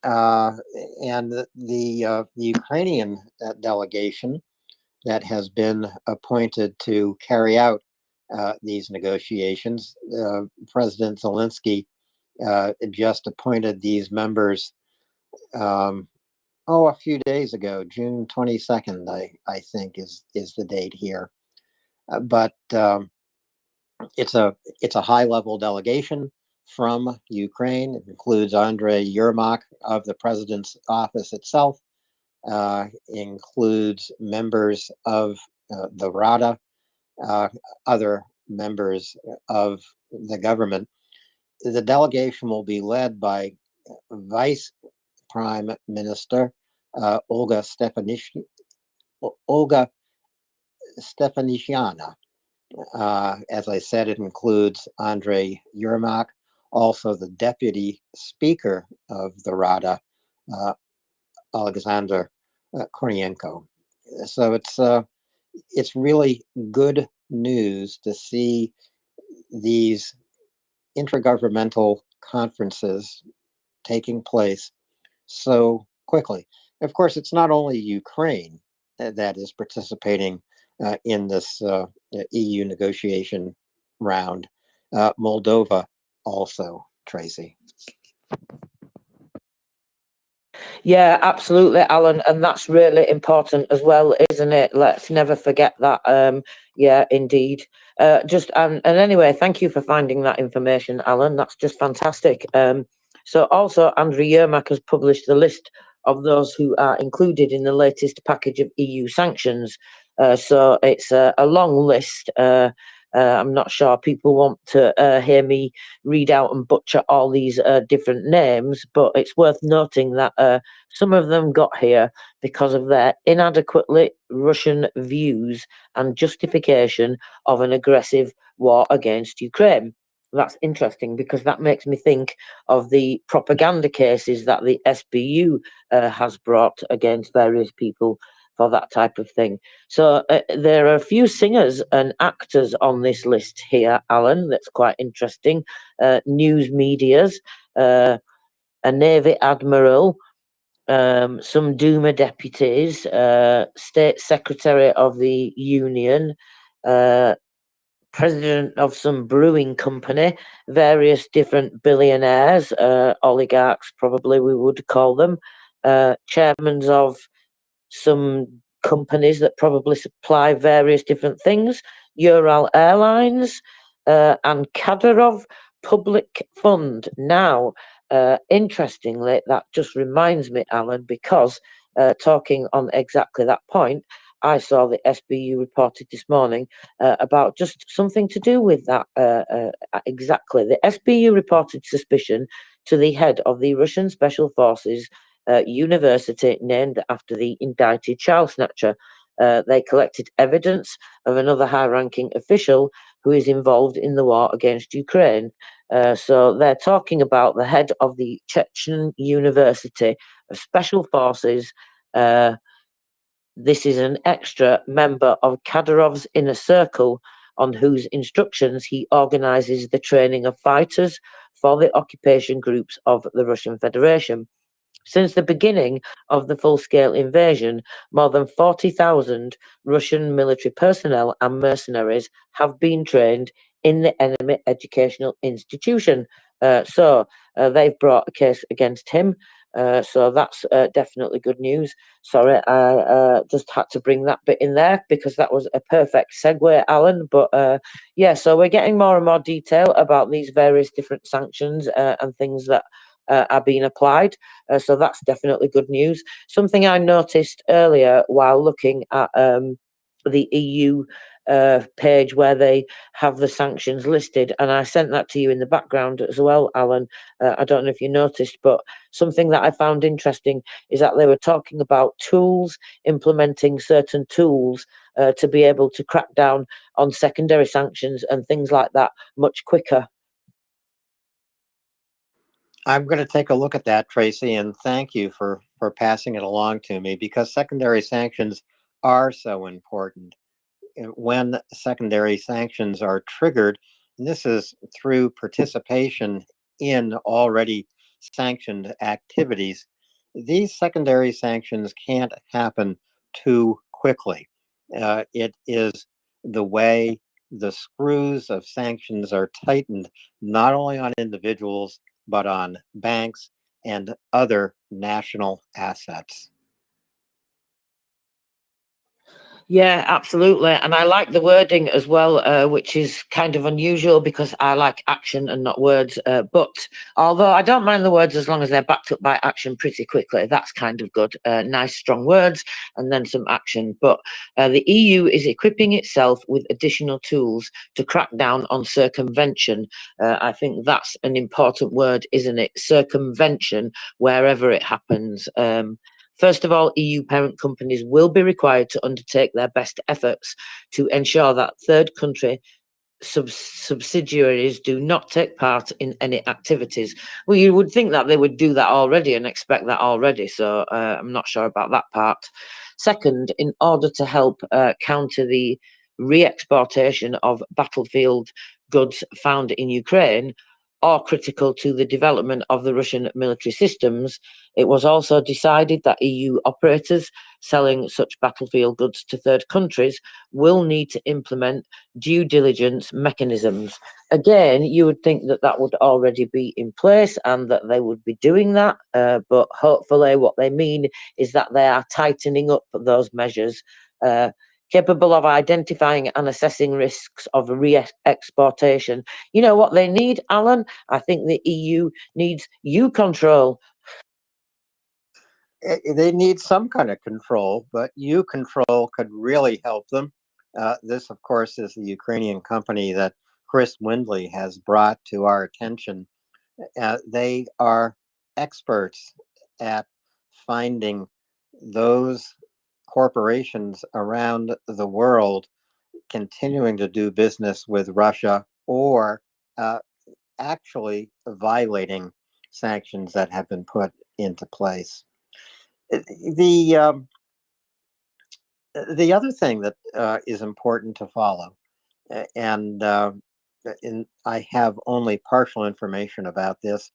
And the Ukrainian delegation that has been appointed to carry out these negotiations, President Zelensky just appointed these members a few days ago. June 22nd, I think is the date here. But it's a high-level delegation from Ukraine. It includes Andrei Yermak of the president's office itself, includes members of the Rada, other members of the government. The delegation will be led by Vice Prime Minister Olga Stefanishyna. As I said, it includes Andrei Yermak, also the Deputy Speaker of the Rada, Alexander Kornienko. So it's really good news to see these intergovernmental conferences taking place so quickly. Of course, it's not only Ukraine that is participating in this EU negotiation round. Moldova also, Tracy. Yeah, absolutely, Alan, and that's really important as well, isn't it? Let's never forget that. Yeah, indeed. And anyway, thank you for finding that information, Alan. That's just fantastic. So also, Andrei Yermak has published the list of those who are included in the latest package of EU sanctions. So it's a long list. I'm not sure people want to hear me read out and butcher all these different names, but it's worth noting that some of them got here because of their inadequately Russian views and justification of an aggressive war against Ukraine. That's interesting because that makes me think of the propaganda cases that the SBU has brought against various people for that type of thing. So there are a few singers and actors on this list here, Alan, that's quite interesting. News medias, a Navy Admiral, some Duma deputies, State Secretary of the Union, president of some brewing company, various different billionaires, oligarchs, probably we would call them, chairmen of some companies that probably supply various different things, Ural Airlines, and Kadyrov Public Fund. Now, interestingly, that just reminds me, Alan, because talking on exactly that point, I saw the SBU reported this morning about just something to do with that. Exactly. The SBU reported suspicion to the head of the Russian Special Forces university named after the indicted child snatcher. They collected evidence of another high-ranking official who is involved in the war against Ukraine. So they're talking about the head of the Chechen University of Special Forces. This is an extra member of Kadyrov's inner circle on whose instructions he organizes the training of fighters for the occupation groups of the Russian Federation. Since the beginning of the full-scale invasion, more than 40,000 Russian military personnel and mercenaries have been trained in the enemy educational institution. So they've brought a case against him. So that's definitely good news. Sorry, I just had to bring that bit in there because that was a perfect segue, Alan. But yeah, so we're getting more and more detail about these various different sanctions and things that are being applied. So that's definitely good news. Something I noticed earlier while looking at the EU page where they have the sanctions listed, and I sent that to you in the background as well, Alan. I don't know if you noticed, but something that I found interesting is that they were talking about tools, implementing certain tools to be able to crack down on secondary sanctions and things like that much quicker. I'm going to take a look at that, Tracy, and thank you for passing it along to me, because secondary sanctions are so important. When secondary sanctions are triggered, and this is through participation in already sanctioned activities, these secondary sanctions can't happen too quickly. It is the way the screws of sanctions are tightened, not only on individuals, but on banks and other national assets. Yeah, absolutely. And I like the wording as well, which is kind of unusual because I like action and not words. But although I don't mind the words as long as they're backed up by action pretty quickly, that's kind of good. Nice, strong words and then some action. But the EU is equipping itself with additional tools to crack down on circumvention. I think that's an important word, isn't it? Circumvention, wherever it happens. First of all, EU parent companies will be required to undertake their best efforts to ensure that third country subsidiaries do not take part in any activities. Well, you would think that they would do that already and expect that already, so I'm not sure about that part. Second, in order to help counter the re-exportation of battlefield goods found in Ukraine, or critical to the development of the Russian military systems, it was also decided that EU operators selling such battlefield goods to third countries will need to implement due diligence mechanisms. Again, you would think that that would already be in place and that they would be doing that, but hopefully what they mean is that they are tightening up those measures, capable of identifying and assessing risks of re-exportation. You know what they need, Alan? I think the EU needs control. They need some kind of control, but control could really help them. This, of course, is the Ukrainian company that Chris Windley has brought to our attention. They are experts at finding those corporations around the world continuing to do business with Russia or actually violating sanctions that have been put into place. The other thing that is important to follow, and I have only partial information about this.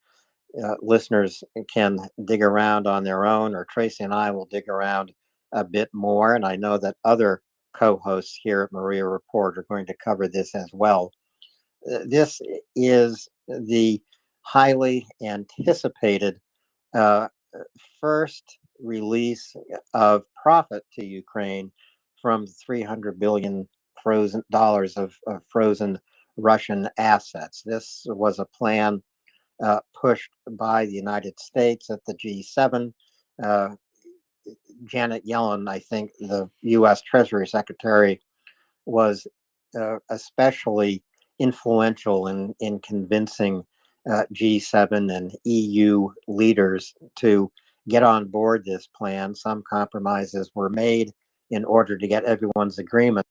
Listeners can dig around on their own, or Tracy and I will dig around a bit more. And I know that other co-hosts here at MriyaReport are going to cover this as well. This is the highly anticipated first release of profit to Ukraine from $300 billion of frozen Russian assets. This was a plan pushed by the United States at the G7. Janet Yellen, I think the U.S. Treasury Secretary, was especially influential in convincing G7 and EU leaders to get on board this plan. Some compromises were made in order to get everyone's agreement.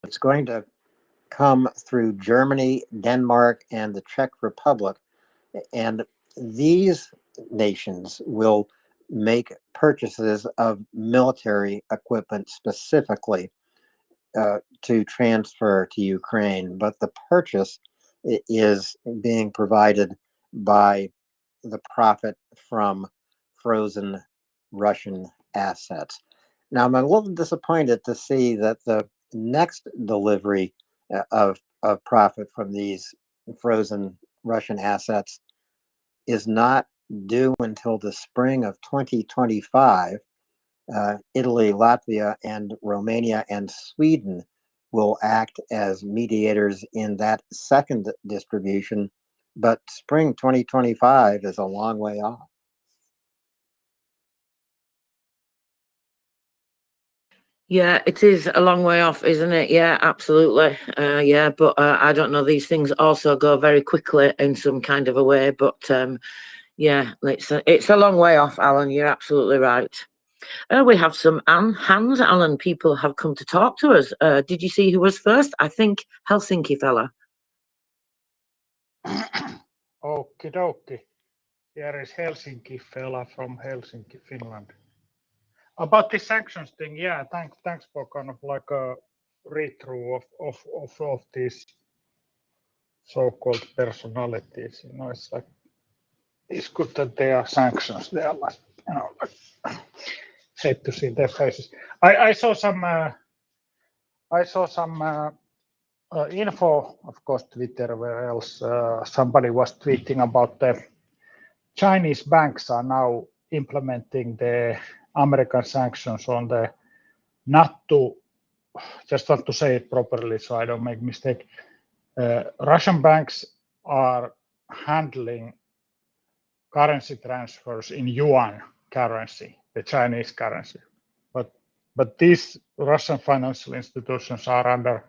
It's going to come through Germany, Denmark, and the Czech Republic. And these nations will make purchases of military equipment specifically to transfer to Ukraine. But the purchase is being provided by the profit from frozen Russian assets. Now, I'm a little disappointed to see that the next delivery of profit from these frozen Russian assets is not due until the spring of 2025. Italy, Latvia, and Romania and Sweden will act as mediators in that second distribution, but spring 2025 is a long way off. Yeah, it is a long way off, isn't it? Yeah, absolutely. Yeah, but I don't know. These things also go very quickly in some kind of a way. But yeah, it's a long way off, Alan. You're absolutely right. We have some hands, Alan. People have come to talk to us. Did you see who was first? I think Helsinki fella. Okie dokie. Here is Helsinki fella from Helsinki, Finland. About the sanctions thing, yeah, thanks for kind of like a read-through of these so-called personalities. You know, it's good that there are sanctions. They are like, you know, like hate to see their faces. I saw some info, of course, Twitter, where else somebody was tweeting about the Chinese banks are now implementing the American sanctions on the not to, just want to say it properly so I don't make mistake. Russian banks are handling currency transfers in yuan currency, the Chinese currency. But these Russian financial institutions are under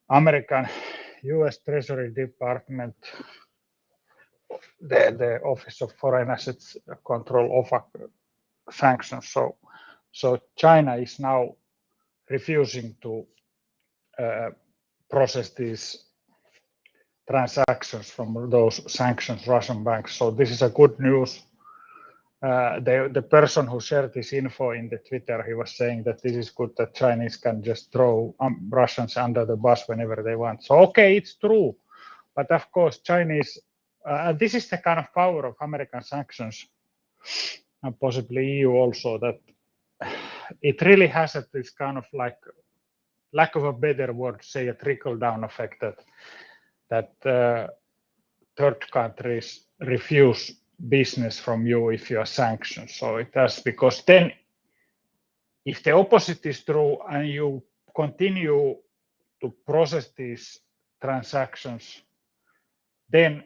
American US Treasury Department, the Office of Foreign Assets Control of sanctions. So China is now refusing to process these transactions from those sanctioned Russian banks. So this is a good news. The person who shared this info in the Twitter, he was saying that this is good that Chinese can just throw Russians under the bus whenever they want. So okay, it's true, but of course Chinese. This is the kind of power of American sanctions, and possibly EU also, that it really has this kind of like, lack of a better word, say a trickle-down effect that third countries refuse business from you if you are sanctioned. So it does, because then if the opposite is true and you continue to process these transactions, then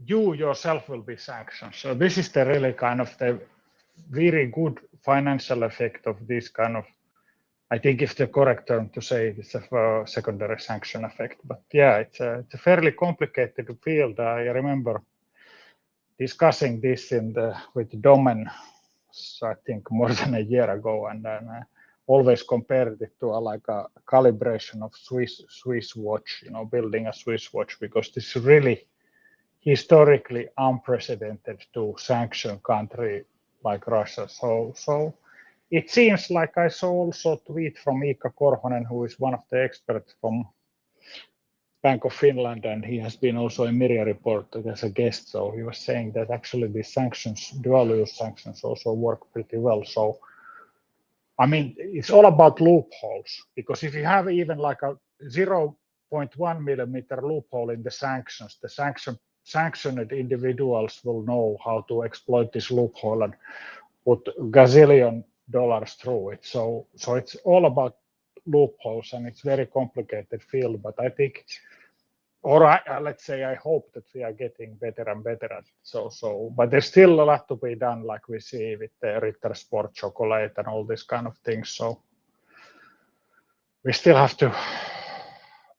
you yourself will be sanctioned. So this is the really kind of the very good financial effect of these kind of I think it's the correct term to say it's a secondary sanction effect. But yeah, it's a fairly complicated field. I remember discussing this with Domen, I think more than a year ago, and then always compared it to like a calibration of Swiss watch, building a Swiss watch, because this is really historically unprecedented to sanction country like Russia. So it seems like I saw also a tweet from Ika Korhonen, who is one of the experts from Bank of Finland, and he has been also in MriyaReport as a guest. So he was saying that actually these sanctions, dual-use sanctions, also work pretty well. So I mean, it's all about loopholes, because if you have even like a 0.1 millimeter loophole in the sanctions, the sanctioned individuals will know how to exploit this loophole and put gazillion dollars through it. So it's all about loopholes, and it's very complicated field. But I think, let's say, I hope that we are getting better and better at it. But there's still a lot to be done, like we see with the Ritter Sport chocolate and all these kind of things. So we still have to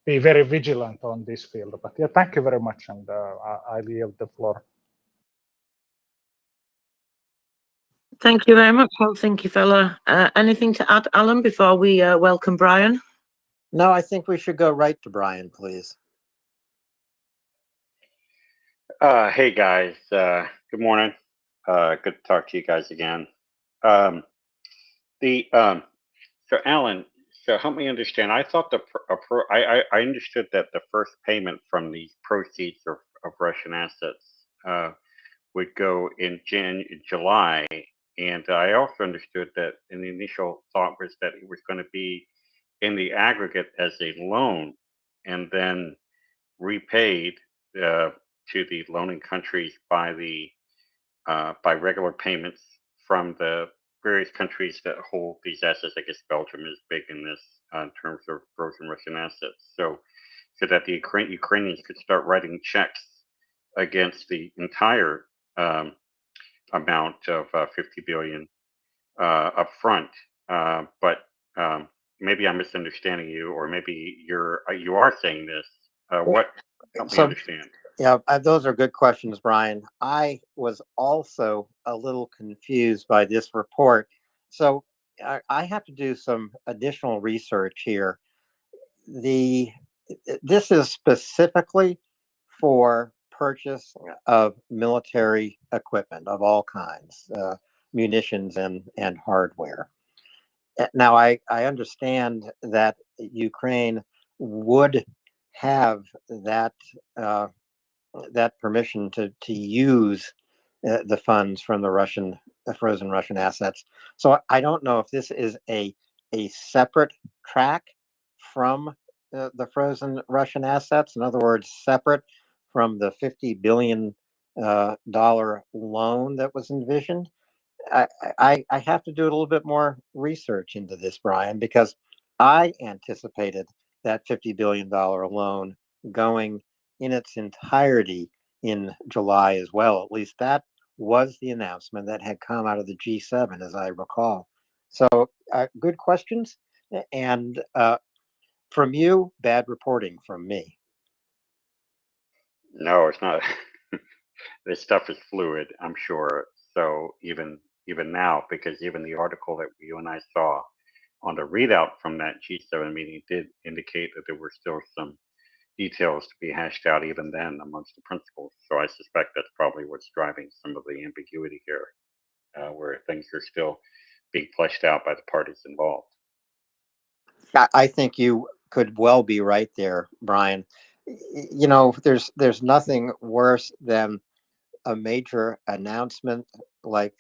be very vigilant on this field. But yeah, thank you very much, and I yield the floor. Thank you very much, Helsinki fella. Anything to add, Alan, before we welcome Brian? No, I think we should go right to Brian, please. Hey guys, good morning. Good to talk to you guys again. So Alan, so help me understand. I thought I understood that the first payment from the proceeds of Russian assets would go in July, and I also understood that in the initial thought was that it was going to be in the aggregate as a loan, and then repaid to the loaning countries by regular payments from the various countries that hold these assets. I guess Belgium is big in this in terms of frozen Russian assets. So that the Ukrainians could start writing checks against the entire amount of 50 billion up front. But maybe I'm misunderstanding you, or maybe you are saying this. What? Help me understand. Yeah, those are good questions, Brian. I was also a little confused by this report. So I have to do some additional research here. This is specifically for purchase of military equipment of all kinds, munitions and hardware. Now, I understand that Ukraine would have that permission to use the funds from the frozen Russian assets. So I don't know if this is a separate track from the frozen Russian assets. In other words, separate from the $50 billion loan that was envisioned. I have to do a little bit more research into this, Brian, because I anticipated that $50 billion loan going in its entirety in July as well. At least that was the announcement that had come out of the G7, as I recall. So good questions. And from you, bad reporting from me. No, it's not. This stuff is fluid, I'm sure. So even now, because even the article that you and I saw on the readout from that G7 meeting did indicate that there were still some details to be hashed out even then amongst the principals. So I suspect that's probably what's driving some of the ambiguity here, where things are still being fleshed out by the parties involved. I think you could well be right there, Brian. You know, there's nothing worse than a major announcement like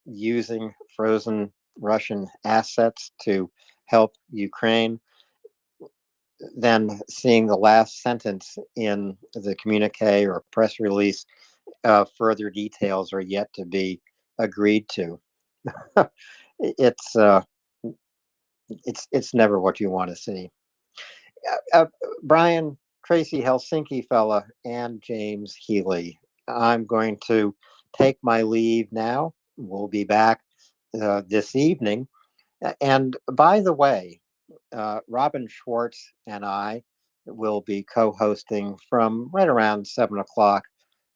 using frozen Russian assets to help Ukraine than seeing the last sentence in the communique or press release. Further details are yet to be agreed to. It's never what you want to see. Brian, Tracy, Helsinki fella, and James Healy, I'm going to take my leave now. We'll be back this evening And by the way, Robin Schwartz and I will be co-hosting from right around 7 o'clock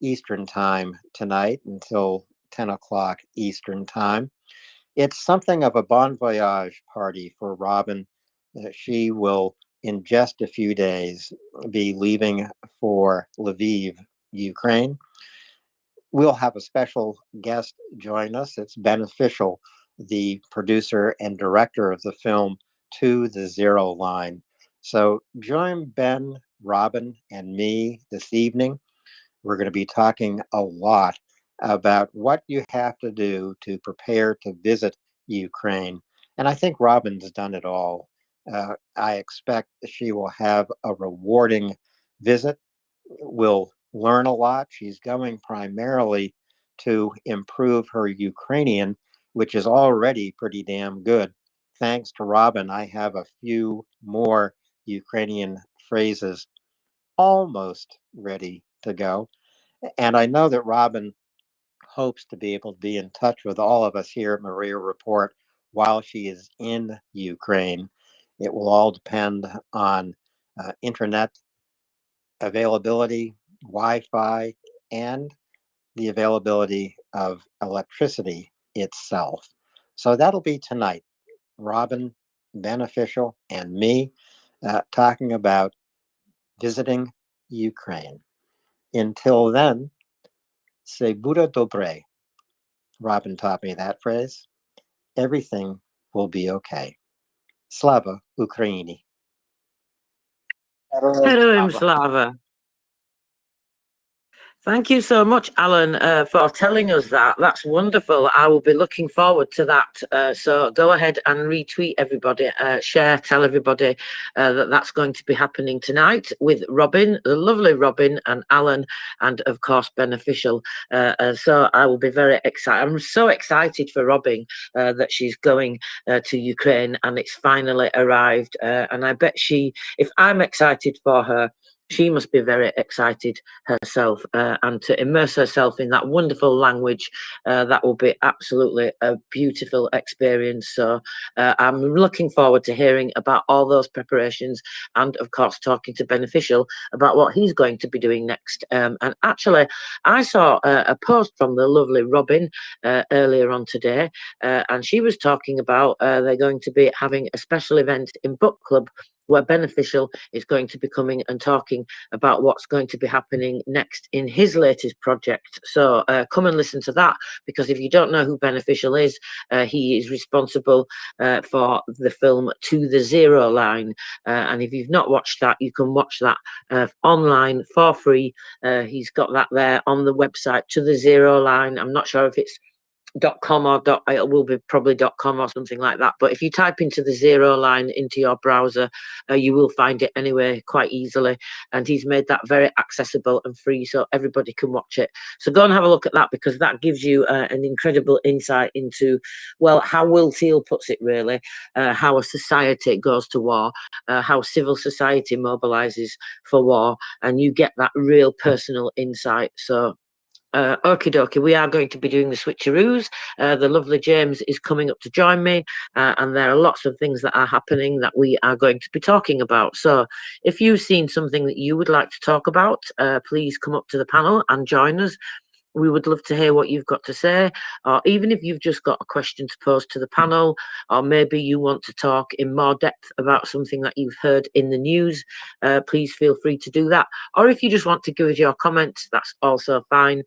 Eastern time tonight until 10 o'clock Eastern time. It's something of a bon voyage party for Robin. She will, in just a few days, be leaving for Lviv, Ukraine. We'll have a special guest join us. It's Beneficial, the producer and director of the film To the Zero Line. So join Ben, Robin, and me this evening. We're going to be talking a lot about what you have to do to prepare to visit Ukraine. And I think Robin's done it all. I expect she will have a rewarding visit. Will learn a lot. She's going primarily to improve her Ukrainian, which is already pretty damn good. Thanks to Robin, I have a few more Ukrainian phrases almost ready to go. And I know that Robin hopes to be able to be in touch with all of us here at MriyaReport while she is in Ukraine. It will all depend on internet availability, Wi-Fi, and the availability of electricity itself. So that'll be tonight. Robin, Beneficial, and me talking about visiting Ukraine. Until then, se bude dobre. Robin taught me that phrase. Everything will be okay. Slava Ukraini. Heroim Slava. Thank you so much, Alan, for telling us that. That's wonderful. I will be looking forward to that. So go ahead and retweet everybody, share, tell everybody that that's going to be happening tonight with Robin, the lovely Robin, and Alan, and of course Beneficial. So I will be very excited. I'm so excited for Robin that she's going to Ukraine and it's finally arrived. And I bet if I'm excited for her, she must be very excited herself, and to immerse herself in that wonderful language. That will be absolutely a beautiful experience. So I'm looking forward to hearing about all those preparations and, of course, talking to Beneficial about what he's going to be doing next. And actually, I saw a post from the lovely Robin earlier on today, and she was talking about they're going to be having a special event in Book Club where Beneficial is going to be coming and talking about what's going to be happening next in his latest project. So come and listen to that, because if you don't know who Beneficial is, he is responsible for the film To the Zero Line. And if you've not watched that, you can watch that online for free. He's got that there on the website, To the Zero Line. I'm not sure if it's .com or it will be probably .com or something like that, but if you type into the Zero Line into your browser, you will find it anyway quite easily, and he's made that very accessible and free so everybody can watch it. So go and have a look at that, because that gives you an incredible insight into, well, how Will Teal puts it really, how a society goes to war, how civil society mobilizes for war, and you get that real personal insight. So okie dokie, we are going to be doing the switcheroos. The lovely James is coming up to join me, and there are lots of things that are happening that we are going to be talking about. So if you've seen something that you would like to talk about, please come up to the panel and join us. We would love to hear what you've got to say, or even if you've just got a question to pose to the panel, or maybe you want to talk in more depth about something that you've heard in the news, please feel free to do that. Or if you just want to give us your comments, that's also fine.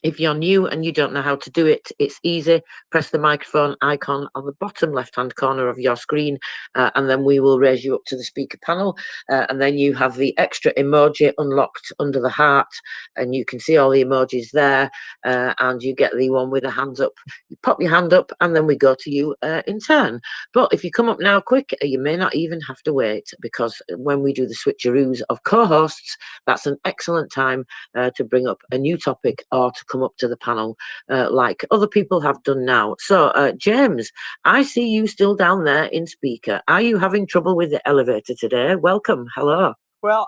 If you're new and you don't know how to do it, it's easy. Press the microphone icon on the bottom left-hand corner of your screen, and then we will raise you up to the speaker panel. And then you have the extra emoji unlocked under the heart, and you can see all the emojis there, and you get the one with the hands up. You pop your hand up, and then we go to you in turn. But if you come up now quick, you may not even have to wait, because when we do the switcheroos of co-hosts, that's an excellent time to bring up a new topic or to come up to the panel like other people have done now. So James, I see you still down there in speaker. Are you having trouble with the elevator today? Welcome. Hello. Well,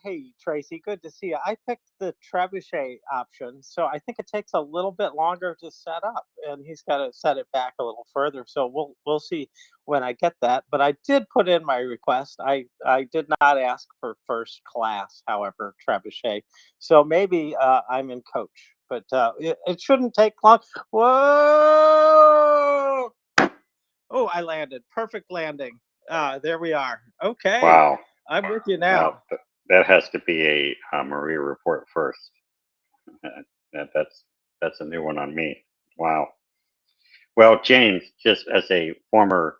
hey, Tracy, good to see you. I picked the trebuchet option, so I think it takes a little bit longer to set up, and he's got to set it back a little further. So we'll see when I get that. But I did put in my request. I did not ask for first class, however, trebuchet. So maybe I'm in coach, but it shouldn't take long. Whoa! Oh, I landed. Perfect landing. There we are. Okay. Wow. I'm with you Well, now. that has to be a Maria report first. That's a new one on me. Wow. Well, James, just as a former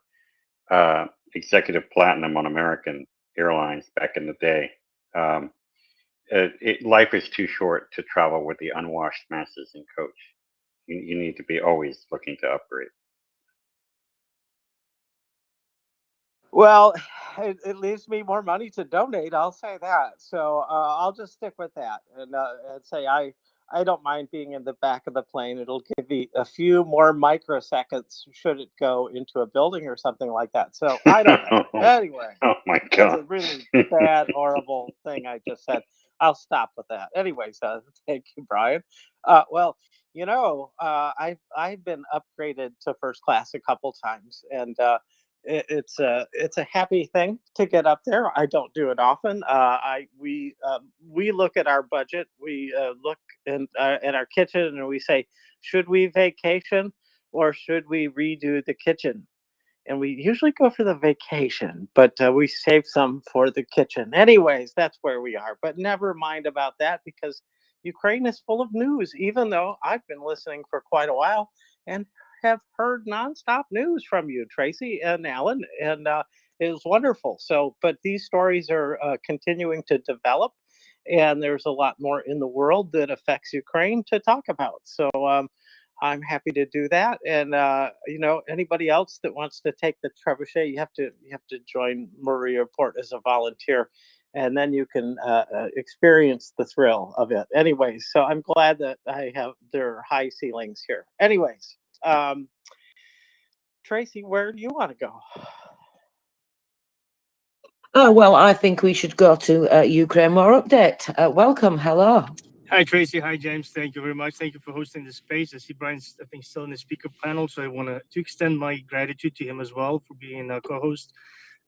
executive platinum on American Airlines back in the day, um, life is too short to travel with the unwashed masses in coach. You need to be always looking to upgrade. Well, it leaves me more money to donate. I'll say that. So I'll just stick with that and say I don't mind being in the back of the plane. It'll give me a few more microseconds should it go into a building or something like that. So I don't know. Anyway, Oh my that's God. a really bad, horrible thing I just said. I'll stop with that. Anyways, thank you, Brian. Well, I've been upgraded to first class a couple times, and it's a happy thing to get up there. I don't do it often. We look at our budget. We look in our kitchen and we say, should we vacation or should we redo the kitchen? And we usually go for the vacation, but we save some for the kitchen. Anyways, that's where we are. But never mind about that because Ukraine is full of news, even though I've been listening for quite a while and have heard nonstop news from you, Tracy and Alan, and it was wonderful. So, but these stories are continuing to develop, and there's a lot more in the world that affects Ukraine to talk about. So, I'm happy to do that. And anybody else that wants to take the trebuchet, you have to join MriyaReport as a volunteer, and then you can experience the thrill of it. Anyways, so I'm glad that there are high ceilings here. Anyways, Tracy, where do you want to go? Oh, well, I think we should go to Ukraine War Update. Welcome. Hello. Hi, Tracy. Hi, James. Thank you very much. Thank you for hosting this space. I see Brian's, I think, still in the speaker panel, so I want to extend my gratitude to him as well for being a co-host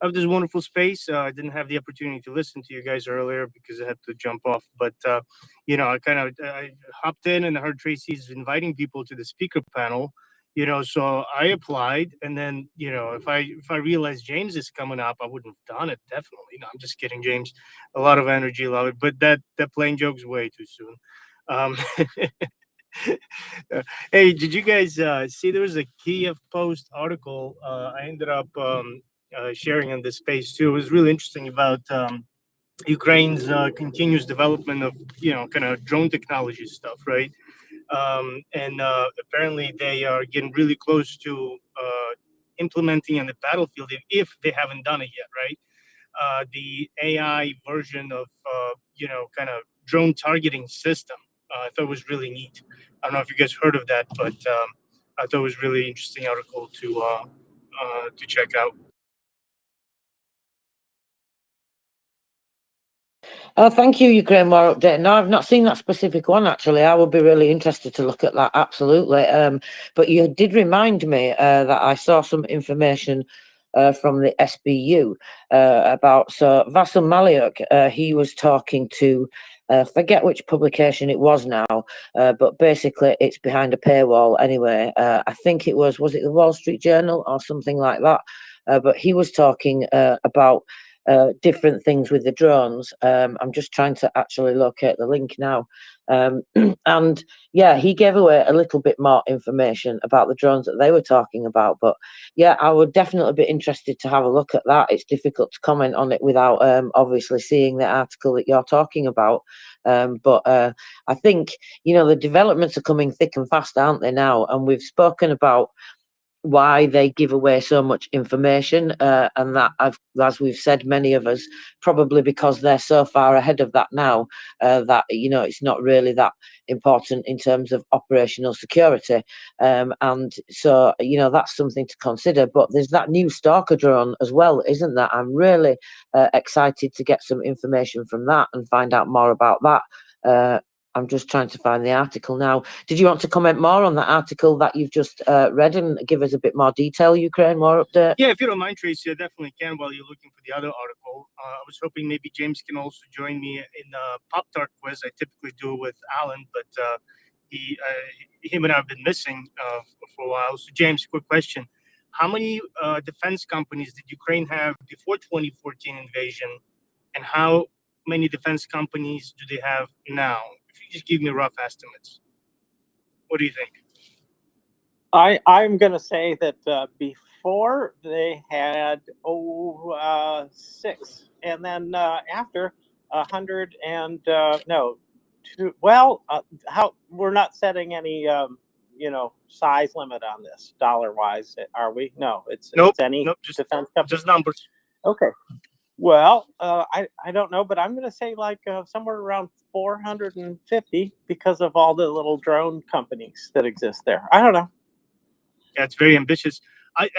of this wonderful space. I didn't have the opportunity to listen to you guys earlier because I had to jump off, but I hopped in and I heard Tracy's inviting people to the speaker panel. So I applied, and then if I realized James is coming up, I wouldn't have done it. Definitely, no, I'm just kidding, James. A lot of energy, love it, but that plane joke's way too soon. Hey, did you guys see there was a Kiev Post article? I ended up sharing in this space too. It was really interesting about Ukraine's continuous development of kind of drone technology stuff, right? And apparently they are getting really close to implementing in the battlefield if they haven't done it yet, right? The AI version of kind of drone targeting system. I thought it was really neat. I don't know if you guys heard of that, but I thought it was really interesting article to check out. Oh, thank you, Ukraine War Update. No, I've not seen that specific one, actually. I would be really interested to look at that, absolutely. But you did remind me that I saw some information from the SBU about, so Vasyl Maliuk, he was talking to, forget which publication it was now, but basically it's behind a paywall anyway. I think it was it the Wall Street Journal or something like that? But he was talking about different things with the drones. I'm just trying to actually locate the link now. And yeah, he gave away a little bit more information about the drones that they were talking about. But yeah, I would definitely be interested to have a look at that. It's difficult to comment on it without obviously seeing the article that you're talking about. But I think, the developments are coming thick and fast, aren't they now? And we've spoken about why they give away so much information, and that, as we've said, many of us, probably because they're so far ahead of that now, that it's not really that important in terms of operational security, and so that's something to consider. But there's that new Stalker drone as well, isn't there? I'm really excited to get some information from that and find out more about that. I'm just trying to find the article now. Did you want to comment more on that article that you've just read and give us a bit more detail, Ukraine War Update? Yeah, if you don't mind, Tracy, I definitely can while you're looking for the other article. I was hoping maybe James can also join me in the Pop-Tart quiz. I typically do it with Alan, but him and I have been missing for a while. So, James, quick question. How many defense companies did Ukraine have before 2014 invasion, and how many defense companies do they have now? If you just give me rough estimates. What do you think? I'm going to say that before they had 6, and then after 100 and no, 2. Well, how we're not setting any size limit on this dollar wise, are we? No, it's any just defense company. Just numbers. Okay. Well, I don't know, but I'm going to say like somewhere around 450 because of all the little drone companies that exist there. I don't know. Yeah, it's very ambitious.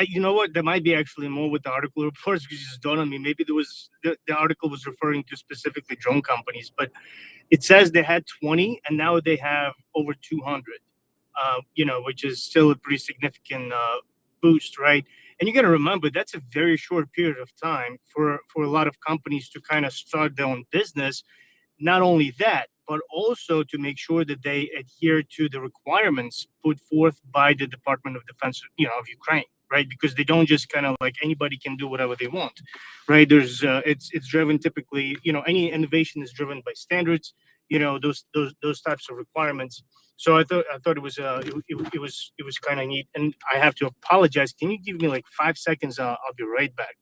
You know what? There might be actually more with the article reports, which just dawned on me. Maybe there was the article was referring to specifically drone companies, but it says they had 20 and now they have over 200. Which is still a pretty significant boost, right? And you got to remember that's a very short period of time for a lot of companies to kind of start their own business. Not only that, but also to make sure that they adhere to the requirements put forth by the Department of Defense, of Ukraine, right? Because they don't just kind of like anybody can do whatever they want, right? There's it's driven typically, any innovation is driven by standards, those types of requirements. So I thought it was it was kind of neat, and I have to apologize. Can you give me like 5 seconds? I'll be right back.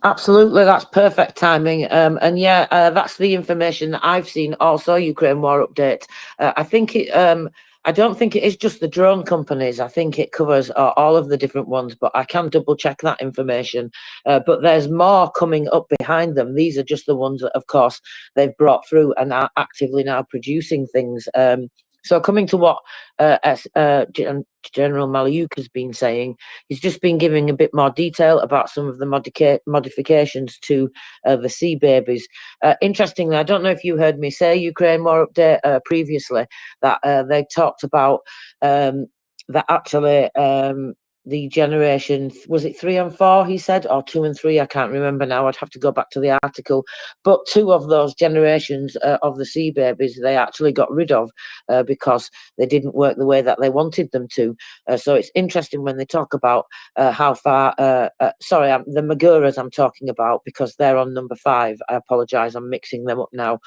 Absolutely, that's perfect timing. And yeah, that's the information that I've seen. Also, Ukraine War Update. I think it. I don't think it is just the drone companies. I think it covers all of the different ones, but I can double check that information. But there's more coming up behind them. These are just the ones that, of course, they've brought through and are actively now producing things. So coming to what General Malyuk has been saying, he's just been giving a bit more detail about some of the modifications to the Sea Babies. Interestingly, I don't know if you heard me say Ukraine War Update previously, that they talked about that actually the generation, was it 3 and 4 he said, or 2 and 3, I can't remember now, I'd have to go back to the article, but 2 of those generations of the Sea Babies they actually got rid of because they didn't work the way that they wanted them to. So it's interesting when they talk about how far sorry, the Maguras I'm talking about, because they're on number 5. I apologize, I'm mixing them up now.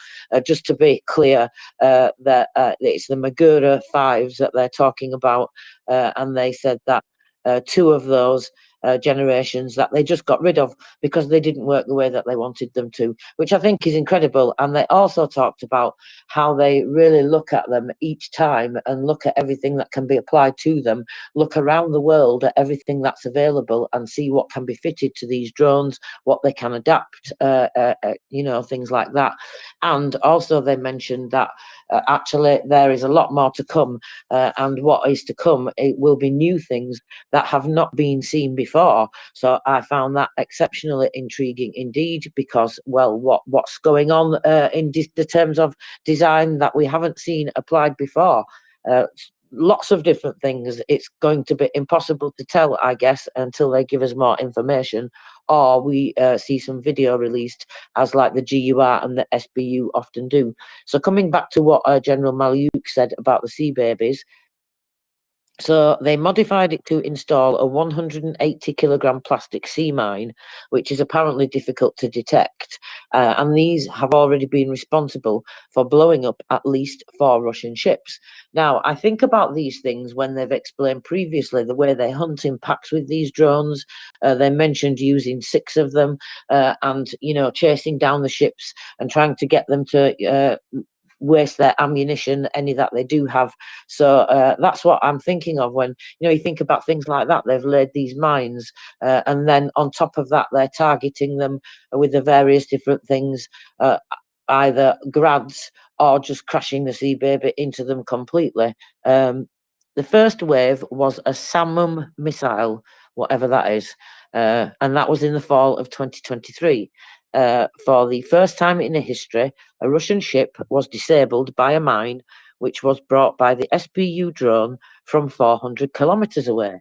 Just to be clear, that it's the Magura 5s that they're talking about, and they said that 2 of those generations that they just got rid of because they didn't work the way that they wanted them to, which I think is incredible. And they also talked about how they really look at them each time and look at everything that can be applied to them, look around the world at everything that's available and see what can be fitted to these drones, what they can adapt, things like that. And also they mentioned that actually there is a lot more to come, and what is to come, it will be new things that have not been seen before. So I found that exceptionally intriguing indeed, because, well, what's going on in the terms of design that we haven't seen applied before? Lots of different things. It's going to be impossible to tell, I guess, until they give us more information, or we see some video released, as like the GUR and the SBU often do. So coming back to what General Malyuk said about the Sea Babies, so they modified it to install a 180 kilogram plastic sea mine, which is apparently difficult to detect. And these have already been responsible for blowing up at least 4 Russian ships. Now, I think about these things when they've explained previously the way they hunt in packs with these drones. They mentioned using 6 of them and, chasing down the ships and trying to get them to waste their ammunition, any that they do have. So that's what I'm thinking of when, you think about things like that. They've laid these mines, and then on top of that, they're targeting them with the various different things, either grads or just crashing the Sea Baby into them completely. The first wave was a Samum missile, whatever that is, and that was in the fall of 2023. For the first time in history, a Russian ship was disabled by a mine which was brought by the SBU drone from 400 kilometers away.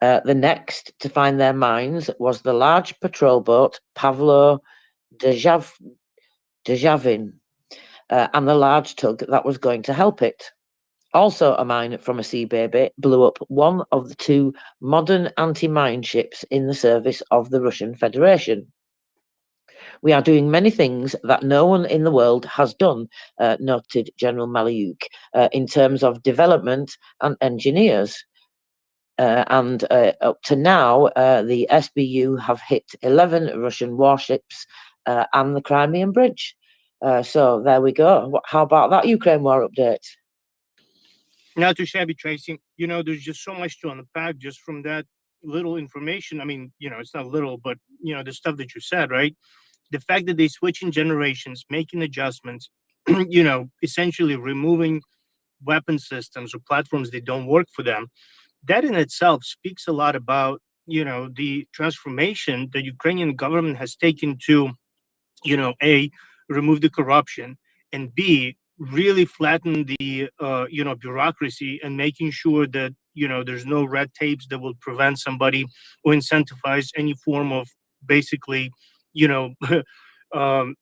The next to find their mines was the large patrol boat Pavlo Dejavin, and the large tug that was going to help it. Also a mine from a Sea Baby blew up one of the two modern anti-mine ships in the service of the Russian Federation. We are doing many things that no one in the world has done, noted General Malyuk, in terms of development and engineers. And up to now, the SBU have hit 11 Russian warships and the Crimean Bridge. So there we go. How about that Ukraine war update? Not too shabby, Tracy. There's just so much to unpack just from that little information. I mean, it's not little, but the stuff that you said, right? The fact that they switch in generations, making adjustments, essentially removing weapon systems or platforms that don't work for them, that in itself speaks a lot about, the transformation the Ukrainian government has taken to, A, remove the corruption, and B, really flatten the, bureaucracy and making sure that, there's no red tapes that will prevent somebody or incentivize any form of basically, um,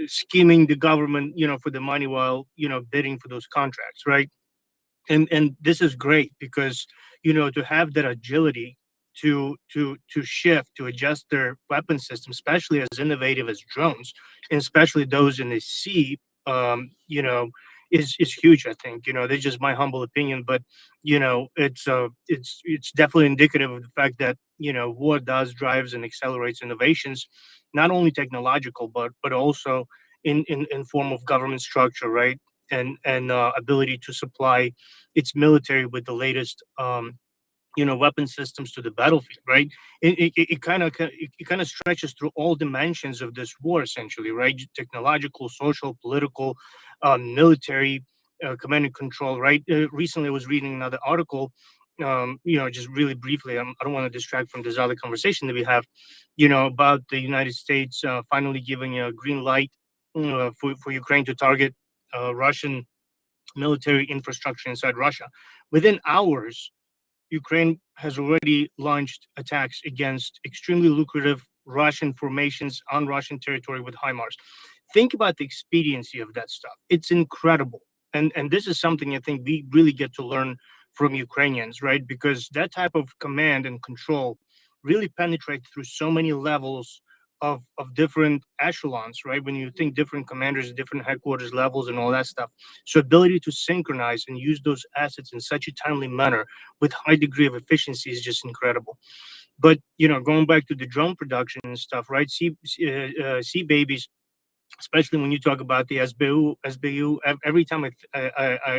scheming the government, for the money while, bidding for those contracts, right? And this is great because to have that agility to shift, to adjust their weapon system, especially as innovative as drones, and especially those in the sea, is huge. I think that's just my humble opinion, but it's definitely indicative of the fact that war does drives and accelerates innovations, not only technological but also in form of government structure, right? And ability to supply its military with the latest weapon systems to the battlefield, right? It kind of stretches through all dimensions of this war, essentially, right? Technological, social, political, military, command and control, right? Recently, I was reading another article. Just really briefly, I don't want to distract from this other conversation that we have, about the United States finally giving a green light for Ukraine to target Russian military infrastructure inside Russia. Within hours, Ukraine has already launched attacks against extremely lucrative Russian formations on Russian territory with HIMARS. Think about the expediency of that stuff. It's incredible. And this is something I think we really get to learn from Ukrainians, right? Because that type of command and control really penetrates through so many levels of different echelons, right? When you think different commanders, different headquarters levels, and all that stuff. So ability to synchronize and use those assets in such a timely manner with high degree of efficiency is just incredible. But going back to the drone production and stuff, right? Sea babies, especially when you talk about the SBU. Every time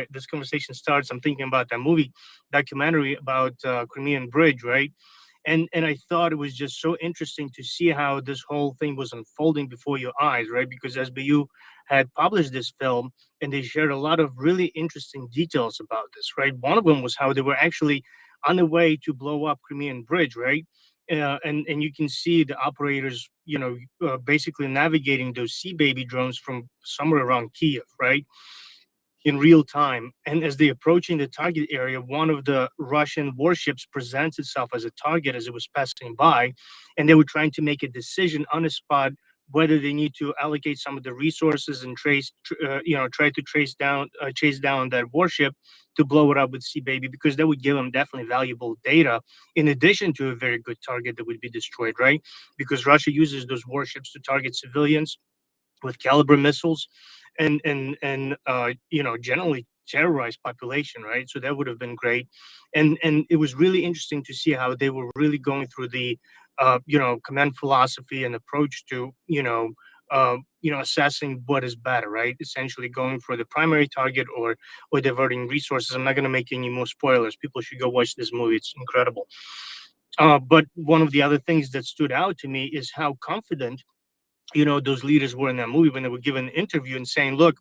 this conversation starts, I'm thinking about that movie documentary about Crimean Bridge, right? And I thought it was just so interesting to see how this whole thing was unfolding before your eyes, right? Because SBU had published this film and they shared a lot of really interesting details about this, right? One of them was how they were actually on the way to blow up Crimean Bridge, right? And you can see the operators, basically navigating those Sea Baby drones from somewhere around Kiev, right? In real time. And as they approaching the target area, one of the Russian warships presents itself as a target as it was passing by, and they were trying to make a decision on the spot whether they need to allocate some of the resources and try to chase down that warship to blow it up with Sea Baby, because that would give them definitely valuable data in addition to a very good target that would be destroyed, right? Because Russia uses those warships to target civilians with caliber missiles and generally terrorize population, right? So that would have been great. And it was really interesting to see how they were really going through the command philosophy and approach to assessing what is better, right? Essentially going for the primary target or diverting resources. I'm not going to make any more spoilers. People should go watch this movie. It's incredible. But one of the other things that stood out to me is how confident those leaders were in that movie when they were given an interview and saying, look,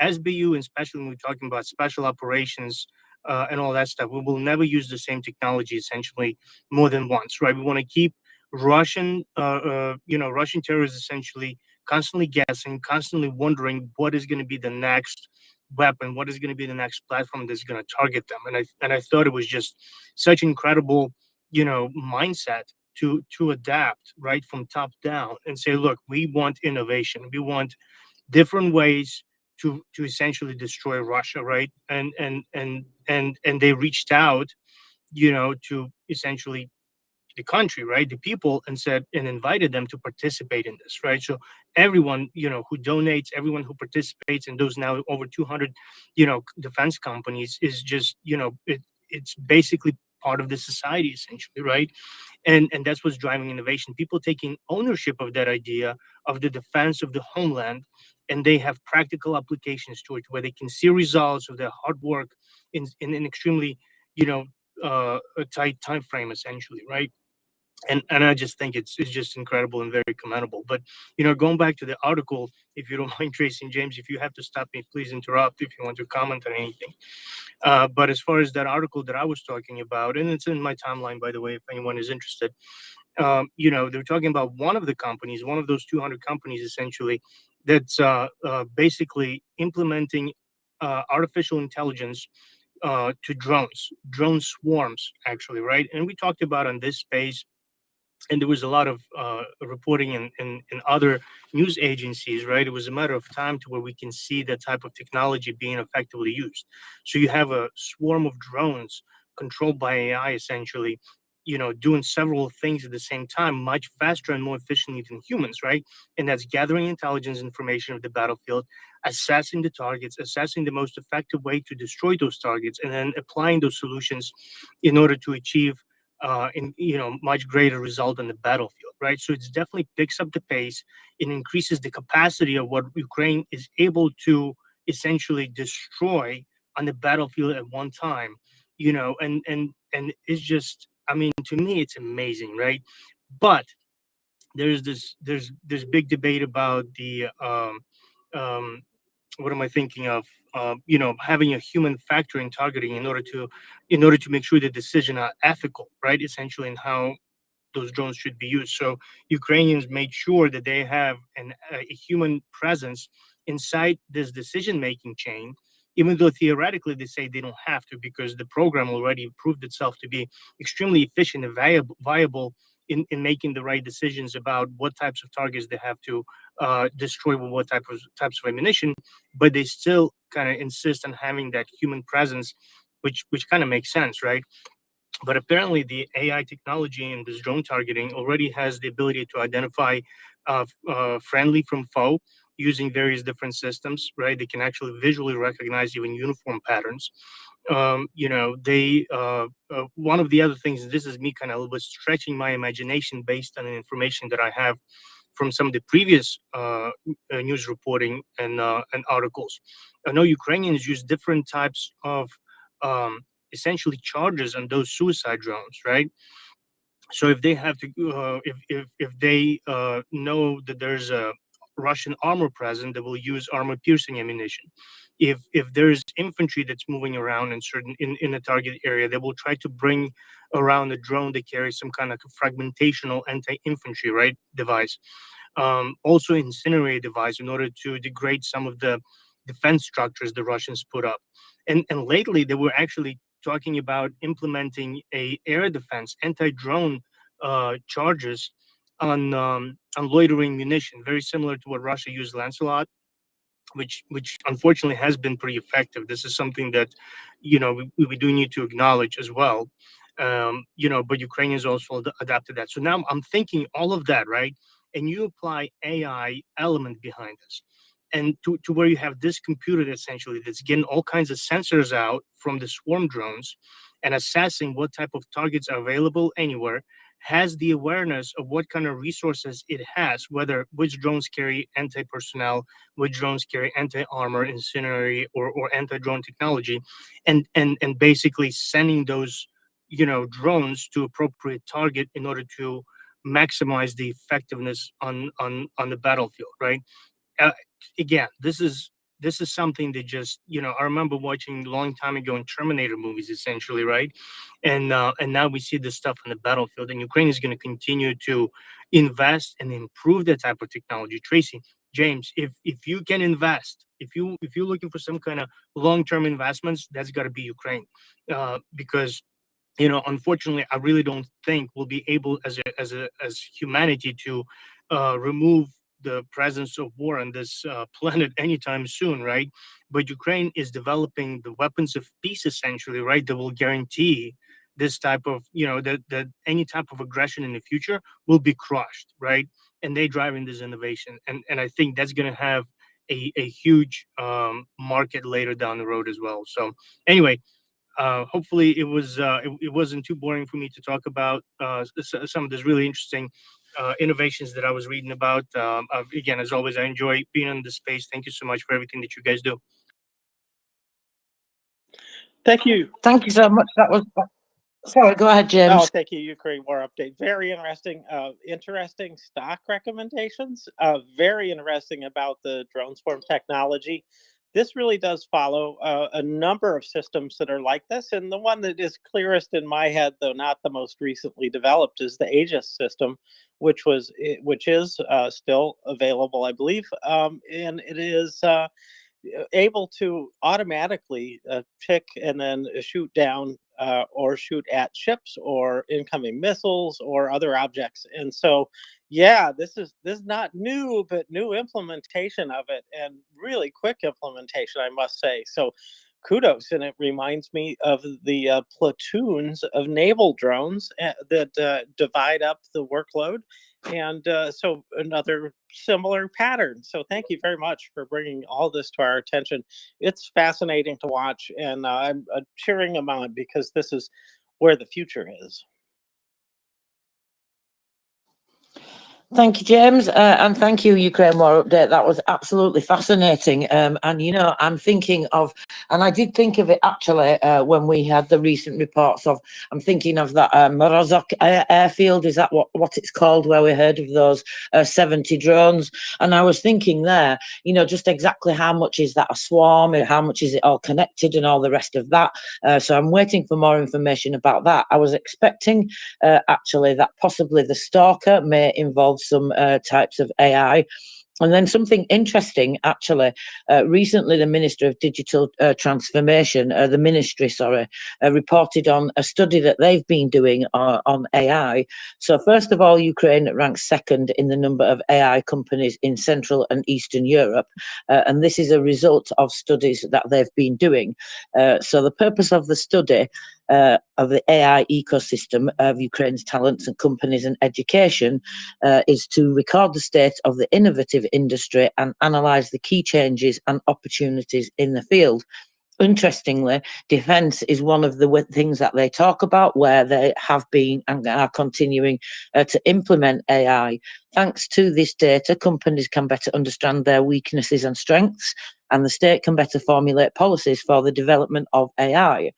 SBU, and especially when we're talking about special operations and all that stuff, we will never use the same technology essentially more than once, right? We want to keep Russian terrorists essentially constantly guessing, constantly wondering what is going to be the next weapon, what is going to be the next platform that's going to target them. And I thought it was just such incredible, mindset to adapt right from top down and say, look, we want innovation, we want different ways to essentially destroy Russia, right? And they reached out, to essentially the country, right, the people, and said and invited them to participate in this, right? So everyone, who donates, everyone who participates in those now over 200, defense companies is just, it's basically part of the society essentially, right? And that's what's driving innovation. People taking ownership of that idea of the defense of the homeland, and they have practical applications to it where they can see results of their hard work in an extremely, a tight time frame essentially, right? And I just think it's just incredible and very commendable. But going back to the article, if you don't mind, Tracy and James, if you have to stop me, please interrupt if you want to comment on anything. But as far as that article that I was talking about, and it's in my timeline, by the way, if anyone is interested, they're talking about one of the companies, one of those 200 companies, essentially, that's basically implementing artificial intelligence to drone swarms, actually, right? And we talked about on this space, and there was a lot of reporting in other news agencies, right? It was a matter of time to where we can see that type of technology being effectively used. So you have a swarm of drones controlled by AI, essentially, doing several things at the same time, much faster and more efficiently than humans, right? And that's gathering intelligence information of the battlefield, assessing the targets, assessing the most effective way to destroy those targets, and then applying those solutions in order to achieve in much greater result on the battlefield, right? So it's definitely picks up the pace. It increases the capacity of what Ukraine is able to essentially destroy on the battlefield at one time, and it's just, I mean, to me, it's amazing, right? But there's big debate about the what am I thinking of? Having a human factor in targeting in order to make sure the decision are ethical, right? Essentially, in how those drones should be used. So Ukrainians made sure that they have a human presence inside this decision-making chain, even though theoretically they say they don't have to because the program already proved itself to be extremely efficient and viable in making the right decisions about what types of targets they have to destroy with what types of ammunition, but they still kind of insist on having that human presence, which kind of makes sense, right? But apparently, the AI technology in this drone targeting already has the ability to identify friendly from foe using various different systems, right? They can actually visually recognize even uniform patterns. One of the other things, and this is me kind of a little bit stretching my imagination based on the information that I have from some of the previous news reporting and articles. I know Ukrainians use different types of essentially charges on those suicide drones, right? So if they have to, if they know that there's a Russian armor present, they will use armor piercing ammunition. If there's infantry that's moving around in a target area, they will try to bring around the drone that carries some kind of fragmentational anti-infantry right device. Also incinerate device in order to degrade some of the defense structures the Russians put up. And lately they were actually talking about implementing a air defense anti-drone charges on loitering munition, very similar to what Russia used Lancelot, which unfortunately has been pretty effective. This is something that we do need to acknowledge as well. But Ukrainians also adapted that. So now I'm thinking all of that, right? And you apply AI element behind this, and to where you have this computer essentially that's getting all kinds of sensors out from the swarm drones and assessing what type of targets are available anywhere, has the awareness of what kind of resources it has, whether which drones carry anti-personnel, which drones carry anti-armor, incendiary, or anti-drone technology, and basically sending those, you know, drones to appropriate target in order to maximize the effectiveness on the battlefield, right? Again, this is something that just, you know, I remember watching a long time ago in Terminator movies, essentially, right? And now we see this stuff on the battlefield, and Ukraine is going to continue to invest and improve that type of technology. Tracy, James, if you can invest, if you're looking for some kind of long-term investments, that's got to be Ukraine, because, you know, unfortunately, I really don't think we'll be able as humanity to remove the presence of war on this planet anytime soon, right? But Ukraine is developing the weapons of peace, essentially, right? That will guarantee this type of, you know, that any type of aggression in the future will be crushed, right? And they driving this innovation, and I think that's going to have a huge market later down the road as well. So anyway, hopefully it wasn't too boring for me to talk about some of these really interesting innovations that I was reading about. Again, as always, I enjoy being in this space. Thank you so much for everything that you guys do. Thank you. Thank you so much. That was. Sorry, go ahead, James. Oh, thank you, Ukraine War Update. Very interesting, interesting stock recommendations. Very interesting about the drone swarm technology. This really does follow a number of systems that are like this, and the one that is clearest in my head, though not the most recently developed, is the Aegis system, which is still available, I believe, and it is able to automatically pick and then shoot down or shoot at ships or incoming missiles or other objects. And so, yeah, this is not new, but new implementation of it, and really quick implementation, I must say. So kudos, and it reminds me of the platoons of naval drones that divide up the workload, and so another similar pattern. So thank you very much for bringing all this to our attention. It's fascinating to watch, and I'm cheering them on because this is where the future is. Thank you, James, and thank you, Ukraine War Update. That was absolutely fascinating. And, you know, I'm thinking of, and I did think of it actually when we had the recent reports of, I'm thinking of that Morozov airfield, is that what it's called, where we heard of those 70 drones? And I was thinking there, you know, just exactly how much is that a swarm, and how much is it all connected and all the rest of that. So I'm waiting for more information about that. I was expecting actually that possibly the Stalker may involve some types of AI. And then something interesting, actually, recently the Minister of Digital Transformation, the ministry, reported on a study that they've been doing on AI. So first of all, Ukraine ranks second in the number of AI companies in Central and Eastern Europe. And this is a result of studies that they've been doing. So the purpose of the study of the AI ecosystem of Ukraine's talents and companies and education is to record the state of the innovative industry and analyse the key changes and opportunities in the field. Interestingly, defence is one of the things that they talk about, where they have been and are continuing to implement AI. Thanks to this data, companies can better understand their weaknesses and strengths, and the state can better formulate policies for the development of AI.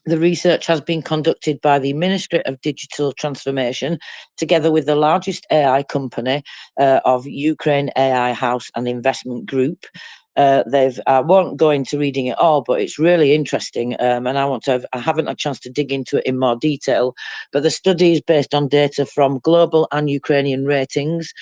The research has been conducted by the Ministry of Digital Transformation, together with the largest AI company of Ukraine AI House and Investment Group. I won't go into reading it all, but it's really interesting, and I haven't had a chance to dig into it in more detail. But the study is based on data from global and Ukrainian ratings,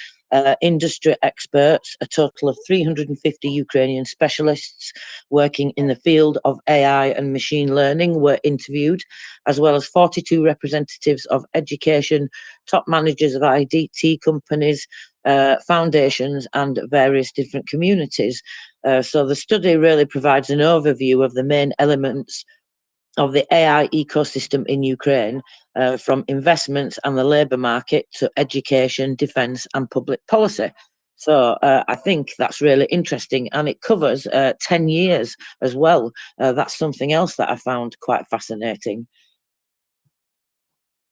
industry experts. A total of 350 Ukrainian specialists working in the field of AI and machine learning were interviewed, as well as 42 representatives of education, top managers of IDT companies, foundations, and various different communities. So the study really provides an overview of the main elements of the AI ecosystem in Ukraine, from investments and the labour market to education, defence and public policy. So I think that's really interesting, and it covers 10 years as well. That's something else that I found quite fascinating.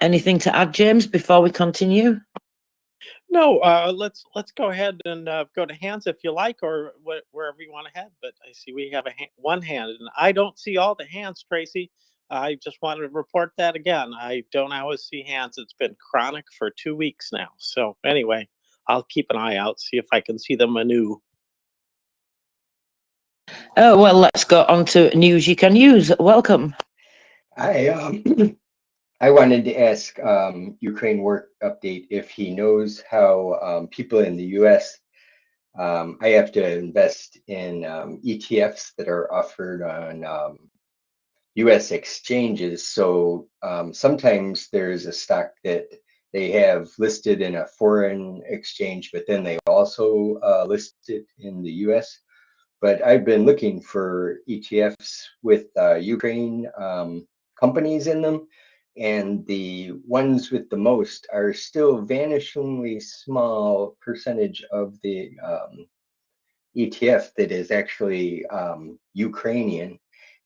Anything to add, James, before we continue? No, let's go ahead and go to hands if you like, or wherever you want to head. But I see we have one hand, and I don't see all the hands, Tracy. I just wanted to report that again. I don't always see hands. It's been chronic for 2 weeks now. So anyway, I'll keep an eye out, see if I can see them anew. Oh, well, let's go on to news you can use. Welcome. Hi, I wanted to ask Ukraine Work Update if he knows how people in the U.S. I have to invest in ETFs that are offered on U.S. exchanges. So sometimes there's a stock that they have listed in a foreign exchange, but then they also list it in the U.S. But I've been looking for ETFs with Ukraine companies in them, and the ones with the most are still vanishingly small percentage of the ETF that is actually Ukrainian.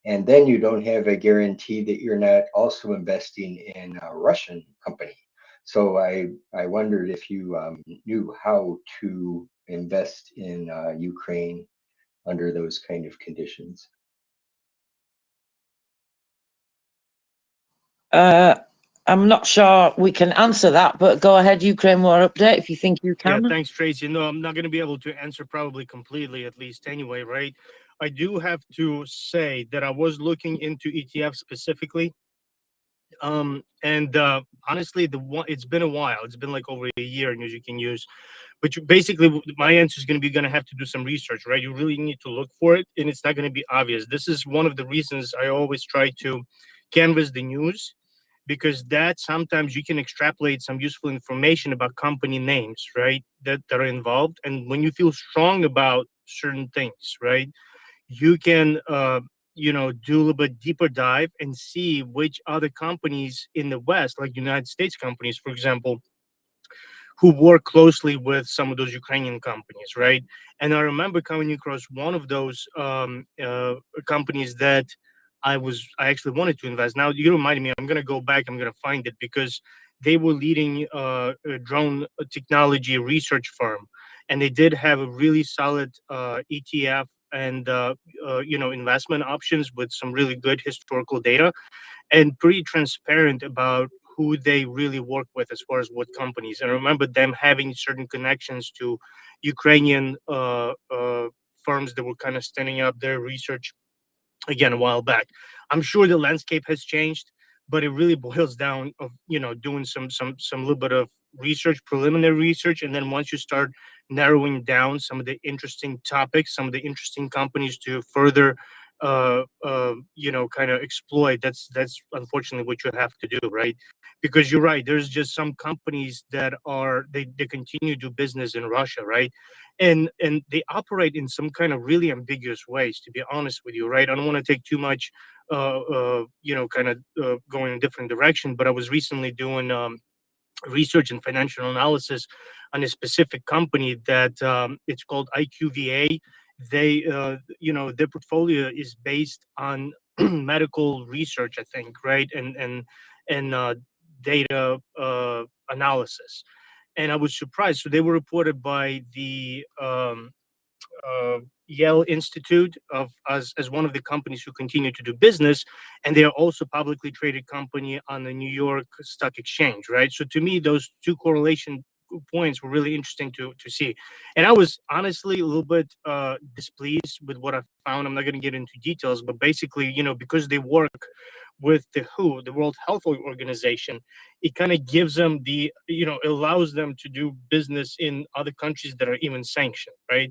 And then you don't have a guarantee that you're not also investing in a Russian company. So I wondered if you knew how to invest in Ukraine under those kind of conditions. I'm not sure we can answer that, but go ahead, Ukraine War Update, if you think you Yeah, can. thanks, Tracy. No, I'm not going to be able to answer probably completely, at least anyway, right? I do have to say that I was looking into ETF specifically. And honestly, it's been a while. It's been like over a year, and as you can use. But basically, my answer is going to have to do some research, right? You really need to look for it, and it's not going to be obvious. This is one of the reasons I always try to canvass the news, because that sometimes you can extrapolate some useful information about company names, right, that are involved. And when you feel strong about certain things, right, you can do a little bit deeper dive and see which other companies in the West, like United States companies, for example, who work closely with some of those Ukrainian companies, right? And I remember coming across one of those companies that I actually wanted to invest. Now you reminded me, I'm going to go back, I'm going to find it, because they were leading a drone technology research firm, and they did have a really solid ETF and investment options with some really good historical data, and pretty transparent about who they really work with as far as what companies. And I remember them having certain connections to Ukrainian firms that were kind of standing up their research again a while back. I'm sure the landscape has changed, but it really boils down of doing some little bit of research, preliminary research, and then once you start narrowing down some of the interesting topics, some of the interesting companies to further kind of exploit, that's unfortunately what you have to do, right? Because you're right, there's just some companies that they continue to do business in Russia, right? And they operate in some kind of really ambiguous ways, to be honest with you, right? I don't want to take too much kind of going in a different direction, but I was recently doing research and financial analysis on a specific company that it's called IQVA. They their portfolio is based on medical research, I think, right? And data analysis. And I was surprised. So they were reported by the Yale Institute as one of the companies who continue to do business, and they are also publicly traded company on the New York Stock Exchange, right? So to me, those two correlation points were really interesting to see. And I was honestly a little bit displeased with what I found. I'm not going to get into details, but basically, because they work with the WHO, the World Health Organization, it kind of gives them allows them to do business in other countries that are even sanctioned, right?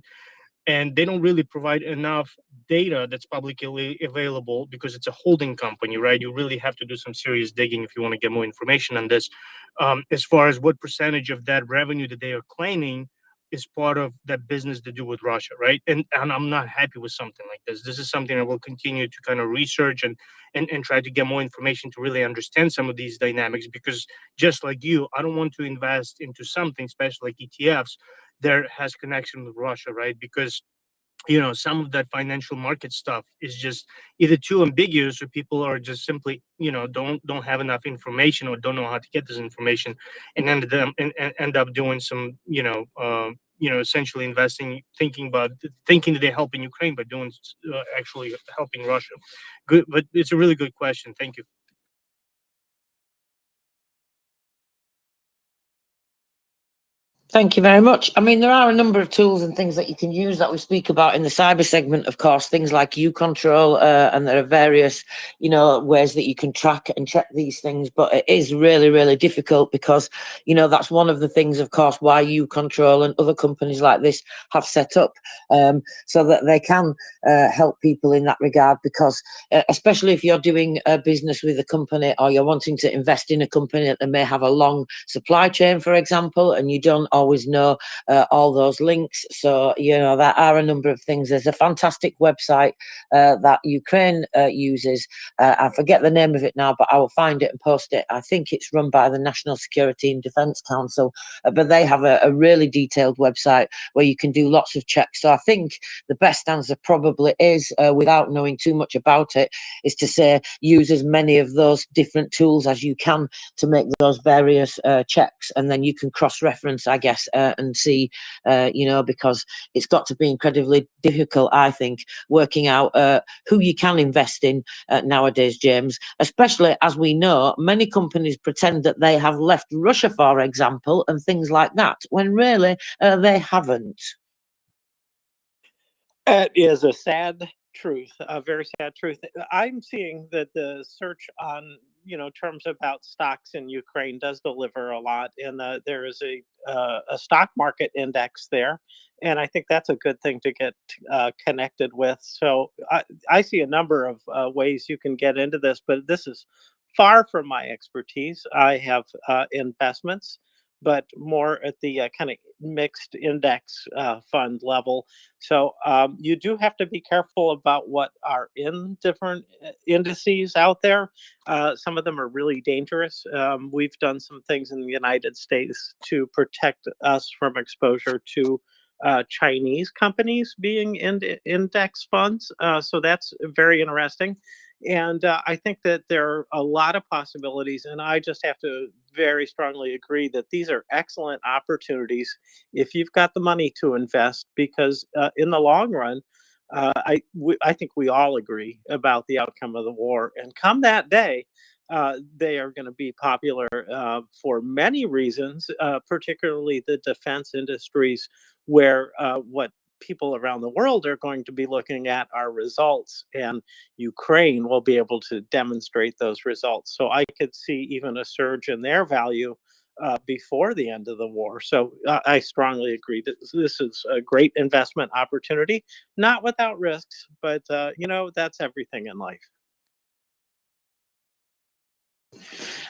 And they don't really provide enough data that's publicly available because it's a holding company, right? You really have to do some serious digging if you want to get more information on this. As far as what percentage of that revenue that they are claiming is part of that business to do with Russia, right? And I'm not happy with something like this. This is something I will continue to kind of research and try to get more information to really understand some of these dynamics, because just like you, I don't want to invest into something, especially like ETFs, that has connection with Russia, right? Because some of that financial market stuff is just either too ambiguous, or people are just simply don't have enough information, or don't know how to get this information, and end up doing some essentially investing, thinking that they're helping Ukraine, but doing actually helping Russia. Good, but it's a really good question. Thank you. Thank you very much. I mean, there are a number of tools and things that you can use that we speak about in the cyber segment, of course, things like U-Control, and there are various, ways that you can track and check these things. But it is really, really difficult because, that's one of the things, of course, why U-Control and other companies like this have set up, so that they can help people in that regard. Because especially if you're doing a business with a company, or you're wanting to invest in a company that may have a long supply chain, for example, and you don't always know all those links. So, there are a number of things. There's a fantastic website that Ukraine uses. I forget the name of it now, but I will find it and post it. I think it's run by the National Security and Defence Council, but they have a really detailed website where you can do lots of checks. So I think the best answer probably is, without knowing too much about it, is to say use as many of those different tools as you can to make those various checks, and then you can cross-reference, I guess, and see, because it's got to be incredibly difficult, I think, working out who you can invest in nowadays, James, especially as we know many companies pretend that they have left Russia, for example, and things like that, when really they haven't. It is a sad truth, a very sad truth. I'm seeing that the search on terms about stocks in Ukraine does deliver a lot, and there is a stock market index there, and I think that's a good thing to get connected with. So I see a number of ways you can get into this, but this is far from my expertise. I have investments, but more at the kind of mixed index fund level. So you do have to be careful about what are in different indices out there. Some of them are really dangerous. We've done some things in the United States to protect us from exposure to Chinese companies being in index funds. So that's very interesting. And I think that there are a lot of possibilities, and I just have to very strongly agree that these are excellent opportunities if you've got the money to invest, because in the long run, I think we all agree about the outcome of the war. And come that day, they are going to be popular for many reasons, particularly the defense industries, where what people around the world are going to be looking at our results, and Ukraine will be able to demonstrate those results. So I could see even a surge in their value before the end of the war. So I strongly agree that this is a great investment opportunity, not without risks, but that's everything in life.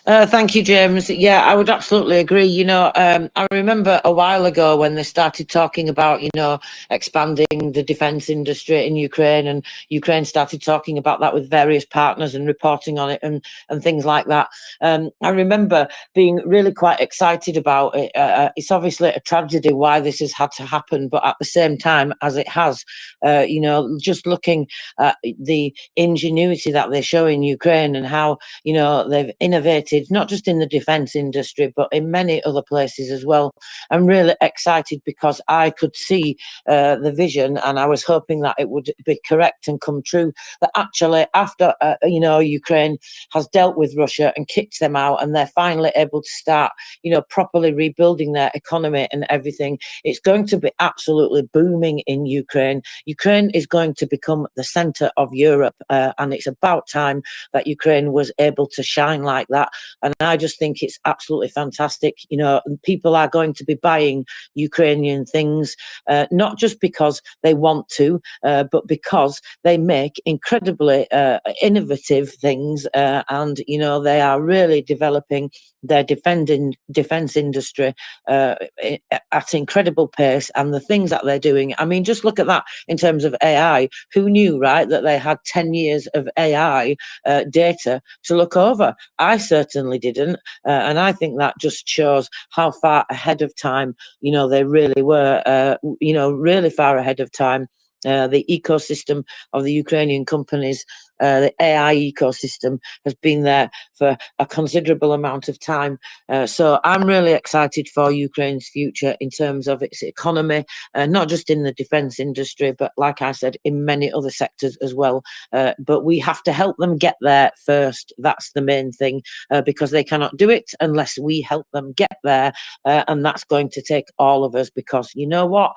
Thank you, James. Yeah, I would absolutely agree. I remember a while ago when they started talking about, expanding the defense industry in Ukraine, and Ukraine started talking about that with various partners and reporting on it and things like that. I remember being really quite excited about it. It's obviously a tragedy why this has had to happen, but at the same time, as it has, just looking at the ingenuity that they show in Ukraine and how, they've innovated, not just in the defense industry, but in many other places as well. I'm really excited because I could see the vision, and I was hoping that it would be correct and come true, that actually after, Ukraine has dealt with Russia and kicked them out, and they're finally able to start, properly rebuilding their economy and everything, it's going to be absolutely booming in Ukraine. Ukraine is going to become the center of Europe, and it's about time that Ukraine was able to shine like that. And I just think it's absolutely fantastic. People are going to be buying Ukrainian things, not just because they want to, but because they make incredibly innovative things, and they are really developing their defense industry at incredible pace. And the things that they're doing, I mean, just look at that in terms of AI. Who knew, right, that they had 10 years of AI data to look over? I certainly didn't, and I think that just shows how far ahead of time they really were, really far ahead of time. The ecosystem of the Ukrainian companies, the AI ecosystem, has been there for a considerable amount of time. So I'm really excited for Ukraine's future in terms of its economy, not just in the defense industry, but like I said, in many other sectors as well. But we have to help them get there first. That's the main thing, because they cannot do it unless we help them get there. And that's going to take all of us, because you know what?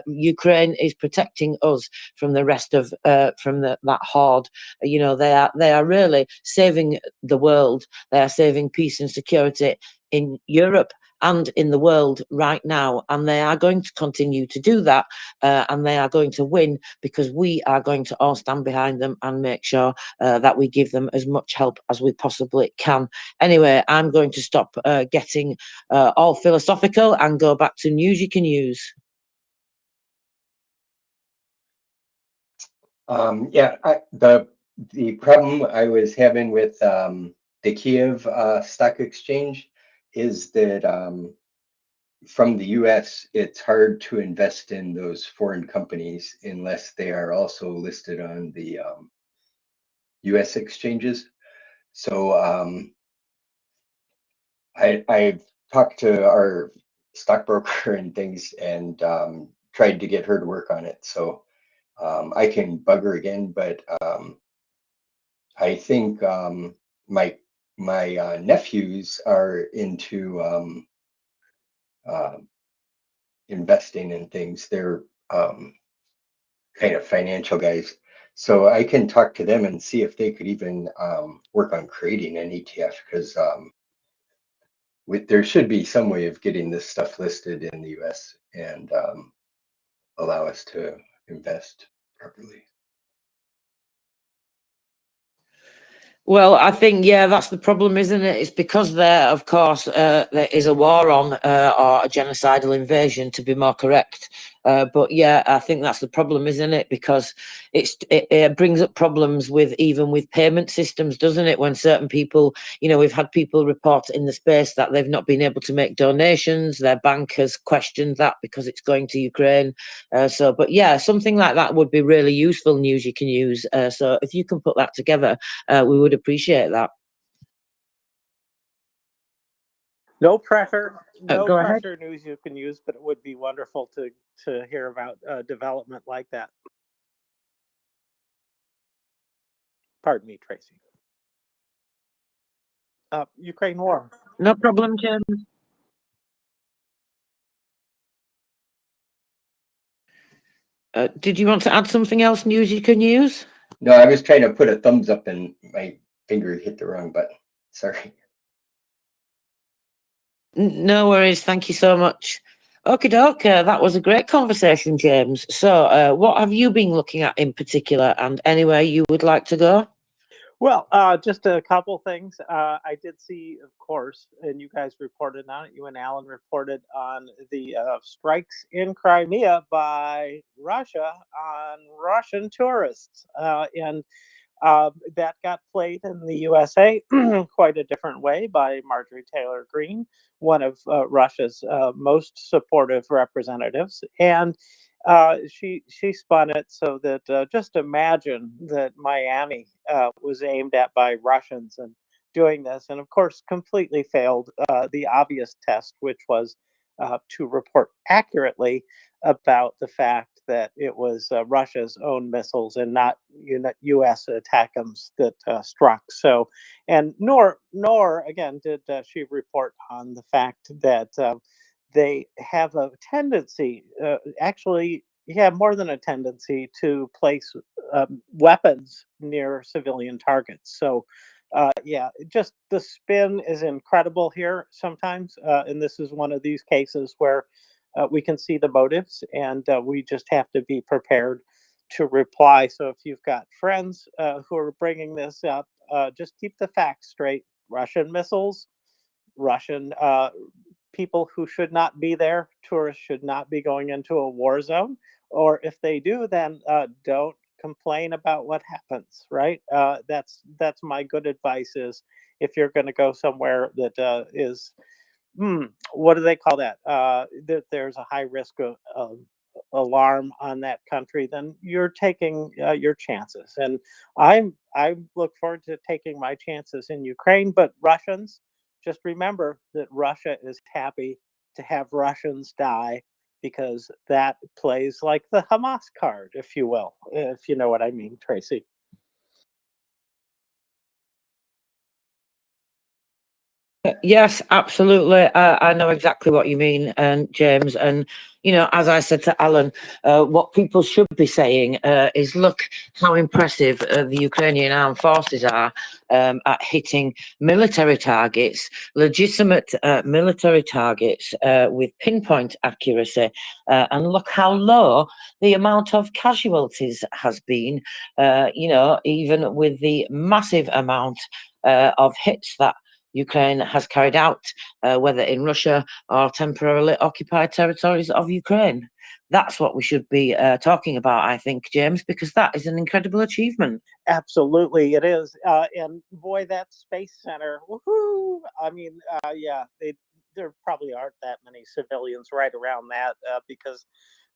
Ukraine is protecting us from the rest of that horde. You know, they are really saving the world. They are saving peace and security in Europe and in the world right now, and they are going to continue to do that, and they are going to win, because we are going to all stand behind them and make sure that we give them as much help as we possibly can. Anyway, I'm going to stop getting all philosophical and go back to news you can use. Yeah, the problem I was having with the Kiev Stock Exchange is that from the US, it's hard to invest in those foreign companies unless they are also listed on the US exchanges. So I've talked to our stockbroker and things and tried to get her to work on it. So I can bug her again, but I think my nephews are into investing in things. They're kind of financial guys, so I can talk to them and see if they could even work on creating an ETF, because there should be some way of getting this stuff listed in the US and allow us to invest properly. Well, I think, yeah, that's the problem, isn't it? It's because there, of course, there is a war on, or a genocidal invasion, to be more correct. But yeah, I think that's the problem, isn't it? Because it brings up problems even with payment systems, doesn't it? When certain people, you know, we've had people report in the space that they've not been able to make donations. Their bank has questioned that because it's going to Ukraine. But yeah, something like that would be really useful news you can use. So if you can put that together, we would appreciate that. No pressure, no Go ahead. pressure news you can use, but it would be wonderful to hear about development like that. Pardon me, Tracy. Ukraine war. No problem, James. Did you want to add something else, news you can use? No, I was trying to put a thumbs up and my finger hit the wrong button. Sorry. No worries. Thank you so much. Okie doke. That was a great conversation, James. So what have you been looking at in particular, and anywhere you would like to go? Well, just a couple things. I did see, of course, and you guys reported on it. You and Alan reported on the strikes in Crimea by Russia on Russian tourists, and that got played in the USA quite a different way by Marjorie Taylor Greene, one of Russia's most supportive representatives, and she spun it so that just imagine that Miami was aimed at by Russians and doing this, and of course completely failed the obvious test, which was to report accurately about the fact that it was Russia's own missiles and not U.S. ATACMS that struck. So, and nor again did she report on the fact that they have a tendency, actually, yeah, more than a tendency to place weapons near civilian targets. So, yeah, just the spin is incredible here sometimes. And this is one of these cases where we can see the motives, and we just have to be prepared to reply. So if you've got friends who are bringing this up, just keep the facts straight. Russian missiles, Russian people who should not be there, tourists should not be going into a war zone. Or if they do, then don't complain about what happens, right? That's my good advice is if you're going to go somewhere that is, what do they call that? That there's a high risk of alarm on that country, then you're taking your chances. And I look forward to taking my chances in Ukraine. But Russians, just remember that Russia is happy to have Russians die, because that plays like the Hamas card, if you will, if you know what I mean, Tracy. Yes, absolutely. I know exactly what you mean, and James. And as I said to Alan, what people should be saying is, look how impressive the Ukrainian armed forces are at hitting military targets, legitimate military targets with pinpoint accuracy, and look how low the amount of casualties has been. Even with the massive amount of hits that Ukraine has carried out, whether in Russia or temporarily occupied territories of Ukraine. That's what we should be talking about, I think, James, because that is an incredible achievement. Absolutely, it is. And boy, that space center, woohoo! I mean, yeah, there probably aren't that many civilians right around that, because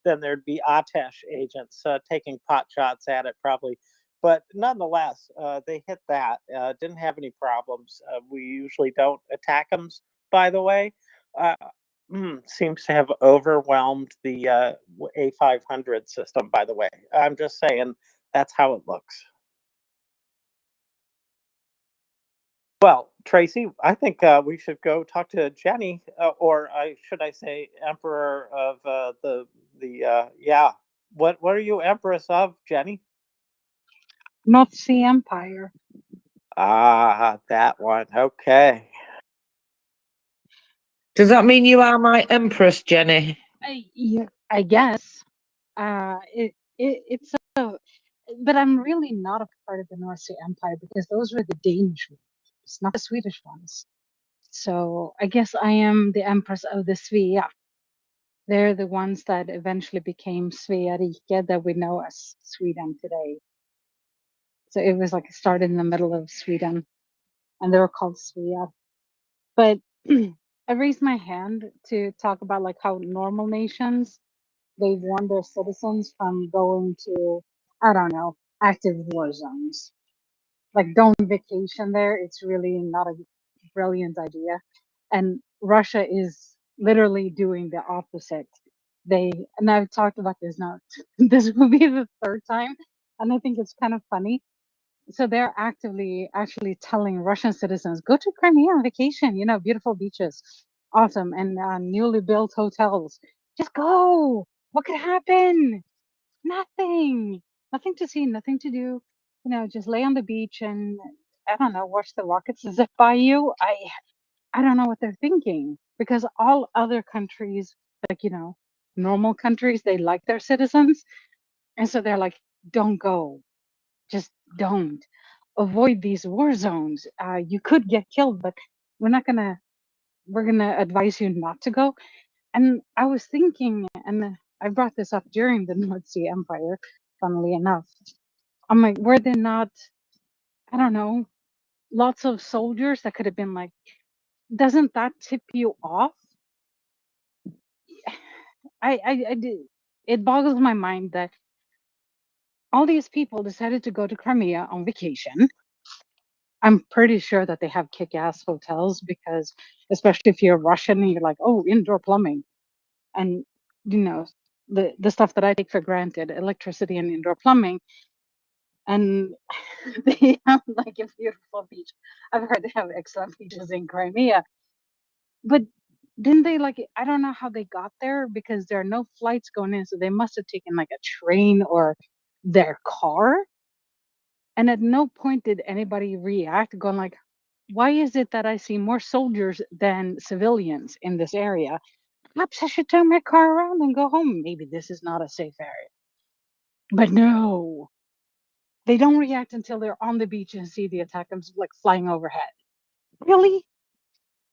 then there'd be Atesh agents taking pot shots at it, probably. But nonetheless, they hit that. Didn't have any problems. We usually don't attack them, by the way. Uh, Seems to have overwhelmed the A500 system, by the way. I'm just saying, that's how it looks. Well, Tracy, I think we should go talk to Jenny, or should I say, Emperor of yeah. What are you Empress of, Jenny? North Sea Empire. Ah, that one. Okay. Does that mean you are my Empress, Jenny? Yeah, I guess. It's but I'm really not a part of the North Sea Empire because those were the Danish ones, not the Swedish ones. So I guess I am the Empress of the Svea. They're the ones that eventually became Svea Rike that we know as Sweden today. So it was like started in the middle of Sweden, and they were called Svea. But I raised my hand to talk about like how normal nations, they warn their citizens from going to, I don't know, active war zones. Like, don't vacation there. It's really not a brilliant idea. And Russia is literally doing the opposite. And I've talked about this now, this will be the third time. And I think it's kind of funny. So they're actively actually telling Russian citizens, go to Crimea on vacation, beautiful beaches, awesome, and newly built hotels. Just go. What could happen? Nothing. Nothing to see, nothing to do. Just lay on the beach and, I don't know, watch the rockets zip by you. I don't know what they're thinking, because all other countries, like, normal countries, they like their citizens. And so they're like, don't go. Just don't. Avoid these war zones. You could get killed, but we're gonna advise you not to go. And I was thinking, and I brought this up during the North Sea Empire, funnily enough. I'm like, were there not, I don't know, lots of soldiers that could have been like, doesn't that tip you off? I did. It boggles my mind that all these people decided to go to Crimea on vacation. I'm pretty sure that they have kick-ass hotels, because especially if you're Russian and you're like, oh, indoor plumbing, and the stuff that I take for granted, electricity and indoor plumbing, and they have like a beautiful beach. I've heard they have excellent beaches in Crimea, but didn't they, like, I don't know how they got there, because there are no flights going in, so they must have taken like a train or their car. And at no point did anybody react, going like, why is it that I see more soldiers than civilians in this area? Perhaps I should turn my car around and go home. Maybe this is not a safe area. But no, they don't react until they're on the beach and see the attackers like flying overhead. Really?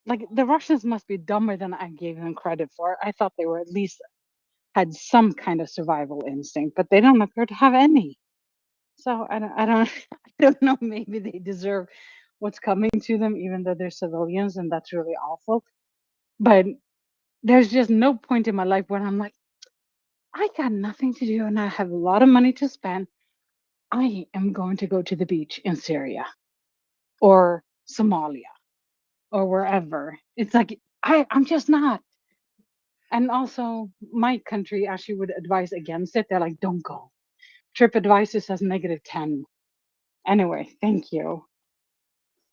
Like, the Russians must be dumber than I gave them credit for. I thought they were at least had some kind of survival instinct, but they don't appear to have any. So I don't know. Maybe they deserve what's coming to them, even though they're civilians, and that's really awful. But there's just no point in my life when I'm like, I got nothing to do and I have a lot of money to spend. I am going to go to the beach in Syria or Somalia or wherever. It's like I'm just not. And also, my country actually would advise against it. They're like, don't go. TripAdvisor says -10. Anyway, thank you.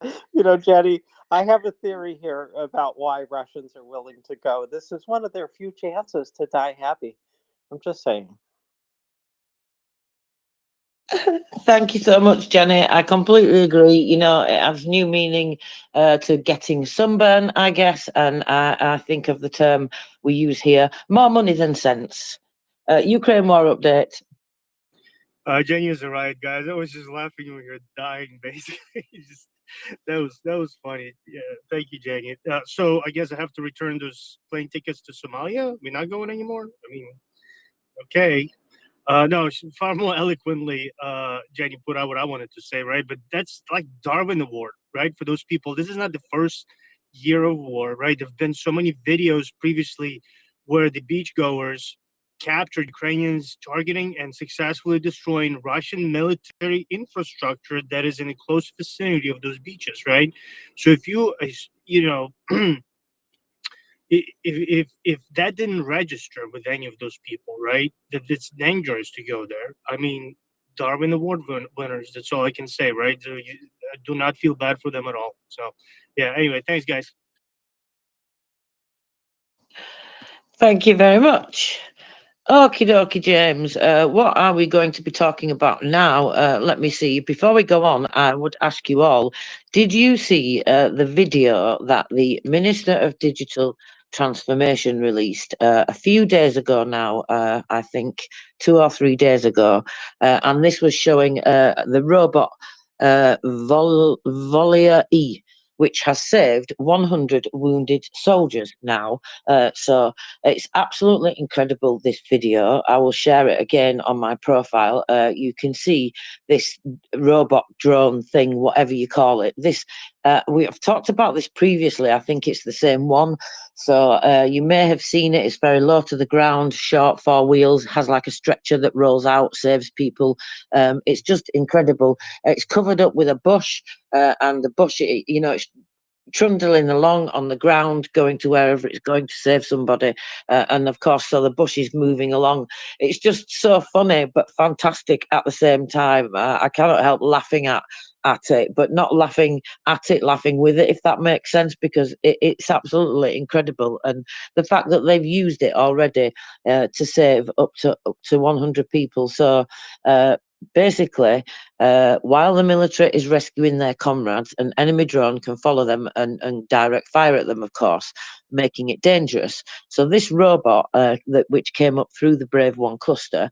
You know, Jenny, I have a theory here about why Russians are willing to go. This is one of their few chances to die happy. I'm just saying. Thank you so much, Jenny. I completely agree. You know, it adds new meaning to getting sunburn, I guess. And I think of the term we use here, more money than sense. Ukraine war update. Jenny is right, guys. I was just laughing when you're dying, basically. That was funny. Yeah, thank you, Jenny. So I guess I have to return those plane tickets to Somalia. We're not going anymore. I mean, okay. No, far more eloquently, Jenny put out what I wanted to say, right? But that's like Darwin Award, right? For those people, this is not the first year of war, right? There've been so many videos previously where the beachgoers captured Ukrainians targeting and successfully destroying Russian military infrastructure that is in the close vicinity of those beaches, right? So if you, you know, if that didn't register with any of those people, right, that it's dangerous to go there. I mean, Darwin Award winners. That's all I can say, right? So I do not feel bad for them at all. So, yeah. Anyway, thanks, guys. Thank you very much. Okie dokie, James. What are we going to be talking about now? Let me see. Before we go on, I would ask you all, did you see the video that the Minister of Digital Transformation released a few days ago now, I think 2 or 3 days ago, and this was showing the robot Volia E, which has saved 100 wounded soldiers now. So it's absolutely incredible, this video. I will share it again on my profile. You can see this robot drone thing, whatever you call it. This we have talked about this previously. I think it's the same one. So you may have seen it. It's very low to the ground, short 4 wheels, has like a stretcher that rolls out, saves people. It's just incredible. It's covered up with a bush, and the bush, you know, it's trundling along on the ground, going to wherever it's going to save somebody. And of course, so the bush is moving along. It's just so funny, but fantastic at the same time. I cannot help laughing at it, but not laughing at it, laughing with it, if that makes sense, because it's absolutely incredible. And the fact that they've used it already to save up to 100 people. So basically, while the military is rescuing their comrades, an enemy drone can follow them and direct fire at them, of course, making it dangerous. So this robot, which came up through the Brave One cluster,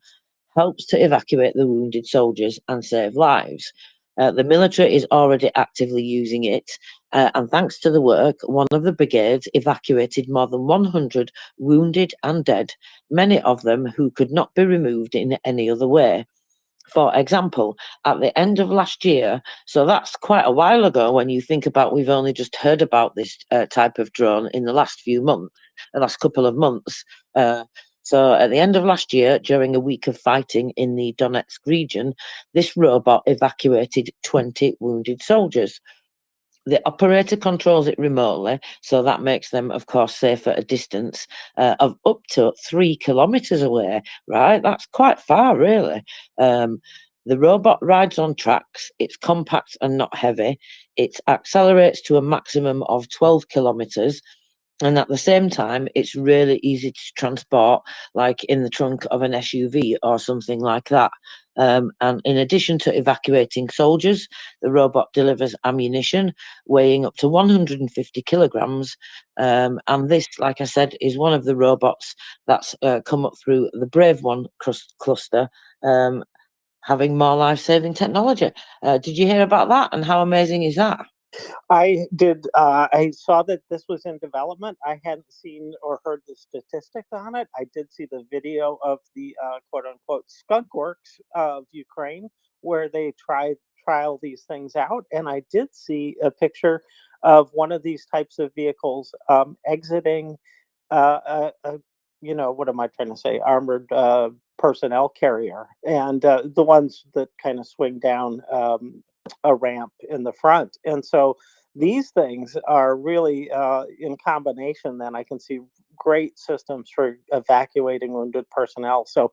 helps to evacuate the wounded soldiers and save lives. The military is already actively using it, and thanks to the work, one of the brigades evacuated more than 100 wounded and dead, many of them who could not be removed in any other way. For example, at the end of last year, so that's quite a while ago when you think about, we've only just heard about this type of drone in the last few months, the last couple of months. So at the end of last year, during a week of fighting in the Donetsk region, this robot evacuated 20 wounded soldiers. The operator controls it remotely, so that makes them, of course, safe at a distance of up to 3 kilometers away, right? That's quite far, really. The robot rides on tracks, it's compact and not heavy, it accelerates to a maximum of 12 kilometers, and at the same time, it's really easy to transport, like in the trunk of an SUV or something like that. And in addition to evacuating soldiers, the robot delivers ammunition weighing up to 150 kilograms. And this, like I said, is one of the robots that's come up through the Brave One cluster, having more life-saving technology. Did you hear about that? And how amazing is that? I did. I saw that this was in development. I hadn't seen or heard the statistics on it. I did see the video of the quote unquote skunk works of Ukraine where they trial these things out. And I did see a picture of one of these types of vehicles exiting a what am I trying to say? Armored personnel carrier, and the ones that kind of swing down a ramp in the front. And so these things are really in combination. Then I can see great systems for evacuating wounded personnel. So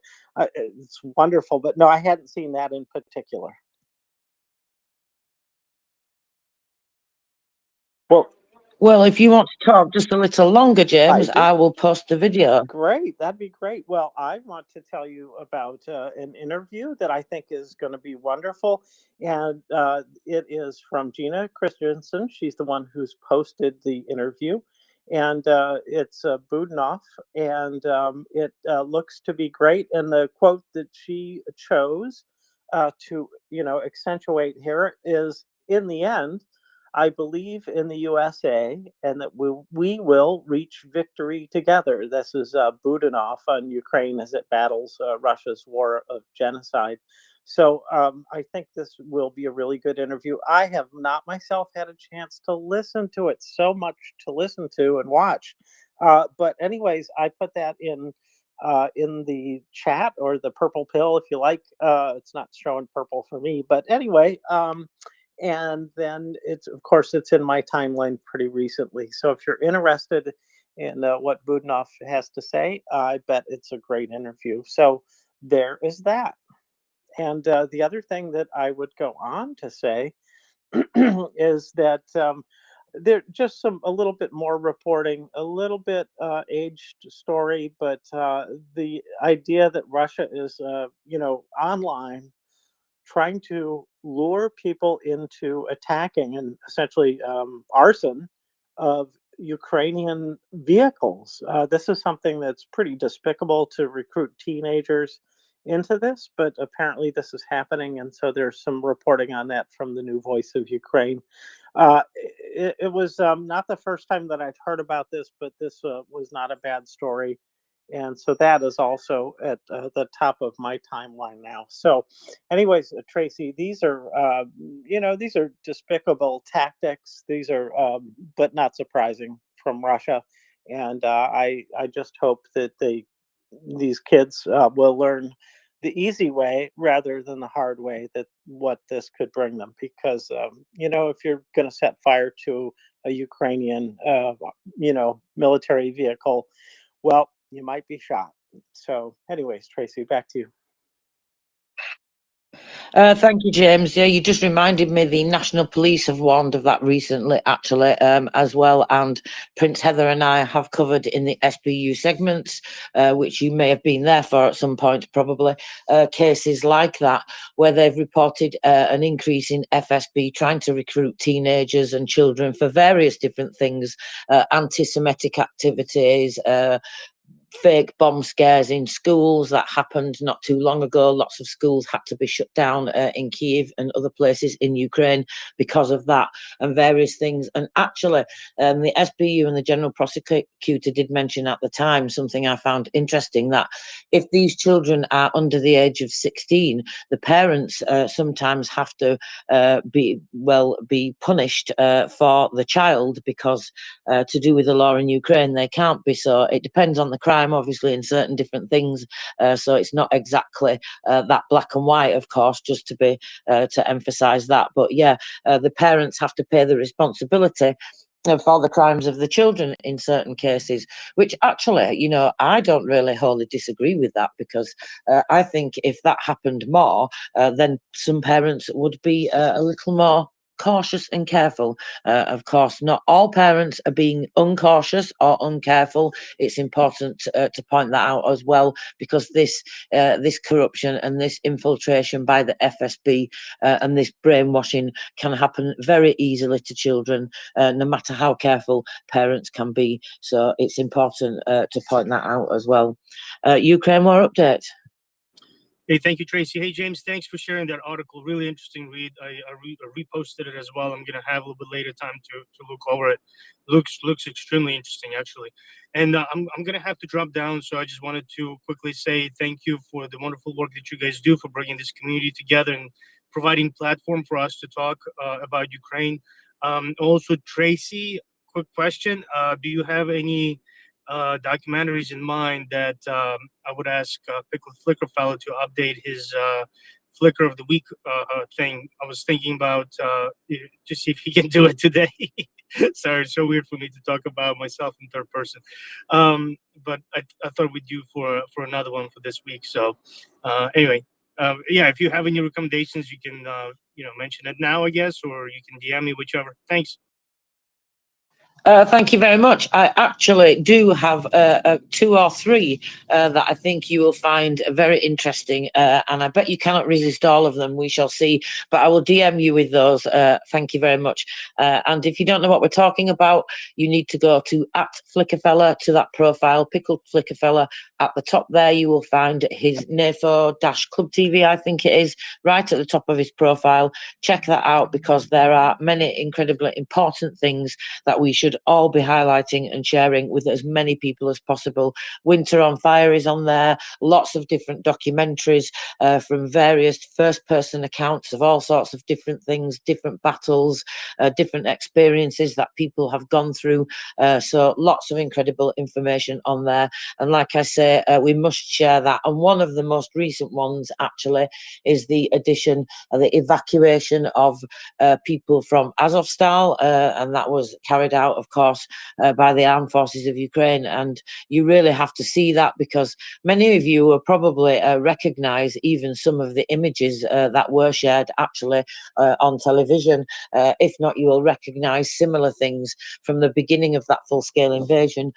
it's wonderful. But no, I hadn't seen that in particular. Well, if you want to talk just a little longer, James, do. I will post the video. Great, that'd be great. Well, I want to tell you about an interview that I think is going to be wonderful, and it is from Gina Christensen. She's the one who's posted the interview, and it's Budinoff, and it looks to be great. And the quote that she chose to accentuate here is, "In the end, I believe in the USA and that we will reach victory together." This is Budinoff on Ukraine as it battles Russia's war of genocide. So I think this will be a really good interview. I have not myself had a chance to listen to it. So much to listen to and watch. But anyways, I put that in the chat, or the purple pill if you like. It's not showing purple for me, but anyway. And then of course it's in my timeline pretty recently. So if you're interested in what Budinoff has to say, I bet it's a great interview. So there is that. And the other thing that I would go on to say is that there just a little bit more reporting, a little bit aged story, but the idea that Russia is online trying to lure people into attacking and essentially arson of Ukrainian vehicles. This is something that's pretty despicable, to recruit teenagers into this, but apparently this is happening. And so there's some reporting on that from the New Voice of Ukraine. It was not the first time that I'd heard about this, but this was not a bad story. And so that is also at the top of my timeline now. So anyways, Tracy, these are these are despicable tactics. These are but not surprising from Russia. And I just hope that these kids will learn the easy way rather than the hard way, that what this could bring them. Because if you're going to set fire to a Ukrainian military vehicle, well, you might be shot. So anyways, Tracy, back to you. Thank you, James. Yeah, you just reminded me the National Police have warned of that recently, actually, as well. And Prince Heather and I have covered in the SBU segments, which you may have been there for at some point, probably, cases like that, where they've reported an increase in FSB trying to recruit teenagers and children for various different things, anti-Semitic activities, fake bomb scares in schools that happened not too long ago. Lots of schools had to be shut down in Kyiv and other places in Ukraine because of that, and various things. And actually, the SBU and the General Prosecutor did mention at the time something I found interesting, that if these children are under the age of 16, the parents sometimes have to be punished for the child, because to do with the law in Ukraine, they can't be. So it depends on the crime, obviously, in certain different things. So it's not exactly that black and white, of course, just to be to emphasize that. But yeah, the parents have to pay the responsibility for the crimes of the children in certain cases, which actually, I don't really wholly disagree with that, because I think if that happened more, then some parents would be a little more cautious and careful. Of course, not all parents are being uncautious or uncareful. It's important to point that out as well, because this corruption and this infiltration by the FSB and this brainwashing can happen very easily to children, no matter how careful parents can be. So it's important to point that out as well. Ukraine war update. Hey, thank you, Tracy. Hey, James, thanks for sharing that article. Really interesting read. I reposted it as well. I'm going to have a little bit later time to look over it. Looks extremely interesting, actually. And I'm going to have to drop down, so I just wanted to quickly say thank you for the wonderful work that you guys do for bringing this community together and providing platform for us to talk about Ukraine. Also, Tracy, quick question. Do you have any documentaries in mind that I would ask Pickled Flicker Fellow to update his Flicker of the Week thing. I was thinking about to see if he can do it today. Sorry, it's so weird for me to talk about myself in third person. But I thought we'd do for another one for this week. So anyway, yeah, if you have any recommendations, you can mention it now, I guess, or you can DM me, whichever. Thanks. Thank you very much. I actually do have 2 or 3 that I think you will find very interesting, and I bet you cannot resist all of them. We shall see, but I will DM you with those. Thank you very much. And if you don't know what we're talking about, you need to go to @Flickerfella, to that profile, Pickled Flickerfella. At the top there, you will find his NAFO-Club TV, I think it is, right at the top of his profile. Check that out, because there are many incredibly important things that we should all be highlighting and sharing with as many people as possible. Winter on Fire is on there, lots of different documentaries from various first-person accounts of all sorts of different things, different battles, different experiences that people have gone through. So lots of incredible information on there. And like I say, we must share that. And one of the most recent ones, actually, is the addition of the evacuation of people from Azovstal, and that was carried out, of course, by the armed forces of Ukraine. And you really have to see that, because many of you will probably recognize even some of the images that were shared actually on television. If not, you will recognize similar things from the beginning of that full-scale invasion,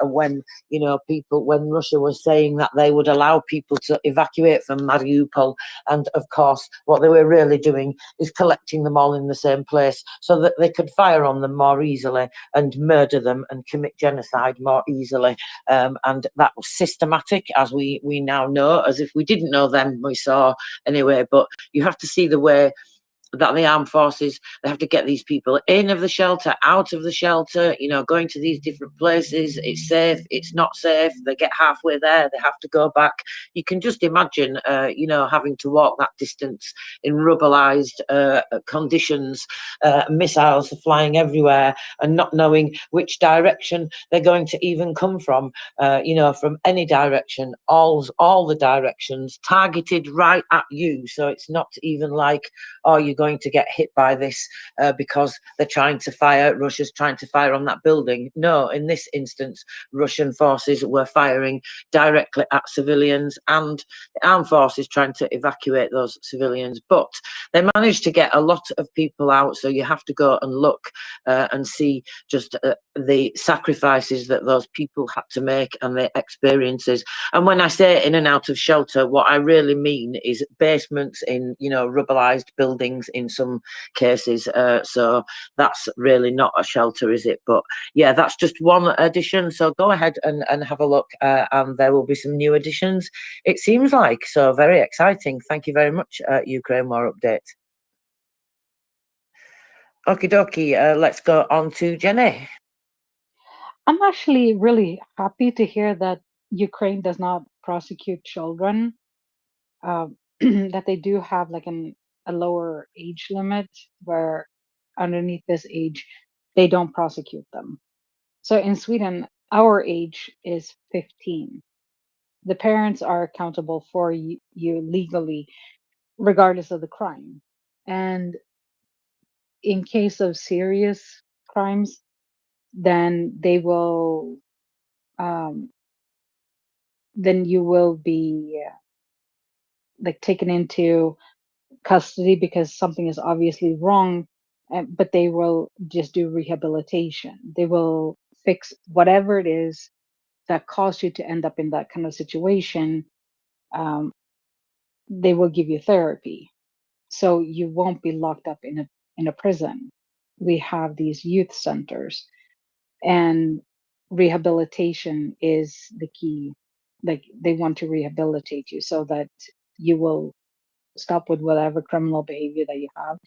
when when Russia was saying that they would allow people to evacuate from Mariupol, and of course what they were really doing is collecting them all in the same place so that they could fire on them more easily and murder them and commit genocide more easily. And that was systematic, as we now know, as if we didn't know then, we saw anyway. But you have to see the way that the armed forces, they have to get these people in of the shelter, out of the shelter, going to these different places. It's safe, it's not safe. They get halfway there, they have to go back. You can just imagine, having to walk that distance in rubberized conditions, missiles flying everywhere, and not knowing which direction they're going to even come from, from any direction, all the directions targeted right at you. So it's not even like, oh, you're going to get hit by this because they're trying to fire, Russia's trying to fire on that building. No, in this instance, Russian forces were firing directly at civilians, and the armed forces trying to evacuate those civilians. But they managed to get a lot of people out, so you have to go and look and see just the sacrifices that those people had to make and their experiences. And when I say in and out of shelter, what I really mean is basements in, rubberized buildings in some cases. So that's really not a shelter, is it? But yeah, that's just one addition. So go ahead and have a look, and there will be some new additions, it seems like. So very exciting. Thank you very much, Ukraine War Update. Okie dokie, let's go on to Jenny. I'm actually really happy to hear that Ukraine does not prosecute children, that they do have like a lower age limit where underneath this age, they don't prosecute them. So in Sweden, our age is 15. The parents are accountable for you legally, regardless of the crime. And in case of serious crimes, then they will, then you will be like taken into custody because something is obviously wrong, but they will just do rehabilitation. They will fix whatever it is that caused you to end up in that kind of situation. They will give you therapy, so you won't be locked up in a prison. We have these youth centers, and rehabilitation is the key. Like, they want to rehabilitate you so that you will stop with whatever criminal behavior that you have.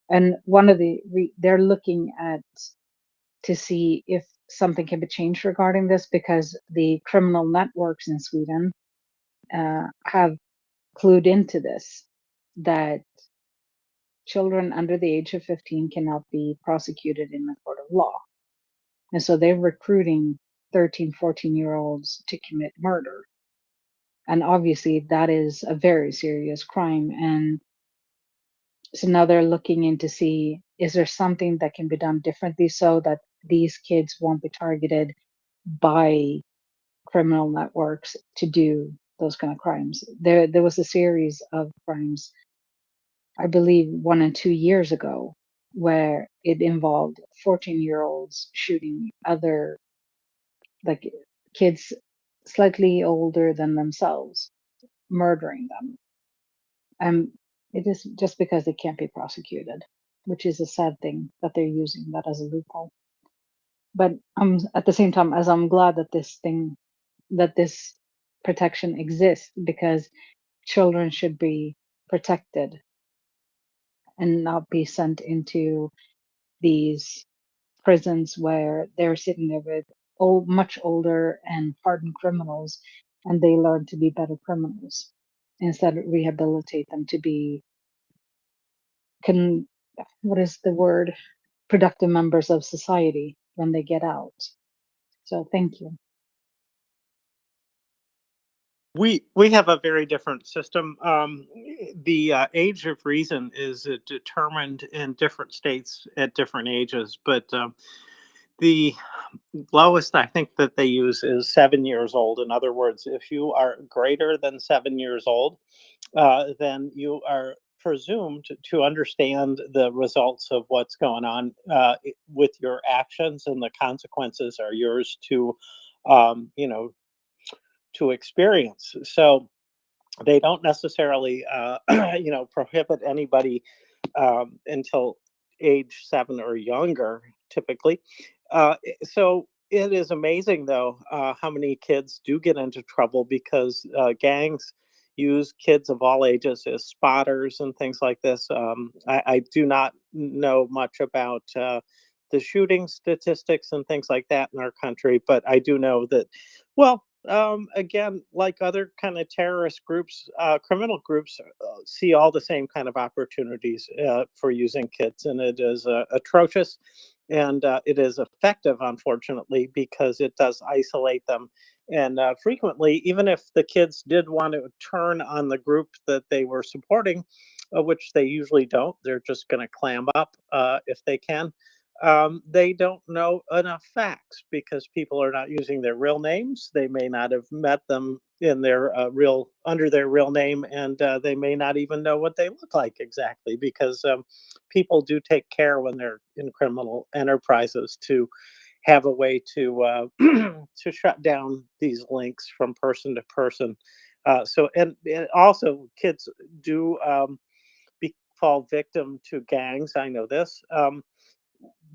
And one of they're looking at to see if something can be changed regarding this, because the criminal networks in Sweden have clued into this, that children under the age of 15 cannot be prosecuted in a court of law. And so they're recruiting 13, 14-year-olds to commit murder. And obviously, that is a very serious crime. And so now they're looking in to see, is there something that can be done differently so that these kids won't be targeted by criminal networks to do those kind of crimes. There was a series of crimes, I believe 1 and 2 years ago, where it involved 14-year-olds shooting other, like, kids slightly older than themselves, murdering them. And it is just because they can't be prosecuted, which is a sad thing that they're using that as a loophole. But at the same time, as I'm glad that this protection exists, because children should be protected and not be sent into these prisons where they're sitting there with much older and hardened criminals, and they learn to be better criminals. Instead, rehabilitate them to be what is the word? Productive members of society when they get out. So thank you. We have a very different system. The age of reason is determined in different states at different ages, but the lowest I think that they use is 7 years old. In other words, if you are greater than 7 years old, then you are presumed to understand the results of what's going on with your actions, and the consequences are yours to, you know, to experience. So they don't necessarily, you know, prohibit anybody until age 7 or younger, typically. So it is amazing, though, how many kids do get into trouble because gangs use kids of all ages as spotters and things like this. I do not know much about the shooting statistics and things like that in our country, but I do know that, well, again, like other kind of terrorist groups, criminal groups see all the same kind of opportunities for using kids, and it is atrocious, and it is effective, unfortunately, because it does isolate them. And frequently, even if the kids did want to turn on the group that they were supporting, which they usually don't, they're just going to clam up if they can. They don't know enough facts because people are not using their real names. They may not have met them in their under their real name, and they may not even know what they look like exactly, because people do take care when they're in criminal enterprises to have a way to to shut down these links from person to person. And also kids do fall victim to gangs. I know this.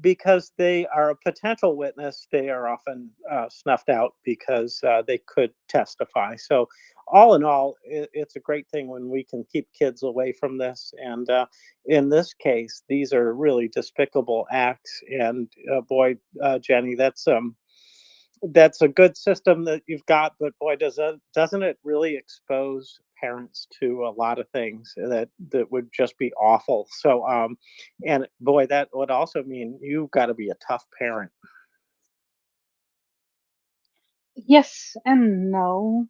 Because they are a potential witness, they are often snuffed out because they could testify. So, all in all, it's a great thing when we can keep kids away from this. And in this case, these are really despicable acts. And boy, Jenny, that's a good system that you've got. But boy, doesn't it really expose parents to a lot of things that would just be awful. So and boy, that would also mean you've got to be a tough parent. Yes and no.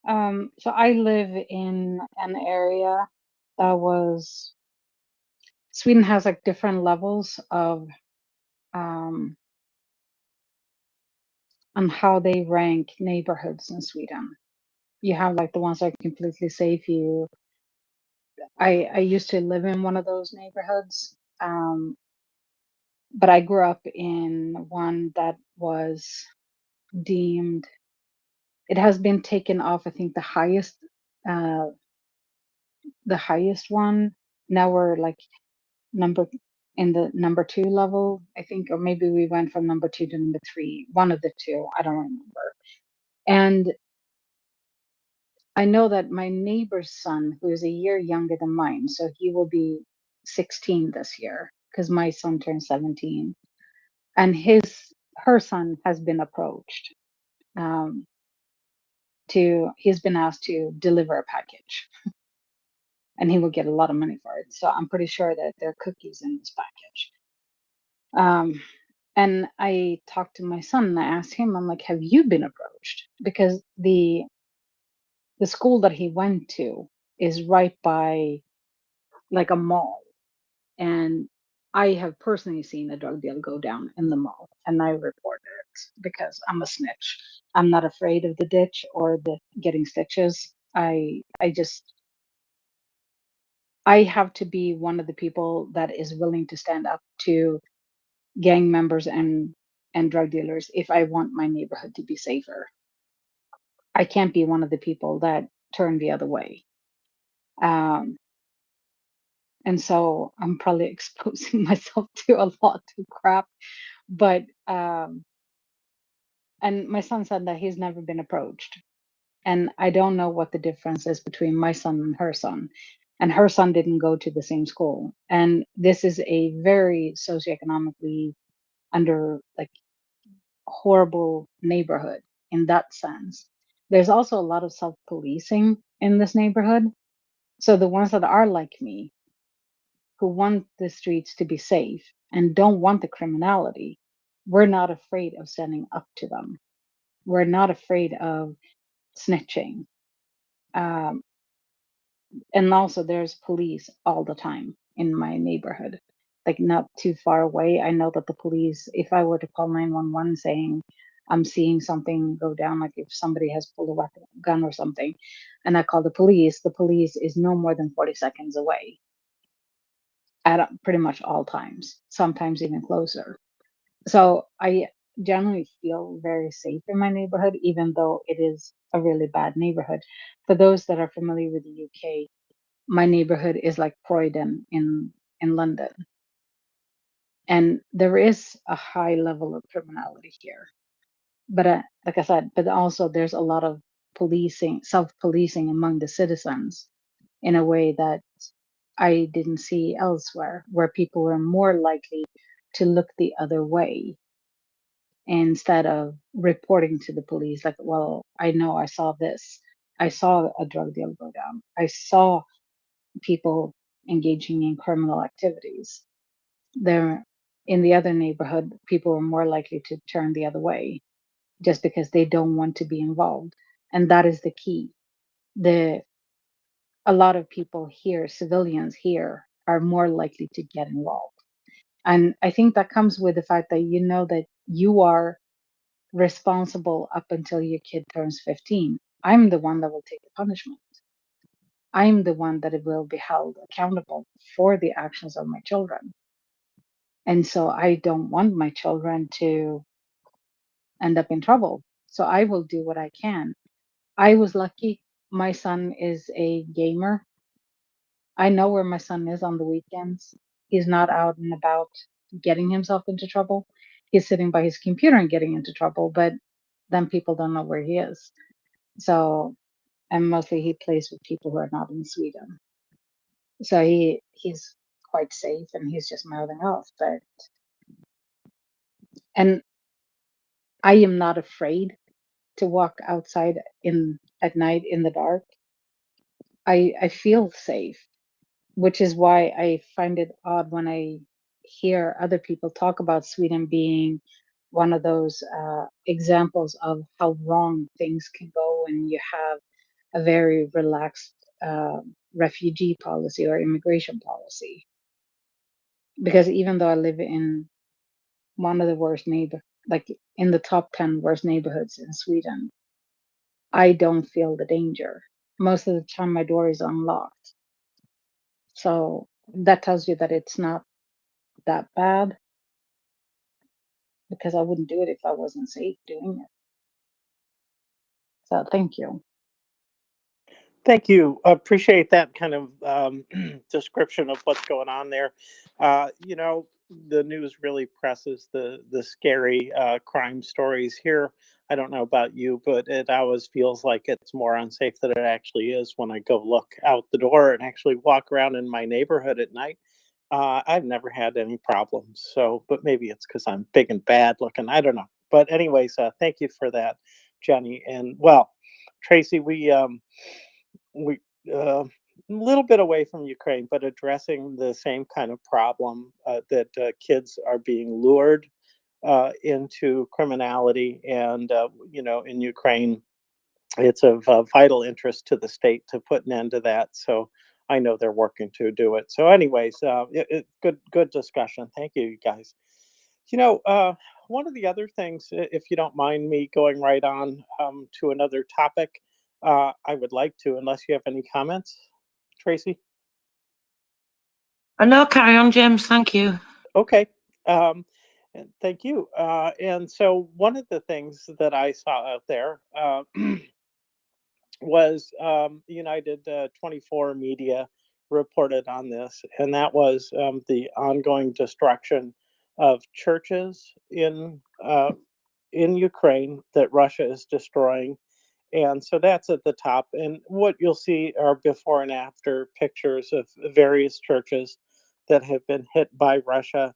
So I live in an area that was Sweden has like different levels of um, on how they rank neighborhoods in Sweden. You have like the ones that are completely safe. I used to live in one of those neighborhoods, but I grew up in one that was deemed. It has been taken off. I think uh, the highest one. Now we're like number in the number 2 level, I think, or maybe we went from number 2 to number 3. One of the two, I don't remember. And I know that my neighbor's son, who is a year younger than mine, so he will be 16 this year because my son turned 17, and her son has been approached um, he's been asked to deliver a package, and he will get a lot of money for it. So I'm pretty sure that there are cookies in this package. Um, And I talked to my son and I asked him, I'm like, have you been approached? Because the school that he went to is right by like a mall. And I have personally seen a drug deal go down in the mall, and I reported it because I'm a snitch. I'm not afraid of the ditch or the getting stitches. I have to be one of the people that is willing to stand up to gang members and drug dealers if I want my neighborhood to be safer. I can't be one of the people that turn the other way. Um, and so I'm probably exposing myself to a lot of crap. But and my son said that he's never been approached, and I don't know what the difference is between my son and her son. And her son didn't go to the same school, and this is a very socioeconomically under like horrible neighborhood in that sense. There's also a lot of self-policing in this neighborhood. So the ones that are like me, who want the streets to be safe and don't want the criminality, we're not afraid of standing up to them. We're not afraid of snitching. Um, and also, there's police all the time in my neighborhood, like not too far away. I know that the police, if I were to call 911 saying I'm seeing something go down, like if somebody has pulled a weapon, gun or something, and I call the police is no more than 40 seconds away at pretty much all times, sometimes even closer. So I generally feel very safe in my neighborhood, even though it is a really bad neighborhood. For those that are familiar with the UK, my neighborhood is like Croydon in London, and there is a high level of criminality here. But like I said, but also there's a lot of policing, self-policing among the citizens in a way that I didn't see elsewhere, where people were more likely to look the other way instead of reporting to the police. Like, well, I know I saw this. I saw a drug deal go down. I saw people engaging in criminal activities. There, in the other neighborhood, people are more likely to turn the other way just because they don't want to be involved. And that is the key. The A lot of people here, civilians here, are more likely to get involved. And I think that comes with the fact that you know that you are responsible up until your kid turns 15. I'm the one that will take the punishment. I'm the one that will be held accountable for the actions of my children. And so I don't want my children to end up in trouble. So I will do what I can. I was lucky. My son is a gamer. I know where my son is on the weekends. He's not out and about getting himself into trouble. He's sitting by his computer and getting into trouble, but then people don't know where he is. So, and mostly he plays with people who are not in Sweden. So he's quite safe and he's just mouthing off. And I am not afraid to walk outside at night in the dark. I feel safe, which is why I find it odd when I hear other people talk about Sweden being one of those examples of how wrong things can go when you have a very relaxed refugee policy or immigration policy. Because even though I live in one of the worst like in the top 10 worst neighborhoods in Sweden, I don't feel the danger. Most of the time, my door is unlocked. So that tells you that it's not that bad, because I wouldn't do it if I wasn't safe doing it. So thank you. Thank you. Appreciate that kind of description of what's going on there. You know, the news really presses the scary crime stories here. I don't know about you, but it always feels like it's more unsafe than it actually is when I go look out the door and actually walk around in my neighborhood at night. I've never had any problems. So, but maybe it's because I'm big and bad looking. I don't know. But anyways, thank you for that, Jenny. And well, Tracy, we a little bit away from Ukraine, but addressing the same kind of problem that kids are being lured into criminality, and in Ukraine, it's of vital interest to the state to put an end to that. So I know they're working to do it. So, anyways, good discussion. Thank you, guys. One of the other things, if you don't mind me going right on to another topic, I would like to, unless you have any comments, Tracy. No, carry on, James. Thank you. Okay. And thank you. And so one of the things that I saw out there was United 24 Media reported on this, and that was the ongoing destruction of churches in Ukraine that Russia is destroying. And so that's at the top. And what you'll see are before and after pictures of various churches that have been hit by Russia,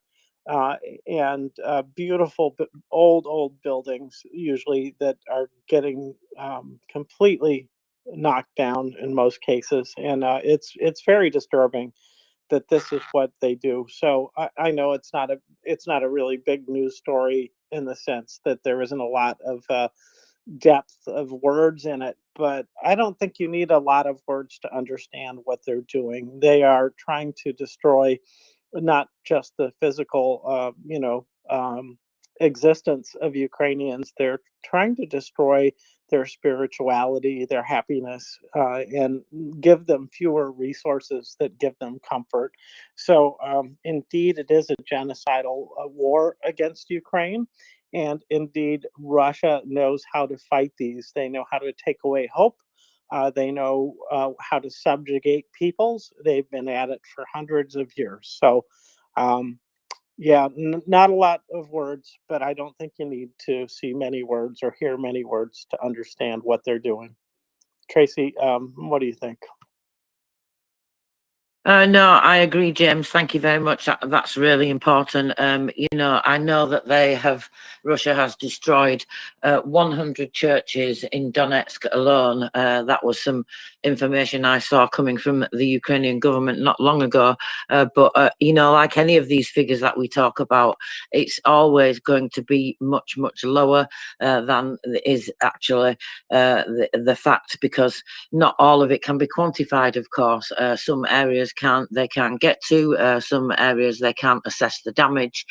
uh, and beautiful old buildings, usually, that are getting completely knocked down in most cases. And it's very disturbing that this is what they do. So I know it's not a really big news story in the sense that there isn't a lot of depth of words in it, but I don't think you need a lot of words to understand what they're doing. They are trying to destroy not just the physical, existence of Ukrainians. They're trying to destroy their spirituality, their happiness, and give them fewer resources that give them comfort. So, indeed, it is a genocidal war against Ukraine. And indeed, Russia knows how to fight these. They know how to take away hope. They know how to subjugate peoples. They've been at it for hundreds of years. So, yeah, not a lot of words, but I don't think you need to see many words or hear many words to understand what they're doing. Tracy, what do you think? No, I agree, James. Thank you very much. That's really important. I know that Russia has destroyed 100 churches in Donetsk alone. That was some information I saw coming from the Ukrainian government not long ago. But like any of these figures that we talk about, it's always going to be much, much lower than is actually the fact, because not all of it can be quantified, of course. Some areas can't get to, some areas they can't assess the damage.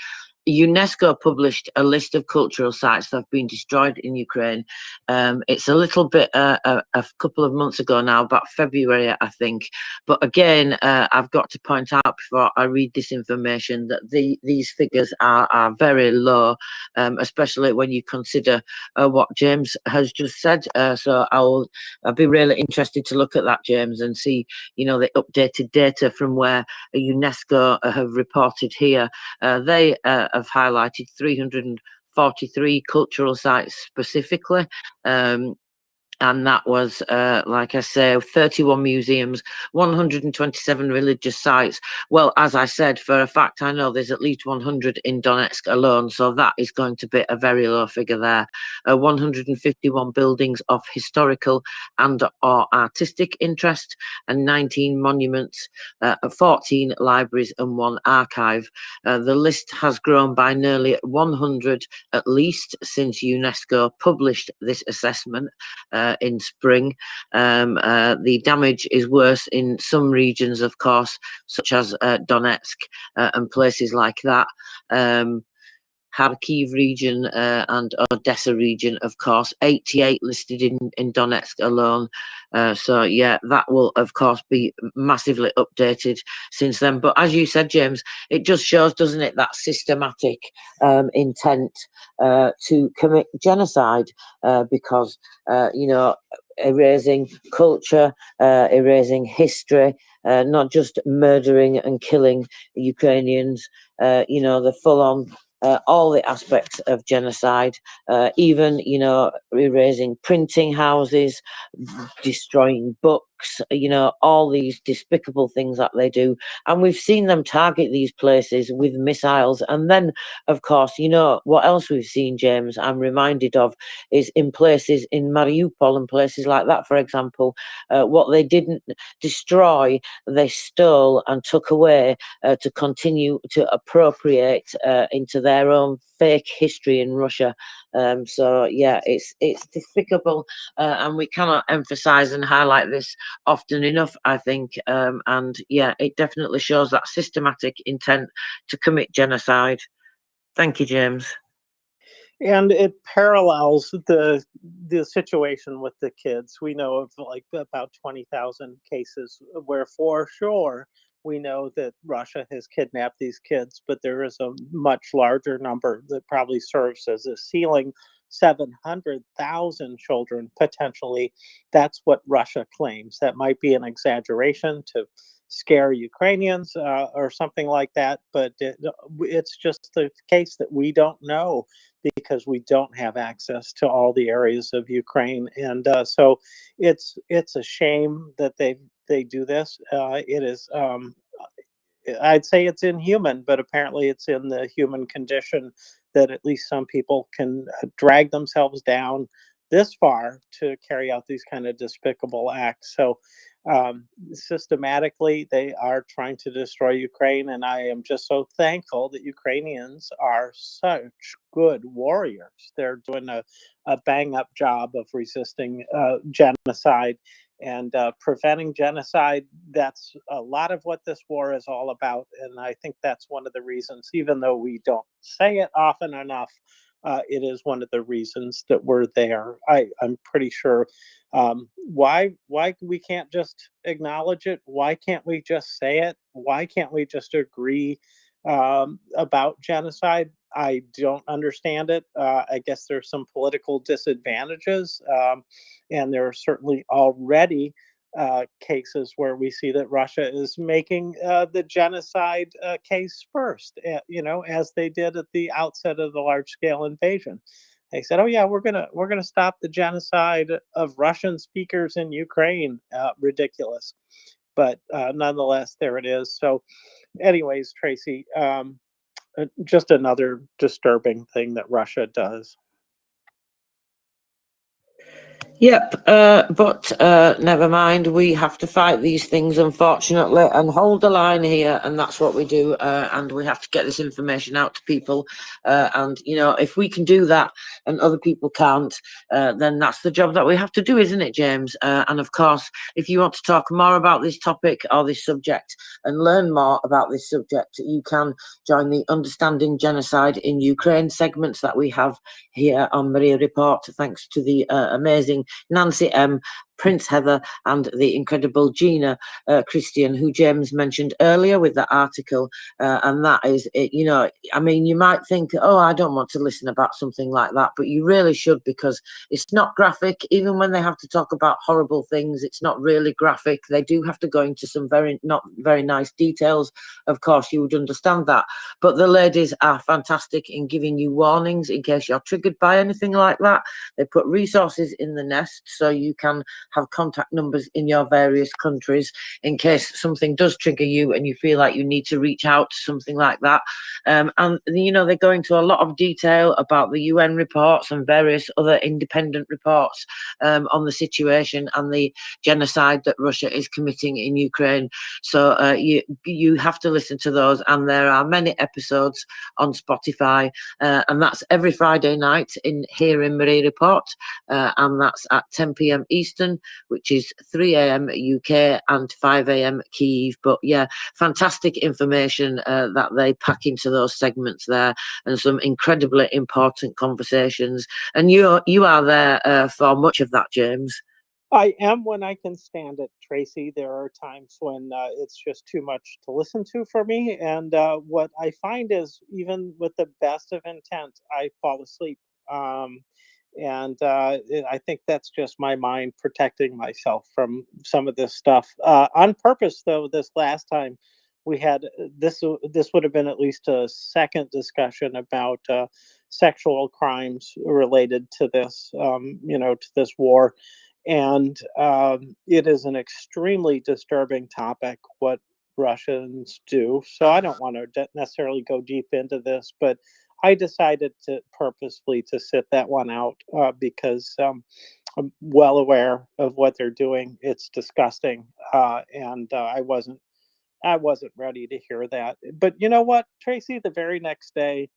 UNESCO published a list of cultural sites that have been destroyed in Ukraine. It's a little bit a couple of months ago now, about February, I think. But again, I've got to point out before I read this information that these figures are very low, especially when you consider what James has just said. So I'll be really interested to look at that, James, and see, the updated data from where UNESCO have reported here. They have highlighted 343 cultural sites specifically. And that was, like I say, 31 museums, 127 religious sites. Well, as I said, for a fact, I know there's at least 100 in Donetsk alone, so that is going to be a very low figure there. 151 buildings of historical and or artistic interest, and 19 monuments, 14 libraries and 1 archive. The list has grown by nearly 100 at least since UNESCO published this assessment in spring. The damage is worse in some regions, of course, such as Donetsk and places like that. Kharkiv region and Odessa region, of course, 88 listed in Donetsk alone. So yeah, that will of course be massively updated since then. But as you said, James, it just shows, doesn't it, that systematic intent to commit genocide, because erasing culture, erasing history, not just murdering and killing Ukrainians, the full-on all the aspects of genocide, even, erasing printing houses, destroying books, trucks, all these despicable things that they do. And we've seen them target these places with missiles. And then, of course, what else we've seen, James, I'm reminded of, is in places in Mariupol and places like that, for example, what they didn't destroy, they stole and took away to continue to appropriate into their own fake history in Russia. So yeah, it's despicable, and we cannot emphasize and highlight this often enough, I think. And yeah, it definitely shows that systematic intent to commit genocide. Thank you, James. And it parallels the situation with the kids. We know of like about 20,000 cases where, for sure, we know that Russia has kidnapped these kids, but there is a much larger number that probably serves as a ceiling. 700,000 children potentially. That's what Russia claims. That might be an exaggeration to scare Ukrainians or something like that, but it's just the case that we don't know because we don't have access to all the areas of Ukraine, and so it's a shame that they do this. It is. I'd say it's inhuman, but apparently it's in the human condition that at least some people can drag themselves down this far to carry out these kind of despicable acts. So systematically, they are trying to destroy Ukraine, and I am just so thankful that Ukrainians are such good warriors. They're doing a bang up job of resisting genocide and preventing genocide. That's a lot of what this war is all about, and I think that's one of the reasons, even though we don't say it often enough, it is one of the reasons that we're there. I'm pretty sure. Why we can't just acknowledge it? Why can't we just say it? Why can't we just agree about genocide? I don't understand it. I guess there's some political disadvantages, and there are certainly already cases where we see that Russia is making the genocide case first, as they did at the outset of the large-scale invasion. They said, "Oh yeah, we're gonna stop the genocide of Russian speakers in Ukraine." Ridiculous, but nonetheless, there it is. So, anyways, Tracy, just another disturbing thing that Russia does. Yep, but never mind. We have to fight these things, unfortunately, and hold the line here, and that's what we do. And we have to get this information out to people. And if we can do that, and other people can't, then that's the job that we have to do, isn't it, James? And of course, if you want to talk more about this topic or this subject and learn more about this subject, you can join the Understanding Genocide in Ukraine segments that we have here on MriyaReport. Thanks to the amazing Nancy M, Prince Heather, and the incredible Gina Christian, who James mentioned earlier with the article. And that is, I mean, you might think, oh, I don't want to listen about something like that, but you really should, because it's not graphic. Even when they have to talk about horrible things, it's not really graphic. They do have to go into some not very nice details. Of course, you would understand that. But the ladies are fantastic in giving you warnings in case you're triggered by anything like that. They put resources in the nest so you can have contact numbers in your various countries in case something does trigger you and you feel like you need to reach out to something like that. And they go into a lot of detail about the UN reports and various other independent reports on the situation and the genocide that Russia is committing in Ukraine. So you have to listen to those, and there are many episodes on Spotify, and that's every Friday night here in MriyaReport, and that's at 10 p.m. Eastern, which is 3 a.m. UK and 5 a.m. Kyiv. But yeah, fantastic information that they pack into those segments there, and some incredibly important conversations. And you are there for much of that, James. I am when I can stand it, Tracy. There are times when it's just too much to listen to for me. And what I find is, even with the best of intent, I fall asleep. And I think that's just my mind protecting myself from some of this stuff. On purpose, though, this last time we had this would have been at least a second discussion about sexual crimes related to this, to this war. And it is an extremely disturbing topic what Russians do. So I don't want to necessarily go deep into this, but I decided to purposefully to sit that one out because I'm well aware of what they're doing. It's disgusting, and I wasn't ready to hear that. But you know what, Tracy? The very next day,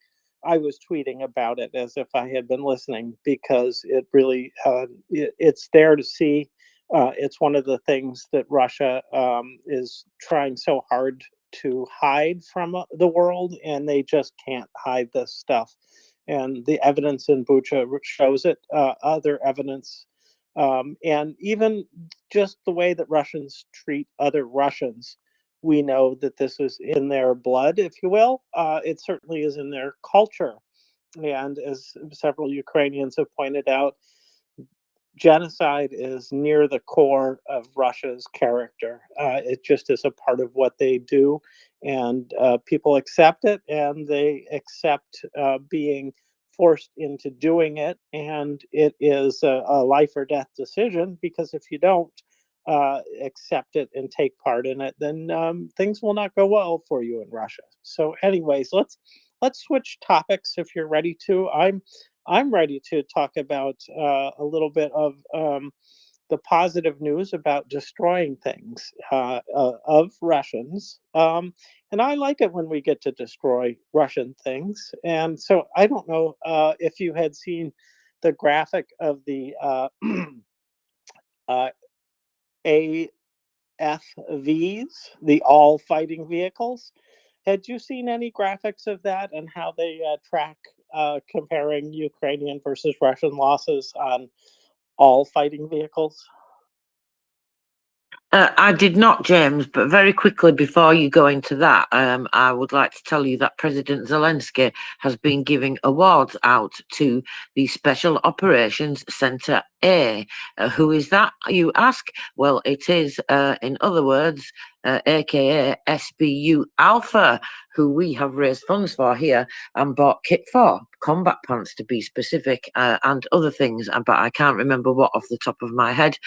I was tweeting about it as if I had been listening because it really it's there to see. It's one of the things that Russia is trying so hard to hide from the world, and they just can't hide this stuff. And the evidence in Bucha shows it. Other evidence, and even just the way that Russians treat other Russians, we know that this is in their blood, if you will. It certainly is in their culture. And as several Ukrainians have pointed out, genocide is near the core of Russia's character. It just is a part of what they do, and people accept it, and they accept being forced into doing it. And it is a life or death decision, because if you don't accept it and take part in it, then things will not go well for you in Russia. So, anyways, let's switch topics if you're ready to. I'm ready to talk about a little bit of the positive news about destroying things of Russians. And I like it when we get to destroy Russian things. And so I don't know if you had seen the graphic of the AFVs, the all fighting vehicles. Had you seen any graphics of that and how they track comparing Ukrainian versus Russian losses on all fighting vehicles? I did not, James, but very quickly before you go into that, I would like to tell you that President Zelensky has been giving awards out to the Special Operations Centre A. Who is that, you ask? Well, it is, in other words, aka SBU Alpha, who we have raised funds for here and bought kit for, combat pants to be specific, and other things, but I can't remember what off the top of my head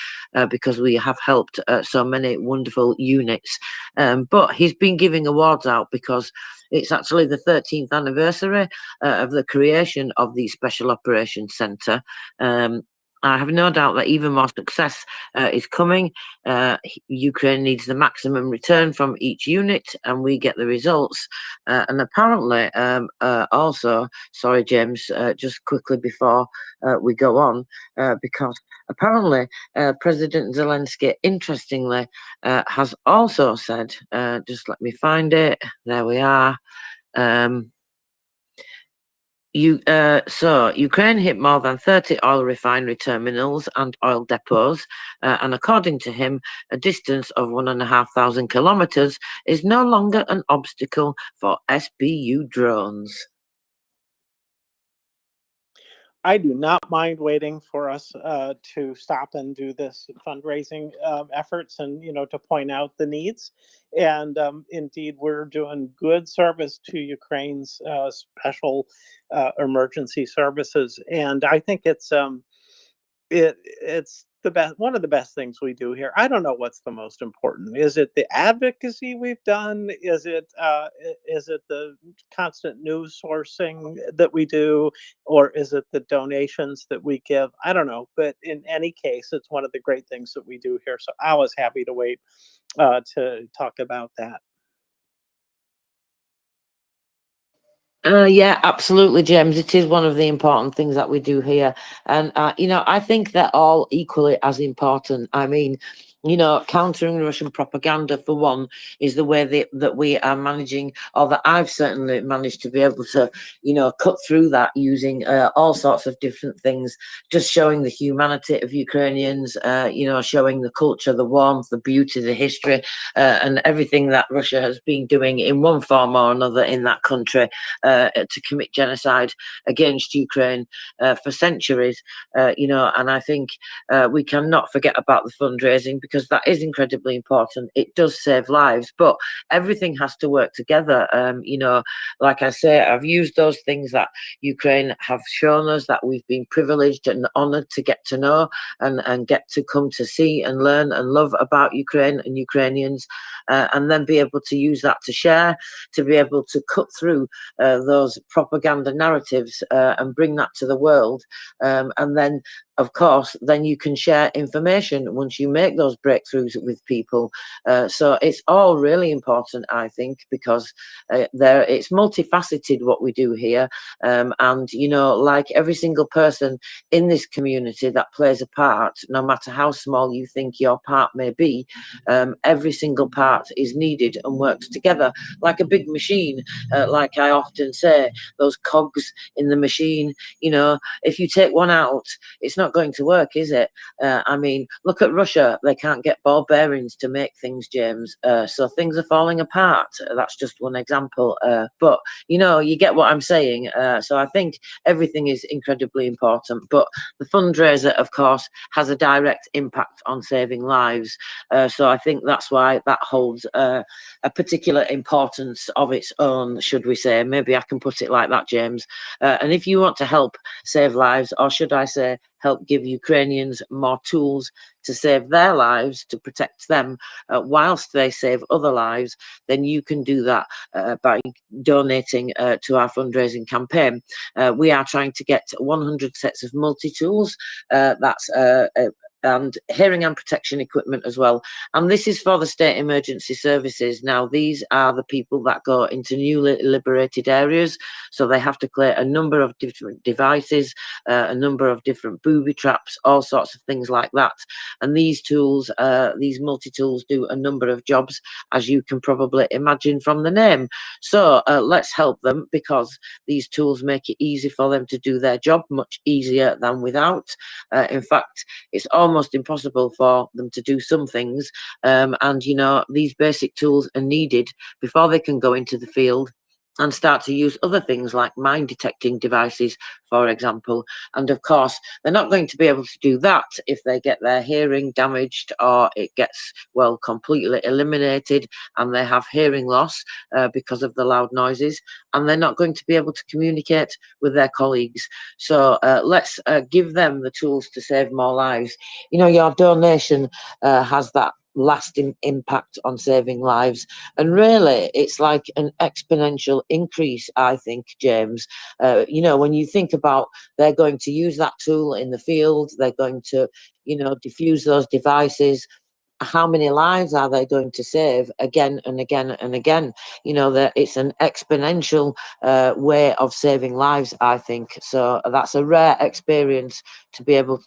because we have helped so many wonderful units. But he's been giving awards out because it's actually the 13th anniversary of the creation of the Special Operations Centre. I have no doubt that even more success is coming. Ukraine needs the maximum return from each unit, and we get the results. And apparently, also, sorry, James, just quickly before we go on, because apparently President Zelensky, interestingly, has also said, just let me find it, there we are. So Ukraine hit more than 30 oil refinery terminals and oil depots, and according to him, a distance of 1,500 kilometers is no longer an obstacle for SBU drones. I do not mind waiting for us to stop and do this fundraising efforts, and to point out the needs. And indeed, we're doing good service to Ukraine's special emergency services, and I think it's the best, one of the best things we do here. I don't know what's the most important. Is it the advocacy we've done? Is it the constant news sourcing that we do, or is it the donations that we give? I don't know, but in any case, it's one of the great things that we do here. So I was happy to wait to talk about that. Yeah, absolutely, James. It is one of the important things that we do here. And, I think they're all equally as important. I mean, countering Russian propaganda, for one, is the way that we are managing, or that I've certainly managed to be able to, cut through that using all sorts of different things, just showing the humanity of Ukrainians, showing the culture, the warmth, the beauty, the history, and everything that Russia has been doing in one form or another in that country to commit genocide against Ukraine for centuries, and I think we cannot forget about the fundraising, because that is incredibly important. It does save lives, but everything has to work together. Like I say, I've used those things that Ukraine have shown us, that we've been privileged and honoured to get to know and get to come to see and learn and love about Ukraine and Ukrainians, and then be able to use that to share, to be able to cut through those propaganda narratives and bring that to the world. And then, of course, then you can share information once you make those breakthroughs with people. So it's all really important, I think, because it's multifaceted what we do here. And, like every single person in this community that plays a part, no matter how small you think your part may be, every single part is needed and works together like a big machine. Like I often say, those cogs in the machine, if you take one out, it's not going to work, is it? I mean, look at Russia. They can't get ball bearings to make things, James. So things are falling apart. That's just one example. But, you get what I'm saying. So I think everything is incredibly important. But the fundraiser, of course, has a direct impact on saving lives. So I think that's why that holds a particular importance of its own, should we say. Maybe I can put it like that, James. And if you want to help save lives, or should I say, help give Ukrainians more tools to save their lives, to protect them, whilst they save other lives, then you can do that by donating to our fundraising campaign. We are trying to get 100 sets of multi-tools. That's and hearing and protection equipment as well. And this is for the state emergency services. Now, these are the people that go into newly liberated areas. So they have to clear a number of different devices, a number of different booby traps, all sorts of things like that. And these tools, these multi-tools, do a number of jobs, as you can probably imagine from the name. So let's help them, because these tools make it easy for them to do their job, much easier than without. In fact, it's almost impossible for them to do some things. And, these basic tools are needed before they can go into the field and start to use other things like mine detecting devices, for example. And of course, they're not going to be able to do that if they get their hearing damaged, or it gets, well, completely eliminated and they have hearing loss because of the loud noises, and they're not going to be able to communicate with their colleagues. So let's give them the tools to save more lives. Your donation has that lasting impact on saving lives, and really it's like an exponential increase, I think, James. When you think about, they're going to use that tool in the field, they're going to diffuse those devices. How many lives are they going to save again and again and again? That it's an exponential way of saving lives, I think. So that's a rare experience to be able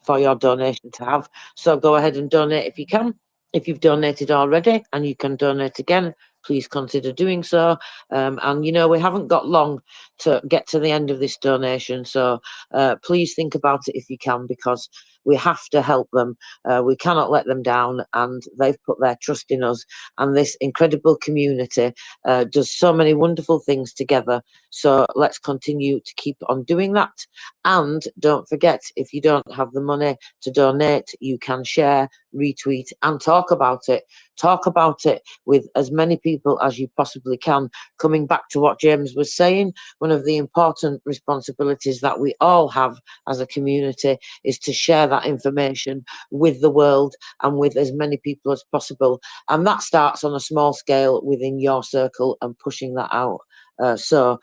for your donation to have. So go ahead and donate if you can. If you've donated already and you can donate again, please consider doing so. And we haven't got long to get to the end of this donation, so please think about it if you can, because we have to help them. We cannot let them down, and they've put their trust in us. And this incredible community does so many wonderful things together. So let's continue to keep on doing that. And don't forget, if you don't have the money to donate, you can share, retweet, and talk about it. Talk about it with as many people as you possibly can. Coming back to what James was saying, one of the important responsibilities that we all have as a community is to share that information with the world and with as many people as possible. And that starts on a small scale within your circle and pushing that out. So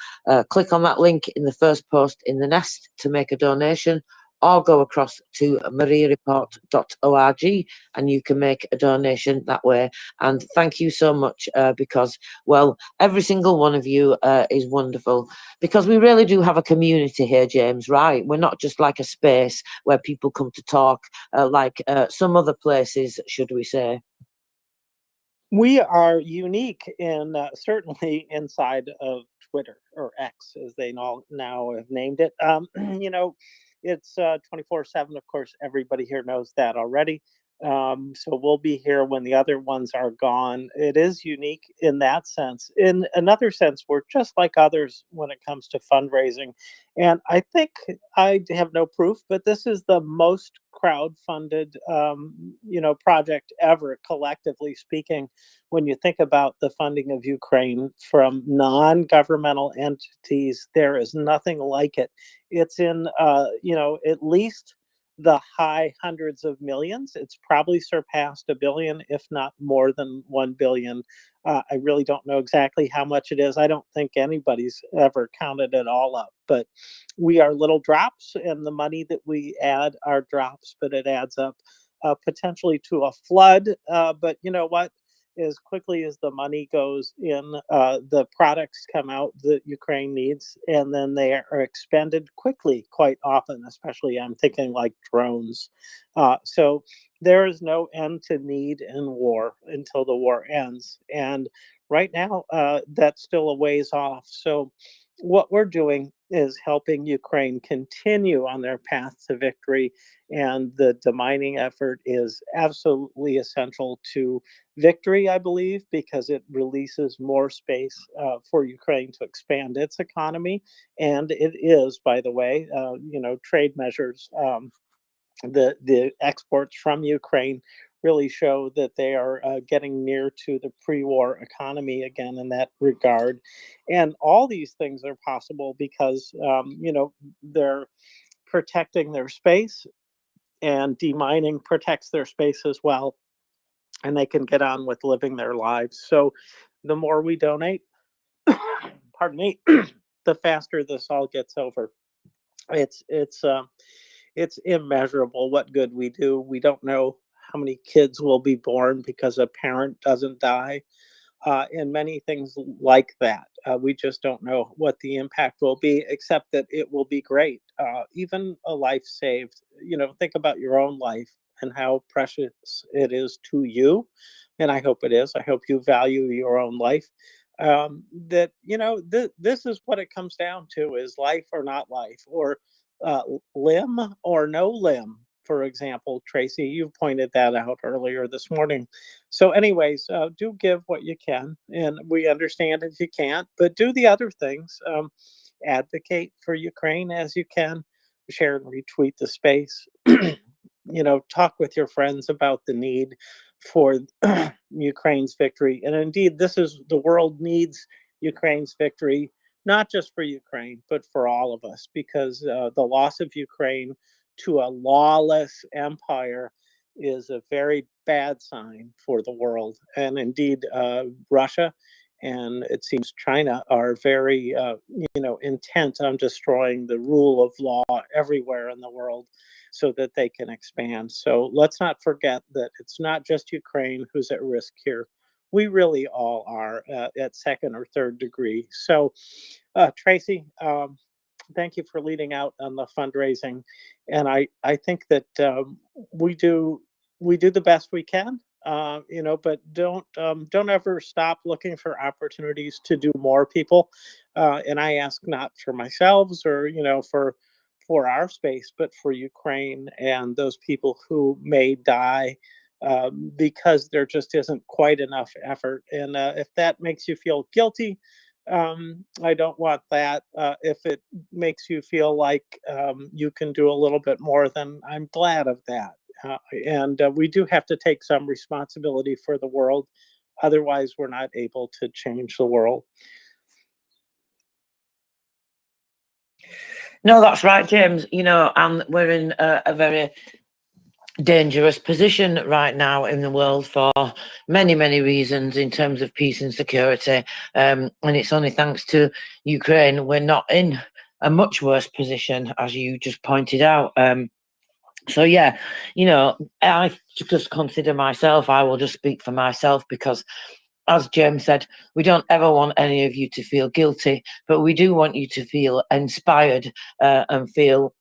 click on that link in the first post in the nest to make a donation, or go across to MriyaReport.org and you can make a donation that way. And thank you so much, because, well, every single one of you is wonderful, because we really do have a community here, James, right? We're not just like a space where people come to talk like some other places, should we say. We are unique in certainly inside of Twitter, or X, as they now have named it. It's 24/7. Of course, everybody here knows that already. So we'll be here when the other ones are gone. It is unique in that sense. In another sense, we're just like others when it comes to fundraising. And I think, I have no proof, but this is the most crowd-funded, project ever, collectively speaking. When you think about the funding of Ukraine from non-governmental entities, there is nothing like it. It's in, at least the high hundreds of millions. It's probably surpassed a billion, if not more than 1 billion. I really don't know exactly how much it is. I don't think anybody's ever counted it all up, but we are little drops, and the money that we add are drops, but it adds up potentially to a flood. But you know what? As quickly as the money goes in, the products come out that Ukraine needs, and then they are expended quickly quite often, especially I'm thinking like drones. So there is no end to need in war until the war ends. And right now, that's still a ways off. So what we're doing is helping Ukraine continue on their path to victory. And the demining effort is absolutely essential to victory, I believe, because it releases more space for Ukraine to expand its economy. And it is, by the way, trade measures. The exports from Ukraine really show that they are getting near to the pre-war economy again in that regard. And all these things are possible because, they're protecting their space, and demining protects their space as well. And they can get on with living their lives. So the more we donate, pardon me, the faster this all gets over. It's immeasurable what good we do. We don't know how many kids will be born because a parent doesn't die, and many things like that. We just don't know what the impact will be, except that it will be great. Even a life saved, think about your own life and how precious it is to you. And I hope it is. I hope you value your own life. That, this is what it comes down to, is life or not life, or limb or no limb. For example, Tracy, you pointed that out earlier this morning. So, anyways, do give what you can, and we understand if you can't, but do the other things. Advocate for Ukraine as you can. Share and retweet the space. Talk with your friends about the need for Ukraine's victory. And indeed, the world needs Ukraine's victory, not just for Ukraine, but for all of us, because the loss of Ukraine to a lawless empire is a very bad sign for the world. And indeed, Russia and it seems China are very, intent on destroying the rule of law everywhere in the world so that they can expand. So let's not forget that it's not just Ukraine who's at risk here. We really all are at second or third degree. So, Tracy, thank you for leading out on the fundraising, and I think that we do the best we can, but don't ever stop looking for opportunities to do more, people. And I ask not for myself or for our space, but for Ukraine and those people who may die because there just isn't quite enough effort. And if that makes you feel guilty, I don't want that. If it makes you feel like you can do a little bit more, then I'm glad of that. And we do have to take some responsibility for the world. Otherwise, we're not able to change the world. No, that's right, James. And we're in a very dangerous position right now in the world for many, many reasons in terms of peace and security. And it's only thanks to Ukraine we're not in a much worse position, as you just pointed out. So yeah, I just consider myself, I will just speak for myself, because as James said, we don't ever want any of you to feel guilty, but we do want you to feel inspired and feel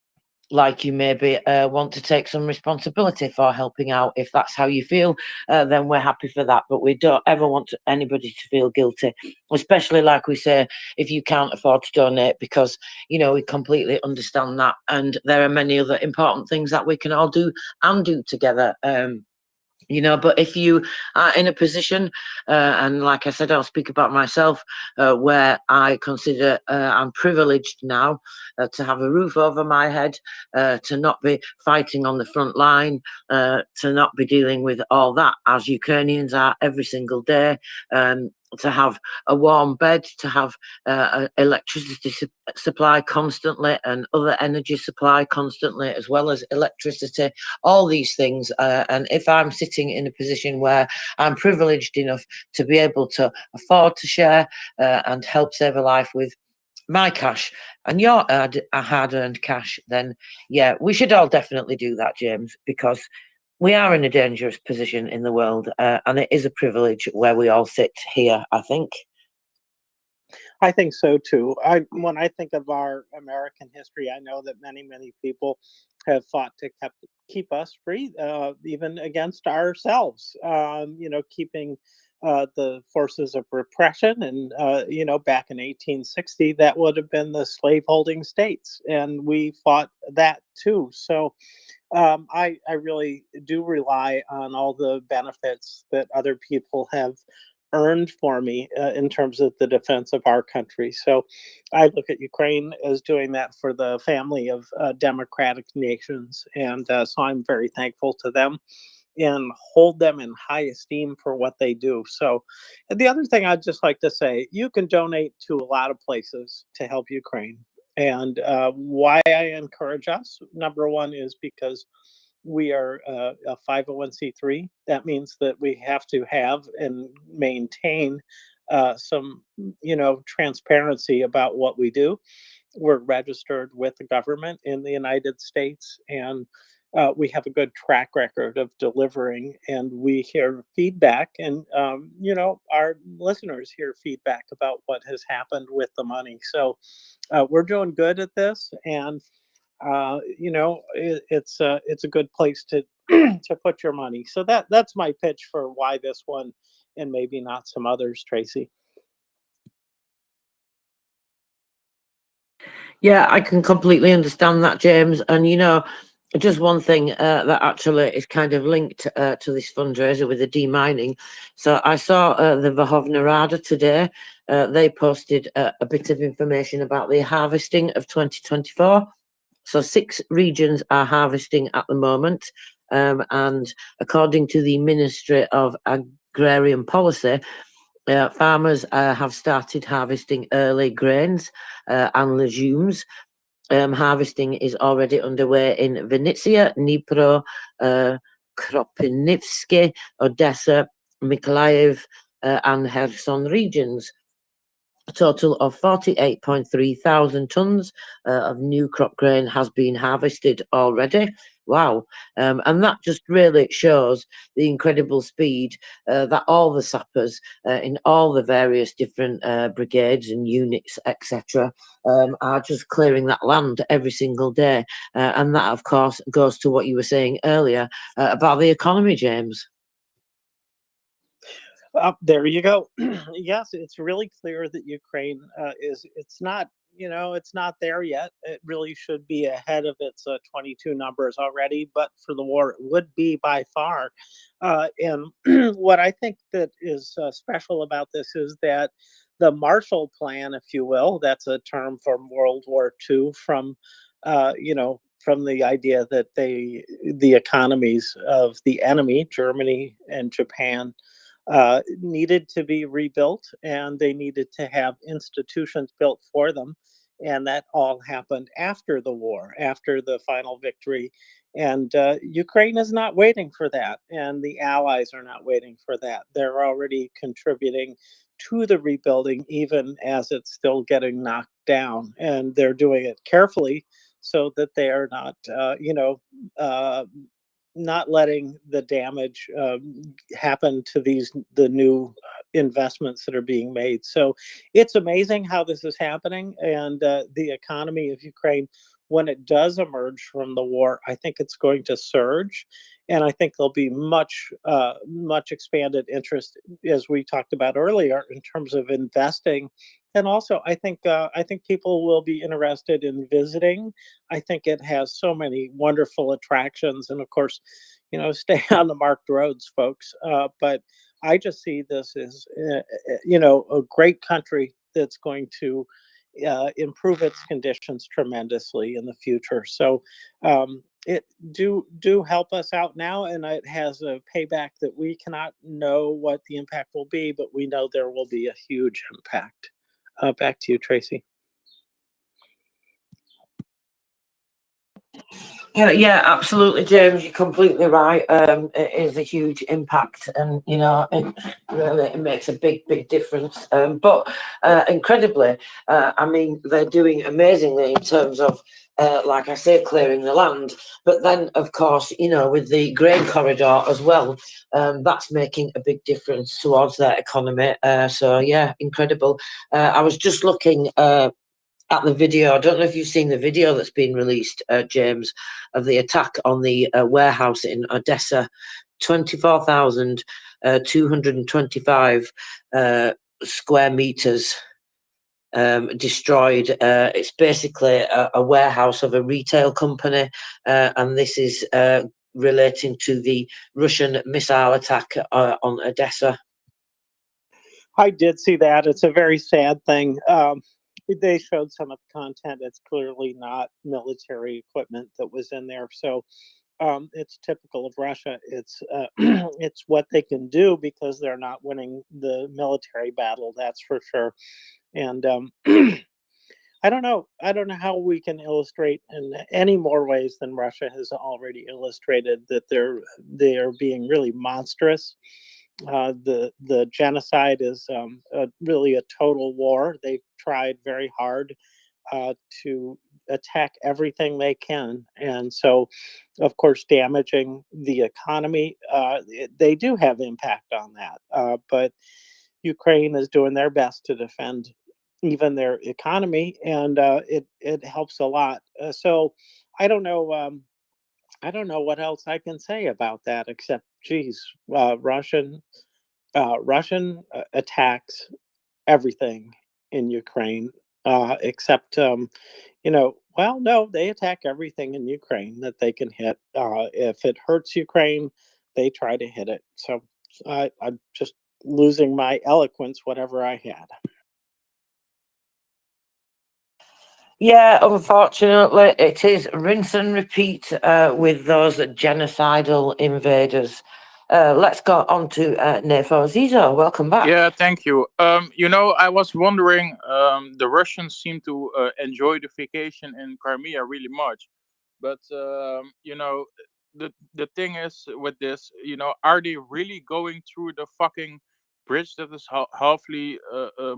like you maybe want to take some responsibility for helping out. If that's how you feel, then we're happy for that. But we don't ever want anybody to feel guilty, especially, like we say, if you can't afford to donate, because, we completely understand that. And there are many other important things that we can all do and do together. But if you are in a position, and like I said, I'll speak about myself, where I consider I'm privileged now to have a roof over my head, to not be fighting on the front line, to not be dealing with all that as Ukrainians are every single day, to have a warm bed, to have electricity supply constantly and other energy supply constantly, as well as electricity, all these things. And if I'm sitting in a position where I'm privileged enough to be able to afford to share and help save a life with my cash and your hard-earned cash, then yeah, we should all definitely do that, James, because we are in a dangerous position in the world, and it is a privilege where we all sit here, I think. I think so too. When I think of our American history, I know that many people have fought to keep us free, even against ourselves. Keeping the forces of repression, and back in 1860, that would have been the slaveholding states, and we fought that too. So I really do rely on all the benefits that other people have earned for me in terms of the defense of our country. So I look at Ukraine as doing that for the family of democratic nations. And so I'm very thankful to them and hold them in high esteem for what they do. So and the other thing I'd just like to say, you can donate to a lot of places to help Ukraine. And why I encourage us, number one, is because we are a 501c3. That means that we have to have and maintain some, transparency about what we do. We're registered with the government in the United States, and we have a good track record of delivering, and we hear feedback, and our listeners hear feedback about what has happened with the money. So we're doing good at this, and it's a good place to to put your money. So that's my pitch for why this one, and maybe not some others, Tracy. Yeah, I can completely understand that, James. And just one thing that actually is kind of linked to this fundraiser with the demining. So I saw the Verkhovna Rada today. They posted a bit of information about the harvesting of 2024. So 6 regions are harvesting at the moment. And according to the Ministry of Agrarian Policy, farmers have started harvesting early grains and legumes. Harvesting is already underway in Vinnytsia, Dnipro, Kropyvnytsk, Odessa, Mykolaiv, and Kherson regions. A total of 48.3 thousand tons of new crop grain has been harvested already. Wow. And that just really shows the incredible speed that all the sappers in all the various different brigades and units, etc., are just clearing that land every single day. And that, of course, goes to what you were saying earlier about the economy, James. There you go. Yes, it's really clear that Ukraine it's not, it's not there yet. It really should be ahead of its 22 numbers already, but for the war, it would be by far. And what I think that is special about this is that the Marshall Plan, if you will, that's a term from World War II, from, from the idea that the economies of the enemy, Germany and Japan, needed to be rebuilt, and they needed to have institutions built for them. And that all happened after the war, after the final victory. And Ukraine is not waiting for that, and the Allies are not waiting for that. They're already contributing to the rebuilding, even as it's still getting knocked down. And they're doing it carefully so that they are not, not letting the damage happen to the new investments that are being made. So it's amazing how this is happening, and the economy of Ukraine when it does emerge from the war, I think it's going to surge, and I think there'll be much expanded interest, as we talked about earlier, in terms of investing. And also, I think people will be interested in visiting. I think it has so many wonderful attractions, and of course, stay on the marked roads, folks. But I just see this as, a great country that's going to improve its conditions tremendously in the future. So it do help us out now, and it has a payback that we cannot know what the impact will be, but we know there will be a huge impact. Back to you, Tracy. Yeah, absolutely, James. You're completely right. It is a huge impact, and it makes a big difference. But incredibly, I mean, they're doing amazingly in terms of, like I say, clearing the land. But then, of course, with the grain corridor as well, that's making a big difference towards their economy. So yeah, incredible. I was just looking at the video. I don't know if you've seen the video that's been released, James, of the attack on the warehouse in Odessa. 24,225 square meters destroyed. It's basically a warehouse of a retail company, and this is relating to the Russian missile attack on Odessa. I did see that. It's a very sad thing. They showed some of the content. It's clearly not military equipment that was in there. So it's typical of Russia. It's it's what they can do because they're not winning the military battle. That's for sure. And I don't know. I don't know how we can illustrate in any more ways than Russia has already illustrated that they are being really monstrous. The genocide is really a total war. They've tried very hard to attack everything they can, and so, of course, damaging the economy. They do have impact on that, but Ukraine is doing their best to defend even their economy, and it helps a lot. So I don't know. I don't know what else I can say about that except, geez, Russian attacks everything in Ukraine, except, well, no, they attack everything in Ukraine that they can hit. If it hurts Ukraine, they try to hit it. So I'm just losing my eloquence, whatever I had. Yeah, unfortunately, it is rinse and repeat with those genocidal invaders. Let's go on to Nefo Zizo. Welcome back. Yeah, thank you. I was wondering, the Russians seem to enjoy the vacation in Crimea really much, but the thing is with this, are they really going through the fucking bridge that is halfly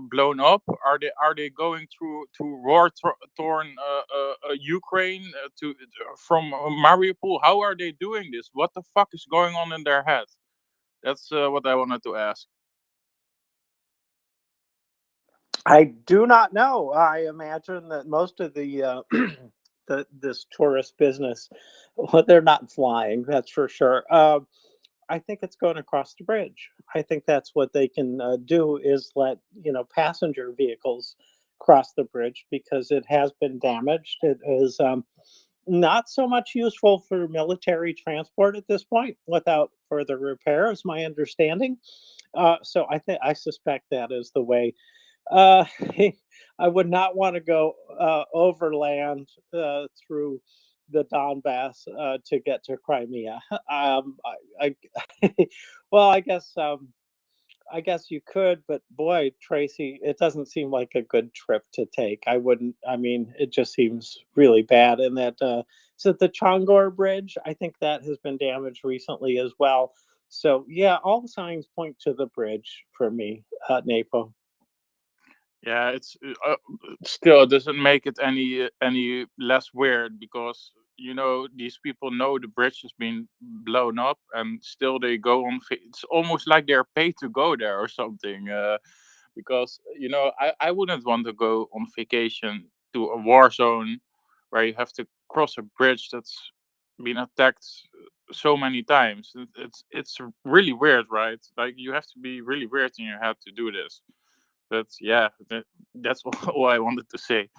blown up? Are they going through to war-torn Ukraine from Mariupol? How are they doing this? What the fuck is going on in their head? That's what I wanted to ask. I do not know. I imagine that most of the this tourist business, well, they're not flying. That's for sure. I think it's going across the bridge. I think that's what they can do is let passenger vehicles cross the bridge because it has been damaged. It is not so much useful for military transport at this point without further repair, is my understanding. So I suspect that is the way. Uh, I would not want to go overland through the Donbass to get to Crimea. Well, I guess you could, but boy, Tracy, it doesn't seem like a good trip to take. I wouldn't. I mean, it just seems really bad. And that so the Chongor Bridge, I think that has been damaged recently as well. So yeah, all the signs point to the bridge for me, Napo. Yeah, it's still doesn't make it any less weird because these people know the bridge has been blown up and still they go on. It's almost like they're paid to go there or something. Because I wouldn't want to go on vacation to a war zone where you have to cross a bridge that's been attacked so many times. It's really weird, right? Like you have to be really weird in your head to do this. But yeah, that's all I wanted to say.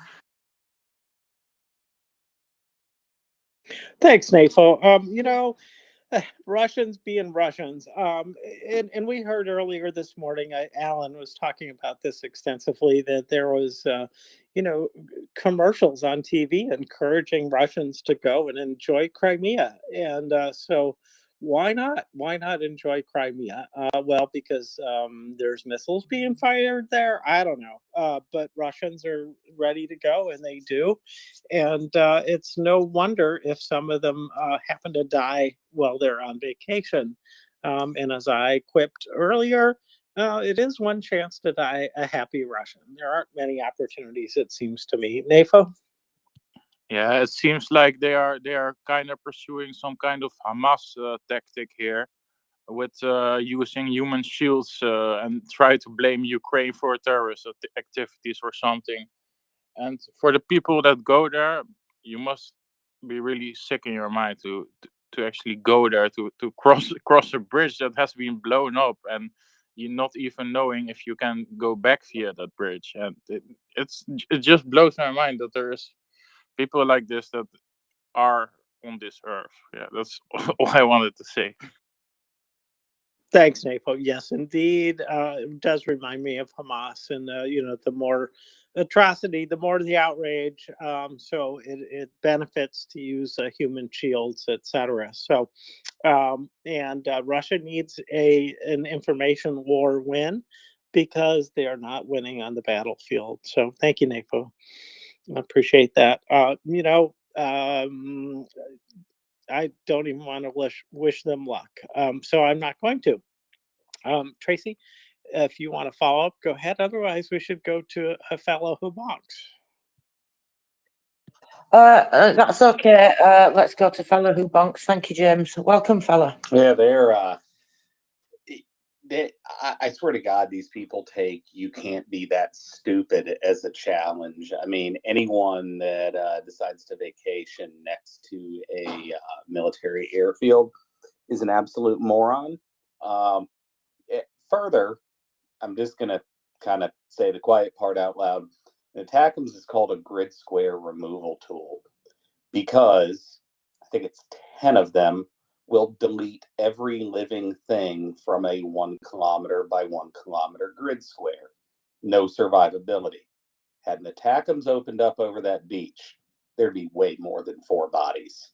Thanks, Nafo. Russians being Russians. And we heard earlier this morning, Alan was talking about this extensively, that there was, commercials on TV encouraging Russians to go and enjoy Crimea. And so why not? Why not enjoy Crimea? Well, because there's missiles being fired there. I don't know. But Russians are ready to go, and they do. And it's no wonder if some of them happen to die while they're on vacation. And as I quipped earlier, it is one chance to die a happy Russian. There aren't many opportunities, it seems to me. Nafo? Yeah, it seems like they are kind of pursuing some kind of Hamas tactic here, with using human shields and try to blame Ukraine for terrorist activities or something. And for the people that go there, you must be really sick in your mind to actually go there to cross a bridge that has been blown up, and you're not even knowing if you can go back via that bridge. And it just blows my mind that there's people like this that are on this earth. Yeah, that's all I wanted to say. Thanks, Nafo. Yes, indeed. It does remind me of Hamas, and the more atrocity, the more the outrage. So it benefits to use human shields, etc. So, and Russia needs an information war win because they are not winning on the battlefield. So, thank you, Nafo. I appreciate that. I don't even want to wish them luck. So I'm not going to. Tracy, if you want to follow up, go ahead. Otherwise, we should go to a fellow who bonks. That's okay. Let's go to fella who bonks. Thank you, James. Welcome, fella. Yeah, I swear to God, these people take "you can't be that stupid" as a challenge. I mean, anyone that decides to vacation next to a military airfield is an absolute moron. Further, I'm just going to kind of say the quiet part out loud. An ATACMS is called a grid square removal tool because I think it's 10 of them will delete every living thing from a 1 kilometer by 1 kilometer grid square. No survivability. Had an ATACMS opened up over that beach, there'd be way more than 4 bodies.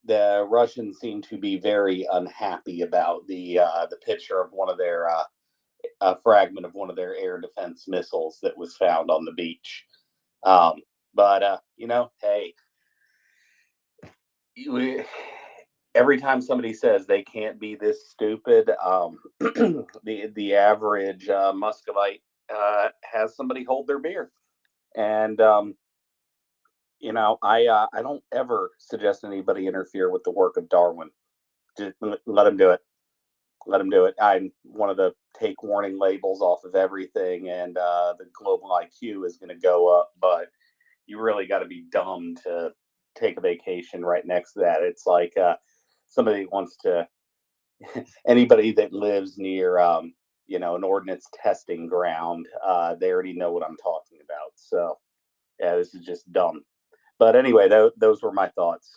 The Russians seem to be very unhappy about the picture of one of their a fragment of one of their air defense missiles that was found on the beach. But hey, every time somebody says they can't be this stupid, the average Muscovite has somebody hold their beer, and I don't ever suggest anybody interfere with the work of Darwin. Just let him do it. Let him do it. I'm one of the take warning labels off of everything, and the global IQ is going to go up. But you really got to be dumb to take a vacation right next to that. It's like somebody wants to. Anybody that lives near, an ordnance testing ground, they already know what I'm talking about. So, yeah, this is just dumb. But anyway, those were my thoughts.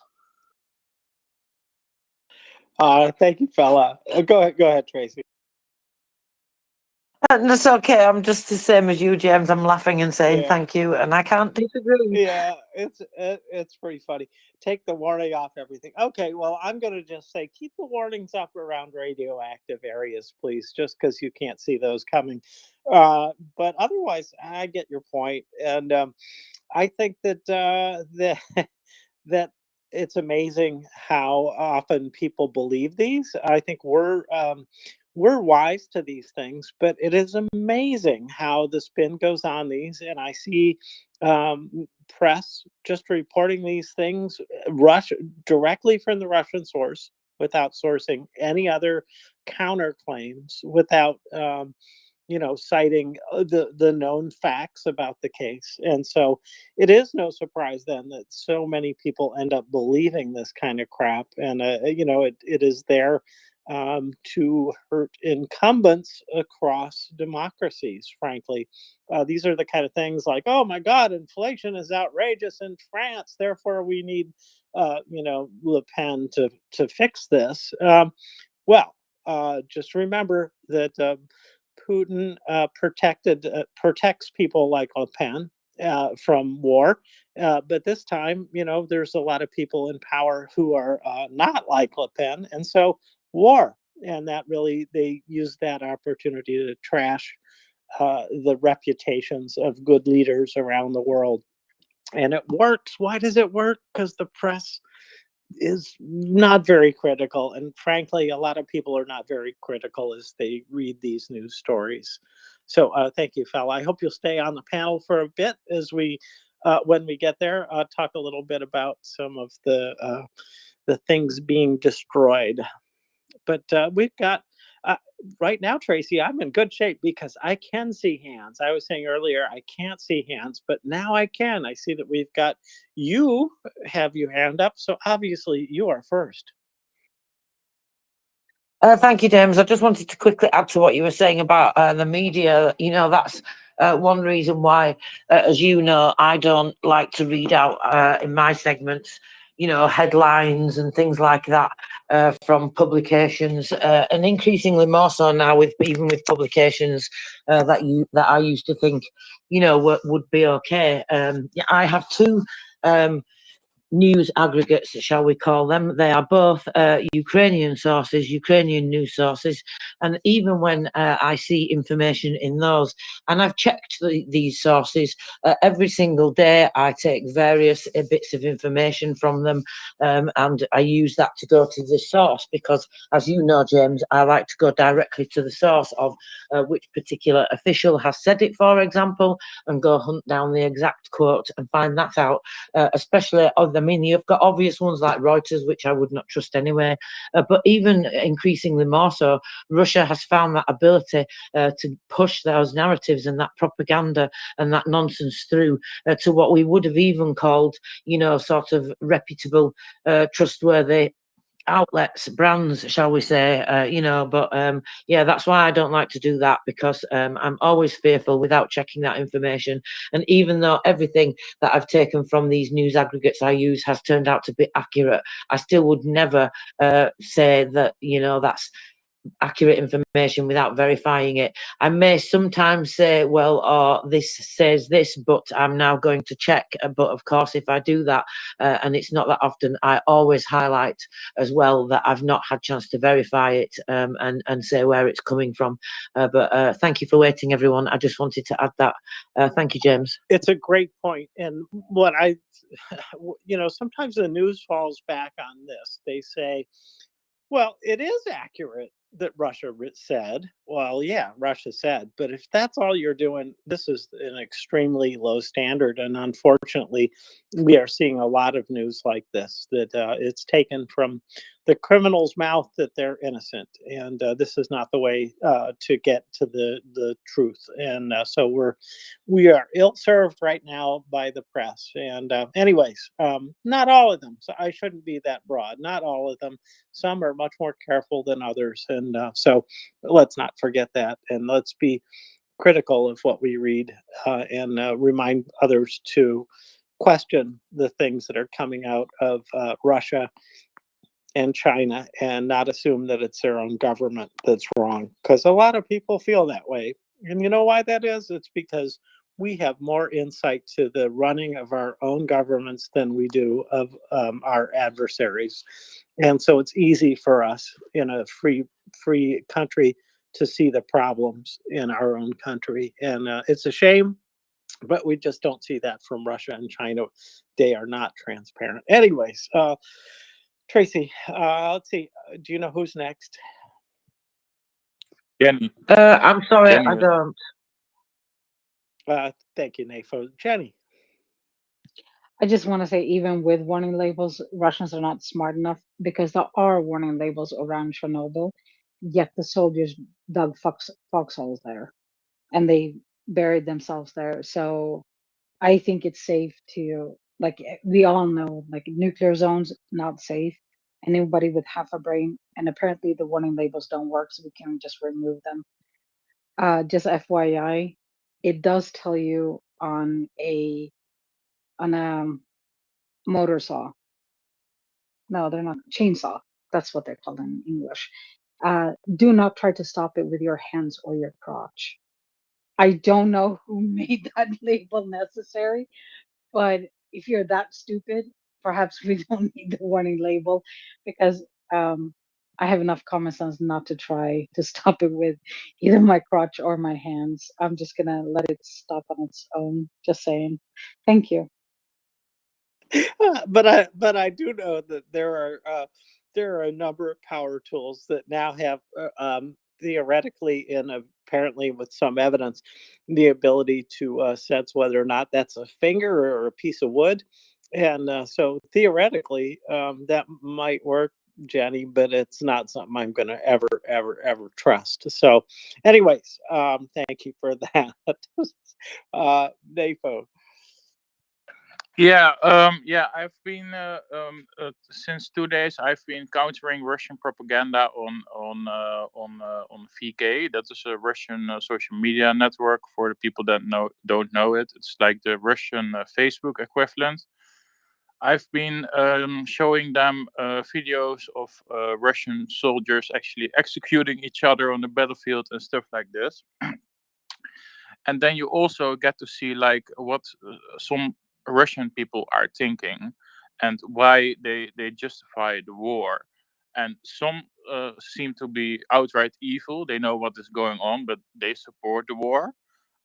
Thank you, fella. Go ahead, Tracy. That's okay. I'm just the same as you, James. I'm laughing and saying Yeah. thank you, and I can't disagree. Yeah, it's pretty funny. Take the warning off everything. Okay, well, I'm going to just say keep the warnings up around radioactive areas, please, just because you can't see those coming. But otherwise, I get your point, and I think that that it's amazing how often people believe these. I think we're wise to these things, but it is amazing how the spin goes on these. And I see press just reporting these things directly from the Russian source without sourcing any other counterclaims, without citing the known facts about the case. And so it is no surprise then that so many people end up believing this kind of crap. And, it is there to hurt incumbents across democracies, frankly. These are the kind of things like, oh my God, inflation is outrageous in France, therefore we need, Le Pen to fix this. Just remember that Putin protects people like Le Pen from war. But this time, there's a lot of people in power who are not like Le Pen. And so war. And that really, they use that opportunity to trash the reputations of good leaders around the world. And it works. Why does it work? Because the press is not very critical. And frankly, a lot of people are not very critical as they read these news stories. So thank you, Fel. I hope you'll stay on the panel for a bit as we, when we get there, talk a little bit about some of the things being destroyed. But we've got, right now, Tracy, I'm in good shape because I can see hands. I was saying earlier, I can't see hands, but now I can. I see that we've got you have your hand up. So obviously you are first. Thank you, James. I just wanted to quickly add to what you were saying about the media. That's one reason why, as you know, I don't like to read out in my segments, headlines and things like that from publications, and increasingly more so now even with publications that I used to think, would be okay. I have two news aggregates, shall we call them. They are both Ukrainian sources, Ukrainian news sources, and even when I see information in those, and I've checked these sources every single day, I take various bits of information from them, and I use that to go to the source, because as you know, James, I like to go directly to the source of which particular official has said it, for example, and go hunt down the exact quote and find that out, especially you've got obvious ones like Reuters, which I would not trust anyway. But even increasingly more so, Russia has found that ability to push those narratives and that propaganda and that nonsense through to what we would have even called, sort of reputable, trustworthy outlets, brands, shall we say, but that's why I don't like to do that, because I'm always fearful without checking that information. And even though everything that I've taken from these news aggregates I use has turned out to be accurate, I still would never say that, that's accurate information without verifying it. I may sometimes say, well, this says this, but I'm now going to check. But of course, if I do that, and it's not that often, I always highlight as well that I've not had chance to verify it, and say where it's coming from. But thank you for waiting, everyone. I just wanted to add that. Thank you, James. It's a great point. And what sometimes the news falls back on this. They say, well, it is accurate that Russia said. Well, yeah, Russia said. But if that's all you're doing, this is an extremely low standard. And unfortunately, we are seeing a lot of news like this, that it's taken from the criminal's mouth that they're innocent. And this is not the way to get to the truth. And so we are ill-served right now by the press. And anyways, not all of them. So I shouldn't be that broad. Not all of them. Some are much more careful than others. And so let's not forget that. And let's be critical of what we read, and remind others to question the things that are coming out of Russia and China, and not assume that it's their own government that's wrong. Because a lot of people feel that way. And you know why that is? It's because we have more insight to the running of our own governments than we do of our adversaries. And so it's easy for us in a free country to see the problems in our own country. And it's a shame, but we just don't see that from Russia and China. They are not transparent. Anyways, Tracy, let's see. Do you know who's next? Jenny. I'm sorry, Jenny I was- don't. Thank you, Nafo. Jenny. I just want to say, even with warning labels, Russians are not smart enough, because there are warning labels around Chernobyl, yet the soldiers dug foxholes there. and they buried themselves there. So I think it's safe to, like, we all know, like, nuclear zones not safe. Anybody with half a brain, and apparently the warning labels don't work, so we can just remove them. Just FYI, it does tell you on a motor saw. No, they're not chainsaw. That's what they're called in English. Do not try to stop it with your hands or your crotch. I don't know who made that label necessary, but if you're that stupid, perhaps we don't need the warning label, because I have enough common sense not to try to stop it with either my crotch or my hands. I'm just gonna let it stop on its own. Just saying. Thank you. But I do know that there are a number of power tools that now have theoretically and apparently with some evidence the ability to sense whether or not that's a finger or a piece of wood, and so theoretically that might work, Jenny, but it's not something I'm going to ever trust. So, anyways, thank you for that, Nafo. Yeah, I've been since 2 days. I've been countering Russian propaganda on VK. That is a Russian social media network. For the people that don't know it, it's like the Russian Facebook equivalent. I've been showing them videos of Russian soldiers actually executing each other on the battlefield and stuff like this. And then you also get to see like what some Russian people are thinking and why they justify the war. And some seem to be outright evil. They know what is going on, but they support the war.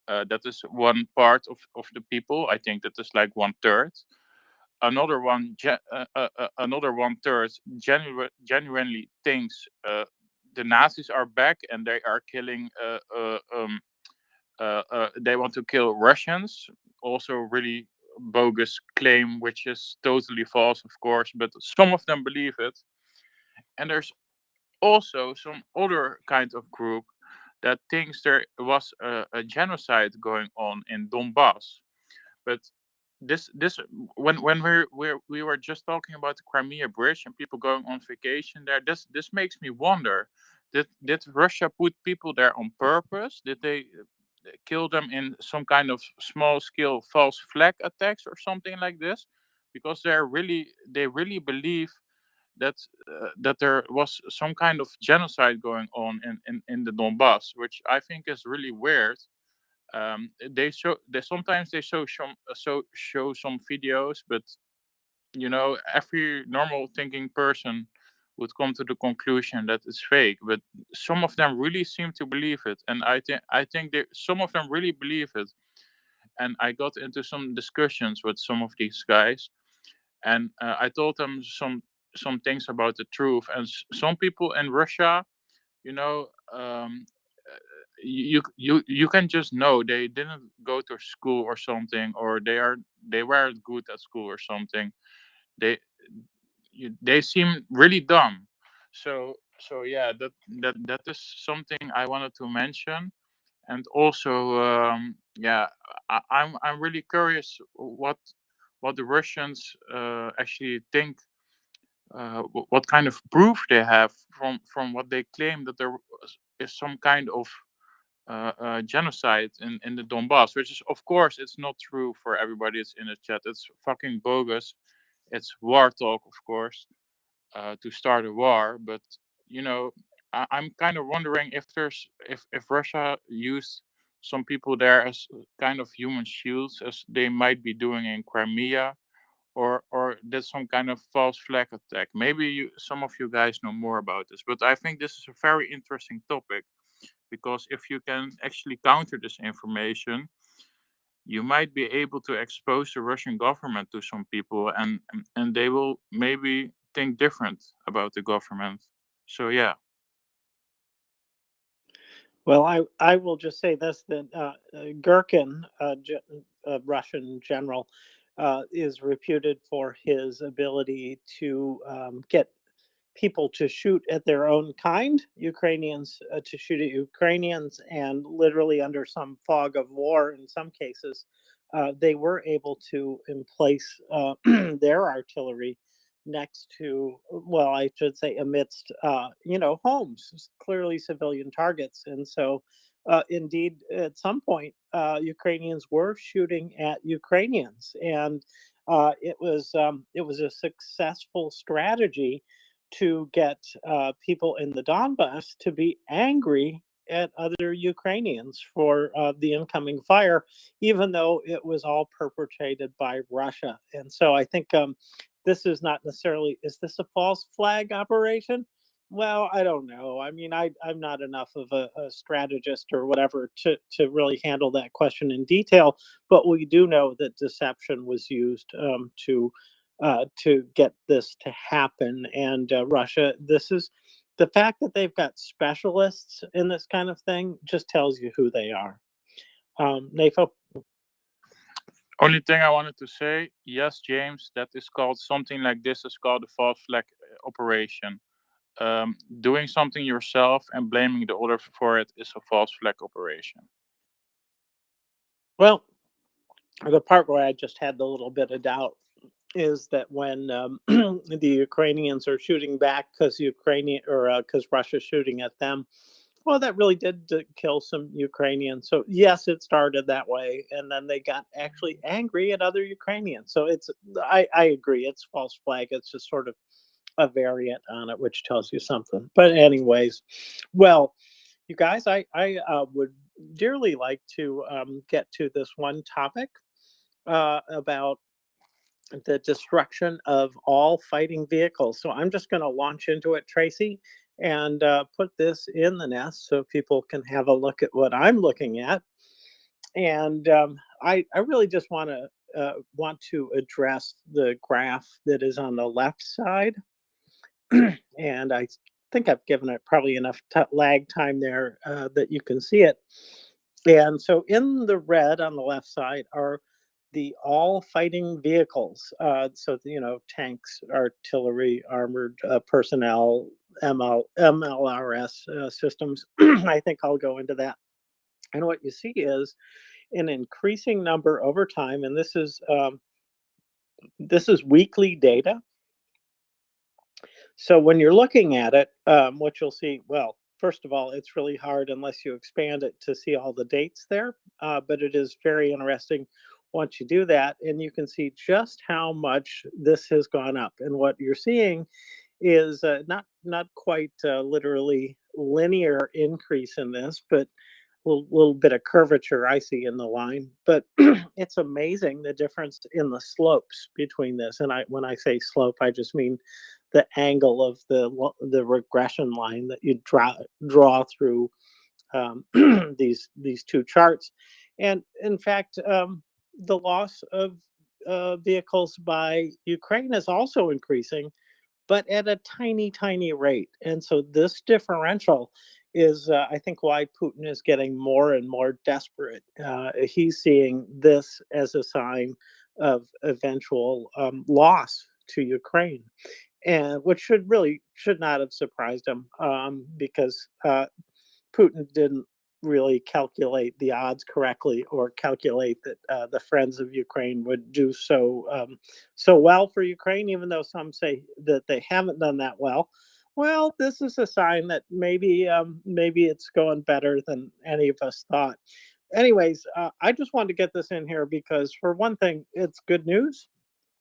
That is one part of the people. I think that is like 1/3. Another 1/3 genuinely thinks the Nazis are back and they are killing they want to kill Russians. Also, really bogus claim, which is totally false, of course, but some of them believe it. And there's also some other kind of group that thinks there was a genocide going on in Donbass. But this when we were just talking about the Crimea Bridge and people going on vacation there, this makes me wonder: did Russia put people there on purpose? Did they kill them in some kind of small scale false flag attacks or something like this? Because they really believe that that there was some kind of genocide going on in the Donbass, which I think is really weird. They sometimes they show some videos, but you know, every normal thinking person would come to the conclusion that it's fake. But some of them really seem to believe it, and I think some of them really believe it. And I got into some discussions with some of these guys, and I told them some things about the truth. And some people in Russia, you know, you can just know they didn't go to school or something, or they weren't good at school or something. They they seem really dumb. So yeah, that is something I wanted to mention. And also, yeah, I'm really curious what the Russians actually think, what kind of proof they have from what they claim that there is some kind of genocide in the Donbass, which is, of course, it's not true for everybody that's in the chat. It's fucking bogus. It's war talk, of course, to start a war. But you know, I'm kind of wondering if if Russia used some people there as kind of human shields, as they might be doing in Crimea, or did some kind of false flag attack. Maybe some of you guys know more about this, but I think this is a very interesting topic, because if you can actually counter this information, you might be able to expose the Russian government to some people, and they will maybe think different about the government. So yeah. Well, I will just say this, that Gherkin, a Russian general, is reputed for his ability to get people to shoot at their own kind, Ukrainians to shoot at Ukrainians, and literally under some fog of war in some cases, they were able to emplace their artillery next to, well, I should say amidst, homes, clearly civilian targets. And so, indeed, at some point, Ukrainians were shooting at Ukrainians, and it was a successful strategy to get people in the Donbass to be angry at other Ukrainians for the incoming fire, even though it was all perpetrated by Russia. And so I think this is not necessarily, is this a false flag operation? Well, I don't know. I mean, I'm not enough of a strategist or whatever to really handle that question in detail, but we do know that deception was used to get this to happen. And Russia, this is the fact that they've got specialists in this kind of thing just tells you who they are. Nafo? Only thing I wanted to say, yes, James, that is called something like this is called a false flag operation. Doing something yourself and blaming the other for it is a false flag operation. Well, the part where I just had the little bit of doubt is that when the Ukrainians are shooting back because Russia's shooting at them, well, that really did kill some Ukrainians. So yes, it started that way, and then they got actually angry at other Ukrainians. So I agree, it's false flag. It's just sort of a variant on it, which tells you something. But anyways, well, you guys, I would dearly like to get to this one topic about the destruction of all fighting vehicles. So I'm just going to launch into it, Tracy, and put this in the nest so people can have a look at what I'm looking at. And I really just want to address the graph that is on the left side. And I think I've given it probably enough lag time there that you can see it. And so in the red on the left side are the all fighting vehicles. So, tanks, artillery, armored personnel, MLRS systems. I think I'll go into that. And what you see is an increasing number over time. And this is weekly data. So when you're looking at it, what you'll see, well, first of all, it's really hard unless you expand it to see all the dates there, but it is very interesting once you do that, and you can see just how much this has gone up. And what you're seeing is not quite literally linear increase in this, but a little bit of curvature I see in the line. But it's amazing the difference in the slopes between this. And when I say slope, I just mean the angle of the regression line that you draw through these two charts. And in fact, the loss of vehicles by Ukraine is also increasing, but at a tiny rate. And so this differential is, I think, why Putin is getting more and more desperate. He's seeing this as a sign of eventual loss to Ukraine, and which should not have surprised him, because Putin didn't really calculate the odds correctly, or calculate that the friends of Ukraine would do so well for Ukraine, even though some say that they haven't done that well. Well, this is a sign that maybe it's going better than any of us thought. Anyways, I just wanted to get this in here because, for one thing, it's good news.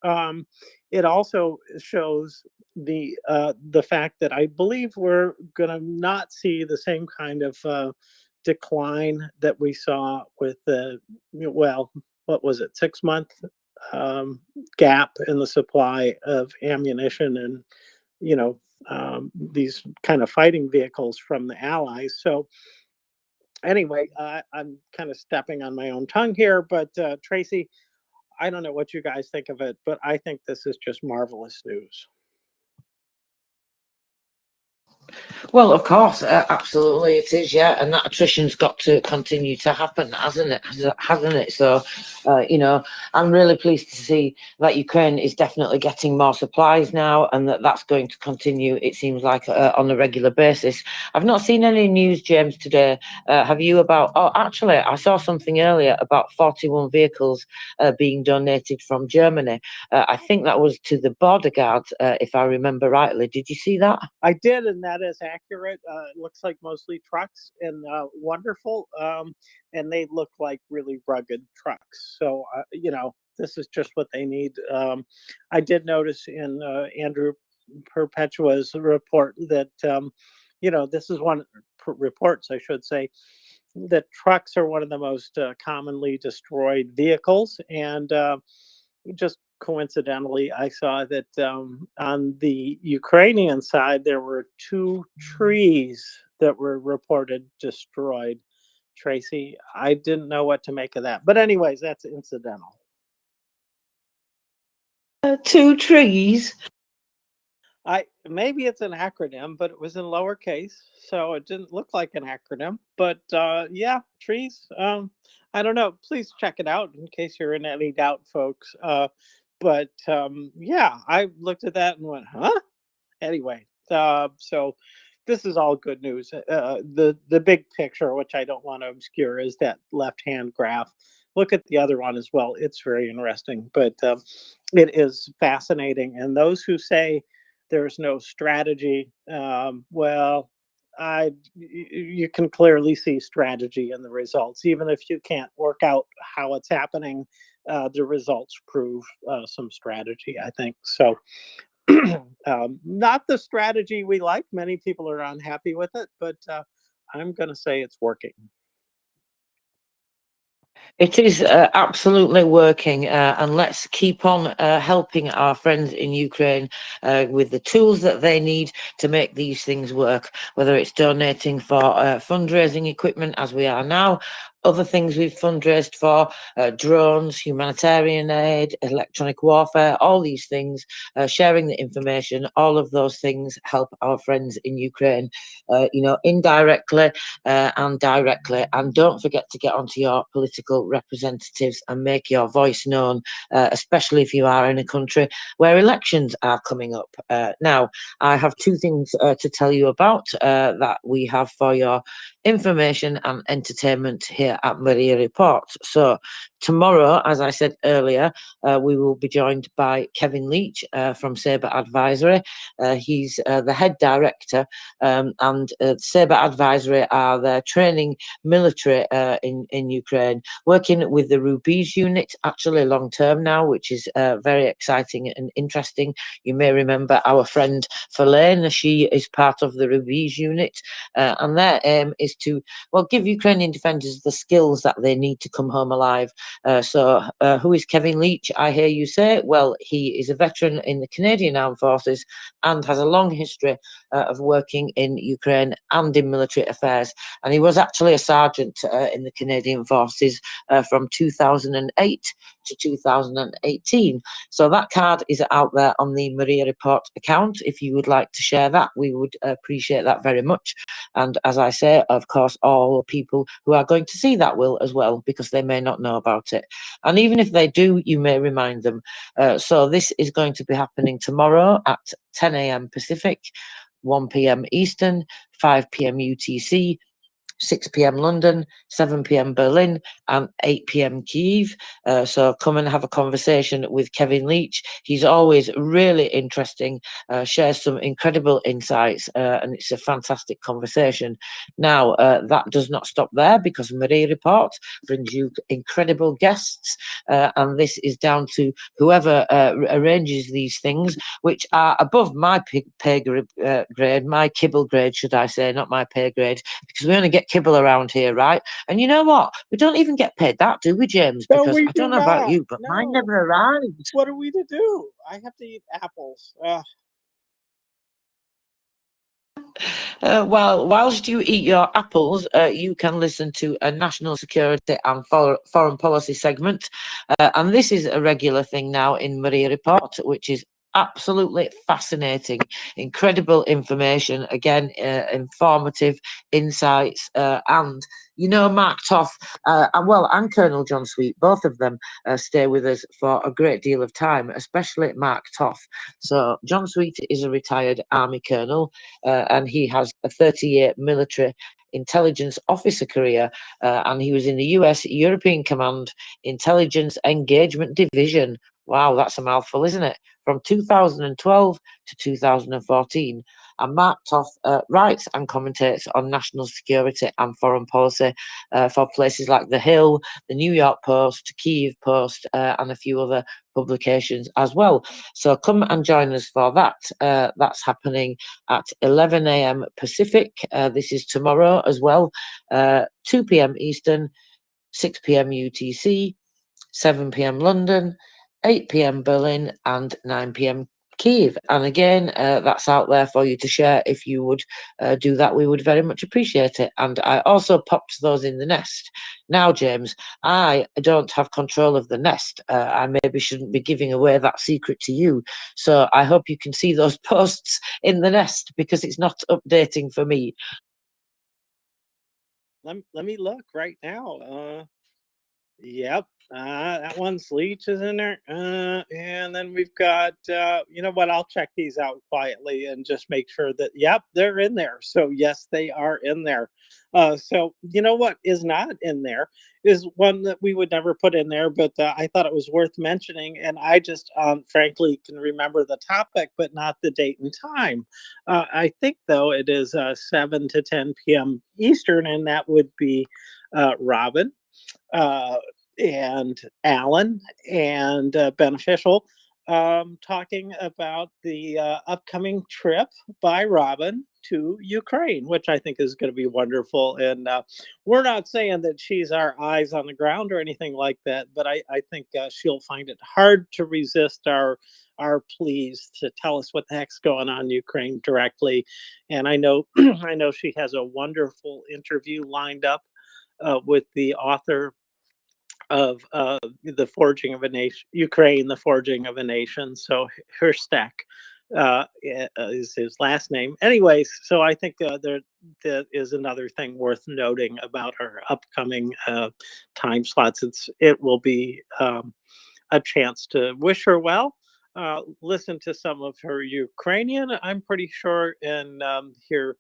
It also shows the fact that I believe we're going to not see the same kind of decline that we saw with the, well, what was it, 6-month gap in the supply of ammunition and these kind of fighting vehicles from the Allies. So anyway, I'm kind of stepping on my own tongue here, but Tracy, I don't know what you guys think of it, but I think this is just marvelous news. Well, of course, absolutely it is, yeah. And that attrition's got to continue to happen, hasn't it? So You know, I'm really pleased to see that Ukraine is definitely getting more supplies now, and that's going to continue, it seems like, on a regular basis. I've not seen any news, James, today. Have you about, oh, actually, I saw something earlier about 41 vehicles being donated from Germany. I think that was to the border guards, if I remember rightly. Did you see that? I did, and that is accurate. It looks like mostly trucks and wonderful. And they look like really rugged trucks. So, you know, this is just what they need. I did notice in Andrew Perpetua's report that, you know, this is one reports, I should say, that trucks are one of the most commonly destroyed vehicles. And just coincidentally, I saw that on the Ukrainian side, there were 2 trees that were reported destroyed. Tracy, I didn't know what to make of that. But anyways, that's incidental. 2 trees. Maybe it's an acronym, but it was in lowercase, so it didn't look like an acronym. But yeah, trees. I don't know. Please check it out in case you're in any doubt, folks. But yeah, I looked at that and went, huh? Anyway, so this is all good news. The big picture, which I don't want to obscure, is that left-hand graph. Look at the other one as well. It's very interesting, but it is fascinating. And those who say there's no strategy, well, you can clearly see strategy in the results. Even if you can't work out how it's happening, the results prove some strategy, I think. So not the strategy we like. Many people are unhappy with it, but I'm going to say it's working. It is absolutely working, and let's keep on helping our friends in Ukraine with the tools that they need to make these things work, whether it's donating for fundraising equipment, as we are now, other things we've fundraised for, drones, humanitarian aid, electronic warfare, all these things, sharing the information, all of those things help our friends in Ukraine, you know, indirectly and directly. And don't forget to get onto your political representatives and make your voice known, especially if you are in a country where elections are coming up. Now, I have 2 things to tell you about that we have for your information and entertainment here at MriyaReport. So tomorrow, as I said earlier, we will be joined by Kevin Leach from Sabre Advisory. He's the head director, and Sabre Advisory are their training military in Ukraine, working with the Rubiz unit, actually long term now, which is very exciting and interesting. You may remember our friend Falane, she is part of the Rubiz unit, and their aim is to, well, give Ukrainian defenders the skills that they need to come home alive. So who is Kevin Leach, I hear you say? Well, he is a veteran in the Canadian Armed Forces and has a long history of working in Ukraine and in military affairs. And he was actually a sergeant in the Canadian Forces from 2008 to 2018. So that card is out there on the MriyaReport account. If you would like to share that, we would appreciate that very much. And as I say, of course, all people who are going to see that will as well, because they may not know about it. And even if they do, you may remind them. So this is going to be happening tomorrow at 10 a.m. Pacific, 1 p.m. Eastern, 5 p.m. UTC, 6 p.m. London, 7 p.m. Berlin, and 8 p.m. Kyiv. So come and have a conversation with Kevin Leach. He's always really interesting, shares some incredible insights, and it's a fantastic conversation. Now, that does not stop there, because MriyaReport brings you incredible guests, and this is down to whoever arranges these things, which are above my pay grade, my kibble grade, should I say, not my pay grade, because we only get kibble around here, right? And you know what? We don't even get paid that, do we, James? No, Because we I don't do know about not. you, but mine No. never arrives. What are we to do? I have to eat apples. Whilst you eat your apples, you can listen to a national security and foreign policy segment. And this is a regular thing now in MriyaReport, which is absolutely fascinating, incredible information. Again, informative insights, and Mark Toth, and Colonel John Sweet, both of them stay with us for a great deal of time, especially Mark Toth. So John Sweet is a retired Army colonel, and he has a 30-year military intelligence officer career, and he was in the US European Command Intelligence Engagement Division. Wow, that's a mouthful, isn't it? From 2012 to 2014. And Mark Toth writes and commentates on national security and foreign policy for places like The Hill, the New York Post, Kyiv Post, and a few other publications as well. So come and join us for that. That's happening at 11 a.m. Pacific. This is tomorrow as well, 2 p.m. Eastern, 6 p.m. UTC, 7 p.m. London, 8 p.m. Berlin, and 9 p.m. Kyiv. And again, that's out there for you to share. If you would do that, we would very much appreciate it. And I also popped those in the nest. Now, James, I don't have control of the nest. I maybe shouldn't be giving away that secret to you. So I hope you can see those posts in the nest, because it's not updating for me. Let me look right now. Yep. That one's Leech is in there. And then we've got, you know what? I'll check these out quietly and just make sure that, yep, they're in there. So yes, they are in there. So you know what is not in there is one that we would never put in there, but I thought it was worth mentioning. And I just, frankly, can remember the topic, but not the date and time. I think though it is 7 to 10 p.m. Eastern, and that would be Robin, and Alan, and Beneficial, talking about the upcoming trip by Robin to Ukraine, which I think is going to be wonderful. And we're not saying that she's our eyes on the ground or anything like that, but I think she'll find it hard to resist our pleas to tell us what the heck's going on in Ukraine directly. And I know I know she has a wonderful interview lined up with the author of the Forging of a Nation, Ukraine, the Forging of a Nation. So Herstek is his last name. Anyways, so I think there is another thing worth noting about her upcoming time slots. It will be a chance to wish her well. Listen to some of her Ukrainian, I'm pretty sure, and hear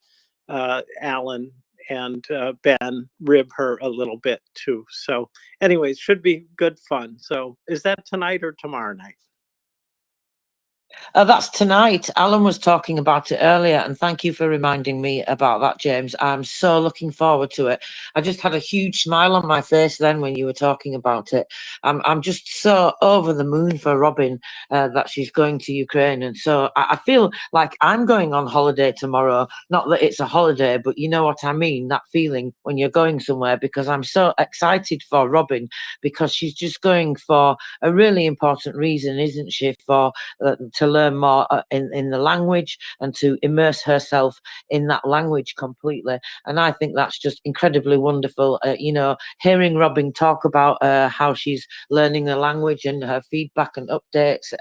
Alan and Ben rib her a little bit too. So anyways, should be good fun. So is that tonight or tomorrow night? That's tonight. Alan was talking about it earlier, and thank you for reminding me about that, James. I'm so looking forward to it. I just had a huge smile on my face then when you were talking about it. I'm just so over the moon for Robin that she's going to Ukraine, and so I feel like I'm going on holiday tomorrow. Not that it's a holiday, but you know what I mean, that feeling when you're going somewhere, because I'm so excited for Robin, because she's just going for a really important reason, isn't she? For to learn more in the language and to immerse herself in that language completely. And I think that's just incredibly wonderful. Hearing Robin talk about how she's learning the language and her feedback and updates,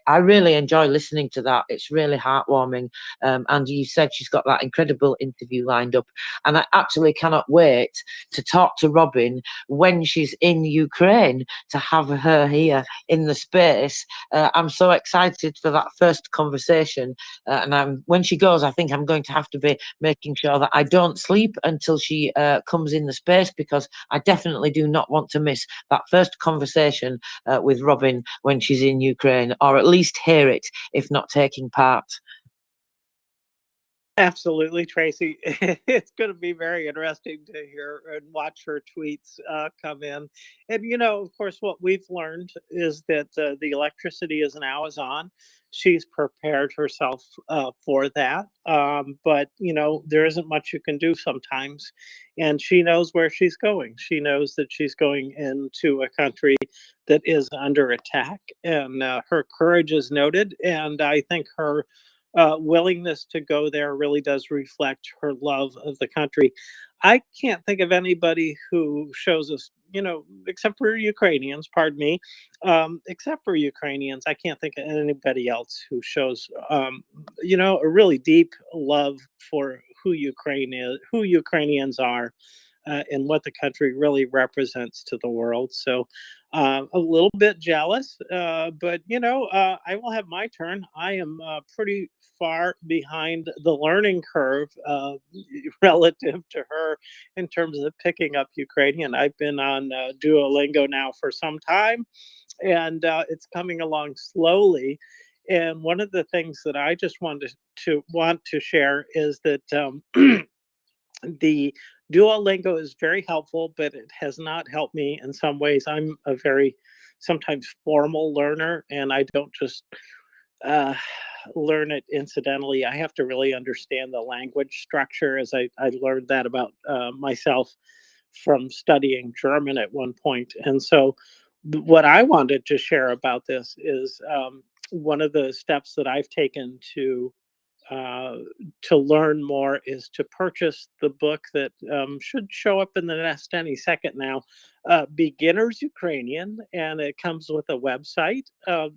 I really enjoy listening to that. It's really heartwarming. And you said she's got that incredible interview lined up. And I actually cannot wait to talk to Robin when she's in Ukraine, to have her here in the space. I'm so excited for that first conversation, and when she goes, I think I'm going to have to be making sure that I don't sleep until she comes in the space, because I definitely do not want to miss that first conversation with Robin when she's in Ukraine, or at least hear it, if not taking part. Absolutely, Tracy. It's going to be very interesting to hear and watch her tweets come in. And, of course, what we've learned is that the electricity is on. She's prepared herself for that. But, there isn't much you can do sometimes. And she knows where she's going. She knows that she's going into a country that is under attack. And her courage is noted. And I think her willingness to go there really does reflect her love of the country. I can't think of anybody who shows us, except for Ukrainians, pardon me, except for Ukrainians, I can't think of anybody else who shows, a really deep love for who Ukrainians are, and what the country really represents to the world. So, a little bit jealous, but I will have my turn. I am pretty far behind the learning curve relative to her in terms of picking up Ukrainian. I've been on Duolingo now for some time, and it's coming along slowly. And one of the things that I just want to share is that the Duolingo is very helpful, but it has not helped me in some ways. I'm a very sometimes formal learner, and I don't just uh, learn it incidentally. I have to really understand the language structure, as I learned that about myself from studying German at one point. And so, what I wanted to share about this is one of the steps that I've taken uh, to learn more is to purchase the book that should show up in the nest any second now, Beginner's Ukrainian, and it comes with a website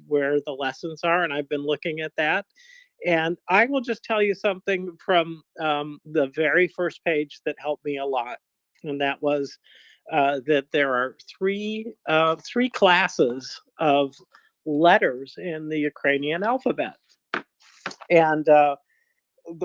where the lessons are, and I've been looking at that. And I will just tell you something from the very first page that helped me a lot, and that was that there are three classes of letters in the Ukrainian alphabet. And the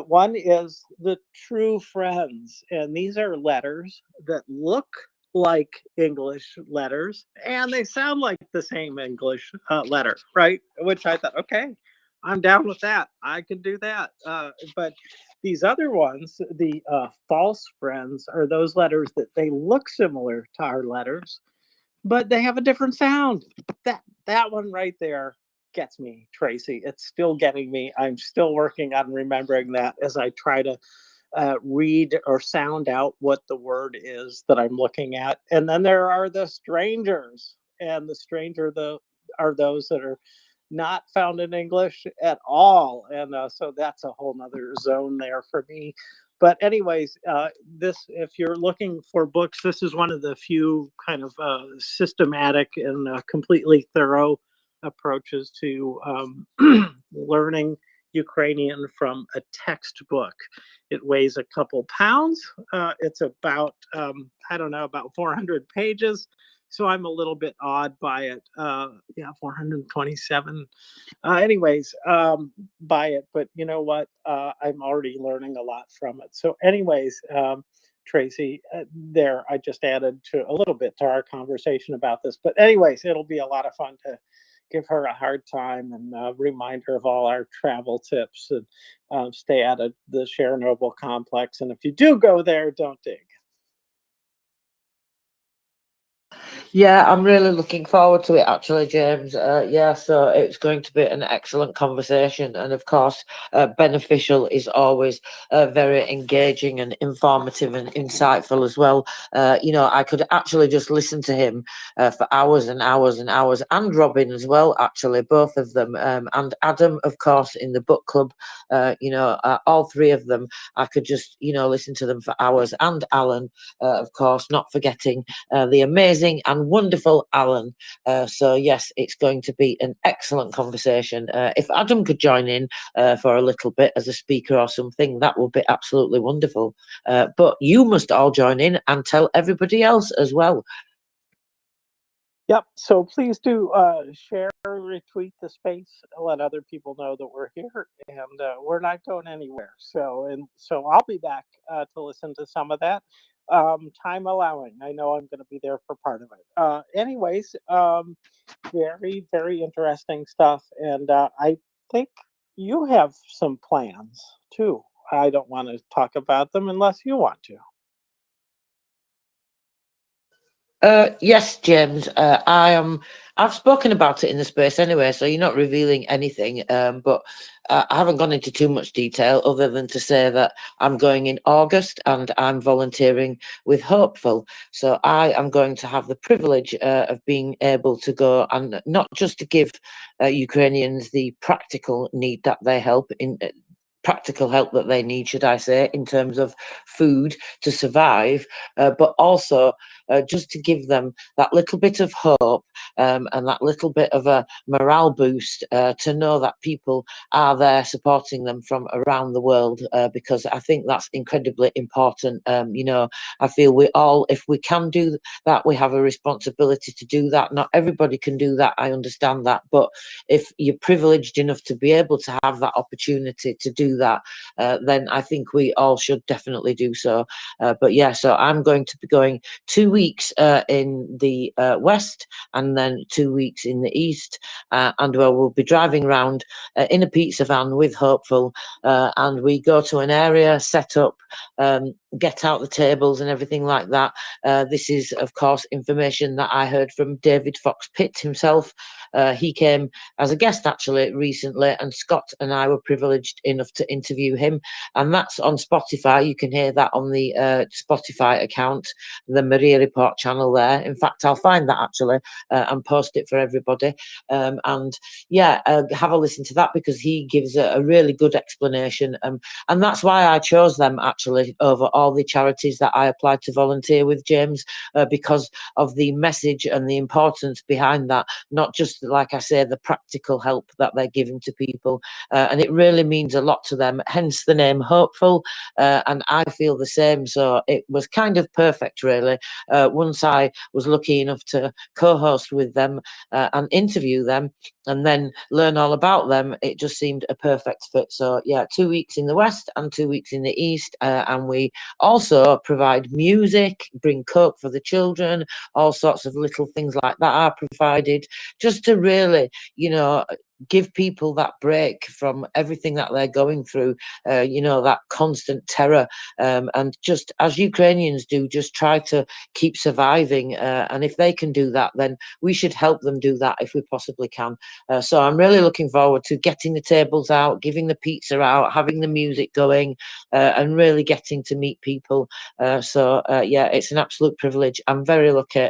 one is the true friends, and these are letters that look like English letters, and they sound like the same English letter, right? Which I thought, okay, I'm down with that. I could do that. But these other ones, the false friends, are those letters that they look similar to our letters, but they have a different sound. That one right there gets me, Tracy. It's still getting me. I'm still working on remembering that as I try to read or sound out what the word is that I'm looking at. And then there are the strangers, and the stranger are those that are not found in English at all. And so that's a whole nother zone there for me. But anyways, if you're looking for books, this is one of the few kind of systematic and completely thorough approaches to learning Ukrainian from a textbook. It weighs a couple pounds. It's about, I don't know, about 400 pages. So I'm a little bit awed by it. Yeah, 427. Anyways, by it. But you know what? I'm already learning a lot from it. So, anyways, Tracy, there, I just added to a little bit to our conversation about this. But, anyways, it'll be a lot of fun to give her a hard time and remind her of all our travel tips and stay out of the Chernobyl complex. And if you do go there, don't dig. Yeah, I'm really looking forward to it, actually, James. Yeah, so it's going to be an excellent conversation. And of course, beneficial is always very engaging and informative and insightful as well. I could actually just listen to him for hours and hours and hours, and Robin as well, actually, both of them. And Adam, of course, in the book club, all three of them. I could just, listen to them for hours. And Alan, of course, not forgetting the amazing and wonderful Alan. So yes, it's going to be an excellent conversation. If Adam could join in for a little bit as a speaker or something, that would be absolutely wonderful. But you must all join in and tell everybody else as well. Yep. So please do share, retweet the space, let other people know that we're here, and we're not going anywhere. So I'll be back to listen to some of that, time allowing. I know I'm going to be there for part of it. Anyways, very very interesting stuff, and I think you have some plans too. I don't want to talk about them unless you want to. Yes, James. I've spoken about it in the space anyway, so you're not revealing anything. But I haven't gone into too much detail other than to say that I'm going in August and I'm volunteering with Hopeful. So I am going to have the privilege of being able to go, and not just to give Ukrainians the practical need that they help in practical help that they need, should I say, in terms of food to survive, but also just to give them that little bit of hope and that little bit of a morale boost to know that people are there supporting them from around the world, because I think that's incredibly important. I feel we all, if we can do that, we have a responsibility to do that. Not everybody can do that, I understand that, but if you're privileged enough to be able to have that opportunity to do that, then I think we all should definitely do so. But yeah, so I'm going to be going 2 weeks in the west and then 2 weeks in the east, and we'll be driving around in a pizza van with Hopeful, and we go to an area, set up, get out the tables and everything like that. This is, of course, information that I heard from David Fox Pitt himself. He came as a guest actually recently, and Scott and I were privileged enough to interview him, and that's on Spotify. You can hear that on the Spotify account, the MriyaReport channel there. In fact, I'll find that actually and post it for everybody. And yeah, have a listen to that, because he gives a really good explanation, and that's why I chose them actually over all the charities that I applied to volunteer with, James, because of the message and the importance behind that, not just, like I say, the practical help that they're giving to people, and it really means a lot to them, hence the name Hopeful, and I feel the same. So it was kind of perfect really. Once I was lucky enough to co-host with them and interview them and then learn all about them, it just seemed a perfect fit. So yeah, 2 weeks in the west and 2 weeks in the east, and we also provide music, bring Coke for the children, all sorts of little things like that are provided, just to really, give people that break from everything that they're going through, that constant terror, and just as Ukrainians do, just try to keep surviving, and if they can do that, then we should help them do that if we possibly can. So I'm really looking forward to getting the tables out, giving the pizza out, having the music going, and really getting to meet people. Yeah, it's an absolute privilege. I'm very lucky.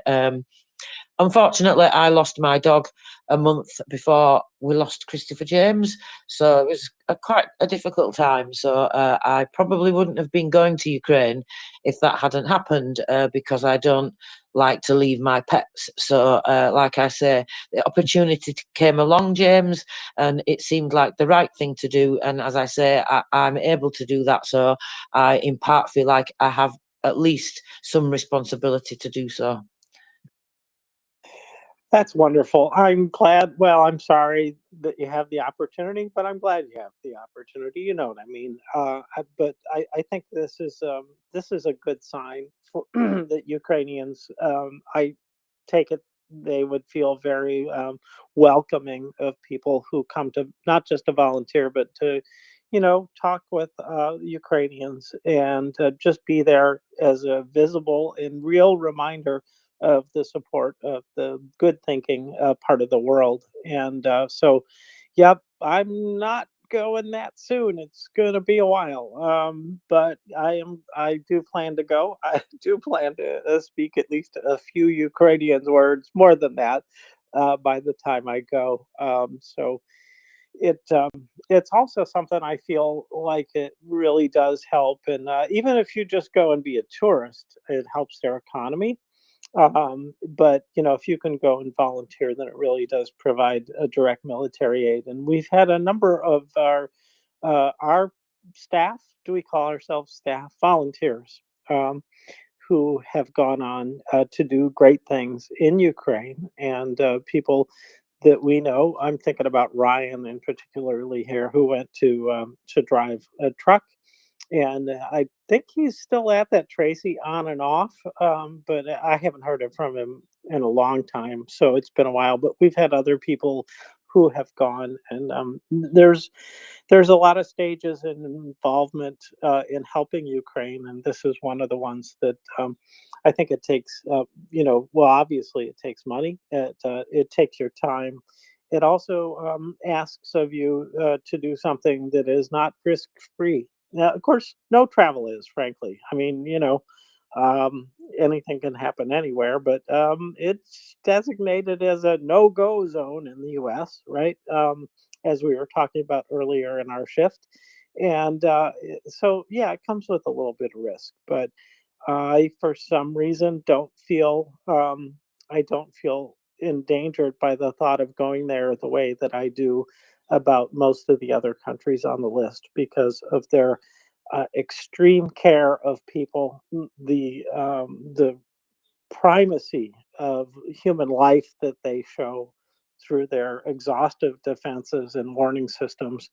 Unfortunately, I lost my dog a month before we lost Christopher James, so it was quite a difficult time. So I probably wouldn't have been going to Ukraine if that hadn't happened, because I don't like to leave my pets. So like I say, the opportunity came along, James, and it seemed like the right thing to do. And as I say, I'm able to do that. So I in part feel like I have at least some responsibility to do so. That's wonderful. I'm glad. Well, I'm sorry that you have the opportunity, but I'm glad you have the opportunity. You know what I mean? But I think this is a good sign for that Ukrainians. I take it they would feel very welcoming of people who come to not just to volunteer, but to talk with Ukrainians and just be there as a visible and real reminder of the support of the good thinking part of the world. And yep, I'm not going that soon. It's going to be a while. But I do plan to go. I do plan to speak at least a few Ukrainian words, more than that, by the time I go. So it's also something I feel like it really does help. And even if you just go and be a tourist, it helps their economy. But if you can go and volunteer, then it really does provide a direct military aid. And we've had a number of our staff. Do we call ourselves staff? Volunteers. Who have gone on to do great things in Ukraine, and people that we know. I'm thinking about Ryan, in particularly here, who went to drive a truck, and I think he's still at that, Tracy, on and off. But I haven't heard it from him in a long time, so it's been a while. But we've had other people who have gone, and there's a lot of stages and involvement in helping Ukraine, and this is one of the ones that I think it takes. Well, obviously it takes money. It takes your time. It also asks of you to do something that is not risk free. Now, of course, no travel is, frankly. I mean, anything can happen anywhere, but it's designated as a no-go zone in the U.S., right? As we were talking about earlier in our shift. And so, yeah, it comes with a little bit of risk, but I, for some reason, I don't feel endangered by the thought of going there the way that I do about most of the other countries on the list because of their extreme care of people, the primacy of human life that they show through their exhaustive defenses and warning systems.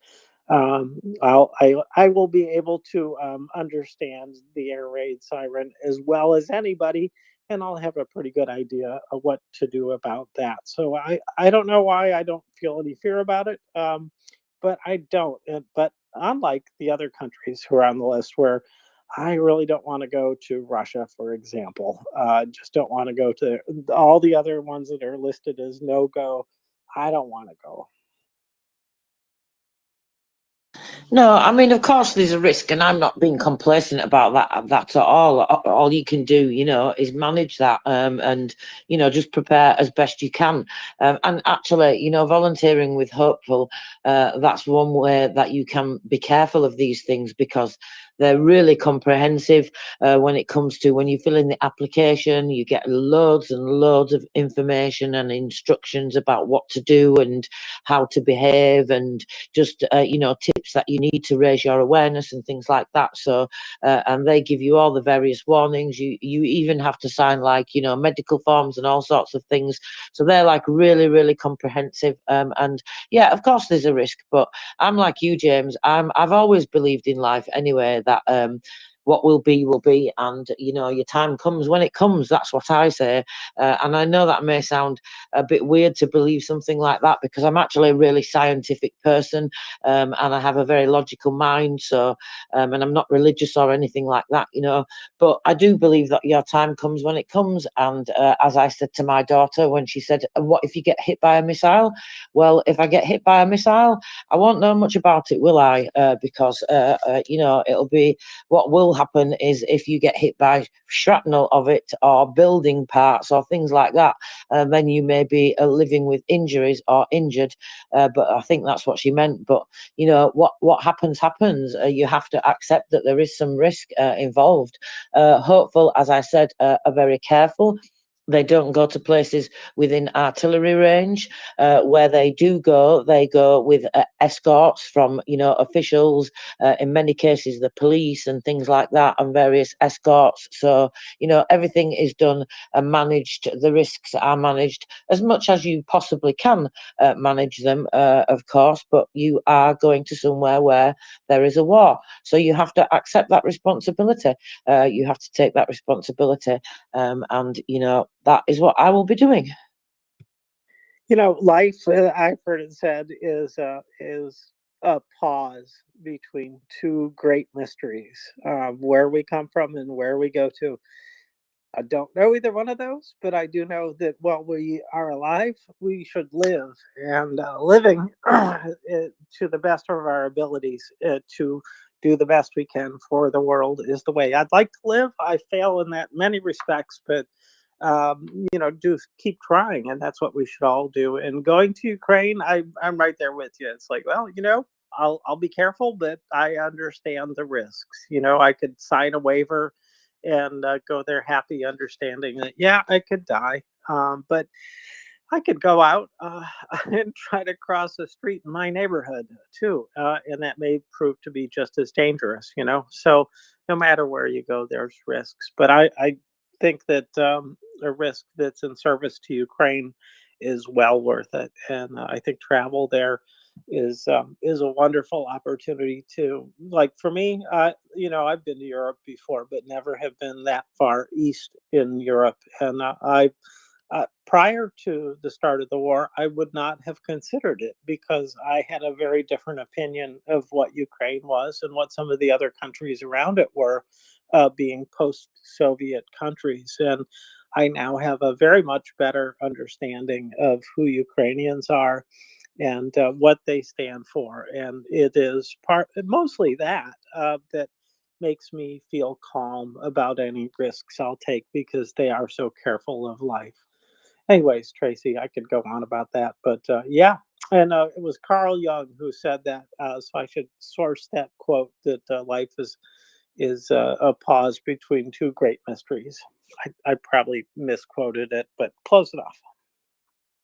I will be able to understand the air raid siren as well as anybody, and I'll have a pretty good idea of what to do about that. So I don't know why I don't feel any fear about it, but I don't. But unlike the other countries who are on the list, where I really don't want to go to Russia, for example. Just don't want to go to all the other ones that are listed as no go. I don't want to go. No, I mean, of course, there's a risk, and I'm not being complacent about that at all. All you can do, is manage that, and just prepare as best you can. And actually, volunteering with Hopeful, that's one way that you can be careful of these things because they're really comprehensive when it comes to when you fill in the application, you get loads and loads of information and instructions about what to do and how to behave and just, tips that you need to raise your awareness and things like that. So, and they give you all the various warnings. You even have to sign medical forms and all sorts of things. So they're like really, really comprehensive. And yeah, of course there's a risk, but I'm like you, James. I've always believed in life anyway that what will be, and your time comes when it comes. That's what I say. And I know that may sound a bit weird to believe something like that because I'm actually a really scientific person, and I have a very logical mind. So, and I'm not religious or anything like that, But I do believe that your time comes when it comes. And as I said to my daughter when she said, "What if you get hit by a missile?" Well, if I get hit by a missile, I won't know much about it, will I? Because it'll be what will happen is if you get hit by shrapnel of it or building parts or things like that, then you may be living with injuries or injured. But I think that's what she meant. But what happens happens. You have to accept that there is some risk involved. Hopeful, as I said, are very careful. They don't go to places within artillery range. Where they do go, they go with escorts from, officials, in many cases, the police and things like that, and various escorts. So, everything is done and managed. The risks are managed as much as you possibly can manage them, of course, but you are going to somewhere where there is a war. So you have to accept that responsibility. You have to take that responsibility. And, that is what I will be doing. Life, I've heard it said, is a pause between two great mysteries, where we come from and where we go to. I don't know either one of those, but I do know that while we are alive, we should live, and living to the best of our abilities to do the best we can for the world is the way I'd like to live. I fail in that many respects, but do keep trying, and that's what we should all do. And going to Ukraine, I'm right there with you. It's like, well, I'll be careful, but I understand the risks. I could sign a waiver and go there happy, understanding that yeah, I could die, but I could go out and try to cross the street in my neighborhood too, and that may prove to be just as dangerous. So no matter where you go, there's risks. But I think that a risk that's in service to Ukraine is well worth it, and I think travel there is a wonderful opportunity too. Like for me, I've been to Europe before, but never have been that far east in Europe, and prior to the start of the war, I would not have considered it because I had a very different opinion of what Ukraine was and what some of the other countries around it were, being post-Soviet countries. And I now have a very much better understanding of who Ukrainians are and what they stand for. And it is mostly that makes me feel calm about any risks I'll take because they are so careful of life. Anyways, Tracy, I could go on about that, but yeah, And it was Carl Jung who said that, so I should source that quote that life is a pause between two great mysteries. I probably misquoted it, but close enough.